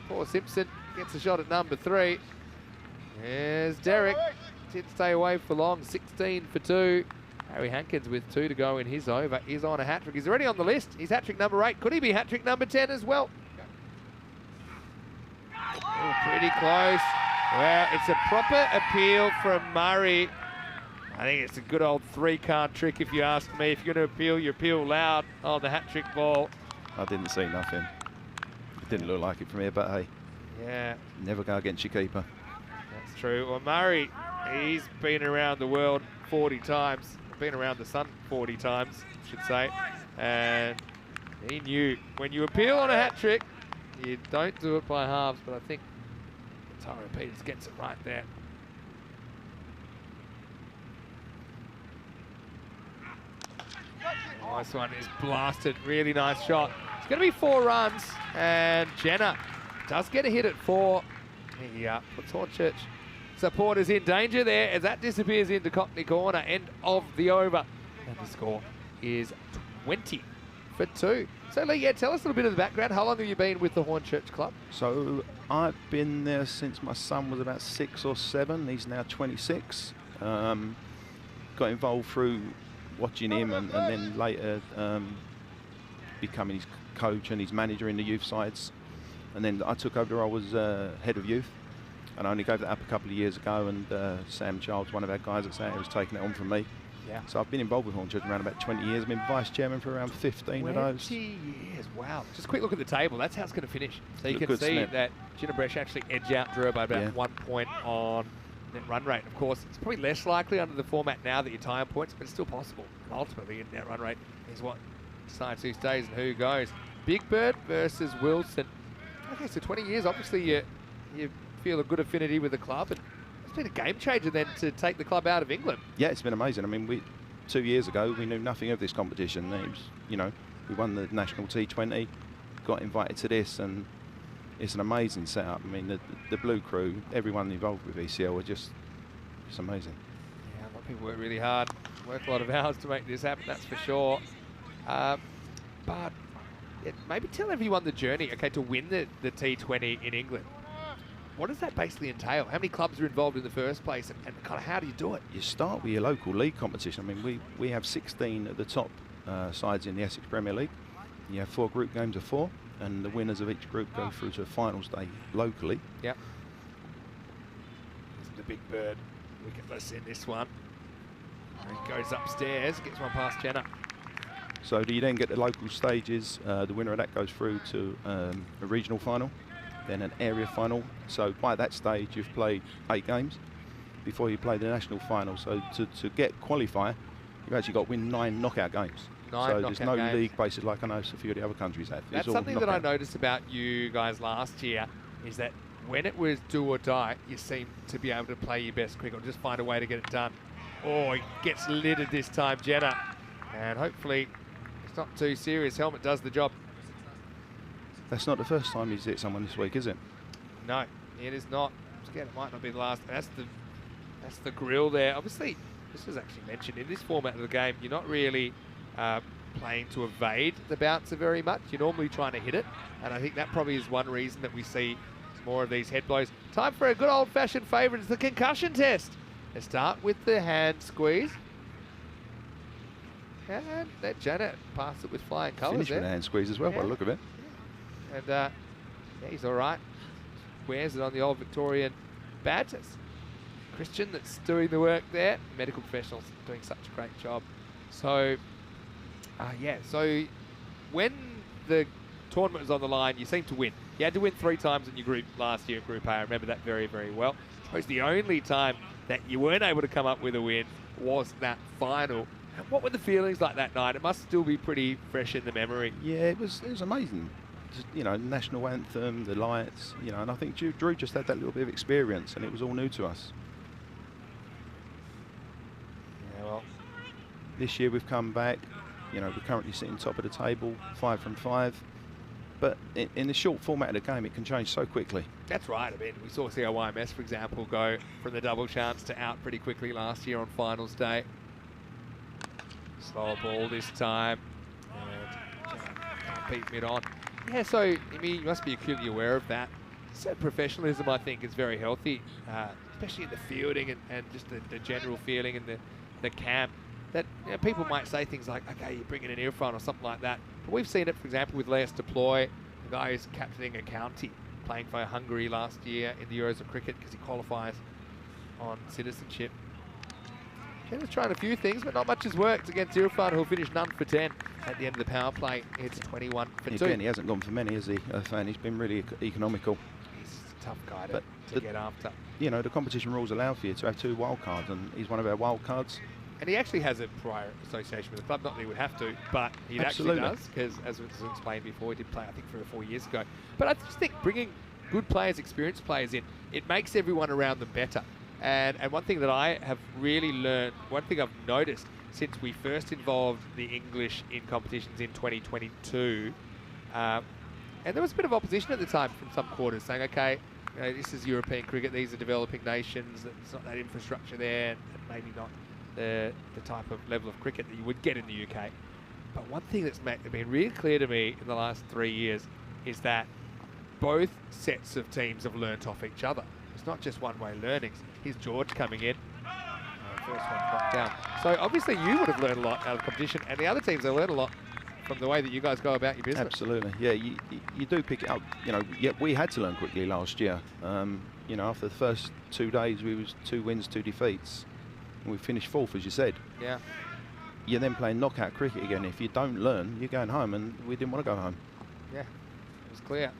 poor Simpson gets a shot at number 3. There's Derrick. Didn't stay away for long, 16 for 2. Harry Hankins with 2 to go in his over is on a hat-trick. He's already on the list. He's hat-trick number 8. Could he be hat-trick number 10 as well? Oh, pretty close. Well, it's a proper appeal from Murray. I think it's a good old 3-card trick if you ask me. If you're going to appeal, you appeal loud on the hat-trick ball. I didn't see nothing. It didn't look like it from here, but hey. Yeah. Never go against your keeper. That's true. Well, Murray, he's been around the world 40 times. Been around the sun 40 times, I should say. And he knew when you appeal on a hat-trick, you don't do it by halves, but I think Tyrone Peters gets it right there. Nice one is blasted. Really nice shot. It's going to be 4 runs, and Jinnah does get a hit at 4. He puts Hornchurch supporters in danger there as that disappears into Cockney corner. End of the over. And the score is 20 for 2. So Lee, yeah, tell us a little bit of the background. How long have you been with the Hornchurch Club? So I've been there since my son was about 6 or 7. He's now 26. Got involved through watching him and then later becoming his coach and his manager in the youth sides. And then I took over the role as head of youth. And I only gave that up a couple of years ago, and Sam Childs, one of our guys at Sam, was taking it on from me. Yeah. So I've been involved with Hornchurch around about 20 years. I've been vice chairman for around 15 of those. 20 years, wow. Just a quick look at the table. That's how it's going to finish. So you can Good see snap. that Jinnah Brescia actually edge out Drew by about 1 point on net run rate. Of course, it's probably less likely under the format now that you tie on points, but it's still possible. Ultimately, net run rate is what decides who stays and who goes. Big Bird versus Wilson. Okay, so 20 years, obviously you feel a good affinity with the club, and it's been a game changer then to take the club out of England. Yeah, it's been amazing. I mean, 2 years ago, we knew nothing of this competition. It was, you know, we won the national T20, got invited to this, and it's an amazing setup. I mean, the Blue Crew, everyone involved with ECL are just amazing. Yeah, a lot of people work really hard, work a lot of hours to make this happen, that's for sure. But yeah, maybe tell everyone the journey, okay, to win the T20 in England. What does that basically entail? How many clubs are involved in the first place, and kind of how do you do it? You start with your local league competition. I mean, we have 16 of the top sides in the Essex Premier League. You have 4 group games of 4, and the winners of each group go through to a finals day locally. Yep. This is the big bird. Wicketless in this one. And goes upstairs, gets one past Jinnah. So do you then get the local stages? The winner of that goes through to a regional final, then an area final. So by that stage, you've played 8 games before you play the national final. So to get qualify, you've actually got to win 9 knockout games. 9 so knockout there's no games. league bases like I know a few of the other countries have. That's something that I noticed about you guys last year, is that when it was do or die, you seem to be able to play your best cricket or just find a way to get it done. Oh, he gets littered this time, Jinnah. And hopefully it's not too serious. Helmet does the job. That's not the first time he's hit someone this week, is it? No, it is not. I'm scared it might not be the last. That's the grill there. Obviously, this was actually mentioned in this format of the game. You're not really playing to evade the bouncer very much. You're normally trying to hit it, and I think that probably is one reason that we see more of these head blows. Time for a good old-fashioned favourite. It's the concussion test. Let's start with the hand squeeze. And let Jinnah pass it with flying colours. Finish with a hand squeeze as well, by the look of it. And yeah, he's all right. Wears it on the old Victorian badge. It's Christian that's doing the work there. Medical professionals doing such a great job. So, yeah, so when the tournament was on the line, you seemed to win. You had to win 3 times in your group last year at Group A. I remember that very, very well. I suppose the only time that you weren't able to come up with a win was that final. What were the feelings like that night? It must still be pretty fresh in the memory. Yeah, it was amazing. Just, you know, national anthem, the lights, you know, and I think Drew just had that little bit of experience, and it was all new to us. Yeah, well, this year we've come back. You know, we're currently sitting top of the table, 5 from 5. But in the short format of the game, it can change so quickly. That's right. I mean, we saw CIYMS, for example, go from the double chance to out pretty quickly last year on finals day. Slower ball this time. And can't beat mid on. Yeah, so, I mean, you must be acutely aware of that. So professionalism, I think, is very healthy, especially in the fielding and just the general feeling in the camp. That, you know, people might say things like, okay, you're bringing an earphone or something like that. But we've seen it, for example, with Laius Deploy, the guy who's captaining a county, playing for Hungary last year in the Euros of Cricket because he qualifies on citizenship. Jinnah's trying a few things, but not much has worked against Irfan, who'll finish none for 10 at the end of the power play. It's 21 for 2. Again, he hasn't gone for many, has he, Fan? He's been really economical. He's a tough guy to get after. You know, the competition rules allow for you to have 2 wild cards, and he's one of our wild cards. And he actually has a prior association with the club. Not that he would have to, but he actually does, because as was explained before, he did play, I think, 3 or 4 years ago. But I just think bringing good players, experienced players in, it makes everyone around them better. And one thing that I have really learned, one thing I've noticed since we first involved the English in competitions in 2022, and there was a bit of opposition at the time from some quarters saying, okay, you know, this is European cricket, these are developing nations, there's not that infrastructure there, and maybe not the type of level of cricket that you would get in the UK. But one thing that's been really clear to me in the last 3 years is that both sets of teams have learnt off each other. It's not just one-way learnings. Here's George coming in. First one knocked down. So obviously you would have learned a lot out of competition, and the other teams have learned a lot from the way that you guys go about your business. Absolutely, yeah. You do pick it up. You know, yeah, we had to learn quickly last year. You know, after the first 2 days, we was 2 wins, 2 defeats. And we finished 4th, as you said. Yeah. You're then playing knockout cricket again. If you don't learn, you're going home, and we didn't want to go home. Yeah, it was clear.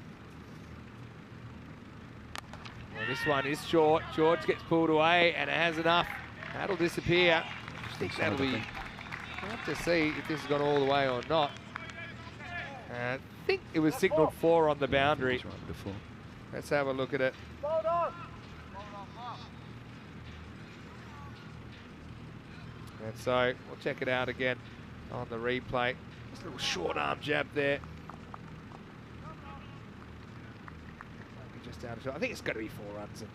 Well, this one is short. George gets pulled away, and it has enough. That'll disappear. I think that'll be... We'll have to see if this has gone all the way or not. I think it was signalled 4 on the boundary. Right before. Let's have a look at it. And so we'll check it out again on the replay. Just a little short arm jab there. just down the short. I think it's got to be 4 runs. And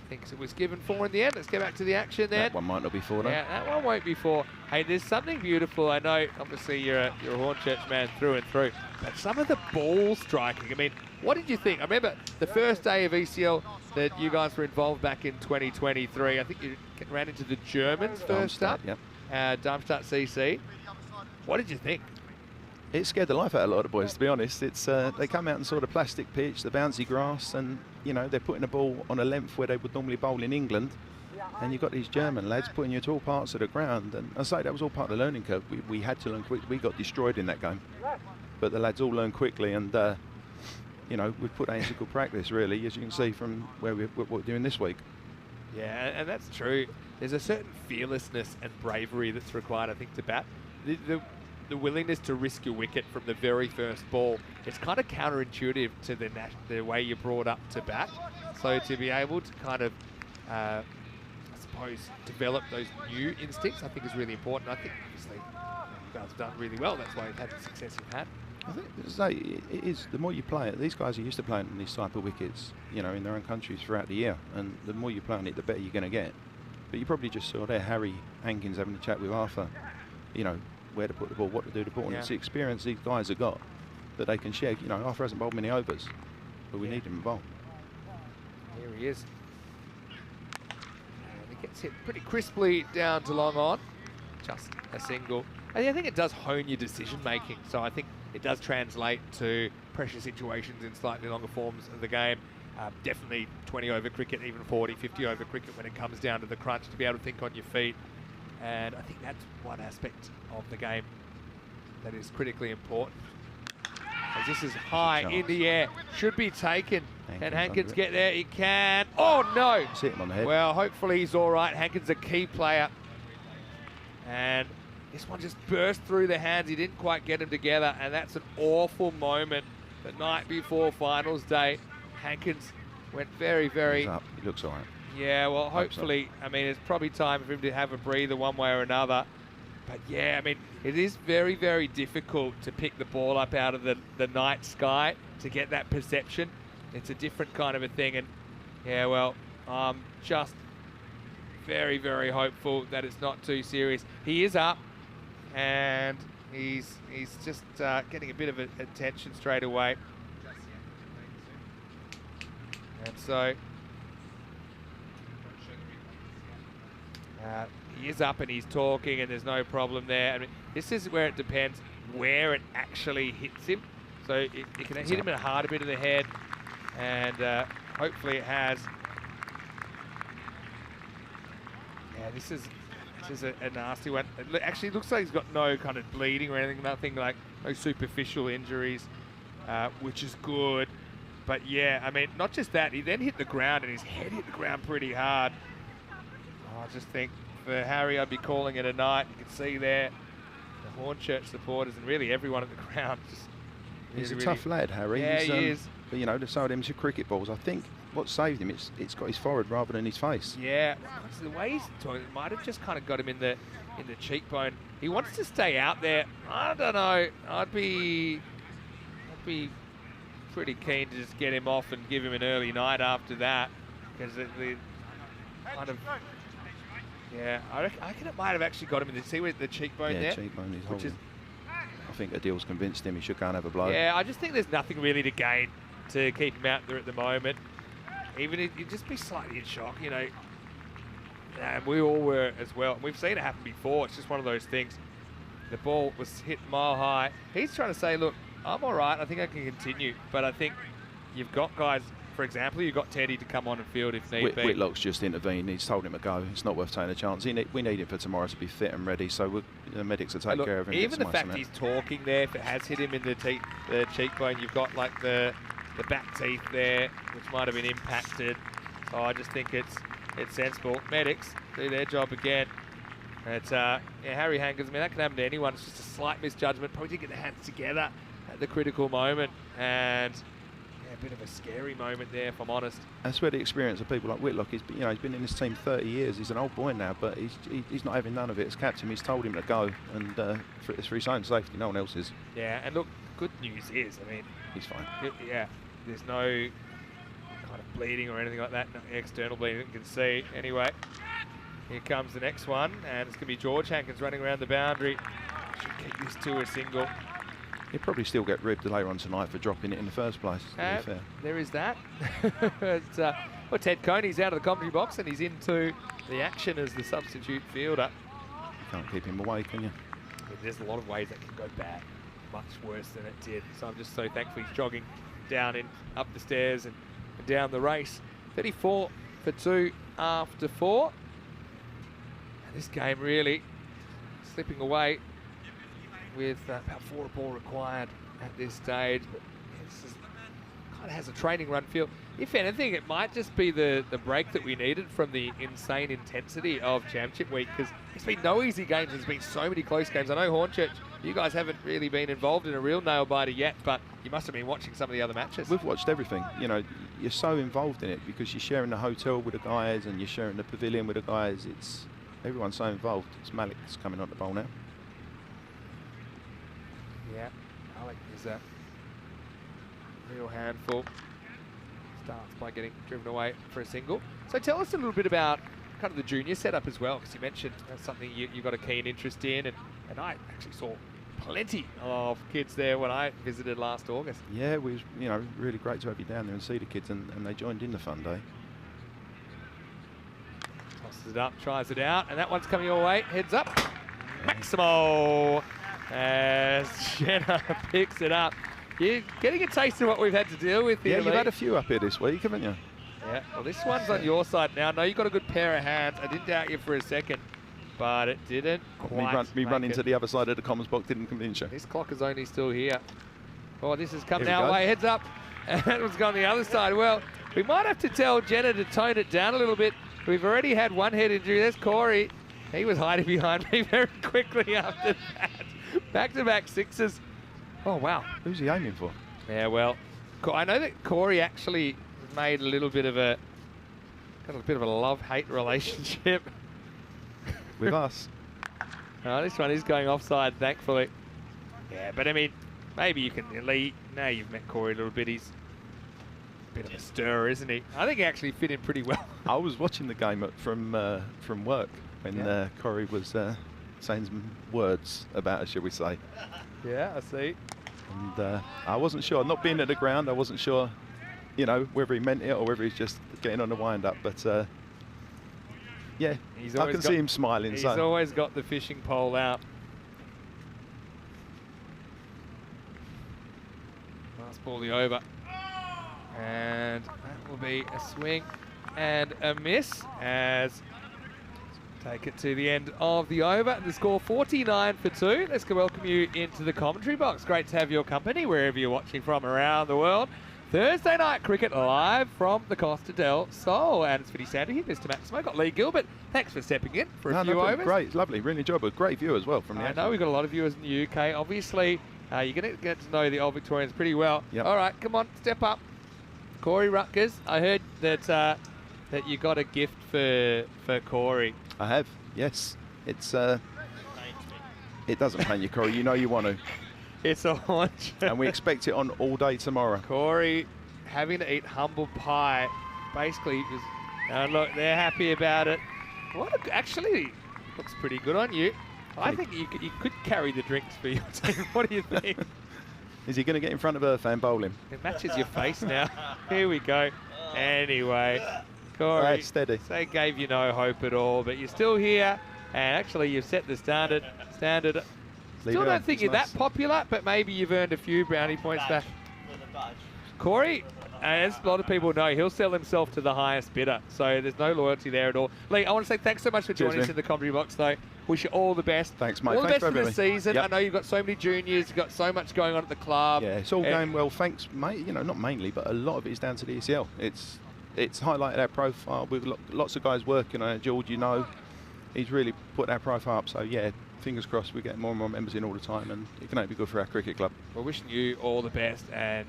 I think it was given 4 in the end. Let's go back to the action then. That one might not be 4 though. Yeah, that one won't be 4. Hey, there's something beautiful. I know, obviously, you're a Hornchurch man through and through, but some of the ball striking. I mean, what did you think? I remember the first day of ECL that you guys were involved back in 2023. I think you ran into the Germans first up. Yep. Darmstadt CC. What did you think? It scared the life out of a lot of boys, to be honest. It's they come out and saw the plastic pitch, the bouncy grass, and you know they're putting the ball on a length where they would normally bowl in England. And you've got these German lads putting you to all parts of the ground. And I say that was all part of the learning curve. We had to learn quickly. We got destroyed in that game, but the lads all learned quickly, and you know we put that into good practice, really, as you can see from where what we're doing this week. Yeah, and that's true. There's a certain fearlessness and bravery that's required, I think, to bat. The willingness to risk your wicket from the very first ball, it's kind of counterintuitive to the way you're brought up to bat. So to be able to kind of, I suppose, develop those new instincts, I think is really important. I think, obviously, you guys have done really well. That's why you've had the success you've had. I think it is, the more you play it, these guys are used to playing on these type of wickets, you know, in their own countries throughout the year. And the more you play on it, the better you're going to get. But you probably just saw there Harry Hankins having a chat with Arthur, you know, where to put the ball, what to do to the ball. And it's the experience these guys have got that they can share. You know, Arthur hasn't bowled many overs, but we need him to bowl. Here he is. And he gets hit pretty crisply down to long on. Just a single. I think it does hone your decision making. So I think it does translate to pressure situations in slightly longer forms of the game. Definitely 20 over cricket, even 40, 50 over cricket when it comes down to the crunch, to be able to think on your feet. And I think that's one aspect of the game that is critically important. As this is high in the air, should be taken. Can Hankins get there? He can. Oh no! Just hit him on the head. Well, hopefully he's all right. Hankins a key player. And this one just burst through the hands. He didn't quite get him together, and that's an awful moment. The night before finals day, Hankins went very, very... He's up. He looks all right. Yeah, well, hopefully, I mean, it's probably time for him to have a breather one way or another. But yeah, I mean, it is very, very difficult to pick the ball up out of the night sky to get that perception. It's a different kind of a thing. And yeah, well, I'm just very, very hopeful that it's not too serious. He is up, and he's just getting a bit of attention straight away. And so he is up and he's talking, and there's no problem there. I mean, this is where it depends where it actually hits him. So it can hit him in a harder bit of the head, and hopefully it has. Yeah, this is a nasty one. It actually looks like he's got no kind of bleeding or anything, nothing like no superficial injuries, which is good. But yeah, I mean, not just that, he then hit the ground and his head hit the ground pretty hard. Oh, I just think for Harry, I'd be calling it a night. You can see there the Hornchurch supporters and really everyone at the ground. Just he's a tough lad, Harry. Yeah, he is. But you know, they sold him to cricket balls. I think what saved him, it's got his forehead rather than his face. Yeah, the way he's talking, it might have just kind of got him in the cheekbone. He wants to stay out there. I don't know. I'd be pretty keen to just get him off and give him an early night after that, because the kind of, yeah, I reckon it might have actually got him in the, see with the cheekbone there? Yeah, cheekbone, he's holding. I think Adil's convinced him he should go and have a blow. Yeah, I just think there's nothing really to gain to keep him out there at the moment. Even if you'd just be slightly in shock, you know. And we all were as well. We've seen it happen before. It's just one of those things. The ball was hit mile high. He's trying to say, look, I'm all right. I think I can continue. But I think you've got guys, for example, you've got Teddy to come on and field if need be. Whitlock's just intervened. He's told him to go. It's not worth taking a chance. We need him for tomorrow to be fit and ready. So the medics will take care of him. Even the fact he's talking there, if it has hit him in the cheekbone, you've got like the back teeth there, which might have been impacted. So I just think it's sensible. Medics do their job again. It's yeah, Harry Hankins. I mean, that can happen to anyone. It's just a slight misjudgment. Probably didn't get their hands together at the critical moment, and yeah, a bit of a scary moment there, if I'm honest. That's where the experience of people like Whitlock is. You know, he's been in this team 30 years. He's an old boy now, but he's not having none of it. As captain, he's told him to go, and it's for his own safety. No one else is. Yeah, and look, good news is, I mean, he's fine. Yeah, there's no bleeding or anything like that. No external bleeding you can see. Anyway, here comes the next one, and it's going to be George Hankins running around the boundary. Should get used to a single. He'll probably still get ribbed later on tonight for dropping it in the first place, to be fair. There is that. But, well, Ted Coney's out of the commentary box and he's into the action as the substitute fielder. You can't keep him away, can you? There's a lot of ways that can go bad, much worse than it did. So I'm just so thankful he's jogging down and up the stairs and down the race. 34 for 2 after 4. And this game really slipping away with about 4 ball required at this stage. But this kind of has a training run feel. If anything, it might just be the break that we needed from the insane intensity of Championship Week, because it's been no easy games. There's been so many close games. I know Hornchurch, you guys haven't really been involved in a real nail-biter yet, but you must have been watching some of the other matches. We've watched everything. You know, you're so involved in it because you're sharing the hotel with the guys and you're sharing the pavilion with the guys. Everyone's so involved. It's Malik's coming on the ball now. Yeah, Malik is a real handful. Starts by getting driven away for a single. So tell us a little bit about kind of the junior setup as well, because you mentioned that's something you got a keen interest in, and I actually saw plenty of kids there when I visited last August. Yeah, it was, you know, really great to have you down there and see the kids, and they joined in the fun day. Tosses it up, tries it out, and that one's coming your way. Heads up. Maximo as Jinnah picks it up. You're getting a taste of what we've had to deal with here. Yeah, you've had a few up here this week, haven't you? Yeah, well, this one's on your side now. I know you've got a good pair of hands. I didn't doubt you for a second, but it didn't quite. Me running to the other side of the comms box didn't convince you. This clock is only still here. Oh, this has come Here we our go. way. Heads up. And that one's gone the other side. Well, we might have to tell Jinnah to tone it down a little bit. We've already had one head injury. There's Corey. He was hiding behind me very quickly after that. Back-to-back sixes. Oh, wow. Who's he aiming for? Yeah, well, I know that Corey actually made a little bit of a love-hate relationship with us. Oh, this one is going offside, thankfully. Yeah, but I mean, maybe you can elite. Now you've met Corey a little bit. He's a bit of a stirrer, isn't he? I think he actually fit in pretty well. I was watching the game from work when Corey was saying some words about us, shall we say. Yeah, I see. And I wasn't sure, not being at the ground, I wasn't sure, you know, whether he meant it or whether he's just getting on the wind-up. But yeah, I can see him smiling. He's always got the fishing pole out. Last ball the over. And that will be a swing and a miss as take it to the end of the over. The score 49 for 2. Let's go welcome you into the commentary box. Great to have your company wherever you're watching from around the world. Thursday night cricket live from the Costa del Sol. And it's Vinny Sandy here, Mr. Maximo. Got Lee Gilbert. Thanks for stepping in for a few overs. Great, lovely, really enjoyable. Great view as well from the I know we've got a lot of viewers in the UK. Obviously, you're going to get to know the Old Victorians pretty well. Yep. All right, come on, step up. Corey Rutgers, I heard that that you got a gift for Corey. I have, yes. It's it doesn't pain you, Corey. You know you want to. It's a haunch. And we expect it on all day tomorrow. Corey having to eat humble pie. Basically, look, they're happy about it. Actually, looks pretty good on you. I think you could carry the drinks for your team. What do you think? Is he going to get in front of Earth and bowl him? It matches your face now. Here we go. Anyway, Corey, right, steady. They gave you no hope at all, but you're still here, and actually you've set the standard. Still don't think you're that popular, but maybe you've earned a few brownie points back. Corey, as a lot of people know, he'll sell himself to the highest bidder, so there's no loyalty there at all. Lee, I want to say thanks so much for joining us in the commentary box, though. Wish you all the best. Thanks, mate. All the thanks best for the everybody. season. Yep. I know you've got so many juniors, you've got so much going on at the club. Yeah, it's all going well. Thanks, mate. You know, not mainly, but a lot of it is down to the ECL. It's highlighted our profile. We've got lots of guys working on it. George, you know, he's really put our profile up. So yeah, fingers crossed we get more and more members in all the time, and it can only be good for our cricket club. We're wishing you all the best and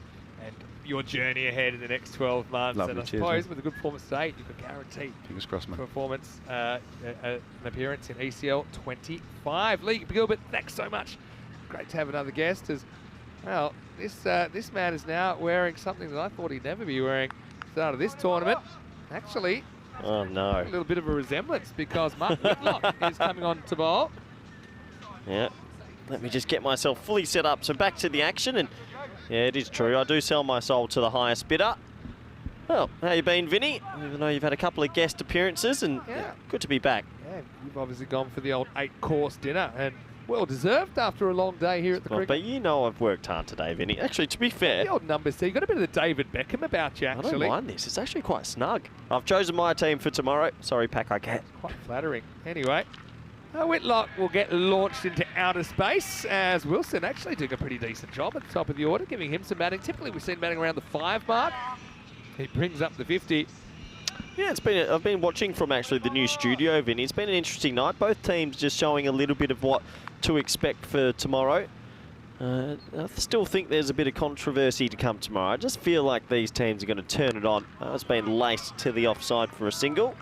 your journey ahead in the next 12 months. Lovely, and I cheers, suppose man. with a good performance today, you can guarantee Fingers crossed, man. performance, an appearance in ECL 25. Lee Gilbert, thanks so much. Great to have another guest. As well, this man is now wearing something that I thought he'd never be wearing. start of this tournament. Actually, Oh, no. a little bit of a resemblance because Mark Whitlock is coming on to bowl. Yeah. Let me just get myself fully set up. So back to the action, and yeah, it is true. I do sell my soul to the highest bidder. Well, how you been, Vinny? Even though you've had a couple of guest appearances, and yeah, good to be back. Yeah, you've obviously gone for the old 8-course dinner, and well deserved after a long day here at the cricket. But you know I've worked hard today, Vinny. Actually, to be fair, the old numbers there. You've got a bit of the David Beckham about you, actually. I don't mind this. It's actually quite snug. I've chosen my team for tomorrow. Sorry, Paco. Quite flattering. Anyway, Whitlock will get launched into outer space as Wilson actually doing a pretty decent job at the top of the order, giving him some batting. Typically, we've seen batting around the 5 mark. He brings up the 50. Yeah, I've been watching from actually the new studio, Vinny. It's been an interesting night. Both teams just showing a little bit of what to expect for tomorrow. I still think there's a bit of controversy to come tomorrow. I just feel like these teams are going to turn it on. It's been laced to the offside for a single.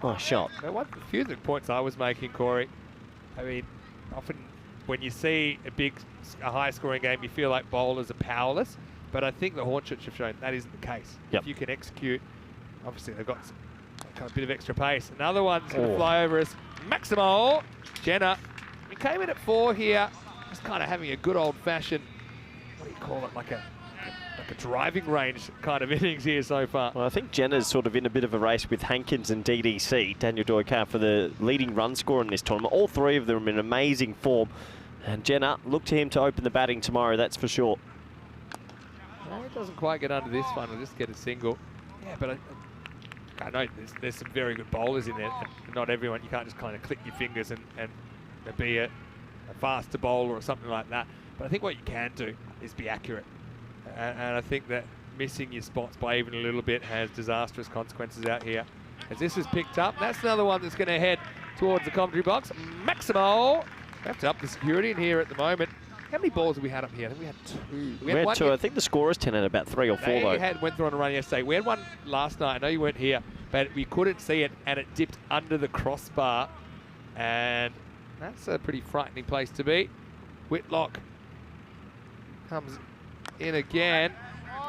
Nice shot. Now, one of the few points I was making, Corey, I mean, often when you see a high-scoring game, you feel like bowlers are powerless. But I think the Hornchurch have shown that isn't the case. Yep. If you can execute, obviously they've got a bit of extra pace. Another one's going to fly over us. Maximo, Jinnah. He came in at 4 here. Just kind of having a good old-fashioned, what do you call it, like a driving range kind of innings here so far. Well, I think Jinnah's sort of in a bit of a race with Hankins and DDC, Daniel Doycar, for the leading run scorer in this tournament. All 3 of them in amazing form. And Jinnah, look to him to open the batting tomorrow, that's for sure. No, he doesn't quite get under this one. He'll just get a single. Yeah, but I know there's some very good bowlers in there. And not everyone, you can't just kind of click your fingers and be a faster bowler or something like that. But I think what you can do is be accurate. And I think that missing your spots by even a little bit has disastrous consequences out here. As this is picked up, that's another one that's going to head towards the commentary box. Maximo. We have to up the security in here at the moment. How many balls have we had up here? I think we had 2. We had 2. I think the score is 10 at about 3 or 4, though. Went through on a run yesterday. We had one last night. I know you weren't here, but we couldn't see it, and it dipped under the crossbar. And that's a pretty frightening place to be. Whitlock comes in again.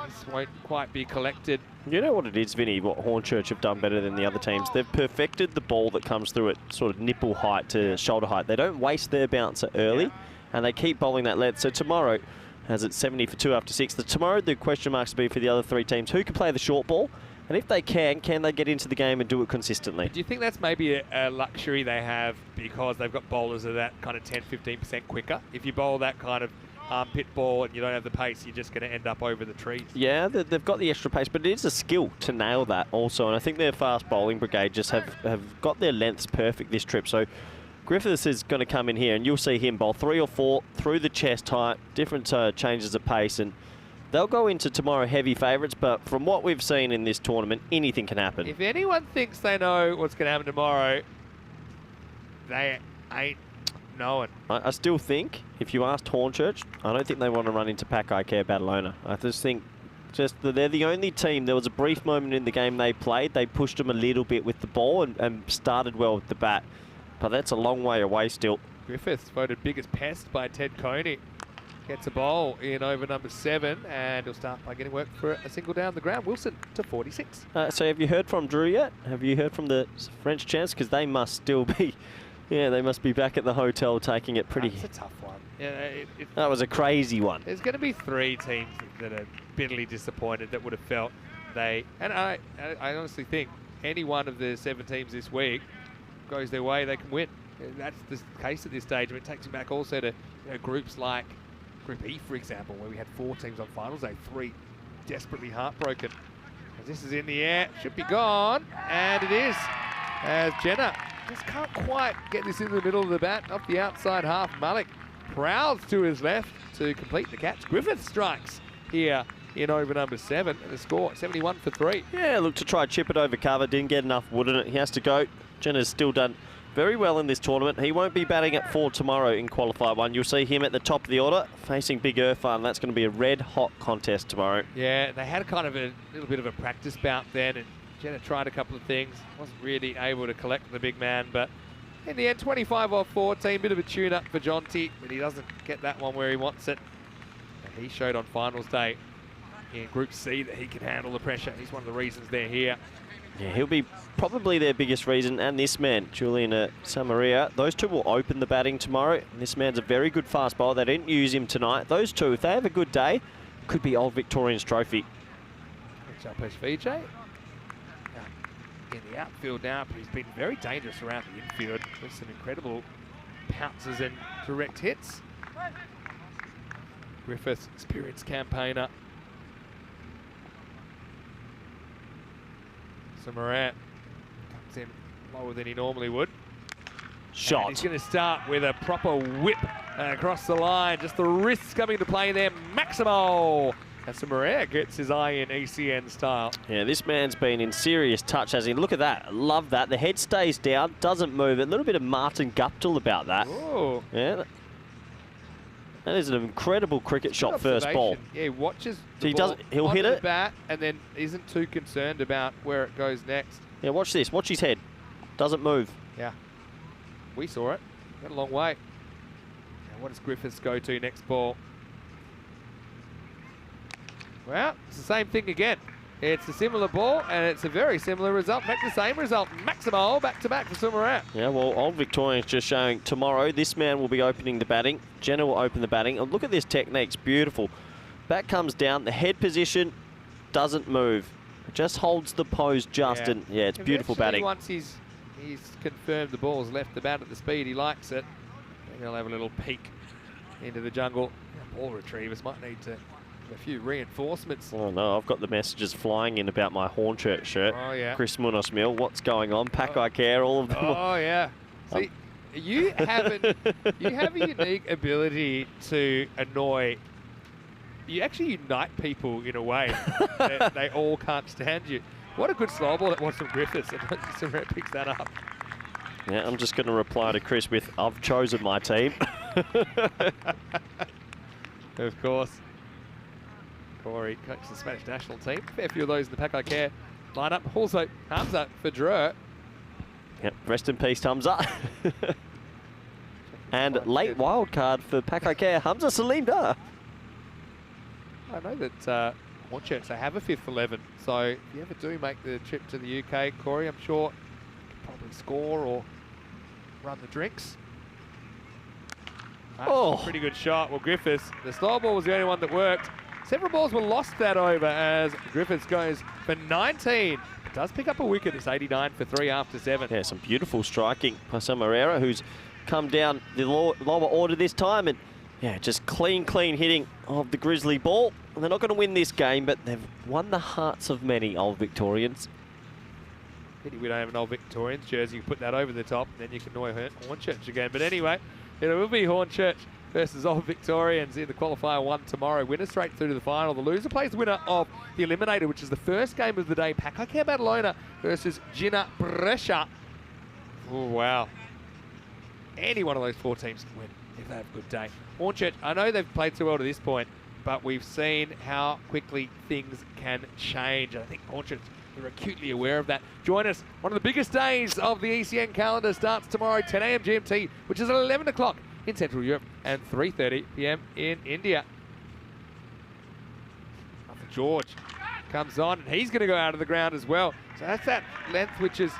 This won't quite be collected. You know what it is, Vinny, what Hornchurch have done better than the other teams? They've perfected the ball that comes through at sort of nipple height to shoulder height. They don't waste their bouncer early. Yeah. And they keep bowling that length. So tomorrow, as it's 70 for 2 after 6, tomorrow the question marks will be for the other 3 teams. Who can play the short ball? And if they can they get into the game and do it consistently? Do you think that's maybe a luxury they have because they've got bowlers that are that kind of 10-15% quicker? If you bowl that kind of armpit ball and you don't have the pace, you're just going to end up over the trees. Yeah, they've got the extra pace, but it is a skill to nail that also. And I think their fast bowling brigade just have got their lengths perfect this trip. So Griffiths is going to come in here and you'll see him bowl 3 or 4 through the chest height, different changes of pace, and they'll go into tomorrow heavy favourites, but from what we've seen in this tournament, anything can happen. If anyone thinks they know what's going to happen tomorrow, they ain't knowing. I still think, if you asked Hornchurch, I don't think they want to run into Paco Badalona. I just think they're the only team. There was a brief moment in the game they played. They pushed them a little bit with the ball and started well with the bat. But that's a long way away still. Griffiths voted biggest pest by Ted Coney. Gets a bowl in over number 7, and he'll start by getting work for a single down the ground. Wilson to 46. So have you heard from Drew yet? Have you heard from the French chance? Because they must still be, they must be back at the hotel taking it pretty. That's a tough one. Yeah, that was a crazy one. There's going to be 3 teams that are bitterly disappointed that would have felt and I honestly think any one of the 7 teams this week goes their way, they can win. That's the case at this stage. I mean, it takes you back also to groups like Group E, for example, where we had 4 teams on finals day, 3 desperately heartbroken. As this is in the air, should be gone, and it is. As Jinnah just can't quite get this into the middle of the bat, off the outside half. Malik prowls to his left to complete the catch. Griffith strikes here in over number 7, and the score 71 for 3. Yeah, look to try chip it over cover, didn't get enough wood in it. He has to go. Jinnah's still done very well in this tournament. He won't be batting at 4 tomorrow in qualified 1. You'll see him at the top of the order facing Big Irfan. That's going to be a red-hot contest tomorrow. Yeah, they had kind of a little bit of a practice bout then, and Jinnah tried a couple of things. Wasn't really able to collect the big man, but in the end, 25 off 14. Bit of a tune-up for Jonty, but he doesn't get that one where he wants it. And he showed on finals day in Group C that he can handle the pressure. He's one of the reasons they're here. Yeah, he'll be probably their biggest reason, and this man, Julian Samaria. Those two will open the batting tomorrow. And this man's a very good fast bowler. They didn't use him tonight. Those two, if they have a good day, could be Old Victorians trophy. Next up is VJ. In the outfield now, but he's been very dangerous around the infield with some incredible pounces and direct hits. Griffiths, experienced campaigner. So Morant comes in lower than he normally would. Shot. And he's going to start with a proper whip across the line. Just the wrists coming to play there. Maximo. And so Morant gets his eye in ECN style. Yeah, this man's been in serious touch, has he? Look at that. Love that. The head stays down, doesn't move. A little bit of Martin Guptill about that. Oh. Yeah. That is an incredible cricket shot first ball. Yeah, he watches So he the ball doesn't, he'll onto hit the it. bat and then isn't too concerned about where it goes next. Yeah, watch this. Watch his head. Doesn't move. Yeah. We saw it. Got a long way. Now what does Griffiths go to next ball? Well, it's the same thing again. It's a similar ball, and it's a very similar result. In fact, the same result. Maximo back-to-back for Sumarat. Yeah, well, Old Victorians just showing tomorrow this man will be opening the batting. Jinnah will open the batting. And look at this technique. It's beautiful. Bat comes down. The head position doesn't move. It just holds the pose just. Yeah. And yeah, it's beautiful batting. Once he's confirmed the ball's left the bat at the speed he likes it, then he'll have a little peek into the jungle. Ball retrievers might need to a few reinforcements. Oh no, I've got the messages flying in about my Hornchurch shirt. Oh yeah. Chris Munoz Mill, what's going on? Paco Care, all of them. Oh yeah. See, you have a unique ability to annoy. You actually unite people in a way that they all can't stand you. What a good slow ball that was from Griffiths. And Sumarat picks that up. Yeah, I'm just going to reply to Chris with, I've chosen my team. Of course. Corey coaches the Spanish national team. Fair few of those in the Paco Care lineup. Also, Hamza for Drew. Yep, rest in peace, Hamza. And late wild card for Paco Care, Hamza Salim Dar. I know that Hornchurch, they have a 5th 11. So if you ever do make the trip to the UK, Corey, I'm sure you can probably score or run the drinks. Oh. Pretty good shot. Well, Griffiths, the slow ball was the only one that worked. Several balls were lost that over as Griffiths goes for 19. It does pick up a wicket. It's 89 for 3 after 7. Yeah, some beautiful striking by Samarera, who's come down the lower order this time. And yeah, just clean hitting of the Grizzly ball. And they're not going to win this game, but they've won the hearts of many Old Victorians. Pity we don't have an Old Victorians jersey. You can put that over the top, and then you can annoy Hornchurch again. But anyway, it will be Hornchurch versus Old Victorians in the qualifier 1 tomorrow. Winner straight through to the final. The loser plays the winner of the Eliminator, which is the first game of the day. Paco Care Badalona versus Jinnah Brescia. Oh, wow. Any one of those 4 teams can win if they have a good day. Hornchurch, I know they've played so well to this point, but we've seen how quickly things can change. I think Hornchurch are acutely aware of that. Join us. One of the biggest days of the ECN calendar starts tomorrow, 10 a.m. GMT, which is at 11 o'clock in Central Europe and 3:30 p.m. in India. Arthur George comes on, and he's going to go out of the ground as well. So that's that length, which is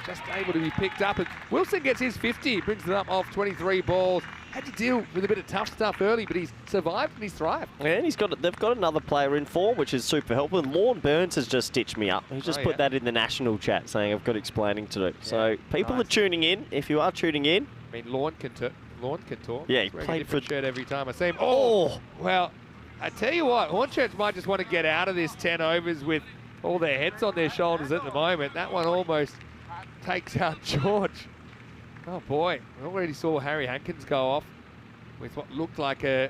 just able to be picked up. And Wilson gets his 50, brings it up off 23 balls. Had to deal with a bit of tough stuff early, but he's survived and he's thrived. Yeah, and they've got another player in form, which is super helpful. And Lorne Burns has just stitched me up. He's just put that in the national chat saying I've got explaining to do. Yeah, so people are tuning in. If you are tuning in. I mean, Lorne can talk. Yeah, he played for shirt every time I see him. Oh, well, I tell you what, Hornchurch might just want to get out of this 10 overs with all their heads on their shoulders at the moment. That one almost takes out George. Oh boy, we already saw Harry Hankins go off with what looked like a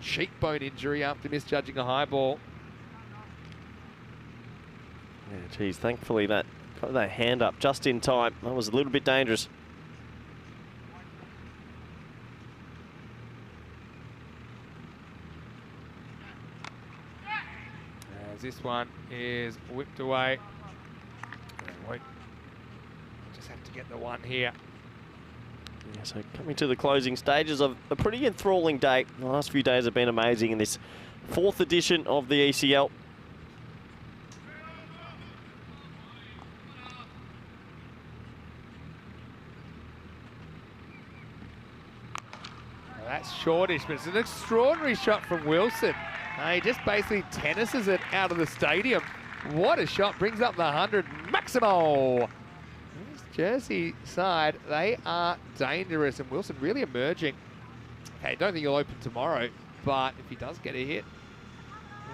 cheekbone injury after misjudging a high ball. Yeah, geez, thankfully that got that hand up just in time. That was a little bit dangerous. As this one is whipped away. Just have to get the one here. Yeah, so coming to the closing stages of a pretty enthralling day. The last few days have been amazing in this 4th edition of the ECL. That's shortish, but it's an extraordinary shot from Wilson. He just basically tennises it out of the stadium. What a shot, brings up the 100. Maximo! This Jersey side, they are dangerous, and Wilson really emerging. Okay, don't think he'll open tomorrow, but if he does get a hit,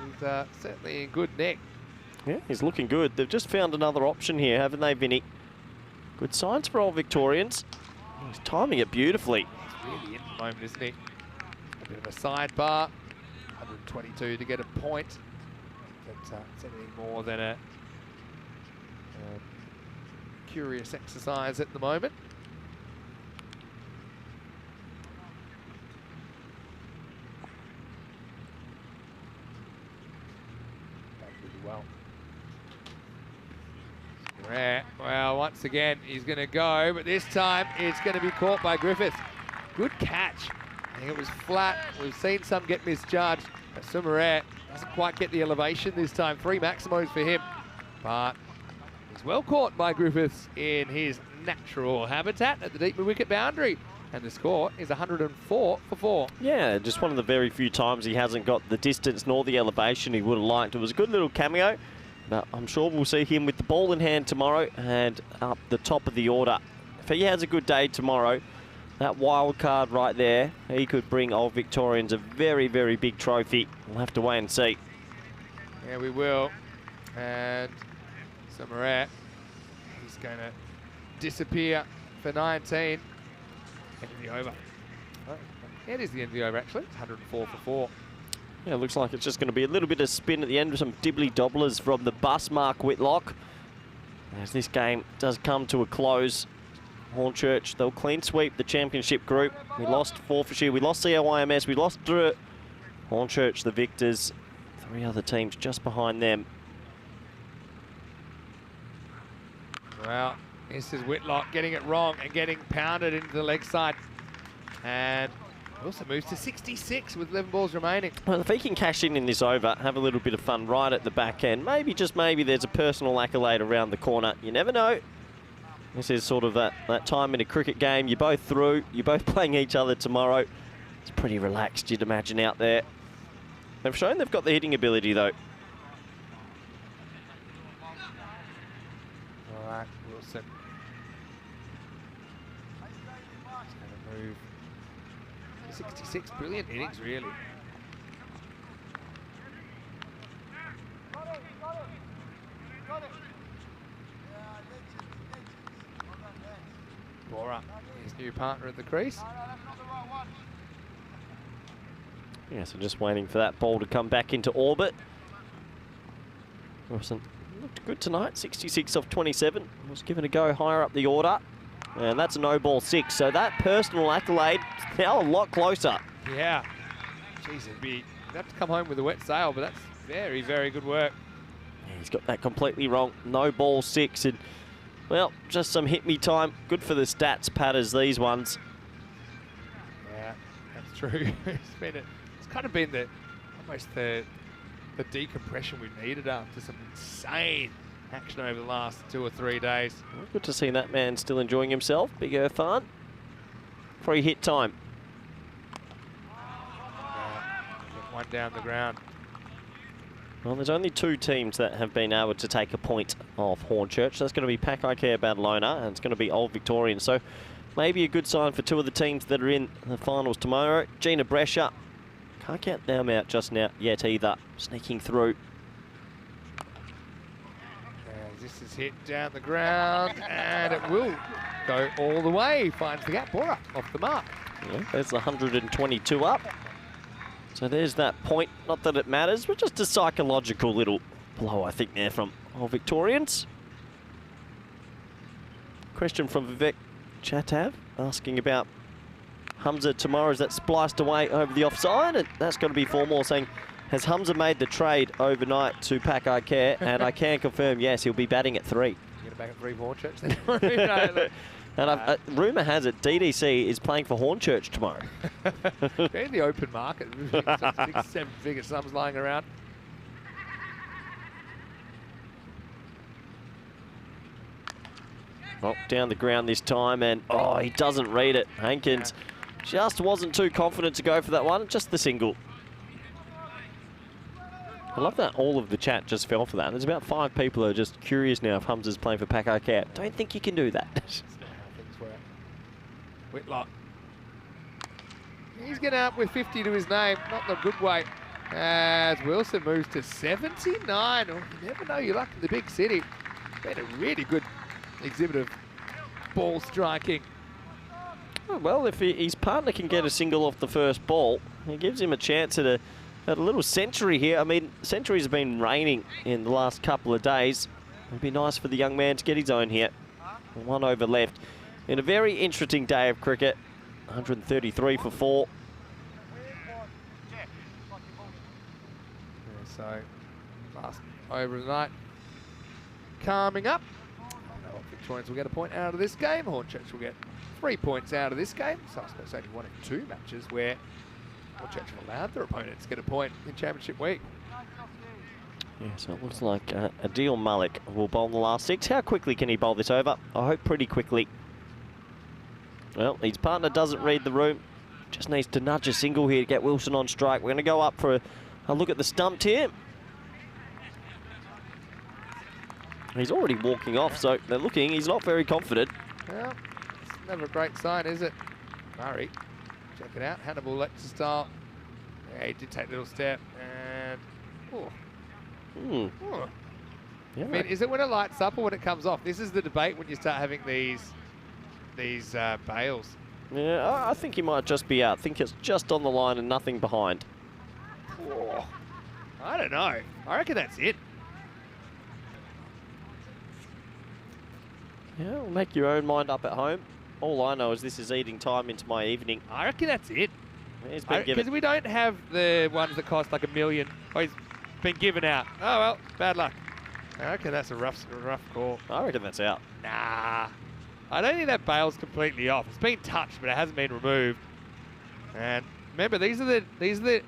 he's certainly in good nick. Yeah, he's looking good. They've just found another option here, haven't they, Vinny? Good signs for old Victorians. He's timing it beautifully. Really in the moment, isn't he? A bit of a sidebar. 122 to get a point. But it's anything more than a curious exercise at the moment. Done really well. Well, once again, he's going to go, but this time it's going to be caught by Griffiths. Good catch. I think it was flat. We've seen some get misjudged, but Sumaret doesn't quite get the elevation this time. 3 maximos for him, but he's well caught by Griffiths in his natural habitat at the deep mid-wicket boundary. And the score is 104 for 4. Yeah, just one of the very few times he hasn't got the distance nor the elevation he would have liked. It was a good little cameo, but I'm sure we'll see him with the ball in hand tomorrow and up the top of the order. If he has a good day tomorrow, that wild card right there, he could bring old Victorians a very, very big trophy. We'll have to wait and see. Yeah, we will. And Sumaret, he's going to disappear for 19. End of the over. Oh, yeah, it is the end of the over, actually. It's 104 for 4. Yeah, it looks like it's just going to be a little bit of spin at the end with some dibbly-dobblers from the bus, Mark Whitlock. As this game does come to a close, Hornchurch, they'll clean sweep the championship group. We lost Forfarshire, we lost CIYMS, we lost Hornchurch, the victors. 3 other teams just behind them. Well, this is Whitlock getting it wrong and getting pounded into the leg side. And also moves to 66 with 11 balls remaining. Well, if he can cash in this over, have a little bit of fun right at the back end, maybe, just maybe, there's a personal accolade around the corner. You never know. This is sort of that time in a cricket game. You're both through. You're both playing each other tomorrow. It's pretty relaxed, you'd imagine, out there. They've shown they've got the hitting ability, though. All right, Wilson. He's going to move. 66, brilliant innings, really. Bora, his new partner at the crease. Yeah, so just waiting for that ball to come back into orbit. Wilson looked good tonight, 66 off 27. Was given a go higher up the order. And that's a no ball 6, so that personal accolade is now a lot closer. Yeah. Jeez, they'd have to come home with a wet sail, but that's very, very good work. Yeah, he's got that completely wrong. No ball 6, and well, just some hit me time. Good for the stats patters, these ones. Yeah, that's true. It's kind of been almost the decompression we've needed after some insane action over the last 2 or 3 days. Well, good to see that man still enjoying himself. Big Irfan. Free hit time. One down the ground. Well, there's only 2 teams that have been able to take a point off Hornchurch. That's going to be Paco Badalona and it's going to be Old Victorian. So maybe a good sign for 2 of the teams that are in the finals tomorrow. Jinnah, Brescia. Can't count them out just now yet either. Sneaking through. This is hit down the ground and it will go all the way. Finds the gap. Bora off the mark. Yeah, there's the 122 up. So there's that point. Not that it matters, but just a psychological little blow, I think, there from Old Victorians. Question from Vivek Chatav asking about Hamza tomorrow. Is that spliced away over the offside? And that's got to be 4 more, saying, has Hamza made the trade overnight to Paco? And I can confirm, yes, he'll be batting at 3. You're going to back at 3 Hornchurch then? And rumour has it DDC is playing for Hornchurch tomorrow. They're in the open market. 6-7-figure sums lying around. Well, down the ground this time, and oh, he doesn't read it. Hankins just wasn't too confident to go for that one, just the single. I love that all of the chat just fell for that. There's about 5 people who are just curious now if Hamza's playing for Paco Care. Don't think you can do that. Whitlock. He's getting up with 50 to his name, not the good way. As Wilson moves to 79. Oh, you never know your luck in the big city. Been a really good exhibit of ball striking. Oh, well, if his partner can get a single off the first ball, it gives him a chance at a little century here. I mean, centuries have been raining in the last couple of days. It'd be nice for the young man to get his own here. 1 over left. In a very interesting day of cricket. 133 for 4. So, last over the night coming up. Victorians will get a point out of this game. Hornchurch will get 3 points out of this game. So I suppose only 1 of 2 matches where Hornchurch have allowed their opponents to get a point in Championship week. Yeah, so it looks like Adil Malik will bowl the last 6. How quickly can he bowl this over? I hope pretty quickly. Well, his partner doesn't read the room. Just needs to nudge a single here to get Wilson on strike. We're going to go up for a look at the stump here. He's already walking off, so they're looking. He's not very confident. Well, it's never a great sign, is it? Murray, check it out. Hannibal Lecter style. Yeah, he did take a little step, and Yeah, I mean, is it when it lights up or when it comes off? This is the debate when you start having these bails. Yeah, I think he might just be out. I think it's just on the line and nothing behind. Oh, I don't know. I reckon that's it. Yeah, well, make your own mind up at home. All I know is this is eating time into my evening. I reckon that's it. He's been given. Because we don't have the ones that cost like $1 million. Oh, he's been given out. Oh, well, bad luck. I reckon that's a rough call. I reckon that's out. Nah. I don't think that bail's completely off. It's been touched, but it hasn't been removed. And remember, these are the $11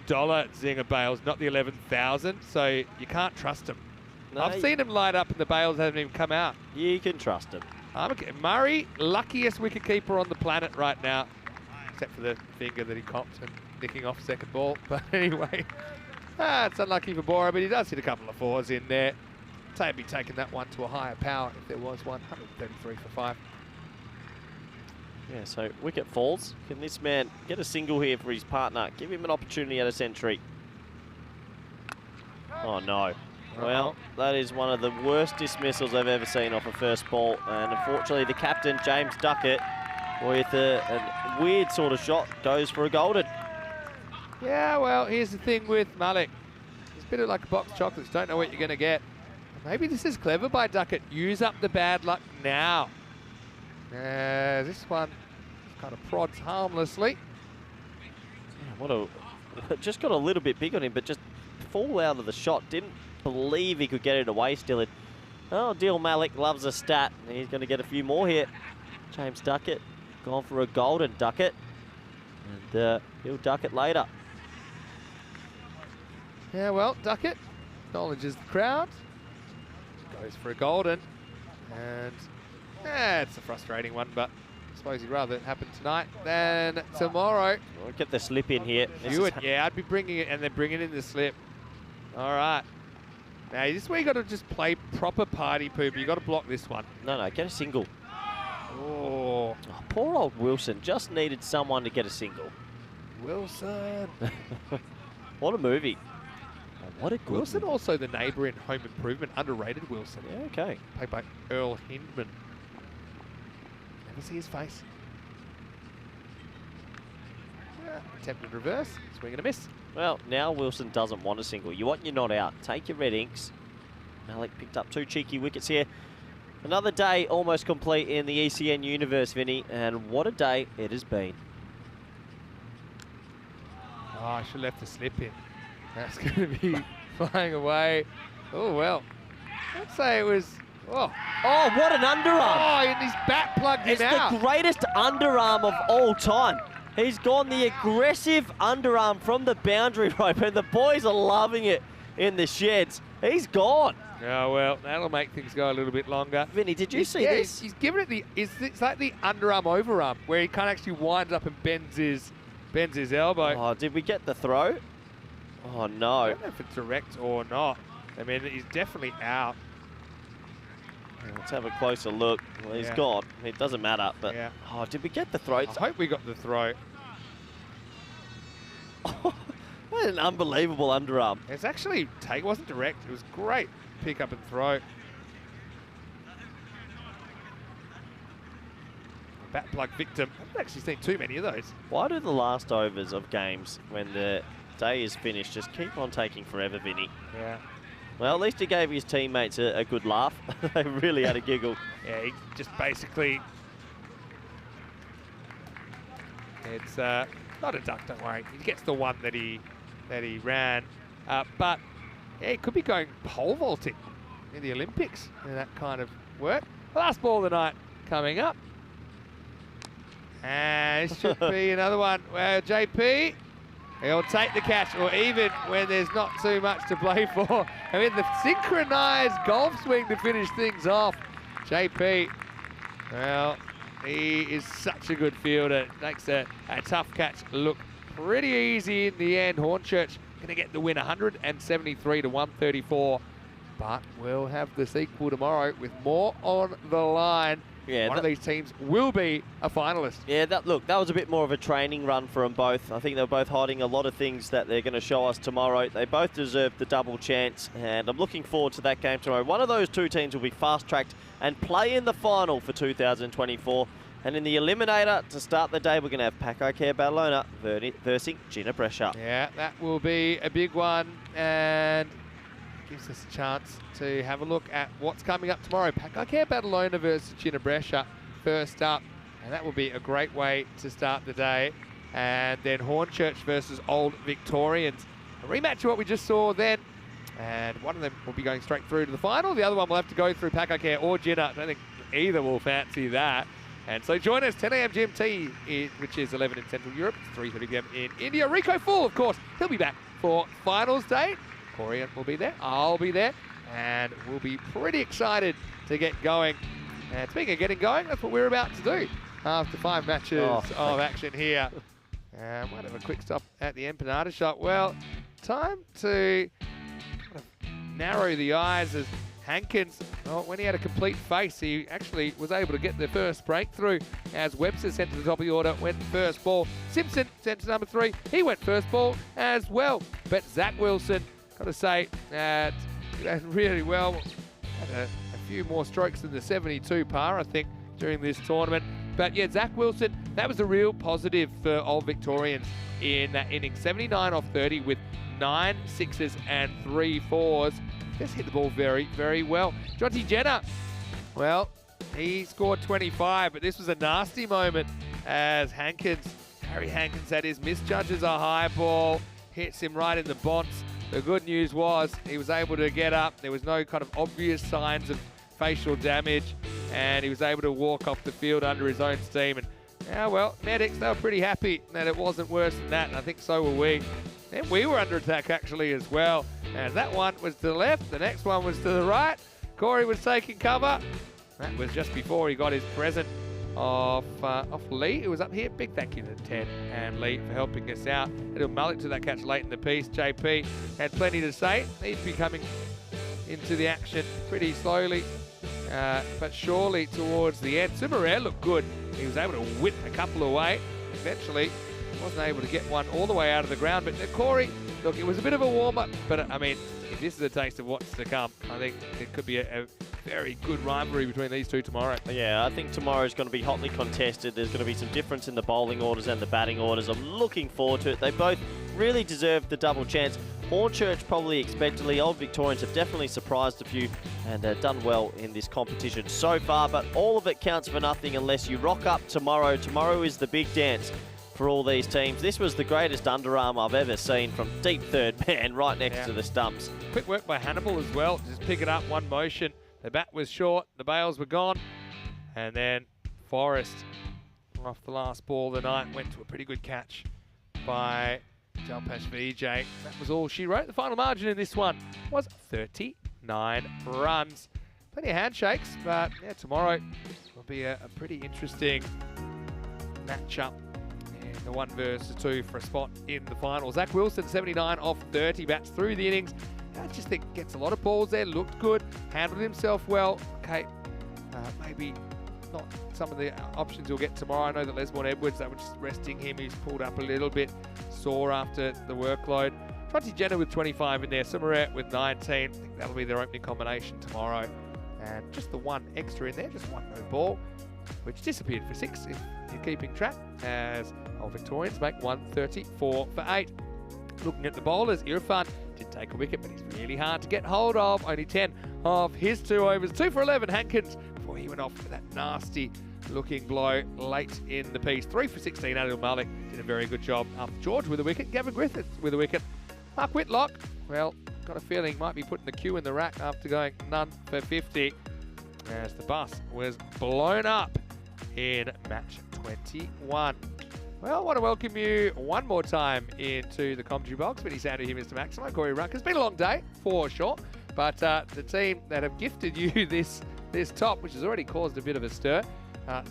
Zinger bails, not the 11,000. So you can't trust them. No, I've seen them light up and the bails haven't even come out. You can trust them. Murray, luckiest wicketkeeper on the planet right now, except for the finger that he copped and nicking off second ball. But anyway, it's unlucky for Bora, but he does hit a couple of 4s in there. They'd be taking that one to a higher power if there was one. 133 for 5. Yeah, so wicket falls. Can this man get a single here for his partner? Give him an opportunity at a century. Oh, no. Well, that is one of the worst dismissals I've ever seen off a first ball. And unfortunately, the captain, James Duckett, with a weird sort of shot, goes for a golden. Yeah, well, here's the thing with Malik. It's a bit like a box of chocolates. Don't know what you're going to get. Maybe this is clever by Duckett. Use up the bad luck now. This one kind of prods harmlessly. Yeah, just got a little bit big on him, but just fall out of the shot. Didn't believe he could get it away still. Oh, Adil Malik loves a stat. He's going to get a few more here. James Duckett gone for a golden. Duckett. And he'll duck it later. Yeah, well, Duckett acknowledges the crowd. Goes for a golden. And it's a frustrating one, but I suppose he'd rather it happen tonight than tomorrow. We'll get the slip in here. Yeah, I'd be bringing it and then bringing in the slip. All right. Now, this is where you got to just play proper party pooper. You got to block this one. No, get a single. Oh, poor old Wilson just needed someone to get a single. Wilson. What a movie. Oh, what a good Wilson, movie. also the neighbour in Home Improvement, underrated Wilson. Yeah, okay. Played by Earl Hindman. Never see his face. Yeah, attempted reverse, swing and a miss. Well, now Wilson doesn't want a single. You want your not out. Take your red inks. Malik picked up 2 cheeky wickets here. Another day almost complete in the ECN universe, Vinny, and what a day it has been. Oh, I should have left the slip in. That's going to be flying away. Oh, well. I'd say it was Oh, what an underarm. oh, and his bat plugged him It's out. the greatest underarm of all time. He's gone the aggressive underarm from the boundary rope, and the boys are loving it in the sheds. He's gone. Oh, well, that'll make things go a little bit longer. Vinny, did you see this? He's given it it's like the underarm overarm, where he kind of actually winds up and bends his elbow. Oh, did we get the throw? Oh, no. I don't know if it's direct or not. I mean, he's definitely out. Let's have a closer look. Well, he's gone. It doesn't matter, but oh, did we get the throw? I hope we got the throw. What an unbelievable underarm. It's actually it wasn't direct. It was great pick up and throw. Bat plug victim. I haven't actually seen too many of those. Why do the last overs of games, when the day is finished, just keep on taking forever, Vinny? Yeah. Well, at least he gave his teammates a good laugh. They really had a giggle. Yeah, he just basically... It's not a duck, don't worry. He gets the one that he ran. But yeah, he could be going pole vaulting in the Olympics in that kind of work. Last ball of the night coming up. And it should be another one. Well, JP, he'll take the catch, or even when there's not too much to play for. I mean, the synchronized golf swing to finish things off. JP, well, he is such a good fielder. Makes a tough catch look pretty easy in the end. Hornchurch going to get the win, 173 to 134. But we'll have the sequel tomorrow with more on the line. Yeah, one of these teams will be a finalist. Yeah, that was a bit more of a training run for them both. I think they're both hiding a lot of things that they're going to show us tomorrow. They both deserve the double chance, and I'm looking forward to that game tomorrow. One of those two teams will be fast-tracked and play in the final for 2024. And in the eliminator, to start the day, we're going to have Paco Barcelona versus Jinnah Brescia. Yeah, that will be a big one, and gives us a chance to have a look at what's coming up tomorrow. Paco Barcelona versus Jinnah Brescia first up, and that will be a great way to start the day. And then Hornchurch versus Old Victorians. A rematch of what we just saw then, and one of them will be going straight through to the final. The other one will have to go through Paco or Jinnah. I don't think either will fancy that. And so join us, 10 a.m. GMT, which is 11 in Central Europe. It's 3:30 p.m. in India. Rico Full, of course, he'll be back for finals day. Corey will be there, I'll be there, and we'll be pretty excited to get going. And speaking of getting going, that's what we're about to do after 5 matches of action here. And might have a quick stop at the empanada shop. Well, time to kind of narrow the eyes as Hankins, well, when he had a complete face, he actually was able to get the first breakthrough as Webster sent to the top of the order, went first ball. Simpson sent to number 3, he went first ball as well. But Zach Wilson, got to say, that he did really well. Had a few more strokes than the 72 par, I think, during this tournament. But yeah, Zach Wilson, that was a real positive for Old Victorians in that inning. 79 off 30 with 9 sixes and 3 fours. Just hit the ball very, very well. Jinnah, well, he scored 25, but this was a nasty moment as Harry Hankins that is, misjudges a high ball, hits him right in the bonce. The good news was he was able to get up. There was no kind of obvious signs of facial damage, and he was able to walk off the field under his own steam. And yeah, well, medics, they were pretty happy that it wasn't worse than that, and I think so were we. And we were under attack actually as well. And that one was to the left, the next one was to the right. Corey was taking cover. That was just before he got his present off Lee, who was up here. Big thank you to Ted and Lee for helping us out. Little mullet to that catch late in the piece. JP had plenty to say. He'd be coming into the action pretty slowly, but surely towards the end. Super Air looked good. He was able to whip a couple away. Eventually, wasn't able to get one all the way out of the ground. But Corey, look, it was a bit of a warm-up, but I mean, if this is a taste of what's to come, I think it could be a very good rivalry between these two tomorrow. Yeah, I think tomorrow's going to be hotly contested. There's going to be some difference in the bowling orders and the batting orders. I'm looking forward to it. They both really deserve the double chance. Hornchurch probably expectedly. Old Victorians have definitely surprised a few and done well in this competition so far, but all of it counts for nothing unless you rock up tomorrow. Tomorrow is the big dance for all these teams. This was the greatest underarm I've ever seen from deep third man right next to the stumps. Quick work by Hannibal as well. Just pick it up, one motion. The bat was short, the bails were gone, and then Forrest, off the last ball of the night, went to a pretty good catch by Jalpash Vijay. That was all she wrote. The final margin in this one was 39 runs. Plenty of handshakes, but yeah, tomorrow will be a pretty interesting matchup. And the 1 versus 2 for a spot in the final. Zach Wilson, 79 off 30, bats through the innings. I just think gets a lot of balls there, looked good, handled himself well. Okay, maybe not some of the options you'll get tomorrow. I know that Lesbourne Edwards, they were just resting him. He's pulled up a little bit, sore after the workload. Jinnah with 25 in there, Summerat with 19. I think that'll be their opening combination tomorrow. And just the 1 extra in there, just 1 no ball, which disappeared for 6 if you're keeping track, as our Victorians make 134 for 8. Looking at the bowlers, Irfan did take a wicket, but he's really hard to get hold of. Only 10 of his 2 overs. 2 for 11, Hankins, before he went off with that nasty looking blow late in the piece. 3 for 16, Adil Malik did a very good job. George with a wicket, Gavin Griffiths with a wicket. Mark Whitlock, well, got a feeling might be putting the cue in the rack after going none for 50, as the bus was blown up in match 21. Well, I want to welcome you one more time into the commentary box. Vinny Sandu here, Mr. Maximo, Corey Ruck. It's been a long day, for sure, but the team that have gifted you this top, which has already caused a bit of a stir,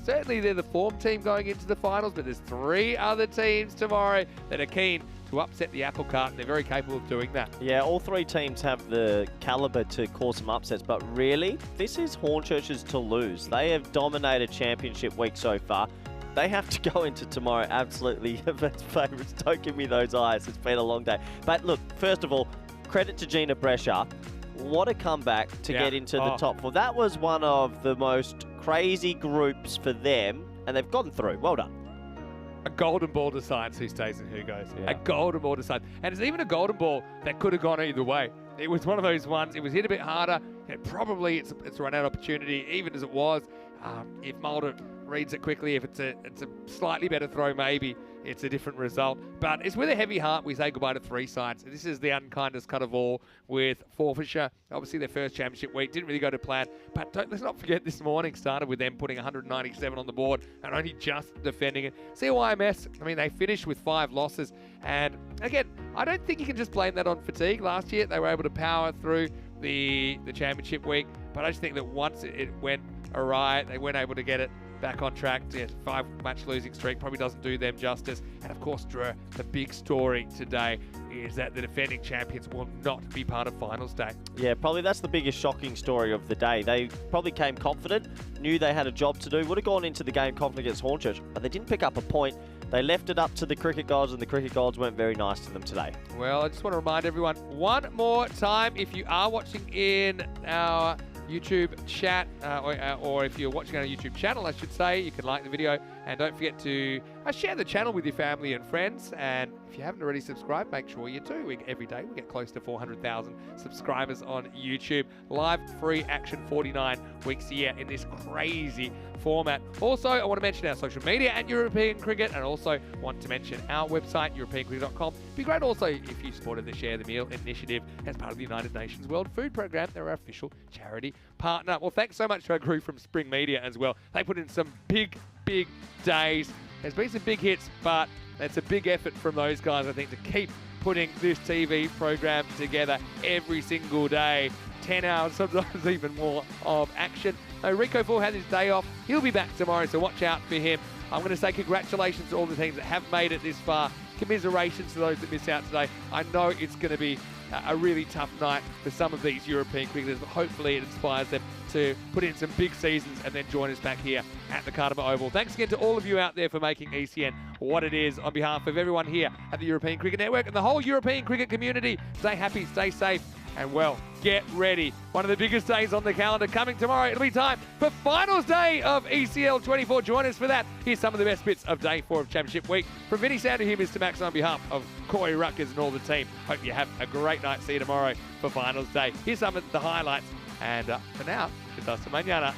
certainly they're the form team going into the finals, but there's 3 other teams tomorrow that are keen to upset the apple cart, and they're very capable of doing that. Yeah, all 3 teams have the calibre to cause some upsets, but really, this is Hornchurch's to lose. They have dominated Championship week so far. They have to go into tomorrow absolutely events favourites. Don't give me those eyes. It's been a long day. But look, first of all, credit to Jinnah Brescia. What a comeback to get into the top 4. That was one of the most crazy groups for them, and they've gotten through. Well done. A golden ball decides who stays and who goes. Yeah. A golden ball decides. And it's even a golden ball that could have gone either way. It was one of those ones, it was hit a bit harder. Probably it's a run-out opportunity, even as it was. If Mulder reads it quickly, if it's a slightly better throw, maybe it's a different result. But it's with a heavy heart we say goodbye to 3 sides. This is the unkindest cut of all with Forfarshire. Obviously their first championship week didn't really go to plan, but let's not forget this morning started with them putting 197 on the board and only just defending it. CIYMS, I mean, they finished with 5 losses, and again, I don't think you can just blame that on fatigue. Last year they were able to power through the championship week, but I just think that once it went awry, they weren't able to get it back on track. Yeah, 5-match losing streak probably doesn't do them justice. And of course, Drew, the big story today is that the defending champions will not be part of finals day. Yeah, probably that's the biggest shocking story of the day. They probably came confident, knew they had a job to do, would have gone into the game confident against Hornchurch, but they didn't pick up a point. They left it up to the cricket gods, and the cricket gods weren't very nice to them today. Well, I just want to remind everyone one more time, if you are watching in our YouTube chat, or if you're watching on a YouTube channel, I should say, you can like the video, and don't forget to share the channel with your family and friends. And if you haven't already subscribed, make sure you do. Every day we get close to 400,000 subscribers on YouTube. Live free action 49 weeks a year in this crazy format. Also, I want to mention our social media at European Cricket, and also want to mention our website, europeancricket.com. It'd be great also if you supported the Share the Meal initiative as part of the United Nations World Food Programme. They're our official charity partner. Well, thanks so much to our crew from Spring Media as well. They put in some big days. There's been some big hits, but it's a big effort from those guys, I think, to keep putting this TV program together every single day. 10 hours, sometimes even more of action. Rico Full had his day off. He'll be back tomorrow, so watch out for him. I'm going to say congratulations to all the teams that have made it this far. Commiserations to those that missed out today. I know it's going to be a really tough night for some of these European cricketers, but hopefully it inspires them to put in some big seasons and then join us back here at the Cartama Oval. Thanks again to all of you out there for making ECN what it is. On behalf of everyone here at the European Cricket Network and the whole European cricket community, stay happy, stay safe, and well, get ready. One of the biggest days on the calendar coming tomorrow. It'll be time for finals day of ECL 24. Join us for that. Here's some of the best bits of day 4 of Championship Week. From Vinny Sandu here, Mr. Max, on behalf of Corey Ruckers and all the team. Hope you have a great night. See you tomorrow for finals day. Here's some of the highlights. And for now, it's hasta mañana.